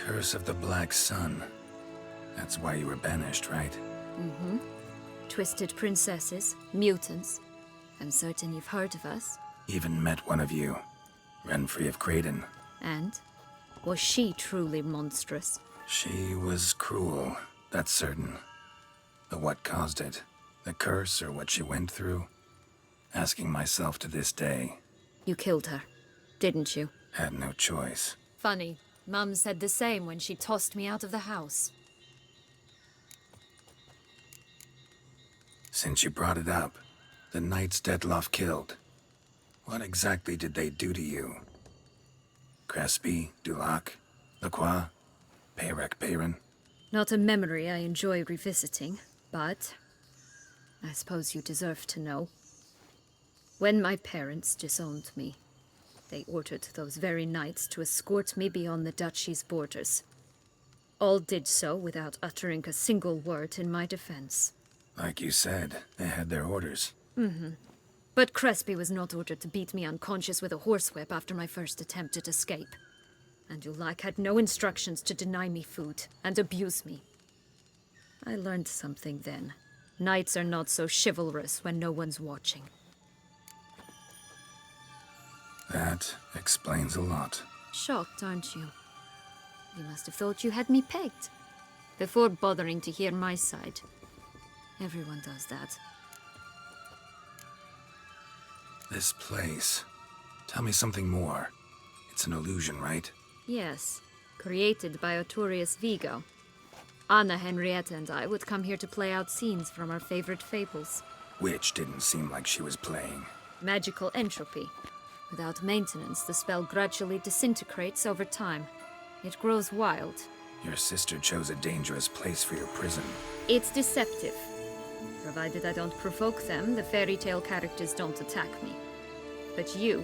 Curse of the Black Sun. That's why you were banished, right? Mm-hmm. Twisted princesses, mutants. I'm certain you've heard of us. Even met one of you. Renfrey of Creighton. And? Was she truly monstrous? She was cruel, that's certain. But what caused it? The curse or what she went through? Asking myself to this day. You killed her, didn't you? Had no choice. Funny. Mum said the same when she tossed me out of the house. Since you brought it up, the knights Detloff killed. What exactly did they do to you? Crespi, Dulac, Lacroix, Peyrac Peyron? Not a memory I enjoy revisiting, but I suppose you deserve to know. When my parents disowned me, they ordered those very knights to escort me beyond the duchy's borders. All did so without uttering a single word in my defense. Like you said, they had their orders. Mm-hmm. But Crespi was not ordered to beat me unconscious with a horsewhip after my first attempt at escape. And Dulac had no instructions to deny me food and abuse me. I learned something then. Knights are not so chivalrous when no one's watching. That explains a lot. Shocked, aren't you? You must have thought you had me pegged. Before bothering to hear my side. Everyone does that. This place. Tell me something more. It's an illusion, right? Yes. Created by Arturius Vigo. Anna, Henrietta, and I would come here to play out scenes from our favorite fables. Which didn't seem like she was playing. Magical entropy. Without maintenance, the spell gradually disintegrates over time. It grows wild. Your sister chose a dangerous place for your prison. It's deceptive. Provided I don't provoke them, the fairy tale characters don't attack me. But you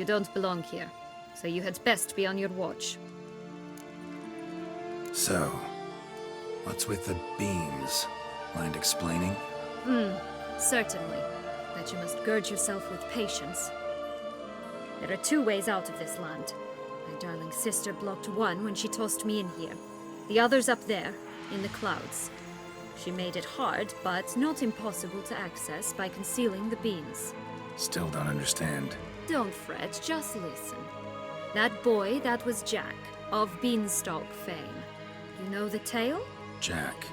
don't belong here, so you had best be on your watch. So, what's with the beams? Mind explaining? Certainly. But you must gird yourself with patience. There are 2 ways out of this land. My darling sister blocked one when she tossed me in here. The other's up there, in the clouds. She made it hard, but not impossible to access by concealing the beams. Still don't understand. Don't fret, just listen. That boy, that was Jack, of Beanstalk fame. You know the tale? Jack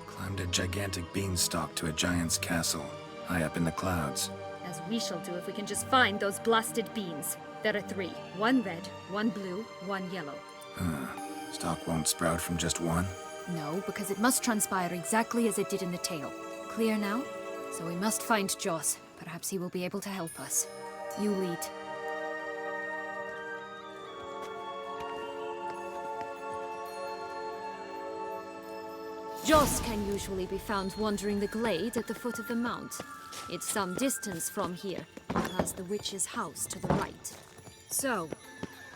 climbed a gigantic beanstalk to a giant's castle, high up in the clouds. As we shall do if we can just find those blasted beans. There are 3. 1 red, 1 blue, 1 yellow. Stalk won't sprout from just one? No, because it must transpire exactly as it did in the tale. Clear now? So we must find Joss. Perhaps he will be able to help us. You lead. Joss can usually be found wandering the glade at the foot of the mount. It's some distance from here, past the witch's house to the right. So,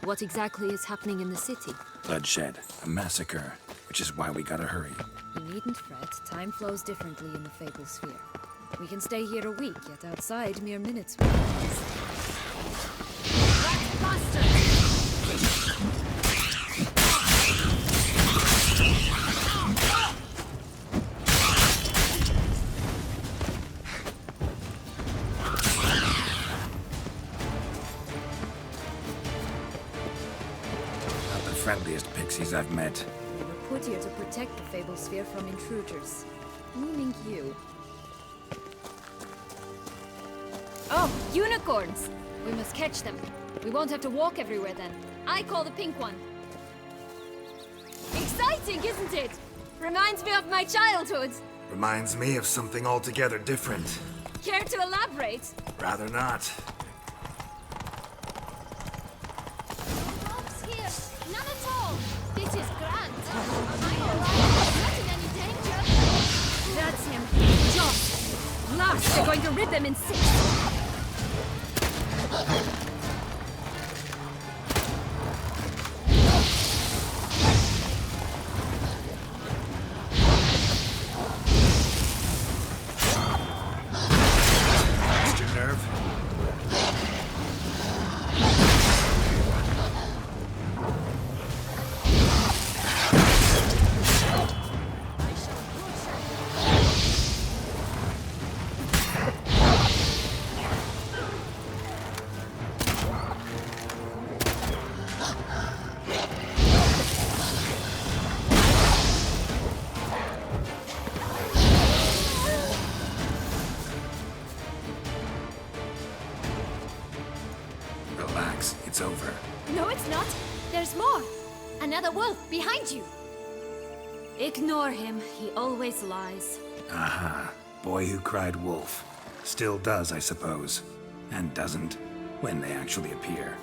what exactly is happening in the city? Bloodshed, a massacre, which is why we gotta hurry. You needn't fret. Time flows differently in the Fable Sphere. We can stay here a week, yet outside mere minutes will pass. Rat bastard! Not the friendliest pixies I've met. We were put here to protect the Fable Sphere from intruders. Meaning you. Oh, unicorns! We must catch them. We won't have to walk everywhere then. I call the pink one. Exciting, isn't it? Reminds me of my childhood. Reminds me of something altogether different. Care to elaborate? Rather not. Rob's here. None at all. This is grand. I'm alright. Not in any danger. That's him. Joss! Last, they're going to rip him in 6. No, it's not. There's more. Another wolf behind you. Ignore him. He always lies. Aha. Boy who cried wolf. Still does, I suppose. And doesn't, when they actually appear.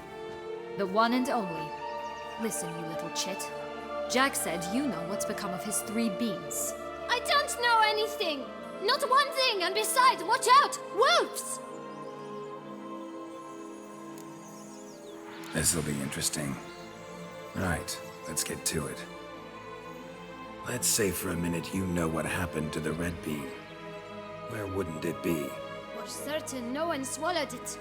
The one and only. Listen, you little chit. Jack said you know what's become of his 3 beans. I don't know anything. Not one thing, and besides, watch out! Wolves! This'll be interesting. Right, let's get to it. Let's say for a minute you know what happened to the red bean. Where wouldn't it be? For certain, no one swallowed it.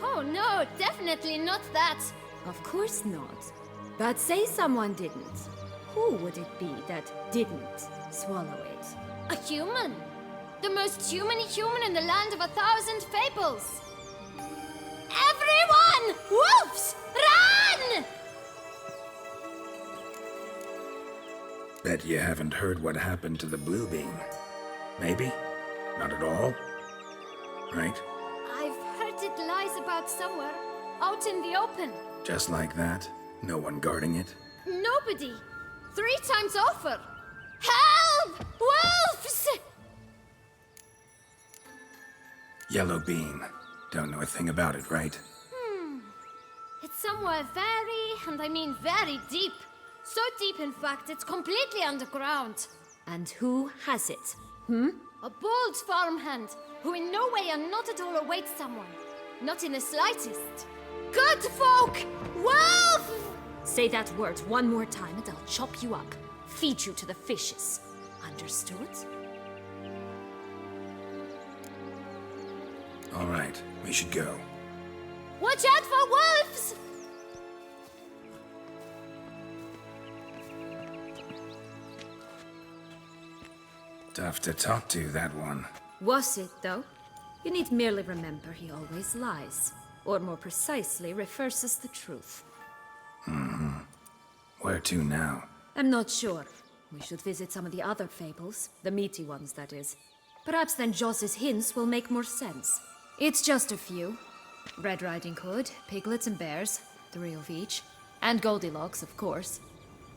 Oh no, definitely not that. Of course not. But say someone didn't. Who would it be that didn't swallow it? A human. The most human in the land of 1,000 fables. Everyone! Wolves! Run! Bet you haven't heard what happened to the blue bean. Maybe? Not at all? Right? I've heard it lies about somewhere, out in the open. Just like that? No one guarding it? Nobody. 3 times over. Help! Wolves! Yellow bean. Don't know a thing about it, right? It's somewhere very, and I mean very deep. So deep, in fact, it's completely underground. And who has it? A bold farmhand, who in no way and not at all awaits someone. Not in the slightest. Good folk! Wolf! Say that word one more time and I'll chop you up. Feed you to the fishes. Understood? All right, we should go. Watch out for wolves! Tough to talk to, that one. Was it, though? You need merely remember he always lies. Or more precisely, reverses the truth. Where to now? I'm not sure. We should visit some of the other fables. The meaty ones, that is. Perhaps then Joss's hints will make more sense. It's just a few. Red Riding Hood, piglets and bears, 3 of each. And Goldilocks, of course.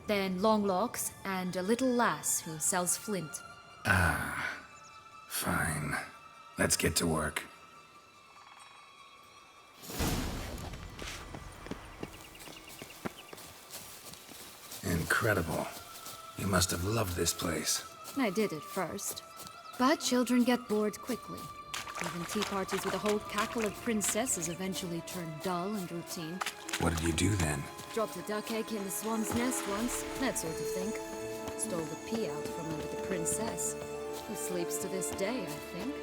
Then Longlocks, and a little lass who sells flint. Fine. Let's get to work. Incredible. You must have loved this place. I did at first. But children get bored quickly. Even tea parties with a whole cackle of princesses eventually turn dull and routine. What did you do then? Dropped a duck egg in the swan's nest once, that sort of thing. Stole the pea out from under the princess. Who sleeps to this day, I think.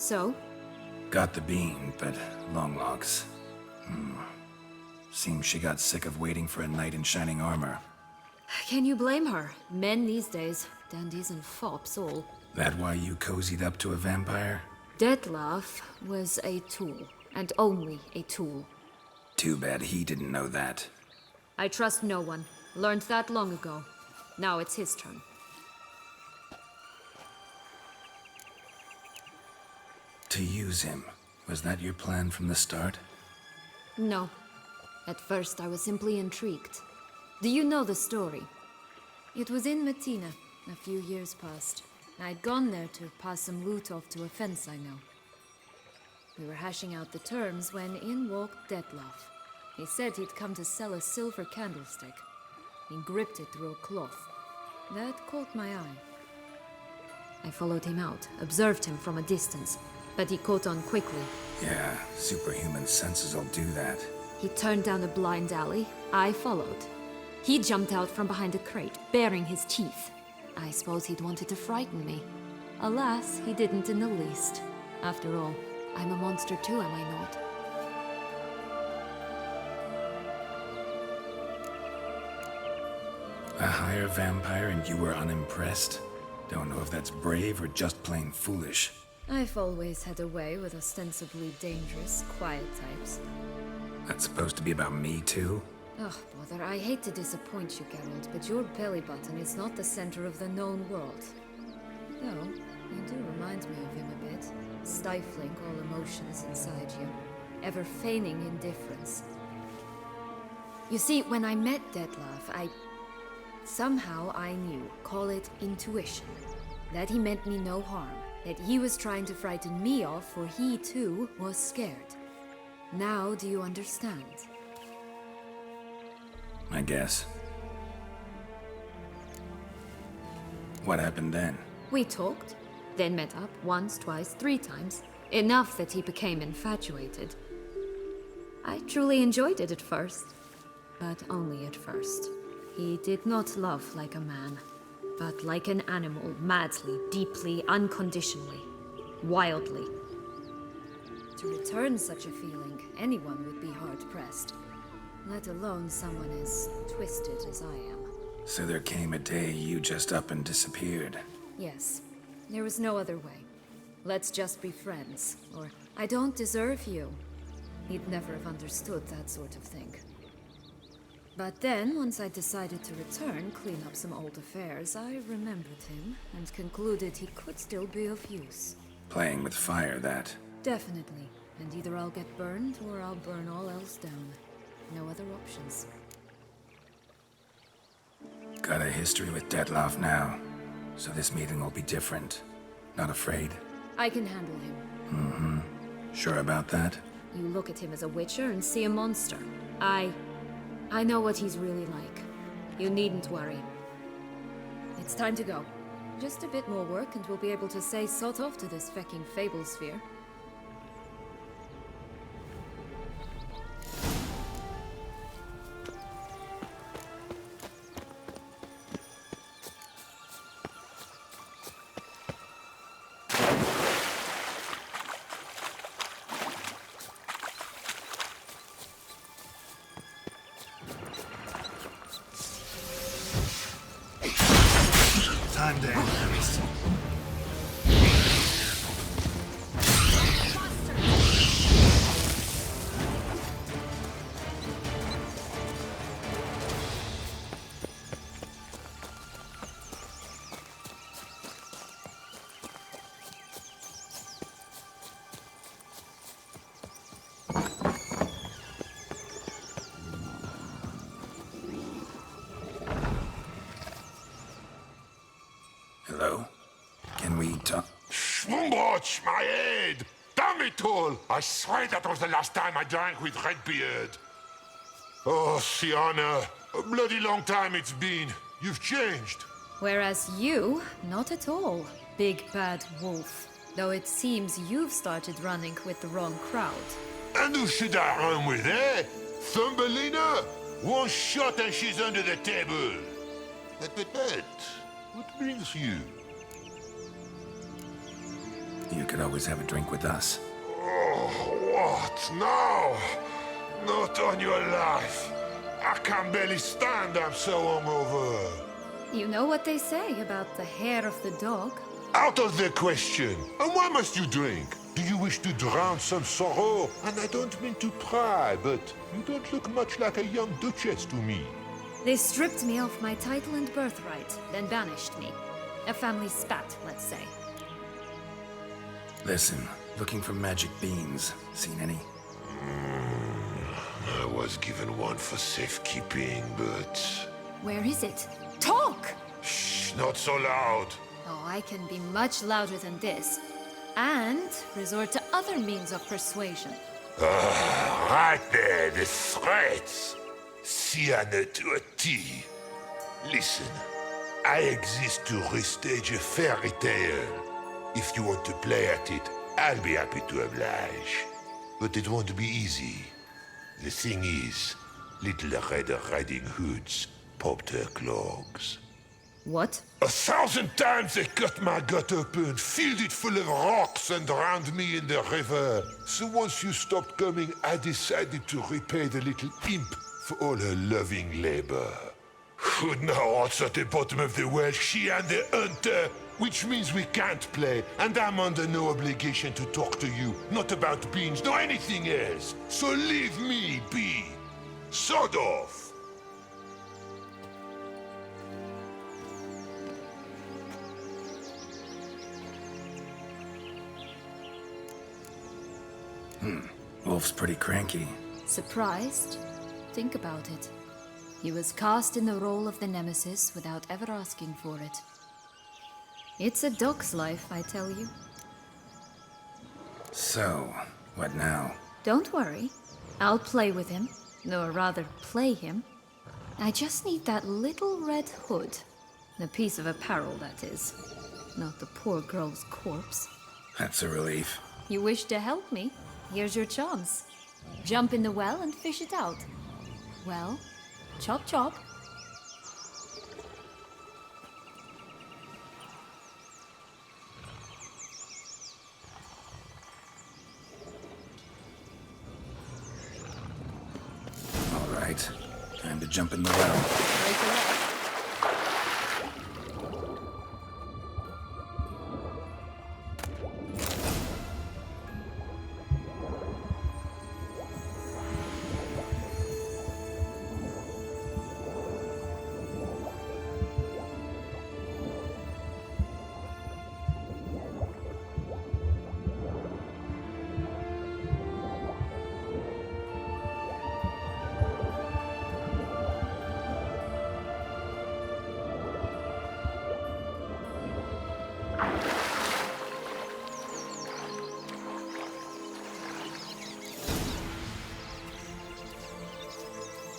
So? Got the bean, but long locks. Seems she got sick of waiting for a knight in shining armor. Can you blame her? Men these days, dandies and fops all. That why you cozied up to a vampire? Detlef was a tool, and only a tool. Too bad he didn't know that. I trust no one. Learned that long ago. Now it's his turn. To use him. Was that your plan from the start? No. At first I was simply intrigued. Do you know the story? It was in Matina, a few years past. I'd gone there to pass some loot off to a fence I know. We were hashing out the terms when in walked Detlef. He said he'd come to sell a silver candlestick. He gripped it through a cloth. That caught my eye. I followed him out, observed him from a distance, but he caught on quickly. Yeah, superhuman senses will do that. He turned down a blind alley. I followed. He jumped out from behind a crate, baring his teeth. I suppose he'd wanted to frighten me. Alas, he didn't in the least. After all, I'm a monster too, am I not? A higher vampire and you were unimpressed? Don't know if that's brave or just plain foolish. I've always had a way with ostensibly dangerous, quiet types. That's supposed to be about me too? Ugh, bother, I hate to disappoint you, Geralt, but your belly button is not the center of the known world. Though, you do remind me of him a bit. Stifling all emotions inside you. Ever feigning indifference. You see, when I met Detlef, somehow I knew, call it intuition, that he meant me no harm. That he was trying to frighten me off, for he too was scared. Now do you understand? I guess. What happened then? We talked, then met up once, twice, 3 times. Enough that he became infatuated. I truly enjoyed it at first, but only at first. He did not love like a man, but like an animal, madly, deeply, unconditionally, wildly. To return such a feeling, anyone would be hard-pressed, let alone someone as twisted as I am. So there came a day you just up and disappeared. Yes, there was no other way. Let's just be friends, or I don't deserve you. He'd never have understood that sort of thing. But then, once I decided to return, clean up some old affairs, I remembered him and concluded he could still be of use. Playing with fire, that. Definitely. And either I'll get burned or I'll burn all else down. No other options. Got a history with Detlef now, so this meeting will be different. Not afraid? I can handle him. Mm-hmm. Sure about that? You look at him as a witcher and see a monster. I know what he's really like. You needn't worry. It's time to go. Just a bit more work and we'll be able to say sod off to this fecking fable sphere. Time to end this. Hello? Can we talk? Schwungbrot, my head! Damn it all! I swear that was the last time I drank with Redbeard. Oh, Sienna, a bloody long time it's been. You've changed. Whereas you, not at all, big bad wolf. Though it seems you've started running with the wrong crowd. And who should I run with, eh? Thumbelina? One shot and she's under the table. But, what brings you? You could always have a drink with us. Oh, what now? Not on your life. I can barely stand, I'm so hungover. You know what they say about the hair of the dog? Out of the question. And why must you drink? Do you wish to drown some sorrow? And I don't mean to pry, but you don't look much like a young duchess to me. They stripped me of my title and birthright, then banished me. A family spat, let's say. Listen, looking for magic beans. Seen any? I was given one for safekeeping, but... Where is it? Talk! Shh, not so loud. Oh, I can be much louder than this. And resort to other means of persuasion. Right there, the threats. Sienna to a T. Listen, I exist to restage a fairy tale. If you want to play at it, I'll be happy to oblige. But it won't be easy. The thing is, Little Red Riding Hoods popped her clogs. What? 1,000 times they cut my gut open, filled it full of rocks and drowned me in the river. So once you stopped coming, I decided to repay the little imp for all her loving labor. Who now hearts at the bottom of the well, she and the hunter, which means we can't play, and I'm under no obligation to talk to you, not about beans, nor anything else. So leave me be. Sod off. Wolf's pretty cranky. Surprised? Think about it. He was cast in the role of the Nemesis without ever asking for it. It's a dog's life, I tell you. So, what now? Don't worry. I'll play with him. Or rather, play him. I just need that little red hood. The piece of apparel, that is. Not the poor girl's corpse. That's a relief. You wish to help me? Here's your chance. Jump in the well and fish it out. Well, chop chop. All right. Time to jump in the well. Break a leg.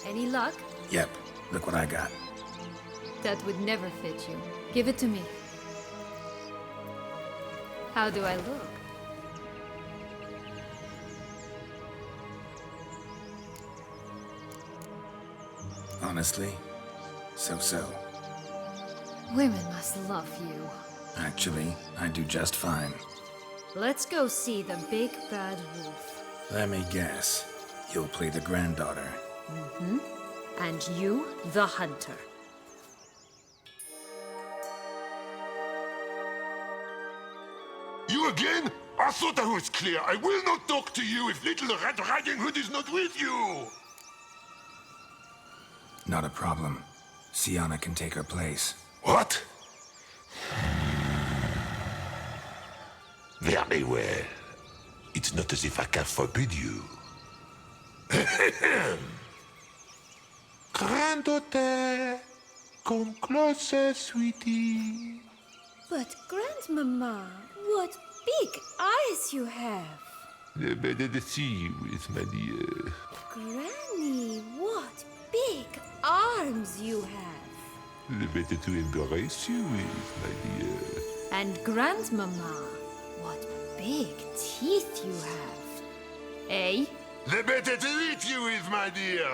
Any luck? Yep, look what I got. That would never fit you. Give it to me. How do I look? Honestly, so-so. Women must love you. Actually, I do just fine. Let's go see the big bad wolf. Let me guess. You'll play the granddaughter. Mm-hmm. And you, the hunter. You again? I thought I was clear. I will not talk to you if Little Red Riding Hood is not with you. Not a problem. Sienna can take her place. What? Very well. It's not as if I can forbid you. Granddaughter, come closer, sweetie. But, Grandmama, what big eyes you have. The better to see you with, my dear. Granny, what big arms you have. The better to embrace you with, my dear. And Grandmama, what big teeth you have. Eh? The better to eat you with, my dear.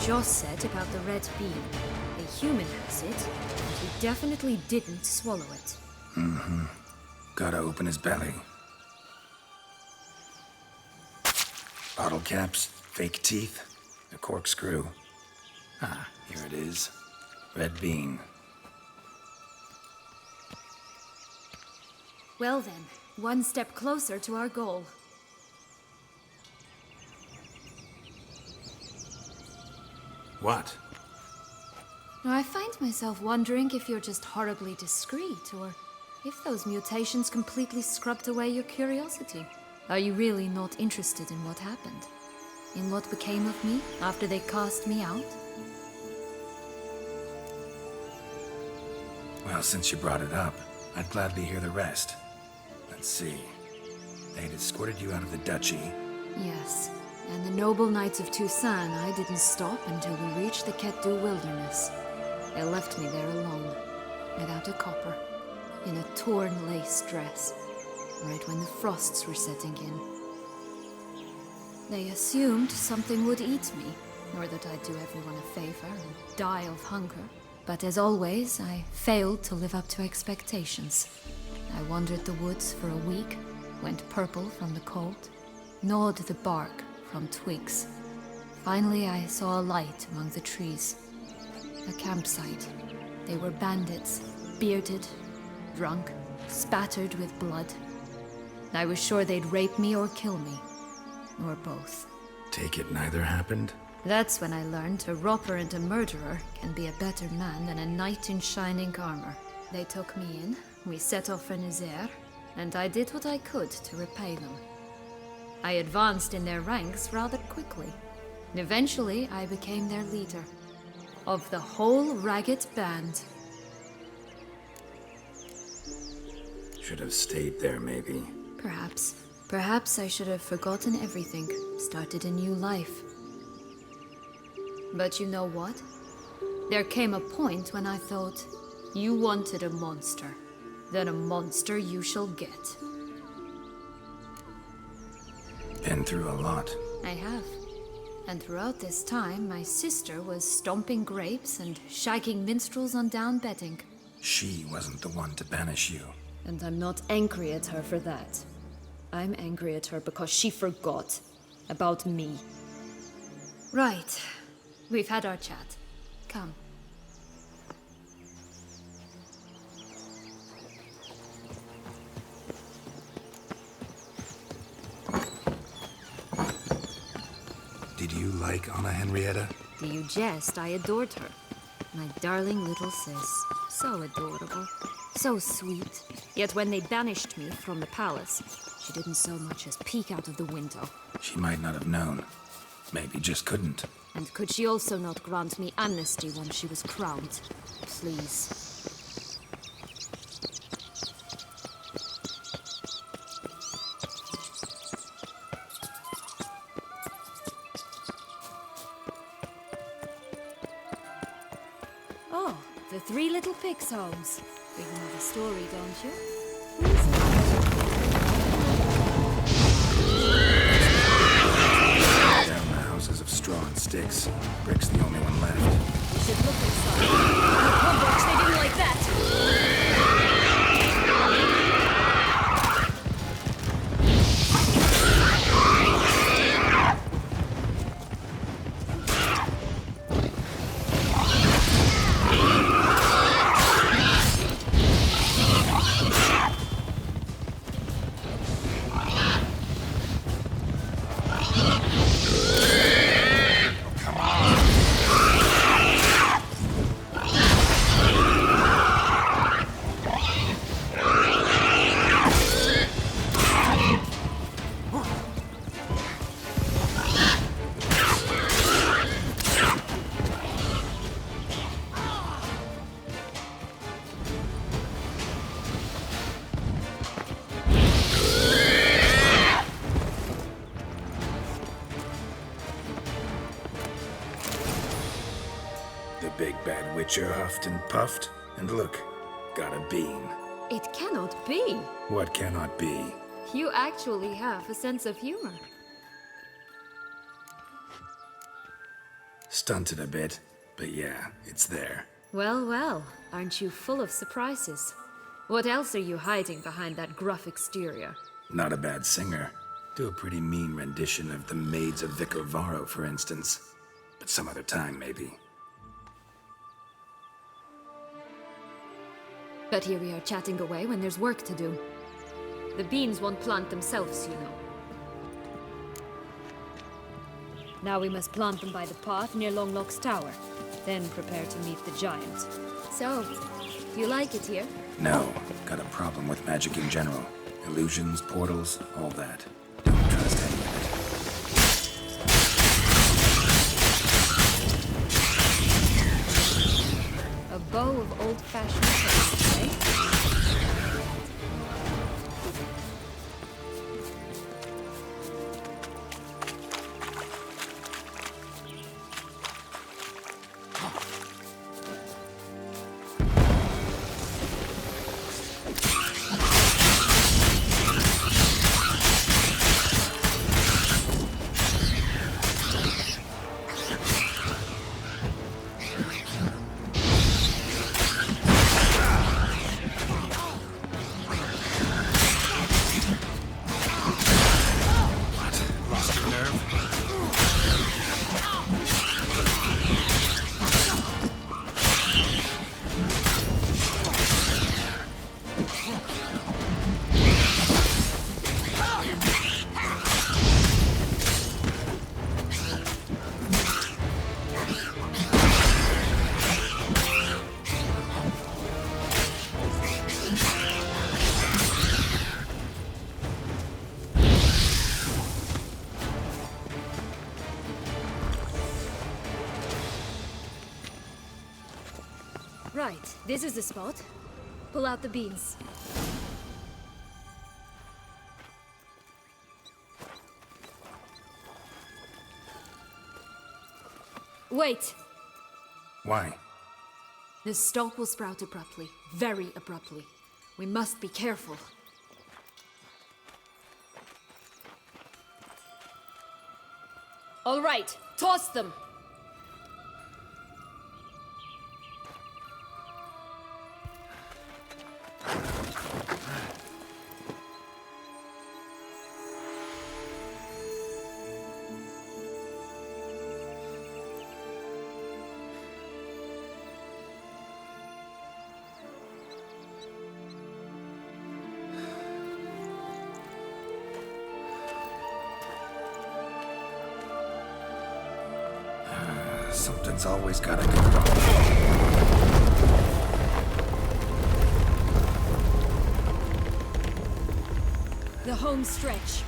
Joss said about the red bean. A human has it, and he definitely didn't swallow it. Mm-hmm. Gotta open his belly. Bottle caps, fake teeth, a corkscrew. Ah, here it is. Red bean. Well then, one step closer to our goal. What? Now, I find myself wondering if you're just horribly discreet, or if those mutations completely scrubbed away your curiosity. Are you really not interested in what happened? In what became of me after they cast me out? Well, since you brought it up, I'd gladly hear the rest. Let's see. They had escorted you out of the duchy. Yes, and the noble knights of Toussaint, I didn't stop until we reached the Ketdu wilderness. They left me there alone, without a copper, in a torn lace dress, right when the frosts were setting in. They assumed something would eat me, or that I'd do everyone a favor and die of hunger. But as always, I failed to live up to expectations. I wandered the woods for a week, went purple from the cold, gnawed the bark from twigs. Finally, I saw a light among the trees. A campsite. They were bandits, bearded, drunk, spattered with blood. I was sure they'd rape me or kill me, or both. Take it neither happened? That's when I learned a robber and a murderer can be a better man than a knight in shining armor. They took me in, we set off for Nazaire, and I did what I could to repay them. I advanced in their ranks rather quickly. And eventually, I became their leader. Of the whole ragged band. Should have stayed there, maybe. Perhaps. Perhaps I should have forgotten everything, started a new life. But you know what? There came a point when I thought, you wanted a monster. Then a monster you shall get. Been through a lot. I have. And throughout this time, my sister was stomping grapes and shagging minstrels on down bedding. She wasn't the one to banish you. And I'm not angry at her for that. I'm angry at her because she forgot about me. Right. We've had our chat. Come. Did you like Anna Henrietta? Do you jest? I adored her. My darling little sis. So adorable. So sweet. Yet when they banished me from the palace, she didn't so much as peek out of the window. She might not have known. Maybe just couldn't. And could she also not grant me amnesty when she was crowned? Please. Oh, the Three Little Pigs' homes. You know the story, don't you? Down the houses of straw and sticks. Brick's the only one left. You should look inside. Oh, gosh, they didn't like that. Big bad witcher huffed and puffed, and look, got a bean. It cannot be. What cannot be? You actually have a sense of humor. Stunted a bit, but yeah, it's there. Well, well, aren't you full of surprises? What else are you hiding behind that gruff exterior? Not a bad singer. Do a pretty mean rendition of The Maids of Vicar Varro, for instance. But some other time, maybe. But here we are chatting away when there's work to do. The beans won't plant themselves, you know. Now we must plant them by the path near Longlock's tower. Then prepare to meet the giant. So, you like it here? No, got a problem with magic in general. Illusions, portals, all that. Don't trust any of it. A bow of old-fashioned taste, eh? Right, this is the spot. Pull out the beans. Wait! Why? The stalk will sprout abruptly. Very abruptly. We must be careful. All right, toss them! Something's always gotta go wrong. The home stretch.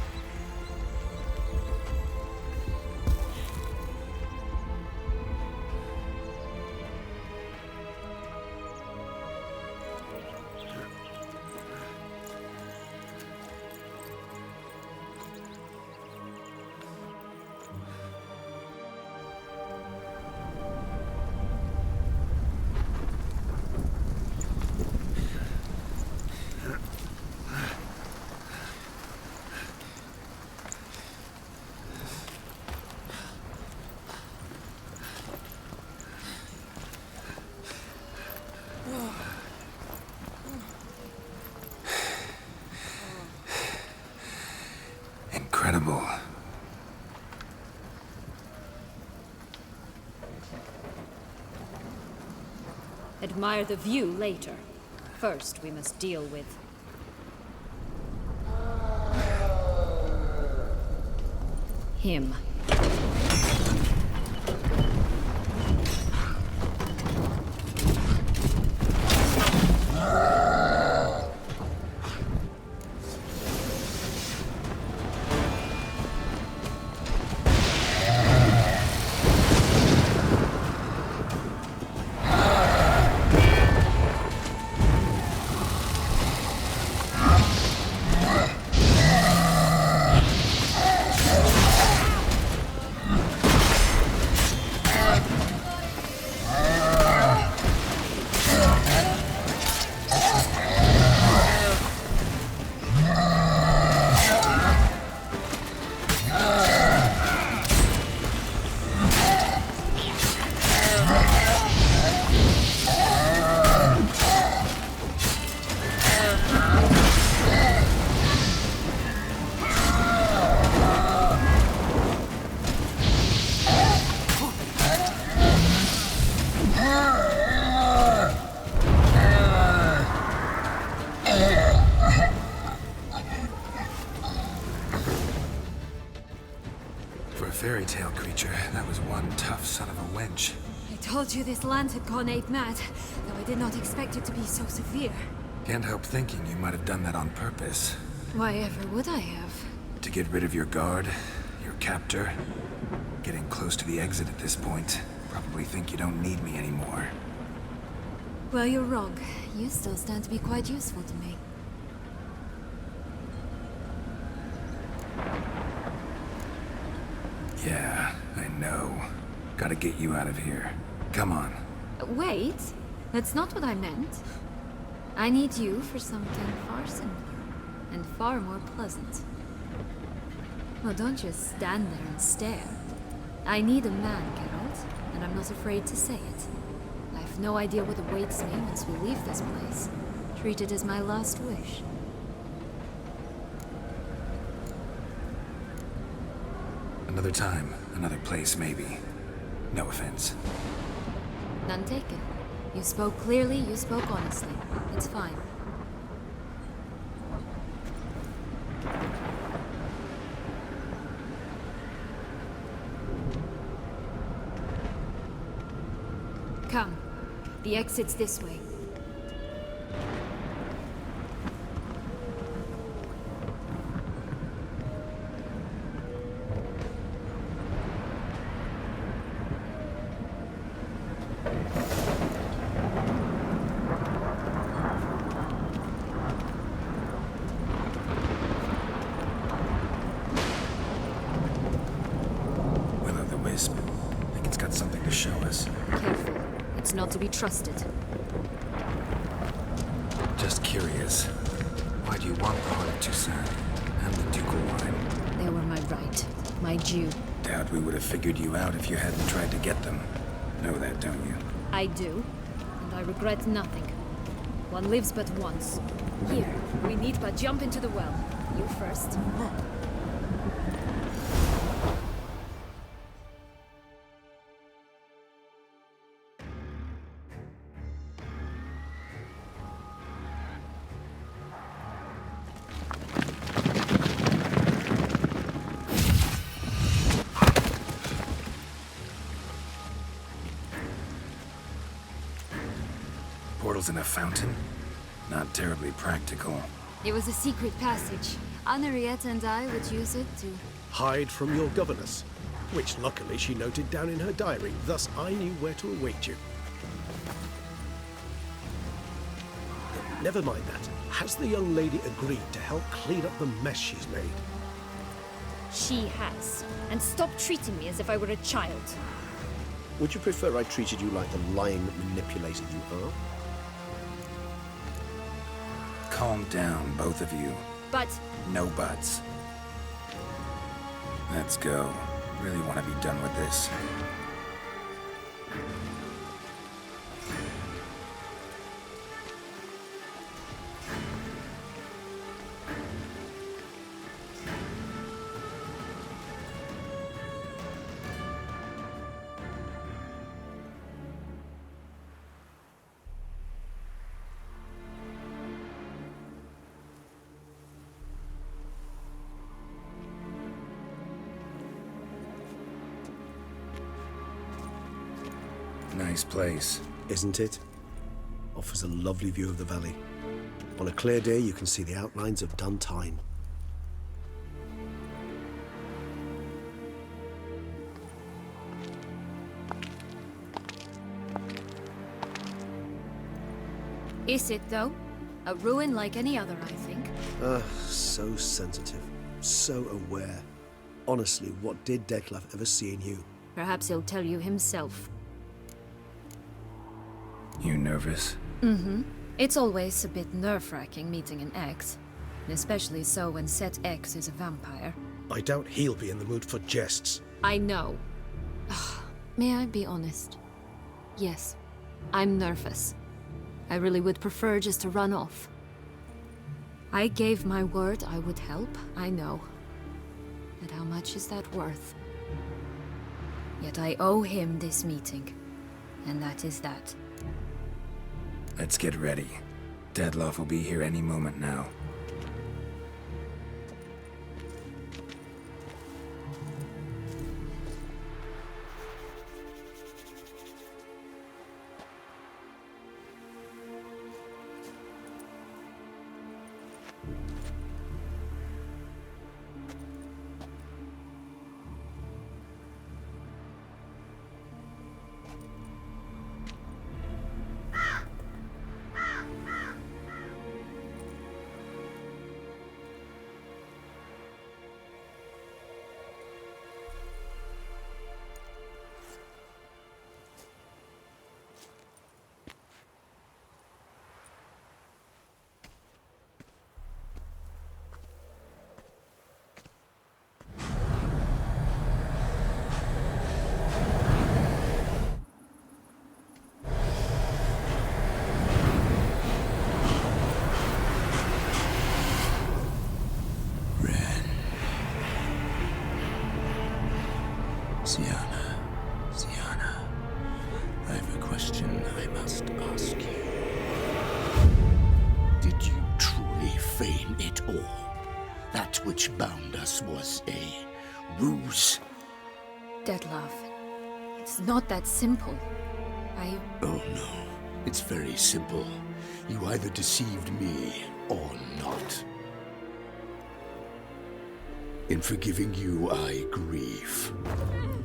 Incredible. Admire the view later. First, we must deal with... him. fairy tale creature, that was one tough son of a wench. I told you this land had gone ape mad, though I did not expect it to be so severe. Can't help thinking you might have done that on purpose. Why ever would I have? To get rid of your guard, your captor. Getting close to the exit at this point. Probably think you don't need me anymore. Well, you're wrong. You still stand to be quite useful to me. Yeah, I know. Gotta get you out of here. Come on. Wait, that's not what I meant. I need you for something far simpler and far more pleasant. Well, don't just stand there and stare. I need a man, Geralt, and I'm not afraid to say it. I have no idea what awaits me once we leave this place. Treat it as my last wish. Another time, another place, maybe. No offense. None taken. You spoke clearly, you spoke honestly. It's fine. Come. The exit's this way. Will-o'-the-wisp. Think it's got something to show us. Careful. It's not to be trusted. Just curious. Why do you want the Heart of Toussaint and the ducal wine? They were my right. My due. Doubt we would have figured you out if you hadn't tried to get them. Know that, don't you? I do. And I regret nothing. One lives but once. Here, we need but jump into the well. You first. Portals in a fountain? Not terribly practical. It was a secret passage. Henriette and I would use it to... Hide from your governess, which luckily she noted down in her diary, thus I knew where to await you. Never mind that. Has the young lady agreed to help clean up the mess she's made? She has. And stop treating me as if I were a child. Would you prefer I treated you like the lying manipulator you are? Calm down, both of you. But... No buts. Let's go. Really want to be done with this. Nice place. Isn't it? Offers a lovely view of the valley. On a clear day, you can see the outlines of Duntine. Is it, though? A ruin like any other, I think. So sensitive. So aware. Honestly, what did Dettlaff ever see in you? Perhaps he'll tell you himself. You nervous? Mm-hmm. It's always a bit nerve-wracking meeting an ex. Especially so when said ex is a vampire. I doubt he'll be in the mood for jests. I know. May I be honest? Yes, I'm nervous. I really would prefer just to run off. I gave my word I would help, I know. But how much is that worth? Yet I owe him this meeting. And that is that. Let's get ready. Dettlaff will be here any moment now. that which bound us was a ruse. Detlef, it's not that simple. Oh no, it's very simple. You either deceived me or not. In forgiving you, I grieve.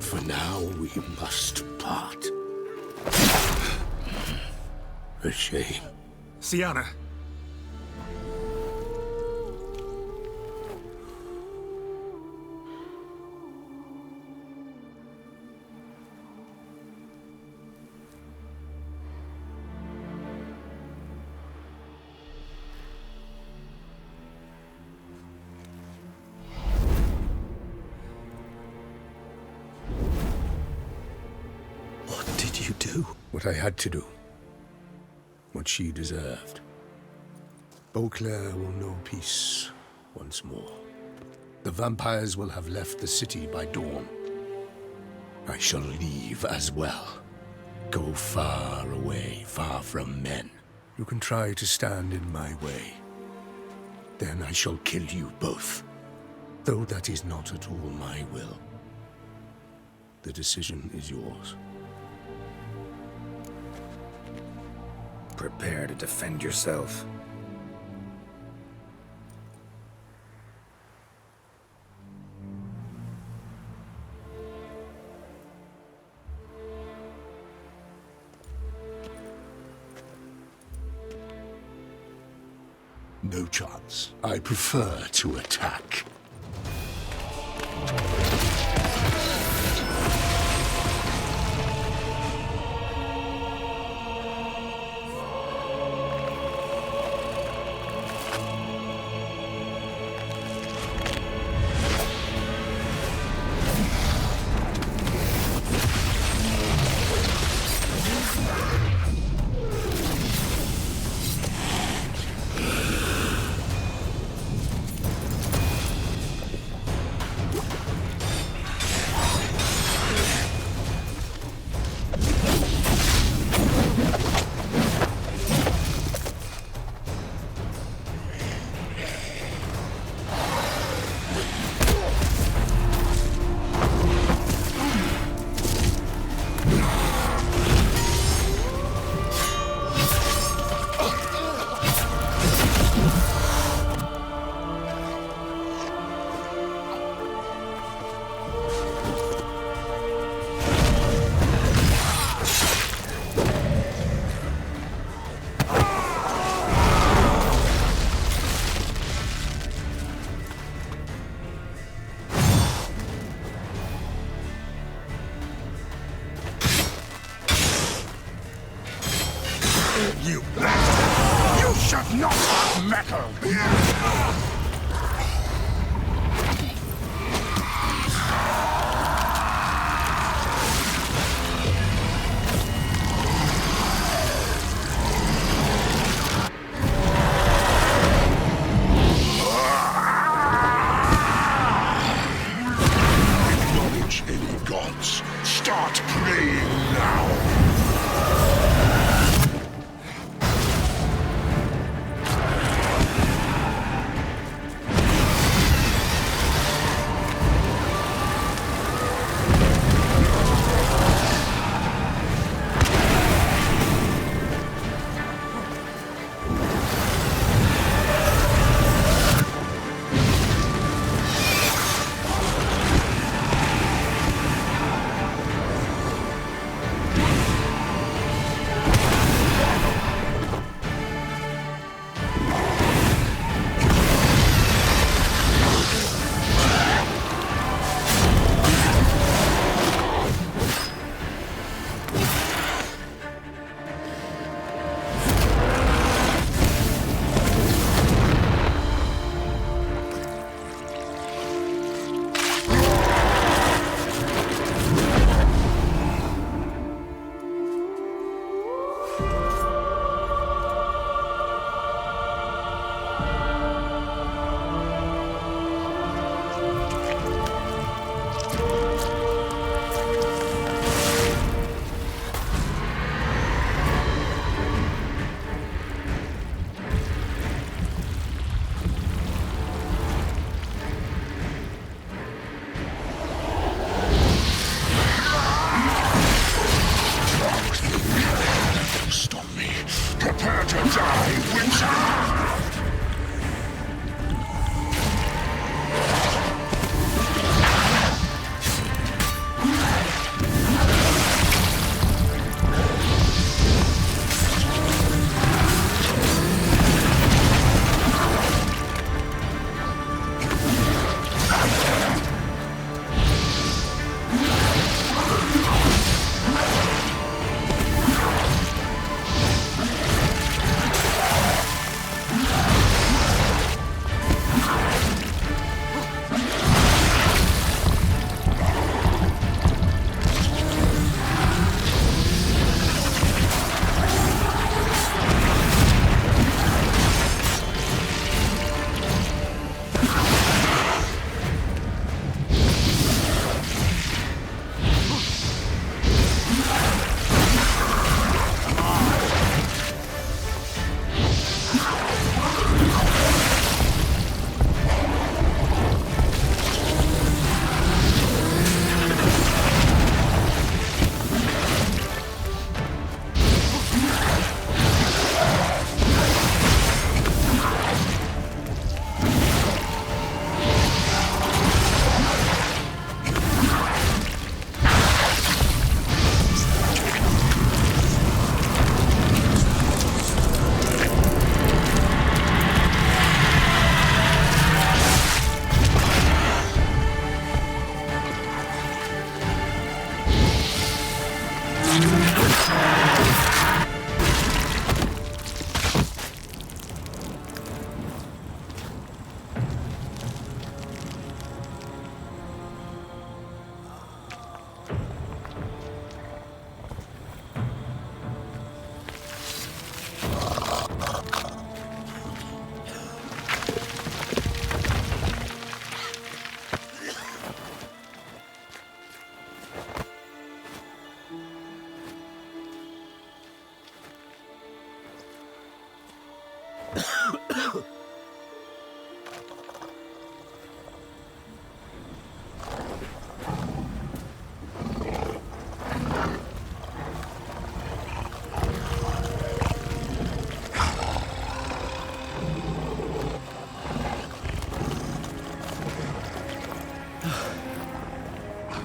For now, we must part. A shame. Sienna. You do what I had to do. What she deserved. Beauclair will know peace once more. The vampires will have left the city by dawn. I shall leave as well. Go far away, far from men. You can try to stand in my way. Then I shall kill you both. Though that is not at all my will. The decision is yours. Prepare to defend yourself. No chance. I prefer to attack. You bastard! You should not have meddled! Acknowledge any gods. Start praying now!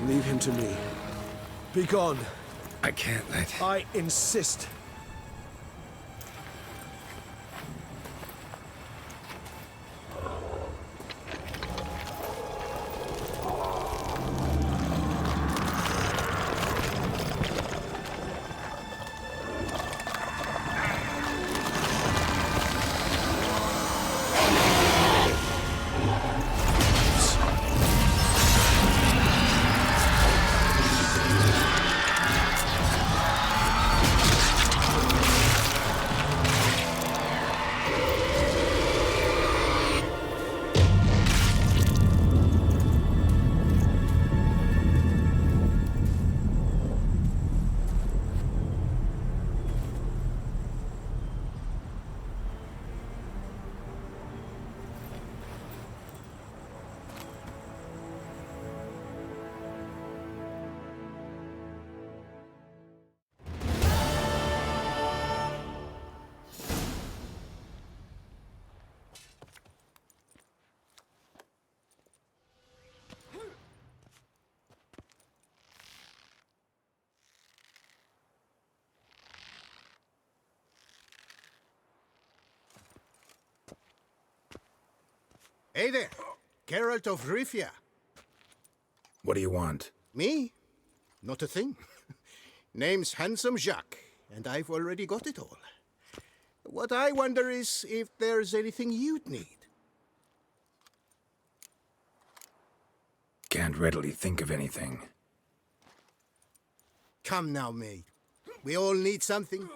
Leave him to me. Be gone. I can't let... I insist. Hey there, Geralt of Rivia. What do you want? Me? Not a thing. Name's Handsome Jacques, and I've already got it all. What I wonder is if there's anything you'd need. Can't readily think of anything. Come now, mate. We all need something.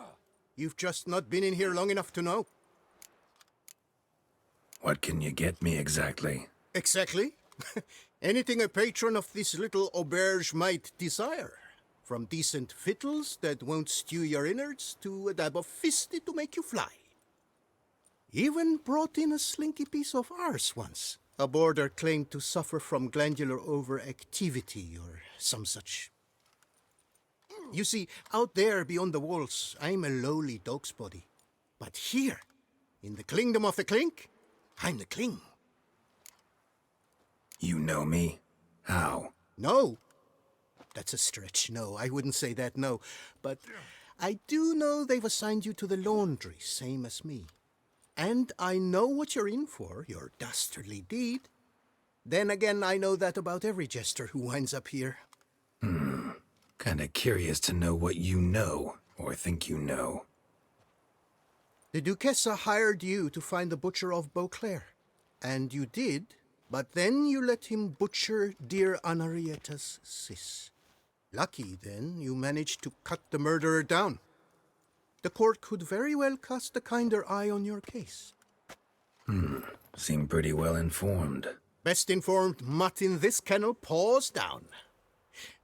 You've just not been in here long enough to know. What can you get me exactly? Exactly. Anything a patron of this little auberge might desire. From decent victuals that won't stew your innards to a dab of fisty to make you fly. Even brought in a slinky piece of arse once. A boarder claimed to suffer from glandular overactivity or some such. You see, out there beyond the walls, I'm a lowly dog's body. But here, in the kingdom of the clink, I'm the king. You know me? How? No. That's a stretch, no. I wouldn't say that, no. But I do know they've assigned you to the laundry, same as me. And I know what you're in for, your dastardly deed. Then again, I know that about every jester who winds up here. Kinda curious to know what you know, or think you know. The Duchessa hired you to find the butcher of Beauclair. And you did, but then you let him butcher dear Anarietta's sis. Lucky, then, you managed to cut the murderer down. The court could very well cast a kinder eye on your case. Seem pretty well informed. Best informed mutt in this kennel paws down.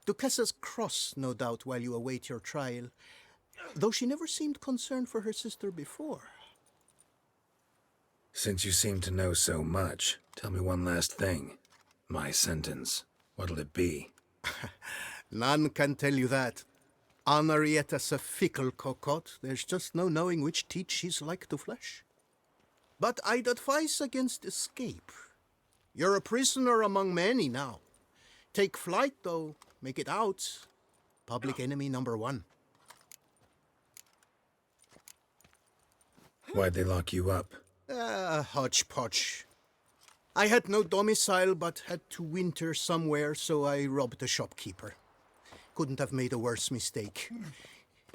Duchessa's cross, no doubt, while you await your trial, though she never seemed concerned for her sister before. Since you seem to know so much, tell me one last thing. My sentence, what'll it be? None can tell you that. Anarietta's a fickle cocotte. There's just no knowing which teeth she's like to flesh. But I'd advise against escape. You're a prisoner among many now. Take flight, though. Make it out. Public enemy number one. Why'd they lock you up? Hodgepodge. I had no domicile, but had to winter somewhere, so I robbed a shopkeeper. Couldn't have made a worse mistake.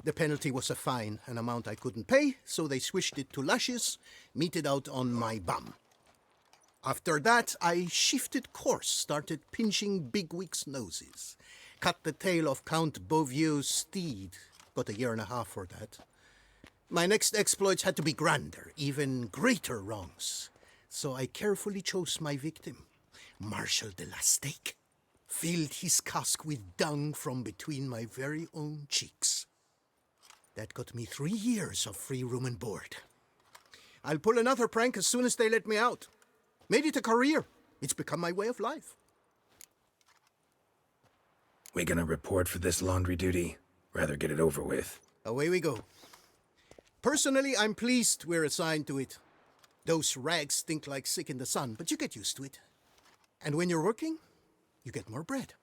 The penalty was a fine, an amount I couldn't pay, so they switched it to lashes, meted out on my bum. After that, I shifted course, started pinching bigwigs' noses. Cut the tail of Count Beauvieux's steed. Got a year and a half for that. My next exploits had to be grander, even greater wrongs. So I carefully chose my victim, Marshal de la Stake. Filled his cask with dung from between my very own cheeks. That got me 3 years of free room and board. I'll pull another prank as soon as they let me out. Made it a career. It's become my way of life. We gonna report for this laundry duty? Rather get it over with. Away we go. Personally, I'm pleased we're assigned to it. Those rags stink like sick in the sun, but you get used to it. And when you're working, you get more bread.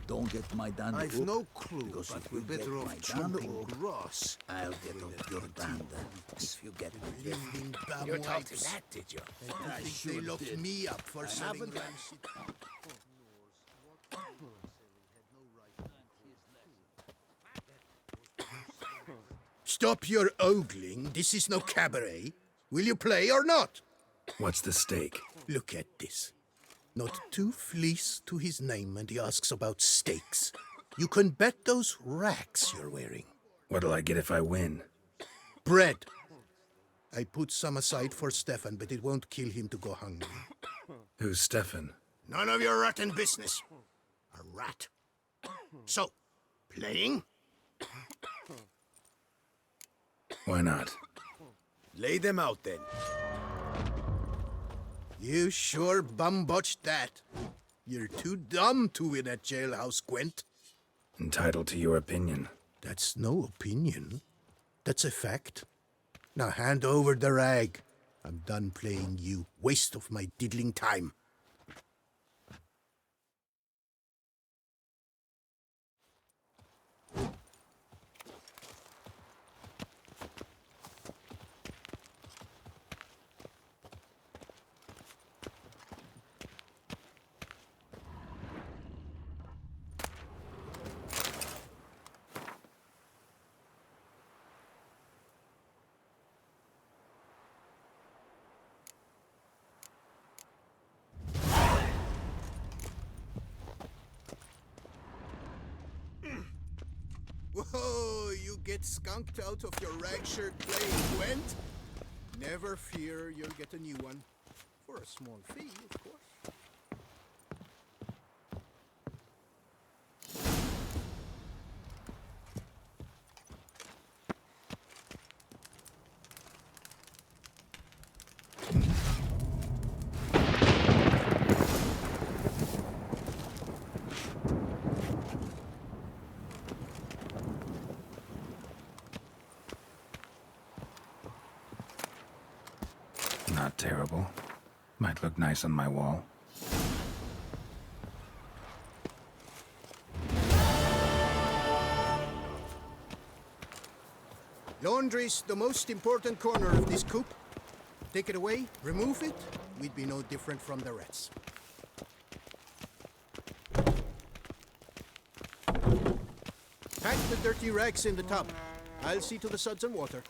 Don't get my dand. I've no clue, because but if we're you better get off my dand chomping up, grass. I'll get off your dand. If you get my Living bum You taught wipes. him that, did you? I I think sure they locked did. me up for I selling haven't- rancid. Stop your ogling. This is no cabaret. Will you play or not? What's the stake? Look at this. Not 2 fleece to his name, and he asks about stakes. You can bet those racks you're wearing. What'll I get if I win? Bread. I put some aside for Stefan, but it won't kill him to go hungry. Who's Stefan? None of your rotten business. A rat. So, playing? Why not? Lay them out then. You sure bum-botched that. You're too dumb to win at Jailhouse, Gwent. Entitled to your opinion. That's no opinion. That's a fact. Now hand over the rag. I'm done playing you. Waste of my diddling time. Whoa, you get skunked out of your rag shirt playing Gwent? Never fear, you'll get a new one. For a small fee, of course. Not terrible. Might look nice on my wall. Laundry's the most important corner of this coop. Take it away, remove it, we'd be no different from the rats. Pack the dirty rags in the tub. I'll see to the suds and water.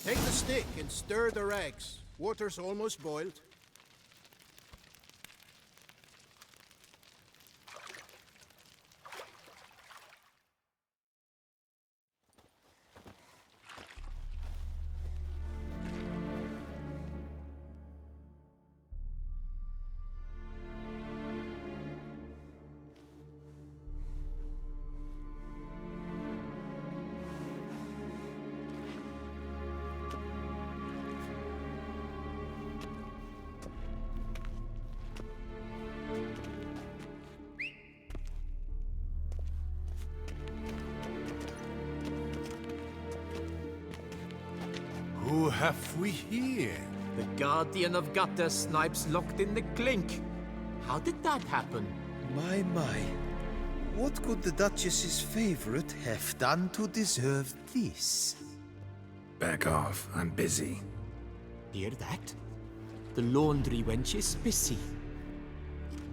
Take the stick and stir the rags. Water's almost boiled. Who have we here? The Guardian of Gutter Snipes locked in the clink. How did that happen? My. What could the Duchess's favorite have done to deserve this? Back off. I'm busy. Hear that? The laundry wench is busy.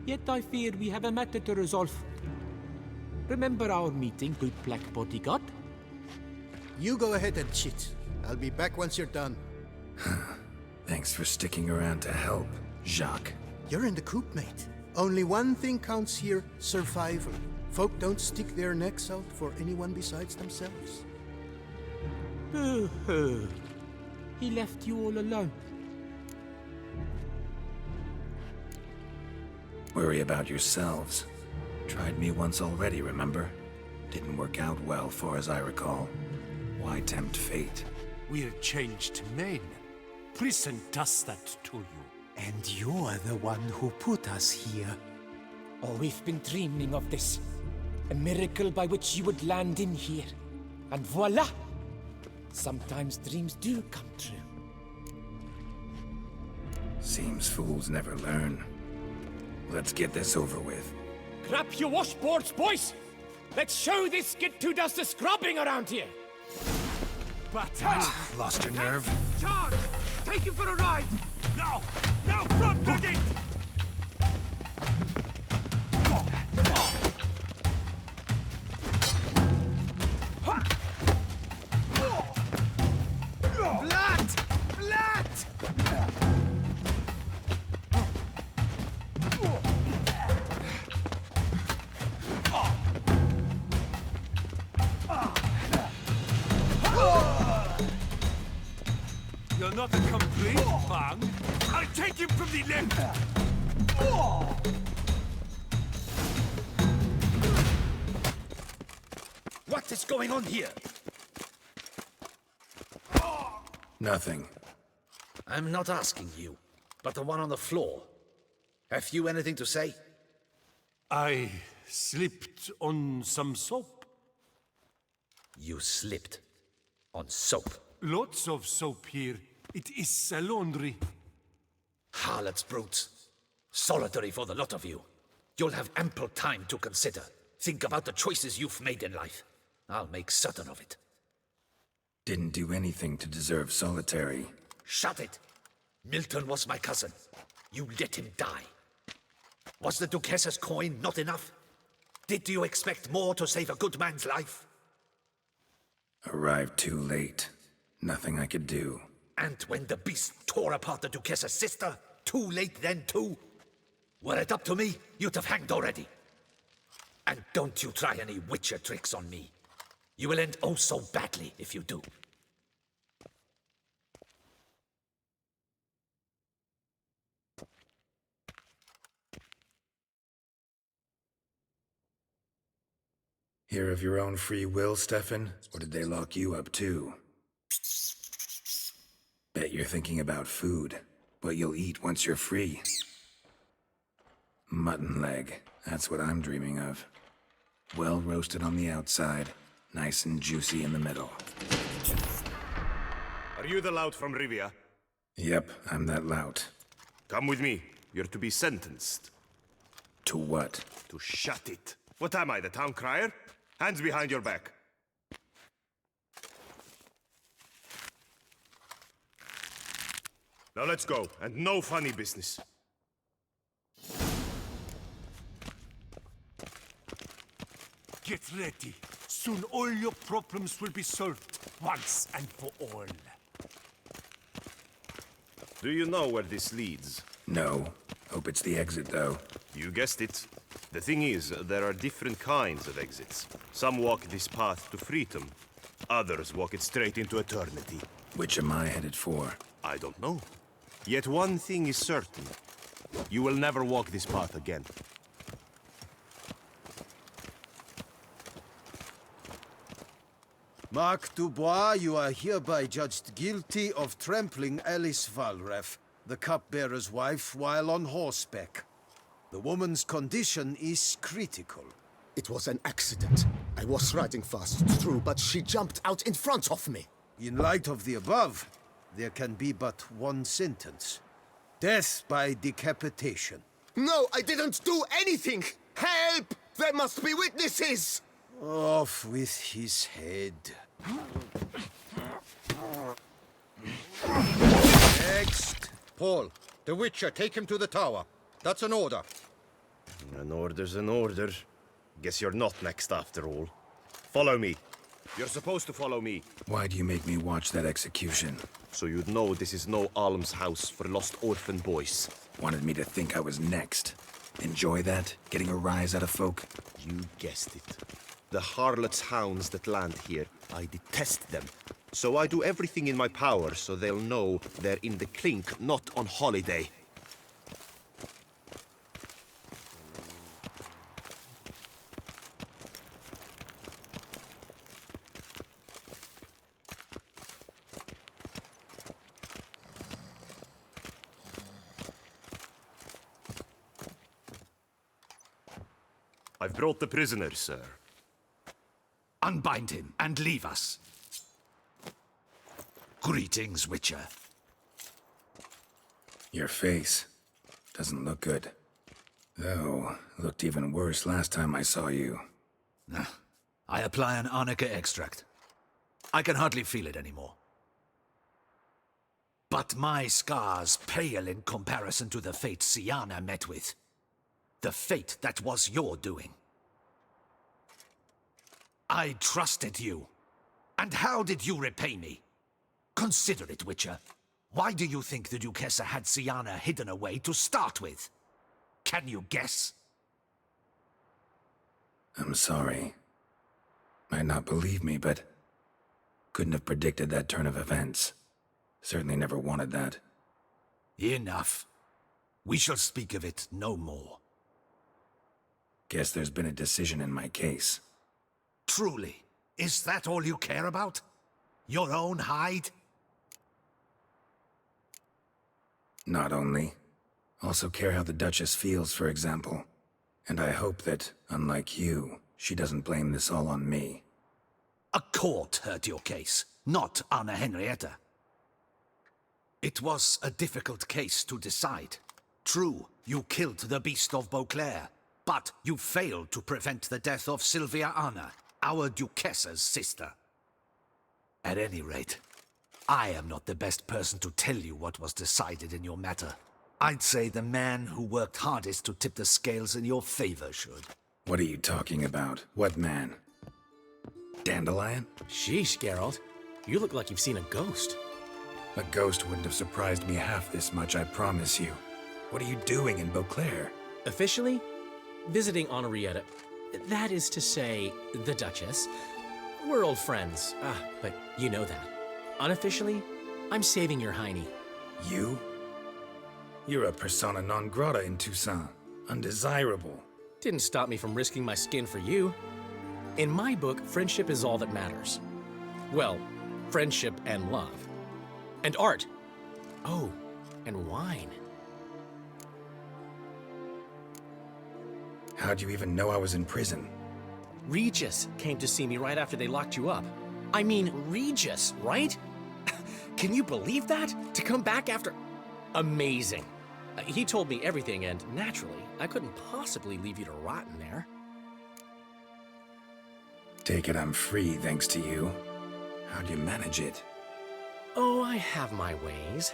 Yet I fear we have a matter to resolve. Remember our meeting, good black bodyguard? You go ahead and chit. I'll be back once you're done. Thanks for sticking around to help, Jacques. You're in the coop, mate. Only one thing counts here, survival. Folk don't stick their necks out for anyone besides themselves. He left you all alone. Worry about yourselves. Tried me once already, remember? Didn't work out well, far as I recall. Why tempt fate? We're changed men. Prison does that to you. And you're the one who put us here. Oh, we've been dreaming of this. A miracle by which you would land in here. And voila! Sometimes dreams do come true. Seems fools never learn. Let's get this over with. Grab your washboards, boys! Let's show this get-to-does the scrubbing around here! But Lost your nerve? Charge! Take him for a ride! Now! Now front with it! Blood! Blood! You're not a complete bang. I'll take him from the left. What is going on here? Nothing. I'm not asking you, but the one on the floor. Have you anything to say? I slipped on some soap. You slipped on soap. Lots of soap here. It is a laundry. Harlots, brutes. Solitary for the lot of you. You'll have ample time to consider. Think about the choices you've made in life. I'll make certain of it. Didn't do anything to deserve solitary. Shut it! Milton was my cousin. You let him die. Was the Duchess's coin not enough? Did you expect more to save a good man's life? Arrived too late. Nothing I could do. And when the beast tore apart the Duchess's sister, too late then too? Were it up to me, you'd have hanged already. And don't you try any witcher tricks on me. You will end oh so badly if you do. Here of your own free will, Stefan? Or did they lock you up too? Bet you're thinking about food. What you'll eat once you're free. Mutton leg. That's what I'm dreaming of. Well roasted on the outside. Nice and juicy in the middle. Are you the lout from Rivia? Yep, I'm that lout. Come with me. You're to be sentenced. To what? To shut it. What am I, the town crier? Hands behind your back. Now let's go, and no funny business. Get ready. Soon all your problems will be solved, once and for all. Do you know where this leads? No. Hope it's the exit, though. You guessed it. The thing is, there are different kinds of exits. Some walk this path to freedom. Others walk it straight into eternity. Which am I headed for? I don't know. Yet one thing is certain. You will never walk this path again. Mark Dubois, you are hereby judged guilty of trampling Alice Valref, the cupbearer's wife, while on horseback. The woman's condition is critical. It was an accident. I was riding fast, true, but she jumped out in front of me. In light of the above, there can be but one sentence. Death by decapitation. No, I didn't do anything! Help! There must be witnesses! Off with his head. Next. Paul, the Witcher, take him to the tower. That's an order. An order's an order. Guess you're not next after all. Follow me. You're supposed to follow me. Why do you make me watch that execution? So you'd know this is no almshouse for lost orphan boys. Wanted me to think I was next. Enjoy that? Getting a rise out of folk? You guessed it. The harlots' hounds that land here, I detest them. So I do everything in my power so they'll know they're in the clink, not on holiday. I've brought the prisoner, sir. Unbind him and leave us. Greetings, Witcher. Your face doesn't look good. Though, looked even worse last time I saw you. I apply an arnica extract. I can hardly feel it anymore. But my scars pale in comparison to the fate Siana met with. The fate that was your doing. I trusted you. And how did you repay me? Consider it, Witcher. Why do you think the Duchessa had Siana hidden away to start with? Can you guess? I'm sorry. Might not believe me, but couldn't have predicted that turn of events. Certainly never wanted that. Enough. We shall speak of it no more. Guess there's been a decision in my case. Truly, is that all you care about? Your own hide? Not only. Also care how the Duchess feels, for example. And I hope that, unlike you, she doesn't blame this all on me. A court heard your case, not Anna Henrietta. It was a difficult case to decide. True, you killed the Beast of Beauclair, but you failed to prevent the death of Sylvia Anna, our Duchessa's sister. At any rate, I am not the best person to tell you what was decided in your matter. I'd say the man who worked hardest to tip the scales in your favor should. What are you talking about? What man? Dandelion? Sheesh, Geralt. You look like you've seen a ghost. A ghost wouldn't have surprised me half this much, I promise you. What are you doing in Beauclair? Officially, visiting Henrietta. That is to say, the Duchess. We're old friends, but you know that. Unofficially, I'm saving your hiney. You? You're a persona non grata in Toussaint. Undesirable. Didn't stop me from risking my skin for you. In my book, friendship is all that matters. Well, friendship and love. And art. Oh, and wine. How'd you even know I was in prison? Regis came to see me right after they locked you up. I mean, Regis, right? Can you believe that? To come back after... Amazing. He told me everything, and naturally, I couldn't possibly leave you to rot in there. Take it I'm free, thanks to you. How'd you manage it? Oh, I have my ways.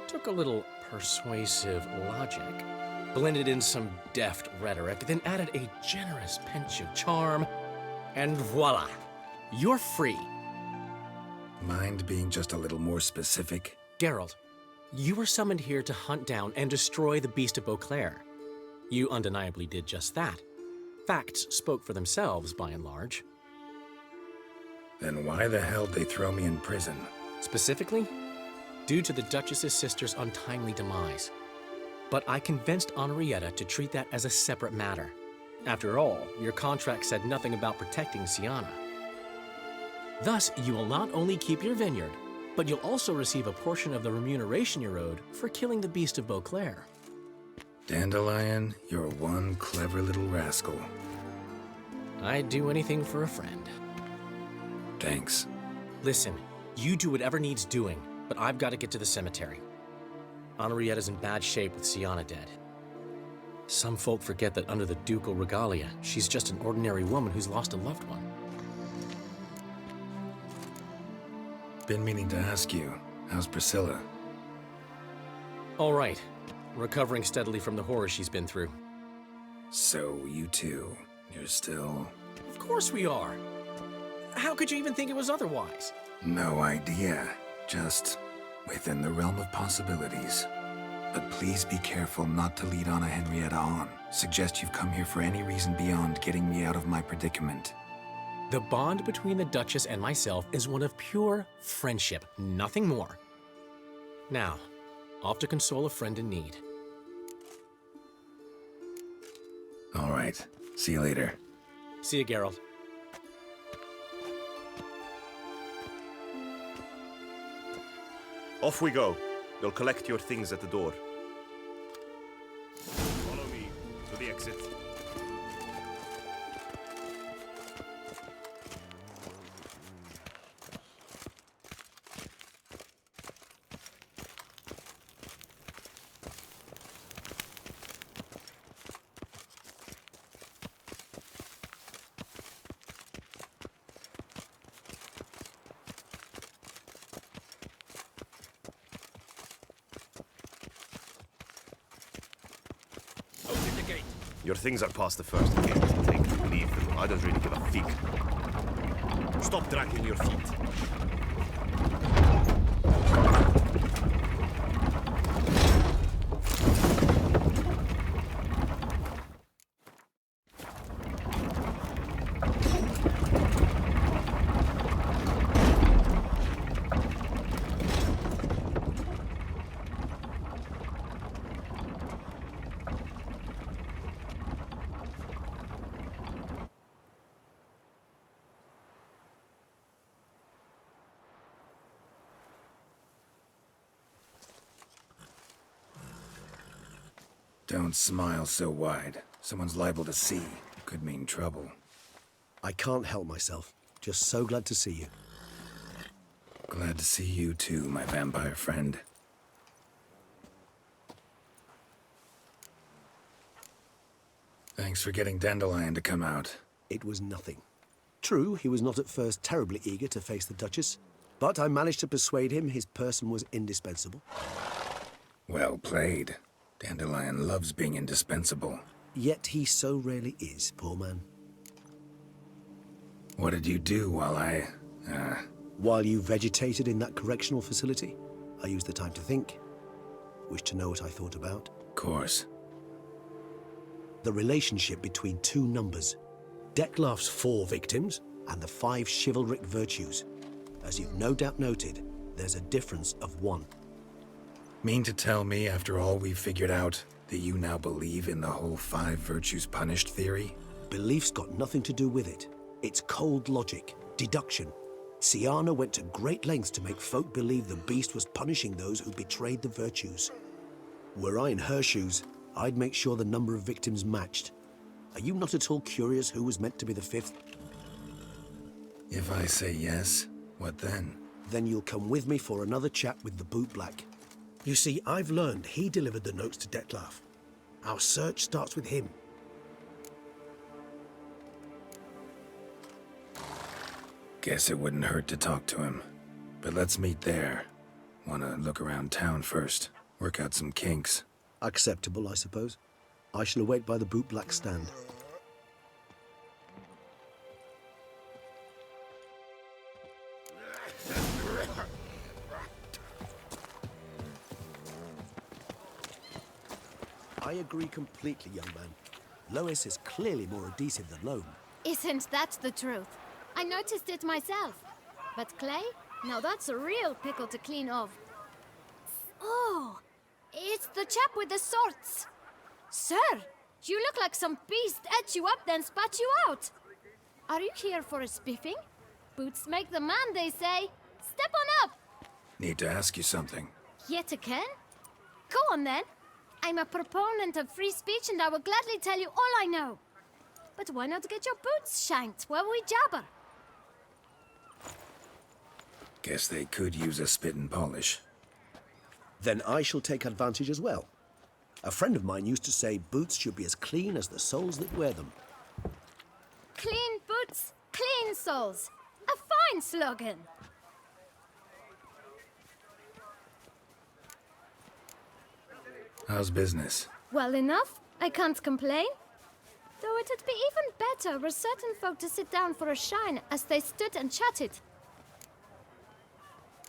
Took a little persuasive logic, blended in some deft rhetoric, then added a generous pinch of charm, and voila! You're free. Mind being just a little more specific? Geralt, you were summoned here to hunt down and destroy the Beast of Beauclair. You undeniably did just that. Facts spoke for themselves, by and large. Then why the hell'd they throw me in prison? Specifically, due to the Duchess's sister's untimely demise. But I convinced Henrietta to treat that as a separate matter. After all, your contract said nothing about protecting Siana. Thus, you will not only keep your vineyard, but you'll also receive a portion of the remuneration you're owed for killing the Beast of Beauclair. Dandelion, you're one clever little rascal. I'd do anything for a friend. Thanks. Listen, you do whatever needs doing, but I've got to get to the cemetery. Henrietta's in bad shape with Siana dead. Some folk forget that under the ducal regalia, she's just an ordinary woman who's lost a loved one. Been meaning to ask you, how's Priscilla? All right. Recovering steadily from the horror she's been through. So, you two, you're still... Of course we are. How could you even think it was otherwise? No idea. Just within the realm of possibilities. But please be careful not to lead Anna Henrietta on. Suggest you've come here for any reason beyond getting me out of my predicament. The bond between the Duchess and myself is one of pure friendship, nothing more. Now, off to console a friend in need. All right. See you later. See you, Geralt. Off we go. You'll collect your things at the door. Follow me to the exit. Your things are past the first gate. Take, leave them. I don't really give a fig. Stop dragging your feet. Don't smile so wide. Someone's liable to see. Could mean trouble. I can't help myself. Just so glad to see you. Glad to see you too, my vampire friend. Thanks for getting Dandelion to come out. It was nothing. True, he was not at first terribly eager to face the Duchess, but I managed to persuade him his person was indispensable. Well played. Dandelion loves being indispensable. Yet he so rarely is, poor man. What did you do while While you vegetated in that correctional facility, I used the time to think. Wish to know what I thought about? Of course. The relationship between two numbers. Dettlaff's 4 victims and the 5 chivalric virtues. As you've no doubt noted, there's a difference of 1. Mean to tell me, after all we've figured out, that you now believe in the whole 5 virtues punished theory? Belief's got nothing to do with it. It's cold logic, deduction. Syanna went to great lengths to make folk believe the beast was punishing those who betrayed the virtues. Were I in her shoes, I'd make sure the number of victims matched. Are you not at all curious who was meant to be the 5th? If I say yes, what then? Then you'll come with me for another chat with the bootblack. You see, I've learned he delivered the notes to Dettlaff. Our search starts with him. Guess it wouldn't hurt to talk to him. But let's meet there. Wanna look around town first. Work out some kinks. Acceptable, I suppose. I shall await by the bootblack stand. I agree completely, young man. Lois is clearly more adhesive than Loam. Isn't that the truth? I noticed it myself. But Clay? Now that's a real pickle to clean off. Oh, it's the chap with the swords. Sir, you look like some beast ate you up then spat you out. Are you here for a spiffing? Boots make the man, they say. Step on up! Need to ask you something. Yet again? Go on then. I'm a proponent of free speech and I will gladly tell you all I know. But why not get your boots shanked while we jabber? Guess they could use a spit and polish. Then I shall take advantage as well. A friend of mine used to say boots should be as clean as the soles that wear them. Clean boots, clean soles. A fine slogan. How's business? Well enough. I can't complain. Though it'd be even better were certain folk to sit down for a shine as they stood and chatted.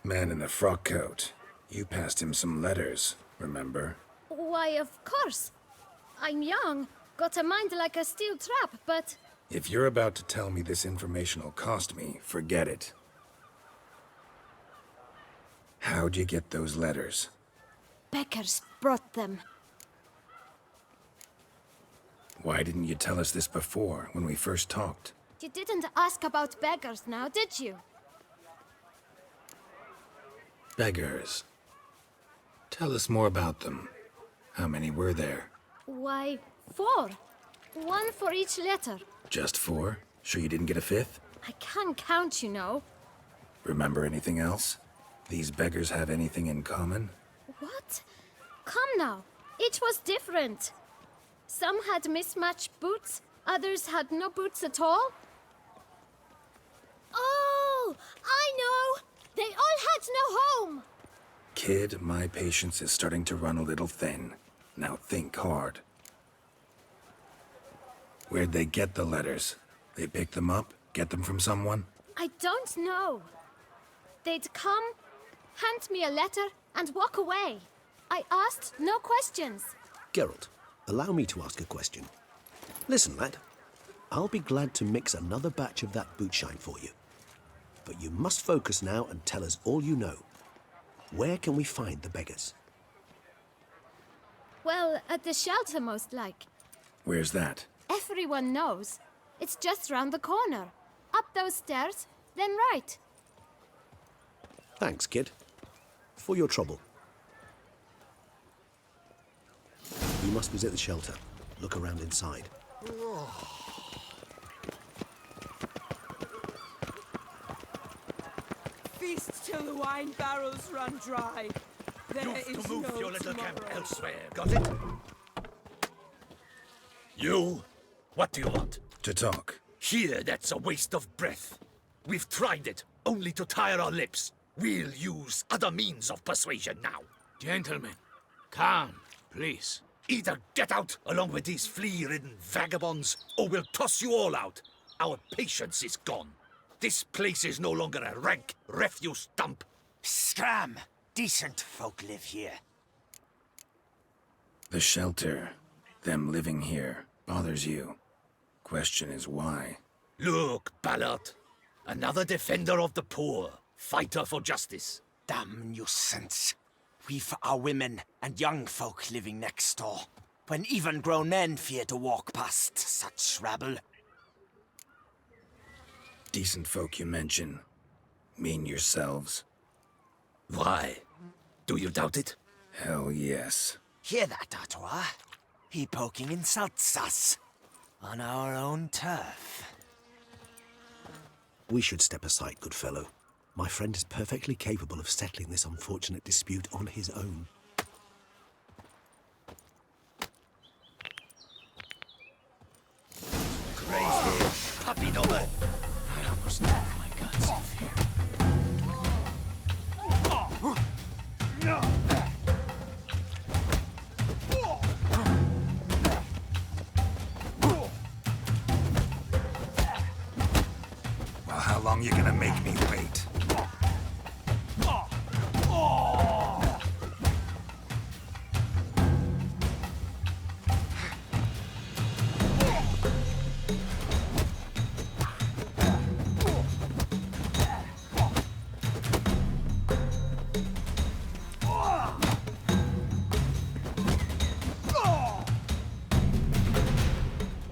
Man in the frock coat. You passed him some letters, remember? Why, of course. I'm young, got a mind like a steel trap, but... If you're about to tell me this information will cost me, forget it. How'd you get those letters? Beggars brought them. Why didn't you tell us this before, when we first talked? You didn't ask about beggars now, did you? Beggars. Tell us more about them. How many were there? Why, 4. 1 for each letter. Just 4? Sure you didn't get a 5th? I can't count, you know. Remember anything else? These beggars have anything in common? What? Come now. Each was different. Some had mismatched boots, others had no boots at all. Oh, I know! They all had no home! Kid, my patience is starting to run a little thin. Now think hard. Where'd they get the letters? They pick them up? Get them from someone? I don't know. They'd come, hand me a letter, and walk away. I asked no questions. Geralt, allow me to ask a question. Listen, lad. I'll be glad to mix another batch of that bootshine for you. But you must focus now and tell us all you know. Where can we find the beggars? Well, at the shelter, most like. Where's that? Everyone knows. It's just round the corner. Up those stairs, then right. Thanks, kid. For your trouble. You must visit the shelter. Look around inside. Feast till the wine barrels run dry. There You've is to move no your little tomorrow. camp elsewhere, got it? You? What do you want? To talk. Here, that's a waste of breath. We've tried it, only to tire our lips. We'll use other means of persuasion now. Gentlemen, calm, please. Either get out along with these flea-ridden vagabonds, or we'll toss you all out. Our patience is gone. This place is no longer a rank refuse dump. Scram! Decent folk live here. The shelter, them living here, bothers you. Question is why? Look, Ballard. Another defender of the poor. Fighter for justice. Damn nuisance. We've our women and young folk living next door, when even grown men fear to walk past such rabble. Decent folk you mention. Mean yourselves. Why? Do you doubt it? Hell yes. Hear that, Artois? He poking insults us. On our own turf. We should step aside, good fellow. My friend is perfectly capable of settling this unfortunate dispute on his own. Crazy puppy over. I almost knocked my guts off here. Well, how long you gonna make me wait?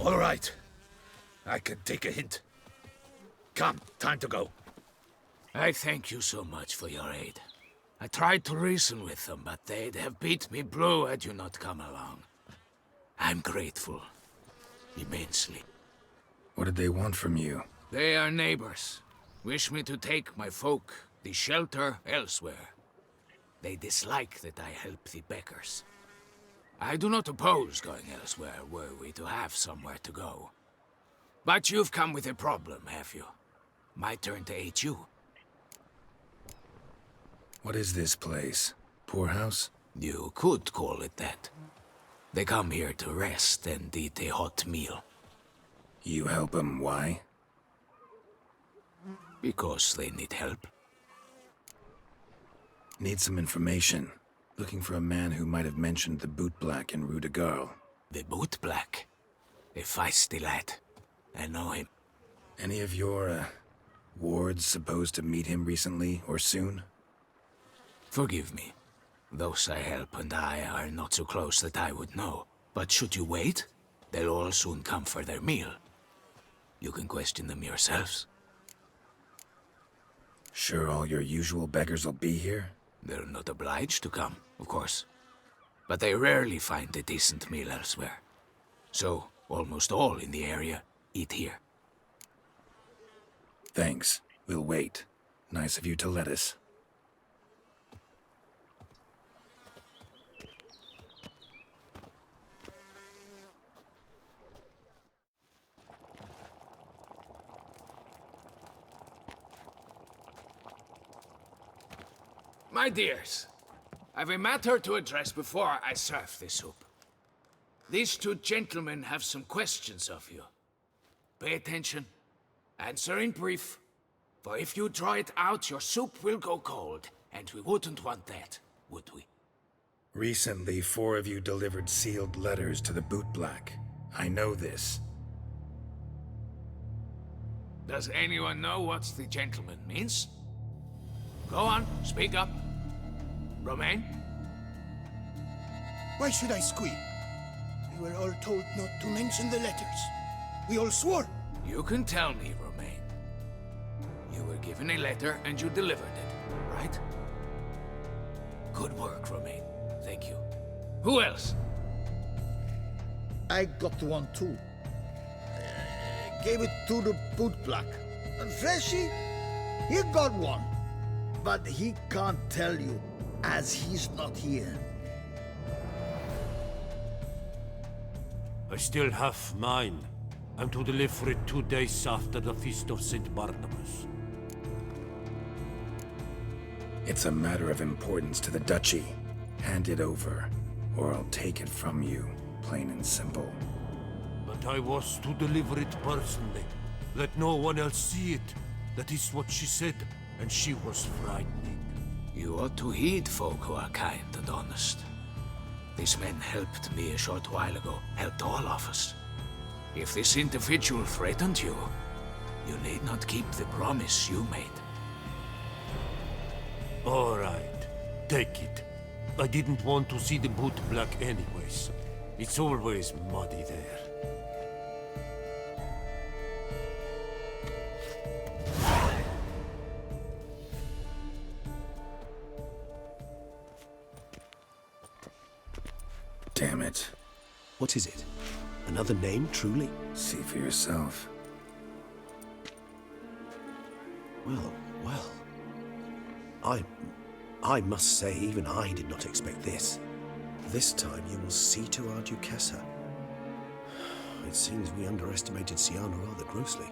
All right. I can take a hint. Come, time to go. I thank you so much for your aid. I tried to reason with them, but they'd have beat me blue had you not come along. I'm grateful. Immensely. What did they want from you? They are neighbors. Wish me to take my folk, the shelter, elsewhere. They dislike that I help the beggars. I do not oppose going elsewhere, were we to have somewhere to go. But you've come with a problem, have you? My turn to aid you. What is this place? Poorhouse? You could call it that. They come here to rest and eat a hot meal. You help them, why? Because they need help. Need some information. Looking for a man who might have mentioned the bootblack in Rue de Garl. The bootblack? A feisty lad. I know him. Any of your, wards supposed to meet him recently or soon? Forgive me. Those I help and I are not so close that I would know. But should you wait, they'll all soon come for their meal. You can question them yourselves. Sure all your usual beggars will be here? They're not obliged to come, of course. But they rarely find a decent meal elsewhere. So, almost all in the area eat here. Thanks. We'll wait. Nice of you to let us. My dears, I've a matter to address before I serve the soup. These two gentlemen have some questions of you. Pay attention. Answer in brief. For if you draw it out, your soup will go cold. And we wouldn't want that, would we? Recently, 4 of you delivered sealed letters to the bootblack. I know this. Does anyone know what the gentleman means? Go on, speak up. Romain? Why should I squeal? We were all told not to mention the letters. We all swore. You can tell me, Romain. You were given a letter and you delivered it, right? Good work, Romain. Thank you. Who else? I got one too. Gave it to the bootblack. And Freshy, he got one. But he can't tell you, as he's not here. I still have mine. I'm to deliver it 2 days after the Feast of St. Barnabas. It's a matter of importance to the Duchy. Hand it over, or I'll take it from you, plain and simple. But I was to deliver it personally. Let no one else see it. That is what she said, and she was frightening. You ought to heed folk who are kind and honest. These men helped me a short while ago, helped all of us. If this individual threatened you, you need not keep the promise you made. All right, take it. I didn't want to see the bootblack anyways. It's always muddy there. Damn it. What is it? Another name, truly? See for yourself. Well, well. I must say, even I did not expect this. This time you will see to our Duchessa. It seems we underestimated Siana rather grossly.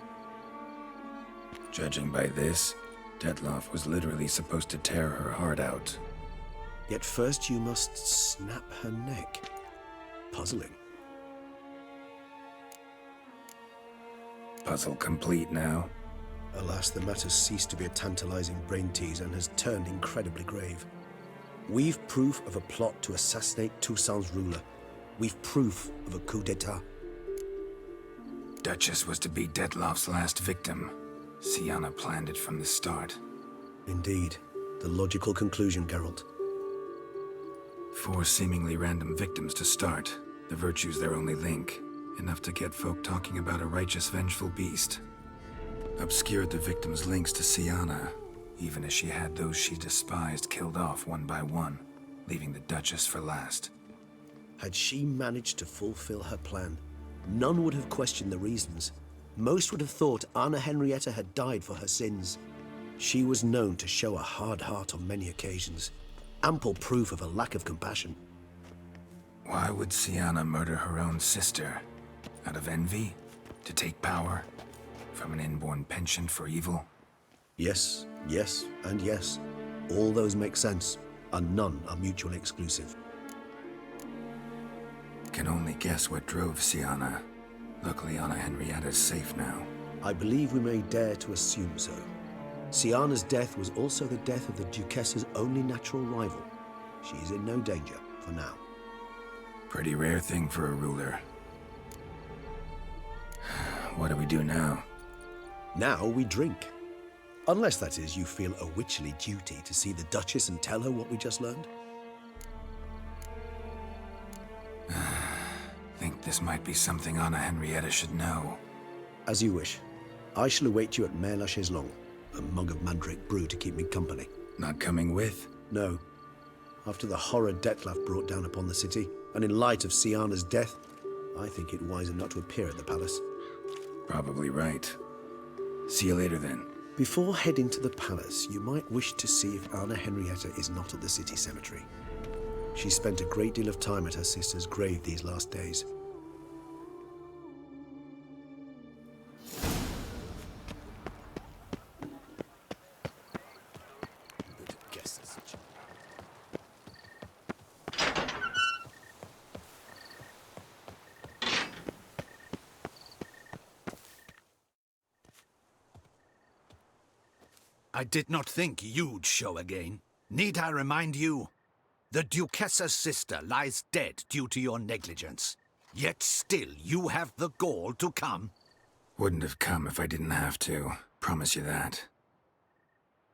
Judging by this, Detloff was literally supposed to tear her heart out. Yet first you must snap her neck. Puzzling. Puzzle complete now. Alas, the matter ceased to be a tantalizing brain tease and has turned incredibly grave. We've proof of a plot to assassinate Toussaint's ruler. We've proof of a coup d'etat. Duchess was to be Detloff's last victim. Siana planned it from the start. Indeed. The logical conclusion, Geralt. 4 seemingly random victims to start. The virtue's their only link. Enough to get folk talking about a righteous, vengeful beast. Obscured the victims' links to Siana, even as she had those she despised killed off one by one, leaving the Duchess for last. Had she managed to fulfill her plan, none would have questioned the reasons. Most would have thought Anna Henrietta had died for her sins. She was known to show a hard heart on many occasions. Ample proof of a lack of compassion. Why would Siana murder her own sister? Out of envy? To take power? From an inborn penchant for evil? Yes, yes, and yes. All those make sense, and none are mutually exclusive. Can only guess what drove Siana. Luckily, Anna Henrietta's safe now. I believe we may dare to assume so. Sienna's death was also the death of the Duchess's only natural rival. She is in no danger, for now. Pretty rare thing for a ruler. What do we do now? Now we drink. Unless, that is, you feel a witcherly duty to see the Duchess and tell her what we just learned. Think this might be something Anna Henrietta should know. As you wish. I shall await you at Mère la Chaiselongue. A mug of mandrake brew to keep me company. Not coming with? No. After the horror Dettlaff brought down upon the city, and in light of Sienna's death, I think it wiser not to appear at the palace. Probably right. See you later, then. Before heading to the palace, you might wish to see if Anna Henrietta is not at the city cemetery. She spent a great deal of time at her sister's grave these last days. I did not think you'd show again. Need I remind you? The Duchessa's sister lies dead due to your negligence. Yet still you have the gall to come. Wouldn't have come if I didn't have to. Promise you that.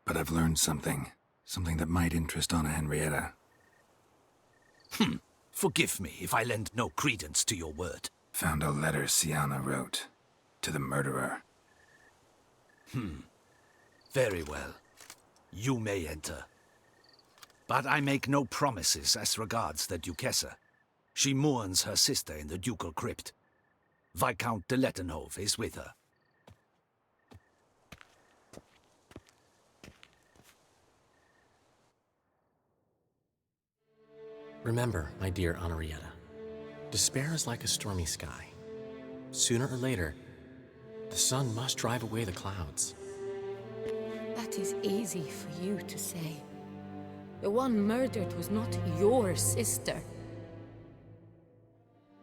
But I've learned something. Something that might interest Anna Henrietta. Forgive me if I lend no credence to your word. Found a letter Sienna wrote. To the murderer. Very well. You may enter. But I make no promises as regards the Duchessa. She mourns her sister in the ducal crypt. Viscount de Lettenhove is with her. Remember, my dear Henrietta, despair is like a stormy sky. Sooner or later, the sun must drive away the clouds. That is easy for you to say. The one murdered was not your sister.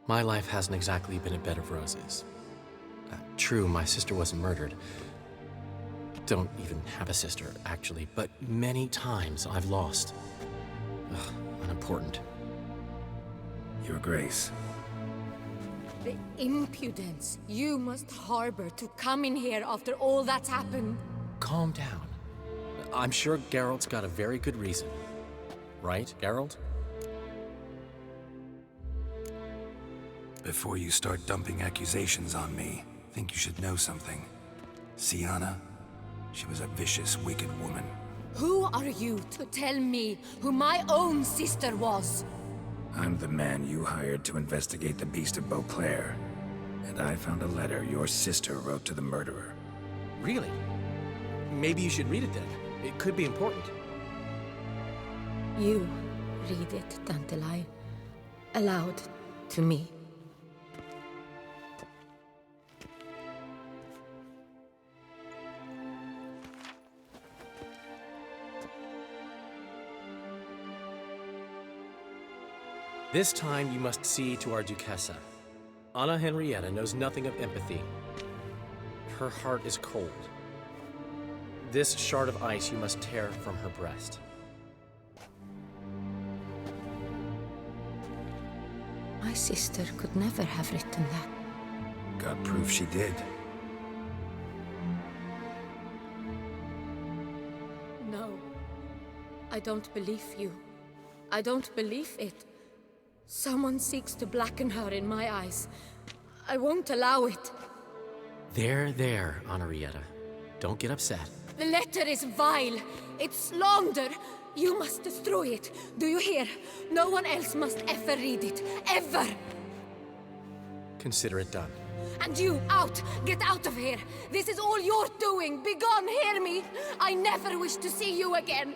My life hasn't exactly been a bed of roses. True, my sister wasn't murdered. Don't even have a sister, actually, but many times I've lost. Ugh, unimportant. Your Grace. The impudence you must harbor to come in here after all that's happened. Calm down. I'm sure Geralt's got a very good reason. Right, Geralt? Before you start dumping accusations on me, I think you should know something. Sienna, she was a vicious, wicked woman. Who are you to tell me who my own sister was? I'm the man you hired to investigate the Beast of Beauclair. And I found a letter your sister wrote to the murderer. Really? Maybe you should read it then. It could be important. You read it, Dantelai, aloud to me. This time you must see to our Duchessa. Anna Henrietta knows nothing of empathy. Her heart is cold. This shard of ice you must tear from her breast. My sister could never have written that. Got proof she did. No. I don't believe you. I don't believe it. Someone seeks to blacken her in my eyes. I won't allow it. There, Henrietta. Don't get upset. The letter is vile. It's slander. You must destroy it. Do you hear? No one else must ever read it. Ever! Consider it done. And you, out! Get out of here! This is all you're doing! Begone, hear me! I never wish to see you again!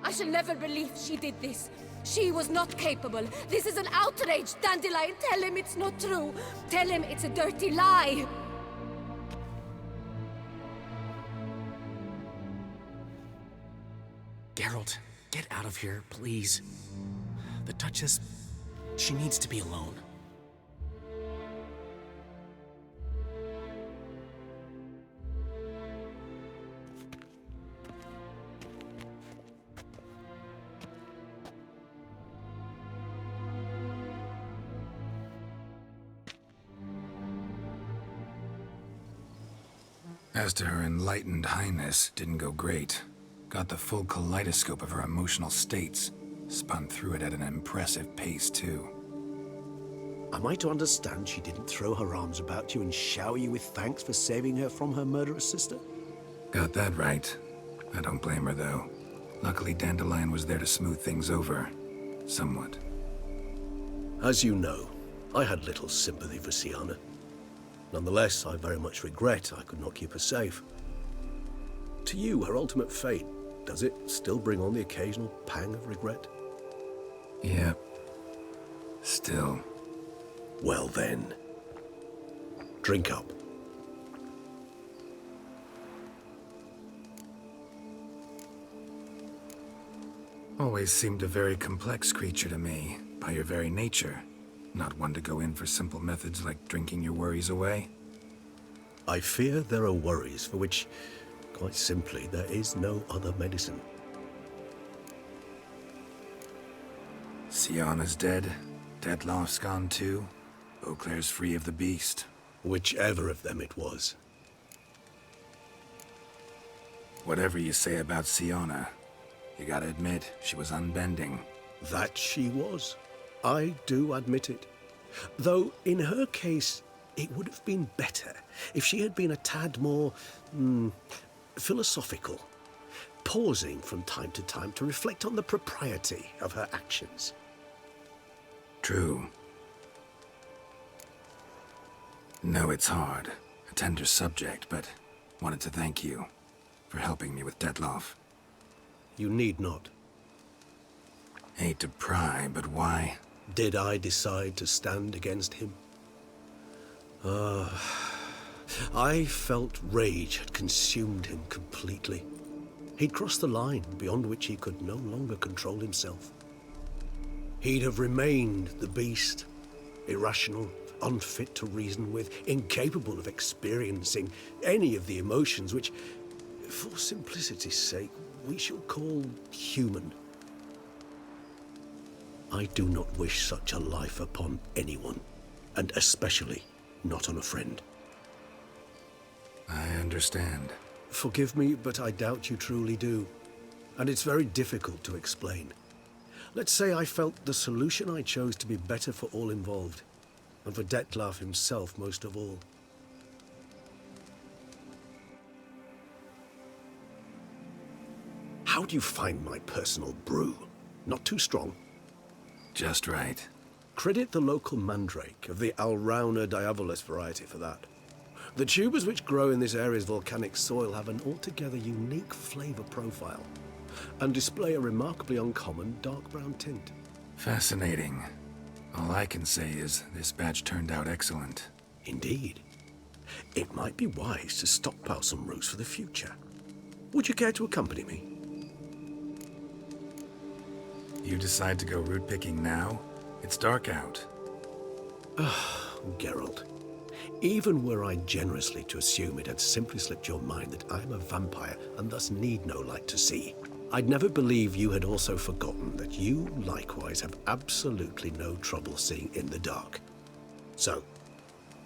I shall never believe she did this. She was not capable. This is an outrage, Dandelion. Tell him it's not true. Tell him it's a dirty lie. Geralt, get out of here, please. The Duchess, she needs to be alone. As to her enlightened highness, didn't go great. Got the full kaleidoscope of her emotional states. Spun through it at an impressive pace, too. Am I to understand she didn't throw her arms about you and shower you with thanks for saving her from her murderous sister? Got that right. I don't blame her, though. Luckily, Dandelion was there to smooth things over. Somewhat. As you know, I had little sympathy for Sienna. Nonetheless, I very much regret I could not keep her safe. To you, her ultimate fate, does it still bring on the occasional pang of regret? Yeah. Still. Well then, drink up. Always seemed a very complex creature to me, by your very nature. Not one to go in for simple methods like drinking your worries away. I fear there are worries for which, quite simply, there is no other medicine. Sienna's dead. Dettlaff's gone too. Beauclair's free of the beast. Whichever of them it was. Whatever you say about Sienna, you gotta admit, she was unbending. That she was. I do admit it. Though, in her case, it would have been better if she had been a tad more, philosophical, pausing from time to time to reflect on the propriety of her actions. True. No, it's hard. A tender subject, but wanted to thank you for helping me with Dettlaff. You need not. Hate to pry, but why? Did I decide to stand against him? I felt rage had consumed him completely. He'd crossed the line beyond which he could no longer control himself. He'd have remained the beast, irrational, unfit to reason with, incapable of experiencing any of the emotions which, for simplicity's sake, we shall call human. I do not wish such a life upon anyone, and especially not on a friend. I understand. Forgive me, but I doubt you truly do. And it's very difficult to explain. Let's say I felt the solution I chose to be better for all involved, and for Dettlaff himself most of all. How do you find my personal brew? Not too strong? Just right. Credit the local mandrake of the Alrauna diabolus variety for that. The tubers which grow in this area's volcanic soil have an altogether unique flavor profile and display a remarkably uncommon dark brown tint. Fascinating. All I can say is this batch turned out excellent. Indeed. It might be wise to stockpile some roots for the future. Would you care to accompany me? You decide to go root picking now? It's dark out. Geralt. Even were I generously to assume it had simply slipped your mind that I am a vampire and thus need no light to see, I'd never believe you had also forgotten that you likewise have absolutely no trouble seeing in the dark. So,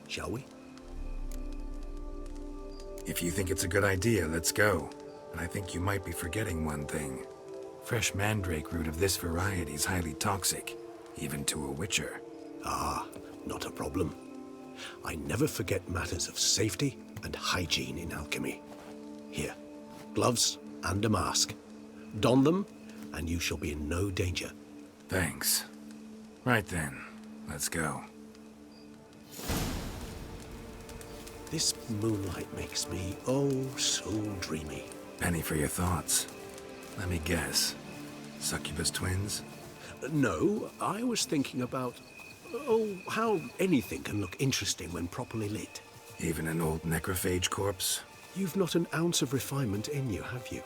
shall we? If you think it's a good idea, let's go. But I think you might be forgetting one thing. Fresh mandrake root of this variety is highly toxic, even to a witcher. Ah, not a problem. I never forget matters of safety and hygiene in alchemy. Here, gloves and a mask. Don them, and you shall be in no danger. Thanks. Right then, let's go. This moonlight makes me, oh, so dreamy. Penny for your thoughts. Let me guess. Succubus twins? No, I was thinking about, how anything can look interesting when properly lit. Even an old necrophage corpse? You've not an ounce of refinement in you, have you?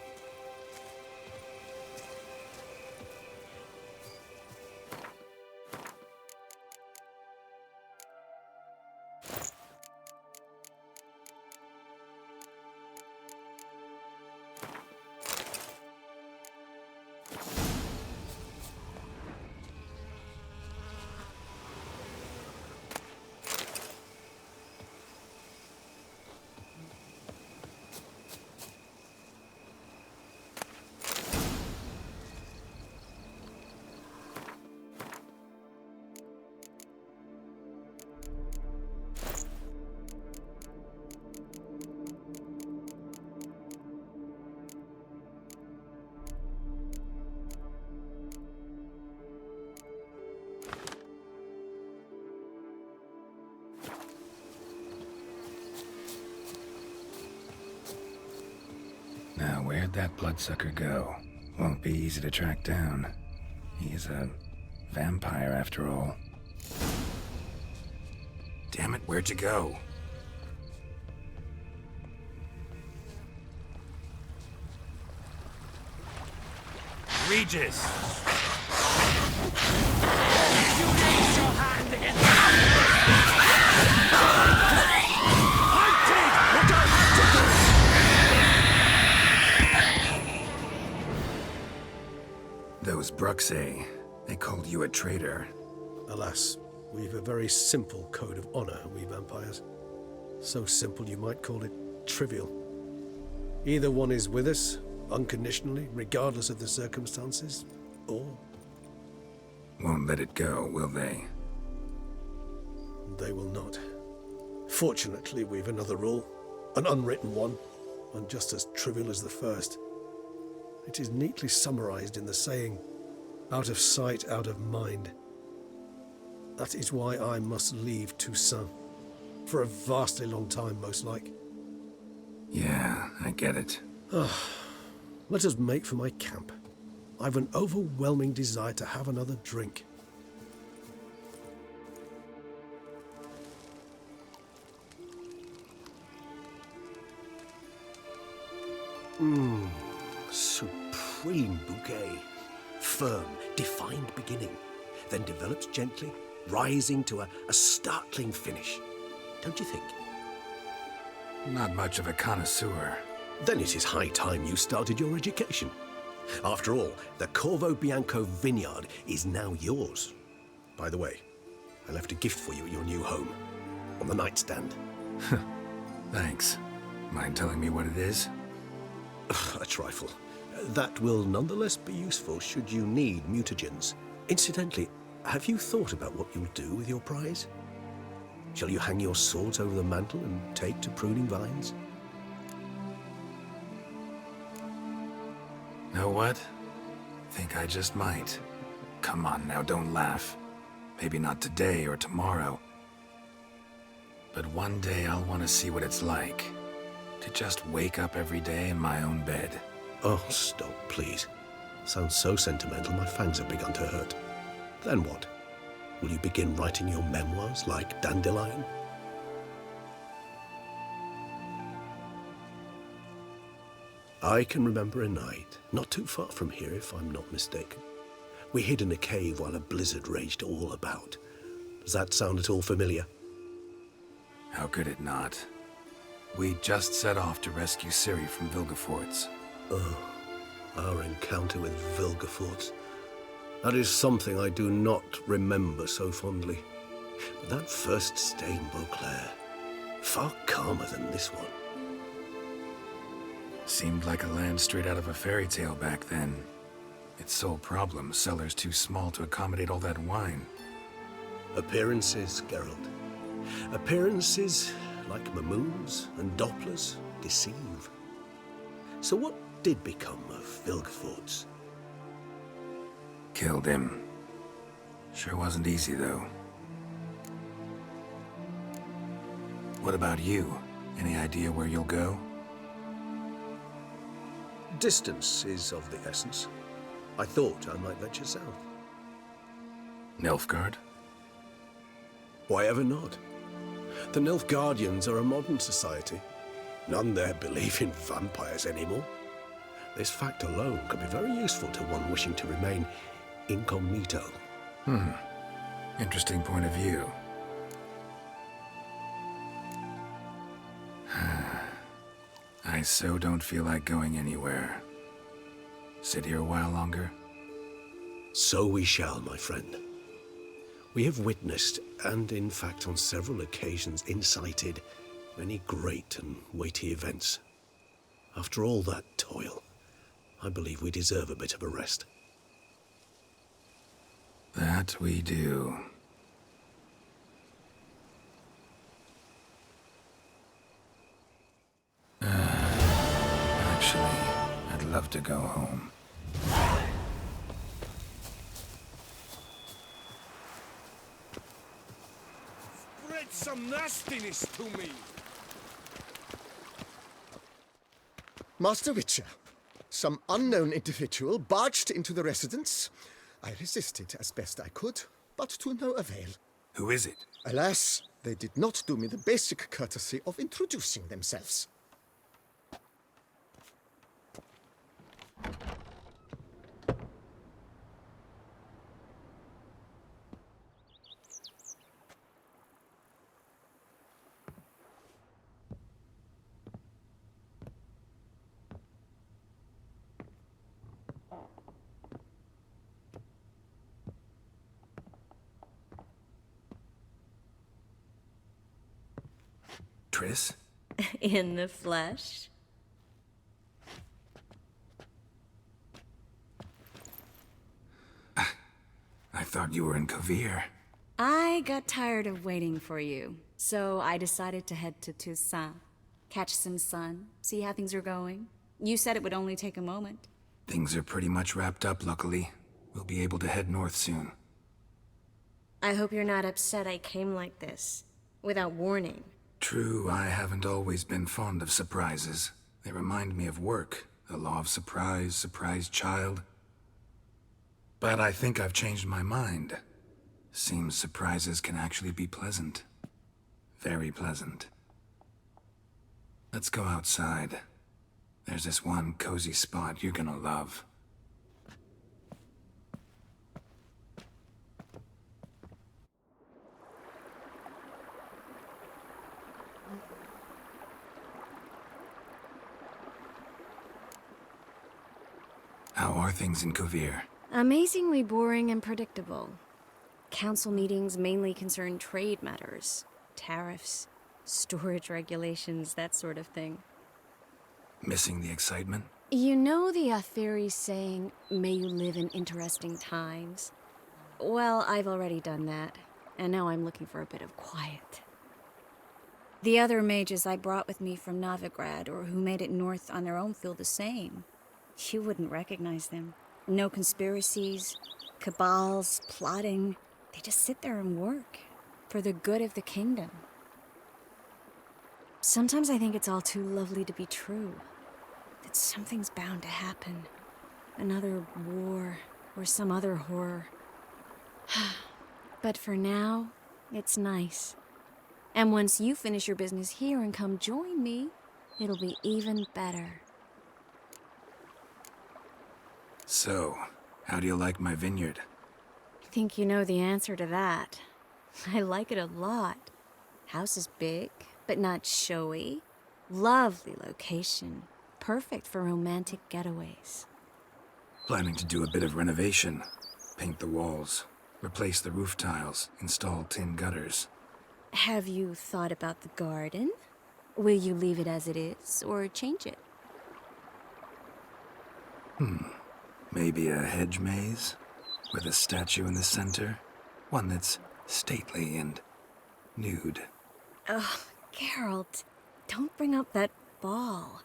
Now, where'd that bloodsucker go? Won't be easy to track down. He's a vampire, after all. Damn it, where'd you go? Regis! You raise your hand against Those Bruxae, they called you a traitor. Alas, we've a very simple code of honor, we vampires. So simple you might call it trivial. Either one is with us, unconditionally, regardless of the circumstances, or... Won't let it go, will they? They will not. Fortunately, we've another rule, an unwritten one, and just as trivial as the first. It is neatly summarized in the saying, out of sight, out of mind. That is why I must leave Toussaint. For a vastly long time, most like. Yeah, I get it. Let us make for my camp. I've an overwhelming desire to have another drink. Supreme bouquet. Firm, defined beginning, then develops gently, rising to a startling finish. Don't you think? Not much of a connoisseur. Then it is high time you started your education. After all, the Corvo Bianco vineyard is now yours. By the way, I left a gift for you at your new home. On the nightstand. Thanks. Mind telling me what it is? A trifle. That will nonetheless be useful should you need mutagens. Incidentally, have you thought about what you'll do with your prize? Shall you hang your swords over the mantle and take to pruning vines? Know what? Think I just might. Come on now, don't laugh. Maybe not today or tomorrow. But one day I'll want to see what it's like. To just wake up every day in my own bed. Oh, stop, please. Sounds so sentimental, my fangs have begun to hurt. Then what? Will you begin writing your memoirs like Dandelion? I can remember a night, not too far from here if I'm not mistaken. We hid in a cave while a blizzard raged all about. Does that sound at all familiar? How could it not? We just set off to rescue Ciri from Vilgefortz. Oh, our encounter with Vilgefortz. That is something I do not remember so fondly. But that first stay in Beauclair, far calmer than this one. Seemed like a land straight out of a fairy tale back then. Its sole problem, cellars too small to accommodate all that wine. Appearances, Geralt. Appearances, like Mamoons and Dopplers, deceive. So what did become of Vilgefortz? Killed him. Sure wasn't easy, though. What about you? Any idea where you'll go? Distance is of the essence. I thought I might venture south. Nilfgaard? Why ever not? The Nilfgaardians are a modern society. None there believe in vampires anymore. This fact alone could be very useful to one wishing to remain incognito. Interesting point of view. I so don't feel like going anywhere. Sit here a while longer? So we shall, my friend. We have witnessed, and in fact on several occasions incited, many great and weighty events. After all that toil, I believe we deserve a bit of a rest. That we do. Actually, I'd love to go home. Spread some nastiness to me. Master Witcher, some unknown individual barged into the residence. I resisted as best I could, but to no avail. Who is it? Alas, they did not do me the basic courtesy of introducing themselves. Triss? In the flesh? I thought you were in Kovir. I got tired of waiting for you, so I decided to head to Toussaint. Catch some sun, see how things are going. You said it would only take a moment. Things are pretty much wrapped up, luckily. We'll be able to head north soon. I hope you're not upset I came like this, without warning. True, I haven't always been fond of surprises. They remind me of work, the law of surprise, surprise child. But I think I've changed my mind. Seems surprises can actually be pleasant. Very pleasant. Let's go outside. There's this one cozy spot you're gonna love. How are things in Kovir? Amazingly boring and predictable. Council meetings mainly concern trade matters, tariffs, storage regulations, that sort of thing. Missing the excitement? You know the Atheri saying, may you live in interesting times? Well, I've already done that, and now I'm looking for a bit of quiet. The other mages I brought with me from Novigrad, or who made it north on their own, feel the same. You wouldn't recognize them. No conspiracies, cabals, plotting. They just sit there and work, for the good of the kingdom. Sometimes I think it's all too lovely to be true. That something's bound to happen. Another war, or some other horror. But for now, it's nice. And once you finish your business here and come join me, it'll be even better. So, how do you like my vineyard? I think you know the answer to that. I like it a lot. House is big, but not showy. Lovely location. Perfect for romantic getaways. Planning to do a bit of renovation. Paint the walls, replace the roof tiles, install tin gutters. Have you thought about the garden? Will you leave it as it is, or change it? Maybe a hedge maze? With a statue in the center? One that's stately and nude. Oh, Geralt, don't bring up that ball.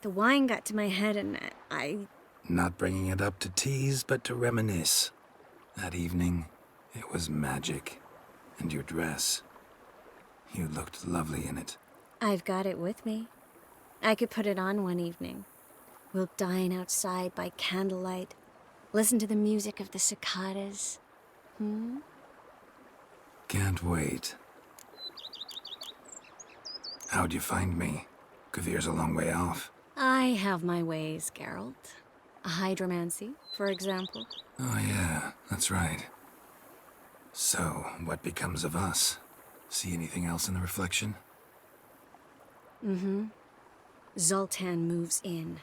The wine got to my head and I... Not bringing it up to tease, but to reminisce. That evening, it was magic. And your dress. You looked lovely in it. I've got it with me. I could put it on one evening. We'll dine outside by candlelight, listen to the music of the cicadas. Can't wait. How'd you find me? Kovir's a long way off. I have my ways, Geralt. Hydromancy, for example. Oh yeah, that's right. So, what becomes of us? See anything else in the reflection? Zoltan moves in.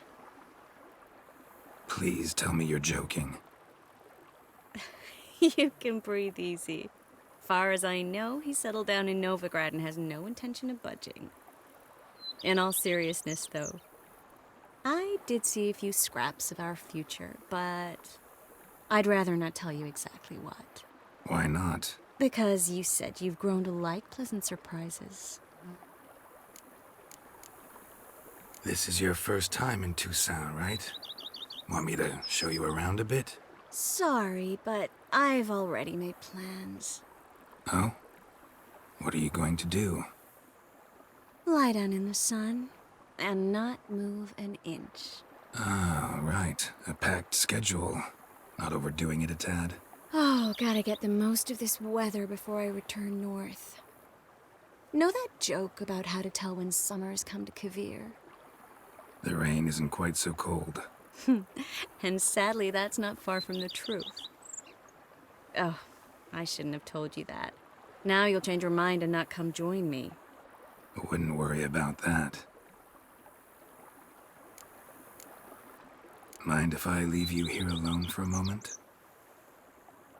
Please tell me you're joking. You can breathe easy. Far as I know, he settled down in Novigrad and has no intention of budging. In all seriousness, though, I did see a few scraps of our future, but I'd rather not tell you exactly what. Why not? Because you said you've grown to like pleasant surprises. This is your first time in Toussaint, right? Want me to show you around a bit? Sorry, but I've already made plans. Oh? What are you going to do? Lie down in the sun. and not move an inch. Ah, right. A packed schedule. Not overdoing it a tad. Oh, gotta get the most of this weather before I return north. Know that joke about how to tell when summer's come to Kavir? The rain isn't quite so cold. And sadly, that's not far from the truth. Oh, I shouldn't have told you that. Now you'll change your mind and not come join me. Wouldn't worry about that. Mind if I leave you here alone for a moment?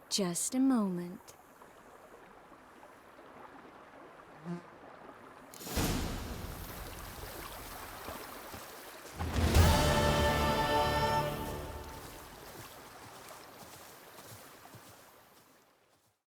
Just a moment.